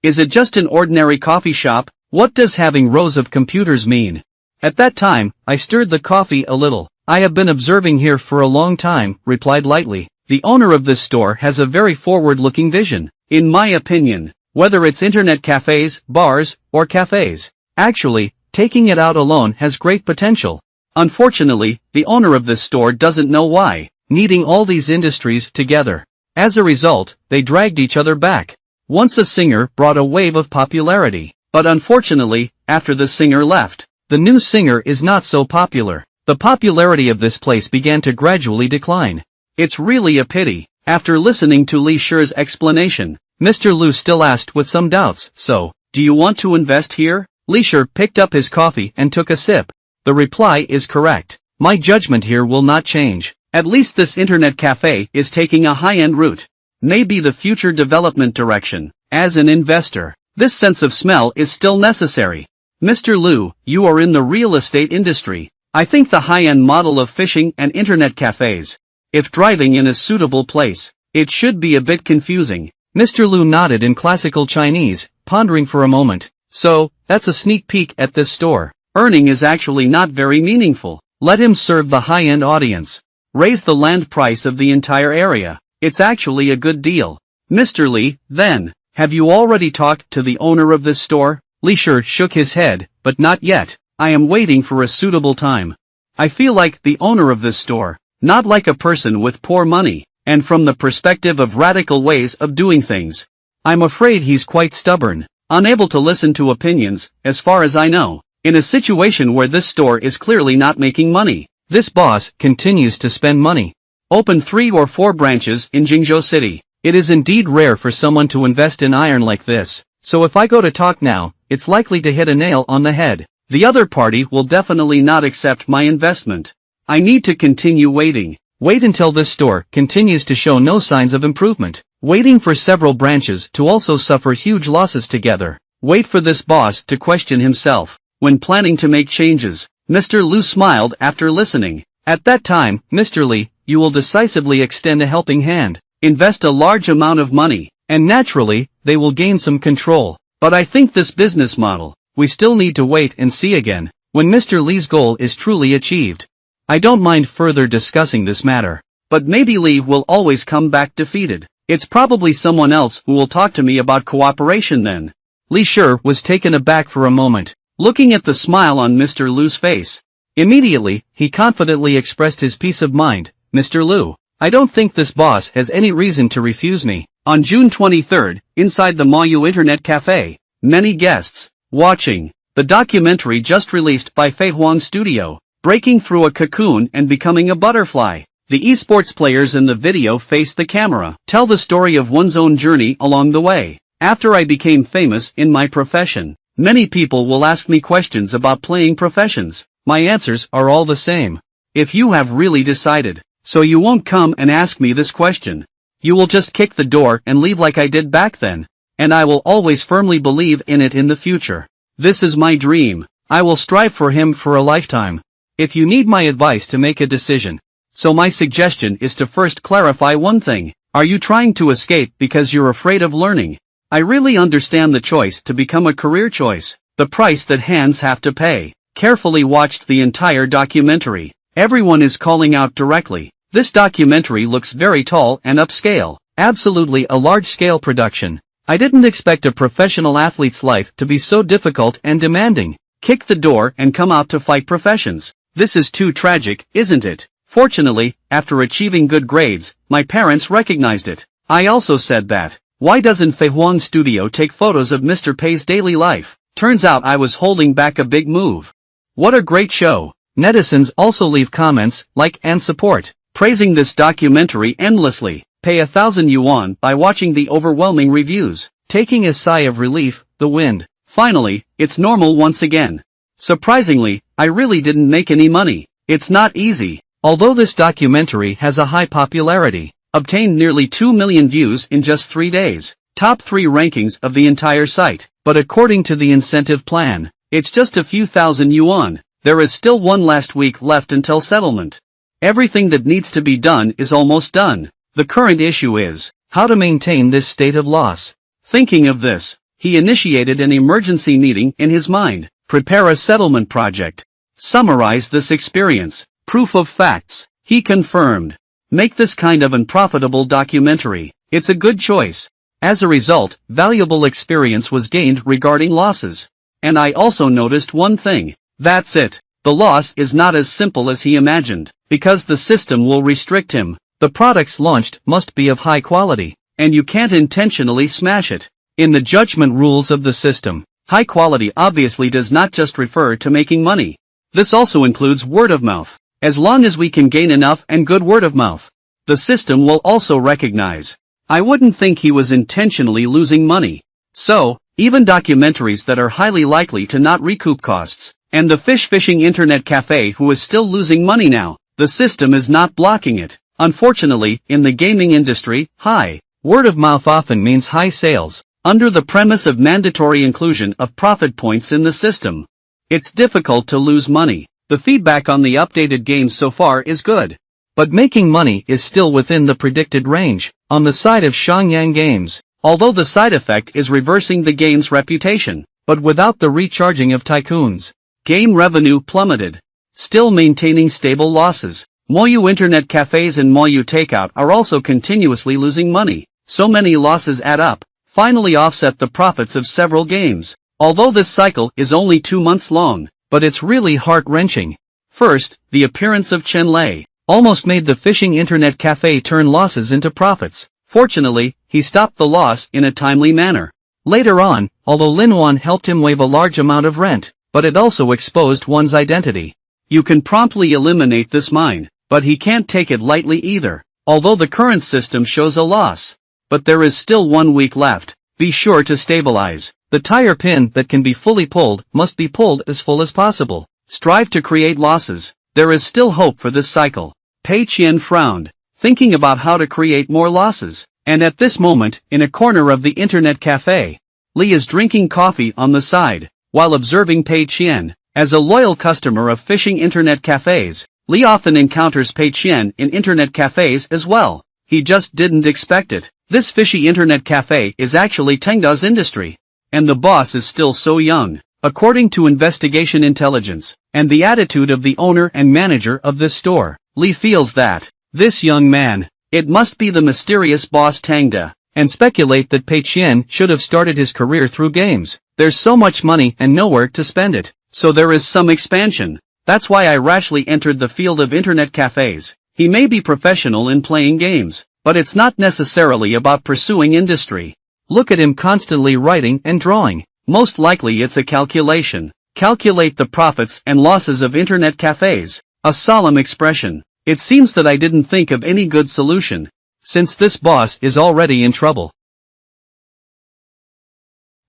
Is it just an ordinary coffee shop? What does having rows of computers mean? At that time, I stirred the coffee a little. I have been observing here for a long time, replied lightly. The owner of this store has a very forward-looking vision. In my opinion, whether it's internet cafes, bars, or cafes, actually, taking it out alone has great potential. Unfortunately, the owner of this store doesn't know why, needing all these industries together. As a result, they dragged each other back. Once a singer brought a wave of popularity, but unfortunately, after the singer left, the new singer is not so popular. The popularity of this place began to gradually decline. It's really a pity. After listening to Li Shi's explanation, Mr. Liu still asked with some doubts, so, do you want to invest here? Li Shi picked up his coffee and took a sip. The reply is correct. My judgment here will not change. At least this internet cafe is taking a high-end route. Maybe the future development direction. As an investor, this sense of smell is still necessary. Mr. Liu, you are in the real estate industry. I think the high-end model of fishing and internet cafes. If driving in a suitable place, it should be a bit confusing. Mr. Liu nodded in classical Chinese, pondering for a moment. So, that's a sneak peek at this store. Earning is actually not very meaningful. Let him serve the high-end audience. Raise the land price of the entire area. It's actually a good deal. Mr. Li, then, have you already talked to the owner of this store? Li Shi shook his head, but not yet. I am waiting for a suitable time. I feel like the owner of this store, not like a person with poor money, and from the perspective of radical ways of doing things. I'm afraid he's quite stubborn, unable to listen to opinions, as far as I know. In a situation where this store is clearly not making money, this boss continues to spend money. Open 3 or 4 branches in Jingzhou City. It is indeed rare for someone to invest in iron like this, so if I go to talk now, it's likely to hit a nail on the head. The other party will definitely not accept my investment. I need to continue waiting. Wait until this store continues to show no signs of improvement. Waiting for several branches to also suffer huge losses together. Wait for this boss to question himself. When planning to make changes, Mr. Liu smiled after listening. At that time, Mr. Li, you will decisively extend a helping hand. Invest a large amount of money, and naturally, they will gain some control. But I think this business model, we still need to wait and see again, when Mr. Li's goal is truly achieved. I don't mind further discussing this matter, but maybe Li will always come back defeated. It's probably someone else who will talk to me about cooperation then. Li Shi was taken aback for a moment, looking at the smile on Mr. Liu's face. Immediately, he confidently expressed his peace of mind. Mr. Liu, I don't think this boss has any reason to refuse me. On June 23rd, inside the Manhwa Internet Cafe, many guests watching the documentary just released by Fei Qian Studio, Breaking Through a Cocoon and Becoming a Butterfly. The esports players in the video face the camera, tell the story of one's own journey along the way. After I became famous in my profession, many people will ask me questions about playing professions. My answers are all the same. If you have really decided, so you won't come and ask me this question. You will just kick the door and leave like I did back then. And I will always firmly believe in it in the future. This is my dream. I will strive for him for a lifetime. If you need my advice to make a decision, so my suggestion is to first clarify one thing. Are you trying to escape because you're afraid of learning? I really understand the choice to become a career choice, the price that hands have to pay. Carefully watched the entire documentary. Everyone is calling out directly. This documentary looks very tall and upscale. Absolutely a large-scale production. I didn't expect a professional athlete's life to be so difficult and demanding. Kick the door and come out to fight professions. This is too tragic, isn't it? Fortunately, after achieving good grades, my parents recognized it. I also said that, why doesn't Fei Huang Studio take photos of Mr. Pei's daily life? Turns out I was holding back a big move. What a great show. Netizens also leave comments, like and support, praising this documentary endlessly. Pay 1,000 yuan by watching the overwhelming reviews, taking a sigh of relief, the wind. Finally, it's normal once again. Surprisingly, I really didn't make any money. It's not easy. Although this documentary has a high popularity, obtained nearly 2 million views in just 3 days, top 3 rankings of the entire site, but according to the incentive plan, it's just a few thousand yuan. There is still one last week left until settlement. Everything that needs to be done is almost done. The current issue is how to maintain this state of loss. Thinking of this, he initiated an emergency meeting in his mind. Prepare a settlement project. Summarize this experience. Proof of facts. He confirmed. Make this kind of unprofitable documentary. It's a good choice. As a result, valuable experience was gained regarding losses. And I also noticed one thing. That's it. The loss is not as simple as he imagined, because the system will restrict him. The products launched must be of high quality, and you can't intentionally smash it. In the judgment rules of the system, high quality obviously does not just refer to making money. This also includes word of mouth. As long as we can gain enough and good word of mouth, the system will also recognize. I wouldn't think he was intentionally losing money. So, even documentaries that are highly likely to not recoup costs, and the fishing internet cafe who is still losing money now, the system is not blocking it. Unfortunately, in the gaming industry, high word of mouth often means high sales, under the premise of mandatory inclusion of profit points in the system. It's difficult to lose money. The feedback on the updated games so far is good. But making money is still within the predicted range, on the side of Shangyang Games, although the side effect is reversing the game's reputation, but without the recharging of Tycoons. Game revenue plummeted, still maintaining stable losses. Moyu internet cafes and Moyu takeout are also continuously losing money. So many losses add up, finally offset the profits of several games. Although this cycle is only 2 months long, but it's really heart-wrenching. First, the appearance of Chen Lei almost made the fishing internet cafe turn losses into profits. Fortunately, he stopped the loss in a timely manner. Later on, although Lin Wan helped him waive a large amount of rent, but it also exposed one's identity. You can promptly eliminate this mine. But he can't take it lightly either, although the current system shows a loss. But there is still 1 week left. Be sure to stabilize. The tire pin that can be fully pulled must be pulled as full as possible. Strive to create losses. There is still hope for this cycle. Pei Qian frowned, thinking about how to create more losses. And at this moment, in a corner of the internet cafe, Li is drinking coffee on the side, while observing Pei Qian. As a loyal customer of fishing internet cafes, Li often encounters Pei Qian in internet cafes as well. He just didn't expect it. This fishy internet cafe is actually Tengda's industry. And the boss is still so young, according to investigation intelligence, and the attitude of the owner and manager of this store. Li feels that this young man, it must be the mysterious boss Tengda, and speculate that Pei Qian should have started his career through games. There's so much money and nowhere to spend it, so there is some expansion. That's why I rashly entered the field of internet cafes. He may be professional in playing games, but it's not necessarily about pursuing industry. Look at him constantly writing and drawing. Most likely it's a calculation. Calculate the profits and losses of internet cafes. A solemn expression. It seems that I didn't think of any good solution, since this boss is already in trouble.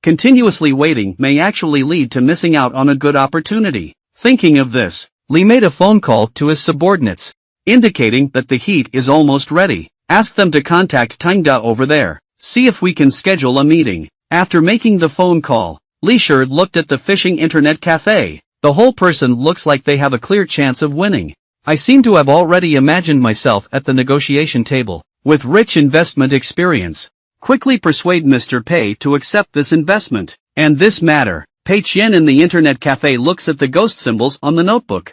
Continuously waiting may actually lead to missing out on a good opportunity. Thinking of this, Li made a phone call to his subordinates, indicating that the heat is almost ready. Ask them to contact Tengda over there. See if we can schedule a meeting. After making the phone call, Li Shi looked at the fishing internet cafe. The whole person looks like they have a clear chance of winning. I seem to have already imagined myself at the negotiation table, with rich investment experience. Quickly persuade Mr. Pei to accept this investment, and this matter. Pei Qian in the internet cafe looks at the ghost symbols on the notebook.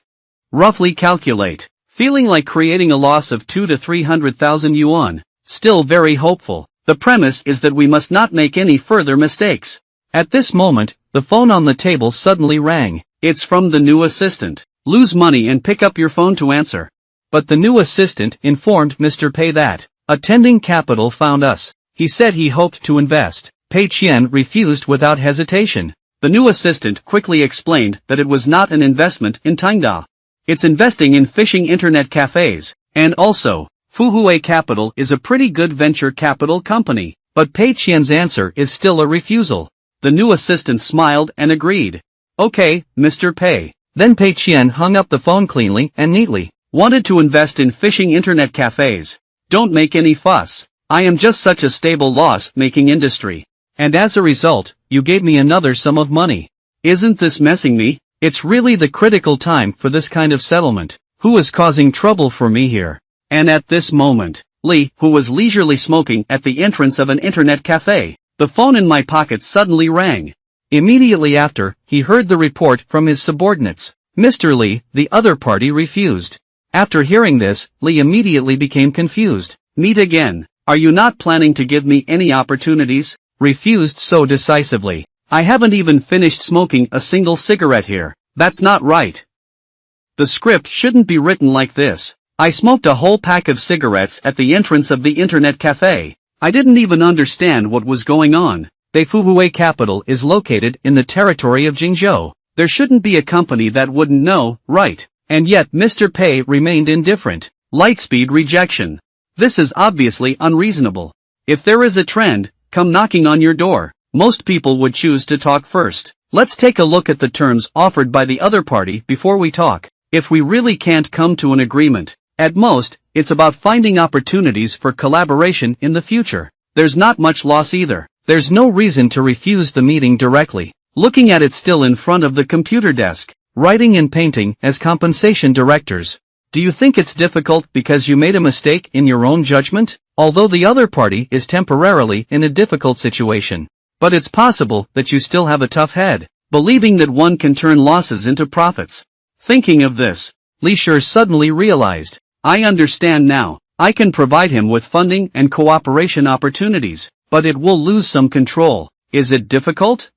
Roughly calculate. Feeling like creating a loss of 200 to 300,000 yuan. still very hopeful. The premise is that we must not make any further mistakes. At this moment, the phone on the table suddenly rang. It's from the new assistant. Lose money and pick up your phone to answer. But the new assistant informed Mr. Pei that attending capital found us. He said he hoped to invest. Pei Qian refused without hesitation. The new assistant quickly explained that it was not an investment in Tycoon. It's investing in phishing internet cafes, and also, Fuhui Capital is a pretty good venture capital company. But Pei Qian's answer is still a refusal. The new assistant smiled and agreed. Okay, Mr. Pei. Then Pei Qian hung up the phone cleanly and neatly. Wanted to invest in phishing internet cafes. Don't make any fuss. I am just such a stable loss-making industry. And as a result, you gave me another sum of money. Isn't this messing me? It's really the critical time for this kind of settlement. Who is causing trouble for me here? And at this moment, Li, who was leisurely smoking at the entrance of an internet cafe, the phone in my pocket suddenly rang. Immediately after, he heard the report from his subordinates. Mr. Li, the other party refused. After hearing this, Li immediately became confused. Meet again. Are you not planning to give me any opportunities? Refused so decisively. I haven't even finished smoking a single cigarette here. That's not right. The script shouldn't be written like this. I smoked a whole pack of cigarettes at the entrance of the internet cafe. I didn't even understand what was going on. Fuhui Capital is located in the territory of Jingzhou. There shouldn't be a company that wouldn't know, right? And yet Mr. Pei remained indifferent. Lightspeed rejection. This is obviously unreasonable. If there is a trend, come knocking on your door. Most people would choose to talk first. Let's take a look at the terms offered by the other party before we talk. If we really can't come to an agreement, at most, it's about finding opportunities for collaboration in the future. There's not much loss either. There's no reason to refuse the meeting directly. Looking at it still in front of the computer desk, writing and painting as compensation directors. Do you think it's difficult because you made a mistake in your own judgment? Although the other party is temporarily in a difficult situation. But it's possible that you still have a tough head, believing that one can turn losses into profits. Thinking of this, Li Shi suddenly realized, I understand now. I can provide him with funding and cooperation opportunities, but it will lose some control. Is it difficult?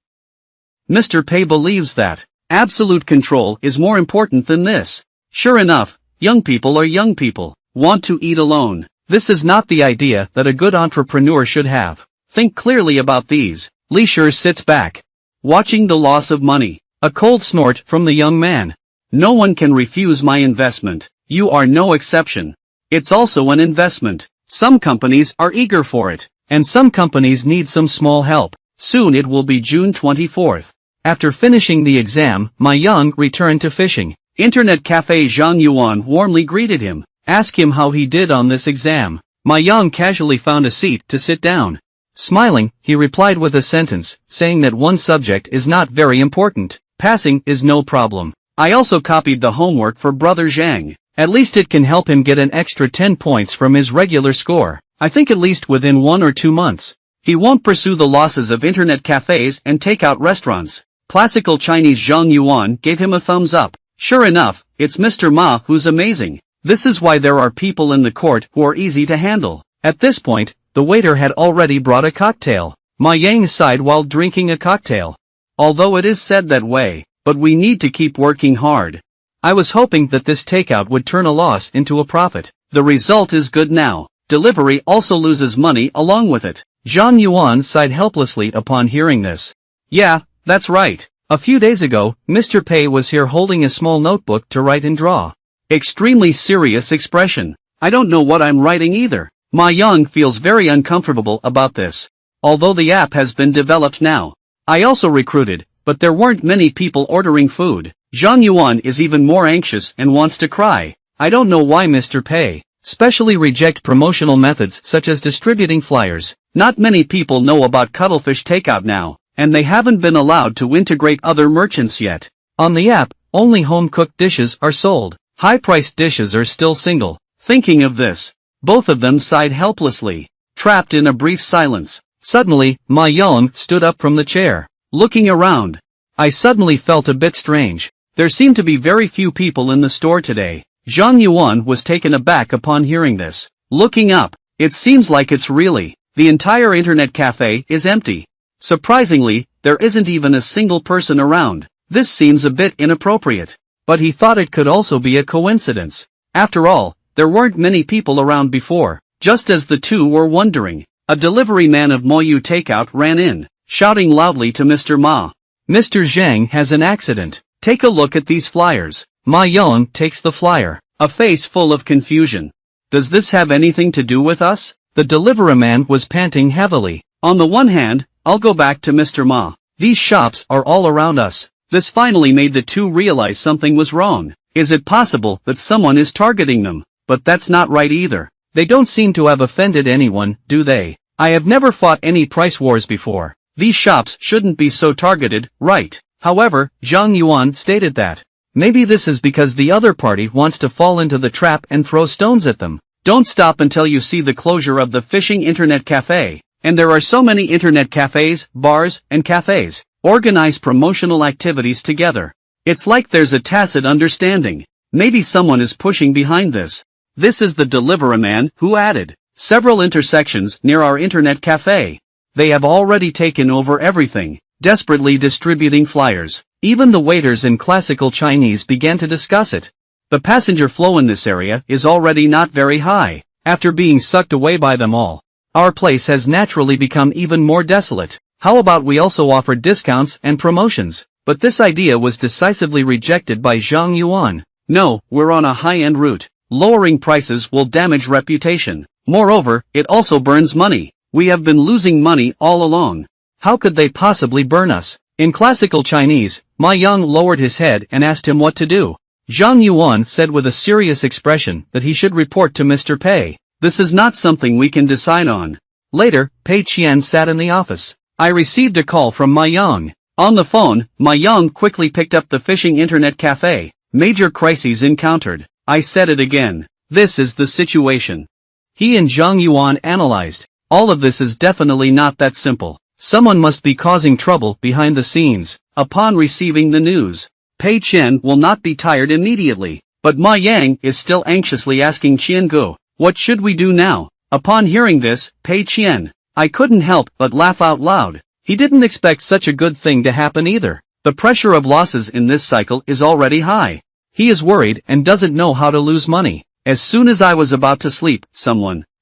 Mr. Pei believes that absolute control is more important than this. Sure enough, young people are young people, want to eat alone. This is not the idea that a good entrepreneur should have. Think clearly about these. Li Shi sits back, watching the loss of money. A cold snort from the young man. No one can refuse my investment. You are no exception. It's also an investment. Some companies are eager for it, and some companies need some small help. Soon it will be June 24th. After finishing the exam, Ma Yang returned to fishing. Internet cafe Zhang Yuan warmly greeted him, asked him how he did on this exam. Ma Yang casually found a seat to sit down. Smiling, he replied with a sentence, saying that one subject is not very important. Passing is no problem. I also copied the homework for brother Zhang. At least it can help him get an extra 10 points from his regular score. I think at least within 1 or 2 months. He won't pursue the losses of internet cafes and takeout restaurants. Classical Chinese Zhang Yuan gave him a thumbs up. Sure enough, it's Mr. Ma who's amazing. This is why there are people in the court who are easy to handle. At this point, the waiter had already brought a cocktail. Ma Yang sighed while drinking a cocktail. Although it is said that way, but we need to keep working hard. I was hoping that this takeout would turn a loss into a profit. The result is good now. Delivery also loses money along with it. Zhang Yuan sighed helplessly upon hearing this. Yeah, that's right. A few days ago, Mr. Pei was here holding a small notebook to write and draw. Extremely serious expression. I don't know what I'm writing either. Ma Yang feels very uncomfortable about this. Although the app has been developed now. I also recruited, but there weren't many people ordering food. Zhang Yuan is even more anxious and wants to cry. I don't know why Mr. Pei specially reject promotional methods such as distributing flyers. Not many people know about cuttlefish takeout now, and they haven't been allowed to integrate other merchants yet. On the app, only home-cooked dishes are sold. High-priced dishes are still single. Thinking of this, both of them sighed helplessly, trapped in a brief silence. Suddenly, Ma Yang stood up from the chair, looking around. I suddenly felt a bit strange. There seemed to be very few people in the store today. Zhang Yuan was taken aback upon hearing this. Looking up, It seems like it's really. The entire internet cafe is empty. Surprisingly, there isn't even a single person around. This seems a bit inappropriate. But he thought it could also be a coincidence. After all, there weren't many people around before. Just as the two were wondering, a delivery man of Moyu Takeout ran in, shouting loudly to Mr. Ma. Mr. Zhang has an accident. Take a look at these flyers. Ma Yang takes the flyer, a face full of confusion. Does this have anything to do with us? The delivery man was panting heavily. On the one hand, I'll go back to Mr. Ma. These shops are all around us. This finally made the two realize something was wrong. Is it possible that someone is targeting them? But that's not right either. They don't seem to have offended anyone, do they? I have never fought any price wars before. These shops shouldn't be so targeted, right? However, Zhang Yuan stated that. Maybe this is because the other party wants to fall into the trap and throw stones at them. Don't stop until you see the closure of the fishing internet cafe. And there are so many internet cafes, bars, and cafes. Organize promotional activities together. It's like there's a tacit understanding. Maybe someone is pushing behind this. This is the delivery man who added several intersections near our internet cafe. They have already taken over everything, desperately distributing flyers. Even the waiters in classical Chinese began to discuss it. The passenger flow in this area is already not very high, after being sucked away by them all. Our place has naturally become even more desolate. How about we also offer discounts and promotions? But this idea was decisively rejected by Zhang Yuan. No, we're on a high-end route. Lowering prices will damage reputation. Moreover, it also burns money. We have been losing money all along. How could they possibly burn us? In classical Chinese, Ma Yang lowered his head and asked him what to do. Zhang Yuan said with a serious expression that he should report to Mr. Pei. This is not something we can decide on. Later, Pei Qian sat in the office. I received a call from Ma Yang. On the phone, Ma Yang quickly picked up the fishing internet cafe. Major crises encountered. I said it again. This is the situation. He and Zhang Yuan analyzed. All of this is definitely not that simple. Someone must be causing trouble behind the scenes. Upon receiving the news, Pei Qian will not be tired immediately. But Ma Yang is still anxiously asking Qiangu, what should we do now? Upon hearing this, Pei Qian, I couldn't help but laugh out loud. He didn't expect such a good thing to happen either. The pressure of losses in this cycle is already high. He is worried and doesn't know how to lose money. As soon as I was about to sleep,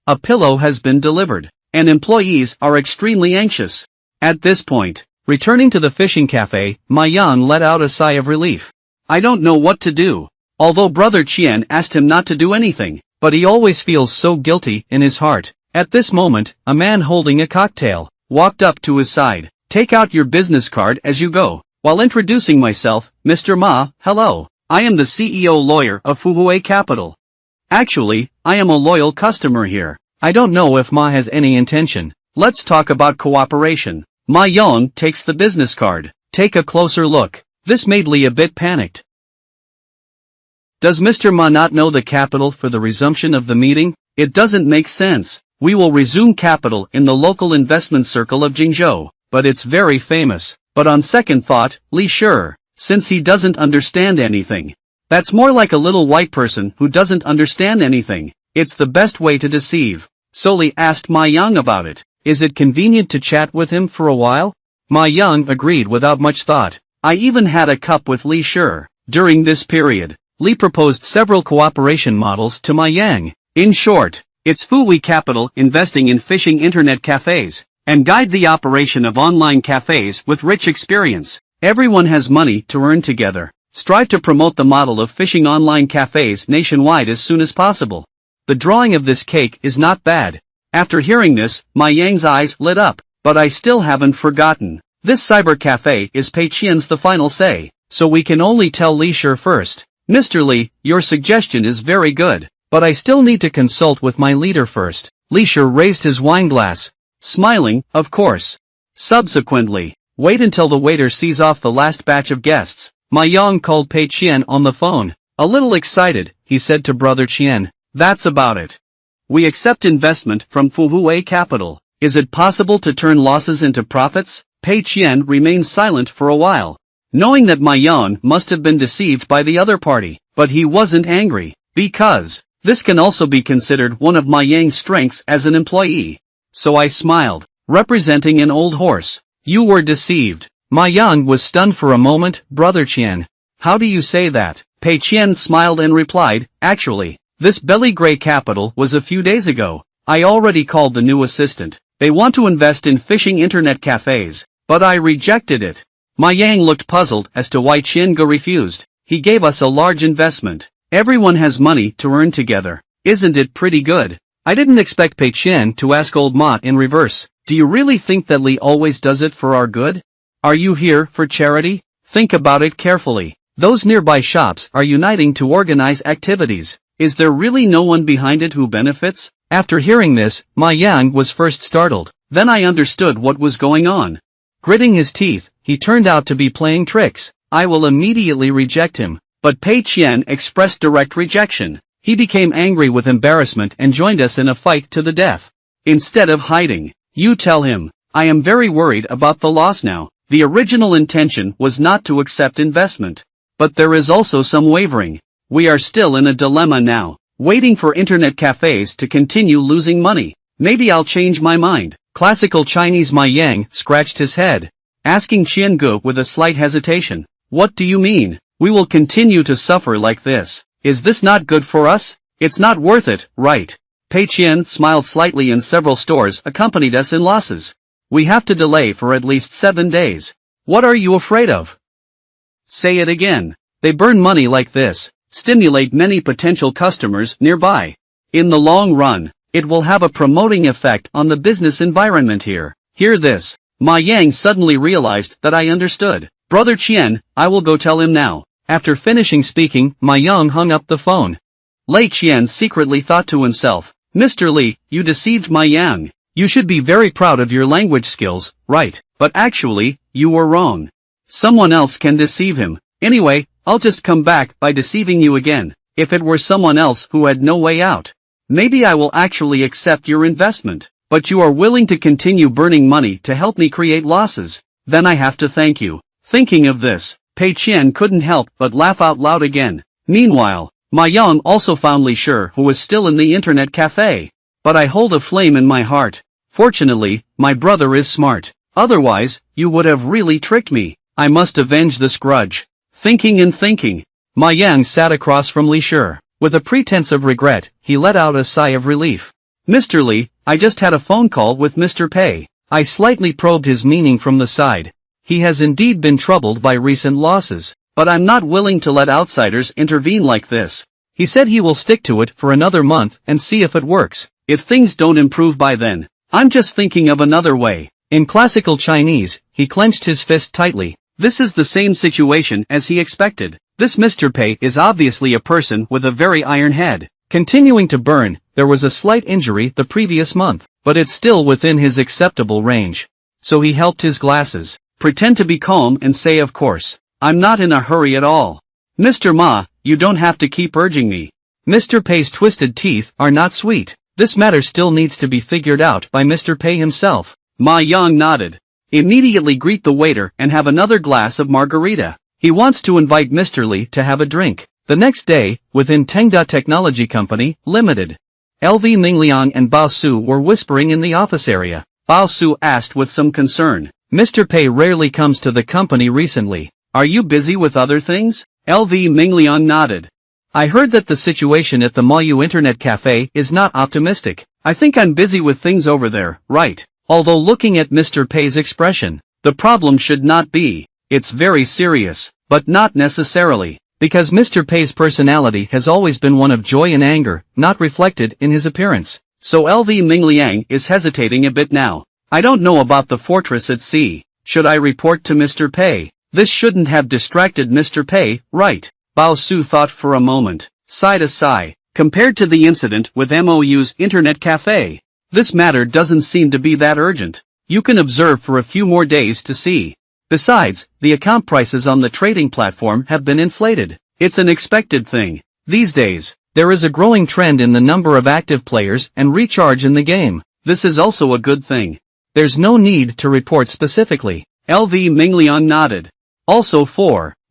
a pillow has been delivered, and employees are extremely anxious. At this point, returning to the fishing cafe, Ma Yang let out a sigh of relief. I don't know what to do. Although Brother Qian asked him not to do anything, but he always feels so guilty in his heart. At this moment, a man holding a cocktail walked up to his side. Take out your business card as you go. While introducing myself, Mr. Ma, hello. I am the CEO lawyer of Fuhue Capital. Actually, I am a loyal customer here. I don't know if Ma has any intention. Let's talk about cooperation. Ma Yang takes the business card. Take a closer look. This made Li a bit panicked. Does Mr. Ma not know the capital for the resumption of the meeting? It doesn't make sense. We will resume capital in the local investment circle of Jingzhou, but it's very famous. But on second thought, Li sure. Since he doesn't understand anything. That's more like a little white person who doesn't understand anything. It's the best way to deceive. So Li asked Ma Yang about it. Is it convenient to chat with him for a while? Ma Yang agreed without much thought. I even had a cup with Li sure. During this period, Li proposed several cooperation models to Ma Yang. In short, it's Fuhui Capital investing in fishing internet cafes, and guide the operation of online cafes with rich experience. Everyone has money to earn together. Strive to promote the model of fishing online cafes nationwide as soon as possible. The drawing of this cake is not bad. After hearing this, Ma Yang's eyes lit up. But I still haven't forgotten. This cyber cafe is Pei Qian's the final say, so we can only tell Li Shi first. Mr. Li, your suggestion is very good, but I still need to consult with my leader first. Li Shi raised his wine glass, smiling, of course. Subsequently, wait until the waiter sees off the last batch of guests. Ma Yang called Pei Qian on the phone. A little excited, he said to Brother Qian, that's about it. We accept investment from Fuhue Capital. Is it possible to turn losses into profits? Pei Qian remained silent for a while, knowing that Ma Yang must have been deceived by the other party. But he wasn't angry, because This can also be considered one of Ma Yang's strengths as an employee. So I smiled, representing an old horse. You were deceived. Ma Yang was stunned for a moment. Brother Qian. How do you say that? Pei Qian smiled and replied, actually, this belly gray capital was a few days ago. I already called the new assistant. They want to invest in phishing internet cafes, but I rejected it. Ma Yang looked puzzled as to why Qian refused. He gave us a large investment. Everyone has money to earn together. Isn't it pretty good? I didn't expect Pei Qian to ask old Ma in reverse. Do you really think that Li always does it for our good? Are you here for charity? Think about it carefully. Those nearby shops are uniting to organize activities. Is there really no one behind it who benefits? After hearing this, Ma Yang was first startled. Then I understood what was going on. Gritting his teeth, he turned out to be playing tricks. I will immediately reject him. But Pei Qian expressed direct rejection. He became angry with embarrassment and joined us in a fight to the death. Instead of hiding, you tell him, I am very worried about the loss now. The original intention was not to accept investment. But there is also some wavering. We are still in a dilemma now, waiting for internet cafes to continue losing money. Maybe I'll change my mind. Classical Chinese Ma Yang scratched his head, asking Qian with a slight hesitation. What do you mean? We will continue to suffer like this. Is this not good for us? It's not worth it, right? Pei Qian smiled slightly and several stores accompanied us in losses. We have to delay for at least 7 days. What are you afraid of? Say it again. They burn money like this, stimulate many potential customers nearby. In the long run, it will have a promoting effect on the business environment here. Hear this. Ma Yang suddenly realized that I understood. Brother Qian, I will go tell him now. After finishing speaking, Ma Yang hung up the phone. Lei Qian secretly thought to himself, Mr. Li, you deceived Ma Yang. You should be very proud of your language skills, right? But actually, you were wrong. Someone else can deceive him. Anyway, I'll just come back by deceiving you again. If it were someone else who had no way out, maybe I will actually accept your investment. But you are willing to continue burning money to help me create losses. Then I have to thank you. Thinking of this, Pei Qian couldn't help but laugh out loud again. Meanwhile, Ma Yang also found Li Shi, who was still in the internet cafe. But I hold a flame in my heart. Fortunately, my brother is smart. Otherwise, you would have really tricked me. I must avenge this grudge. Thinking and thinking, Ma Yang sat across from Li Shi. With a pretense of regret, he let out a sigh of relief. Mr. Li, I just had a phone call with Mr. Pei. I slightly probed his meaning from the side. He has indeed been troubled by recent losses, but I'm not willing to let outsiders intervene like this. He said he will stick to it for another month and see if it works. If things don't improve by then, I'm just thinking of another way. In classical Chinese, he clenched his fist tightly. This is the same situation as he expected. This Mr. Pei is obviously a person with a very iron head. Continuing to burn, there was a slight injury the previous month, but it's still within his acceptable range. So he helped his glasses. Pretend to be calm and say, of course, I'm not in a hurry at all. Mr. Ma, you don't have to keep urging me. Mr. Pei's twisted teeth are not sweet. This matter still needs to be figured out by Mr. Pei himself. Ma Yang nodded. Immediately greet the waiter and have another glass of margarita. He wants to invite Mr. Li to have a drink. The next day, within Tengda Technology Company, Limited, LV Mingliang and Bao Su were whispering in the office area. Bao Su asked with some concern. Mr. Pei rarely comes to the company recently. Are you busy with other things? LV Mingliang nodded. I heard that the situation at the Mayu Internet Cafe is not optimistic. I think I'm busy with things over there, right? Although looking at Mr. Pei's expression, the problem should not be. It's very serious, but not necessarily. Because Mr. Pei's personality has always been one of joy and anger, not reflected in his appearance. So LV Mingliang is hesitating a bit now. I don't know about the fortress at sea. Should I report to Mr. Pei? This shouldn't have distracted Mr. Pei, right? Bao Su thought for a moment, sighed a sigh. Compared to the incident with MOU's Internet Cafe, this matter doesn't seem to be that urgent. You can observe for a few more days to see. Besides, the account prices on the trading platform have been inflated. It's an expected thing. These days, there is a growing trend in the number of active players and recharge in the game. This is also a good thing. There's no need to report specifically. LV Mingliang nodded. Also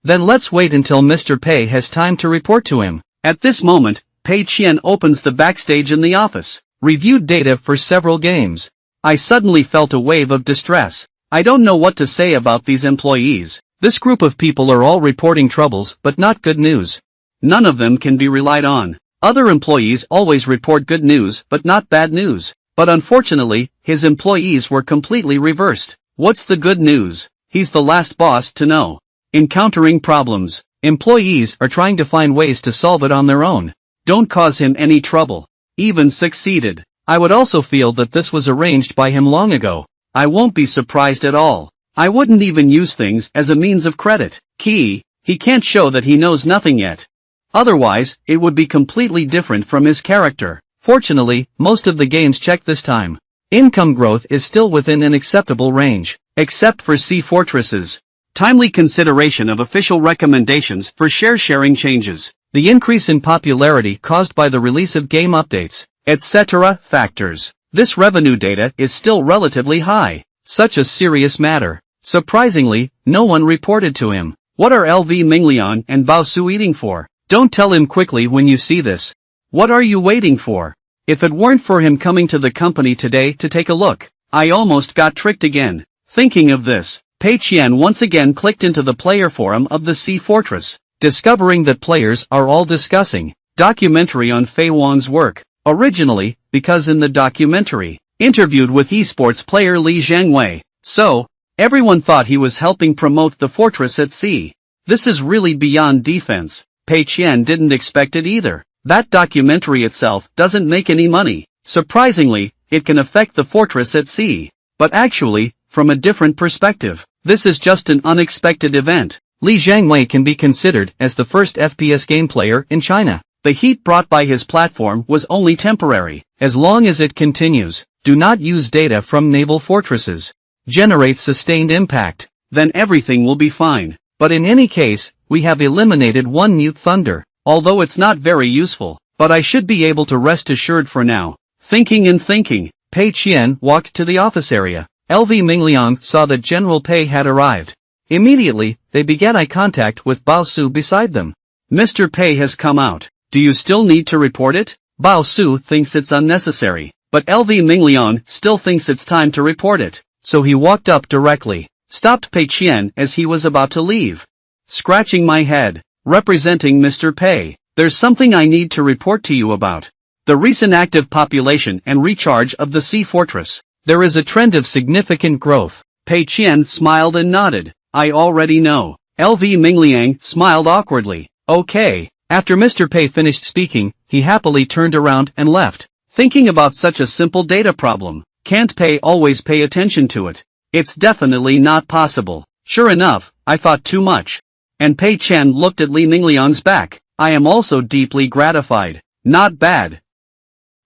then let's wait until Mr. Pei has time to report to him. At this moment, Pei Qian opens the backstage in the office. Reviewed data for several games. I suddenly felt a wave of distress. I don't know what to say about these employees. This group of people are all reporting troubles but not good news. None of them can be relied on. Other employees always report good news but not bad news. But unfortunately, his employees were completely reversed. What's the good news? He's the last boss to know. Encountering problems. Employees are trying to find ways to solve it on their own. Don't cause him any trouble. Even succeeded. I would also feel that this was arranged by him long ago. I won't be surprised at all. I wouldn't even use things as a means of credit. He can't show that he knows nothing yet. Otherwise, it would be completely different from his character. Fortunately, most of the games check this time. Income growth is still within an acceptable range, except for sea fortresses. Timely consideration of official recommendations for share-sharing changes. The increase in popularity caused by the release of game updates, etc. factors. This revenue data is still relatively high. Such a serious matter. Surprisingly, no one reported to him. What are LV Minglian and Bao Su eating for? Don't tell him quickly when you see this. What are you waiting for? If it weren't for him coming to the company today to take a look, I almost got tricked again. Thinking of this, Pei Qian once again clicked into the player forum of the Sea Fortress, discovering that players are all discussing documentary on Fei Wang's work. Originally, because in the documentary, interviewed with esports player Li Zhangwei, so, everyone thought he was helping promote the fortress at sea. This is really beyond defense. Pei Qian didn't expect it either. That documentary itself doesn't make any money. Surprisingly, it can affect the fortress at sea. But actually, from a different perspective, this is just an unexpected event. Li Zhangwei can be considered as the first FPS game player in China. The heat brought by his platform was only temporary. As long as it continues, do not use data from naval fortresses. Generate sustained impact. Then everything will be fine. But in any case, we have eliminated one mute thunder. Although it's not very useful, but I should be able to rest assured for now. Thinking and thinking, Pei Qian walked to the office area. LV Mingliang saw that General Pei had arrived. Immediately, they began eye contact with Bao Su beside them. Mr. Pei has come out. Do you still need to report it? Bao Su thinks it's unnecessary, but LV Mingliang still thinks it's time to report it. So he walked up directly, stopped Pei Qian as he was about to leave. Scratching my head, representing Mr. Pei, there's something I need to report to you about. The recent active population and recharge of the Sea Fortress. There is a trend of significant growth. Pei Qian smiled and nodded. I already know. LV Mingliang smiled awkwardly. Okay. After Mr. Pei finished speaking, he happily turned around and left. Thinking about such a simple data problem. Can't Pei always pay attention to it? It's definitely not possible. Sure enough, I thought too much. And Pei Qian looked at Li Mingliang's back. I am also deeply gratified. Not bad.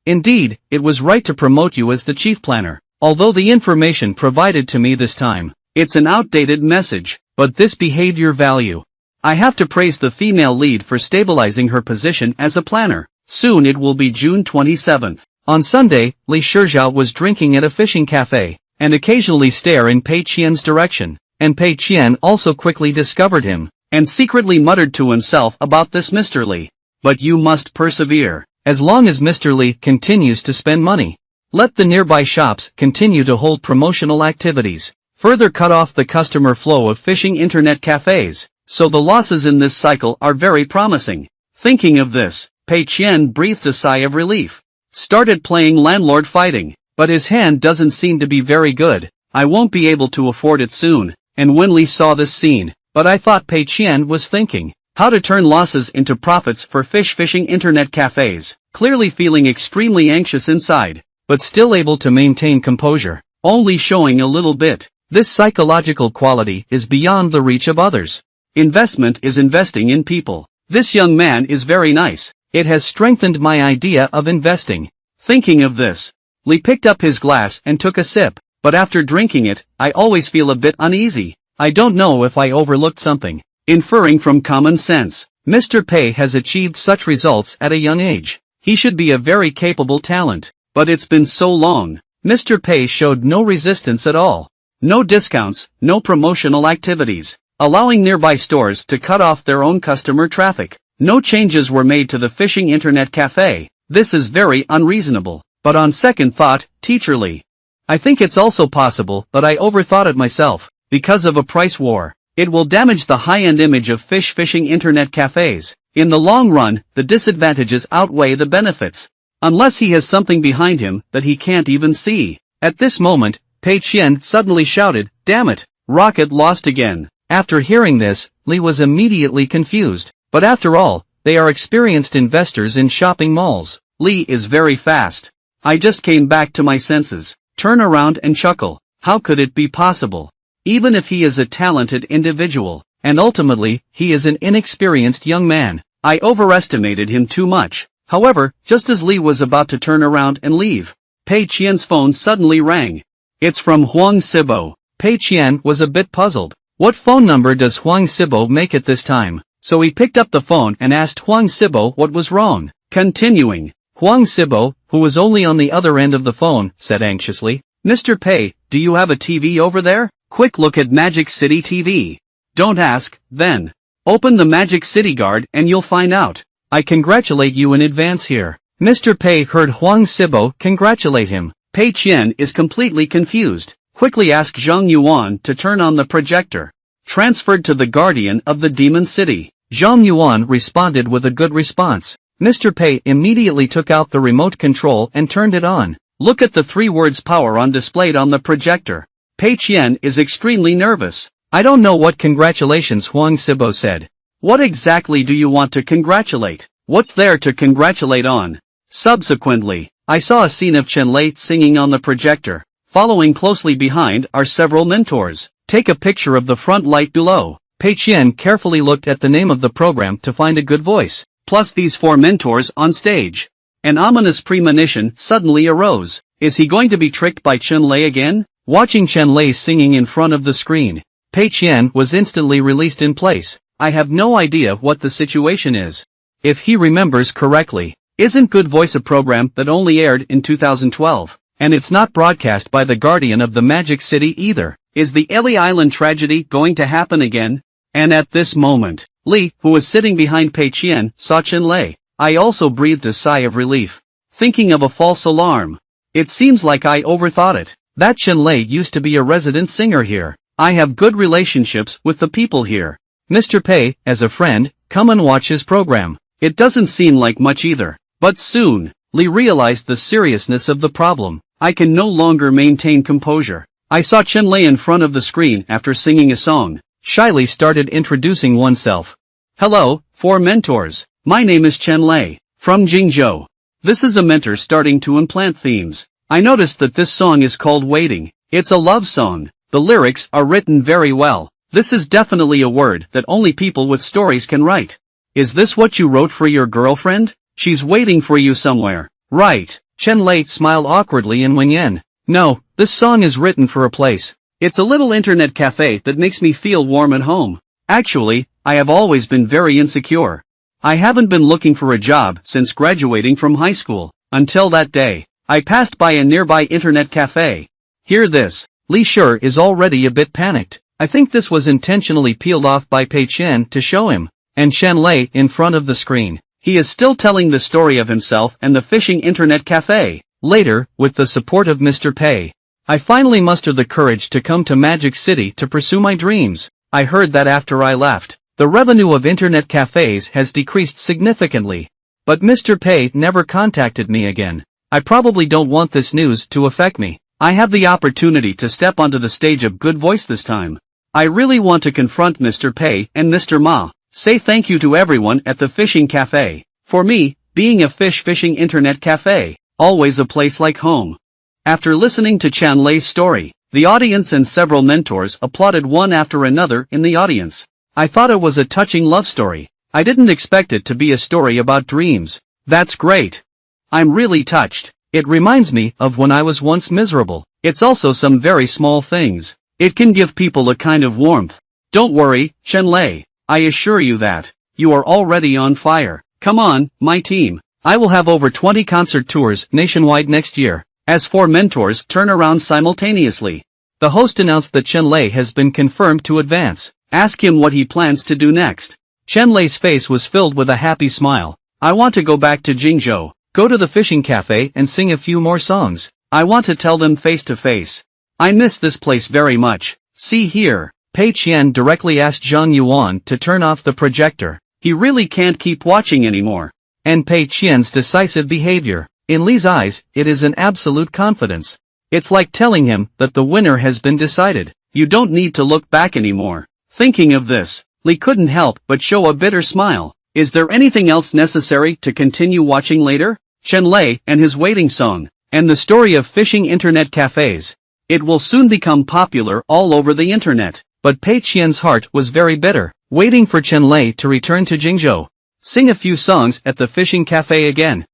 Indeed, it was right to promote you as the chief planner. Although the information provided to me this time, it's an outdated message, but this behavior value. I have to praise the female lead for stabilizing her position as a planner. Soon it will be June 27th. On Sunday, Li Shijiao was drinking at a fishing cafe, and occasionally stare in Pei Qian's direction, and Pei Qian also quickly discovered him, and secretly muttered to himself about this Mr. Li. But you must persevere, as long as Mr. Li continues to spend money. Let the nearby shops continue to hold promotional activities, further cut off the customer flow of fishing internet cafes. So the losses in this cycle are very promising. Thinking of this, Pei Qian breathed a sigh of relief. Started playing landlord fighting, but his hand doesn't seem to be very good. I won't be able to afford it soon. And when Li saw this scene, but I thought Pei Qian was thinking how to turn losses into profits for fishing internet cafes, clearly feeling extremely anxious inside, but still able to maintain composure, only showing a little bit. This psychological quality is beyond the reach of others. Investment is investing in people. This young man is very nice. It has strengthened my idea of investing. Thinking of this, Li picked up his glass and took a sip, but after drinking it, I always feel a bit uneasy. I don't know if I overlooked something. Inferring from common sense, Mr. Pei has achieved such results at a young age. He should be a very capable talent, but it's been so long. Mr. Pei showed no resistance at all. No discounts, no promotional activities, allowing nearby stores to cut off their own customer traffic. No changes were made to the phishing internet cafe. This is very unreasonable. But on second thought, Teacher Lee. I think it's also possible that I overthought it myself, because of a price war. It will damage the high-end image of phishing internet cafes. In the long run, the disadvantages outweigh the benefits. Unless he has something behind him that he can't even see. At this moment, Pei Qian suddenly shouted, "Damn it! Rocket lost again." After hearing this, Lee was immediately confused. But after all, they are experienced investors in shopping malls. Lee is very fast. I just came back to my senses. Turn around and chuckle. How could it be possible? Even if he is a talented individual, and ultimately, he is an inexperienced young man, I overestimated him too much. However, just as Lee was about to turn around and leave, Pei Qian's phone suddenly rang. It's from Huang Sibo. Pei Qian was a bit puzzled. What phone number does Huang Sibo make at this time? So he picked up the phone and asked Huang Sibo what was wrong. Continuing, Huang Sibo, who was only on the other end of the phone, said anxiously, "Mr. Pei, do you have a TV over there? Quick look at Magic City TV. Don't ask, then. Open the Magic City Guard and you'll find out. I congratulate you in advance here." Mr. Pei heard Huang Sibo congratulate him. Pei Qian is completely confused. Quickly asked Zhang Yuan to turn on the projector. Transferred to the Guardian of the Demon City. Zhang Yuan responded with a good response. Mr. Pei immediately took out the remote control and turned it on. Look at the 3 words power on displayed on the projector. Pei Qian is extremely nervous. I don't know what congratulations Huang Sibo said. What exactly do you want to congratulate? What's there to congratulate on? Subsequently, I saw a scene of Chen Lei singing on the projector. Following closely behind are several mentors. Take a picture of the front light below. Pei Qian carefully looked at the name of the program to find a good voice. Plus these 4 mentors on stage. An ominous premonition suddenly arose. Is he going to be tricked by Chen Lei again? Watching Chen Lei singing in front of the screen, Pei Qian was instantly released in place. I have no idea what the situation is. If he remembers correctly, isn't Good Voice a program that only aired in 2012? And it's not broadcast by the Guardian of the Magic City either. Is the Ellie Island tragedy going to happen again? And at this moment, Lee, who was sitting behind Pei Qian, saw Chen Lei. I also breathed a sigh of relief. Thinking of a false alarm. It seems like I overthought it. That Chen Lei used to be a resident singer here. I have good relationships with the people here. Mr. Pei, as a friend, come and watch his program. It doesn't seem like much either. But soon, Lee realized the seriousness of the problem. I can no longer maintain composure. I saw Chen Lei in front of the screen after singing a song. Shyly started introducing oneself. Hello, 4 mentors. My name is Chen Lei, from Jingzhou. This is a mentor starting to implant themes. I noticed that this song is called Waiting. It's a love song. The lyrics are written very well. This is definitely a word that only people with stories can write. Is this what you wrote for your girlfriend? She's waiting for you somewhere. Right. Chen Lei smiled awkwardly in Wenyan. No, this song is written for a place. It's a little internet cafe that makes me feel warm at home. Actually, I have always been very insecure. I haven't been looking for a job since graduating from high school. Until that day, I passed by a nearby internet cafe. Hear this. Li Sure is already a bit panicked. I think this was intentionally peeled off by Pei Qian to show him. And Chen Lei in front of the screen. He is still telling the story of himself and the phishing internet cafe. Later, with the support of Mr. Pei, I finally mustered the courage to come to Magic City to pursue my dreams. I heard that after I left, the revenue of internet cafes has decreased significantly. But Mr. Pei never contacted me again. I probably don't want this news to affect me. I have the opportunity to step onto the stage of Good Voice this time. I really want to confront Mr. Pei and Mr. Ma. Say thank you to everyone at the fishing cafe. For me, being a fishing internet cafe, always a place like home. After listening to Chen Lei's story, the audience and several mentors applauded one after another in the audience. I thought it was a touching love story. I didn't expect it to be a story about dreams. That's great. I'm really touched. It reminds me of when I was once miserable. It's also some very small things. It can give people a kind of warmth. Don't worry, Chen Lei. I assure you that you are already on fire. Come on, my team. I will have over 20 concert tours nationwide next year. As 4 mentors turn around simultaneously, the host announced that Chen Lei has been confirmed to advance. Ask him what he plans to do next. Chen Lei's face was filled with a happy smile. I want to go back to Jingzhou, go to the fishing cafe and sing a few more songs. I want to tell them face to face. I miss this place very much. See here. Pei Qian directly asked Zhang Yuan to turn off the projector. He really can't keep watching anymore. And Pei Qian's decisive behavior. In Li's eyes, it is an absolute confidence. It's like telling him that the winner has been decided. You don't need to look back anymore. Thinking of this, Li couldn't help but show a bitter smile. Is there anything else necessary to continue watching later? Chen Lei and his waiting song, and the story of fishing internet cafes. It will soon become popular all over the internet. But Pei Qian's heart was very bitter, waiting for Chen Lei to return to Jingzhou. Sing a few songs at the fishing cafe again.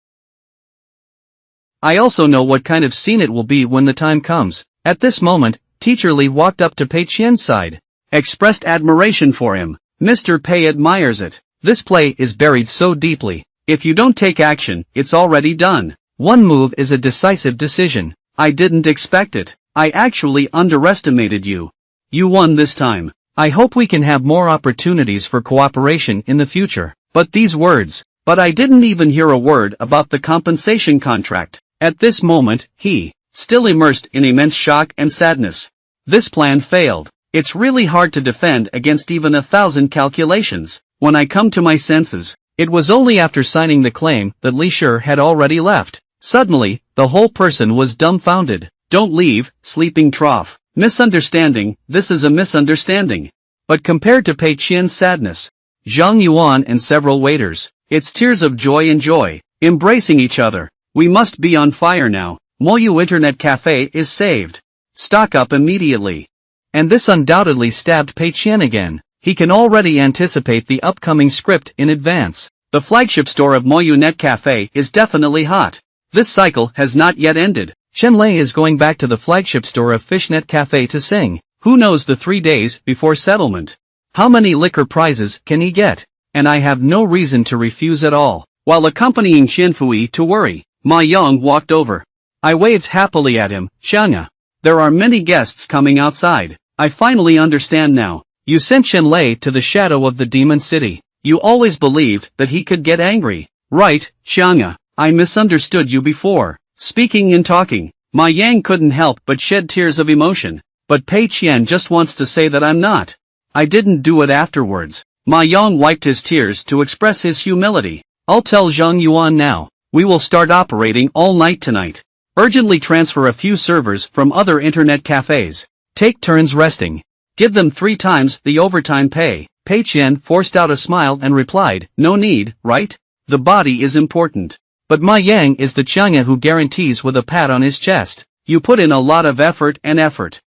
I also know what kind of scene it will be when the time comes. At this moment, Teacher Li walked up to Pei Qian's side. Expressed admiration for him. Mr. Pei admires it. This play is buried so deeply. If you don't take action, it's already done. One move is a decisive decision. I didn't expect it. I actually underestimated you. You won this time. I hope we can have more opportunities for cooperation in the future. But these words. But I didn't even hear a word about the compensation contract. At this moment, he, still immersed in immense shock and sadness. This plan failed. It's really hard to defend against even 1,000 calculations. When I come to my senses, it was only after signing the claim that Li Shi had already left. Suddenly, the whole person was dumbfounded. Don't leave, sleeping trough. Misunderstanding, this is a misunderstanding. But compared to Pei Qian's sadness, Zhang Yuan and several waiters, it's tears of joy and joy, embracing each other. We must be on fire now. Moyu Internet Cafe is saved. Stock up immediately. And this undoubtedly stabbed Pei Qian again. He can already anticipate the upcoming script in advance. The flagship store of Moyu Net Cafe is definitely hot. This cycle has not yet ended. Chen Lei is going back to the flagship store of Fishnet Cafe to sing. Who knows the 3 days before settlement? How many liquor prizes can he get? And I have no reason to refuse at all. While accompanying Qianfui to worry, Ma Yang walked over. I waved happily at him. Xiangya. There are many guests coming outside. I finally understand now. You sent Chen Lei to the shadow of the demon city. You always believed that he could get angry. Right, Xiangya. I misunderstood you before. Speaking and talking, Ma Yang couldn't help but shed tears of emotion. But Pei Qian just wants to say that I'm not. I didn't do it afterwards. Ma Yang wiped his tears to express his humility. I'll tell Zhang Yuan now. We will start operating all night tonight. Urgently transfer a few servers from other internet cafes. Take turns resting. Give them 3 times the overtime pay. Pei Qian forced out a smile and replied, no need, right? The body is important. But Ma Yang is the Qiangya who guarantees with a pat on his chest. You put in a lot of effort.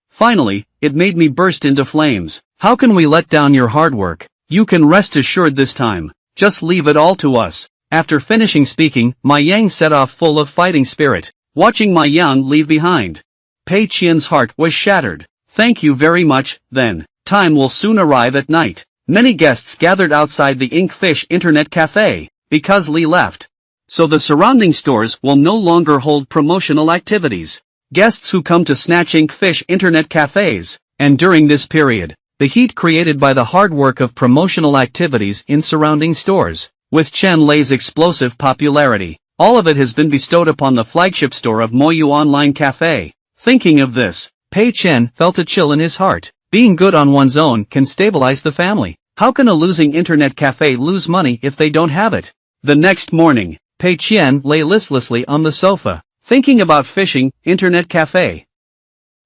Finally, it made me burst into flames. How can we let down your hard work? You can rest assured this time. Just leave it all to us. After finishing speaking, Ma Yang set off full of fighting spirit, watching Ma Yang leave behind. Pei Qian's heart was shattered. Thank you very much, then. Time will soon arrive at night. Many guests gathered outside the Inkfish Internet Cafe, because Li left. So the surrounding stores will no longer hold promotional activities. Guests who come to snatch Inkfish Internet Cafes, and during this period, the heat created by the hard work of promotional activities in surrounding stores, with Chen Lei's explosive popularity, all of it has been bestowed upon the flagship store of Moyu Online Cafe. Thinking of this, Pei Qian felt a chill in his heart. Being good on one's own can stabilize the family. How can a losing internet cafe lose money if they don't have it? The next morning, Pei Qian lay listlessly on the sofa, thinking about fishing internet cafe.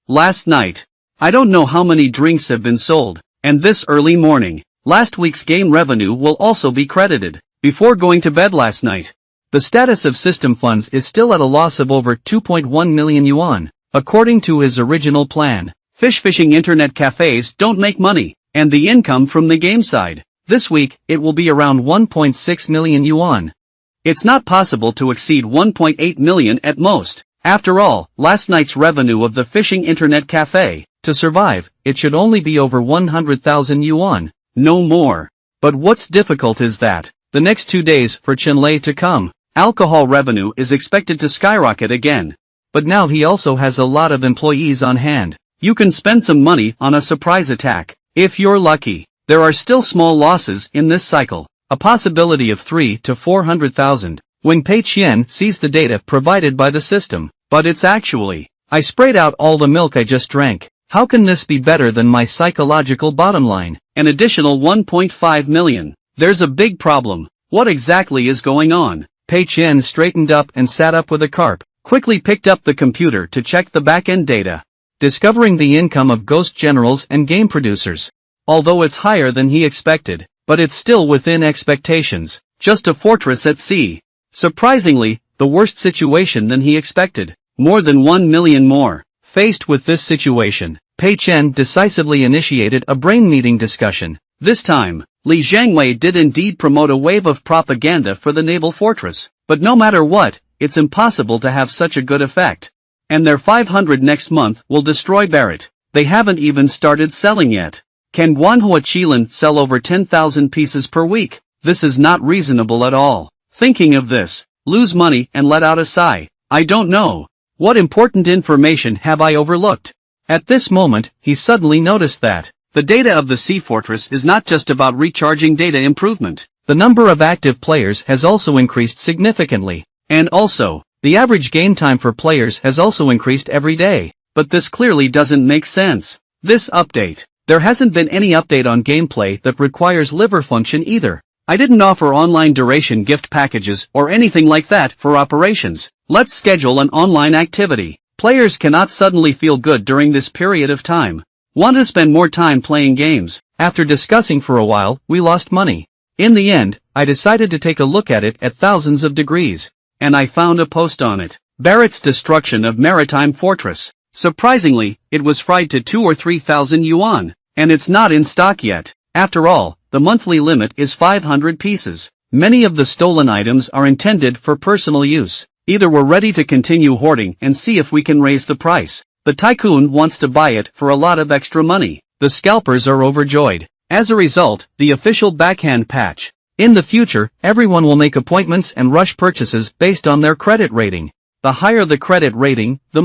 Last night. I don't know how many drinks have been sold, and this early morning, last week's game revenue will also be credited. Before going to bed last night, the status of system funds is still at a loss of over 2.1 million yuan, according to his original plan. Fishing internet cafes don't make money, and the income from the game side, this week, it will be around 1.6 million yuan. It's not possible to exceed 1.8 million at most. After all, last night's revenue of the fishing internet cafe, to survive, it should only be over 100,000 yuan, no more. But what's difficult is that, the next 2 days for Chen Lei to come, alcohol revenue is expected to skyrocket again. But now he also has a lot of employees on hand. You can spend some money on a surprise attack, if you're lucky. There are still small losses in this cycle, a possibility of 3 to 400,000, when Pei Qian sees the data provided by the system. But it's actually, I sprayed out all the milk I just drank. How can this be better than my psychological bottom line? An additional 1.5 million. There's a big problem. What exactly is going on? Pei Qian straightened up and sat up with a carp, quickly picked up the computer to check the back-end data, discovering the income of ghost generals and game producers. Although it's higher than he expected, but it's still within expectations, just a fortress at sea. Surprisingly, the worst situation than he expected, more than 1 million more. Faced with this situation, Pei Qian decisively initiated a brain-meeting discussion. This time, Li Zhangwei did indeed promote a wave of propaganda for the naval fortress, but no matter what, it's impossible to have such a good effect. And their 500 next month will destroy Barrett. They haven't even started selling yet. Can Manhwa Qilan sell over 10,000 pieces per week? This is not reasonable at all. Thinking of this, lose money and let out a sigh. I don't know. What important information have I overlooked? At this moment, he suddenly noticed that the data of the Sea Fortress is not just about recharging data improvement. The number of active players has also increased significantly. And also, the average game time for players has also increased every day. But this clearly doesn't make sense. This update. There hasn't been any update on gameplay that requires liver function either. I didn't offer online duration gift packages or anything like that for operations. Let's schedule an online activity. Players cannot suddenly feel good during this period of time. Want to spend more time playing games. After discussing for a while, we lost money. In the end, I decided to take a look at it at thousands of degrees. And I found a post on it. Barrett's destruction of Maritime Fortress. Surprisingly, it was fried to 2 or 3,000 yuan. And it's not in stock yet. After all, the monthly limit is 500 pieces. Many of the stolen items are intended for personal use. Either we're ready to continue hoarding and see if we can raise the price. The Tycoon wants to buy it for a lot of extra money. The scalpers are overjoyed. As a result, the official backhand patch. In the future, everyone will make appointments and rush purchases based on their credit rating. The higher the credit rating, the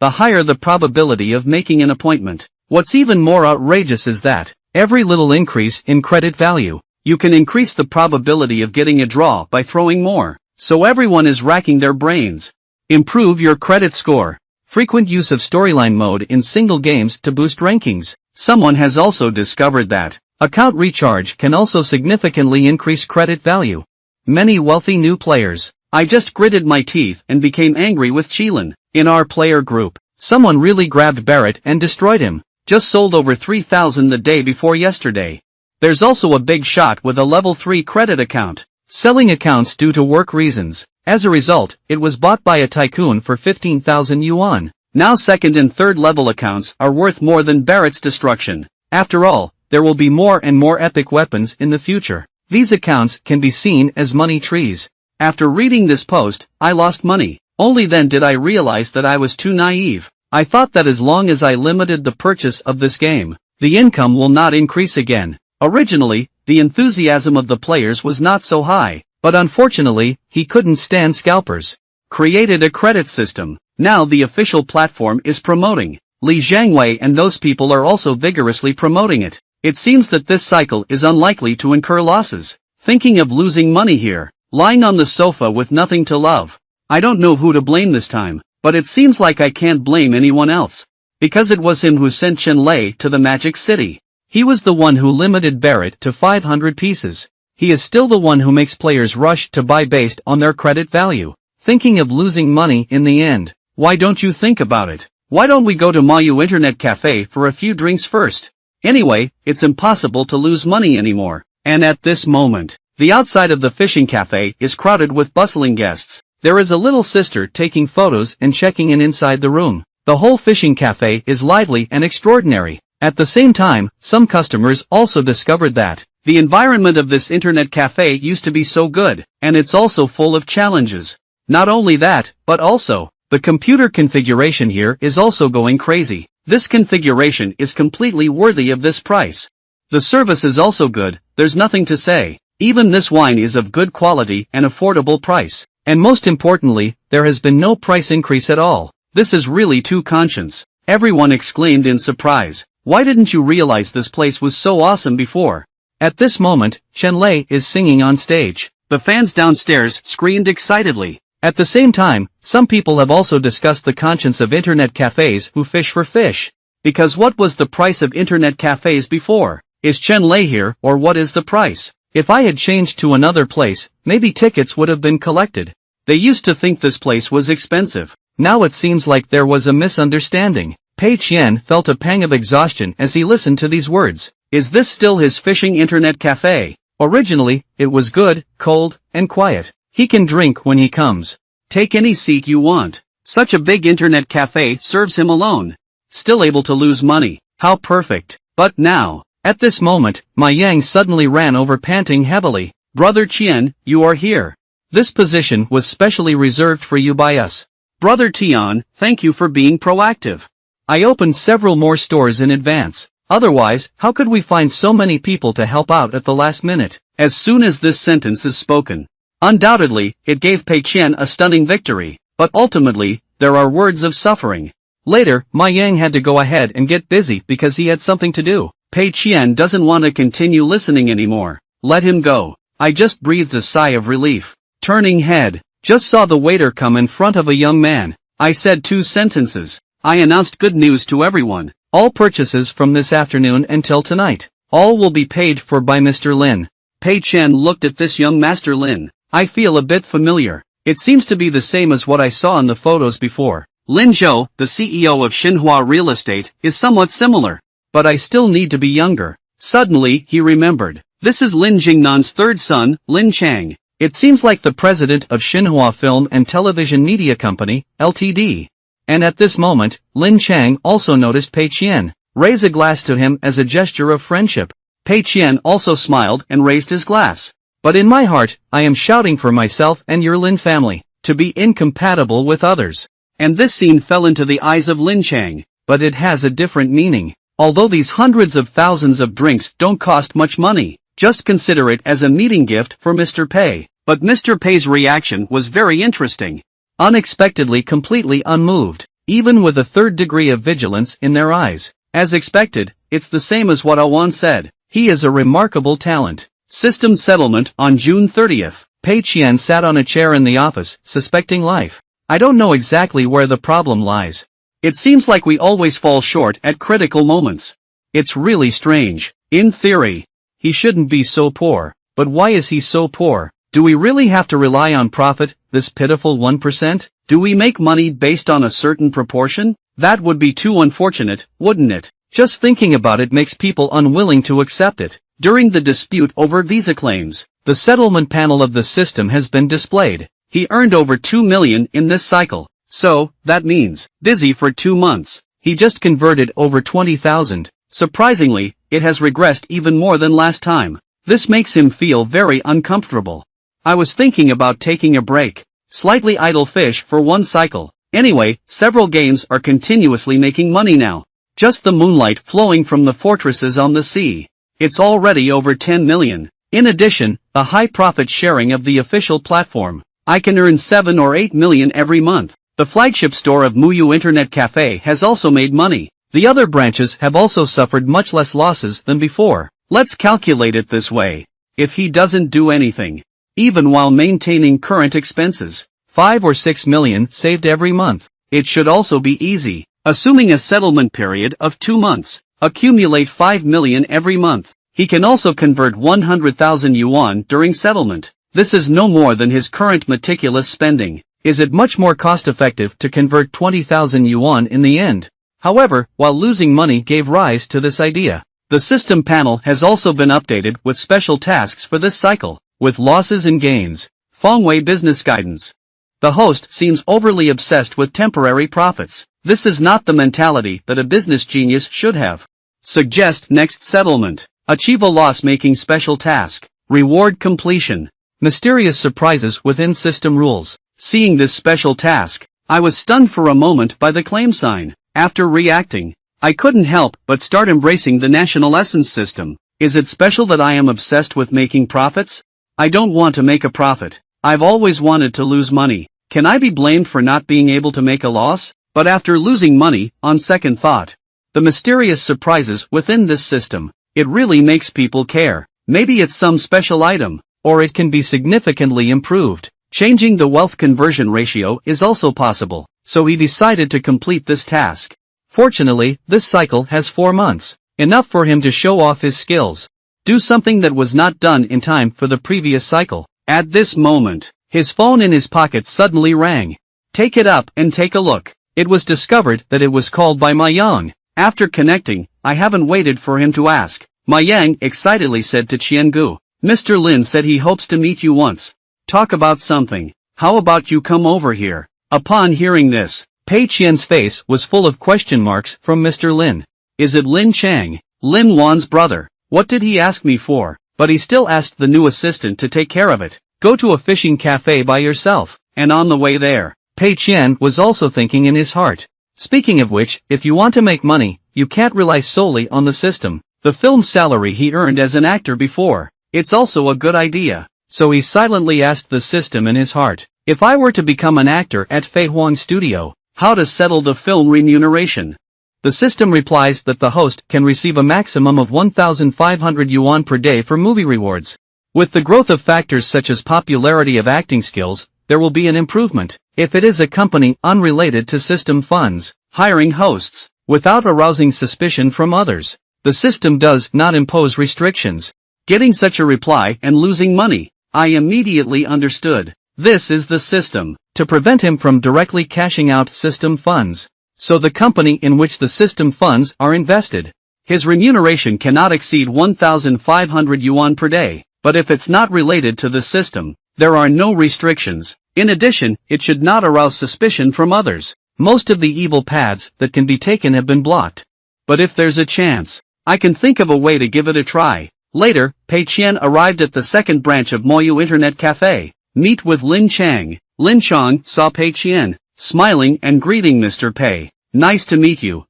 higher the probability of making an appointment. What's even more outrageous is that every little increase in credit value, you can increase the probability of getting a draw by throwing more. So everyone is racking their brains. Improve your credit score. Frequent use of storyline mode in single games to boost rankings. Someone has also discovered that account recharge can also significantly increase credit value. Many wealthy new players. I just gritted my teeth and became angry with Qilan. In our player group, someone really grabbed Barrett and destroyed him. Just sold over 3,000 the day before yesterday. There's also a big shot with a level 3 credit account. Selling accounts due to work reasons. As a result, it was bought by a tycoon for 15,000 yuan. Now second and third level accounts are worth more than Barrett's destruction. After all, there will be more and more epic weapons in the future. These accounts can be seen as money trees. After reading this post, I lost money. Only then did I realize that I was too naive. I thought that as long as I limited the purchase of this game, the income will not increase again. Originally, the enthusiasm of the players was not so high, but unfortunately, he couldn't stand scalpers. Created a credit system. Now the official platform is promoting. Li Zhangwei and those people are also vigorously promoting it. It seems that this cycle is unlikely to incur losses. Thinking of losing money here, lying on the sofa with nothing to love. I don't know who to blame this time. But it seems like I can't blame anyone else. Because it was him who sent Chen Lei to the Magic City. He was the one who limited Barrett to 500 pieces. He is still the one who makes players rush to buy based on their credit value. Thinking of losing money in the end. Why don't you think about it? Why don't we go to Mayu Internet Cafe for a few drinks first? Anyway, it's impossible to lose money anymore. And at this moment, the outside of the fishing cafe is crowded with bustling guests. There is a little sister taking photos and checking in inside the room. The whole fishing cafe is lively and extraordinary. At the same time, some customers also discovered that the environment of this internet cafe used to be so good, and it's also full of challenges. Not only that, but also, the computer configuration here is also going crazy. This configuration is completely worthy of this price. The service is also good, there's nothing to say. Even this wine is of good quality and affordable price. And most importantly, there has been no price increase at all. This is really too conscious. Everyone exclaimed in surprise. Why didn't you realize this place was so awesome before? At this moment, Chen Lei is singing on stage. The fans downstairs screamed excitedly. At the same time, some people have also discussed the conscience of internet cafes who fish for fish. Because what was the price of internet cafes before? Is Chen Lei here, or what is the price? If I had changed to another place, maybe tickets would have been collected. They used to think this place was expensive. Now it seems like there was a misunderstanding. Pei Qian felt a pang of exhaustion as he listened to these words. Is this still his fishing internet cafe? Originally, it was good, cold, and quiet. He can drink when he comes. Take any seat you want. Such a big internet cafe serves him alone. Still able to lose money. How perfect. But now, at this moment, Ma Yang suddenly ran over panting heavily. Brother Qian, you are here. This position was specially reserved for you by us. Brother Tian, thank you for being proactive. I opened several more stores in advance. Otherwise, how could we find so many people to help out at the last minute? As soon as this sentence is spoken, undoubtedly, it gave Pei Qian a stunning victory. But ultimately, there are words of suffering. Later, Ma Yang had to go ahead and get busy because he had something to do. Pei Qian doesn't want to continue listening anymore. Let him go. I just breathed a sigh of relief. Turning head, just saw the waiter come in front of a young man. I said 2 sentences. I announced good news to everyone. All purchases from this afternoon until tonight. All will be paid for by Mr. Lin. Pei Qian looked at this young Master Lin. I feel a bit familiar. It seems to be the same as what I saw in the photos before. Lin Zhou, the CEO of Xinhua Real Estate, is somewhat similar. But I still need to be younger. Suddenly, he remembered. This is Lin Jingnan's third son, Lin Chang. It seems like the president of Xinhua Film and Television Media Company, Ltd. And at this moment, Lin Chang also noticed Pei Qian raise a glass to him as a gesture of friendship. Pei Qian also smiled and raised his glass. But in my heart, I am shouting for myself and your Lin family to be incompatible with others. And this scene fell into the eyes of Lin Chang, but it has a different meaning. Although these hundreds of thousands of drinks don't cost much money, just consider it as a meeting gift for Mr. Pei. But Mr. Pei's reaction was very interesting. Unexpectedly completely unmoved, even with a third degree of vigilance in their eyes. As expected, it's the same as what Awan said. He is a remarkable talent. System settlement on June 30th. Pei Qian sat on a chair in the office, suspecting life. I don't know exactly where the problem lies. It seems like we always fall short at critical moments. It's really strange. In theory, he shouldn't be so poor. But why is he so poor? Do we really have to rely on profit, this pitiful 1%? Do we make money based on a certain proportion? That would be too unfortunate, wouldn't it? Just thinking about it makes people unwilling to accept it. During the dispute over visa claims, the settlement panel of the system has been displayed. He earned over 2 million in this cycle. So, that means, busy for 2 months. He just converted over 20,000. Surprisingly, it has regressed even more than last time. This makes him feel very uncomfortable. I was thinking about taking a break. Slightly idle fish for 1 cycle. Anyway, several games are continuously making money now. Just the moonlight flowing from the fortresses on the sea. It's already over 10 million. In addition, a high profit sharing of the official platform. I can earn 7 or 8 million every month. The flagship store of Muyu Internet Cafe has also made money. The other branches have also suffered much less losses than before. Let's calculate it this way. If he doesn't do anything, even while maintaining current expenses, 5 or 6 million saved every month. It should also be easy. Assuming a settlement period of 2 months, accumulate 5 million every month. He can also convert 100,000 yuan during settlement. This is no more than his current meticulous spending. Is it much more cost-effective to convert 20,000 yuan in the end? However, while losing money gave rise to this idea, the system panel has also been updated with special tasks for this cycle. With losses and gains, Fengwei business guidance. The host seems overly obsessed with temporary profits. This is not the mentality that a business genius should have. Suggest next settlement. Achieve a loss-making special task. Reward completion. Mysterious surprises within system rules. Seeing this special task, I was stunned for a moment by the claim sign. After reacting, I couldn't help but start embracing the national essence system. Is it special that I am obsessed with making profits? I don't want to make a profit. I've always wanted to lose money. Can I be blamed for not being able to make a loss? But after losing money, on second thought, The mysterious surprises within this system. It really makes people care. Maybe it's some special item, or it can be significantly improved. Changing the wealth conversion ratio is also possible, so he decided to complete this task. Fortunately, this cycle has 4 months, enough for him to show off his skills. Do something that was not done in time for the previous cycle. At this moment, his phone in his pocket suddenly rang. Take it up and take a look. It was discovered that it was called by Ma Yang. After connecting, I haven't waited for him to ask. Ma Yang excitedly said to Qiangu, Mr. Lin said he hopes to meet you once. Talk about something. How about you come over here? Upon hearing this, Pei Qian's face was full of question marks from Mr. Lin. Is it Lin Chang, Lin Wan's brother? What did he ask me for? But he still asked the new assistant to take care of it. Go to a fishing cafe by yourself. And on the way there, Pei Qian was also thinking in his heart. Speaking of which, if you want to make money, you can't rely solely on the system. The film salary he earned as an actor before. It's also a good idea. So he silently asked the system in his heart, if I were to become an actor at Fei Huang Studio, how to settle the film remuneration? The system replies that the host can receive a maximum of 1,500 yuan per day for movie rewards. With the growth of factors such as popularity of acting skills, there will be an improvement. If it is a company unrelated to system funds, hiring hosts, without arousing suspicion from others, the system does not impose restrictions. Getting such a reply and losing money, I immediately understood. This is the system, to prevent him from directly cashing out system funds. So the company in which the system funds are invested. His remuneration cannot exceed 1,500 yuan per day, but if it's not related to the system, there are no restrictions. In addition, it should not arouse suspicion from others. Most of the evil paths that can be taken have been blocked. But if there's a chance, I can think of a way to give it a try. Later, Pei Qian arrived at the second branch of Moyu Internet Cafe. Meet with Lin Chang. Lin Chang saw Pei Qian, smiling and greeting Mr. Pei. Nice to meet you.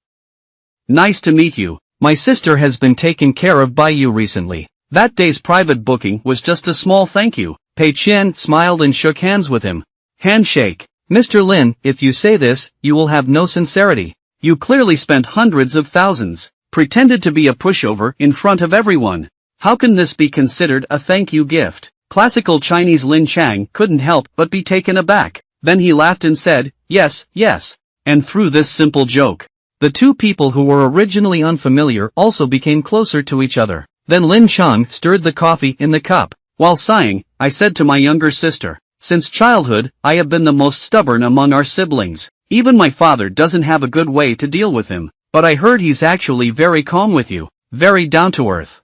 Nice to meet you. My sister has been taken care of by you recently. That day's private booking was just a small thank you. Pei Qian smiled and shook hands with him. Handshake. Mr. Lin, if you say this, you will have no sincerity. You clearly spent hundreds of thousands. Pretended to be a pushover in front of everyone. How can this be considered a thank you gift? Classical Chinese Lin Chang couldn't help but be taken aback. Then he laughed and said, yes, yes. And through this simple joke, the two people who were originally unfamiliar also became closer to each other. Then Lin Chang stirred the coffee in the cup. While sighing, I said to my younger sister, since childhood, I have been the most stubborn among our siblings. Even my father doesn't have a good way to deal with him, but I heard he's actually very calm with you, very down to earth.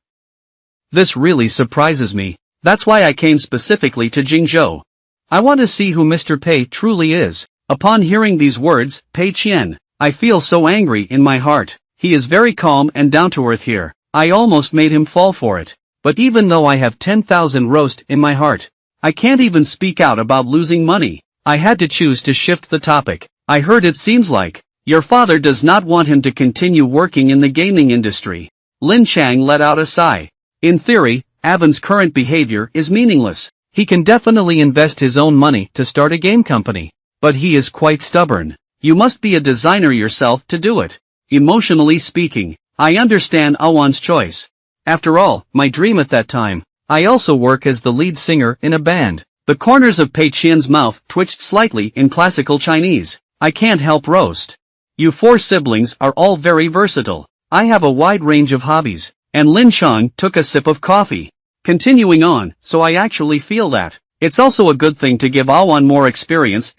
This really surprises me. That's why I came specifically to Jingzhou. I want to see who Mr. Pei truly is. Upon hearing these words, Pei Qian, I feel so angry in my heart. He is very calm and down to earth here. I almost made him fall for it. But even though I have 10,000 roast in my heart, I can't even speak out about losing money. I had to choose to shift the topic. I heard it seems like your father does not want him to continue working in the gaming industry. Lin Chang let out a sigh. In theory, Avan's current behavior is meaningless. He can definitely invest his own money to start a game company. But he is quite stubborn. You must be a designer yourself to do it. Emotionally speaking, I understand Awan's choice. After all, my dream at that time. I also work as the lead singer in a band. The corners of Pei Qian's mouth twitched slightly in classical Chinese. I can't help roast. You four siblings are all very versatile. I have a wide range of hobbies. And Lin Chang took a sip of coffee. Continuing on, so I actually feel that it's also a good thing to give Awan more experience.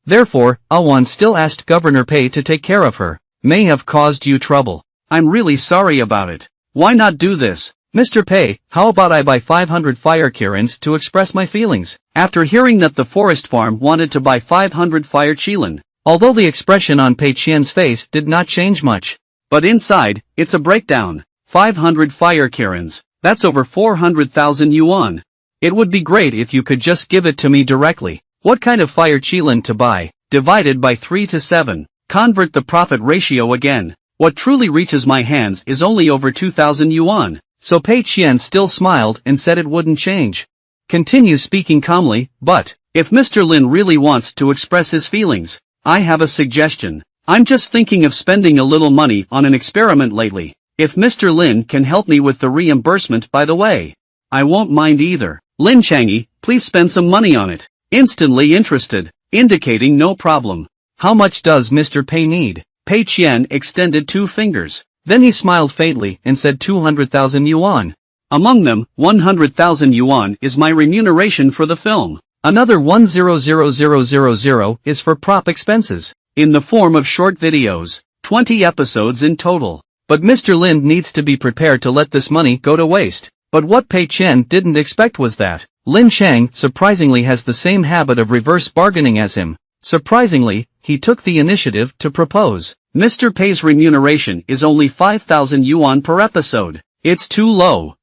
Therefore, Awan still asked Governor Pei to take care of her. May have caused you trouble. I'm really sorry about it. Why not do this? Mr. Pei, how about I buy 500 fire qilins to express my feelings? After hearing that the forest farm wanted to buy 500 fire qilin, although the expression on Pei Qian's face did not change much. But inside, it's a breakdown. 500 fire qilins. That's over 400,000 yuan. It would be great if you could just give it to me directly. What kind of fire qilin to buy? Divided by 3 to 7. Convert the profit ratio again. What truly reaches my hands is only over 2,000 yuan. So Pei Qian still smiled and said it wouldn't change. Continue speaking calmly, but if Mr. Lin really wants to express his feelings, I have a suggestion. I'm just thinking of spending a little money on an experiment lately. If Mr. Lin can help me with the reimbursement, by the way. I won't mind either. Lin Chang'e, please spend some money on it. Instantly interested, indicating no problem. How much does Mr. Pei need? Pei Qian extended 2 fingers. Then he smiled faintly and said 200,000 yuan. Among them, 100,000 yuan is my remuneration for the film. Another 100,000 is for prop expenses, in the form of short videos, 20 episodes in total. But Mr. Lin needs to be prepared to let this money go to waste. But what Pei Qian didn't expect was that Lin Chang surprisingly has the same habit of reverse bargaining as him. Surprisingly, he took the initiative to propose. Mr. Pei's remuneration is only 5,000 yuan per episode. It's too low.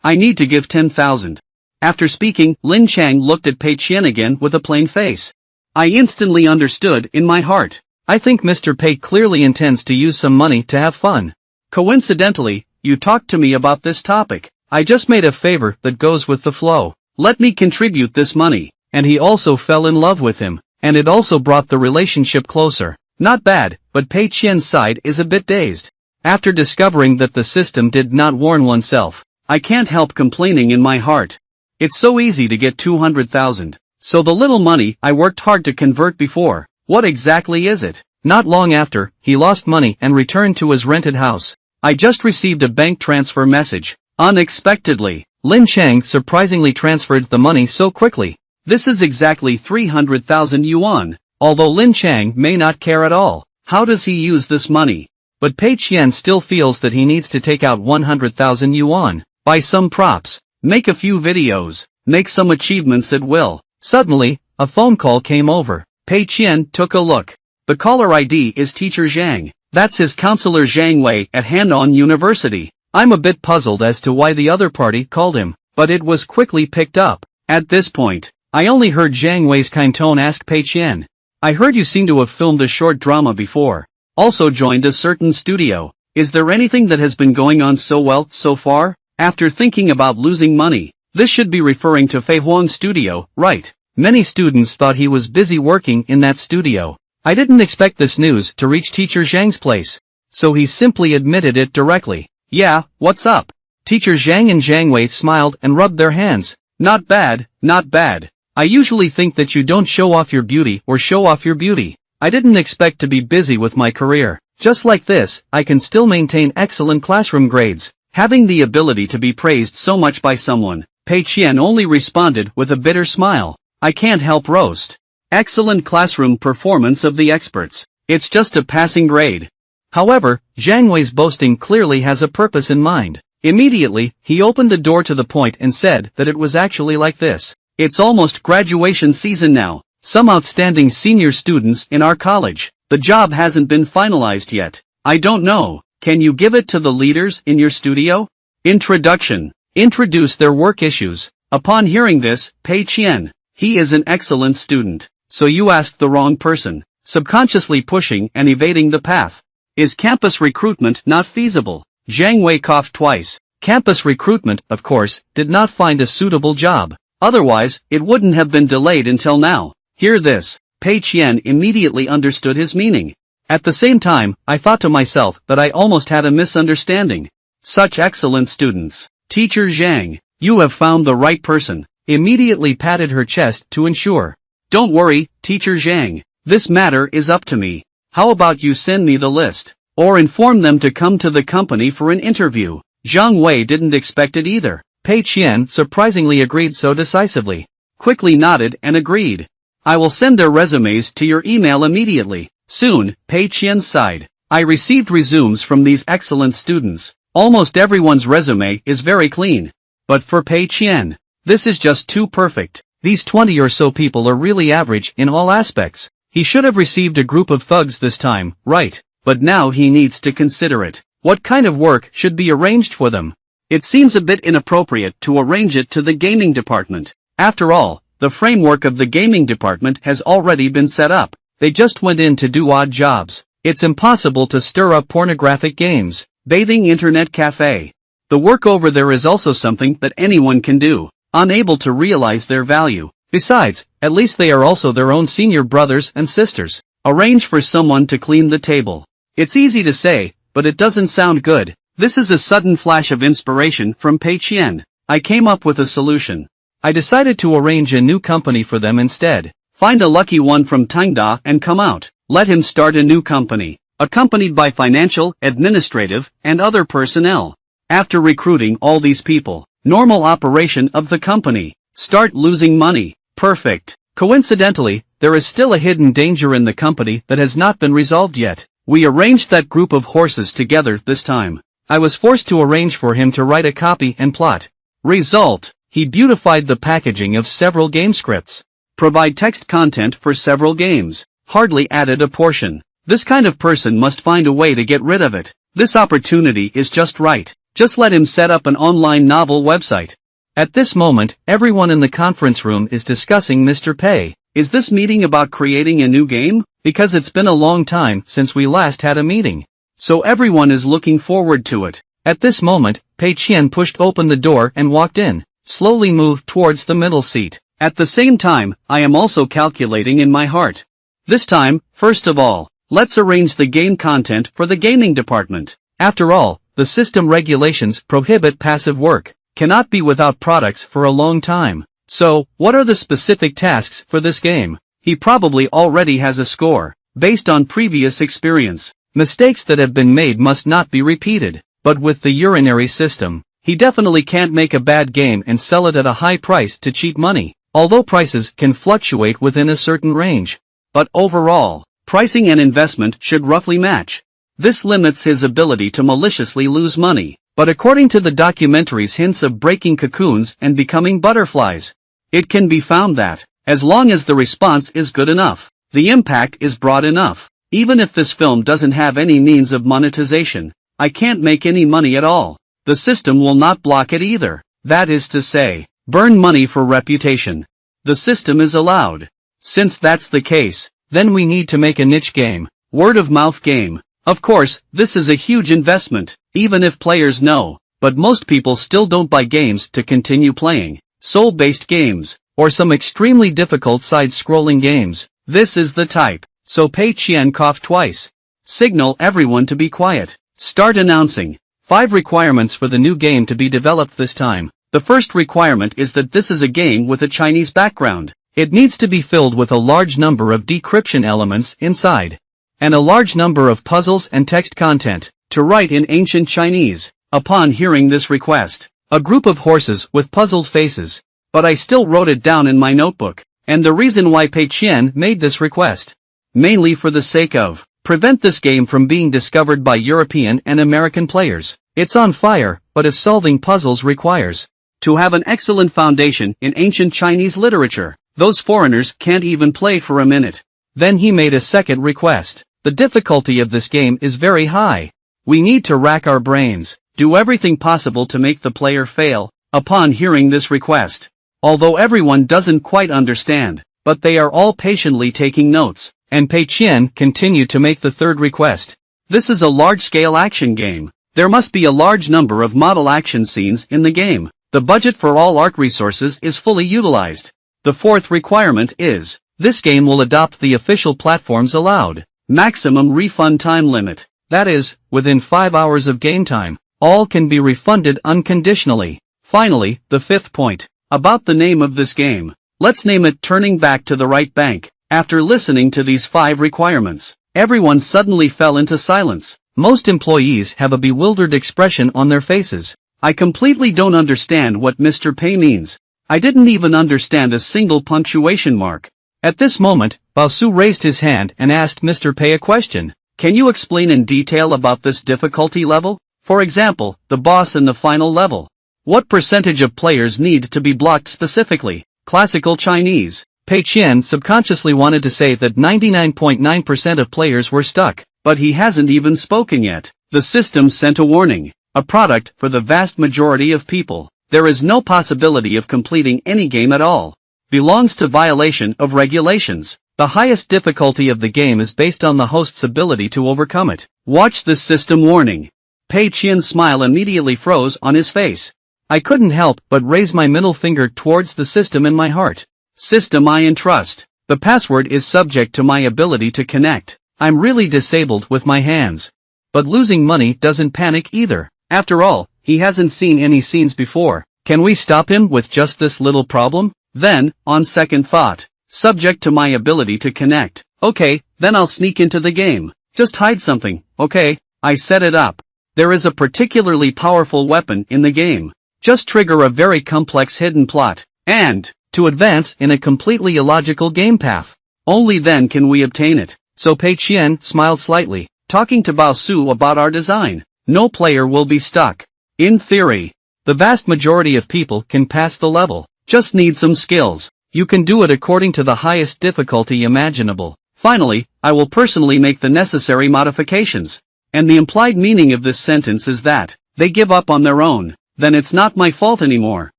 I need to give 10,000. After speaking, Lin Chang looked at Pei Qian again with a plain face. I instantly understood in my heart. I think Mr. Pei clearly intends to use some money to have fun. Coincidentally, you talked to me about this topic. I just made a favor that goes with the flow. Let me contribute this money. And he also fell in love with him, and it also brought the relationship closer. Not bad, but Pei Qian's side is a bit dazed. After discovering that the system did not warn oneself, I can't help complaining in my heart. It's so easy to get 200,000. So the little money I worked hard to convert before, what exactly is it? Not long after, he lost money and returned to his rented house. I just received a bank transfer message. Unexpectedly, Lin Chang surprisingly transferred the money so quickly. This is exactly 300,000 yuan. Although Lin Chang may not care at all, how does he use this money? But Pei Qian still feels that he needs to take out 100,000 yuan, buy some props, make a few videos, make some achievements at will. Suddenly, a phone call came over. Pei Qian took a look. The caller ID is Teacher Zhang. That's his counselor Zhang Wei at Hanan University. I'm a bit puzzled as to why the other party called him, but it was quickly picked up. At this point, I only heard Zhang Wei's kind tone ask Pei Qian. I heard you seem to have filmed a short drama before. Also joined a certain studio. Is there anything that has been going on so well so far? After thinking about losing money, this should be referring to Fei Huang's studio, right? Many students thought he was busy working in that studio. I didn't expect this news to reach Teacher Zhang's place. So he simply admitted it directly. Yeah, what's up? Teacher Zhang and Zhang Wei smiled and rubbed their hands. Not bad, not bad. I usually think that you don't show off your beauty or show off your beauty. I didn't expect to be busy with my career. Just like this, I can still maintain excellent classroom grades. Having the ability to be praised so much by someone, Pei Qian only responded with a bitter smile. I can't help roast. Excellent classroom performance of the experts. It's just a passing grade. However, Zhang Wei's boasting clearly has a purpose in mind. Immediately, he opened the door to the point and said that it was actually like this. It's almost graduation season now. Some outstanding senior students in our college. The job hasn't been finalized yet. I don't know. Can you give it to the leaders in your studio? Introduction. Introduce their work issues. Upon hearing this, Pei Qian. He is an excellent student. So you asked the wrong person. Subconsciously pushing and evading the path. Is campus recruitment not feasible? Zhang Wei coughed twice. Campus recruitment, of course, did not find a suitable job. Otherwise, it wouldn't have been delayed until now. Hear this. Pei Qian immediately understood his meaning. At the same time, I thought to myself that I almost had a misunderstanding. Such excellent students. Teacher Zhang, you have found the right person. Immediately patted her chest to ensure. Don't worry, Teacher Zhang. This matter is up to me. How about you send me the list? Or inform them to come to the company for an interview. Zhang Wei didn't expect it either. Pei Qian surprisingly agreed so decisively. Quickly nodded and agreed. I will send their resumes to your email immediately. Soon, Pei Qian sighed. I received resumes from these excellent students. Almost everyone's resume is very clean. But for Pei Qian, this is just too perfect. These 20 or so people are really average in all aspects. He should have received a group of thugs this time, right? But now he needs to consider it. What kind of work should be arranged for them? It seems a bit inappropriate to arrange it to the gaming department. After all, the framework of the gaming department has already been set up. They just went in to do odd jobs. It's impossible to stir up pornographic games. Bathing internet cafe. The work over there is also something that anyone can do, unable to realize their value. Besides, at least they are also their own senior brothers and sisters. Arrange for someone to clean the table. It's easy to say, but it doesn't sound good. This is a sudden flash of inspiration from Pei Qian. I came up with a solution. I decided to arrange a new company for them instead. Find a lucky one from Tangda and come out. Let him start a new company, accompanied by financial, administrative, and other personnel. After recruiting all these people, normal operation of the company. Start losing money. Perfect. Coincidentally, there is still a hidden danger in the company that has not been resolved yet. We arranged that group of horses together this time. I was forced to arrange for him to write a copy and plot. Result: he beautified the packaging of several game scripts. Provide text content for several games. Hardly added a portion. This kind of person must find a way to get rid of it. This opportunity is just right. Just let him set up an online novel website. At this moment, everyone in the conference room is discussing Mr. Pei. Is this meeting about creating a new game? Because it's been a long time since we last had a meeting. So everyone is looking forward to it. At this moment, Pei Qian pushed open the door and walked in, slowly moved towards the middle seat. At the same time, I am also calculating in my heart. This time, first of all, let's arrange the game content for the gaming department. After all, the system regulations prohibit passive work. Cannot be without products for a long time. So, what are the specific tasks for this game? He probably already has a score, based on previous experience. Mistakes that have been made must not be repeated. But with the urinary system, he definitely can't make a bad game and sell it at a high price to cheat money, although prices can fluctuate within a certain range. But overall, pricing and investment should roughly match. This limits his ability to maliciously lose money. But according to the documentary's hints of breaking cocoons and becoming butterflies, it can be found that, as long as the response is good enough, the impact is broad enough. Even if this film doesn't have any means of monetization, I can't make any money at all. The system will not block it either. That is to say, burn money for reputation. The system is allowed. Since that's the case, then we need to make a niche game, word-of-mouth game. Of course, this is a huge investment, even if players know, but most people still don't buy games to continue playing. Soul-based games, or some extremely difficult side-scrolling games. This is the type. So Pei Qian coughed twice. Signal everyone to be quiet. Start announcing. 5 requirements for the new game to be developed this time. The first requirement is that this is a game with a Chinese background. It needs to be filled with a large number of decryption elements inside, and a large number of puzzles and text content, to write in ancient Chinese. Upon hearing this request, a group of horses with puzzled faces. But I still wrote it down in my notebook, and the reason why Pei Qian made this request. Mainly for the sake of, prevent this game from being discovered by European and American players. It's on fire, but if solving puzzles requires to have an excellent foundation in ancient Chinese literature, those foreigners can't even play for a minute. Then he made a second request. The difficulty of this game is very high. We need to rack our brains, do everything possible to make the player fail. Upon hearing this request, although everyone doesn't quite understand, but they are all patiently taking notes, and Pei Qian continued to make the third request. This is a large-scale action game. There must be a large number of model action scenes in the game. The budget for all art resources is fully utilized. The fourth requirement is, this game will adopt the official platforms allowed. Maximum refund time limit. That is, within 5 hours of game time, all can be refunded unconditionally. Finally, the fifth point, about the name of this game. Let's name it Turning Back to the Right Bank. After listening to these 5 requirements, everyone suddenly fell into silence. Most employees have a bewildered expression on their faces. I completely don't understand what Mr. Pei means. I didn't even understand a single punctuation mark. At this moment, Baosu raised his hand and asked Mr. Pei a question. Can you explain in detail about this difficulty level? For example, the boss in the final level. What percentage of players need to be blocked specifically? Classical Chinese. Pei Qian subconsciously wanted to say that 99.9% of players were stuck, but he hasn't even spoken yet. The system sent a warning. A product for the vast majority of people. There is no possibility of completing any game at all. Belongs to violation of regulations. The highest difficulty of the game is based on the host's ability to overcome it. Watch this system warning. Pei Qian's smile immediately froze on his face. I couldn't help but raise my middle finger towards the system in my heart. System I entrust. The password is subject to my ability to connect. I'm really disabled with my hands. But losing money doesn't panic either. After all, he hasn't seen any scenes before. Can we stop him with just this little problem? Then, on second thought, subject to my ability to connect. Okay, then I'll sneak into the game. Just hide something, okay? I set it up. There is a particularly powerful weapon in the game. Just trigger a very complex hidden plot, and to advance in a completely illogical game path. Only then can we obtain it. So Pei Qian smiled slightly, talking to Bao Su about our design. No player will be stuck. In theory, the vast majority of people can pass the level. Just need some skills. You can do it according to the highest difficulty imaginable. Finally, I will personally make the necessary modifications. And the implied meaning of this sentence is that they give up on their own. Then it's not my fault anymore.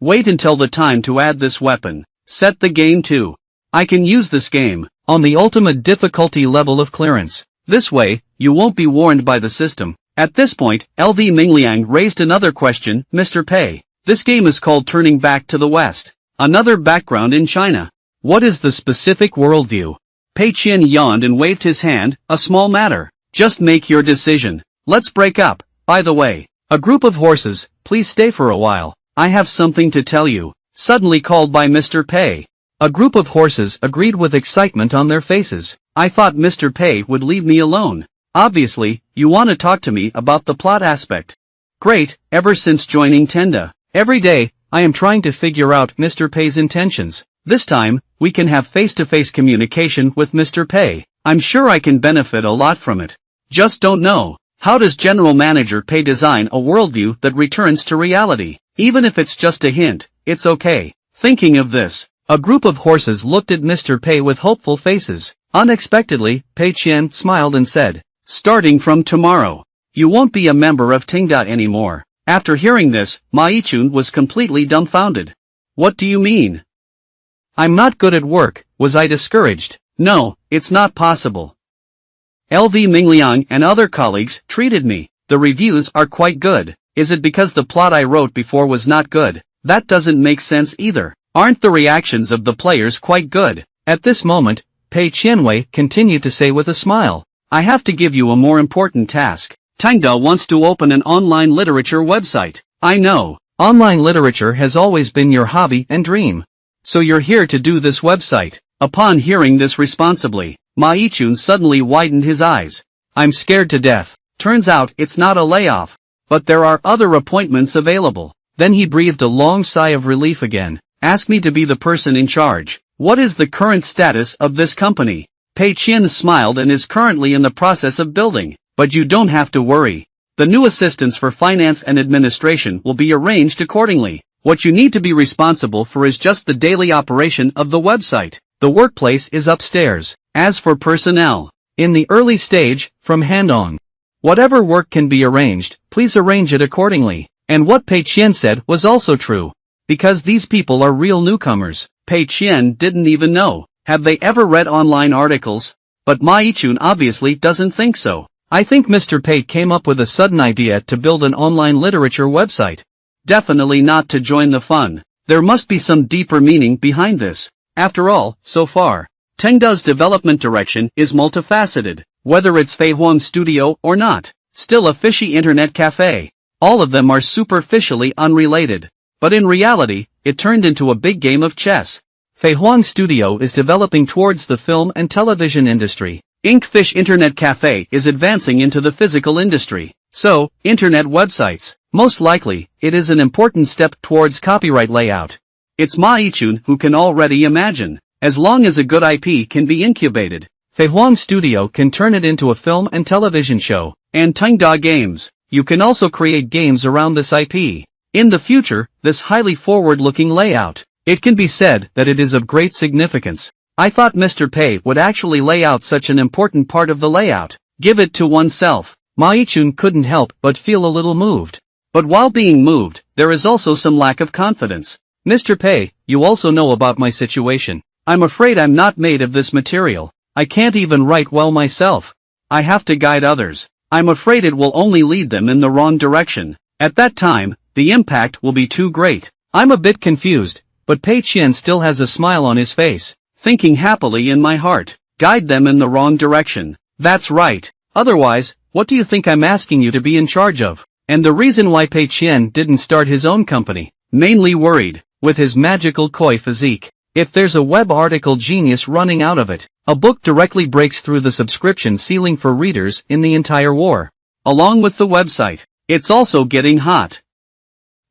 Wait until the time to add this weapon. Set the game to. I can use this game on the ultimate difficulty level of clearance. This way, you won't be warned by the system. At this point, LV Mingliang raised another question. Mr. Pei, this game is called Turning Back to the West. Another background in China. What is the specific worldview? Pei Qian yawned and waved his hand. A small matter. Just make your decision. Let's break up. By the way, a group of horses, please stay for a while. I have something to tell you. Suddenly called by Mr. Pei. A group of horses agreed with excitement on their faces. I thought Mr. Pei would leave me alone. Obviously, you want to talk to me about the plot aspect. Great, ever since joining Tenda. Every day, I am trying to figure out Mr. Pei's intentions. This time, we can have face-to-face communication with Mr. Pei. I'm sure I can benefit a lot from it. Just don't know. How does General Manager Pei design a worldview that returns to reality? Even if it's just a hint, it's okay. Thinking of this, a group of horses looked at Mr. Pei with hopeful faces. Unexpectedly, Pei Qian smiled and said, starting from tomorrow, you won't be a member of Tingda anymore. After hearing this, Ma Yichun was completely dumbfounded. What do you mean? I'm not good at work. Was I discouraged? No, it's not possible. LV Mingliang and other colleagues treated me. The reviews are quite good. Is it because the plot I wrote before was not good? That doesn't make sense either. Aren't the reactions of the players quite good? At this moment, Pei Qianwei continued to say with a smile, I have to give you a more important task. Tangda wants to open an online literature website. I know. Online literature has always been your hobby and dream. So you're here to do this website. Upon hearing this responsibly, Ma Yichun suddenly widened his eyes. I'm scared to death. Turns out it's not a layoff. But there are other appointments available. Then he breathed a long sigh of relief again. Ask me to be the person in charge. What is the current status of this company? Pei Qian smiled and is currently in the process of building. But you don't have to worry. The new assistants for finance and administration will be arranged accordingly. What you need to be responsible for is just the daily operation of the website. The workplace is upstairs. As for personnel, in the early stage, from Handong, whatever work can be arranged, please arrange it accordingly. And what Pei Qian said was also true. Because these people are real newcomers. Pei Qian didn't even know. Have they ever read online articles? But Ma Yichun obviously doesn't think so. I think Mr. Pei came up with a sudden idea to build an online literature website. Definitely not to join the fun. There must be some deeper meaning behind this. After all, so far, Tengda's development direction is multifaceted. Whether it's Fei Huang Studio or not, still a fishy internet cafe. All of them are superficially unrelated. But in reality, it turned into a big game of chess. Fei Huang Studio is developing towards the film and television industry. Inkfish Internet Cafe is advancing into the physical industry. So, internet websites. Most likely, it is an important step towards copyright layout. It's Ma Yichun who can already imagine. As long as a good IP can be incubated, Fei Huang Studio can turn it into a film and television show. And Tengda Games, you can also create games around this IP. In the future, this highly forward-looking layout, it can be said that it is of great significance. I thought Mr. Pei would actually lay out such an important part of the layout. Give it to oneself. Ma Yichun couldn't help but feel a little moved. But while being moved, there is also some lack of confidence. Mr. Pei, you also know about my situation. I'm afraid I'm not made of this material. I can't even write well myself. I have to guide others. I'm afraid it will only lead them in the wrong direction. At that time, the impact will be too great. I'm a bit confused, but Pei Qian still has a smile on his face. thinking happily in my heart, guide them in the wrong direction. That's right. Otherwise, what do you think I'm asking you to be in charge of? And the reason why Pei Qian didn't start his own company, mainly worried, with his magical koi physique. If there's a web article genius running out of it, a book directly breaks through the subscription ceiling for readers in the entire war. Along with the website, it's also getting hot.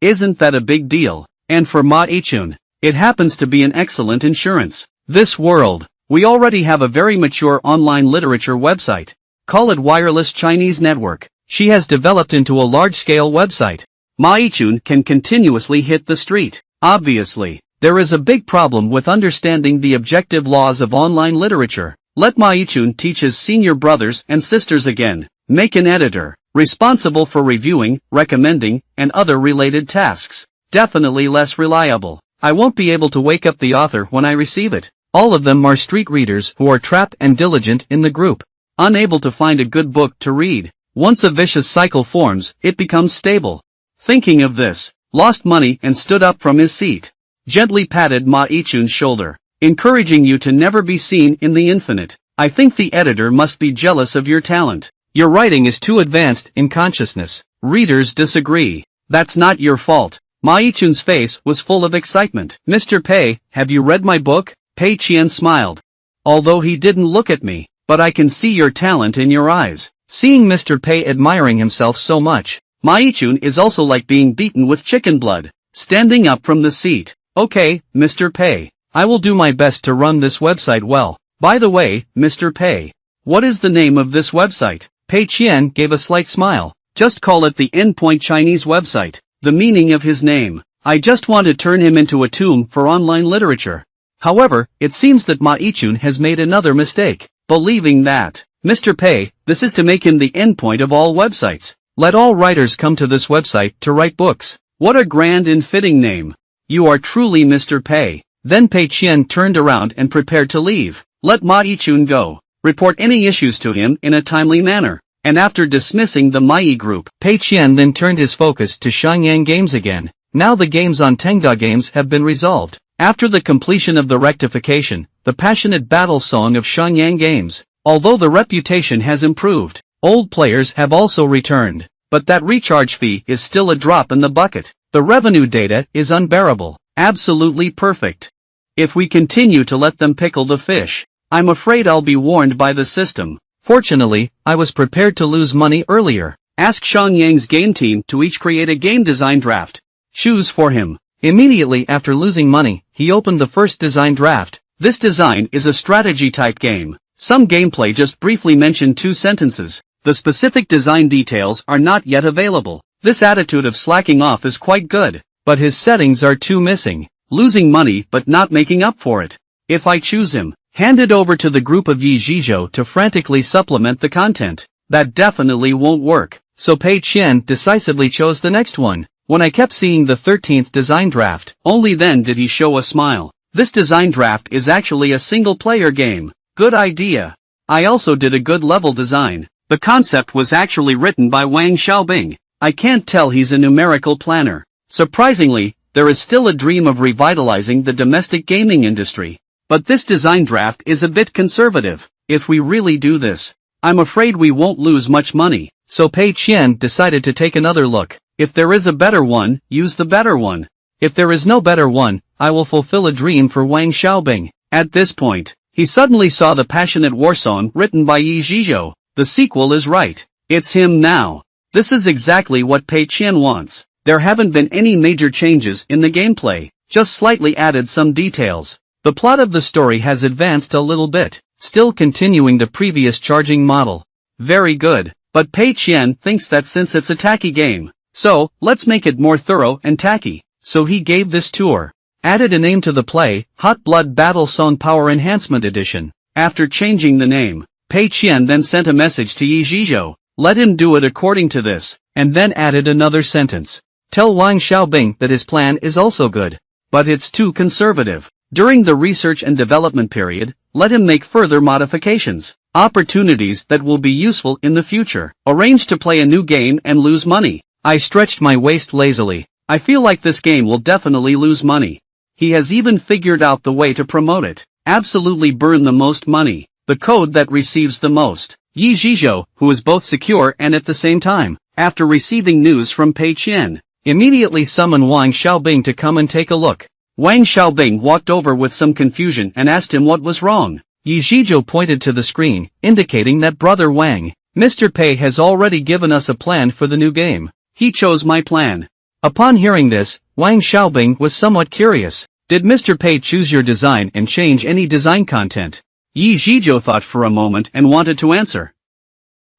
Isn't that a big deal? And for Ma Yichun, it happens to be an excellent insurance. This world, we already have a very mature online literature website. Call it Wireless Chinese Network. She has developed into a large-scale website. Ma Yichun can continuously hit the street. Obviously, there is a big problem with understanding the objective laws of online literature. Let Ma Yichun teach his senior brothers and sisters again. Make an editor, responsible for reviewing, recommending, and other related tasks. Definitely less reliable. I won't be able to wake up the author when I receive it. All of them are street readers who are trapped and diligent in the group, unable to find a good book to read. Once a vicious cycle forms, it becomes stable. Thinking of this, lost money and stood up from his seat. Gently patted Ma Yichun's shoulder, encouraging you to never be seen in the infinite. I think the editor must be jealous of your talent. Your writing is too advanced in consciousness. Readers disagree. That's not your fault. Ma Yichun's face was full of excitement. Mr. Pei, have you read my book? Pei Qian smiled. Although he didn't look at me, but I can see your talent in your eyes. Seeing Mr. Pei admiring himself so much, Ma Yichun is also like being beaten with chicken blood. Standing up from the seat. Okay, Mr. Pei. I will do my best to run this website well. By the way, Mr. Pei, what is the name of this website? Pei Qian gave a slight smile. Just call it the Endpoint Chinese website. The meaning of his name. I just want to turn him into a tomb for online literature. However, it seems that Ma Yichun has made another mistake, believing that, Mr. Pei, this is to make him the endpoint of all websites. Let all writers come to this website to write books. What a grand and fitting name. You are truly Mr. Pei. Then Pei Qian turned around and prepared to leave. Let Ma Yichun go. Report any issues to him in a timely manner. And after dismissing the Mai group, Pei Qian then turned his focus to Xiangyang Games again. Now the games on Tenga Games have been resolved. After the completion of the rectification, the passionate battle song of Xiangyang Games, although the reputation has improved, old players have also returned. But that recharge fee is still a drop in the bucket. The revenue data is unbearable. Absolutely perfect. If we continue to let them pickle the fish, I'm afraid I'll be warned by the system. Fortunately, I was prepared to lose money earlier. Ask Xiangyang's game team to each create a game design draft. Choose for him. Immediately after losing money, he opened the first design draft. This design is a strategy-type game. Some gameplay just briefly mentioned 2 sentences. The specific design details are not yet available. This attitude of slacking off is quite good, but his settings are too missing. Losing money but not making up for it. If I choose him, hand it over to the group of Yi Zhizhou to frantically supplement the content. That definitely won't work. So Pei Qian decisively chose the next one. When I kept seeing the 13th design draft, only then did he show a smile. This design draft is actually a single-player game. Good idea. I also did a good level design. The concept was actually written by Wang Xiaobing. I can't tell he's a numerical planner. Surprisingly, there is still a dream of revitalizing the domestic gaming industry. But this design draft is a bit conservative. If we really do this, I'm afraid we won't lose much money. So Pei Qian decided to take another look. If there is a better one, use the better one. If there is no better one, I will fulfill a dream for Wang Xiaobing. At this point, he suddenly saw the passionate war song written by Yi Zhizhou. The sequel is right. It's him now. This is exactly what Pei Qian wants. There haven't been any major changes in the gameplay, just slightly added some details. The plot of the story has advanced a little bit, still continuing the previous charging model. Very good, but Pei Qian thinks that since it's a tacky game, so, let's make it more thorough and tacky. So he gave this tour. Added a name to the play, Hot Blood Battle Song Power Enhancement Edition. After changing the name, Pei Qian then sent a message to Yi Zhizhou. Let him do it according to this, and then added another sentence. Tell Wang Xiaobing that his plan is also good, but it's too conservative. During the research and development period, let him make further modifications. Opportunities that will be useful in the future. Arrange to play a new game and lose money. I stretched my waist lazily. I feel like this game will definitely lose money. He has even figured out the way to promote it. Absolutely burn the most money. The code that receives the most. Yi Zhizhou, who is both secure and at the same time, after receiving news from Pei Qian, immediately summoned Wang Xiaobing to come and take a look. Wang Xiaobing walked over with some confusion and asked him what was wrong. Yi Zhizhou pointed to the screen, indicating that Brother Wang, Mr. Pei has already given us a plan for the new game. He chose my plan. Upon hearing this, Wang Xiaobing was somewhat curious. Did Mr. Pei choose your design and change any design content? Yi Zhizhou thought for a moment and wanted to answer.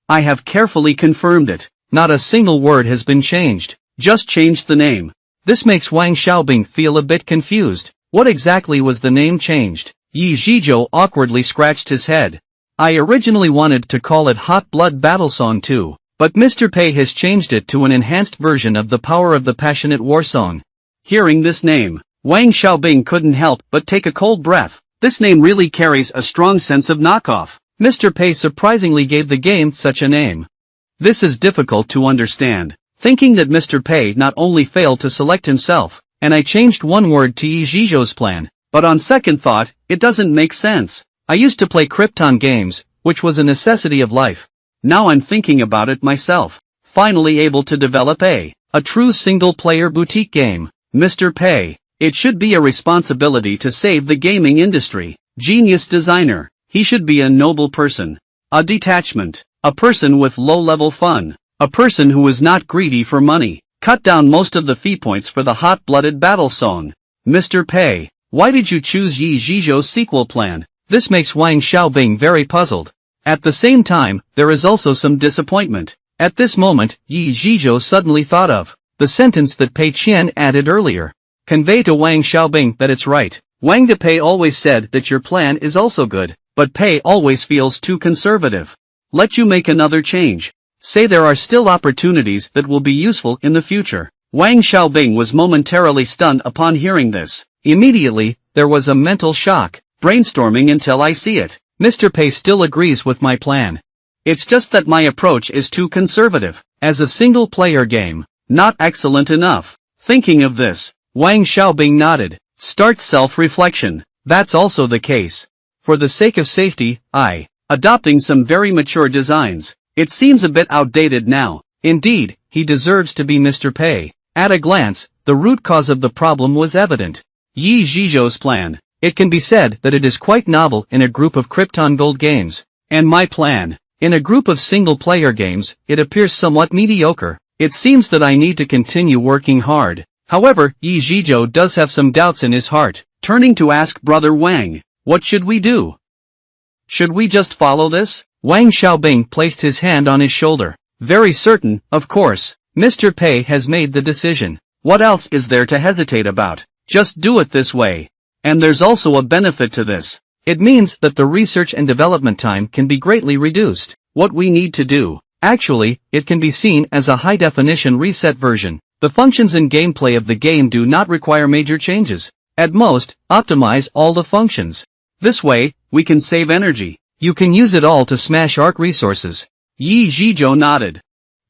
I have carefully confirmed it. Not a single word has been changed. Just changed the name. This makes Wang Xiaobing feel a bit confused. What exactly was the name changed? Yi Zhizhou awkwardly scratched his head. I originally wanted to call it Hot Blood Battle Song 2, but Mr. Pei has changed it to an enhanced version of the Power of the Passionate War Song. Hearing this name, Wang Xiaobing couldn't help but take a cold breath. This name really carries a strong sense of knockoff. Mr. Pei surprisingly gave the game such a name. This is difficult to understand. Thinking that Mr. Pei not only failed to select himself, and I changed one word to Yi Zhizhou's plan, but on second thought, it doesn't make sense. I used to play Krypton games, which was a necessity of life. Now I'm thinking about it myself. Finally able to develop a true single-player boutique game. Mr. Pei. It should be a responsibility to save the gaming industry. Genius designer. He should be a noble person. A detachment. A person with low-level fun. A person who is not greedy for money. Cut down most of the fee points for the hot-blooded battle song. Mr. Pei. Why did you choose Yi Zhizhou's sequel plan? This makes Wang Xiaobing very puzzled. At the same time, there is also some disappointment. At this moment, Yi Zhizhou suddenly thought of the sentence that Pei Qian added earlier. Convey to Wang Xiaobing that it's right. Wang de Pei always said that your plan is also good, but Pei always feels too conservative. Let you make another change. Say there are still opportunities that will be useful in the future. Wang Xiaobing was momentarily stunned upon hearing this. Immediately, there was a mental shock. Brainstorming until I see it. Mr. Pei still agrees with my plan. It's just that my approach is too conservative. As a single-player game, not excellent enough. Thinking of this, Wang Xiaobing nodded. Start self-reflection. That's also the case. For the sake of safety, adopting some very mature designs. It seems a bit outdated now. Indeed, he deserves to be Mr. Pei. At a glance, the root cause of the problem was evident. Yi Zhizhou's plan. It can be said that it is quite novel in a group of Krypton Gold games. And my plan. In a group of single-player games, it appears somewhat mediocre. It seems that I need to continue working hard. However, Yi Zhizhou does have some doubts in his heart. Turning to ask Brother Wang, what should we do? Should we just follow this? Wang Xiaobing placed his hand on his shoulder. Very certain, of course. Mr. Pei has made the decision. What else is there to hesitate about? Just do it this way. And there's also a benefit to this. It means that the research and development time can be greatly reduced. What we need to do, actually, it can be seen as a high-definition reset version. The functions and gameplay of the game do not require major changes. At most, optimize all the functions. This way, we can save energy. You can use it all to smash ARC resources. Yi Zhizhou nodded.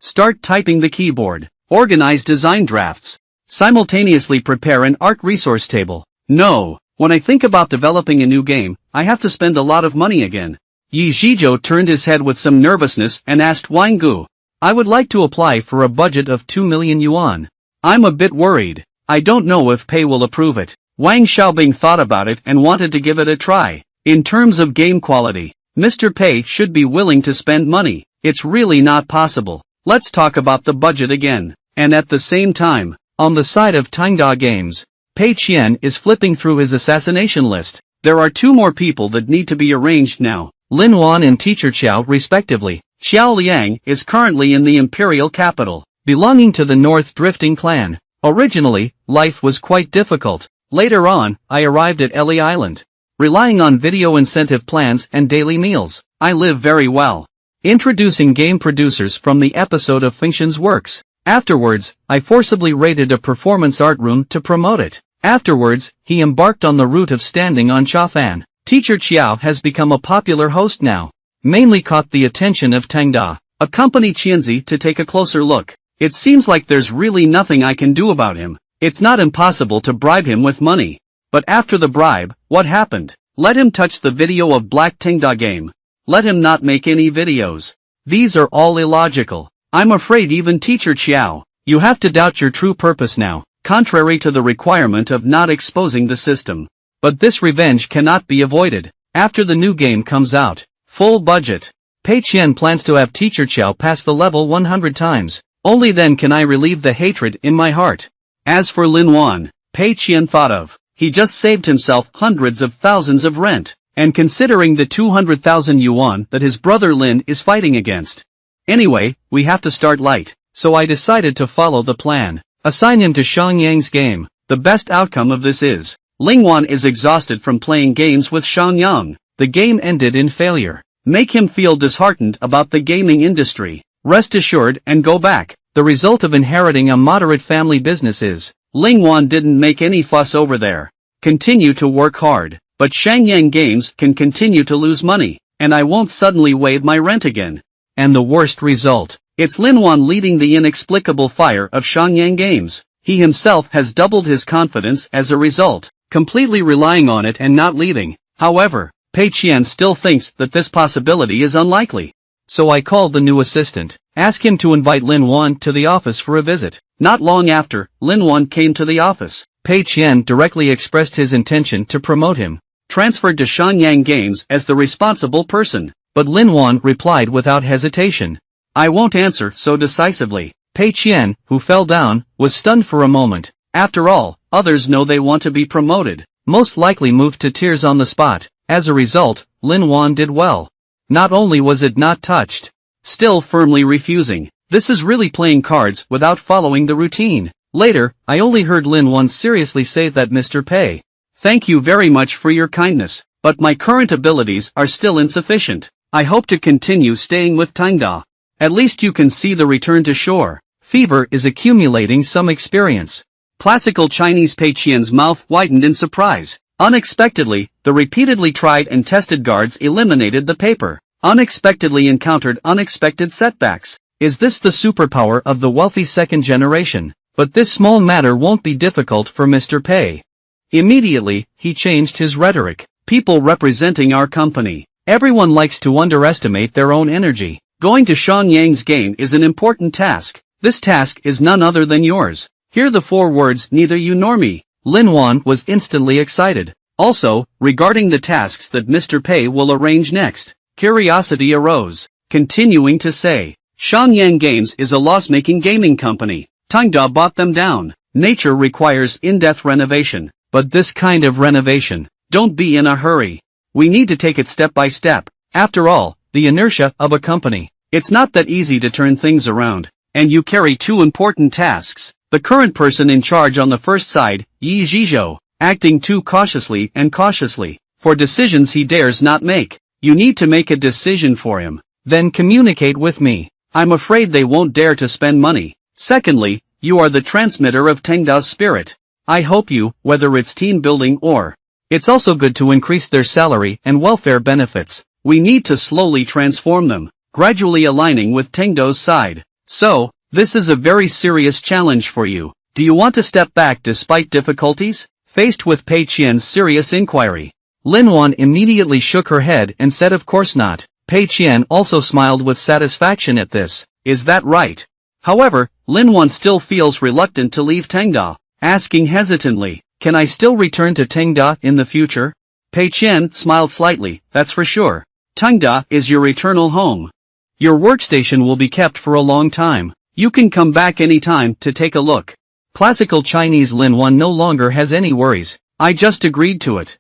Start typing the keyboard. Organize design drafts. Simultaneously prepare an ARC resource table. No, when I think about developing a new game, I have to spend a lot of money again. Yi Zhizhou turned his head with some nervousness and asked Wang Gu. I would like to apply for a budget of 2 million yuan. I'm a bit worried. I don't know if Pei will approve it. Wang Xiaobing thought about it and wanted to give it a try. In terms of game quality, Mr. Pei should be willing to spend money. It's really not possible. Let's talk about the budget again. And at the same time, on the side of Tycoon Games, Pei Qian is flipping through his assassination list. There are 2 more people that need to be arranged now. Lin Wan and Teacher Qiao respectively. Xiao Liang is currently in the imperial capital, belonging to the North Drifting clan. Originally, life was quite difficult. Later on, I arrived at Ellie Island. Relying on video incentive plans and daily meals, I live very well. Introducing game producers from the episode of Finction's works. Afterwards, I forcibly raided a performance art room to promote it. Afterwards, he embarked on the route of standing on Chafan. Teacher Qiao has become a popular host now. Mainly caught the attention of Tangda. Accompany Qianzi to take a closer look. It seems like there's really nothing I can do about him. It's not impossible to bribe him with money. But after the bribe, what happened? Let him touch the video of Black Tingda game. Let him not make any videos. These are all illogical. I'm afraid even Teacher Chiao, you have to doubt your true purpose now, contrary to the requirement of not exposing the system. But this revenge cannot be avoided. After the new game comes out, full budget. Pei Qian plans to have Teacher Chiao pass the level 100 times. Only then can I relieve the hatred in my heart. As for Lin Wan, Pei Qian thought of. He just saved himself hundreds of thousands of rent, and considering the 200,000 yuan that his brother Lin is fighting against. Anyway, we have to start light, so I decided to follow the plan. Assign him to Xiangyang's game. The best outcome of this is, Ling Wan is exhausted from playing games with Xiangyang. The game ended in failure. Make him feel disheartened about the gaming industry. Rest assured and go back. The result of inheriting a moderate family business is, Ling Wan didn't make any fuss over there. Continue to work hard, but Xiangyang Games can continue to lose money, and I won't suddenly waive my rent again. And the worst result, it's Lin Wan leading the inexplicable fire of Xiangyang Games. He himself has doubled his confidence as a result, completely relying on it and not leaving. However, Pei Qian still thinks that this possibility is unlikely. So I called the new assistant, asked him to invite Lin Wan to the office for a visit. Not long after, Lin Wan came to the office. Pei Qian directly expressed his intention to promote him, transferred to Xiangyang Games as the responsible person. But Lin Wan replied without hesitation. I won't answer so decisively. Pei Qian, who fell down, was stunned for a moment. After all, others know they want to be promoted. Most likely moved to tears on the spot. As a result, Lin Wan did well. Not only was it not touched, still firmly refusing. This is really playing cards without following the routine. Later, I only heard Lin Wan seriously say that Mr. Pei, thank you very much for your kindness, but my current abilities are still insufficient. I hope to continue staying with Tingda. At least you can see the return to shore. Fever is accumulating some experience. Classical Chinese Pei Qian's mouth widened in surprise. Unexpectedly, the repeatedly tried and tested guards eliminated the paper. Unexpectedly encountered unexpected setbacks. Is this the superpower of the wealthy second generation? But this small matter won't be difficult for Mr. Pei. Immediately, he changed his rhetoric. People representing our company. Everyone likes to underestimate their own energy. Going to Xiangyang's game is an important task. This task is none other than yours. Hear the 4 words neither you nor me. Lin Wan was instantly excited. Also, regarding the tasks that Mr. Pei will arrange next, curiosity arose. Continuing to say, Xiangyang Games is a loss-making gaming company. Tingda bought them down. Nature requires in-depth renovation. But this kind of renovation, don't be in a hurry. We need to take it step by step. After all, the inertia of a company. It's not that easy to turn things around. And you carry 2 important tasks. The current person in charge on the first side, Yi Zhizhou, acting too cautiously and cautiously, for decisions he dares not make. You need to make a decision for him. Then communicate with me. I'm afraid they won't dare to spend money. Secondly, you are the transmitter of Tengda's spirit. I hope you, whether it's team building or, it's also good to increase their salary and welfare benefits. We need to slowly transform them, gradually aligning with Tengda's side. So, this is a very serious challenge for you. Do you want to step back despite difficulties? Faced with Pei Qian's serious inquiry, Lin Wan immediately shook her head and said of course not. Pei Qian also smiled with satisfaction at this. Is that right? However, Lin Wan still feels reluctant to leave Tengda, asking hesitantly, can I still return to Tengda in the future? Pei Qian smiled slightly, that's for sure. Tengda is your eternal home. Your workstation will be kept for a long time. You can come back anytime to take a look. Classical Chinese Lin Wan no longer has any worries. I just agreed to it.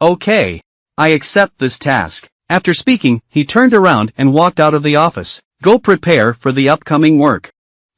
Okay. I accept this task. After speaking, he turned around and walked out of the office. Go prepare for the upcoming work.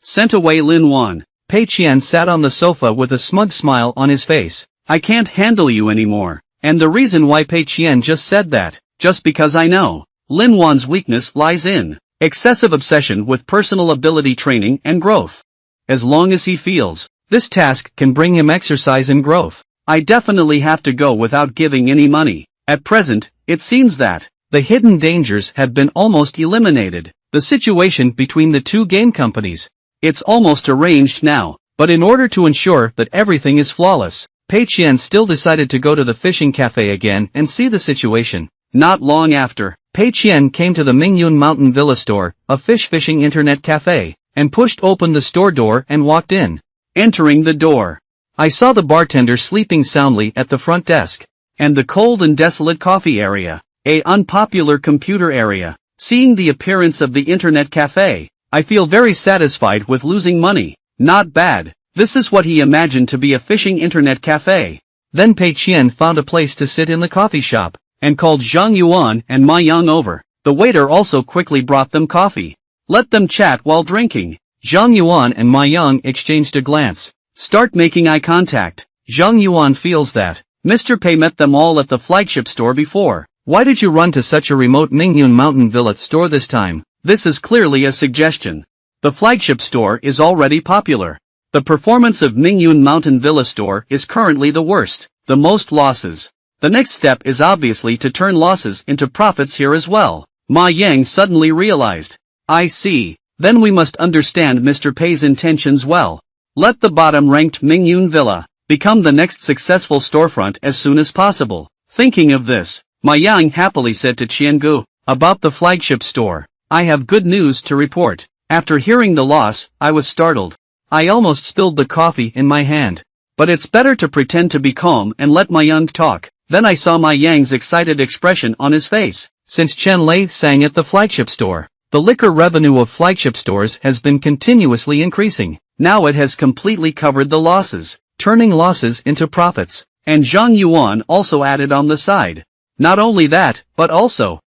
Sent away Lin Wan. Pei Qian sat on the sofa with a smug smile on his face. I can't handle you anymore. And the reason why Pei Qian just said that, just because I know. Lin Wan's weakness lies in excessive obsession with personal ability training and growth. As long as he feels this task can bring him exercise and growth, I definitely have to go without giving any money. At present, it seems that the hidden dangers have been almost eliminated. The situation between the 2 game companies, it's almost arranged now, but in order to ensure that everything is flawless, Pei Qian still decided to go to the fishing cafe again and see the situation. Not long after, Pei Qian came to the Mingyun Mountain Villa store, a fishing internet cafe, and pushed open the store door and walked in. Entering the door, I saw the bartender sleeping soundly at the front desk, and the cold and desolate coffee area, a unpopular computer area. Seeing the appearance of the internet cafe, I feel very satisfied with losing money. Not bad. This is what he imagined to be a fishing internet cafe. Then Pei Qian found a place to sit in the coffee shop, and called Zhang Yuan and Ma Yang over. The waiter also quickly brought them coffee. Let them chat while drinking. Zhang Yuan and Ma Yang exchanged a glance. Start making eye contact. Zhang Yuan feels that Mr. Pei met them all at the flagship store before. Why did you run to such a remote Mingyun Mountain Villa store this time? This is clearly a suggestion. The flagship store is already popular. The performance of Mingyun Mountain Villa store is currently the worst, the most losses. The next step is obviously to turn losses into profits here as well. Ma Yang suddenly realized. I see. Then we must understand Mr. Pei's intentions well. Let the bottom-ranked Mingyun Villa become the next successful storefront as soon as possible. Thinking of this, Ma Yang happily said to Qiangu, about the flagship store. I have good news to report. After hearing the loss, I was startled. I almost spilled the coffee in my hand. But it's better to pretend to be calm and let Ma Yang talk. Then I saw Ma Yang's excited expression on his face. Since Chen Lei sang at the flagship store, the liquor revenue of flagship stores has been continuously increasing. Now it has completely covered the losses, turning losses into profits. And Zhang Yuan also added on the side. Not only that, but also,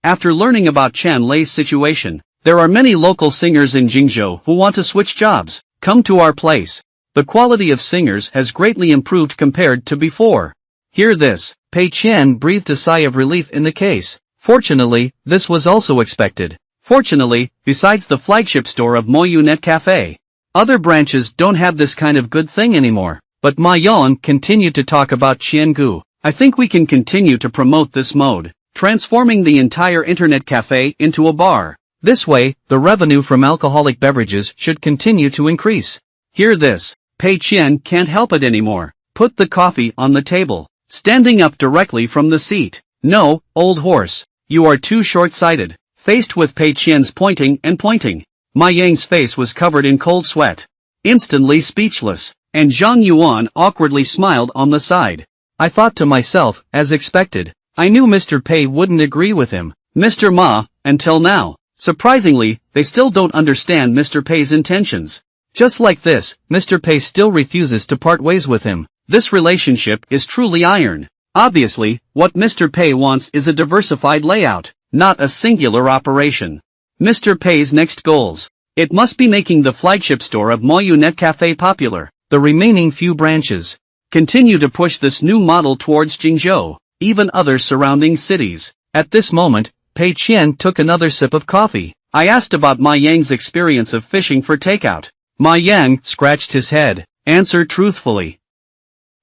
after learning about Chen Lei's situation, there are many local singers in Jingzhou who want to switch jobs. Come to our place. The quality of singers has greatly improved compared to before. Hear this. Pei Qian breathed a sigh of relief in the case. Fortunately, this was also expected. Fortunately, besides the flagship store of Moyunet Cafe, other branches don't have this kind of good thing anymore. But Ma Yang continued to talk about Qiangu. I think we can continue to promote this mode, transforming the entire internet cafe into a bar. This way, the revenue from alcoholic beverages should continue to increase. Hear this. Pei Qian can't help it anymore. Put the coffee on the table, standing up directly from the seat. No, old horse. You are too short-sighted. Faced with Pei Qian's pointing and pointing, Ma Yang's face was covered in cold sweat. Instantly speechless, and Zhang Yuan awkwardly smiled on the side. I thought to myself, as expected, I knew Mr. Pei wouldn't agree with him. Mr. Ma, until now. Surprisingly, they still don't understand Mr. Pei's intentions. Just like this, Mr. Pei still refuses to part ways with him. This relationship is truly iron. Obviously, what Mr. Pei wants is a diversified layout, not a singular operation. Mr. Pei's next goals. It must be making the flagship store of Moyunet Cafe popular. The remaining few branches continue to push this new model towards Jingzhou, even other surrounding cities. At this moment, Pei Qian took another sip of coffee. I asked about Ma Yang's experience of fishing for takeout. Ma Yang scratched his head, answered truthfully.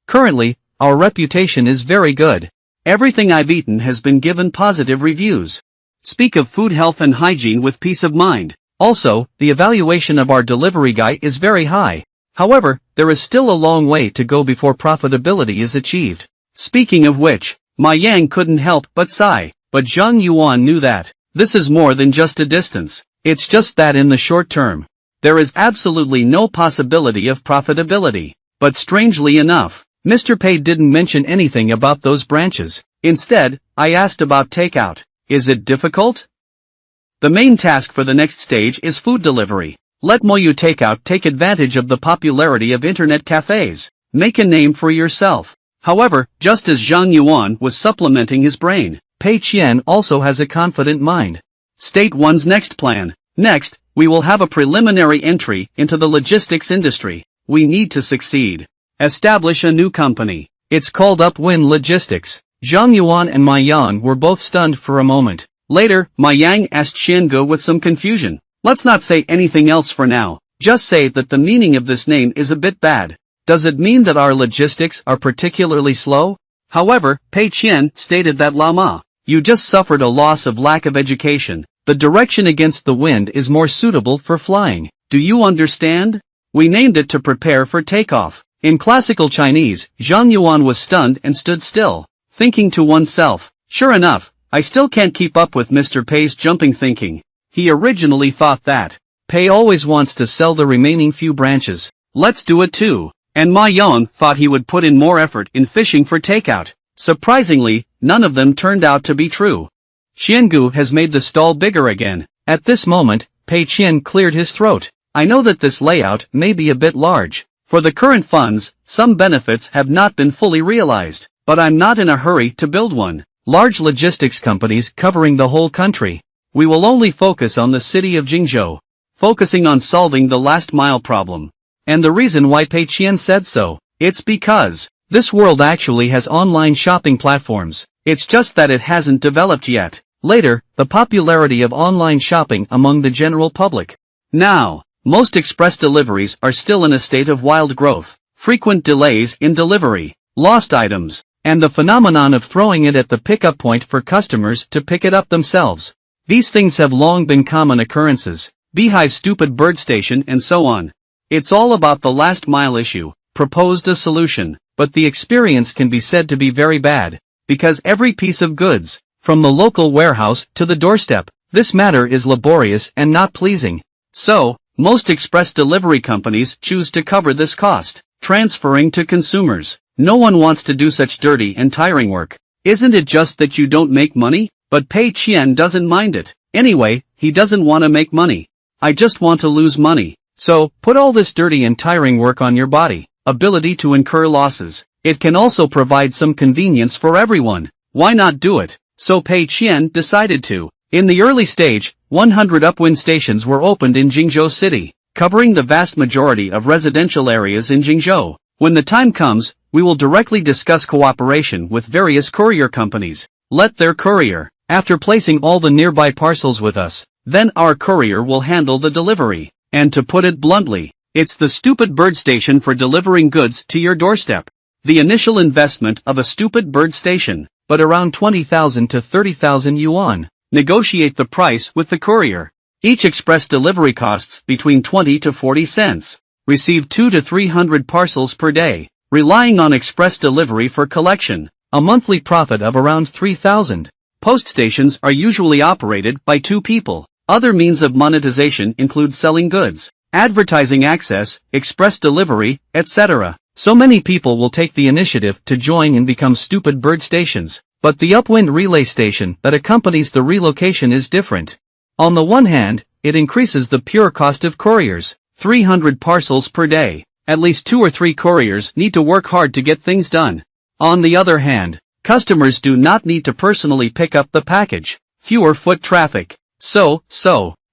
Currently, our reputation is very good. Everything I've eaten has been given positive reviews. Speak of food health and hygiene with peace of mind. Also, the evaluation of our delivery guy is very high. However, there is still a long way to go before profitability is achieved. Speaking of which, Ma Yang couldn't help but sigh. But Zhang Yuan knew that this is more than just a distance. It's just that in the short term, there is absolutely no possibility of profitability. But strangely enough, Mr. Pei didn't mention anything about those branches. Instead, I asked about takeout. Is it difficult? The main task for the next stage is food delivery. Let Moyu Takeout take advantage of the popularity of internet cafes. Make a name for yourself. However, just as Zhang Yuan was supplementing his brain, Pei Qian also has a confident mind. State one's next plan. Next, we will have a preliminary entry into the logistics industry. We need to succeed. Establish a new company. It's called Upwind Logistics. Zhang Yuan and Ma Yang were both stunned for a moment. Later, Ma Yang asked Qiangu with some confusion. Let's not say anything else for now. Just say that the meaning of this name is a bit bad. Does it mean that our logistics are particularly slow? However, Pei Qian stated that Lama, you just suffered a loss of lack of education. The direction against the wind is more suitable for flying. Do you understand? We named it to prepare for takeoff. In classical Chinese, Zhang Yuan was stunned and stood still, thinking to oneself, sure enough, I still can't keep up with Mr. Pei's jumping thinking. He originally thought that Pei always wants to sell the remaining few branches. Let's do it too. And Ma Yong thought he would put in more effort in fishing for takeout. Surprisingly, none of them turned out to be true. Xiangu has made the stall bigger again. At this moment, Pei Qian cleared his throat. I know that this layout may be a bit large. For the current funds, some benefits have not been fully realized, but I'm not in a hurry to build one. Large logistics companies covering the whole country. We will only focus on the city of Jingzhou, focusing on solving the last mile problem. And the reason why Pei Qian said so, it's because this world actually has online shopping platforms. It's just that it hasn't developed yet. Later, the popularity of online shopping among the general public. Now, most express deliveries are still in a state of wild growth, frequent delays in delivery, lost items, and the phenomenon of throwing it at the pickup point for customers to pick it up themselves. These things have long been common occurrences, beehive stupid bird station and so on. It's all about the last mile issue, proposed a solution, but the experience can be said to be very bad, because every piece of goods, from the local warehouse to the doorstep, this matter is laborious and not pleasing. So, most express delivery companies choose to cover this cost, transferring to consumers. No one wants to do such dirty and tiring work. Isn't it just that you don't make money? But Pei Qian doesn't mind it. Anyway, he doesn't want to make money. I just want to lose money. So, put all this dirty and tiring work on your body. Ability to incur losses. It can also provide some convenience for everyone. Why not do it? So Pei Qian decided to. In the early stage, 100 upwind stations were opened in Jingzhou City, covering the vast majority of residential areas in Jingzhou. When the time comes, we will directly discuss cooperation with various courier companies. Let their courier, after placing all the nearby parcels with us, then our courier will handle the delivery. And to put it bluntly, it's the stupid bird station for delivering goods to your doorstep. The initial investment of a stupid bird station, but around 20,000 to 30,000 yuan. Negotiate the price with the courier. Each express delivery costs between 20 to 40 cents. Receive 2 to 300 parcels per day, relying on express delivery for collection. A monthly profit of around 3,000. Post stations are usually operated by 2 people. Other means of monetization include selling goods, advertising access, express delivery, etc. So many people will take the initiative to join and become stupid bird stations. But the upwind relay station that accompanies the relocation is different. On the one hand, it increases the pure cost of couriers, 300 parcels per day. At least 2 or 3 couriers need to work hard to get things done. On the other hand, customers do not need to personally pick up the package, fewer foot traffic. So,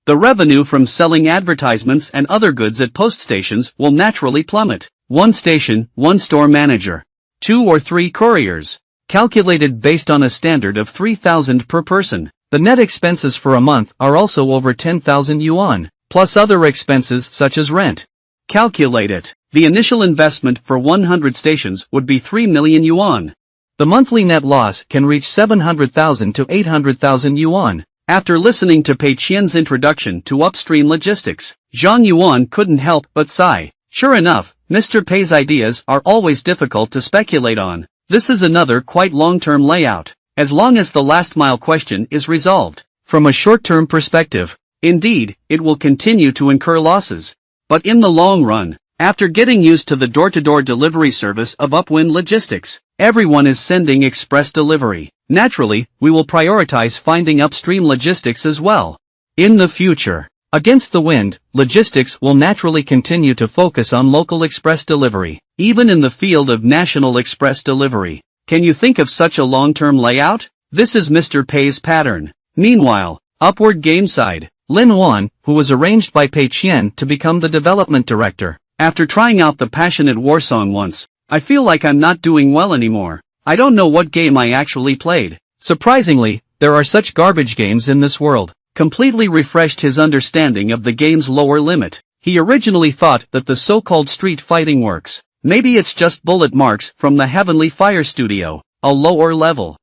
the revenue from selling advertisements and other goods at post stations will naturally plummet. 1 station, 1 store manager. 2 or 3 couriers. Calculated based on a standard of 3,000 per person. The net expenses for a month are also over 10,000 yuan, plus other expenses such as rent. Calculate it. The initial investment for 100 stations would be 3 million yuan. The monthly net loss can reach 700,000 to 800,000 yuan. After listening to Pei Qian's introduction to upstream logistics, Zhang Yuan couldn't help but sigh. Sure enough, Mr. Pei's ideas are always difficult to speculate on. This is another quite long-term layout, as long as the last mile question is resolved. From a short-term perspective, indeed, it will continue to incur losses. But in the long run, after getting used to the door-to-door delivery service of upwind logistics, everyone is sending express delivery. Naturally, we will prioritize finding upstream logistics as well. In the future, against the wind, logistics will naturally continue to focus on local express delivery, even in the field of national express delivery. Can you think of such a long-term layout? This is Mr. Pei's pattern. Meanwhile, upward game side, Lin Wan, who was arranged by Pei Qian to become the development director. After trying out the passionate war song once, I feel like I'm not doing well anymore. I don't know what game I actually played. Surprisingly, there are such garbage games in this world. Completely refreshed his understanding of the game's lower limit. He originally thought that the so-called street fighting works. Maybe it's just bullet marks from the Heavenly Fire Studio, a lower level.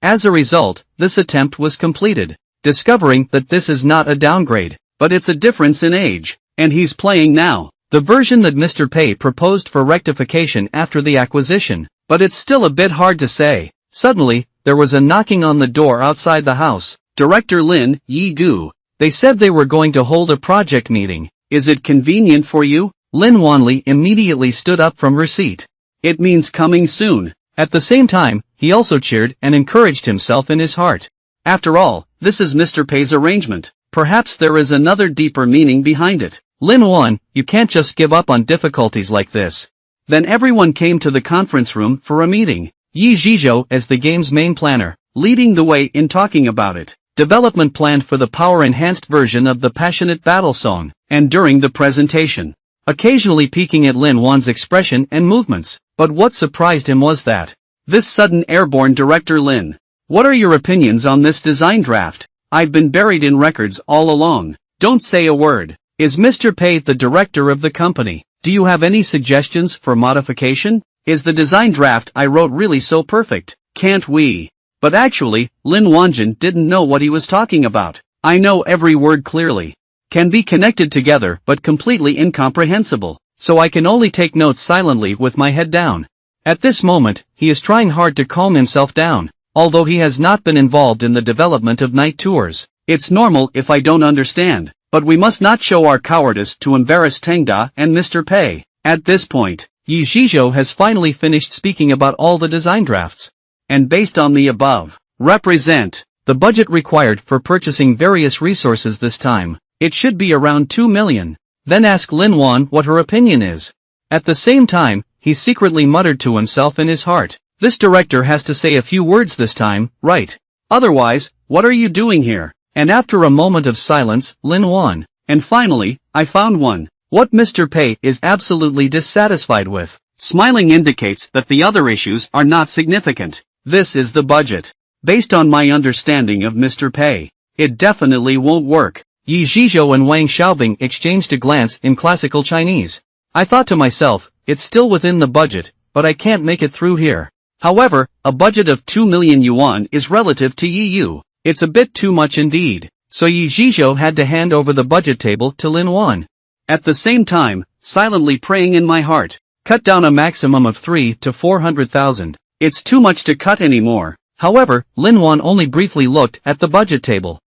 As a result, this attempt was completed, discovering that this is not a downgrade, but it's a difference in age. And he's playing now. The version that Mr. Pei proposed for rectification after the acquisition, but it's still a bit hard to say. Suddenly, there was a knocking on the door outside the house. Director Lin Yi-gu. They said they were going to hold a project meeting. Is it convenient for you? Lin Wanli immediately stood up from her seat. It means coming soon. At the same time, he also cheered and encouraged himself in his heart. After all, this is Mr. Pei's arrangement. Perhaps there is another deeper meaning behind it. Lin Wan, you can't just give up on difficulties like this. Then everyone came to the conference room for a meeting. Yi Zhizhou as the game's main planner, leading the way in talking about it. Development planned for the power-enhanced version of the passionate battle song, and during the presentation, occasionally peeking at Lin Wan's expression and movements. But what surprised him was that this sudden airborne Director Lin. What are your opinions on this design draft? I've been buried in records all along. Don't say a word. Is Mr. Pei the director of the company? Do you have any suggestions for modification? Is the design draft I wrote really so perfect? Can't we? But actually, Lin Wanjin didn't know what he was talking about. I know every word clearly. Can be connected together but completely incomprehensible. So I can only take notes silently with my head down. At this moment, he is trying hard to calm himself down. Although he has not been involved in the development of night tours. It's normal if I don't understand. But we must not show our cowardice to embarrass Tengda and Mr. Pei. At this point, Yi Zhizhou has finally finished speaking about all the design drafts. And based on the above, represent the budget required for purchasing various resources this time. It should be around 2 million. Then ask Lin Wan what her opinion is. At the same time, he secretly muttered to himself in his heart. This director has to say a few words this time, right? Otherwise, what are you doing here? And after a moment of silence, Lin Wan. And finally, I found one. What Mr. Pei is absolutely dissatisfied with. Smiling indicates that the other issues are not significant. This is the budget. Based on my understanding of Mr. Pei, it definitely won't work. Yi Zhizhou and Wang Xiaobing exchanged a glance in classical Chinese. I thought to myself, it's still within the budget, but I can't make it through here. However, a budget of 2 million yuan is relative to Yi Yu. It's a bit too much indeed. So Yi Zhizhou had to hand over the budget table to Lin Wan. At the same time, silently praying in my heart, cut down a maximum of 3 to 400,000. It's too much to cut anymore. However, Lin Wan only briefly looked at the budget table.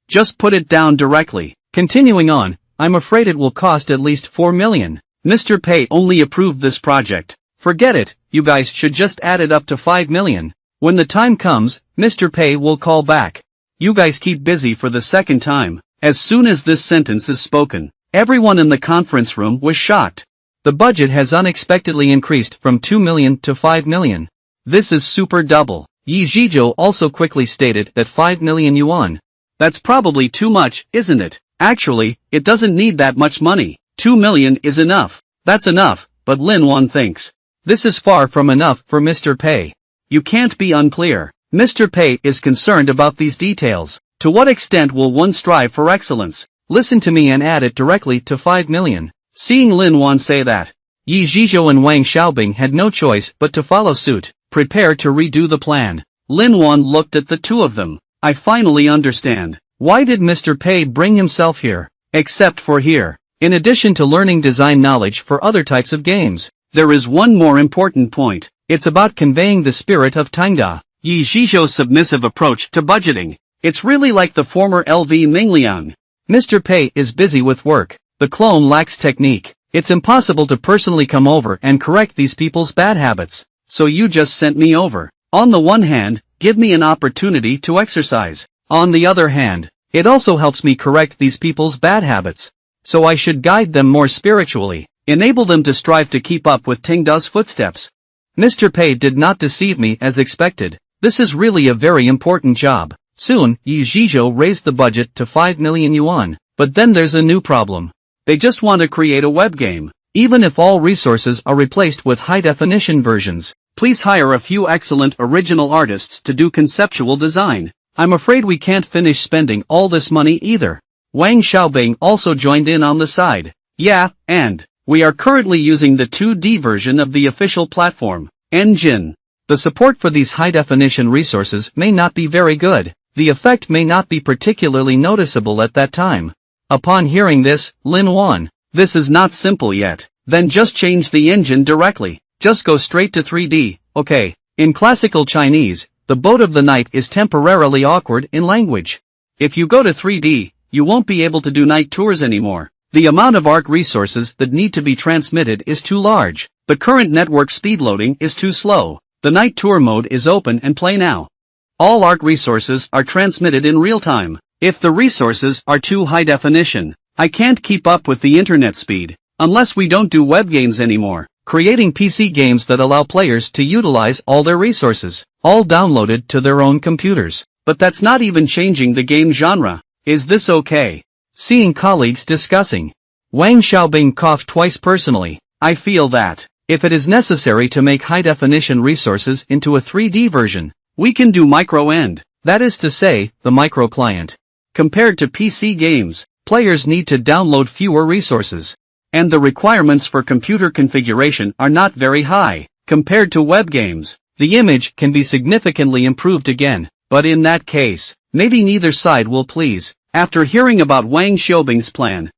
Just put it down directly. Continuing on, I'm afraid it will cost at least 4 million. Mr. Pei only approved this project. Forget it, you guys should just add it up to 5 million. When the time comes, Mr. Pei will call back. You guys keep busy for the second time. As soon as this sentence is spoken, everyone in the conference room was shocked. The budget has unexpectedly increased from 2 million to 5 million. This is super double. Yi Zhizhou also quickly stated that 5 million yuan. That's probably too much, isn't it? Actually, it doesn't need that much money. 2 million is enough. That's enough, but Lin Wan thinks. This is far from enough for Mr. Pei. You can't be unclear. Mr. Pei is concerned about these details. To what extent will one strive for excellence? Listen to me and add it directly to 5 million. Seeing Lin Wan say that, Yi Zhizhou and Wang Xiaobing had no choice but to follow suit, prepare to redo the plan. Lin Wan looked at the two of them. I finally understand. Why did Mr. Pei bring himself here? Except for here. In addition to learning design knowledge for other types of games, there is one more important point. It's about conveying the spirit of Tangda. Yi Zhizhou's submissive approach to budgeting. It's really like the former LV Mingliang. Mr. Pei is busy with work. The clone lacks technique. It's impossible to personally come over and correct these people's bad habits. So you just sent me over. On the one hand, give me an opportunity to exercise. On the other hand, it also helps me correct these people's bad habits. So I should guide them more spiritually, enable them to strive to keep up with Tengda's footsteps. Mr. Pei did not deceive me as expected. This is really a very important job. Soon, Yi Zhizhou raised the budget to 5 million yuan. But then there's a new problem. They just want to create a web game. Even if all resources are replaced with high-definition versions, please hire a few excellent original artists to do conceptual design. I'm afraid we can't finish spending all this money either. Wang Xiaobing also joined in on the side. Yeah, and we are currently using the 2D version of the official platform, Engine. The support for these high-definition resources may not be very good. The effect may not be particularly noticeable at that time. Upon hearing this, Lin Wan, This is not simple yet. Then just change the engine directly. Just go straight to 3D, okay. In classical Chinese, the boat of the night is temporarily awkward in language. If you go to 3D, you won't be able to do night tours anymore. The amount of ARC resources that need to be transmitted is too large. The current network speed loading is too slow. The night tour mode is open and play now. All ARC resources are transmitted in real time. If the resources are too high definition, I can't keep up with the internet speed. Unless we don't do web games anymore. Creating PC games that allow players to utilize all their resources, all downloaded to their own computers. But that's not even changing the game genre. Is this okay? Seeing colleagues discussing. Wang Xiaobing coughed twice personally. I feel that, if it is necessary to make high-definition resources into a 3D version, we can do micro-end, that is to say, the micro-client. Compared to PC games, players need to download fewer resources. And the requirements for computer configuration are not very high. Compared to web games, the image can be significantly improved again, but in that case, maybe neither side will please. After hearing about Wang Xiaobing's plan,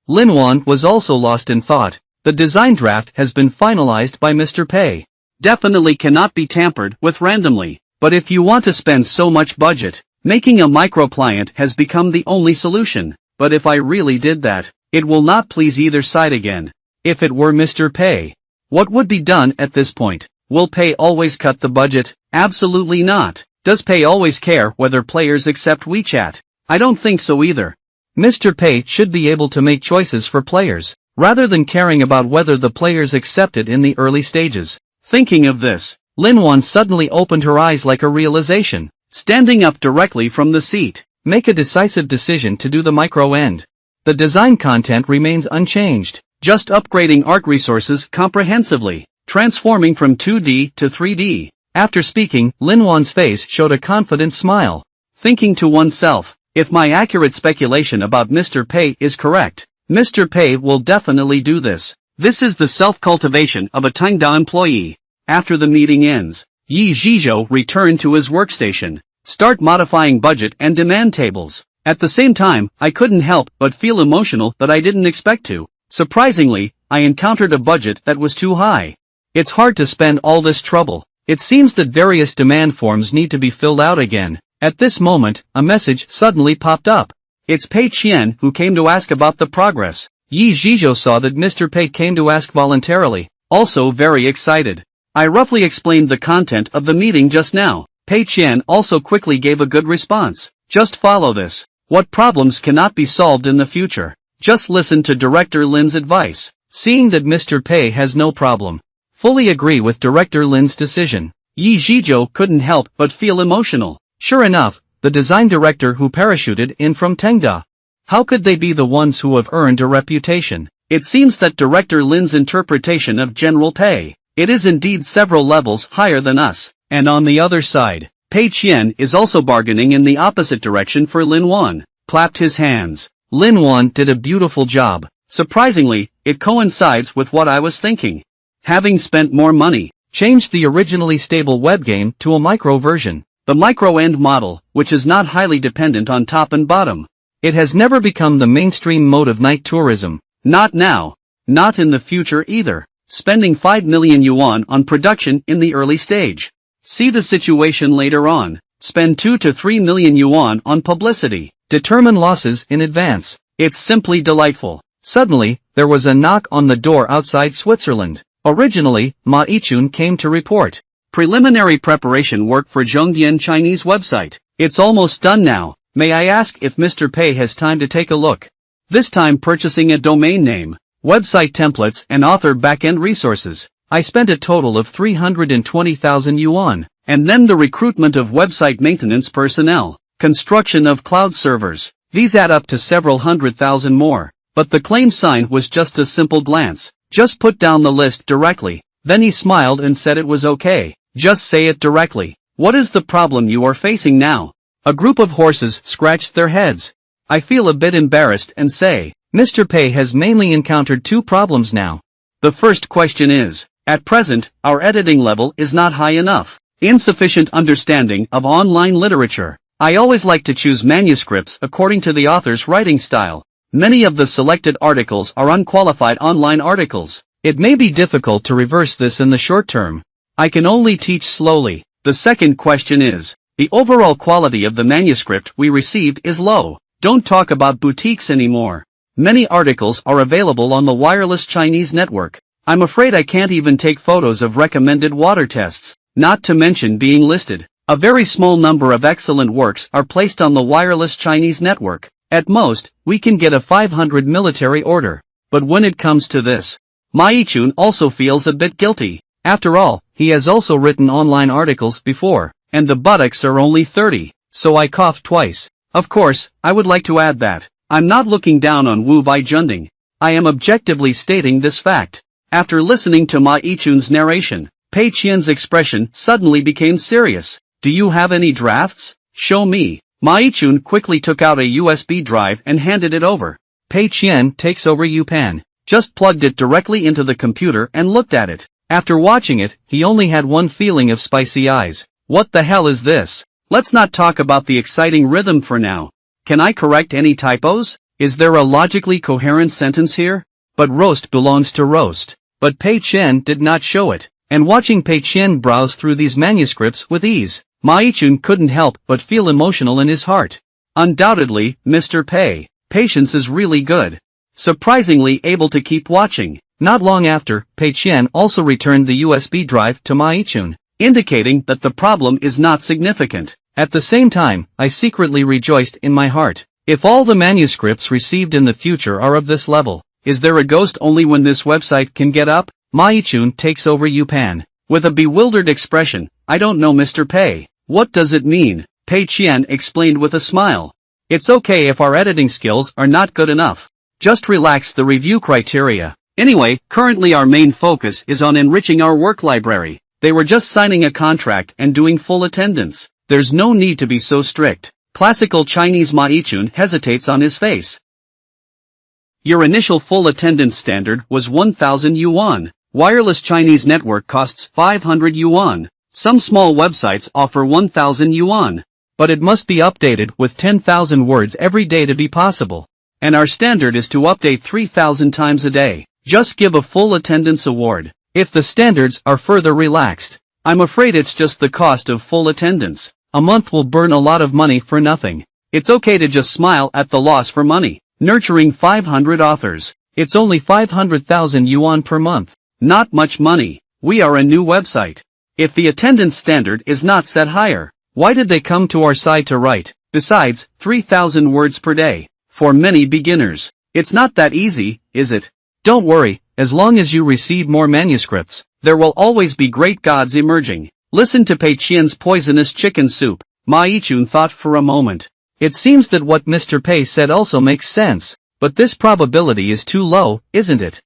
Lin Wan was also lost in thought. The design draft has been finalized by Mr. Pei. Definitely cannot be tampered with randomly, but if you want to spend so much budget, making a micro-client has become the only solution. But if I really did that, it will not please either side again. If it were Mr. Pei, what would be done at this point? Will Pei always cut the budget? Absolutely not. Does Pei always care whether players accept WeChat? I don't think so either. Mr. Pei should be able to make choices for players, rather than caring about whether the players accept it in the early stages. Thinking of this, Lin Wan suddenly opened her eyes like a realization. Standing up directly from the seat, make a decisive decision to do the micro-end. The design content remains unchanged, just upgrading ARC resources comprehensively, transforming from 2D to 3D. After speaking, Lin Wan's face showed a confident smile. Thinking to oneself, if my accurate speculation about Mr. Pei is correct, Mr. Pei will definitely do this. This is the self-cultivation of a Tangda employee. After the meeting ends, Yi Zhizhou returned to his workstation, start modifying budget and demand tables. At the same time, I couldn't help but feel emotional that I didn't expect to. Surprisingly, I encountered a budget that was too high. It's hard to spend all this trouble. It seems that various demand forms need to be filled out again. At this moment, a message suddenly popped up. It's Pei Qian who came to ask about the progress. Yi Zhizhou saw that Mr. Pei came to ask voluntarily, also very excited. I roughly explained the content of the meeting just now. Pei Qian also quickly gave a good response. Just follow this. What problems cannot be solved in the future? Just listen to Director Lin's advice. Seeing that Mr. Pei has no problem, fully agree with Director Lin's decision, Yi Zhizhou couldn't help but feel emotional. Sure enough, the design director who parachuted in from Tengda. How could they be the ones who have earned a reputation? It seems that Director Lin's interpretation of General Pei, it is indeed several levels higher than us. And on the other side, Pei Qian is also bargaining in the opposite direction for Lin Wan. Clapped his hands. Lin Wan did a beautiful job. Surprisingly, it coincides with what I was thinking. Having spent more money, changed the originally stable web game to a micro version. The micro-end model, which is not highly dependent on top and bottom. It has never become the mainstream mode of night tourism. Not now. Not in the future either. Spending 5 million yuan on production in the early stage. See the situation later on. Spend 2 to 3 million yuan on publicity. Determine losses in advance. It's simply delightful. Suddenly, there was a knock on the door outside Switzerland. Originally, Ma Yichun came to report preliminary preparation work for Zhongdian Chinese website. It's almost done now. May I ask if Mr. Pei has time to take a look? This time purchasing a domain name, website templates and author backend resources. I spent a total of 320,000 yuan. And then the recruitment of website maintenance personnel, construction of cloud servers. These add up to several 100,000 more. But the claim sign was just a simple glance. Just put down the list directly. Then he smiled and said it was okay. Just say it directly. What is the problem you are facing now? A group of horses scratched their heads. I feel a bit embarrassed and say, Mr. Pei has mainly encountered 2 problems now. The first question is, at present, our editing level is not high enough. Insufficient understanding of online literature. I always like to choose manuscripts according to the author's writing style. Many of the selected articles are unqualified online articles. It may be difficult to reverse this in the short term. I can only teach slowly. The second question is, the overall quality of the manuscript we received is low. Don't talk about boutiques anymore. Many articles are available on the wireless Chinese network. I'm afraid I can't even take photos of recommended water tests, not to mention being listed. A very small number of excellent works are placed on the wireless Chinese network. At most, we can get a 500 military order. But when it comes to this, Pei Qian also feels a bit guilty. After all, he has also written online articles before, and the buttocks are only 30, so I coughed twice. Of course, I would like to add that I'm not looking down on Wu Baijunding. I am objectively stating this fact. After listening to Pei Qian's narration, Pei Qian's expression suddenly became serious. Do you have any drafts? Show me. Pei Qian quickly took out a USB drive and handed it over. Pei Qian takes over Yupan, just plugged it directly into the computer and looked at it. After watching it, he only had one feeling of spicy eyes. What the hell is this? Let's not talk about the exciting rhythm for now. Can I correct any typos? Is there a logically coherent sentence here? But roast belongs to roast. But Pei Qian did not show it. And watching Pei Qian browse through these manuscripts with ease, Pei Qian couldn't help but feel emotional in his heart. Undoubtedly, Mr. Pei, patience is really good. Surprisingly able to keep watching. Not long after, Pei Qian also returned the USB drive to Pei Qian, indicating that the problem is not significant. At the same time, I secretly rejoiced in my heart. If all the manuscripts received in the future are of this level, is there a ghost only when this website can get up? Pei Qian takes over Yupan. With a bewildered expression, I don't know Mr. Pei. What does it mean? Pei Qian explained with a smile. It's okay if our editing skills are not good enough. Just relax the review criteria. Anyway, currently our main focus is on enriching our work library. They were just signing a contract and doing full attendance. There's no need to be so strict. Classical Chinese Pei Qian hesitates on his face. Your initial full attendance standard was 1,000 yuan. Wireless Chinese network costs 500 yuan. Some small websites offer 1,000 yuan. But it must be updated with 10,000 words every day to be possible. And our standard is to update 3,000 times a day. Just give a full attendance award. If the standards are further relaxed, I'm afraid it's just the cost of full attendance. A month will burn a lot of money for nothing. It's okay to just smile at the loss for money. Nurturing 500 authors. It's only 500,000 yuan per month. Not much money. We are a new website. If the attendance standard is not set higher, why did they come to our site to write? Besides, 3,000 words per day. For many beginners, it's not that easy, is it? Don't worry, as long as you receive more manuscripts, there will always be great gods emerging. Listen to Pei Qian's poisonous chicken soup. Pei Qian thought for a moment. It seems that what Mr. Pei said also makes sense, but this probability is too low, isn't it?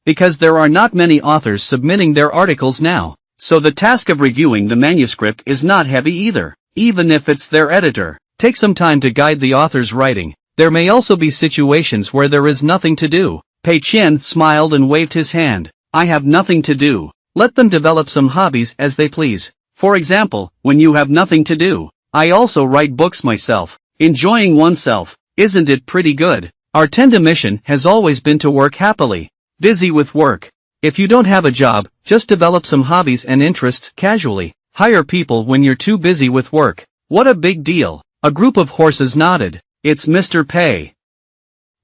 Because there are not many authors submitting their articles now, so the task of reviewing the manuscript is not heavy either, even if it's their editor. Take some time to guide the author's writing. There may also be situations where there is nothing to do. Pei Qian smiled and waved his hand. I have nothing to do. Let them develop some hobbies as they please. For example, when you have nothing to do, I also write books myself. Enjoying oneself. Isn't it pretty good? Our Tenda mission has always been to work happily. Busy with work. If you don't have a job, just develop some hobbies and interests casually. Hire people when you're too busy with work. What a big deal. A group of horses nodded. It's Mr. Pei.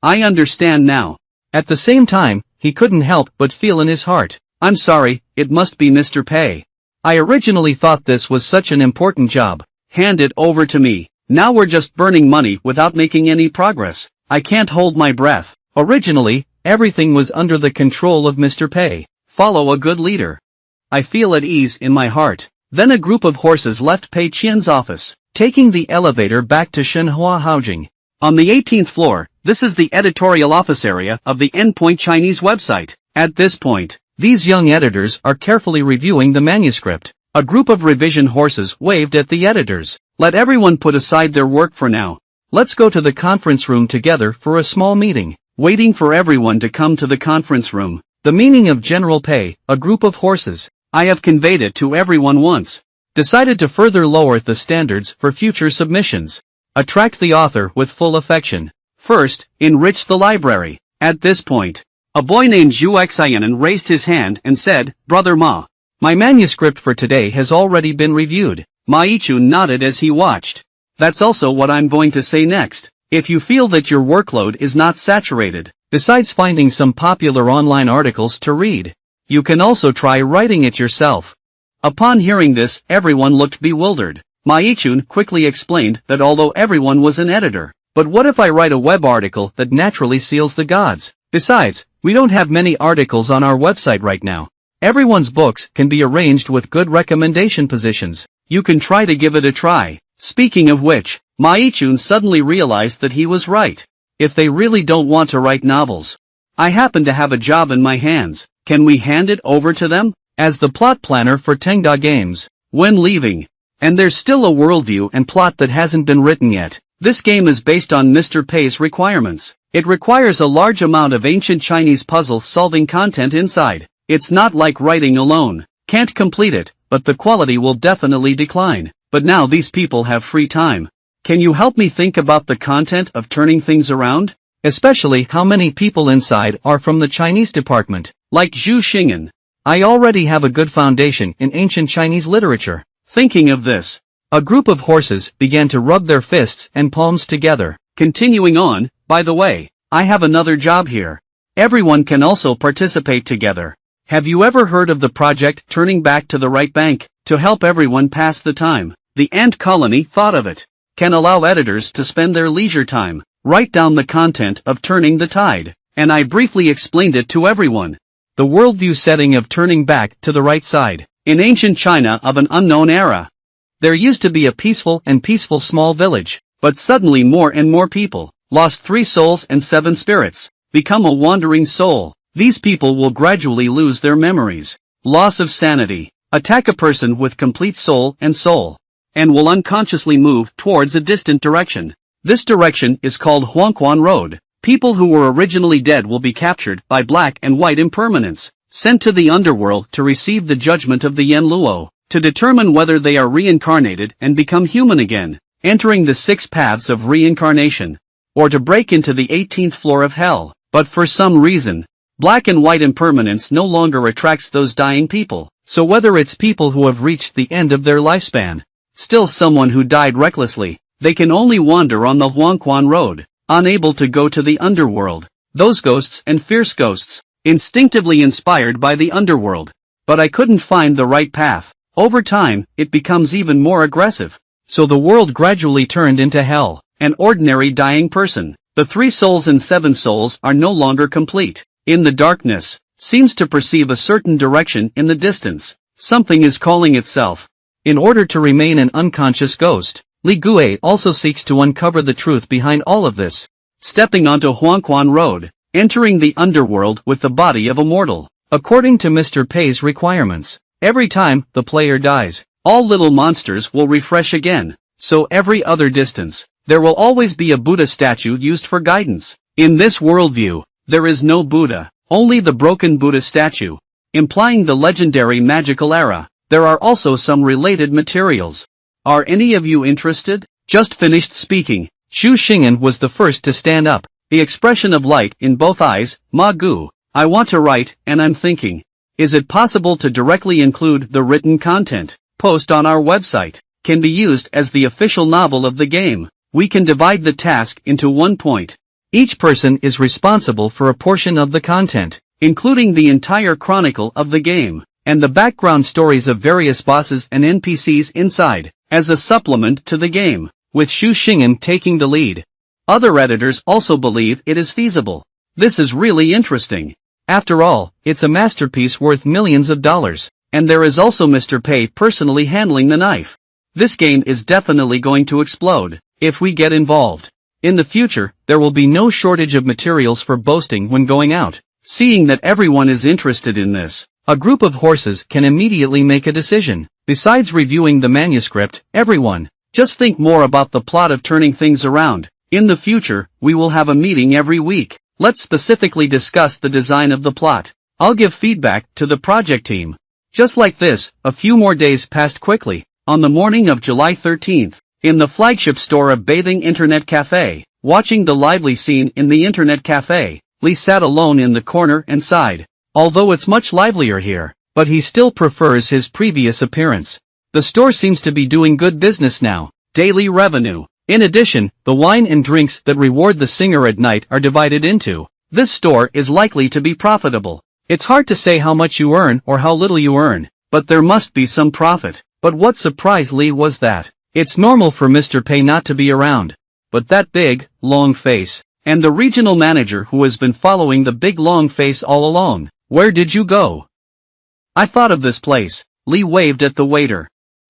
I understand now. At the same time, he couldn't help but feel in his heart. I'm sorry, it must be Mr. Pei. I originally thought this was such an important job. Hand it over to me. Now we're just burning money without making any progress. I can't hold my breath. Originally, everything was under the control of Mr. Pei. Follow a good leader. I feel at ease in my heart. Then a group of horses left Pei Qian's office, taking the elevator back to Shenhua Housing. On the 18th floor, this is the editorial office area of the Endpoint Chinese website. At this point, these young editors are carefully reviewing the manuscript. A group of revision horses waved at the editors. Let everyone put aside their work for now. Let's go to the conference room together for a small meeting. Waiting for everyone to come to the conference room. The meaning of General Pei, a group of horses. I have conveyed it to everyone once. Decided to further lower the standards for future submissions. Attract the author with full affection. First, enrich the library. At this point, a boy named Zhu Xianan raised his hand and said, "Brother Ma, my manuscript for today has already been reviewed." Ma Yichun nodded as he watched. That's also what I'm going to say next. If you feel that your workload is not saturated, besides finding some popular online articles to read, you can also try writing it yourself. Upon hearing this, everyone looked bewildered. Ma Yichun quickly explained that although everyone was an editor, but what if I write a web article that naturally seals the gods? Besides, we don't have many articles on our website right now. Everyone's books can be arranged with good recommendation positions. You can try to give it a try. Speaking of which, Ma Yichun suddenly realized that he was right. If they really don't want to write novels, I happen to have a job in my hands. Can we hand it over to them? As the plot planner for Tengda Games, when leaving, and there's still a worldview and plot that hasn't been written yet. This game is based on Mr. Pei's requirements. It requires a large amount of ancient Chinese puzzle-solving content inside. It's not like writing alone. Can't complete it, but the quality will definitely decline. But now these people have free time. Can you help me think about the content of turning things around? Especially how many people inside are from the Chinese department, like Zhu Xing'an. I already have a good foundation in ancient Chinese literature. Thinking of this, a group of horses began to rub their fists and palms together. Continuing on, by the way, I have another job here. Everyone can also participate together. Have you ever heard of the project Turning Back to the Right Bank? To help everyone pass the time, the ant colony thought of it. Can allow editors to spend their leisure time, write down the content of Turning the Tide, and I briefly explained it to everyone. The worldview setting of turning back to the right side. In ancient China of an unknown era, there used to be a peaceful small village, but suddenly more and more people lost 3 souls and 7 spirits, become a wandering soul. These people will gradually lose their memories, loss of sanity, attack a person with complete soul, and will unconsciously move towards a distant direction. This direction is called Huangquan Road. People who were originally dead will be captured by black and white impermanents, sent to the underworld to receive the judgment of the Yen Luo, to determine whether they are reincarnated and become human again, entering the 6 paths of reincarnation, or to break into the 18th floor of hell. But for some reason, black and white impermanence no longer attracts those dying people, so whether it's people who have reached the end of their lifespan, still someone who died recklessly, they can only wander on the Huangquan Road, unable to go to the underworld. Those ghosts and fierce ghosts, instinctively inspired by the underworld. But I couldn't find the right path. Over time, it becomes even more aggressive. So the world gradually turned into hell, an ordinary dying person. The 3 souls and 7 souls are no longer complete. In the darkness, seems to perceive a certain direction in the distance. Something is calling itself. In order to remain an unconscious ghost, Li Gui also seeks to uncover the truth behind all of this. Stepping onto Huangquan Road, entering the underworld with the body of a mortal. According to Mr. Pei's requirements, every time the player dies, all little monsters will refresh again. So every other distance, there will always be a Buddha statue used for guidance. In this worldview, there is no Buddha, only the broken Buddha statue, implying the legendary magical era. There are also some related materials. Are any of you interested? Just finished speaking, Zhu Xing'an was the first to stand up, the expression of light in both eyes. Ma Gu, I want to write, and I'm thinking, is it possible to directly include the written content, post on our website, can be used as the official novel of the game? We can divide the task into 1 point. Each person is responsible for a portion of the content, including the entire chronicle of the game, and the background stories of various bosses and NPCs inside, as a supplement to the game, with Zhu Xing'an taking the lead. Other editors also believe it is feasible. This is really interesting. After all, it's a masterpiece worth millions of dollars, and there is also Mr. Pei personally handling the knife. This game is definitely going to explode, if we get involved. In the future, there will be no shortage of materials for boasting when going out. Seeing that everyone is interested in this, a group of horses can immediately make a decision. Besides reviewing the manuscript, everyone, just think more about the plot of turning things around. In the future, we will have a meeting every week. Let's specifically discuss the design of the plot. I'll give feedback to the project team. Just like this, a few more days passed quickly. On the morning of July 13th, In the flagship store of bathing internet cafe, watching the lively scene in the internet cafe, Lee sat alone in the corner and sighed. Although it's much livelier here, but he still prefers his previous appearance. The store seems to be doing good business now. Daily revenue. In addition, the wine and drinks that reward the singer at night are divided into. This store is likely to be profitable. It's hard to say how much you earn or how little you earn, but there must be some profit. But what surprised Lee was that it's normal for Mr. Pei not to be around. But that big, long face, and the regional manager who has been following the big long face all along. Where did you go? I thought of this place. Lee waved at the waiter.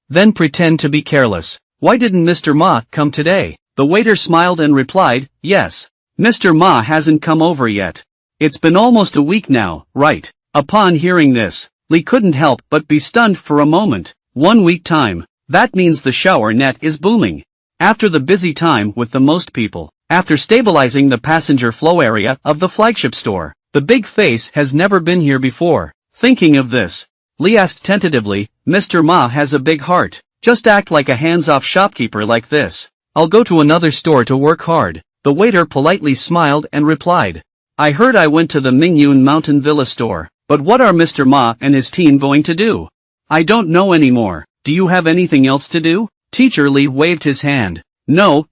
Then pretend to be careless. Why didn't Mr. Ma come today? The waiter smiled and replied, yes. Mr. Ma hasn't come over yet. It's been almost a week now, right? Upon hearing this, Lee couldn't help but be stunned for a moment. 1 week time. That means the shower net is booming. After the busy time with the most people, after stabilizing the passenger flow area of the flagship store, the big face has never been here before. Thinking of this, Lee asked tentatively, Mr. Ma has a big heart. Just act like a hands-off shopkeeper like this. I'll go to another store to work hard. The waiter politely smiled and replied. I heard I went to the Mingyun Mountain Villa store, but what are Mr. Ma and his team going to do? I don't know anymore. Do you have anything else to do? Teacher Lee waved his hand. No,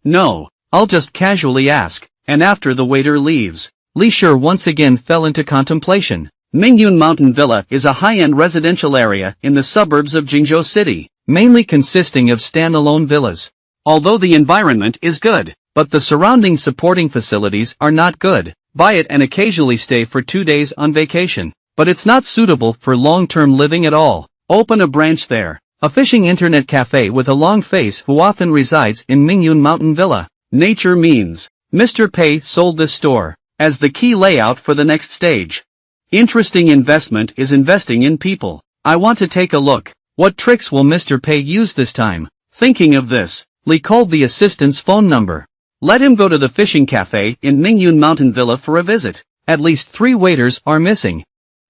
I'll just casually ask. And after the waiter leaves, Lee sure once again fell into contemplation. Mingyun Mountain Villa is a high-end residential area in the suburbs of Jingzhou City, mainly consisting of standalone villas. Although the environment is good, but the surrounding supporting facilities are not good. Buy it and occasionally stay for 2 days on vacation. But it's not suitable for long-term living at all. Open a branch there. A fishing internet cafe with a long face who often resides in Mingyun Mountain Villa. Nature means. Mr. Pei sold this store as the key layout for the next stage. Interesting investment is investing in people. I want to take a look. What tricks will Mr. Pei use this time? Thinking of this, Lee called the assistant's phone number. Let him go to the fishing cafe in Mingyun Mountain Villa for a visit. At least 3 waiters are missing.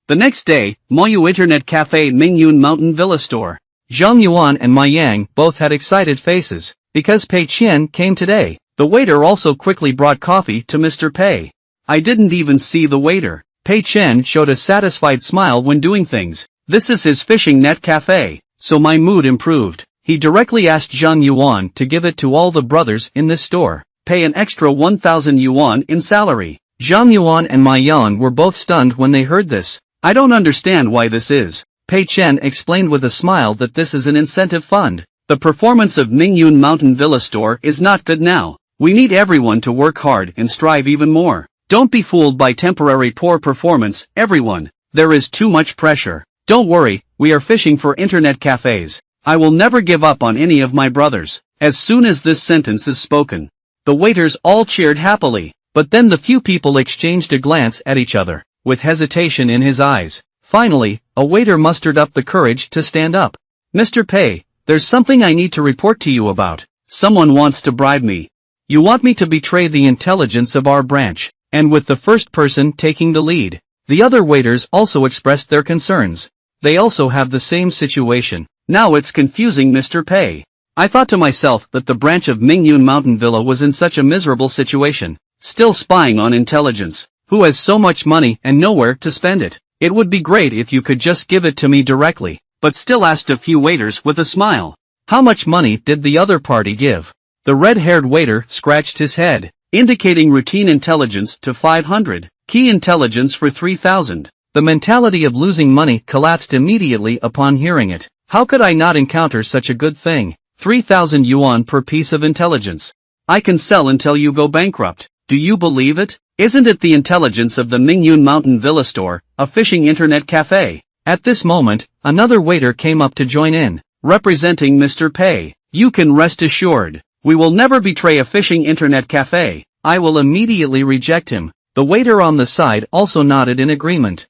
The next day, Moyu Internet Cafe Mingyun Mountain Villa store. Zhang Yuan and Ma Yang both had excited faces, because Pei Qian came today. The waiter also quickly brought coffee to Mr. Pei. I didn't even see the waiter. Pei Qian showed a satisfied smile when doing things. This is his fishing net cafe, so my mood improved. He directly asked Zhang Yuan to give it to all the brothers in this store. Pay an extra 1,000 yuan in salary. Zhang Yuan and Ma Yang were both stunned when they heard this. I don't understand why this is. Pei Qian explained with a smile that this is an incentive fund. The performance of Mingyun Mountain Villa store is not good now. We need everyone to work hard and strive even more. Don't be fooled by temporary poor performance, everyone. There is too much pressure. Don't worry, we are fishing for internet cafes. I will never give up on any of my brothers. As soon as this sentence is spoken, the waiters all cheered happily. But then the few people exchanged a glance at each other, with hesitation in his eyes. Finally, a waiter mustered up the courage to stand up. Mr. Pei, there's something I need to report to you about. Someone wants to bribe me. You want me to betray the intelligence of our branch. And with the first person taking the lead, the other waiters also expressed their concerns. They also have the same situation. Now it's confusing Mr. Pei. I thought to myself that the branch of Mingyun Mountain Villa was in such a miserable situation, still spying on intelligence, who has so much money and nowhere to spend it. It would be great if you could just give it to me directly, but still asked a few waiters with a smile. How much money did the other party give? The red-haired waiter scratched his head, indicating routine intelligence to 500, key intelligence for 3,000. The mentality of losing money collapsed immediately upon hearing it. How could I not encounter such a good thing? 3,000 yuan per piece of intelligence. I can sell until you go bankrupt. Do you believe it? Isn't it the intelligence of the Mingyun Mountain Villa store, a fishing internet cafe? At this moment, another waiter came up to join in, representing Mr. Pei. You can rest assured, we will never betray a fishing internet cafe. I will immediately reject him. The waiter on the side also nodded in agreement.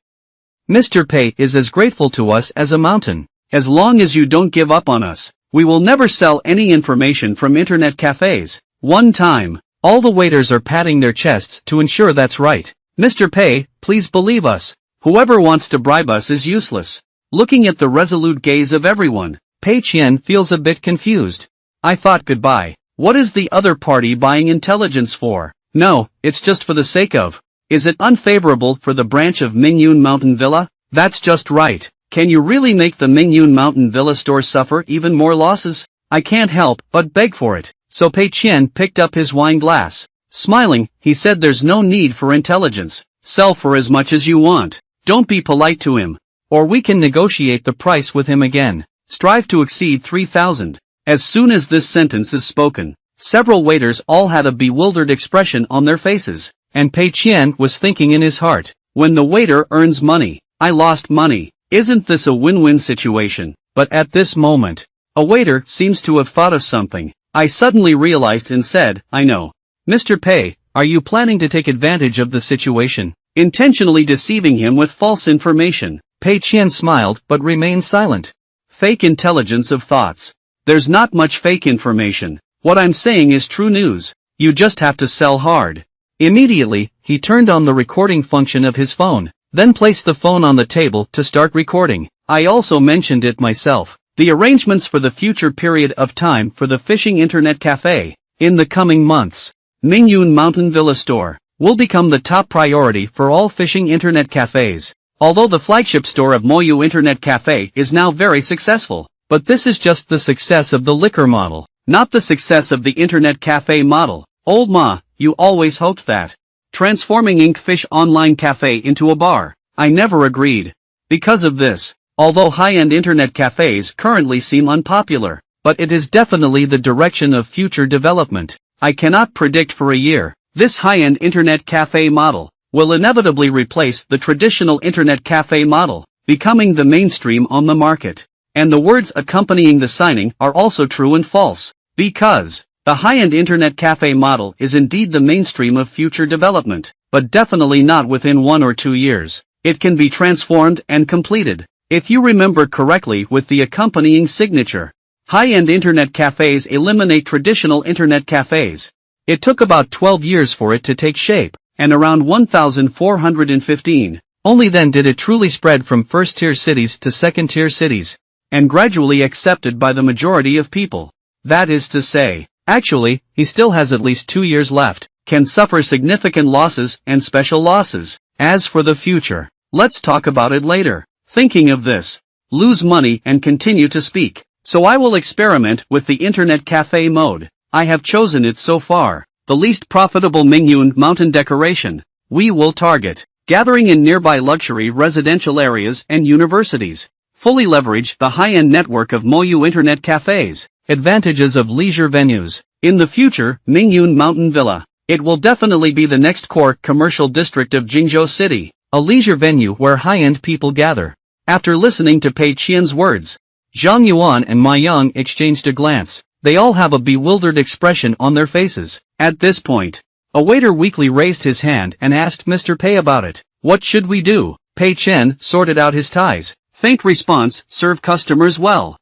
Mr. Pei is as grateful to us as a mountain. As long as you don't give up on us, we will never sell any information from internet cafes. One time. All the waiters are patting their chests to ensure that's right. Mr. Pei, please believe us. Whoever wants to bribe us is useless. Looking at the resolute gaze of everyone, Pei Qian feels a bit confused. I thought goodbye. What is the other party buying intelligence for? No, it's just for the sake of. Is it unfavorable for the branch of Mingyun Mountain Villa? That's just right. Can you really make the Mingyun Mountain Villa store suffer even more losses? I can't help but beg for it. So Pei Qian picked up his wine glass. Smiling, he said there's no need for intelligence. Sell for as much as you want. Don't be polite to him. Or we can negotiate the price with him again. Strive to exceed 3,000. As soon as this sentence is spoken, several waiters all had a bewildered expression on their faces, and Pei Qian was thinking in his heart, when the waiter earns money, I lost money. Isn't this a win-win situation? But at this moment, a waiter seems to have thought of something. I suddenly realized and said, I know. Mr. Pei, are you planning to take advantage of the situation? Intentionally deceiving him with false information. Pei Qian smiled but remained silent. Fake intelligence of thoughts. There's not much fake information. What I'm saying is true news. You just have to sell hard. Immediately, he turned on the recording function of his phone, then placed the phone on the table to start recording. I also mentioned it myself. The arrangements for the future period of time for the fishing internet cafe. In the coming months, Mingyun Mountain Villa store will become the top priority for all fishing internet cafes. Although the flagship store of Moyu Internet Cafe is now very successful, but this is just the success of the liquor model, not the success of the internet cafe model. Old Ma, you always hoped that. Transforming Ink Fish Online Cafe into a bar. I never agreed. Because of this, although high-end internet cafes currently seem unpopular, but it is definitely the direction of future development. I cannot predict for a year. This high-end internet cafe model will inevitably replace the traditional internet cafe model, becoming the mainstream on the market. And the words accompanying the signing are also true and false, because the high-end internet cafe model is indeed the mainstream of future development, but definitely not within 1 or 2 years. It can be transformed and completed, if you remember correctly, with the accompanying signature. High-end internet cafes eliminate traditional internet cafes. It took about 12 years for it to take shape, and around 1415, only then did it truly spread from first-tier cities to second-tier cities, and gradually accepted by the majority of people. That is to say, actually, he still has at least 2 years left, can suffer significant losses and special losses. As for the future, let's talk about it later. Thinking of this, lose money and continue to speak. So I will experiment with the internet cafe mode. I have chosen it so far. The least profitable Mingyun mountain decoration. We will target gathering in nearby luxury residential areas and universities. Fully leverage the high-end network of Moyu Internet cafes. Advantages of leisure venues. In the future, Mingyun Mountain Villa. It will definitely be the next core commercial district of Jingzhou City. A leisure venue where high-end people gather. After listening to Pei Qian's words, Zhang Yuan and Ma Yang exchanged a glance. They all have a bewildered expression on their faces. At this point, a waiter weakly raised his hand and asked Mr. Pei about it. What should we do? Pei Qian sorted out his ties. Faint response, serve customers well.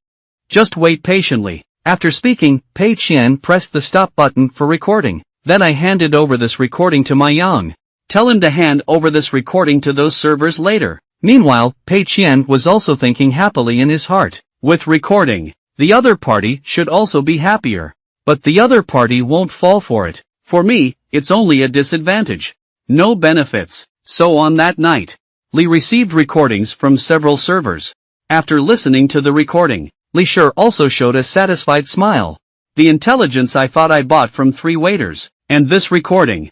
Just wait patiently. After speaking, Pei Qian pressed the stop button for recording. Then I handed over this recording to Ma Yang. Tell him to hand over this recording to those servers later. Meanwhile, Pei Qian was also thinking happily in his heart. With recording, the other party should also be happier. But the other party won't fall for it. For me, it's only a disadvantage. No benefits. So on that night, Li received recordings from several servers. After listening to the recording, Li Shi also showed a satisfied smile. The intelligence I thought I bought from 3 waiters, and this recording.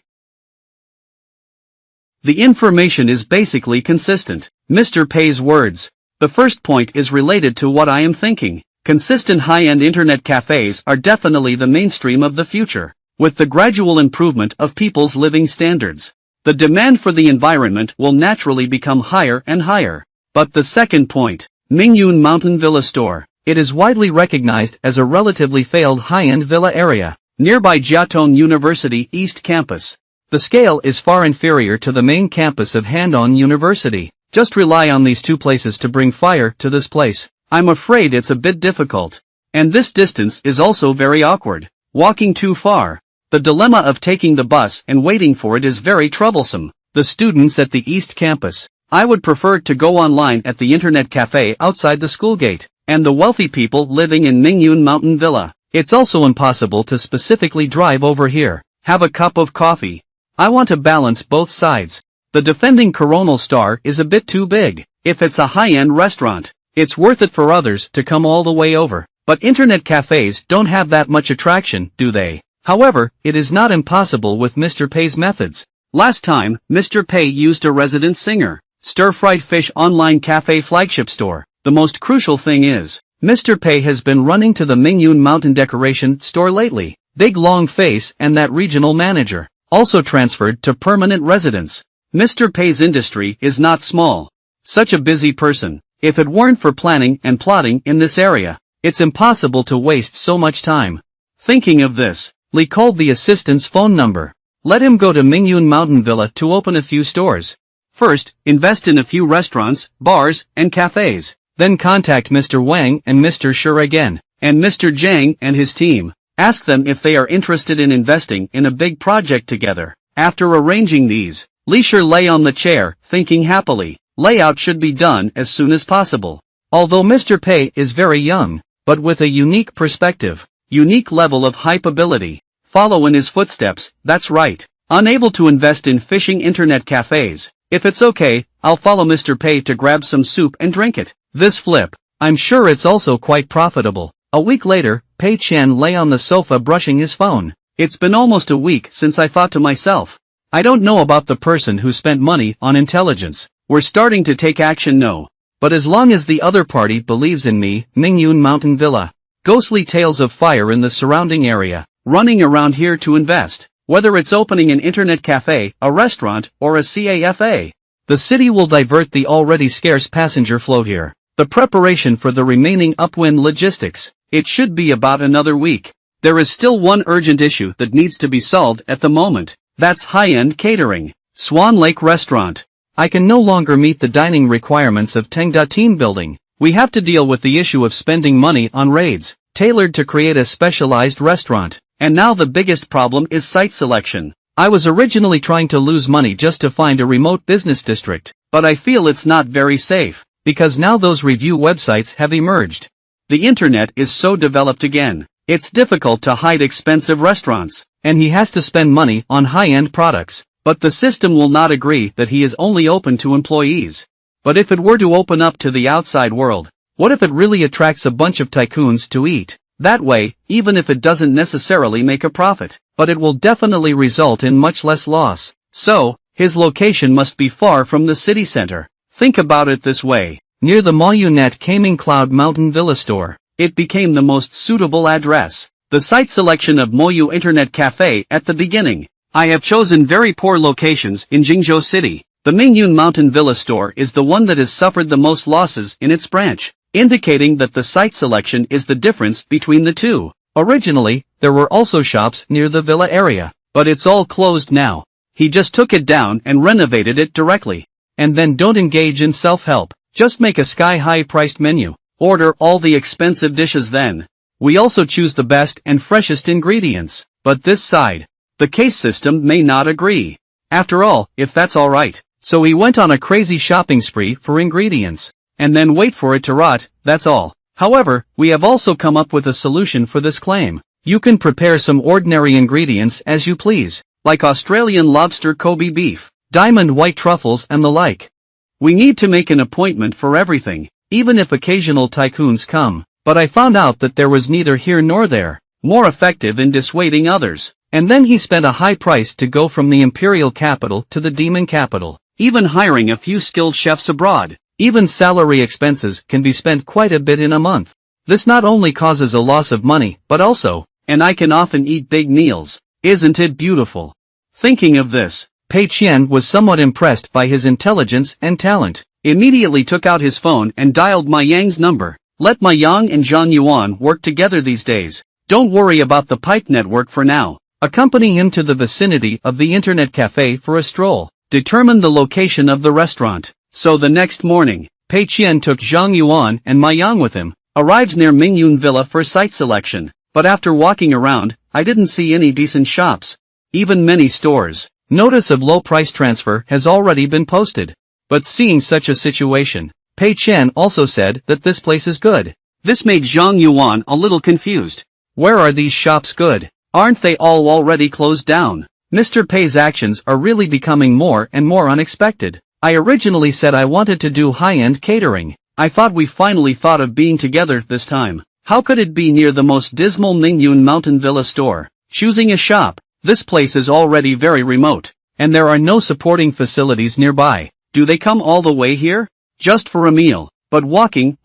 The information is basically consistent. Mr. Pei's words. The first point is related to what I am thinking. Consistent high-end internet cafes are definitely the mainstream of the future. With the gradual improvement of people's living standards, the demand for the environment will naturally become higher and higher. But the second point, Mingyun Mountain Villa Store. It is widely recognized as a relatively failed high-end villa area, nearby Jiaotong University East Campus. The scale is far inferior to the main campus of Handong University. Just rely on these 2 places to bring fire to this place. I'm afraid it's a bit difficult. And this distance is also very awkward. Walking too far. The dilemma of taking the bus and waiting for it is very troublesome. The students at the East Campus. I would prefer to go online at the internet cafe outside the school gate. And the wealthy people living in Mingyun Mountain Villa. It's also impossible to specifically drive over here, have a cup of coffee. I want to balance both sides. The defending coronal star is a bit too big. If it's a high-end restaurant, it's worth it for others to come all the way over. But internet cafes don't have that much attraction, do they? However, it is not impossible with Mr. Pei's methods. Last time, Mr. Pei used a resident singer, stir-fried fish online cafe flagship store. The most crucial thing is, Mr. Pei has been running to the Mingyun Mountain Decoration store lately. Big long face and that regional manager, also transferred to permanent residence. Mr. Pei's industry is not small. Such a busy person. If it weren't for planning and plotting in this area, it's impossible to waste so much time. Thinking of this, Lee called the assistant's phone number. Let him go to Mingyun Mountain Villa to open a few stores. First, invest in a few restaurants, bars, and cafes. Then contact Mr. Wang and Mr. Shi again, and Mr. Zhang and his team. Ask them if they are interested in investing in a big project together. After arranging these, Li Shi lay on the chair, thinking happily. Layout should be done as soon as possible. Although Mr. Pei is very young, but with a unique perspective, unique level of hype ability. Follow in his footsteps, that's right. Unable to invest in fishing internet cafes. If it's okay, I'll follow Mr. Pei to grab some soup and drink it. This flip. I'm sure it's also quite profitable. A week later, Pei Qian lay on the sofa brushing his phone. It's been almost a week since I thought to myself, I don't know about the person who spent money on intelligence. We're starting to take action no. But as long as the other party believes in me, Mingyun Mountain Villa. Ghostly tales of fire in the surrounding area, running around here to invest. Whether it's opening an internet cafe, a restaurant, or a cafe. The city will divert the already scarce passenger flow here. The preparation for the remaining upwind logistics. It should be about another week. There is still one urgent issue that needs to be solved at the moment. That's high-end catering. Swan Lake Restaurant. I can no longer meet the dining requirements of Tengda team building. We have to deal with the issue of spending money on raids, tailored to create a specialized restaurant. And now the biggest problem is site selection. I was originally trying to lose money just to find a remote business district, but I feel it's not very safe, because now those review websites have emerged. The internet is so developed again. It's difficult to hide expensive restaurants, and he has to spend money on high-end products. But the system will not agree that he is only open to employees. But if it were to open up to the outside world, what if it really attracts a bunch of tycoons to eat? That way, even if it doesn't necessarily make a profit, but it will definitely result in much less loss. So, his location must be far from the city center. Think about it this way. Near the Mayunet Kaming Cloud Mountain Villa store, it became the most suitable address. The site selection of Moyu Internet Cafe at the beginning. I have chosen very poor locations in Jingzhou City. The Mingyun Mountain Villa store is the one that has suffered the most losses in its branch, indicating that the site selection is the difference between the two. Originally, there were also shops near the villa area, but it's all closed now. He just took it down and renovated it directly. And then don't engage in self-help, just make a sky-high priced menu. Order all the expensive dishes then. We also choose the best and freshest ingredients, but this side, the case system may not agree. After all, if that's alright. So he went on a crazy shopping spree for ingredients. And then wait for it to rot, that's all. However, we have also come up with a solution for this claim. You can prepare some ordinary ingredients as you please, like Australian lobster Kobe beef, diamond white truffles and the like. We need to make an appointment for everything, even if occasional tycoons come. But I found out that there was neither here nor there. More effective in dissuading others. And then he spent a high price to go from the imperial capital to the demon capital, even hiring a few skilled chefs abroad. Even salary expenses can be spent quite a bit in a month. This not only causes a loss of money, but also, and I can often eat big meals. Isn't it beautiful? Thinking of this, Pei Qian was somewhat impressed by his intelligence and talent. Immediately took out his phone and dialed Ma Yang's number. Let Ma Yang and Zhang Yuan work together these days. Don't worry about the pipe network for now. Accompany him to the vicinity of the internet cafe for a stroll. Determine the location of the restaurant. So the next morning, Pei Qian took Zhang Yuan and Ma Yang with him, arrived near Mingyun Villa for site selection. But after walking around, I didn't see any decent shops. Even many stores. Notice of low price transfer has already been posted. But seeing such a situation, Pei Qian also said that this place is good. This made Zhang Yuan a little confused. Where are these shops good? Aren't they all already closed down? Mr. Pei's actions are really becoming more and more unexpected. I originally said I wanted to do high-end catering. I thought we finally thought of being together this time. How could it be near the most dismal Mingyun Mountain Villa store? Choosing a shop. This place is already very remote, and there are no supporting facilities nearby. Do they come all the way here? Just for a meal. But walking.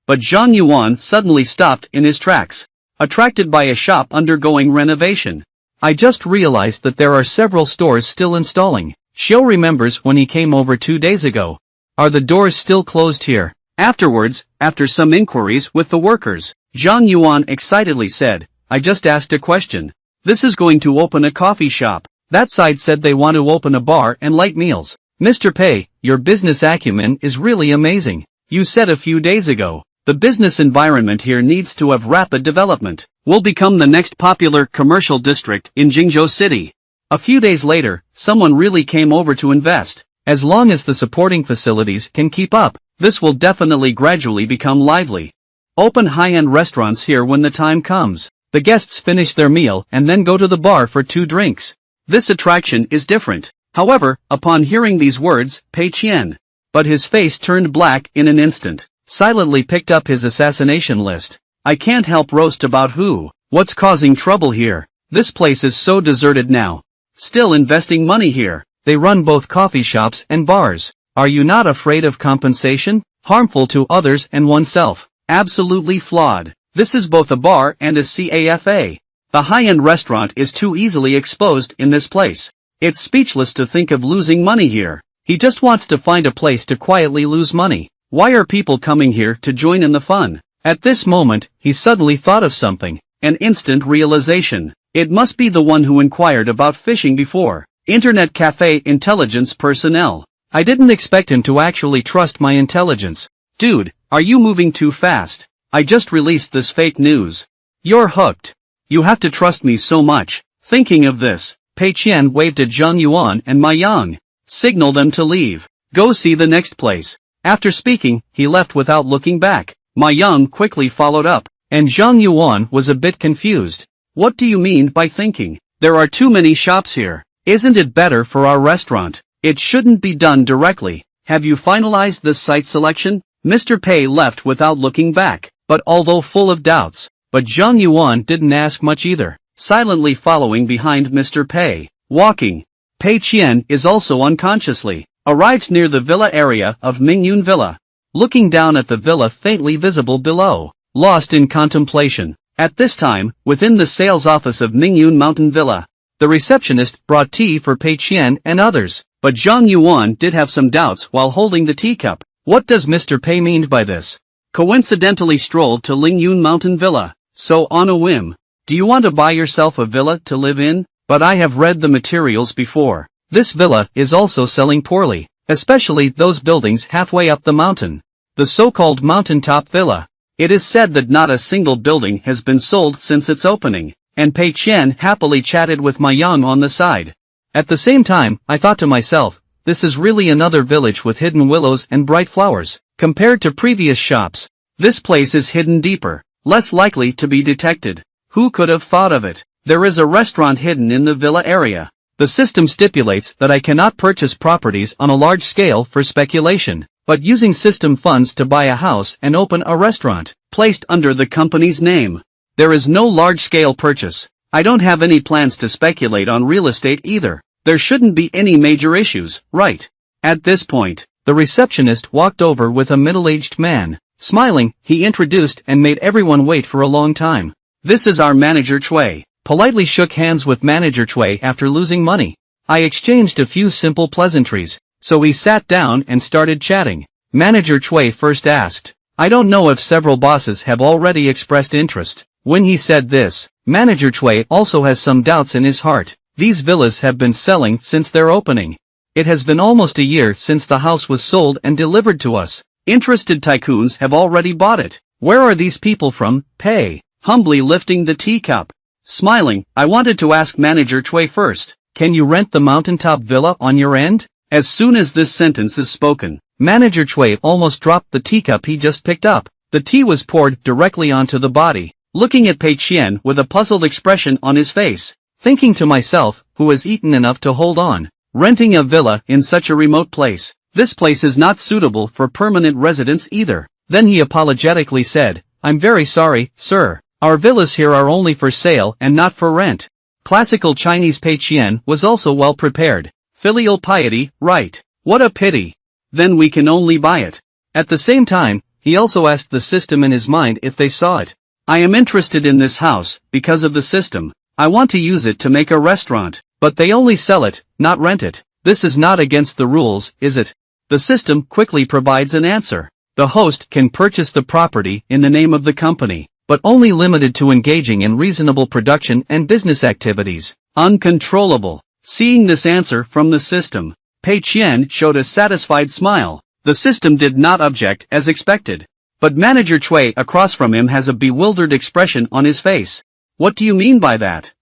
But Zhang Yuan suddenly stopped in his tracks, attracted by a shop undergoing renovation. I just realized that there are several stores still installing. Xiu remembers when he came over 2 days ago. Are the doors still closed here? Afterwards, after some inquiries with the workers, Zhang Yuan excitedly said, I just asked a question. This is going to open a coffee shop. That side said they want to open a bar and light meals. Mr. Pei, your business acumen is really amazing. You said a few days ago, the business environment here needs to have rapid development. Will become the next popular commercial district in Jingzhou City. A few days later, someone really came over to invest. As long as the supporting facilities can keep up, this will definitely gradually become lively. Open high-end restaurants here when the time comes. The guests finish their meal and then go to the bar for 2 drinks. This attraction is different. However, upon hearing these words, Pei Qian, but his face turned black in an instant, silently picked up his assassination list. I can't help roast about who. What's causing trouble here? This place is so deserted now. Still investing money here. They run both coffee shops and bars. Are you not afraid of compensation? Harmful to others and oneself. Absolutely flawed. This is both a bar and a cafe. The high-end restaurant is too easily exposed in this place. It's speechless to think of losing money here. He just wants to find a place to quietly lose money. Why are people coming here to join in the fun? At this moment, he suddenly thought of something. An instant realization. It must be the one who inquired about fishing before. Internet cafe intelligence personnel. I didn't expect him to actually trust my intelligence. Dude, are you moving too fast? I just released this fake news. You're hooked. You have to trust me so much. Thinking of this, Pei Qian waved at Zhang Yuan and Ma Yang. Signal them to leave. Go see the next place. After speaking, he left without looking back. Ma Yang quickly followed up, and Zhang Yuan was a bit confused. What do you mean by thinking? There are too many shops here. Isn't it better for our restaurant? It shouldn't be done directly. Have you finalized the site selection? Mr. Pei left without looking back, but although full of doubts. But Zhang Yuan didn't ask much either, silently following behind Mr. Pei. Walking. Pei Qian is also unconsciously arrived near the villa area of Mingyun Villa. Looking down at the villa faintly visible below, lost in contemplation. At this time, within the sales office of Mingyun Mountain Villa, the receptionist brought tea for Pei Qian and others, but Zhang Yuan did have some doubts while holding the teacup. What does Mr. Pei mean by this? Coincidentally strolled to Mingyun Mountain Villa, so on a whim. Do you want to buy yourself a villa to live in? But I have read the materials before. This villa is also selling poorly, especially those buildings halfway up the mountain. The so-called mountaintop villa. It is said that not a single building has been sold since its opening, and Pei Qian happily chatted with Ma Yang on the side. At the same time, I thought to myself, this is really another village with hidden willows and bright flowers. Compared to previous shops, this place is hidden deeper, less likely to be detected. Who could have thought of it? There is a restaurant hidden in the villa area. The system stipulates that I cannot purchase properties on a large scale for speculation, but using system funds to buy a house and open a restaurant, placed under the company's name. There is no large-scale purchase. I don't have any plans to speculate on real estate either. There shouldn't be any major issues, right? At this point, the receptionist walked over with a middle-aged man. Smiling, he introduced and made everyone wait for a long time. This is our manager Chui. Politely shook hands with manager Chui after losing money. I exchanged a few simple pleasantries, so we sat down and started chatting. Manager Chui first asked, I don't know if several bosses have already expressed interest. When he said this, manager Chui also has some doubts in his heart. These villas have been selling since their opening. It has been almost a year since the house was sold and delivered to us. Interested tycoons have already bought it. Where are these people from? Pei, humbly lifting the teacup. Smiling, I wanted to ask manager Chui first. Can you rent the mountaintop villa on your end? As soon as this sentence is spoken, manager Chui almost dropped the teacup he just picked up. The tea was poured directly onto the body. looking at Pei Qian with a puzzled expression on his face, thinking to myself, who has eaten enough to hold on? Renting a villa in such a remote place. This place is not suitable for permanent residence either. Then he apologetically said, I'm very sorry, sir. Our villas here are only for sale and not for rent. Classical Chinese Pei Qian was also well prepared. Filial piety, right. What a pity. Then we can only buy it. At the same time, he also asked the system in his mind if they saw it. I am interested in this house, because of the system. I want to use it to make a restaurant, but they only sell it, not rent it. This is not against the rules, is it? The system quickly provides an answer. The host can purchase the property in the name of the company, but only limited to engaging in reasonable production and business activities. Uncontrollable. Seeing this answer from the system, Pei Qian showed a satisfied smile. The system did not object as expected. But Manager Cui across from him has a bewildered expression on his face. What do you mean by that?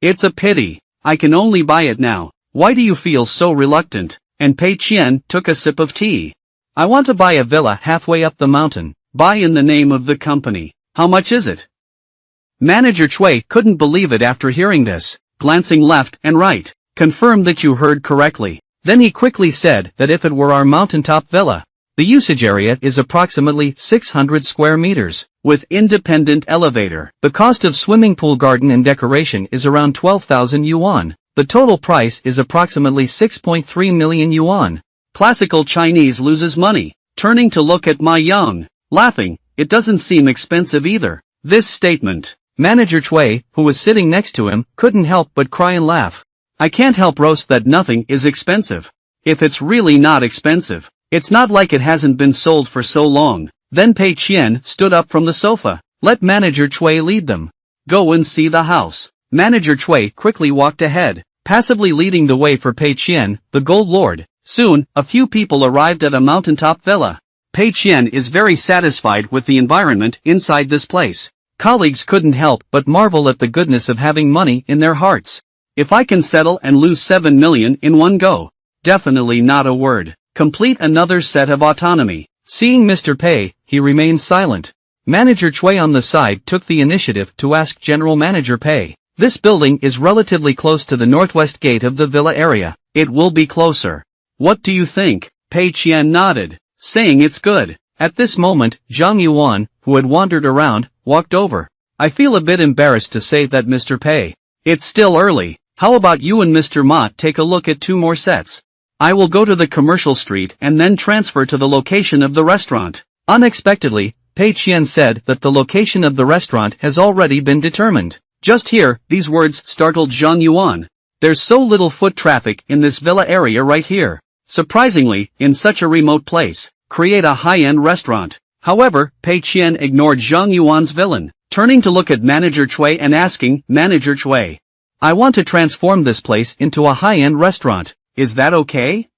It's a pity. I can only buy it now. Why do you feel so reluctant? And Pei Qian took a sip of tea. I want to buy a villa halfway up the mountain. Buy in the name of the company. How much is it? Manager Cui couldn't believe it after hearing this. Glancing left and right, confirm that you heard correctly. Then he quickly said that if it were our mountaintop villa, the usage area is approximately 600 square meters, with independent elevator. The cost of swimming pool garden and decoration is around 12,000 yuan. The total price is approximately 6.3 million yuan. Classical Chinese loses money, turning to look at Ma Yang, laughing. It doesn't seem expensive either. This statement, Manager Cui, who was sitting next to him, couldn't help but cry and laugh. I can't help roast that nothing is expensive. If it's really not expensive, it's not like it hasn't been sold for so long. Then Pei Qian stood up from the sofa. Let Manager Cui lead them. Go and see the house. Manager Cui quickly walked ahead, passively leading the way for Pei Qian, the Gold Lord. Soon, a few people arrived at a mountaintop villa. Pei Qian is very satisfied with the environment inside this place. Colleagues couldn't help but marvel at the goodness of having money in their hearts. If I can settle and lose 7 million in one go, definitely not a word. Complete another set of autonomy. Seeing Mr. Pei, he remained silent. Manager Cui on the side took the initiative to ask General Manager Pei. This building is relatively close to the northwest gate of the villa area. It will be closer. What do you think? Pei Qian nodded, saying it's good. At this moment, Zhang Yuan, who had wandered around, walked over. I feel a bit embarrassed to say that, Mr. Pei. It's still early. How about you and Mr. Ma take a look at 2 more sets? I will go to the commercial street and then transfer to the location of the restaurant. Unexpectedly, Pei Qian said that the location of the restaurant has already been determined. Just here, these words startled Zhang Yuan. There's so little foot traffic in this villa area right here. Surprisingly, in such a remote place, create a high-end restaurant. However, Pei Qian ignored Zhang Yuan's villain, turning to look at Manager Cui and asking, Manager Cui, I want to transform this place into a high-end restaurant. Is that okay?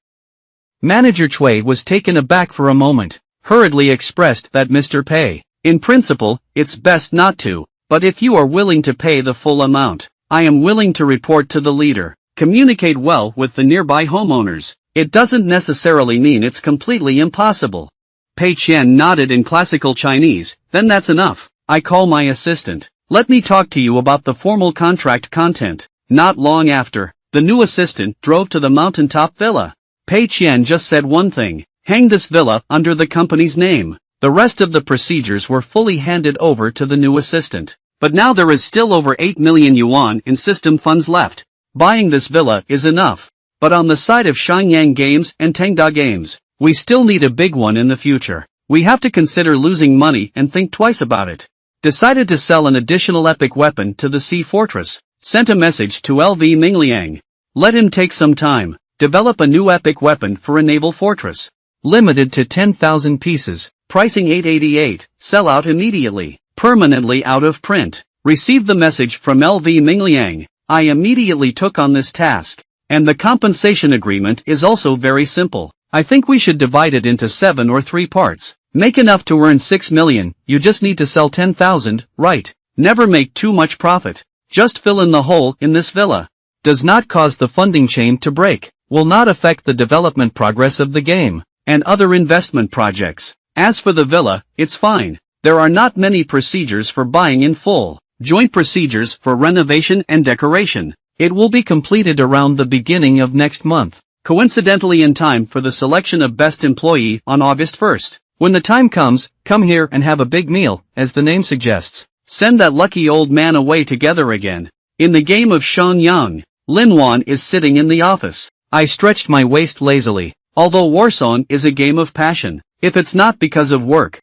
Manager Cui was taken aback for a moment, hurriedly expressed that Mr. Pei, in principle, it's best not to, but if you are willing to pay the full amount, I am willing to report to the leader. Communicate well with the nearby homeowners. It doesn't necessarily mean it's completely impossible. Pei Qian nodded in classical Chinese. Then that's enough. I call my assistant. Let me talk to you about the formal contract content. Not long after, the new assistant drove to the mountaintop villa. Pei Qian just said one thing. Hang this villa under the company's name. The rest of the procedures were fully handed over to the new assistant. But now there is still over 8 million yuan in system funds left. Buying this villa is enough. But on the side of Shenyang Games and Tengda Games, we still need a big one in the future. We have to consider losing money and think twice about it. Decided to sell an additional epic weapon to the Sea Fortress. Sent a message to LV Mingliang. Let him take some time. Develop a new epic weapon for a naval fortress. Limited to 10,000 pieces. Pricing 888. Sell out immediately. Permanently out of print. Received the message from LV Mingliang. I immediately took on this task. And the compensation agreement is also very simple. I think we should divide it into 7 or 3 parts. Make enough to earn 6 million, you just need to sell 10,000, right? Never make too much profit. Just fill in the hole in this villa. Does not cause the funding chain to break. Will not affect the development progress of the game. And other investment projects. As for the villa, it's fine. There are not many procedures for buying in full. Joint procedures for renovation and decoration. It will be completed around the beginning of next month, coincidentally in time for the selection of best employee on August 1st. When the time comes, come here and have a big meal, as the name suggests. Send that lucky old man away together again. In the game of Shangyang, Lin Wan is sitting in the office. I stretched my waist lazily. Although Warsong is a game of passion, if it's not because of work.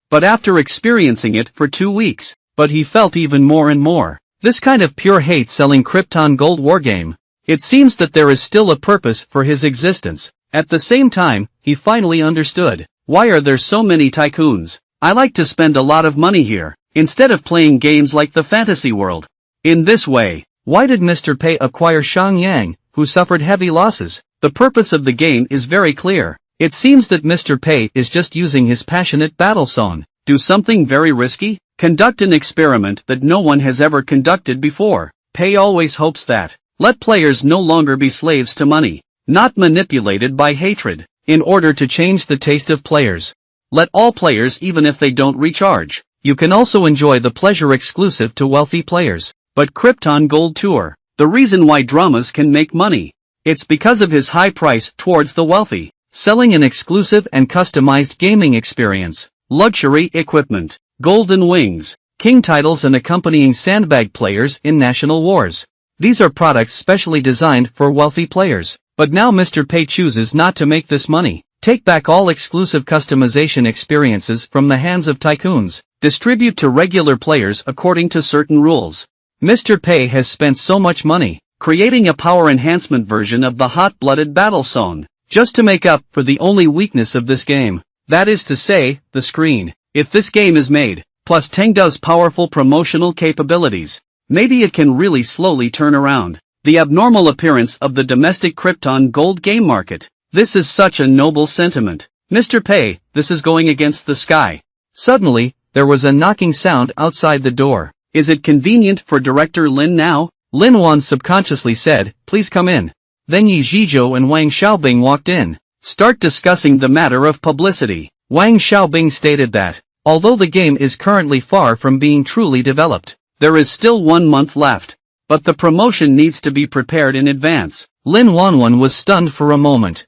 But after experiencing it for 2 weeks, he felt even more and more. This kind of pure hate-selling Krypton Gold wargame. It seems that there is still a purpose for his existence. At the same time, he finally understood. Why are there so many tycoons? I like to spend a lot of money here, instead of playing games like the fantasy world. In this way, why did Mr. Pei acquire Shangyang, who suffered heavy losses? The purpose of the game is very clear. It seems that Mr. Pei is just using his passionate battle song. Do something very risky? Conduct an experiment that no one has ever conducted before. Pei always hopes that. Let players no longer be slaves to money, not manipulated by hatred, in order to change the taste of players. Let all players even if they don't recharge. You can also enjoy the pleasure exclusive to wealthy players. But Krypton Gold Tour, the reason why dramas can make money. It's because of his high price towards the wealthy, selling an exclusive and customized gaming experience, luxury equipment, golden wings, king titles and accompanying sandbag players in national wars. These are products specially designed for wealthy players. But now Mr. Pei chooses not to make this money. Take back all exclusive customization experiences from the hands of tycoons. Distribute to regular players according to certain rules. Mr. Pei has spent so much money, creating a power enhancement version of the hot-blooded battle song, just to make up for the only weakness of this game. That is to say, the screen. If this game is made, plus Tengda's powerful promotional capabilities, maybe it can really slowly turn around the abnormal appearance of the domestic Krypton Gold game market. This is such a noble sentiment. Mr. Pei, this is going against the sky. Suddenly, there was a knocking sound outside the door. Is it convenient for Director Lin now? Lin Wan subconsciously said, please come in. Then Yi Zhizhou and Wang Xiaobing walked in. Start discussing the matter of publicity. Wang Xiaobing stated that, although the game is currently far from being truly developed, there is still 1 month left. But the promotion needs to be prepared in advance. Lin Wanwan was stunned for a moment.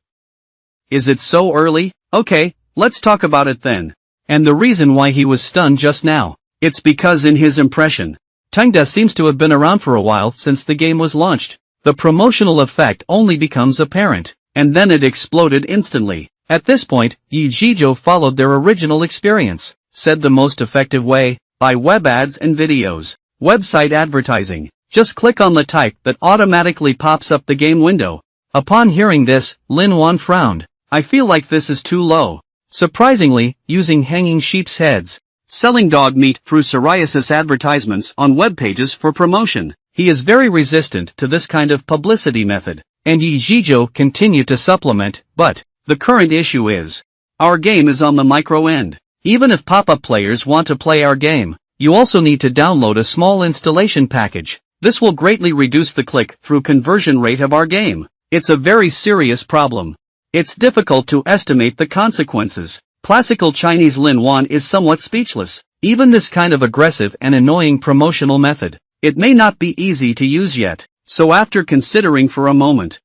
Is it so early? Okay, let's talk about it then. And the reason why he was stunned just now, it's because in his impression, Tengda seems to have been around for a while since the game was launched. The promotional effect only becomes apparent, and then it exploded instantly. At this point, Yi Zhizhou followed their original experience, said the most effective way, by web ads and videos, website advertising. Just click on the type that automatically pops up the game window. Upon hearing this, Lin Wan frowned. I feel like this is too low. Surprisingly, using hanging sheep's heads, selling dog meat through psoriasis advertisements on web pages for promotion. He is very resistant to this kind of publicity method. And Yi Zhizhou continued to supplement, but the current issue is, our game is on the micro end. Even if pop-up players want to play our game, you also need to download a small installation package. This will greatly reduce the click-through conversion rate of our game. It's a very serious problem. It's difficult to estimate the consequences. Classical Chinese Lin Wan is somewhat speechless. Even this kind of aggressive and annoying promotional method, it may not be easy to use yet. So after considering for a moment,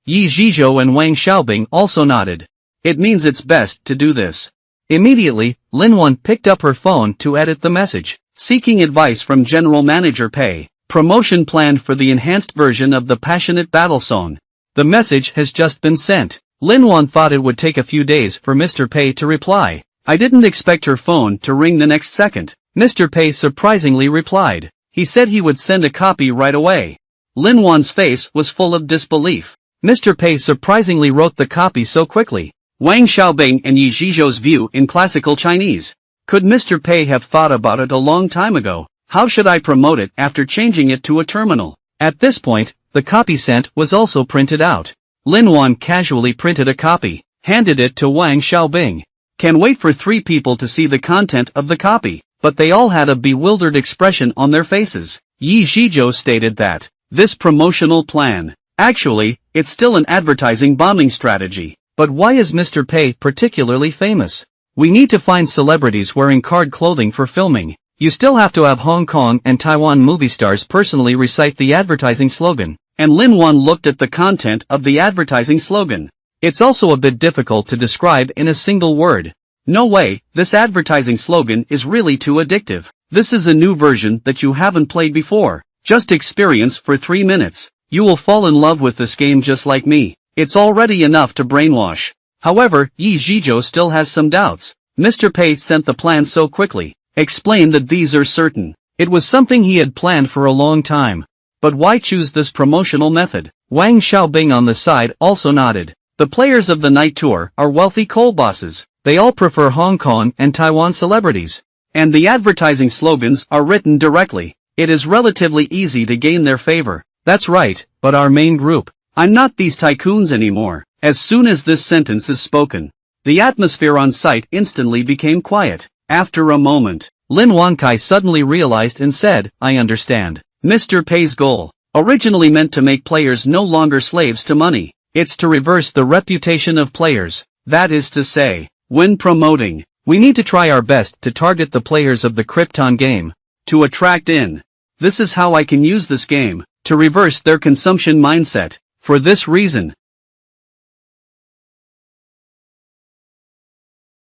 Yi Zhizhou and Wang Xiaobing also nodded. It means it's best to do this. Immediately, Lin Wan picked up her phone to edit the message, seeking advice from General Manager Pei. Promotion planned for the enhanced version of the passionate battle song. The message has just been sent. Lin Wan thought it would take a few days for Mr. Pei to reply. I didn't expect her phone to ring the next second. Mr. Pei surprisingly replied. He said he would send a copy right away. Lin Wan's face was full of disbelief. Mr. Pei surprisingly wrote the copy so quickly. Wang Xiaobing and Yi Zhizhou's view in classical Chinese. Could Mr. Pei have thought about it a long time ago? How should I promote it after changing it to a terminal? At this point, the copy sent was also printed out. Lin Wan casually printed a copy, handed it to Wang Xiaobing. Can wait for 3 people to see the content of the copy, but they all had a bewildered expression on their faces. Yi Zhizhou stated that, this promotional plan, actually, it's still an advertising bombing strategy. But why is Mr. Pei particularly famous? We need to find celebrities wearing card clothing for filming. You still have to have Hong Kong and Taiwan movie stars personally recite the advertising slogan. And Lin Wan looked at the content of the advertising slogan. It's also a bit difficult to describe in a single word. No way, this advertising slogan is really too addictive. This is a new version that you haven't played before. Just experience for 3 minutes. You will fall in love with this game just like me. It's already enough to brainwash. However, Yi Zhizhou still has some doubts. Mr. Pei sent the plan so quickly. Explained that these are certain. It was something he had planned for a long time. But why choose this promotional method? Wang Xiaobing on the side also nodded. The players of the night tour are wealthy coal bosses. They all prefer Hong Kong and Taiwan celebrities. And the advertising slogans are written directly. It is relatively easy to gain their favor. That's right, but our main group. I'm not these tycoons anymore. As soon as this sentence is spoken, the atmosphere on site instantly became quiet. After a moment, Lin Wankai suddenly realized and said, I understand. Mr. Pei's goal, originally meant to make players no longer slaves to money. It's to reverse the reputation of players. That is to say, when promoting, we need to try our best to target the players of the Krypton game. To attract in. This is how I can use this game, to reverse their consumption mindset. For this reason,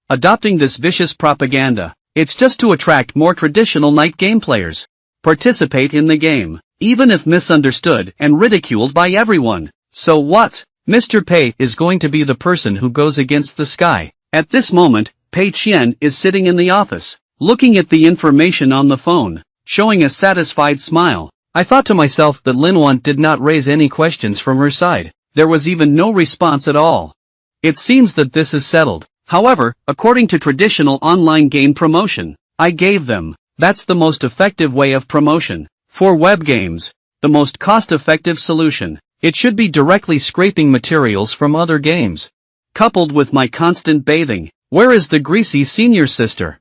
adopting this vicious propaganda, it's just to attract more traditional night game players. Participate in the game, even if misunderstood and ridiculed by everyone. So what? Mr. Pei is going to be the person who goes against the sky. At this moment, Pei Qian is sitting in the office, looking at the information on the phone, showing a satisfied smile. I thought to myself that Lin Wan did not raise any questions from her side. There was even no response at all. It seems that this is settled. However, according to traditional online game promotion, I gave them. That's the most effective way of promotion. For web games, the most cost-effective solution. It should be directly scraping materials from other games. Coupled with my constant bathing. Where is the greasy senior sister?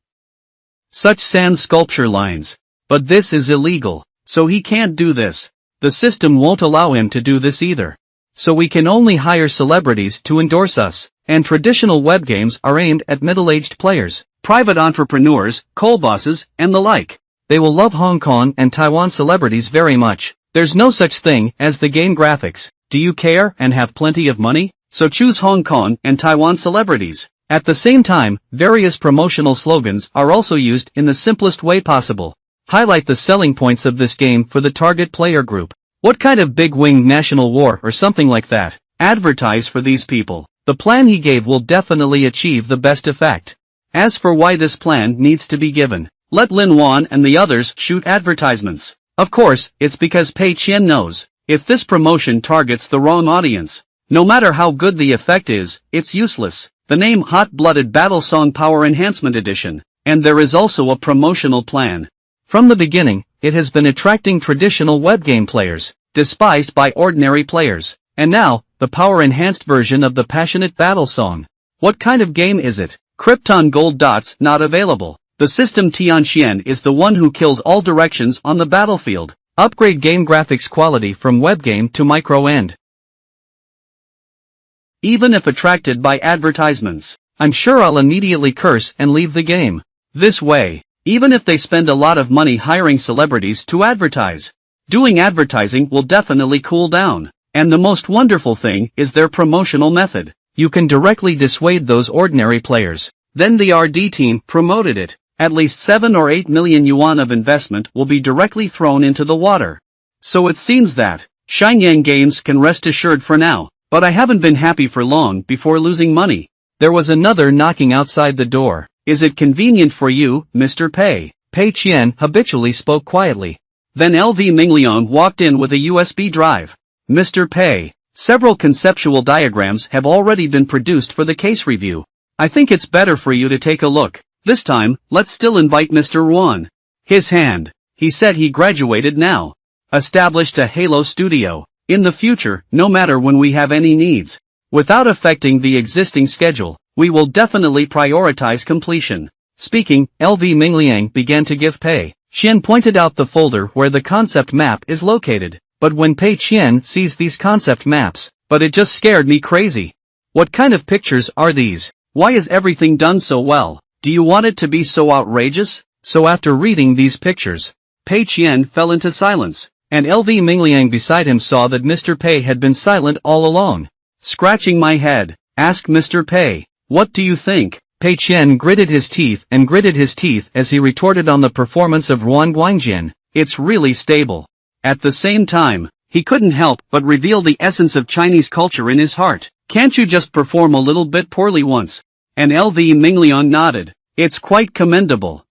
Such sand sculpture lines. But this is illegal. So he can't do this. The system won't allow him to do this either. So we can only hire celebrities to endorse us. And traditional web games are aimed at middle-aged players, private entrepreneurs, coal bosses, and the like. They will love Hong Kong and Taiwan celebrities very much. There's no such thing as the game graphics. Do you care and have plenty of money? So choose Hong Kong and Taiwan celebrities. At the same time, various promotional slogans are also used in the simplest way possible. Highlight the selling points of this game for the target player group. What kind of big-winged national war or something like that? Advertise for these people. The plan he gave will definitely achieve the best effect. As for why this plan needs to be given, let Lin Wan and the others shoot advertisements. Of course, it's because Pei Qian knows, if this promotion targets the wrong audience, no matter how good the effect is, it's useless. The name Hot-Blooded Battle Song Power Enhancement Edition, and there is also a promotional plan. From the beginning, it has been attracting traditional web game players, despised by ordinary players. And now, the power-enhanced version of the passionate battle song. What kind of game is it? Krypton Gold Dots not available. The system Tianxian is the one who kills all directions on the battlefield. Upgrade game graphics quality from web game to micro end. Even if attracted by advertisements, I'm sure I'll immediately curse and leave the game. This way, even if they spend a lot of money hiring celebrities to advertise, doing advertising will definitely cool down. And the most wonderful thing is their promotional method. You can directly dissuade those ordinary players. Then the RD team promoted it. At least 7 or 8 million yuan of investment will be directly thrown into the water. So it seems that Shenyang Games can rest assured for now. But I haven't been happy for long before losing money. There was another knocking outside the door. Is it convenient for you, Mr. Pei? Pei Qian habitually spoke quietly. Then LV Mingliang walked in with a USB drive. Mr. Pei, several conceptual diagrams have already been produced for the case review. I think it's better for you to take a look. This time, let's still invite Mr. Wan. His hand. He said he graduated now. Established a Halo studio. In the future, no matter when we have any needs. Without affecting the existing schedule, we will definitely prioritize completion. Speaking, LV Mingliang began to give Pei Qian pointed out the folder where the concept map is located. But when Pei Qian sees these concept maps, but it just scared me crazy. What kind of pictures are these? Why is everything done so well? Do you want it to be so outrageous? So after reading these pictures, Pei Qian fell into silence, and LV Mingliang beside him saw that Mr. Pei had been silent all along. Scratching my head, asked Mr. Pei, what do you think? Pei Qian gritted his teeth as he retorted on the performance of Ruan Guangjin. It's really stable. At the same time, he couldn't help but reveal the essence of Chinese culture in his heart. Can't you just perform a little bit poorly once? And LV Mingliang nodded. It's quite commendable.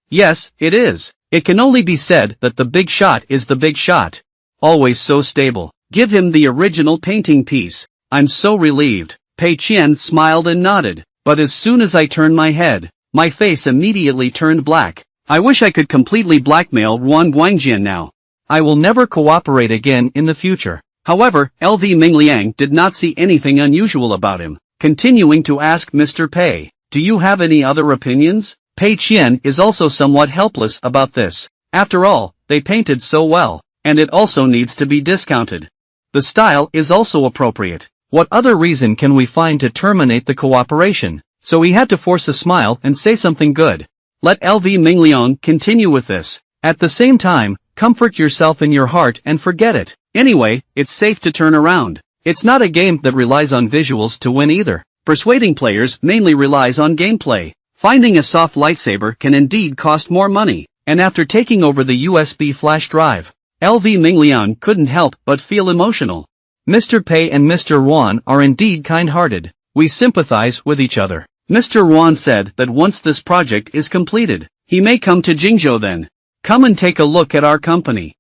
Yes, it is. It can only be said that the big shot is the big shot. Always so stable. Give him the original painting piece. I'm so relieved. Pei Qian smiled and nodded, but as soon as I turned my head, my face immediately turned black. I wish I could completely blackmail Ruan Guangjin now. I will never cooperate again in the future. However, LV Mingliang did not see anything unusual about him, continuing to ask Mr. Pei, do you have any other opinions? Pei Qian is also somewhat helpless about this. After all, they painted so well, and it also needs to be discounted. The style is also appropriate. What other reason can we find to terminate the cooperation? So he had to force a smile and say something good. Let LV Mingliang continue with this. At the same time, comfort yourself in your heart and forget it. Anyway, it's safe to turn around. It's not a game that relies on visuals to win either. Persuading players mainly relies on gameplay. Finding a soft lightsaber can indeed cost more money, and after taking over the USB flash drive, LV Mingliang couldn't help but feel emotional. Mr. Pei and Mr. Ruan are indeed kind-hearted. We sympathize with each other. Mr. Ruan said that once this project is completed, he may come to Jingzhou then. Come and take a look at our company.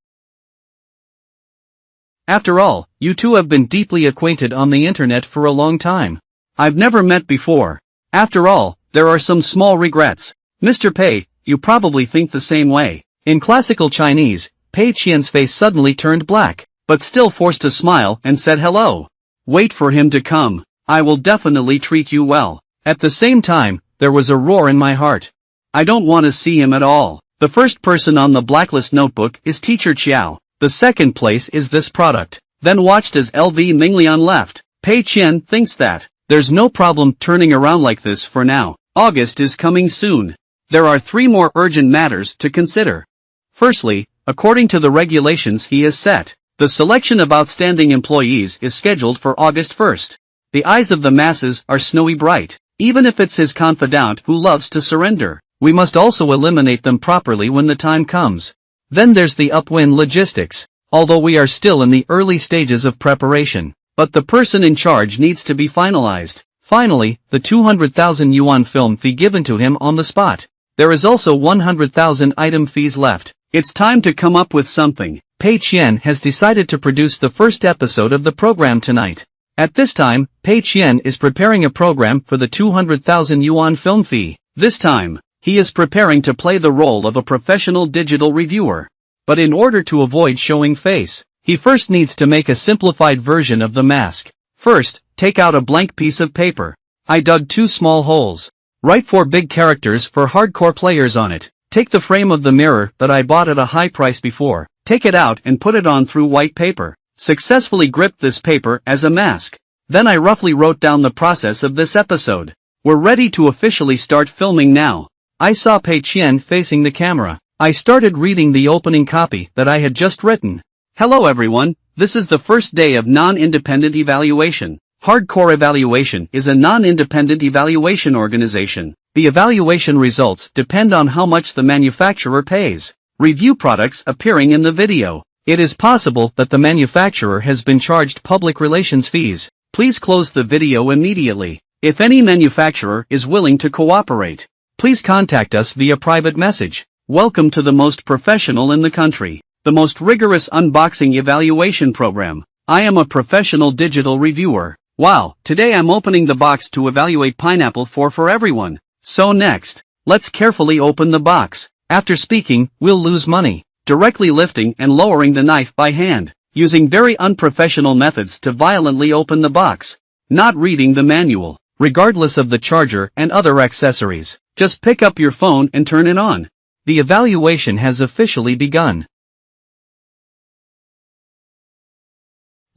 After all, you two have been deeply acquainted on the internet for a long time. I've never met before. After all, there are some small regrets. Mr. Pei, you probably think the same way. In classical Chinese, Pei Qian's face suddenly turned black, but still forced a smile and said hello. Wait for him to come. I will definitely treat you well. At the same time, there was a roar in my heart. I don't want to see him at all. The first person on the blacklist notebook is Teacher Chiao. The second place is this product. Then watched as LV Mingliang left. Pei Qian thinks that there's no problem turning around like this for now. August is coming soon. There are 3 more urgent matters to consider. Firstly, according to the regulations he has set, the selection of outstanding employees is scheduled for August 1st. The eyes of the masses are snowy bright, even if it's his confidant who loves to surrender. We must also eliminate them properly when the time comes. Then there's the upwind logistics, although we are still in the early stages of preparation, but the person in charge needs to be finalized. Finally, the 200,000 yuan film fee given to him on the spot. There is also 100,000 item fees left. It's time to come up with something. Pei Qian has decided to produce the first episode of the program tonight. At this time, Pei Qian is preparing a program for the 200,000 yuan film fee. This time, he is preparing to play the role of a professional digital reviewer. But in order to avoid showing face, he first needs to make a simplified version of the mask. First, take out a blank piece of paper. I dug 2 small holes. Write 4 big characters for hardcore players on it. Take the frame of the mirror that I bought at a high price before. Take it out and put it on through white paper. Successfully gripped this paper as a mask. Then I roughly wrote down the process of this episode. We're ready to officially start filming now. I saw Pei Qian facing the camera. I started reading the opening copy that I had just written. Hello everyone, this is the first day of non-independent evaluation. Hardcore Evaluation is a non-independent evaluation organization. The evaluation results depend on how much the manufacturer pays. Review products appearing in the video. It is possible that the manufacturer has been charged public relations fees. Please close the video immediately. If any manufacturer is willing to cooperate, please contact us via private message. Welcome to the most professional in the country, the most rigorous unboxing evaluation program. I am a professional digital reviewer. Wow, today I'm opening the box to evaluate Pineapple 4 for everyone. So next, let's carefully open the box. After speaking, we'll lose money. Directly lifting and lowering the knife by hand, using very unprofessional methods to violently open the box. Not reading the manual, regardless of the charger and other accessories. Just pick up your phone and turn it on. The evaluation has officially begun.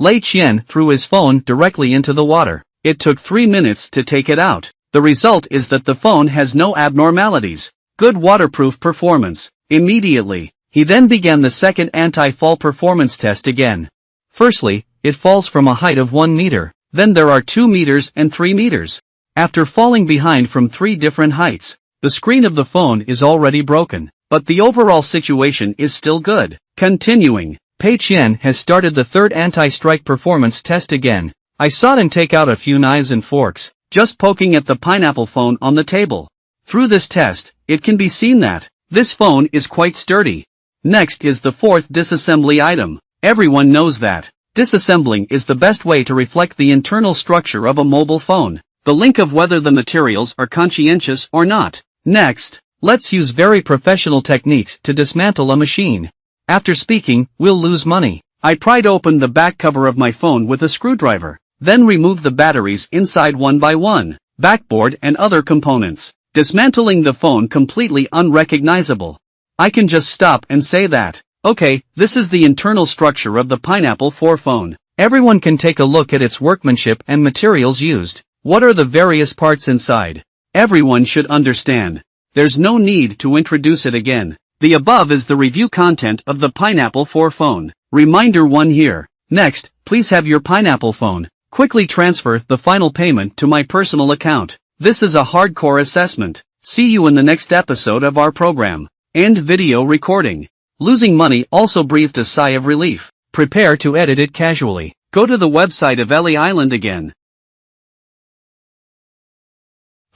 Lei Qian threw his phone directly into the water. It took 3 minutes to take it out. The result is that the phone has no abnormalities. Good waterproof performance. Immediately, he then began the second anti-fall performance test again. Firstly, it falls from a height of 1 meter. Then there are 2 meters and 3 meters. After falling behind from 3 different heights, the screen of the phone is already broken, but the overall situation is still good. Continuing, Pei Qian has started the third anti-strike performance test again. I saw him take out a few knives and forks, just poking at the pineapple phone on the table. Through this test, it can be seen that this phone is quite sturdy. Next is the fourth disassembly item. Everyone knows that disassembling is the best way to reflect the internal structure of a mobile phone, the link of whether the materials are conscientious or not. Next, let's use very professional techniques to dismantle a machine. After speaking, we'll lose money. I pried open the back cover of my phone with a screwdriver, then removed the batteries inside one by one, backboard and other components, dismantling the phone completely unrecognizable. I can just stop and say that, okay, this is the internal structure of the Pineapple 4 phone. Everyone can take a look at its workmanship and materials used. What are the various parts inside? Everyone should understand. There's no need to introduce it again. The above is the review content of the Pineapple 4 phone. Reminder 1 here. Next, please have your Pineapple phone. Quickly transfer the final payment to my personal account. This is a hardcore assessment. See you in the next episode of our program. End video recording. Losing money also breathed a sigh of relief. Prepare to edit it casually. Go to the website of Ellie Island again.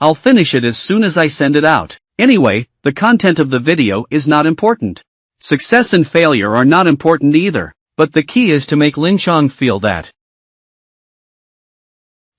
I'll finish it as soon as I send it out. Anyway, the content of the video is not important. Success and failure are not important either, but the key is to make Lin Chang feel that.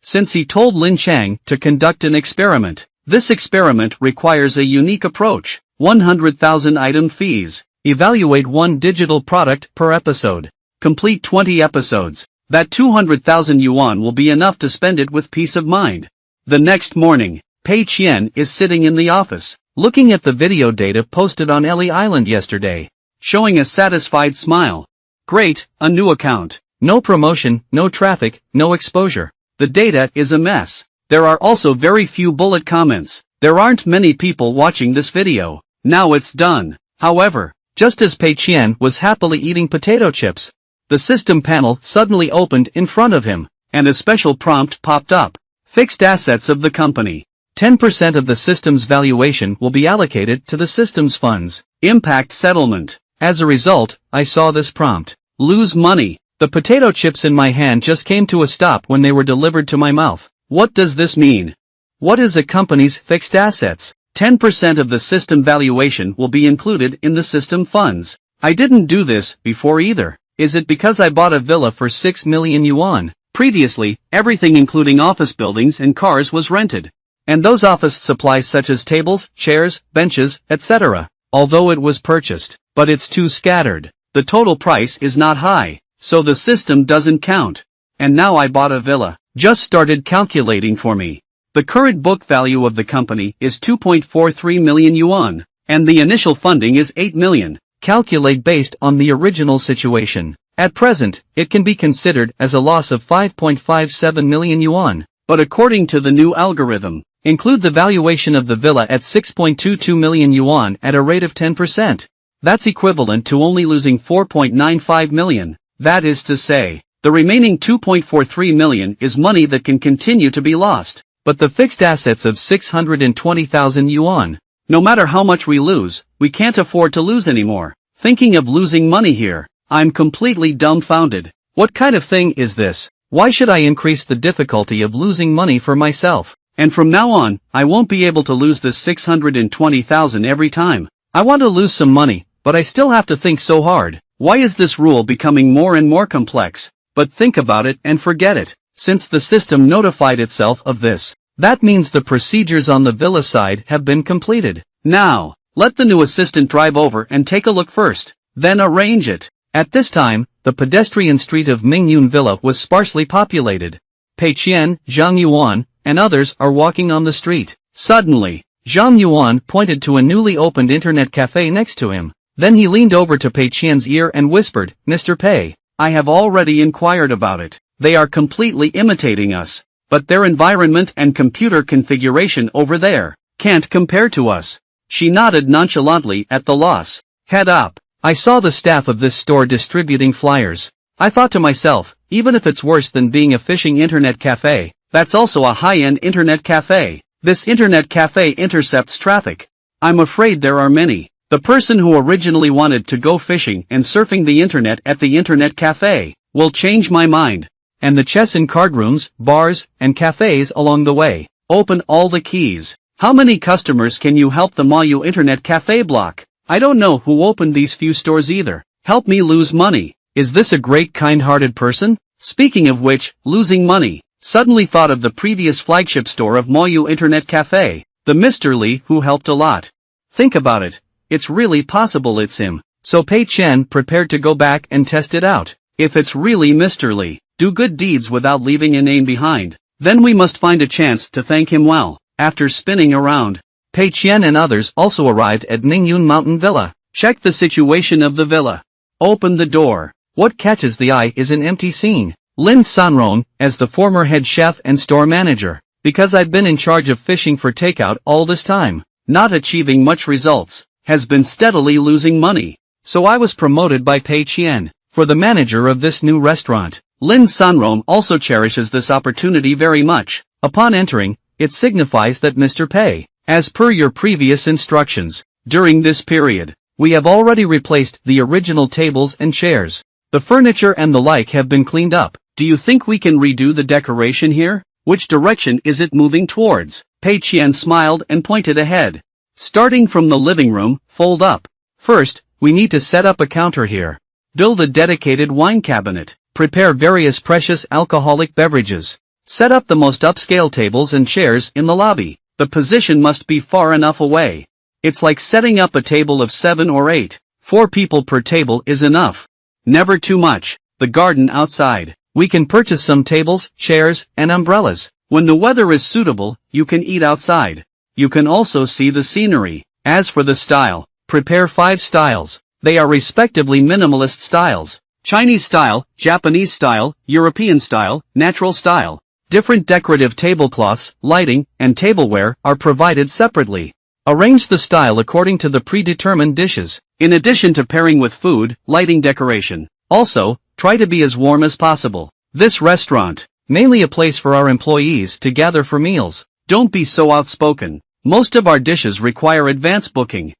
Since he told Lin Chang to conduct an experiment, this experiment requires a unique approach. 100,000 item fees. Evaluate 1 digital product per episode. Complete 20 episodes. That 200,000 yuan will be enough to spend it with peace of mind. The next morning, Pei Qian is sitting in the office, looking at the video data posted on Ellie Island yesterday, showing a satisfied smile. Great, a new account. No promotion, no traffic, no exposure. The data is a mess. There are also very few bullet comments. There aren't many people watching this video. Now it's done. However, just as Pei Qian was happily eating potato chips, the system panel suddenly opened in front of him, and a special prompt popped up. Fixed assets of the company. 10% of the system's valuation will be allocated to the system's funds. Impact settlement. As a result, I saw this prompt. Lose money. The potato chips in my hand just came to a stop when they were delivered to my mouth. What does this mean? What is a company's fixed assets? 10% of the system valuation will be included in the system funds. I didn't do this before either. Is it because I bought a villa for 6 million yuan? Previously, everything including office buildings and cars was rented. And those office supplies such as tables, chairs, benches, etc. Although it was purchased, but it's too scattered. The total price is not high, so the system doesn't count. And now I bought a villa. Just started calculating for me. The current book value of the company is 2.43 million yuan, and the initial funding is 8 million. Calculate based on the original situation. At present, it can be considered as a loss of 5.57 million yuan, but according to the new algorithm, include the valuation of the villa at 6.22 million yuan at a rate of 10%. That's equivalent to only losing 4.95 million. That is to say, the remaining 2.43 million is money that can continue to be lost. But the fixed assets of 620,000 yuan. No matter how much we lose, we can't afford to lose anymore. Thinking of losing money here, I'm completely dumbfounded. What kind of thing is this? Why should I increase the difficulty of losing money for myself? And from now on, I won't be able to lose this 620,000 every time. I want to lose some money, but I still have to think so hard. Why is this rule becoming more and more complex? But think about it and forget it. Since the system notified itself of this, that means the procedures on the villa side have been completed. Now, let the new assistant drive over and take a look first, then arrange it. At this time, the pedestrian street of Mingyun Villa was sparsely populated. Pei Qian, Zhang Yuan, and others are walking on the street. Suddenly, Zhang Yuan pointed to a newly opened internet cafe next to him. Then he leaned over to Pei Qian's ear and whispered, Mr. Pei, I have already inquired about it. They are completely imitating us. but their environment and computer configuration over there can't compare to us. She nodded nonchalantly at the loss. Head up. I saw the staff of this store distributing flyers. I thought to myself, even if it's worse than being a phishing internet cafe, that's also a high-end internet cafe. This internet cafe intercepts traffic. I'm afraid there are many. The person who originally wanted to go fishing and surfing the internet at the internet cafe will change my mind. And the chess and card rooms, bars, and cafes along the way. Open all the keys. How many customers can you help the Mayu internet cafe block? I don't know who opened these few stores either. Help me lose money. Is this a great kind-hearted person? Speaking of which, losing money. Suddenly thought of the previous flagship store of Mayu internet cafe. The Mr. Lee who helped a lot. Think about it. It's really possible it's him. So Pei Qian prepared to go back and test it out. If it's really Mr. Lee, do good deeds without leaving a name behind. Then we must find a chance to thank him well. After spinning around, Pei Qian and others also arrived at Ningyun Mountain Villa. Check the situation of the villa. Open the door. What catches the eye is an empty scene. Lin Sanrong, as the former head chef and store manager, because I've been in charge of fishing for takeout all this time, not achieving much results, has been steadily losing money. So I was promoted by Pei Qian for the manager of this new restaurant. Lin Sanrong also cherishes this opportunity very much. Upon entering, it signifies that Mr. Pei, as per your previous instructions, during this period, we have already replaced the original tables and chairs. The furniture and the like have been cleaned up. Do you think we can redo the decoration here? Which direction is it moving towards? Pei Qian smiled and pointed ahead. Starting from the living room, fold up. First, we need to set up a counter here. Build a dedicated wine cabinet. Prepare various precious alcoholic beverages. Set up the most upscale tables and chairs in the lobby. The position must be far enough away. It's like setting up a table of 7 or 8. 4 people per table is enough. Never too much. The garden outside. We can purchase some tables, chairs, and umbrellas. When the weather is suitable, you can eat outside. You can also see the scenery. As for the style, prepare 5 styles. They are respectively minimalist styles. Chinese style, Japanese style, European style, natural style. Different decorative tablecloths, lighting, and tableware are provided separately. Arrange the style according to the predetermined dishes. In addition to pairing with food, lighting decoration. Also, try to be as warm as possible. This restaurant, mainly a place for our employees to gather for meals. Don't be so outspoken. Most of our dishes require advance booking.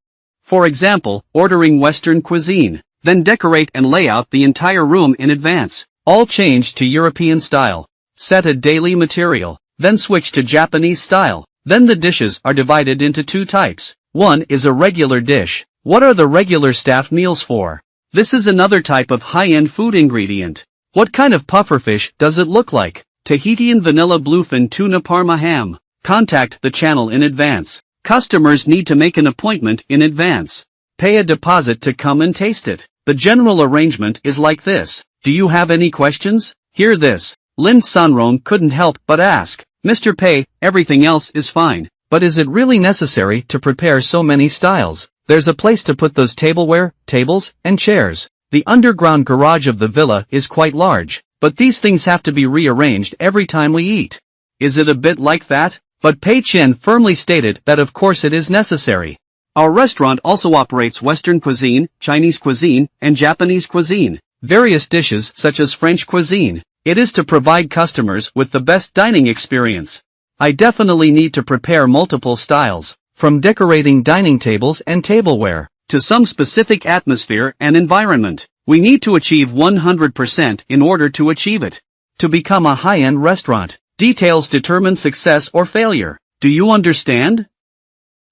For example, ordering Western cuisine. Then decorate and lay out the entire room in advance. All change to European style. Set a daily material. Then switch to Japanese style. Then the dishes are divided into 2 types. One is a regular dish. What are the regular staff meals for? This is another type of high-end food ingredient. What kind of pufferfish does it look like? Tahitian vanilla bluefin tuna parma ham. Contact the channel in advance. Customers need to make an appointment in advance. Pay a deposit to come and taste it. The general arrangement is like this. Do you have any questions? Hear this. Lin Sanrong couldn't help but ask. Mr. Pei, everything else is fine. But is it really necessary to prepare so many styles? There's a place to put those tableware, tables, and chairs. The underground garage of the villa is quite large, but these things have to be rearranged every time we eat. Is it a bit like that? But Pei Qian firmly stated that of course it is necessary. Our restaurant also operates Western cuisine, Chinese cuisine, and Japanese cuisine. Various dishes such as French cuisine. It is to provide customers with the best dining experience. I definitely need to prepare multiple styles, from decorating dining tables and tableware, to some specific atmosphere and environment. We need to achieve 100% in order to achieve it. To become a high-end restaurant, details determine success or failure. Do you understand?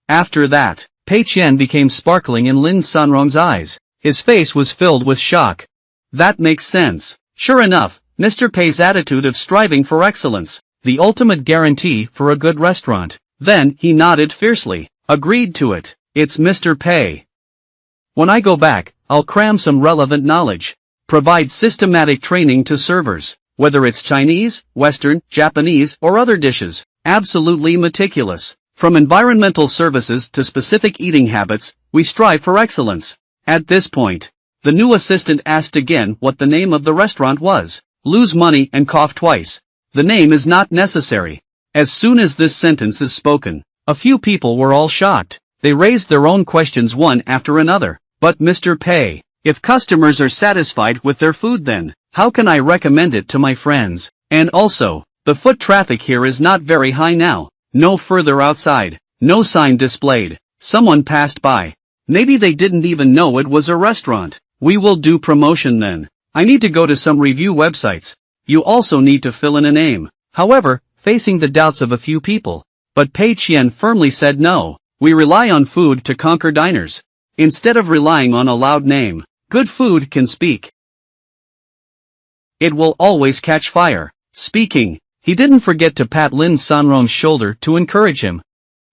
After that, Pei Qian became sparkling in Lin Sanrong's eyes. His face was filled with shock. That makes sense. Sure enough, Mr. Pei's attitude of striving for excellence, the ultimate guarantee for a good restaurant. Then he nodded fiercely, agreed to it. It's Mr. Pei. When I go back, I'll cram some relevant knowledge. Provide systematic training to servers, whether it's Chinese, Western, Japanese, or other dishes. Absolutely meticulous. From environmental services to specific eating habits, we strive for excellence. At this point, the new assistant asked again what the name of the restaurant was. Lose money and cough twice. The name is not necessary. As soon as this sentence is spoken, a few people were all shocked. They raised their own questions one after another. But Mr. Pei, if customers are satisfied with their food, then how can I recommend it to my friends? And also, the foot traffic here is not very high now. No further outside. No sign displayed. Someone passed by. Maybe they didn't even know it was a restaurant. We will do promotion then. I need to go to some review websites. You also need to fill in a name. However, facing the doubts of a few people. But Pei Qian firmly said no. We rely on food to conquer diners. Instead of relying on a loud name, good food can speak. It will always catch fire. Speaking, he didn't forget to pat Lin Sanrong's shoulder to encourage him.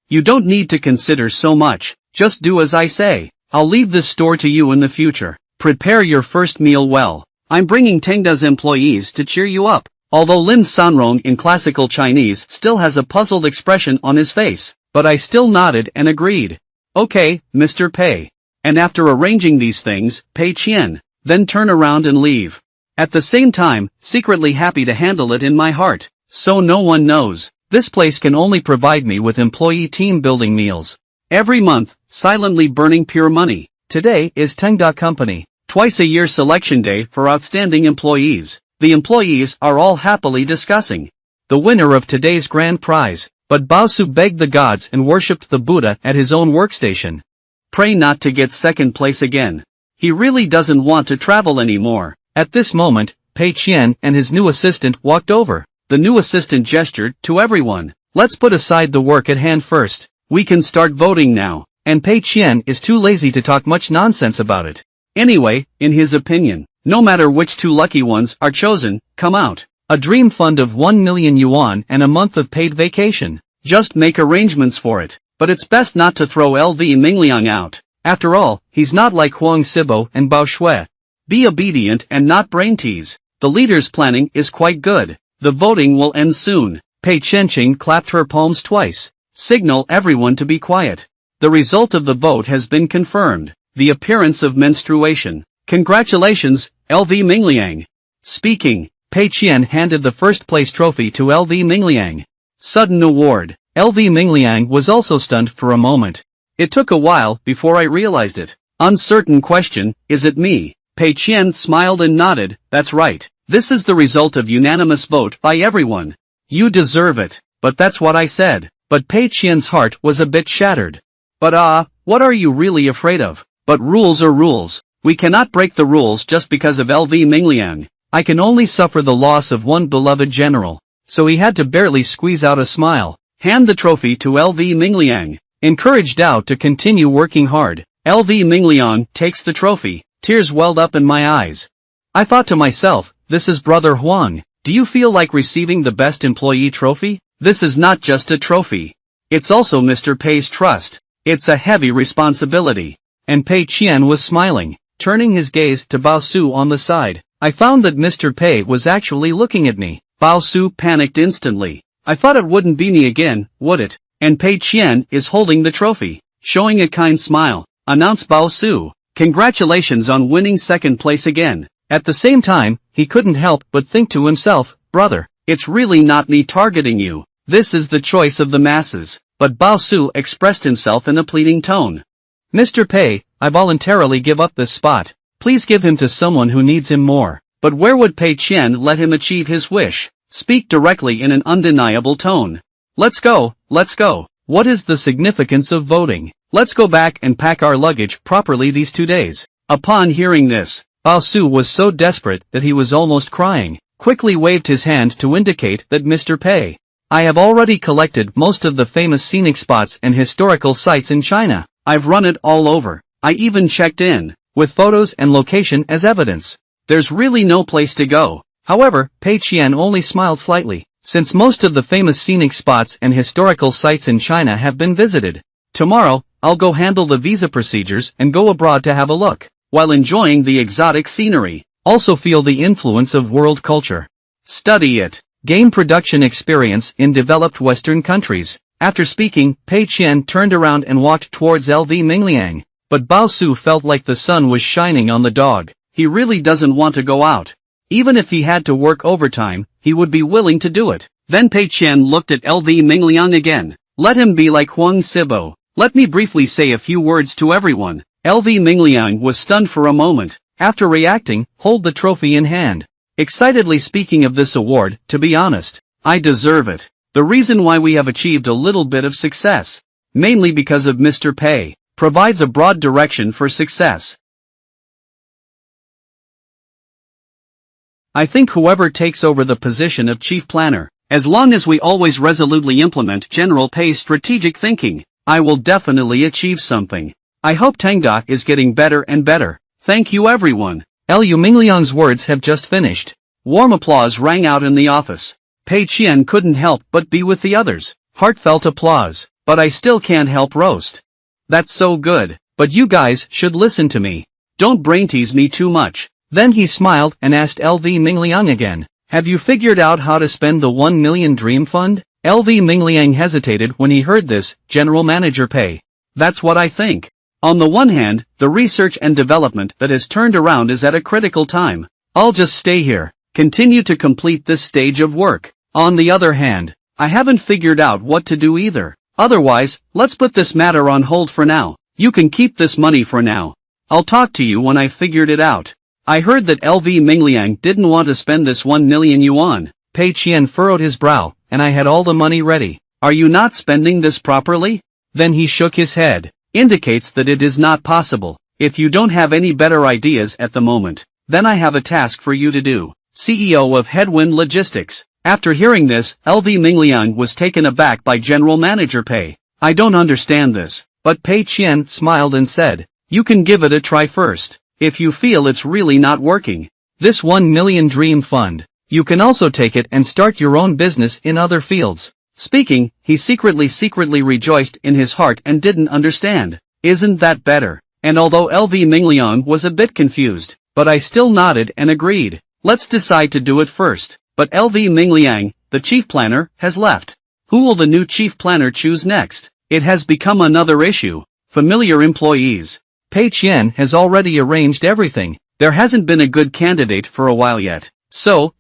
You don't need to consider so much, just do as I say. I'll leave this store to you in the future. Prepare your first meal well. I'm bringing Tengda's employees to cheer you up. Although Lin Sanrong in classical Chinese still has a puzzled expression on his face, but I still nodded and agreed. Okay, Mr. Pei. And after arranging these things, Pei Qian, then turn around and leave. At the same time, secretly happy to handle it in my heart, so no one knows. This place can only provide me with employee team building meals. Every month, silently burning pure money. Today is Tengda Company. Twice a year selection day for outstanding employees. The employees are all happily discussing the winner of today's grand prize, but Baosu begged the gods and worshipped the Buddha at his own workstation. Pray not to get second place again. He really doesn't want to travel anymore. At this moment, Pei Qian and his new assistant walked over. The new assistant gestured to everyone. Let's put aside the work at hand first. We can start voting now. And Pei Qian is too lazy to talk much nonsense about it. Anyway, in his opinion, no matter which two lucky ones are chosen, come out. A dream fund of 1 million yuan and a month of paid vacation. Just make arrangements for it. But it's best not to throw LV Mingliang out. After all, he's not like Huang Sibo and Bao Shui. Be obedient and not brain tease. The leader's planning is quite good. The voting will end soon. Pei Chenqing clapped her palms twice. Signal everyone to be quiet. The result of the vote has been confirmed. The appearance of menstruation. Congratulations, LV Mingliang. Speaking, Pei Qian handed the first place trophy to LV Mingliang. Sudden award. LV Mingliang was also stunned for a moment. It took a while before I realized it. Uncertain question, is it me? Pei Qian smiled and nodded, that's right. This is the result of unanimous vote by everyone. You deserve it. But that's what I said. But Pei Qian's heart was a bit shattered. But what are you really afraid of? But rules are rules. We cannot break the rules just because of LV Mingliang. I can only suffer the loss of one beloved general. So he had to barely squeeze out a smile. Hand the trophy to LV Mingliang. Encouraged Dao to continue working hard. LV Mingliang takes the trophy. Tears welled up in my eyes. I thought to myself, this is Brother Huang. Do you feel like receiving the best employee trophy? This is not just a trophy. It's also Mr. Pei's trust. It's a heavy responsibility. And Pei Qian was smiling, turning his gaze to Bao Su on the side. I found that Mr. Pei was actually looking at me. Bao Su panicked instantly. I thought it wouldn't be me again, would it? And Pei Qian is holding the trophy. Showing a kind smile, announced Bao Su. Congratulations on winning second place again. At the same time, he couldn't help but think to himself, brother, it's really not me targeting you. This is the choice of the masses. But Bao Su expressed himself in a pleading tone. Mr. Pei, I voluntarily give up this spot. Please give him to someone who needs him more. But where would Pei Qian let him achieve his wish? Speak directly in an undeniable tone. Let's go, let's go. What is the significance of voting? Let's go back and pack our luggage properly these 2 days. Upon hearing this, Bao Su was so desperate that he was almost crying, quickly waved his hand to indicate that Mr. Pei. I have already collected most of the famous scenic spots and historical sites in China. I've run it all over. I even checked in, with photos and location as evidence. There's really no place to go. However, Pei Qian only smiled slightly, since most of the famous scenic spots and historical sites in China have been visited. Tomorrow, I'll go handle the visa procedures and go abroad to have a look, while enjoying the exotic scenery. Also feel the influence of world culture. Study it. Gain production experience in developed Western countries. After speaking, Pei Qian turned around and walked towards LV Mingliang. But Bao Su felt like the sun was shining on the dog. He really doesn't want to go out. Even if he had to work overtime, he would be willing to do it. Then Pei Qian looked at LV Mingliang again. Let him be like Huang Sibo. Let me briefly say a few words to everyone. LV Mingliang was stunned for a moment. After reacting, hold the trophy in hand. Excitedly speaking of this award, to be honest, I deserve it. The reason why we have achieved a little bit of success, mainly because of Mr. Pei, provides a broad direction for success. I think whoever takes over the position of chief planner, as long as we always resolutely implement General Pei's strategic thinking, I will definitely achieve something. I hope Tangda is getting better and better. Thank you everyone. Liu Mingliang's words have just finished. Warm applause rang out in the office. Pei Qian couldn't help but be with the others. Heartfelt applause. But I still can't help roast. That's so good. But you guys should listen to me. Don't brain tease me too much. Then he smiled and asked LV Mingliang again. Have you figured out how to spend the 1 million dream fund? LV Mingliang hesitated when he heard this, General Manager Pei. That's what I think. On the one hand, the research and development that has turned around is at a critical time. I'll just stay here, continue to complete this stage of work. On the other hand, I haven't figured out what to do either. Otherwise, let's put this matter on hold for now. You can keep this money for now. I'll talk to you when I figured it out. I heard that LV Mingliang didn't want to spend this 1 million yuan. Pei Qian furrowed his brow, and I had all the money ready. Are you not spending this properly? Then he shook his head. Indicates that it is not possible. If you don't have any better ideas at the moment, then I have a task for you to do. CEO of Headwind Logistics. After hearing this, LV Mingliang was taken aback by General Manager Pei. I don't understand this. But Pei Qian smiled and said, you can give it a try first. If you feel it's really not working. This 1 million dream fund. You can also take it and start your own business in other fields. Speaking, he secretly rejoiced in his heart and didn't understand. Isn't that better? And although LV Mingliang was a bit confused, but I still nodded and agreed. Let's decide to do it first. But LV Mingliang, the chief planner, has left. Who will the new chief planner choose next? It has become another issue. Familiar employees. Pei Qian has already arranged everything. There hasn't been a good candidate for a while yet. So,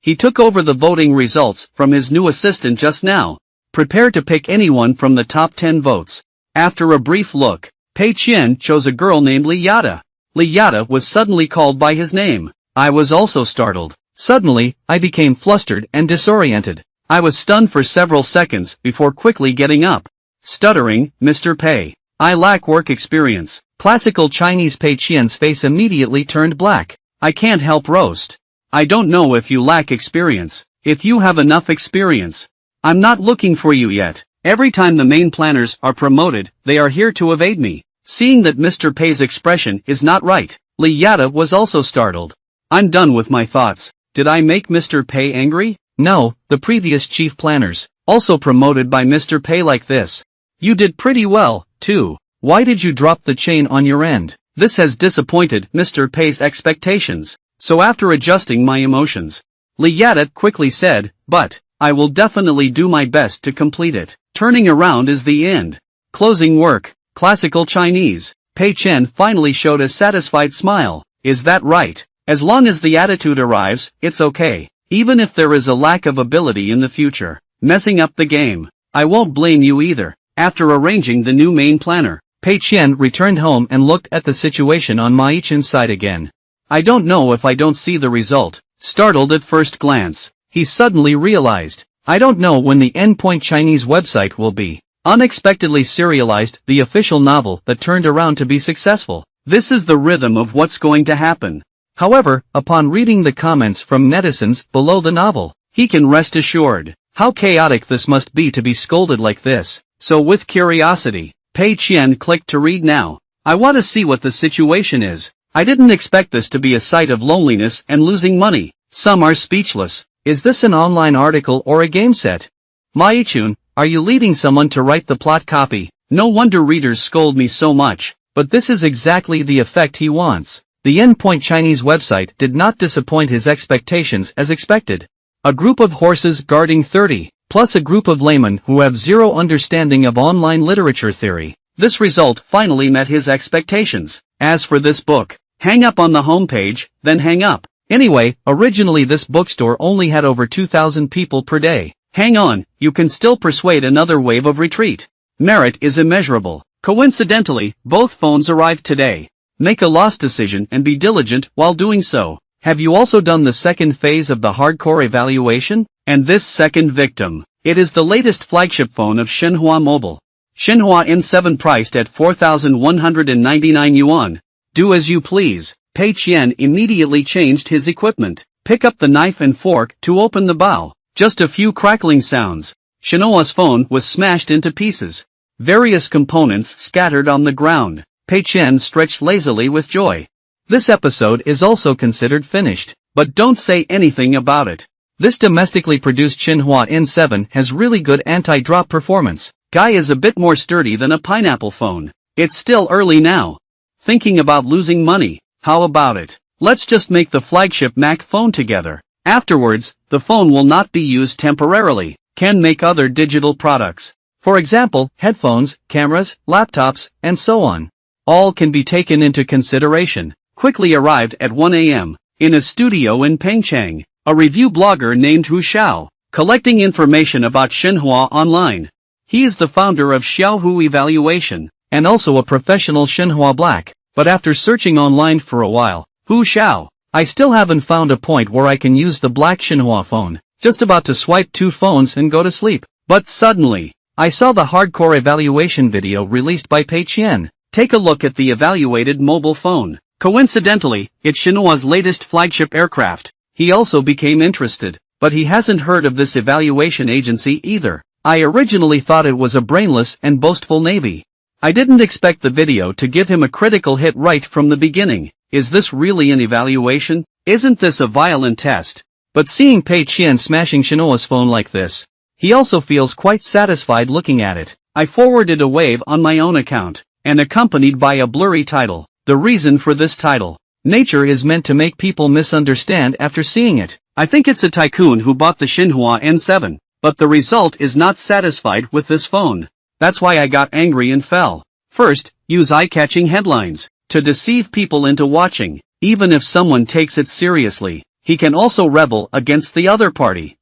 he took over the voting results from his new assistant just now. Prepare to pick anyone from the top 10 votes. After a brief look, Pei Qian chose a girl named Li Yada. Li Yada was suddenly called by his name. I was also startled. Suddenly, I became flustered and disoriented. I was stunned for several seconds before quickly getting up. Stuttering, Mr. Pei. I lack work experience. Classical Chinese. Pei Qian's face immediately turned black. I can't help roast. I don't know if you lack experience. If you have enough experience. I'm not looking for you yet. Every time the main planners are promoted, they are here to evade me. Seeing that Mr. Pei's expression is not right, Li Yada was also startled. I'm done with my thoughts. Did I make Mr. Pei angry? No, the previous chief planners, also promoted by Mr. Pei like this. You did pretty well, too. Why did you drop the chain on your end? This has disappointed Mr. Pei's expectations. So after adjusting my emotions, Li Yada quickly said, but, I will definitely do my best to complete it. Turning around is the end. Closing work. Classical Chinese. Pei Qian finally showed a satisfied smile. Is that right? As long as the attitude arrives, it's okay. Even if there is a lack of ability in the future, messing up the game, I won't blame you either. After arranging the new main planner, Pei Qian returned home and looked at the situation on Ma Yichen's side again. I don't know if I don't see the result. Startled at first glance, he suddenly realized, I don't know when the endpoint Chinese website will be. Unexpectedly serialized the official novel that turned around to be successful. This is the rhythm of what's going to happen. However, upon reading the comments from netizens below the novel, he can rest assured how chaotic this must be to be scolded like this. So with curiosity, Pei Qian clicked to read now. I want to see what the situation is. I didn't expect this to be a sight of loneliness and losing money. Some are speechless. Is this an online article or a game set? Ma Yichun, are you leading someone to write the plot copy? No wonder readers scold me so much, but this is exactly the effect he wants. The endpoint Chinese website did not disappoint his expectations as expected. A group of horses guarding 30, plus a group of laymen who have zero understanding of online literature theory. This result finally met his expectations. As for this book, hang up on the homepage, then hang up. Anyway, originally this bookstore only had over 2,000 people per day. Hang on, you can still persuade another wave of retreat. Merit is immeasurable. Coincidentally, both phones arrived today. Make a lost decision and be diligent while doing so. Have you also done the second phase of the hardcore evaluation? And this second victim. It is the latest flagship phone of Shenhua Mobile. Shenhua N7 priced at 4,199 yuan. Do as you please. Pei Qian immediately changed his equipment. Pick up the knife and fork to open the bow. Just a few crackling sounds. Shenhua's phone was smashed into pieces. Various components scattered on the ground. Pei Qian stretched lazily with joy. This episode is also considered finished, but don't say anything about it. This domestically produced Shenhua N7 has really good anti-drop performance. Guy is a bit more sturdy than a pineapple phone. It's still early now. Thinking about losing money? How about it? Let's just make the flagship Mac phone together. Afterwards, the phone will not be used temporarily. Can make other digital products. For example, headphones, cameras, laptops, and so on. All can be taken into consideration. Quickly arrived at 1 a.m. in a studio in Pengcheng. A review blogger named Hu Xiao, collecting information about Shenhua online. He is the founder of Xiaohu Evaluation, and also a professional Shenhua Black. But after searching online for a while, Hu Xiao, I still haven't found a point where I can use the black Shenhua phone. Just about to swipe 2 phones and go to sleep. But suddenly, I saw the hardcore evaluation video released by Pei Qian. Take a look at the evaluated mobile phone. Coincidentally, it's Shenhua's latest flagship aircraft. He also became interested, but he hasn't heard of this evaluation agency either. I originally thought it was a brainless and boastful navy. I didn't expect the video to give him a critical hit right from the beginning. Is this really an evaluation? Isn't this a violent test? But seeing Pei Qian smashing Shenhua's phone like this, he also feels quite satisfied looking at it. I forwarded a wave on my own account, and accompanied by a blurry title. The reason for this title. Nature is meant to make people misunderstand after seeing it. I think it's a tycoon who bought the Shenhua N7, but the result is not satisfied with this phone. That's why I got angry and fell. First, use eye-catching headlines to deceive people into watching. Even if someone takes it seriously, he can also rebel against the other party.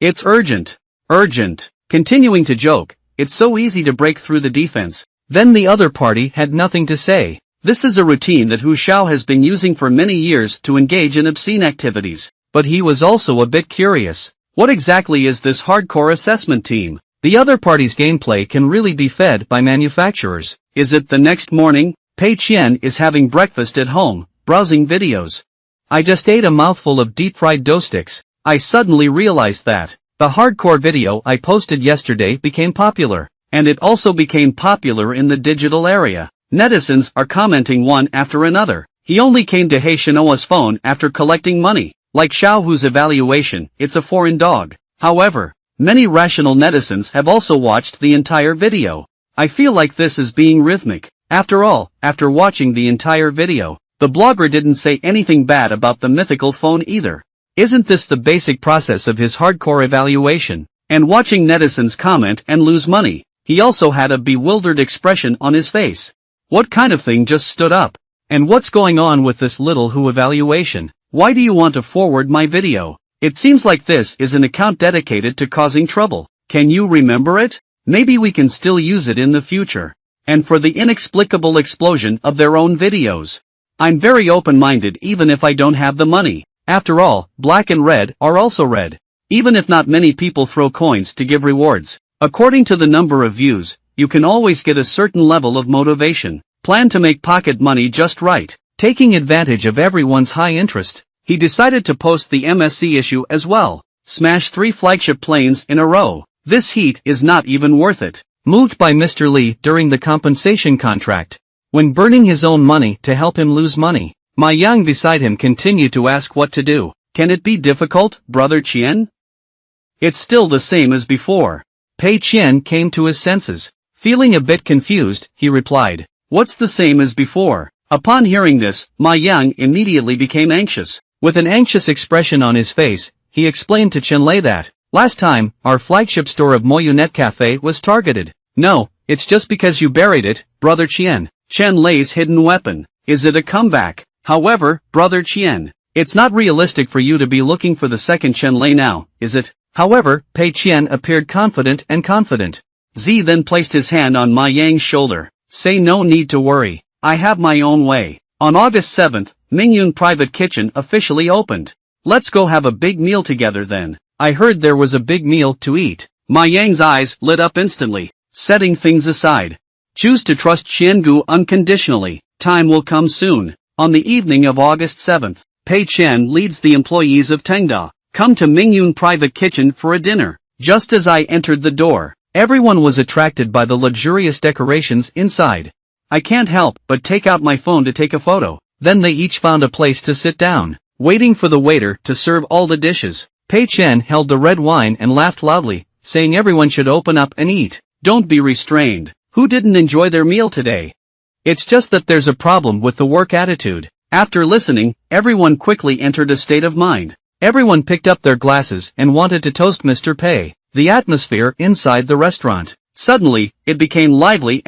It's urgent. Urgent. Continuing to joke, it's so easy to break through the defense. Then the other party had nothing to say. This is a routine that Hu Xiao has been using for many years to engage in obscene activities. But he was also a bit curious. What exactly is this hardcore assessment team? The other party's gameplay can really be fed by manufacturers. Is it the next morning? Pei Qian is having breakfast at home, browsing videos. I just ate a mouthful of deep-fried dough sticks. I suddenly realized that the hardcore video I posted yesterday became popular. And it also became popular in the digital area. Netizens are commenting one after another. He only came to He Shenhua's phone after collecting money. Like Xiaohu's evaluation, it's a foreign dog. However, many rational netizens have also watched the entire video. I feel like this is being rhythmic. After all, after watching the entire video, the blogger didn't say anything bad about the mythical phone either. Isn't this the basic process of his hardcore evaluation? And watching netizens comment and lose money, he also had a bewildered expression on his face. What kind of thing just stood up? And what's going on with this little Hu evaluation? Why do you want to forward my video? It seems like this is an account dedicated to causing trouble. Can you remember it? Maybe we can still use it in the future. And for the inexplicable explosion of their own videos. I'm very open-minded even if I don't have the money. After all, black and red are also red. Even if not many people throw coins to give rewards. According to the number of views, you can always get a certain level of motivation. Plan to make pocket money just right. Taking advantage of everyone's high interest, he decided to post the MSC issue as well. Smash 3 flagship planes in a row. This heat is not even worth it. Moved by Mr. Li during the compensation contract. When burning his own money to help him lose money, Ma Yang beside him continued to ask what to do. Can it be difficult, Brother Qian? It's still the same as before. Pei Qian came to his senses. Feeling a bit confused, he replied, "What's the same as before?" Upon hearing this, Ma Yang immediately became anxious. With an anxious expression on his face, he explained to Chen Lei that, "Last time, our flagship store of Moyunet Cafe was targeted." "No, it's just because you buried it, Brother Qian." Chen Lei's hidden weapon. Is it a comeback? However, Brother Qian, It's not realistic for you to be looking for the second Chen Lei now, is it? However, Pei Qian appeared confident. Z then placed his hand on Ma Yang's shoulder. Say no need to worry. I have my own way. On August 7th, Mingyun Private Kitchen officially opened. Let's go have a big meal together then. I heard there was a big meal to eat. Ma Yang's eyes lit up instantly. Setting things aside. Choose to trust Qiangu unconditionally. Time will come soon. On the evening of August 7th, Pei Qian leads the employees of Tengda. Come to Mingyun Private Kitchen for a dinner. Just as I entered the door, everyone was attracted by the luxurious decorations inside. I can't help but take out my phone to take a photo. Then they each found a place to sit down, waiting for the waiter to serve all the dishes. Pei Qian held the red wine and laughed loudly, saying everyone should open up and eat. Don't be restrained. Who didn't enjoy their meal today? It's just that there's a problem with the work attitude. After listening, everyone quickly entered a state of mind. Everyone picked up their glasses and wanted to toast Mr. Pei. The atmosphere inside the restaurant. Suddenly, it became lively.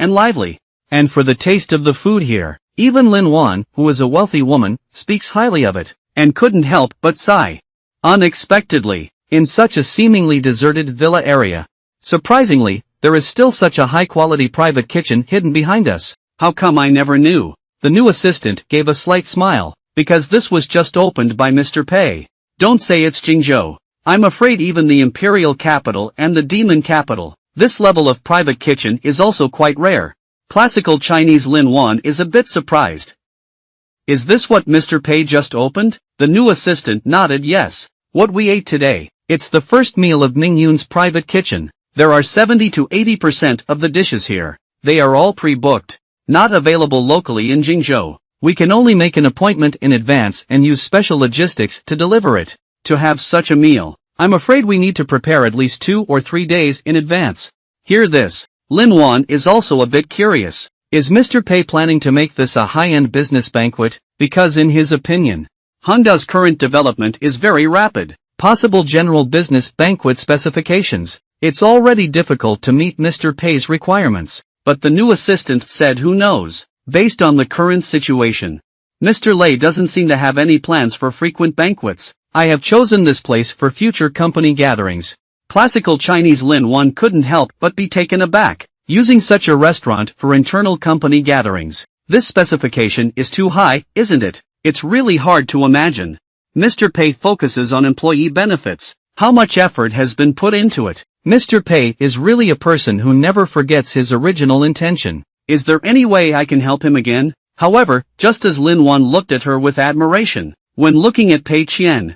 And for the taste of the food here, even Lin Wan, who is a wealthy woman, speaks highly of it, and couldn't help but sigh. Unexpectedly, in such a seemingly deserted villa area. Surprisingly, there is still such a high-quality private kitchen hidden behind us. How come I never knew? The new assistant gave a slight smile, because this was just opened by Mr. Pei. Don't say it's Jingzhou. I'm afraid even the imperial capital and the demon capital, this level of private kitchen is also quite rare. Classical Chinese Lin Wan is a bit surprised. Is this what Mr. Pei just opened? The new assistant nodded yes. What we ate today, it's the first meal of Mingyun's private kitchen. There are 70 to 80% of the dishes here. They are all pre-booked. Not available locally in Jingzhou. We can only make an appointment in advance and use special logistics to deliver it. To have such a meal, I'm afraid we need to prepare at least 2 or 3 days in advance. Hear this. Lin Wan is also a bit curious. Is Mr. Pei planning to make this a high-end business banquet? Because in his opinion, Honda's current development is very rapid. Possible general business banquet specifications. It's already difficult to meet Mr. Pei's requirements. But the new assistant said who knows, based on the current situation. Mr. Lei doesn't seem to have any plans for frequent banquets. I have chosen this place for future company gatherings. Classical Chinese Lin Wan couldn't help but be taken aback, using such a restaurant for internal company gatherings. This specification is too high, isn't it? It's really hard to imagine. Mr. Pei focuses on employee benefits. How much effort has been put into it? Mr. Pei is really a person who never forgets his original intention. Is there any way I can help him again? However, just as Lin Wan looked at her with admiration, when looking at Pei Qian.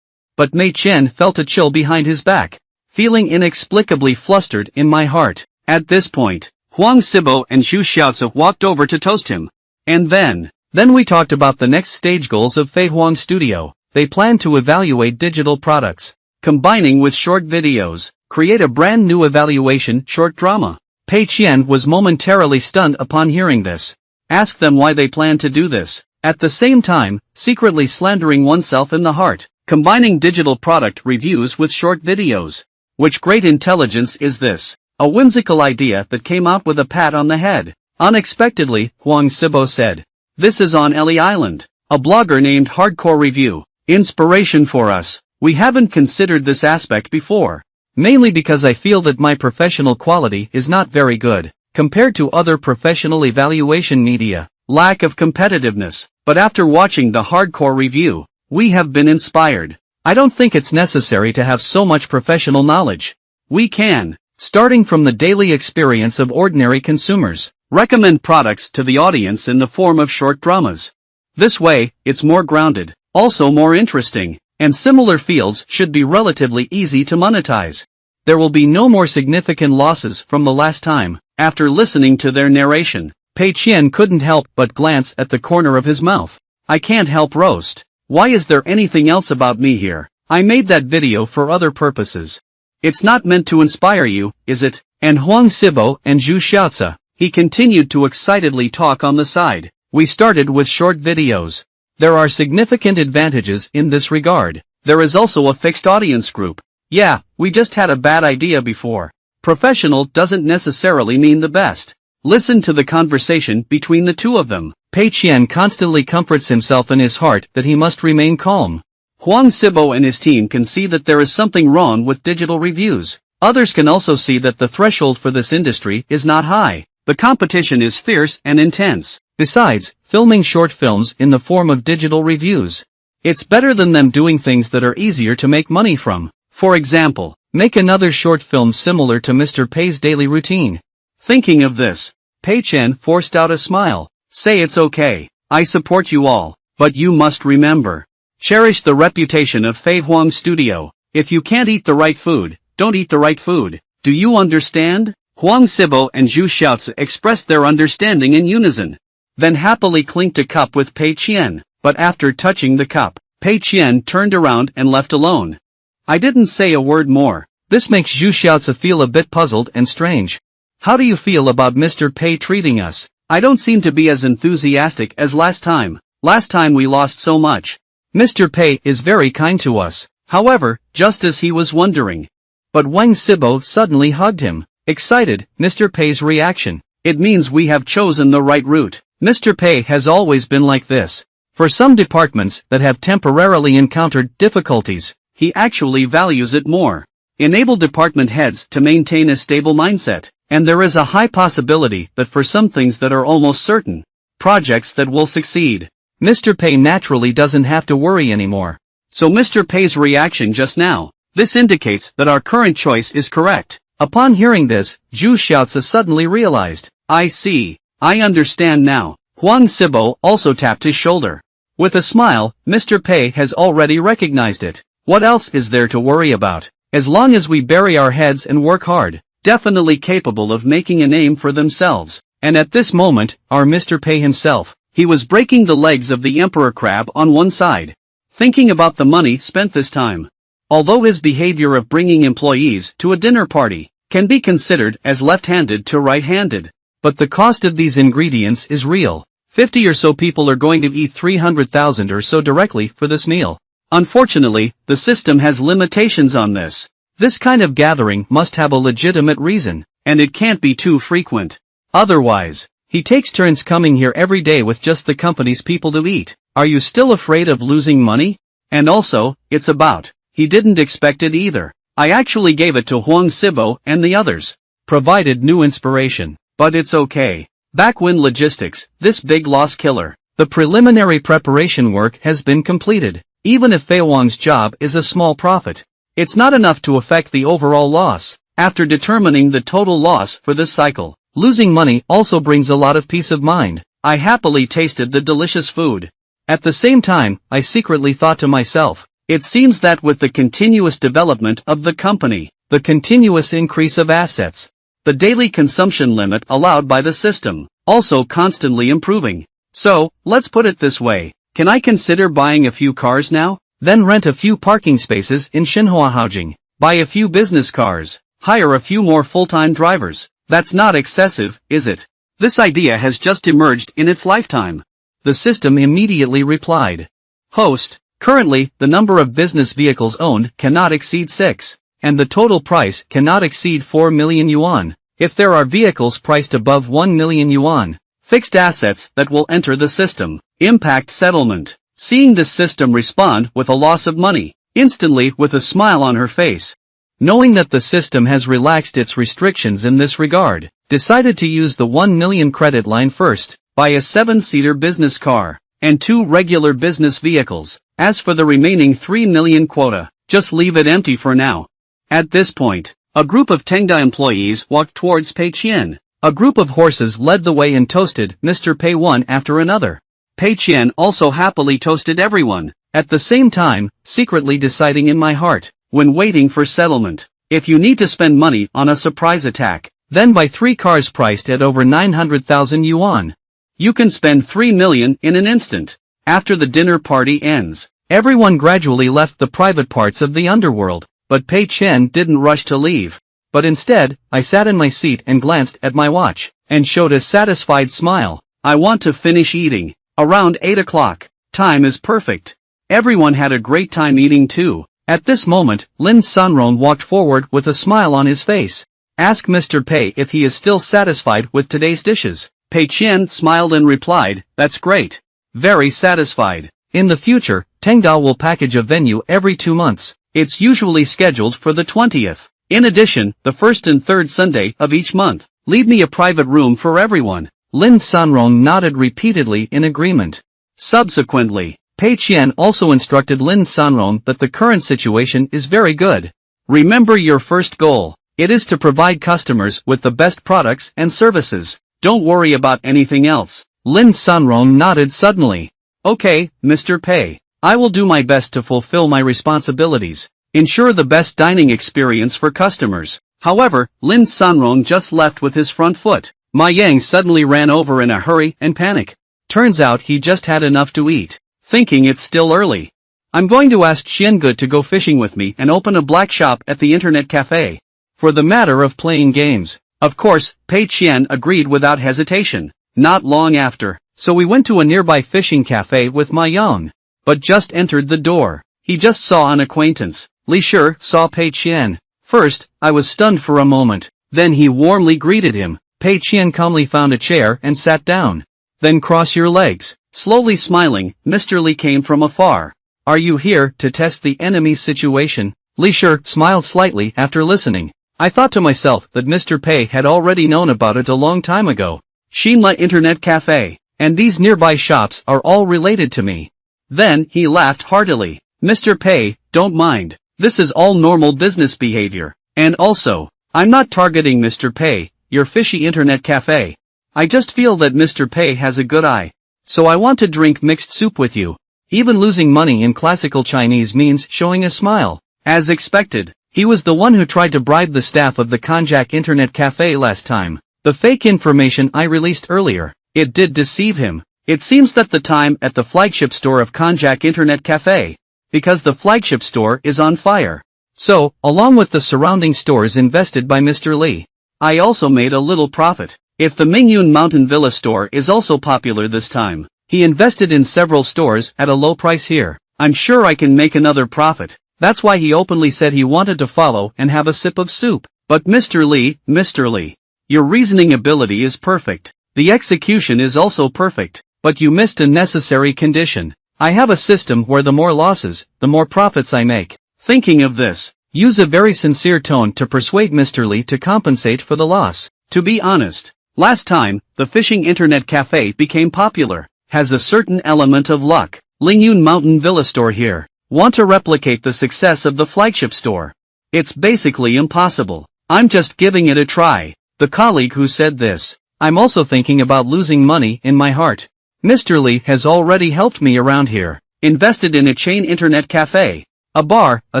But Mei Qian felt a chill behind his back, feeling inexplicably flustered in my heart. At this point, Huang Sibo and Zhu Xiaozi walked over to toast him. And then we talked about the next stage goals of Fei Huang Studio. They plan to evaluate digital products, combining with short videos, create a brand new evaluation short drama. Pei Qian was momentarily stunned upon hearing this. Ask them why they plan to do this. At the same time, secretly slandering oneself in the heart, combining digital product reviews with short videos. Which great intelligence is this? A whimsical idea that came out with a pat on the head. Unexpectedly, Huang Sibo said. This is on Ellie Island. A blogger named Hardcore Review. Inspiration for us. We haven't considered this aspect before. Mainly because I feel that my professional quality is not very good, compared to other professional evaluation media. Lack of competitiveness. But after watching the Hardcore Review, we have been inspired. I don't think it's necessary to have so much professional knowledge. We can, starting from the daily experience of ordinary consumers, recommend products to the audience in the form of short dramas. This way, it's more grounded, also more interesting, and similar fields should be relatively easy to monetize. There will be no more significant losses from the last time. After listening to their narration, Pei Qian couldn't help but glance at the corner of his mouth. I can't help roast. Why is there anything else about me here? I made that video for other purposes. It's not meant to inspire you, is it? And Huang Sibo and Zhu Xiaozi. He continued to excitedly talk on the side. We started with short videos. There are significant advantages in this regard. There is also a fixed audience group. Yeah, we just had a bad idea before. Professional doesn't necessarily mean the best. Listen to the conversation between the two of them. Pei Qian constantly comforts himself in his heart that he must remain calm. Huang Sibo and his team can see that there is something wrong with digital reviews. Others can also see that the threshold for this industry is not high. The competition is fierce and intense. Besides, filming short films in the form of digital reviews, it's better than them doing things that are easier to make money from. For example, make another short film similar to Mr. Pei's daily routine. Thinking of this, Pei Qian forced out a smile. Say it's okay. I support you all, but you must remember. Cherish the reputation of Fei Huang Studio. If you can't eat the right food, don't eat the right food. Do you understand? Huang Sibo and Zhu Xiaozi expressed their understanding in unison. Then happily clinked a cup with Pei Qian, but after touching the cup, Pei Qian turned around and left alone. I didn't say a word more. This makes Zhu Xiaozi feel a bit puzzled and strange. How do you feel about Mr. Pei treating us? I don't seem to be as enthusiastic as last time. Last time we lost so much. Mr. Pei is very kind to us. However, just as he was wondering. But Wang Sibo suddenly hugged him. Excited, Mr. Pei's reaction. It means we have chosen the right route. Mr. Pei has always been like this. For some departments that have temporarily encountered difficulties, he actually values it more. Enable department heads to maintain a stable mindset. And there is a high possibility that for some things that are almost certain, projects that will succeed, Mr. Pei naturally doesn't have to worry anymore. So Mr. Pei's reaction just now, this indicates that our current choice is correct. Upon hearing this, Zhu Xiaozi suddenly realized. I see. I understand now. Huang Sibo also tapped his shoulder. With a smile, Mr. Pei has already recognized it. What else is there to worry about? As long as we bury our heads and work hard. Definitely capable of making a name for themselves. And at this moment, our Mr. Pei himself, he was breaking the legs of the emperor crab on one side. Thinking about the money spent this time. Although his behavior of bringing employees to a dinner party can be considered as left-handed to right-handed. But the cost of these ingredients is real. 50 or so people are going to eat 300,000 or so directly for this meal. Unfortunately, the system has limitations on this. This kind of gathering must have a legitimate reason, and it can't be too frequent. Otherwise, he takes turns coming here every day with just the company's people to eat. Are you still afraid of losing money? And also, it's about. He didn't expect it either. I actually gave it to Huang Sibo and the others. Provided new inspiration. But it's okay. Backwin Logistics, this big loss killer. The preliminary preparation work has been completed. Even if Fei Huang's job is a small profit, it's not enough to affect the overall loss. After determining the total loss for this cycle, losing money also brings a lot of peace of mind. I happily tasted the delicious food. At the same time, I secretly thought to myself, it seems that with the continuous development of the company, the continuous increase of assets, the daily consumption limit allowed by the system, also constantly improving. So, let's put it this way, can I consider buying a few cars now? Then rent a few parking spaces in Xinhua Haojing, buy a few business cars, hire a few more full-time drivers. That's not excessive, is it? This idea has just emerged in its lifetime. The system immediately replied. Host, currently, the number of business vehicles owned cannot exceed 6, and the total price cannot exceed 4 million yuan. If there are vehicles priced above 1 million yuan, fixed assets that will enter the system, impact settlement. Seeing this system respond with a loss of money, instantly with a smile on her face. Knowing that the system has relaxed its restrictions in this regard, decided to use the 1 million credit line first, buy a 7-seater business car, and 2 regular business vehicles. As for the remaining 3 million quota, just leave it empty for now. At this point, a group of Tengda employees walked towards Pei Qian. A group of horses led the way and toasted Mr. Pei one after another. Pei Qian also happily toasted everyone, at the same time, secretly deciding in my heart, when waiting for settlement, if you need to spend money on a surprise attack, then buy 3 cars priced at over 900,000 yuan. You can spend 3 million in an instant. After the dinner party ends, everyone gradually left the private parts of the underworld, but Pei Qian didn't rush to leave. But instead, I sat in my seat and glanced at my watch, and showed a satisfied smile. I want to finish eating. Around 8 o'clock. Time is perfect. Everyone had a great time eating too. At this moment, Lin Sanron walked forward with a smile on his face. Ask Mr. Pei if he is still satisfied with today's dishes. Pei Qian smiled and replied, that's great. Very satisfied. In the future, Tengda will package a venue every 2 months. It's usually scheduled for the 20th. In addition, the first and third Sunday of each month. Leave me a private room for everyone. Lin Sanrong nodded repeatedly in agreement. Subsequently, Pei Qian also instructed Lin Sanrong that the current situation is very good. Remember your first goal. It is to provide customers with the best products and services. Don't worry about anything else. Lin Sanrong nodded suddenly. Okay, Mr. Pei. I will do my best to fulfill my responsibilities. Ensure the best dining experience for customers. However, Lin Sanrong just left with his front foot. Ma Yang suddenly ran over in a hurry and panic. Turns out he just had enough to eat. Thinking it's still early. I'm going to ask Xiange to go fishing with me and open a black shop at the internet cafe. For the matter of playing games. Of course, Pei Qian agreed without hesitation. Not long after, so we went to a nearby fishing cafe with Ma Yang. But just entered the door. He just saw an acquaintance. Li Shi saw Pei Qian. First, I was stunned for a moment. Then he warmly greeted him. Pei Qian calmly found a chair and sat down. Then cross your legs. Slowly smiling, Mr. Li came from afar. Are you here to test the enemy's situation? Li Shi smiled slightly after listening. I thought to myself that Mr. Pei had already known about it a long time ago. Xinla Internet Cafe. And these nearby shops are all related to me. Then he laughed heartily. Mr. Pei, don't mind. This is all normal business behavior. And also, I'm not targeting Mr. Pei, your fishy internet cafe. I just feel that Mr. Pei has a good eye. So I want to drink mixed soup with you. Even losing money in classical Chinese means showing a smile. As expected, he was the one who tried to bribe the staff of the Konjac internet cafe last time. The fake information I released earlier, it did deceive him. It seems that the time at the flagship store of Konjac internet cafe. Because the flagship store is on fire. So, along with the surrounding stores invested by Mr. Li, I also made a little profit. If the Mingyun Mountain Villa store is also popular this time, he invested in several stores at a low price here. I'm sure I can make another profit. That's why he openly said he wanted to follow and have a sip of soup. But Mr. Li, your reasoning ability is perfect. The execution is also perfect. But you missed a necessary condition. I have a system where the more losses, the more profits I make. Thinking of this, use a very sincere tone to persuade Mr. Li to compensate for the loss. To be honest, last time, the fishing internet cafe became popular. Has a certain element of luck. Lingyun Mountain Villa store here. Want to replicate the success of the flagship store. It's basically impossible. I'm just giving it a try. The colleague who said this. I'm also thinking about losing money in my heart. Mr. Li has already helped me around here. Invested in a chain internet cafe, a bar, a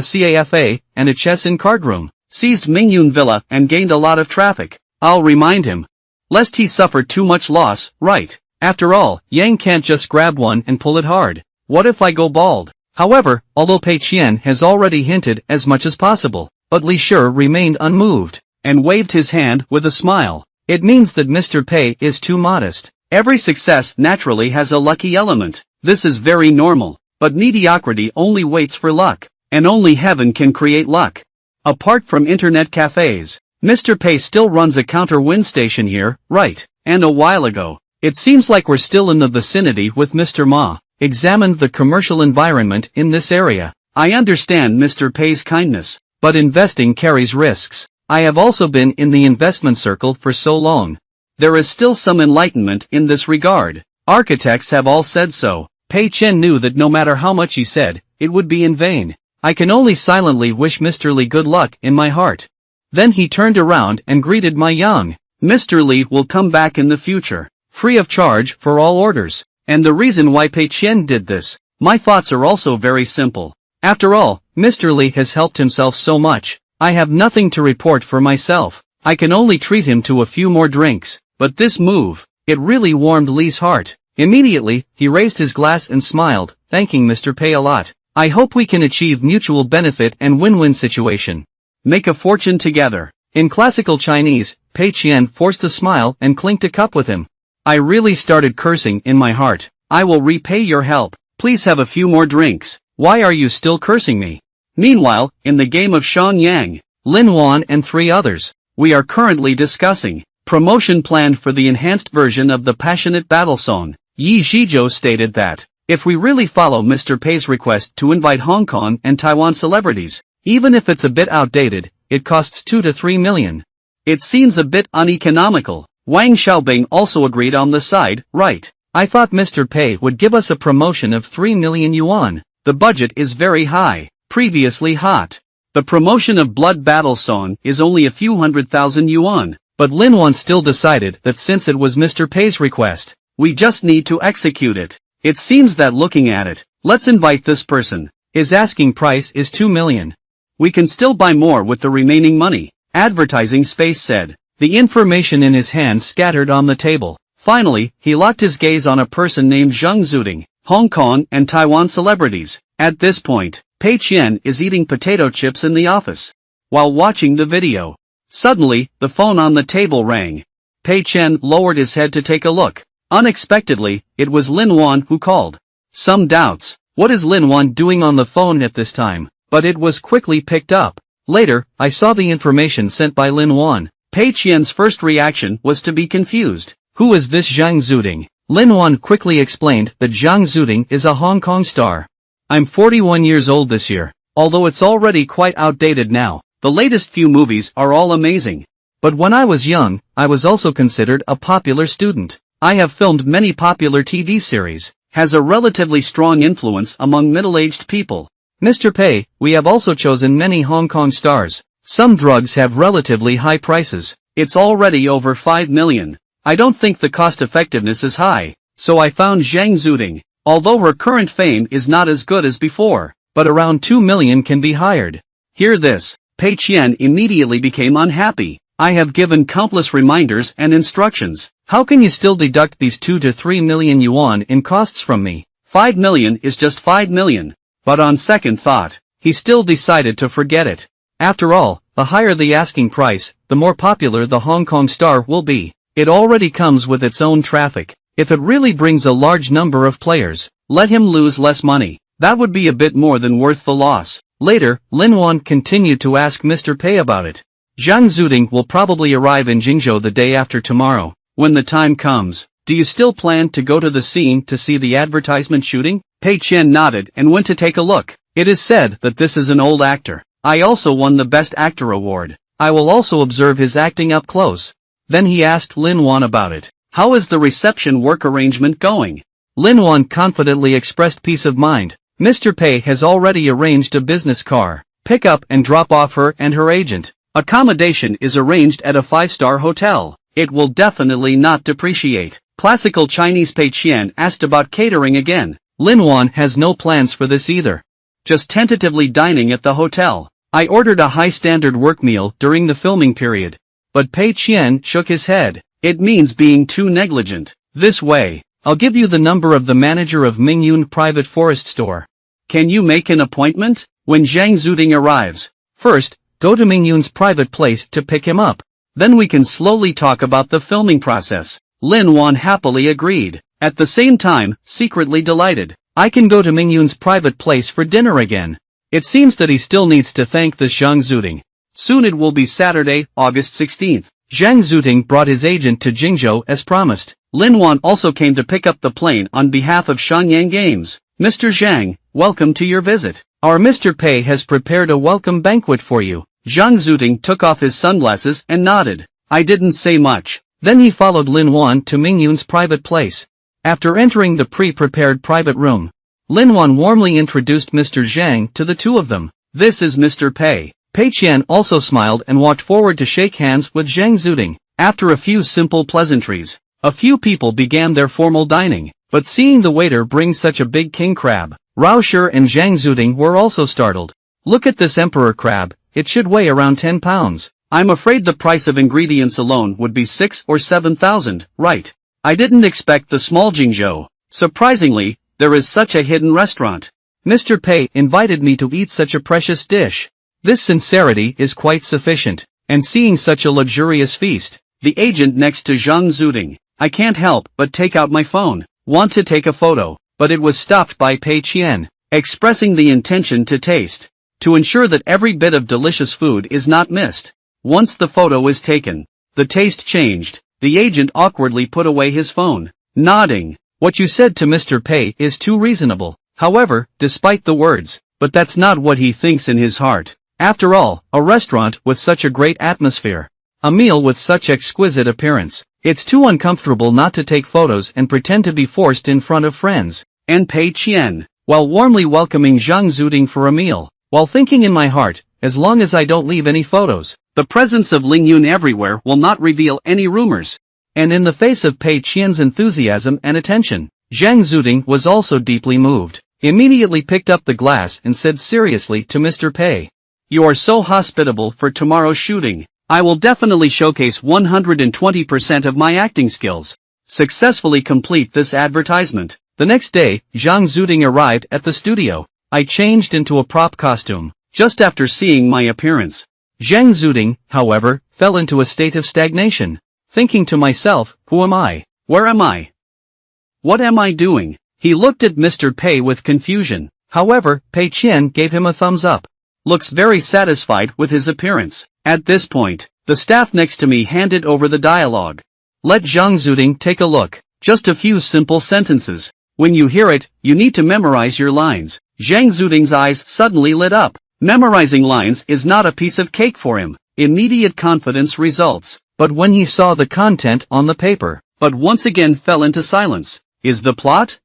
cafe, and a chess and card room. Seized Mingyun Villa and gained a lot of traffic. I'll remind him. Lest he suffer too much loss, right? After all, Yang can't just grab one and pull it hard. What if I go bald? However, although Pei Qian has already hinted as much as possible, but Li Shi remained unmoved, and waved his hand with a smile. It means that Mr. Pei is too modest. Every success naturally has a lucky element. This is very normal. But mediocrity only waits for luck. And only heaven can create luck. Apart from internet cafes, Mr. Pei still runs a counter-wind station here, right? And a while ago, it seems like we're still in the vicinity with Mr. Ma. Examined the commercial environment in this area. I understand Mr. Pei's kindness. But investing carries risks. I have also been in the investment circle for so long. There is still some enlightenment in this regard. Architects have all said so. Pei Qian knew that no matter how much he said, it would be in vain. I can only silently wish Mr. Li good luck in my heart. Then he turned around and greeted Ma Yang. Mr. Li will come back in the future, free of charge for all orders. And the reason why Pei Qian did this, my thoughts are also very simple. After all, Mr. Li has helped himself so much. I have nothing to report for myself. I can only treat him to a few more drinks. But this move, it really warmed Li's heart. Immediately, he raised his glass and smiled, thanking Mr. Pei a lot. I hope we can achieve mutual benefit and win-win situation. Make a fortune together. In classical Chinese, Pei Qian forced a smile and clinked a cup with him. I really started cursing in my heart. I will repay your help. Please have a few more drinks. Why are you still cursing me? Meanwhile, in the game of Shan Yang, Lin Wan and 3 others, we are currently discussing promotion planned for the enhanced version of the passionate battle song. Yi Zhizhou stated that If we really follow Mr. Pei's request to invite Hong Kong and Taiwan celebrities, even if it's a bit outdated, it costs 2 to 3 million. It seems a bit uneconomical. Wang Xiaobing also agreed on the side, right. I thought Mr. Pei would give us a promotion of 3 million yuan. The budget is very high. Previously hot. The promotion of Blood Battle Song is only a few 100,000 yuan, but Lin Wan still decided that since it was Mr. Pei's request, we just need to execute it. It seems that looking at it, let's invite this person. His asking price is 2 million. We can still buy more with the remaining money, advertising space said. The information in his hands scattered on the table. Finally, he locked his gaze on a person named Zhang Zuding, Hong Kong and Taiwan celebrities. At this point, Pei Qian is eating potato chips in the office. While watching the video, suddenly, the phone on the table rang. Pei Qian lowered his head to take a look. Unexpectedly, it was Lin Wan who called. Some doubts. What is Lin Wan doing on the phone at this time? But it was quickly picked up. Later, I saw the information sent by Lin Wan. Pei Qian's first reaction was to be confused. Who is this Zhang Zuding? Lin Wan quickly explained that Zhang Zuding is a Hong Kong star. I'm 41 years old this year. Although it's already quite outdated now, the latest few movies are all amazing. But when I was young, I was also considered a popular student. I have filmed many popular TV series, has a relatively strong influence among middle-aged people. Mr. Pei, we have also chosen many Hong Kong stars. Some drugs have relatively high prices. It's already over 5 million. I don't think the cost-effectiveness is high, so I found Zhang Zuding. Although her current fame is not as good as before, but around 2 million can be hired. Hear this. Pei Qian immediately became unhappy. I have given countless reminders and instructions. How can you still deduct these 2 to 3 million yuan in costs from me? 5 million is just 5 million. But on second thought, he still decided to forget it. After all, the higher the asking price, the more popular the Hong Kong star will be. It already comes with its own traffic. If it really brings a large number of players, let him lose less money. That would be a bit more than worth the loss. Later, Lin Wan continued to ask Mr. Pei about it. Zhang Zuding will probably arrive in Jingzhou the day after tomorrow. When the time comes, do you still plan to go to the scene to see the advertisement shooting? Pei Qian nodded and went to take a look. It is said that this is an old actor. I also won the Best Actor award. I will also observe his acting up close. Then he asked Lin Wan about it. How is the reception work arrangement going? Lin Wan confidently expressed peace of mind. Mr. Pei has already arranged a business car, pick up and drop off her and her agent. Accommodation is arranged at a 5-star hotel. It will definitely not depreciate. Classical Chinese. Pei Qian asked about catering again. Lin Wan has no plans for this either. Just tentatively dining at the hotel. I ordered a high-standard work meal during the filming period. But Pei Qian shook his head. It means being too negligent. This way, I'll give you the number of the manager of Mingyun Private Forest Store. Can you make an appointment? When Zhang Zuding arrives, first, go to Mingyun's private place to pick him up. Then we can slowly talk about the filming process. Lin Wan happily agreed. At the same time, secretly delighted. I can go to Mingyun's private place for dinner again. It seems that he still needs to thank this Zhang Zuding. Soon it will be Saturday, August 16th. Zhang Zuding brought his agent to Jingzhou as promised. Lin Wan also came to pick up the plane on behalf of Shangyang Games. Mr. Zhang, welcome to your visit. Our Mr. Pei has prepared a welcome banquet for you. Zhang Zuding took off his sunglasses and nodded. I didn't say much. Then he followed Lin Wan to Mingyun's private place. After entering the pre-prepared private room, Lin Wan warmly introduced Mr. Zhang to the two of them. This is Mr. Pei. Pei Qian also smiled and walked forward to shake hands with Zhang Zuding. After a few simple pleasantries, a few people began their formal dining. But seeing the waiter bring such a big king crab, Rao Shi and Zhang Zuding were also startled. Look at this emperor crab, it should weigh around 10 pounds. I'm afraid the price of ingredients alone would be 6 or 7,000, right? I didn't expect the small Jingzhou. Surprisingly, there is such a hidden restaurant. Mr. Pei invited me to eat such a precious dish. This sincerity is quite sufficient. And seeing such a luxurious feast, the agent next to Zhang Zuding, I can't help but take out my phone. Want to take a photo, but it was stopped by Pei Qian, expressing the intention to taste, to ensure that every bit of delicious food is not missed. Once the photo is taken, the taste changed. The agent awkwardly put away his phone, nodding. What you said to Mr. Pei is too reasonable. However, despite the words, but that's not what he thinks in his heart. After all, a restaurant with such a great atmosphere. A meal with such exquisite appearance. It's too uncomfortable not to take photos and pretend to be forced in front of friends. And Pei Qian, while warmly welcoming Zhang Zuding for a meal, while thinking in my heart, as long as I don't leave any photos, the presence of Ling Yun everywhere will not reveal any rumors. And in the face of Pei Qian's enthusiasm and attention, Zhang Zuding was also deeply moved. Immediately picked up the glass and said seriously to Mr. Pei, "You are so hospitable for tomorrow's shooting. I will definitely showcase 120% of my acting skills. Successfully complete this advertisement." The next day, Zhang Zuding arrived at the studio. I changed into a prop costume, just after seeing my appearance. Zhang Zuding, however, fell into a state of stagnation. Thinking to myself, who am I? Where am I? What am I doing? He looked at Mr. Pei with confusion. However, Pei Qian gave him a thumbs up. Looks very satisfied with his appearance. At this point, the staff next to me handed over the dialogue. Let Zhang Zuding take a look. Just a few simple sentences. When you hear it, you need to memorize your lines. Zhang Zuding's eyes suddenly lit up. Memorizing lines is not a piece of cake for him. Immediate confidence results. But when he saw the content on the paper, but once again fell into silence. Is the plot?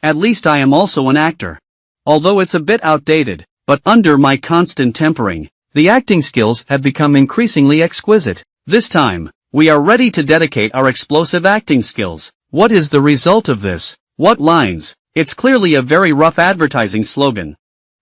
At least I am also an actor. Although it's a bit outdated, but under my constant tempering, the acting skills have become increasingly exquisite. This time, we are ready to dedicate our explosive acting skills. What is the result of this? What lines? It's clearly a very rough advertising slogan.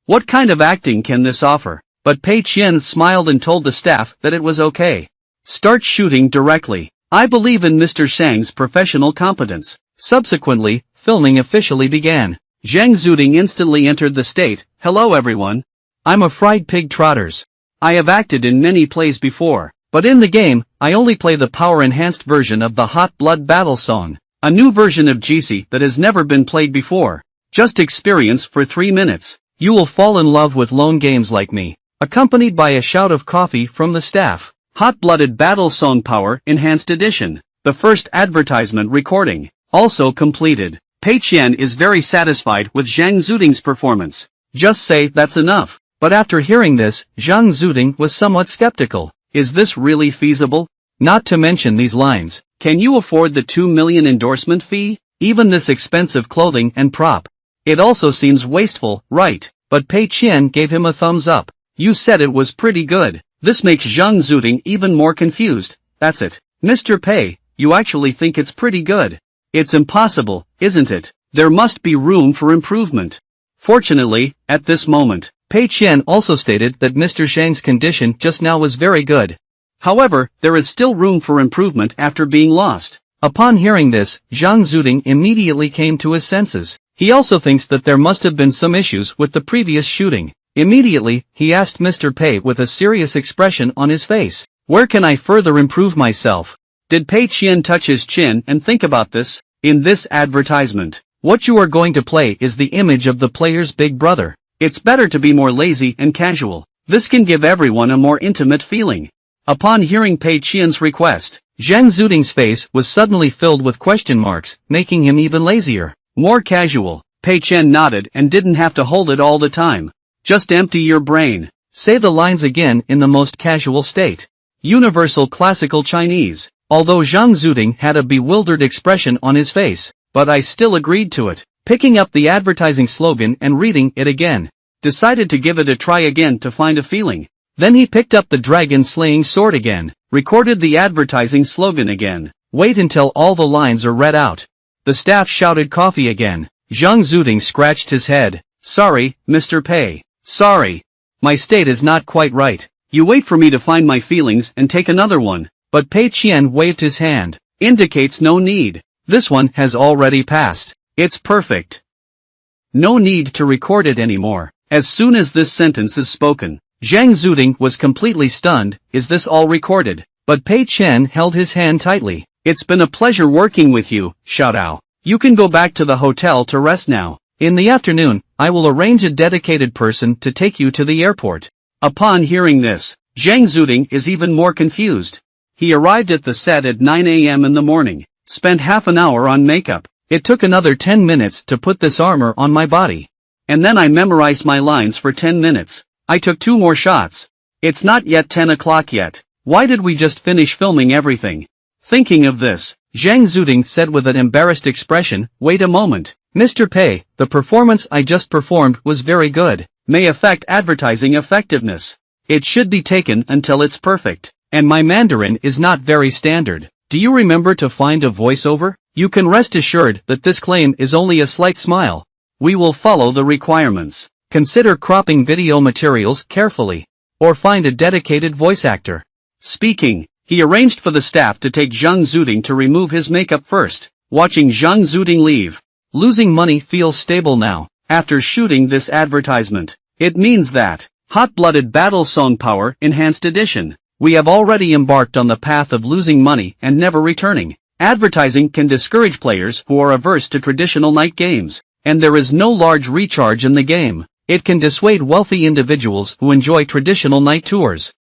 What kind of acting can this offer? But Pei Qian smiled and told the staff that it was okay. Start shooting directly. I believe in Mr. Shang's professional competence. Subsequently, filming officially began. Zhang Zuding instantly entered the state. Hello everyone. I'm a fried pig trotters. I have acted in many plays before, but in the game, I only play the power-enhanced version of the Hot Blood Battle Song. A new version of GC that has never been played before. Just experience for 3 minutes. You will fall in love with lone games like me. Accompanied by a shout of coffee from the staff. Hot-Blooded Battle Song Power Enhanced Edition. The first advertisement recording. Also completed. Pei Qian is very satisfied with Zhang Zuding's performance. Just say that's enough. But after hearing this, Zhang Zuding was somewhat skeptical. Is this really feasible? Not to mention these lines. Can you afford the 2 million endorsement fee? Even this expensive clothing and prop. It also seems wasteful, right? But Pei Qian gave him a thumbs up. You said it was pretty good. This makes Zhang Zuding even more confused. That's it. Mr. Pei, you actually think it's pretty good. It's impossible, isn't it? There must be room for improvement. Fortunately, at this moment, Pei Qian also stated that Mr. Shang's condition just now was very good. However, there is still room for improvement after being lost. Upon hearing this, Zhang Zuding immediately came to his senses. He also thinks that there must have been some issues with the previous shooting. Immediately, he asked Mr. Pei with a serious expression on his face. Where can I further improve myself? Did Pei Qian touch his chin and think about this? In this advertisement, what you are going to play is the image of the player's big brother. It's better to be more lazy and casual. This can give everyone a more intimate feeling. Upon hearing Pei Qian's request, Zhang Zuding's face was suddenly filled with question marks, making him even lazier. More casual. Pei Qian nodded and didn't have to hold it all the time. Just empty your brain. Say the lines again in the most casual state. Universal Classical Chinese. Although Zhang Zuding had a bewildered expression on his face, but I still agreed to it. Picking up the advertising slogan and reading it again. Decided to give it a try again to find a feeling. Then he picked up the dragon-slaying sword again. Recorded the advertising slogan again. Wait until all the lines are read out. The staff shouted coffee again. Zhang Zuding scratched his head. Sorry, Mr. Pei. Sorry. My state is not quite right. You wait for me to find my feelings and take another one. But Pei Qian waved his hand. Indicates no need. This one has already passed. It's perfect. No need to record it anymore. As soon as this sentence is spoken, Zhang Zuding was completely stunned. Is this all recorded? But Pei Qian held his hand tightly. It's been a pleasure working with you, Xiaodao. You can go back to the hotel to rest now. In the afternoon, I will arrange a dedicated person to take you to the airport. Upon hearing this, Zhang Zuding is even more confused. He arrived at the set at 9 a.m. in the morning, spent half an hour on makeup, It took another 10 minutes to put this armor on my body. And then I memorized my lines for 10 minutes. I took 2 more shots. It's not yet 10 o'clock yet. Why did we just finish filming everything? Thinking of this, Zhang Zuding said with an embarrassed expression, "Wait a moment. Mr. Pei, the performance I just performed was very good. May affect advertising effectiveness. It should be taken until it's perfect. And my Mandarin is not very standard. Do you remember to find a voiceover? You can rest assured that this claim is only a slight smile. We will follow the requirements. Consider cropping video materials carefully. Or find a dedicated voice actor." Speaking, he arranged for the staff to take Zhang Zuding to remove his makeup first. Watching Zhang Zuding leave. Losing money feels stable now. After shooting this advertisement, it means that Hot-Blooded Battle Song Power Enhanced Edition. We have already embarked on the path of losing money and never returning. Advertising can discourage players who are averse to traditional night games, and there is no large recharge in the game. It can dissuade wealthy individuals who enjoy traditional night tours.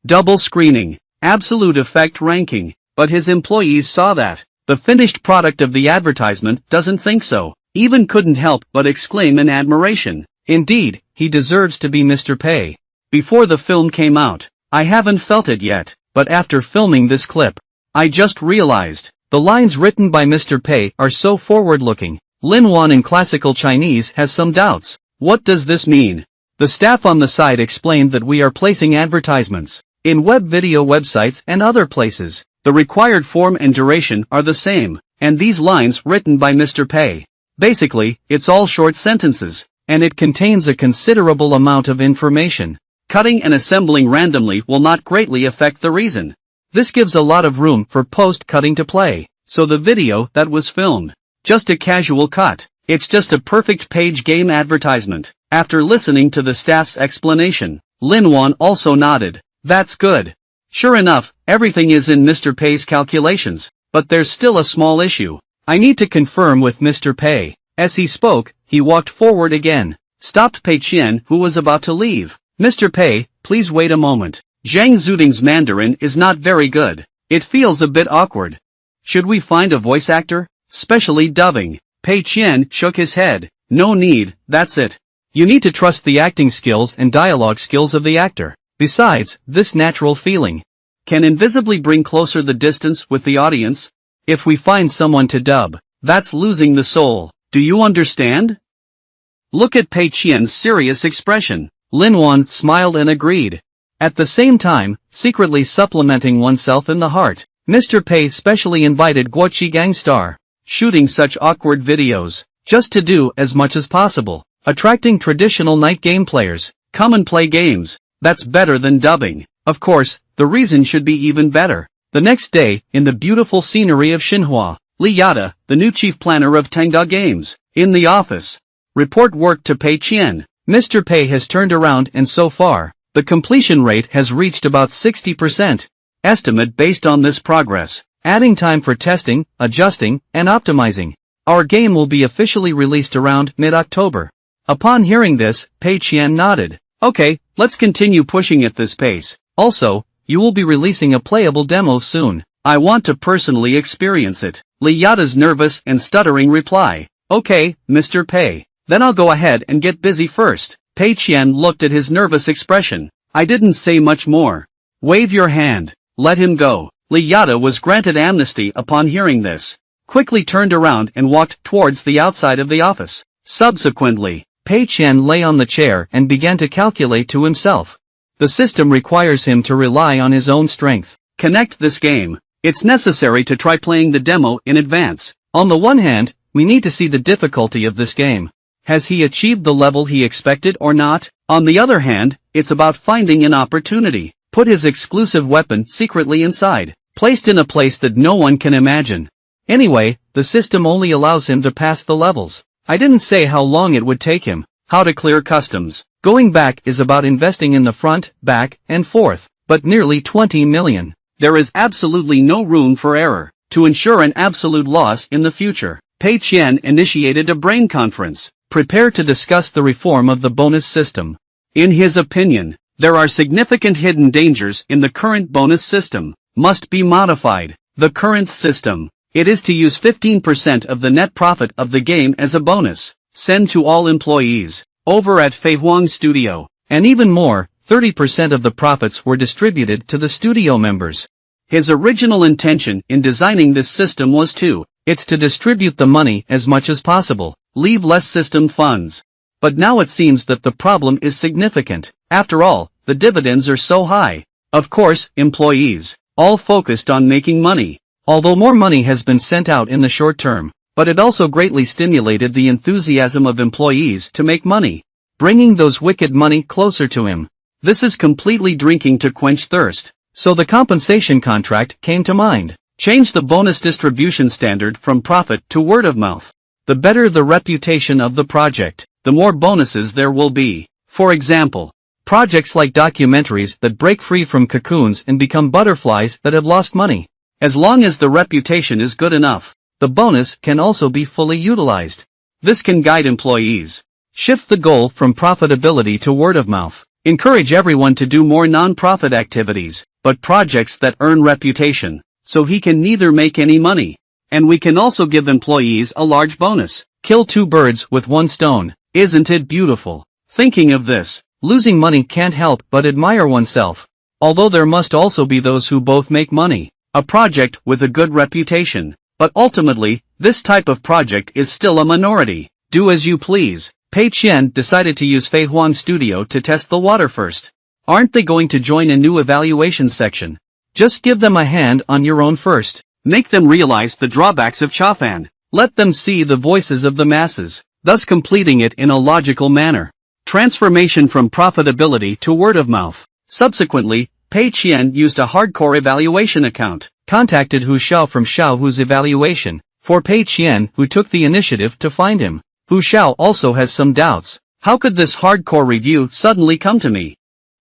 Double screening, absolute effect ranking, but his employees saw that. The finished product of the advertisement doesn't think so, even couldn't help but exclaim in admiration. Indeed, he deserves to be Mr. Pei. Before the film came out, I haven't felt it yet, but after filming this clip, I just realized, the lines written by Mr. Pei are so forward-looking. Lin Wan in classical Chinese has some doubts. What does this mean? The staff on the site explained that we are placing advertisements in web video websites and other places. The required form and duration are the same, and these lines written by Mr. Pei. Basically, it's all short sentences, and it contains a considerable amount of information. Cutting and assembling randomly will not greatly affect the reason. This gives a lot of room for post-cutting to play, so the video that was filmed, just a casual cut. It's just a perfect page game advertisement. After listening to the staff's explanation, Lin Wan also nodded. That's good. Sure enough, everything is in Mr. Pei's calculations, but there's still a small issue. I need to confirm with Mr. Pei. As he spoke, he walked forward again, stopped Pei Qian who was about to leave. "Mr. Pei, please wait a moment. Zhang Zuding's Mandarin is not very good. It feels a bit awkward. Should we find a voice actor? Specially dubbing?" Pei Qian shook his head. "No need, that's it. You need to trust the acting skills and dialogue skills of the actor. Besides, this natural feeling can invisibly bring closer the distance with the audience. If we find someone to dub, that's losing the soul. Do you understand?" Look at Pei Qian's serious expression. Lin Wan smiled and agreed. At the same time, secretly supplementing oneself in the heart, Mr. Pei specially invited Guo Qigang star, shooting such awkward videos, just to do as much as possible, attracting traditional night game players. Come and play games. That's better than dubbing. Of course, the reason should be even better. The next day, in the beautiful scenery of Xinhua, Li Yada, the new chief planner of Tengda Games, in the office. Report work to Pei Qian. Mr. Pei has turned around and so far, the completion rate has reached about 60%. Estimate based on this progress, adding time for testing, adjusting, and optimizing. Our game will be officially released around mid-October. Upon hearing this, Pei Qian nodded. Okay, let's continue pushing at this pace. Also, you will be releasing a playable demo soon. I want to personally experience it. Li Yada's nervous and stuttering reply. Okay, Mr. Pei. Then I'll go ahead and get busy first. Pei Qian looked at his nervous expression. I didn't say much more. Wave your hand. Let him go. Li Yada was granted amnesty upon hearing this. Quickly turned around and walked towards the outside of the office. Subsequently, Pei Qian lay on the chair and began to calculate to himself. The system requires him to rely on his own strength. Connect this game. It's necessary to try playing the demo in advance. On the one hand, we need to see the difficulty of this game. Has he achieved the level he expected or not? On the other hand, it's about finding an opportunity. Put his exclusive weapon secretly inside, placed in a place that no one can imagine. Anyway, the system only allows him to pass the levels. I didn't say how long it would take him. How to clear customs. Going back is about investing in the front, back, and forth, but nearly 20 million. There is absolutely no room for error. To ensure an absolute loss in the future, Pei Qian initiated a brain conference, prepared to discuss the reform of the bonus system. In his opinion, there are significant hidden dangers in the current bonus system, must be modified. The current system It is to use 15% of the net profit of the game as a bonus, send to all employees, over at Fei Huang Studio, and even more, 30% of the profits were distributed to the studio members. His original intention in designing this system was it's to distribute the money as much as possible, leave less system funds. But now it seems that the problem is significant. After all, the dividends are so high. Of course, employees, all focused on making money. Although more money has been sent out in the short term, but it also greatly stimulated the enthusiasm of employees to make money, bringing those wicked money closer to him. This is completely drinking to quench thirst. So the compensation contract came to mind. Change the bonus distribution standard from profit to word of mouth. The better the reputation of the project, the more bonuses there will be. For example, projects like documentaries that break free from cocoons and become butterflies that have lost money. As long as the reputation is good enough, the bonus can also be fully utilized. This can guide employees. Shift the goal from profitability to word of mouth. Encourage everyone to do more non-profit activities, but projects that earn reputation, so he can neither make any money. And we can also give employees a large bonus. Kill two birds with one stone. Isn't it beautiful? Thinking of this, losing money can't help but admire oneself. Although there must also be those who both make money. A project with a good reputation. But ultimately, this type of project is still a minority. Do as you please. Pei Qian decided to use Fei Huang Studio to test the water first. Aren't they going to join a new evaluation section? Just give them a hand on your own first. Make them realize the drawbacks of Chafan. Let them see the voices of the masses, thus completing it in a logical manner. Transformation from profitability to word of mouth. Subsequently, Pei Qian used a hardcore evaluation account, contacted Hu Xiao from Xiaohu's evaluation, for Pei Qian who took the initiative to find him. Hu Xiao also has some doubts. How could this hardcore review suddenly come to me?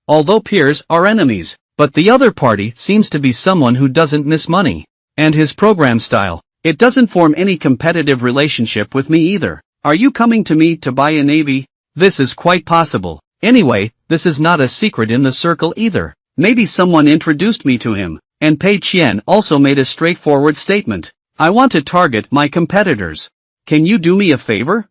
Although peers are enemies, but the other party seems to be someone who doesn't miss money. And his program style, it doesn't form any competitive relationship with me either. Are you coming to me to buy a navy? This is quite possible. Anyway, this is not a secret in the circle either. Maybe someone introduced me to him, and Pei Qian also made a straightforward statement. I want to target my competitors. Can you do me a favor?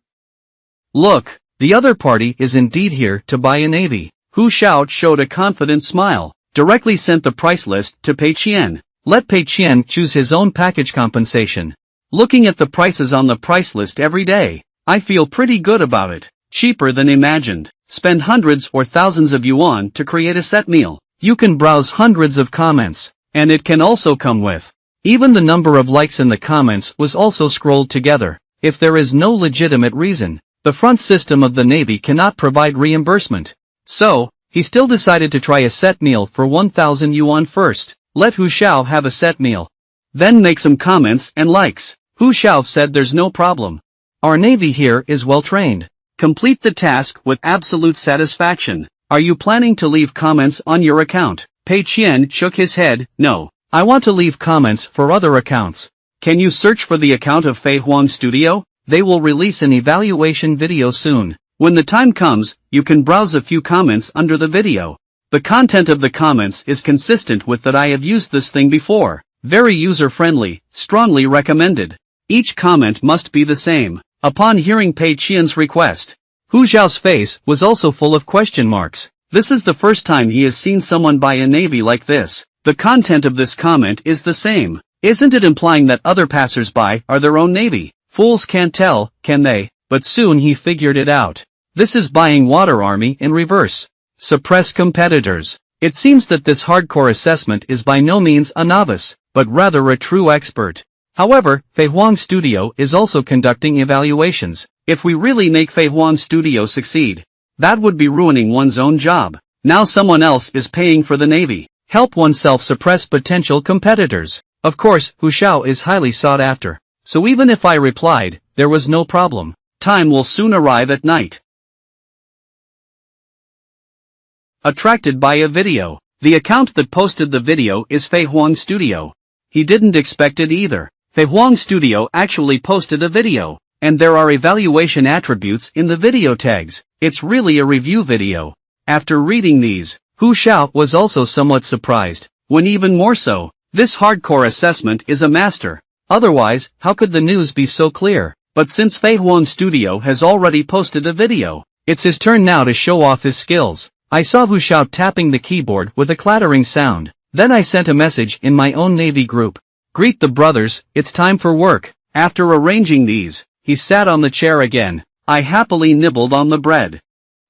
Look, the other party is indeed here to buy a navy. Hu Xiao showed a confident smile, directly sent the price list to Pei Qian. Let Pei Qian choose his own package compensation. Looking at the prices on the price list every day, I feel pretty good about it. Cheaper than imagined. Spend hundreds or thousands of yuan to create a set meal. You can browse hundreds of comments, and it can also come with. Even the number of likes in the comments was also scrolled together. If there is no legitimate reason, the front system of the Navy cannot provide reimbursement. So, he still decided to try a set meal for 1,000 yuan first. Let Hu Xiao have a set meal. Then make some comments and likes. Hu Xiao said there's no problem. Our Navy here is well trained. Complete the task with absolute satisfaction. Are you planning to leave comments on your account? Pei Qian shook his head. No. I want to leave comments for other accounts. Can you search for the account of Fei Huang Studio? They will release an evaluation video soon. When the time comes, you can browse a few comments under the video. The content of the comments is consistent with that I have used this thing before. Very user-friendly, strongly recommended. Each comment must be the same. Upon hearing Pei Qian's request, Hu Xiao's face was also full of question marks. This is the first time he has seen someone buy a navy like this. The content of this comment is the same. Isn't it implying that other passers-by are their own navy? Fools can't tell, can they? But soon he figured it out. This is buying water army in reverse. Suppress competitors. It seems that this hardcore assessment is by no means a novice, but rather a true expert. However, Fei Huang Studio is also conducting evaluations. If we really make Fei Huang Studio succeed, that would be ruining one's own job. Now someone else is paying for the navy. Help oneself suppress potential competitors. Of course, Hu Xiao is highly sought after. So even if I replied, there was no problem. Time will soon arrive at night. Attracted by a video. The account that posted the video is Fei Huang Studio. He didn't expect it either. Fei Huang Studio actually posted a video. And there are evaluation attributes in the video tags. It's really a review video. After reading these, Hu Xiao was also somewhat surprised. When even more so, this hardcore assessment is a master. Otherwise, how could the news be so clear? But since Fei Huang Studio has already posted a video, it's his turn now to show off his skills. I saw Wu Xiao tapping the keyboard with a clattering sound. Then I sent a message in my own Navy group. Greet the brothers, it's time for work. After arranging these, he sat on the chair again. I happily nibbled on the bread.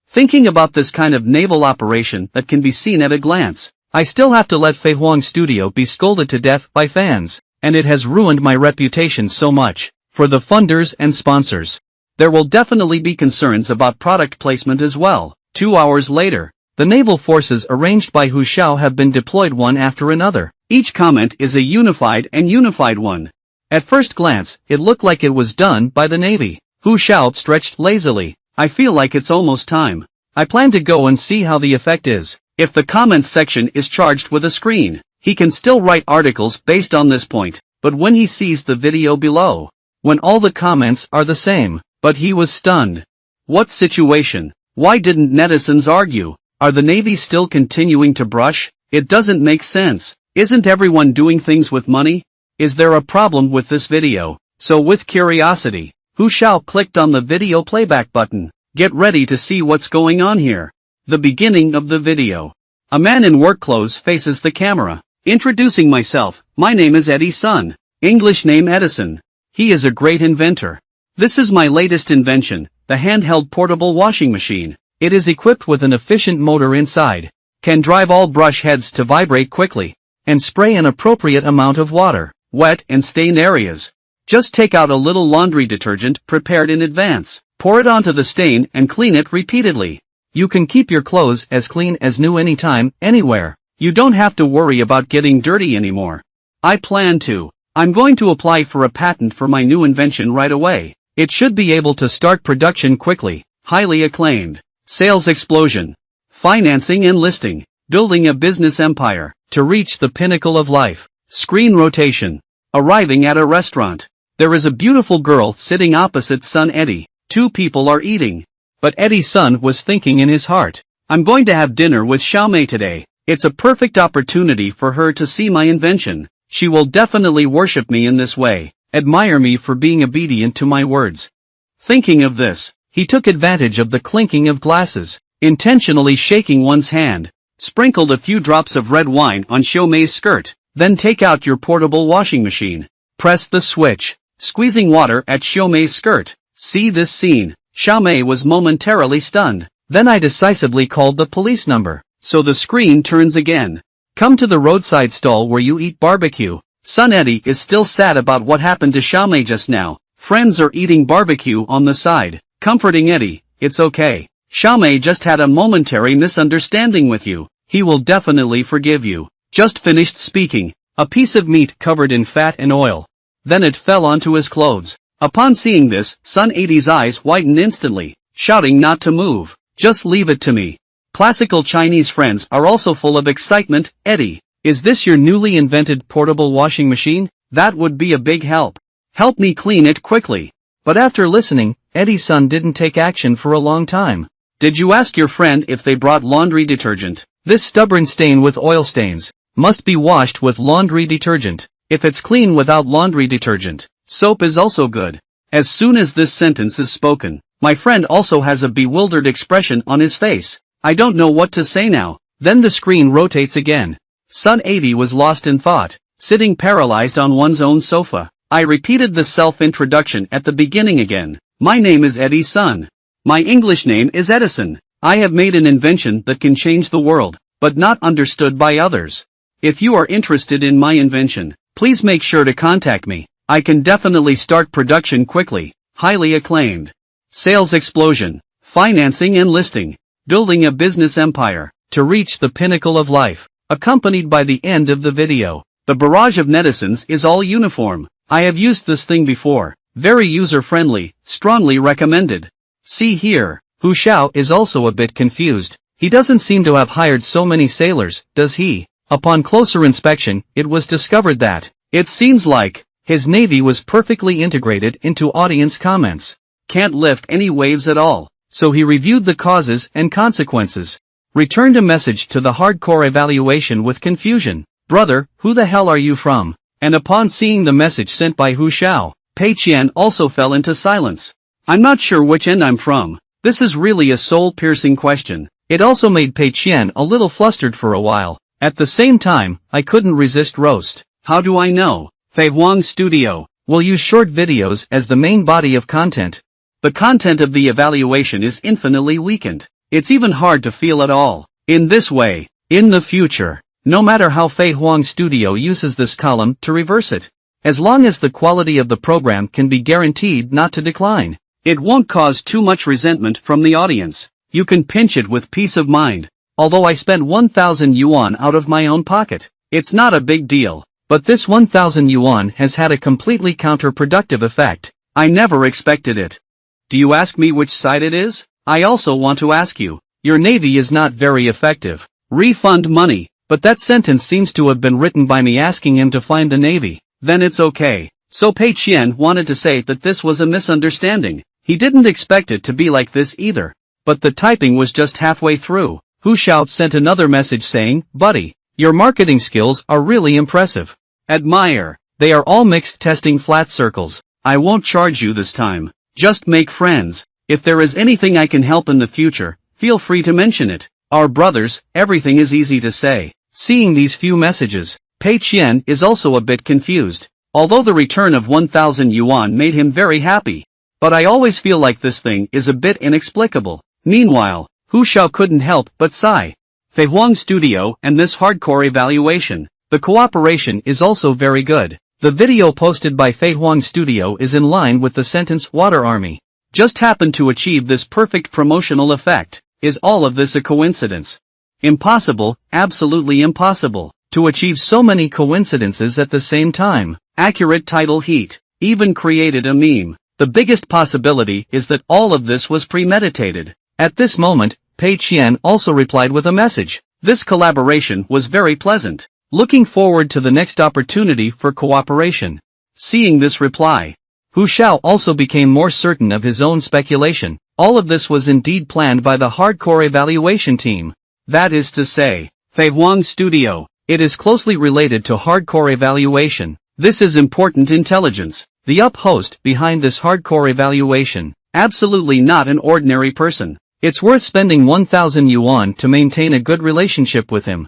Thinking about this kind of naval operation that can be seen at a glance, I still have to let Fei Huang Studio be scolded to death by fans, and it has ruined my reputation so much. For the funders and sponsors, there will definitely be concerns about product placement as well. 2 hours later, the naval forces arranged by Hu Xiao have been deployed one after another. Each comment is a unified one. At first glance, it looked like it was done by the Navy. Hu Xiao stretched lazily. I feel like it's almost time. I plan to go and see how the effect is. If the comments section is charged with a screen, he can still write articles based on this point. But when he sees the video below, when all the comments are the same, but he was stunned. What situation? Why didn't netizens argue? Are the Navy still continuing to brush? It doesn't make sense. Isn't everyone doing things with money? Is there a problem with this video? So with curiosity, Hu Xiao clicked on the video playback button. Get ready to see what's going on here. The beginning of the video. A man in work clothes faces the camera. Introducing myself, my name is Eddie's son. English name Edison. He is a great inventor. This is my latest invention, the handheld portable washing machine. It is equipped with an efficient motor inside, can drive all brush heads to vibrate quickly, and spray an appropriate amount of water, wet and stained areas. Just take out a little laundry detergent prepared in advance, pour it onto the stain and clean it repeatedly. You can keep your clothes as clean as new anytime, anywhere. You don't have to worry about getting dirty anymore. I'm going to apply for a patent for my new invention right away. It should be able to start production quickly. Highly acclaimed. Sales explosion. Financing and listing. Building a business empire. To reach the pinnacle of life. Screen rotation. Arriving at a restaurant. There is a beautiful girl sitting opposite son Eddie. 2 people are eating. But Eddie's son was thinking in his heart, I'm going to have dinner with Xiaomei today. It's a perfect opportunity for her to see my invention. She will definitely worship me in this way, admire me for being obedient to my words. Thinking of this, he took advantage of the clinking of glasses, intentionally shaking one's hand, sprinkled a few drops of red wine on Xiaomei's skirt, then take out your portable washing machine. Press the switch, squeezing water at Xiaomei's skirt. See this scene. Xiaomei was momentarily stunned. Then I decisively called the police number. So the screen turns again. Come to the roadside stall where you eat barbecue. Son Eddie is still sad about what happened to Xiaomei just now. Friends are eating barbecue on the side. Comforting Eddie, it's okay. Xiaomei just had a momentary misunderstanding with you. He will definitely forgive you. Just finished speaking. A piece of meat covered in fat and oil. Then it fell onto his clothes. Upon seeing this, son Eddie's eyes widened instantly, shouting not to move. Just leave it to me. Classical Chinese friends are also full of excitement. Eddie, is this your newly invented portable washing machine? That would be a big help. Help me clean it quickly. But after listening, Eddie's son didn't take action for a long time. Did you ask your friend if they brought laundry detergent? This stubborn stain with oil stains must be washed with laundry detergent. If it's clean without laundry detergent, soap is also good. As soon as this sentence is spoken, my friend also has a bewildered expression on his face. I don't know what to say now. Then the screen rotates again. Son Eddie was lost in thought, sitting paralyzed on one's own sofa. I repeated the self-introduction at the beginning again. My name is Eddie's son. My English name is Edison. I have made an invention that can change the world, but not understood by others. If you are interested in my invention, please make sure to contact me. I can definitely start production quickly. Highly acclaimed. Sales explosion. Financing and listing. Building a business empire. To reach the pinnacle of life. Accompanied by the end of the video. The barrage of netizens is all uniform. I have used this thing before. Very user-friendly. Strongly recommended. See here. Hu Xiao is also a bit confused. He doesn't seem to have hired so many sailors, does he? Upon closer inspection, it was discovered that, it seems like, his navy was perfectly integrated into audience comments. Can't lift any waves at all. So he reviewed the causes and consequences. Returned a message to the hardcore evaluation with confusion. Brother, who the hell are you from? And upon seeing the message sent by Hu Xiao, Pei Qian also fell into silence. I'm not sure which end I'm from. This is really a soul-piercing question. It also made Pei Qian a little flustered for a while. At the same time, I couldn't resist roast. How do I know? Fei Huang Studio will use short videos as the main body of content. The content of the evaluation is infinitely weakened. It's even hard to feel at all. In this way, in the future, no matter how Fei Huang Studio uses this column to reverse it, as long as the quality of the program can be guaranteed not to decline, it won't cause too much resentment from the audience. You can pinch it with peace of mind. Although I spent 1,000 yuan out of my own pocket, it's not a big deal. But this 1,000 yuan has had a completely counterproductive effect. I never expected it. Do you ask me which side it is? I also want to ask you. Your navy is not very effective. Refund money. But that sentence seems to have been written by me asking him to find the navy. Then it's okay. So Pei Qian wanted to say that this was a misunderstanding. He didn't expect it to be like this either. But the typing was just halfway through. Hu Xiao sent another message saying, "Buddy, your marketing skills are really impressive. Admire. They are all mixed testing flat circles. I won't charge you this time. Just make friends. If there is anything I can help in the future, feel free to mention it. Our brothers, everything is easy to say." Seeing these few messages, Pei Qian is also a bit confused. Although the return of 1,000 yuan made him very happy. But I always feel like this thing is a bit inexplicable. Meanwhile, Hu Xiao couldn't help but sigh. Fei Huang Studio and this hardcore evaluation, the cooperation is also very good. The video posted by Fei Huang Studio is in line with the sentence Water Army. Just happened to achieve this perfect promotional effect. Is all of this a coincidence? Impossible, absolutely impossible, to achieve so many coincidences at the same time. Accurate title heat. Even created a meme. The biggest possibility is that all of this was premeditated. At this moment, Pei Qian also replied with a message. This collaboration was very pleasant. Looking forward to the next opportunity for cooperation. Seeing this reply, Hu Xiao also became more certain of his own speculation. All of this was indeed planned by the hardcore evaluation team. That is to say, Fei Huang Studio. It is closely related to hardcore evaluation. This is important intelligence. The host behind this hardcore evaluation. Absolutely not an ordinary person. It's worth spending 1,000 yuan to maintain a good relationship with him.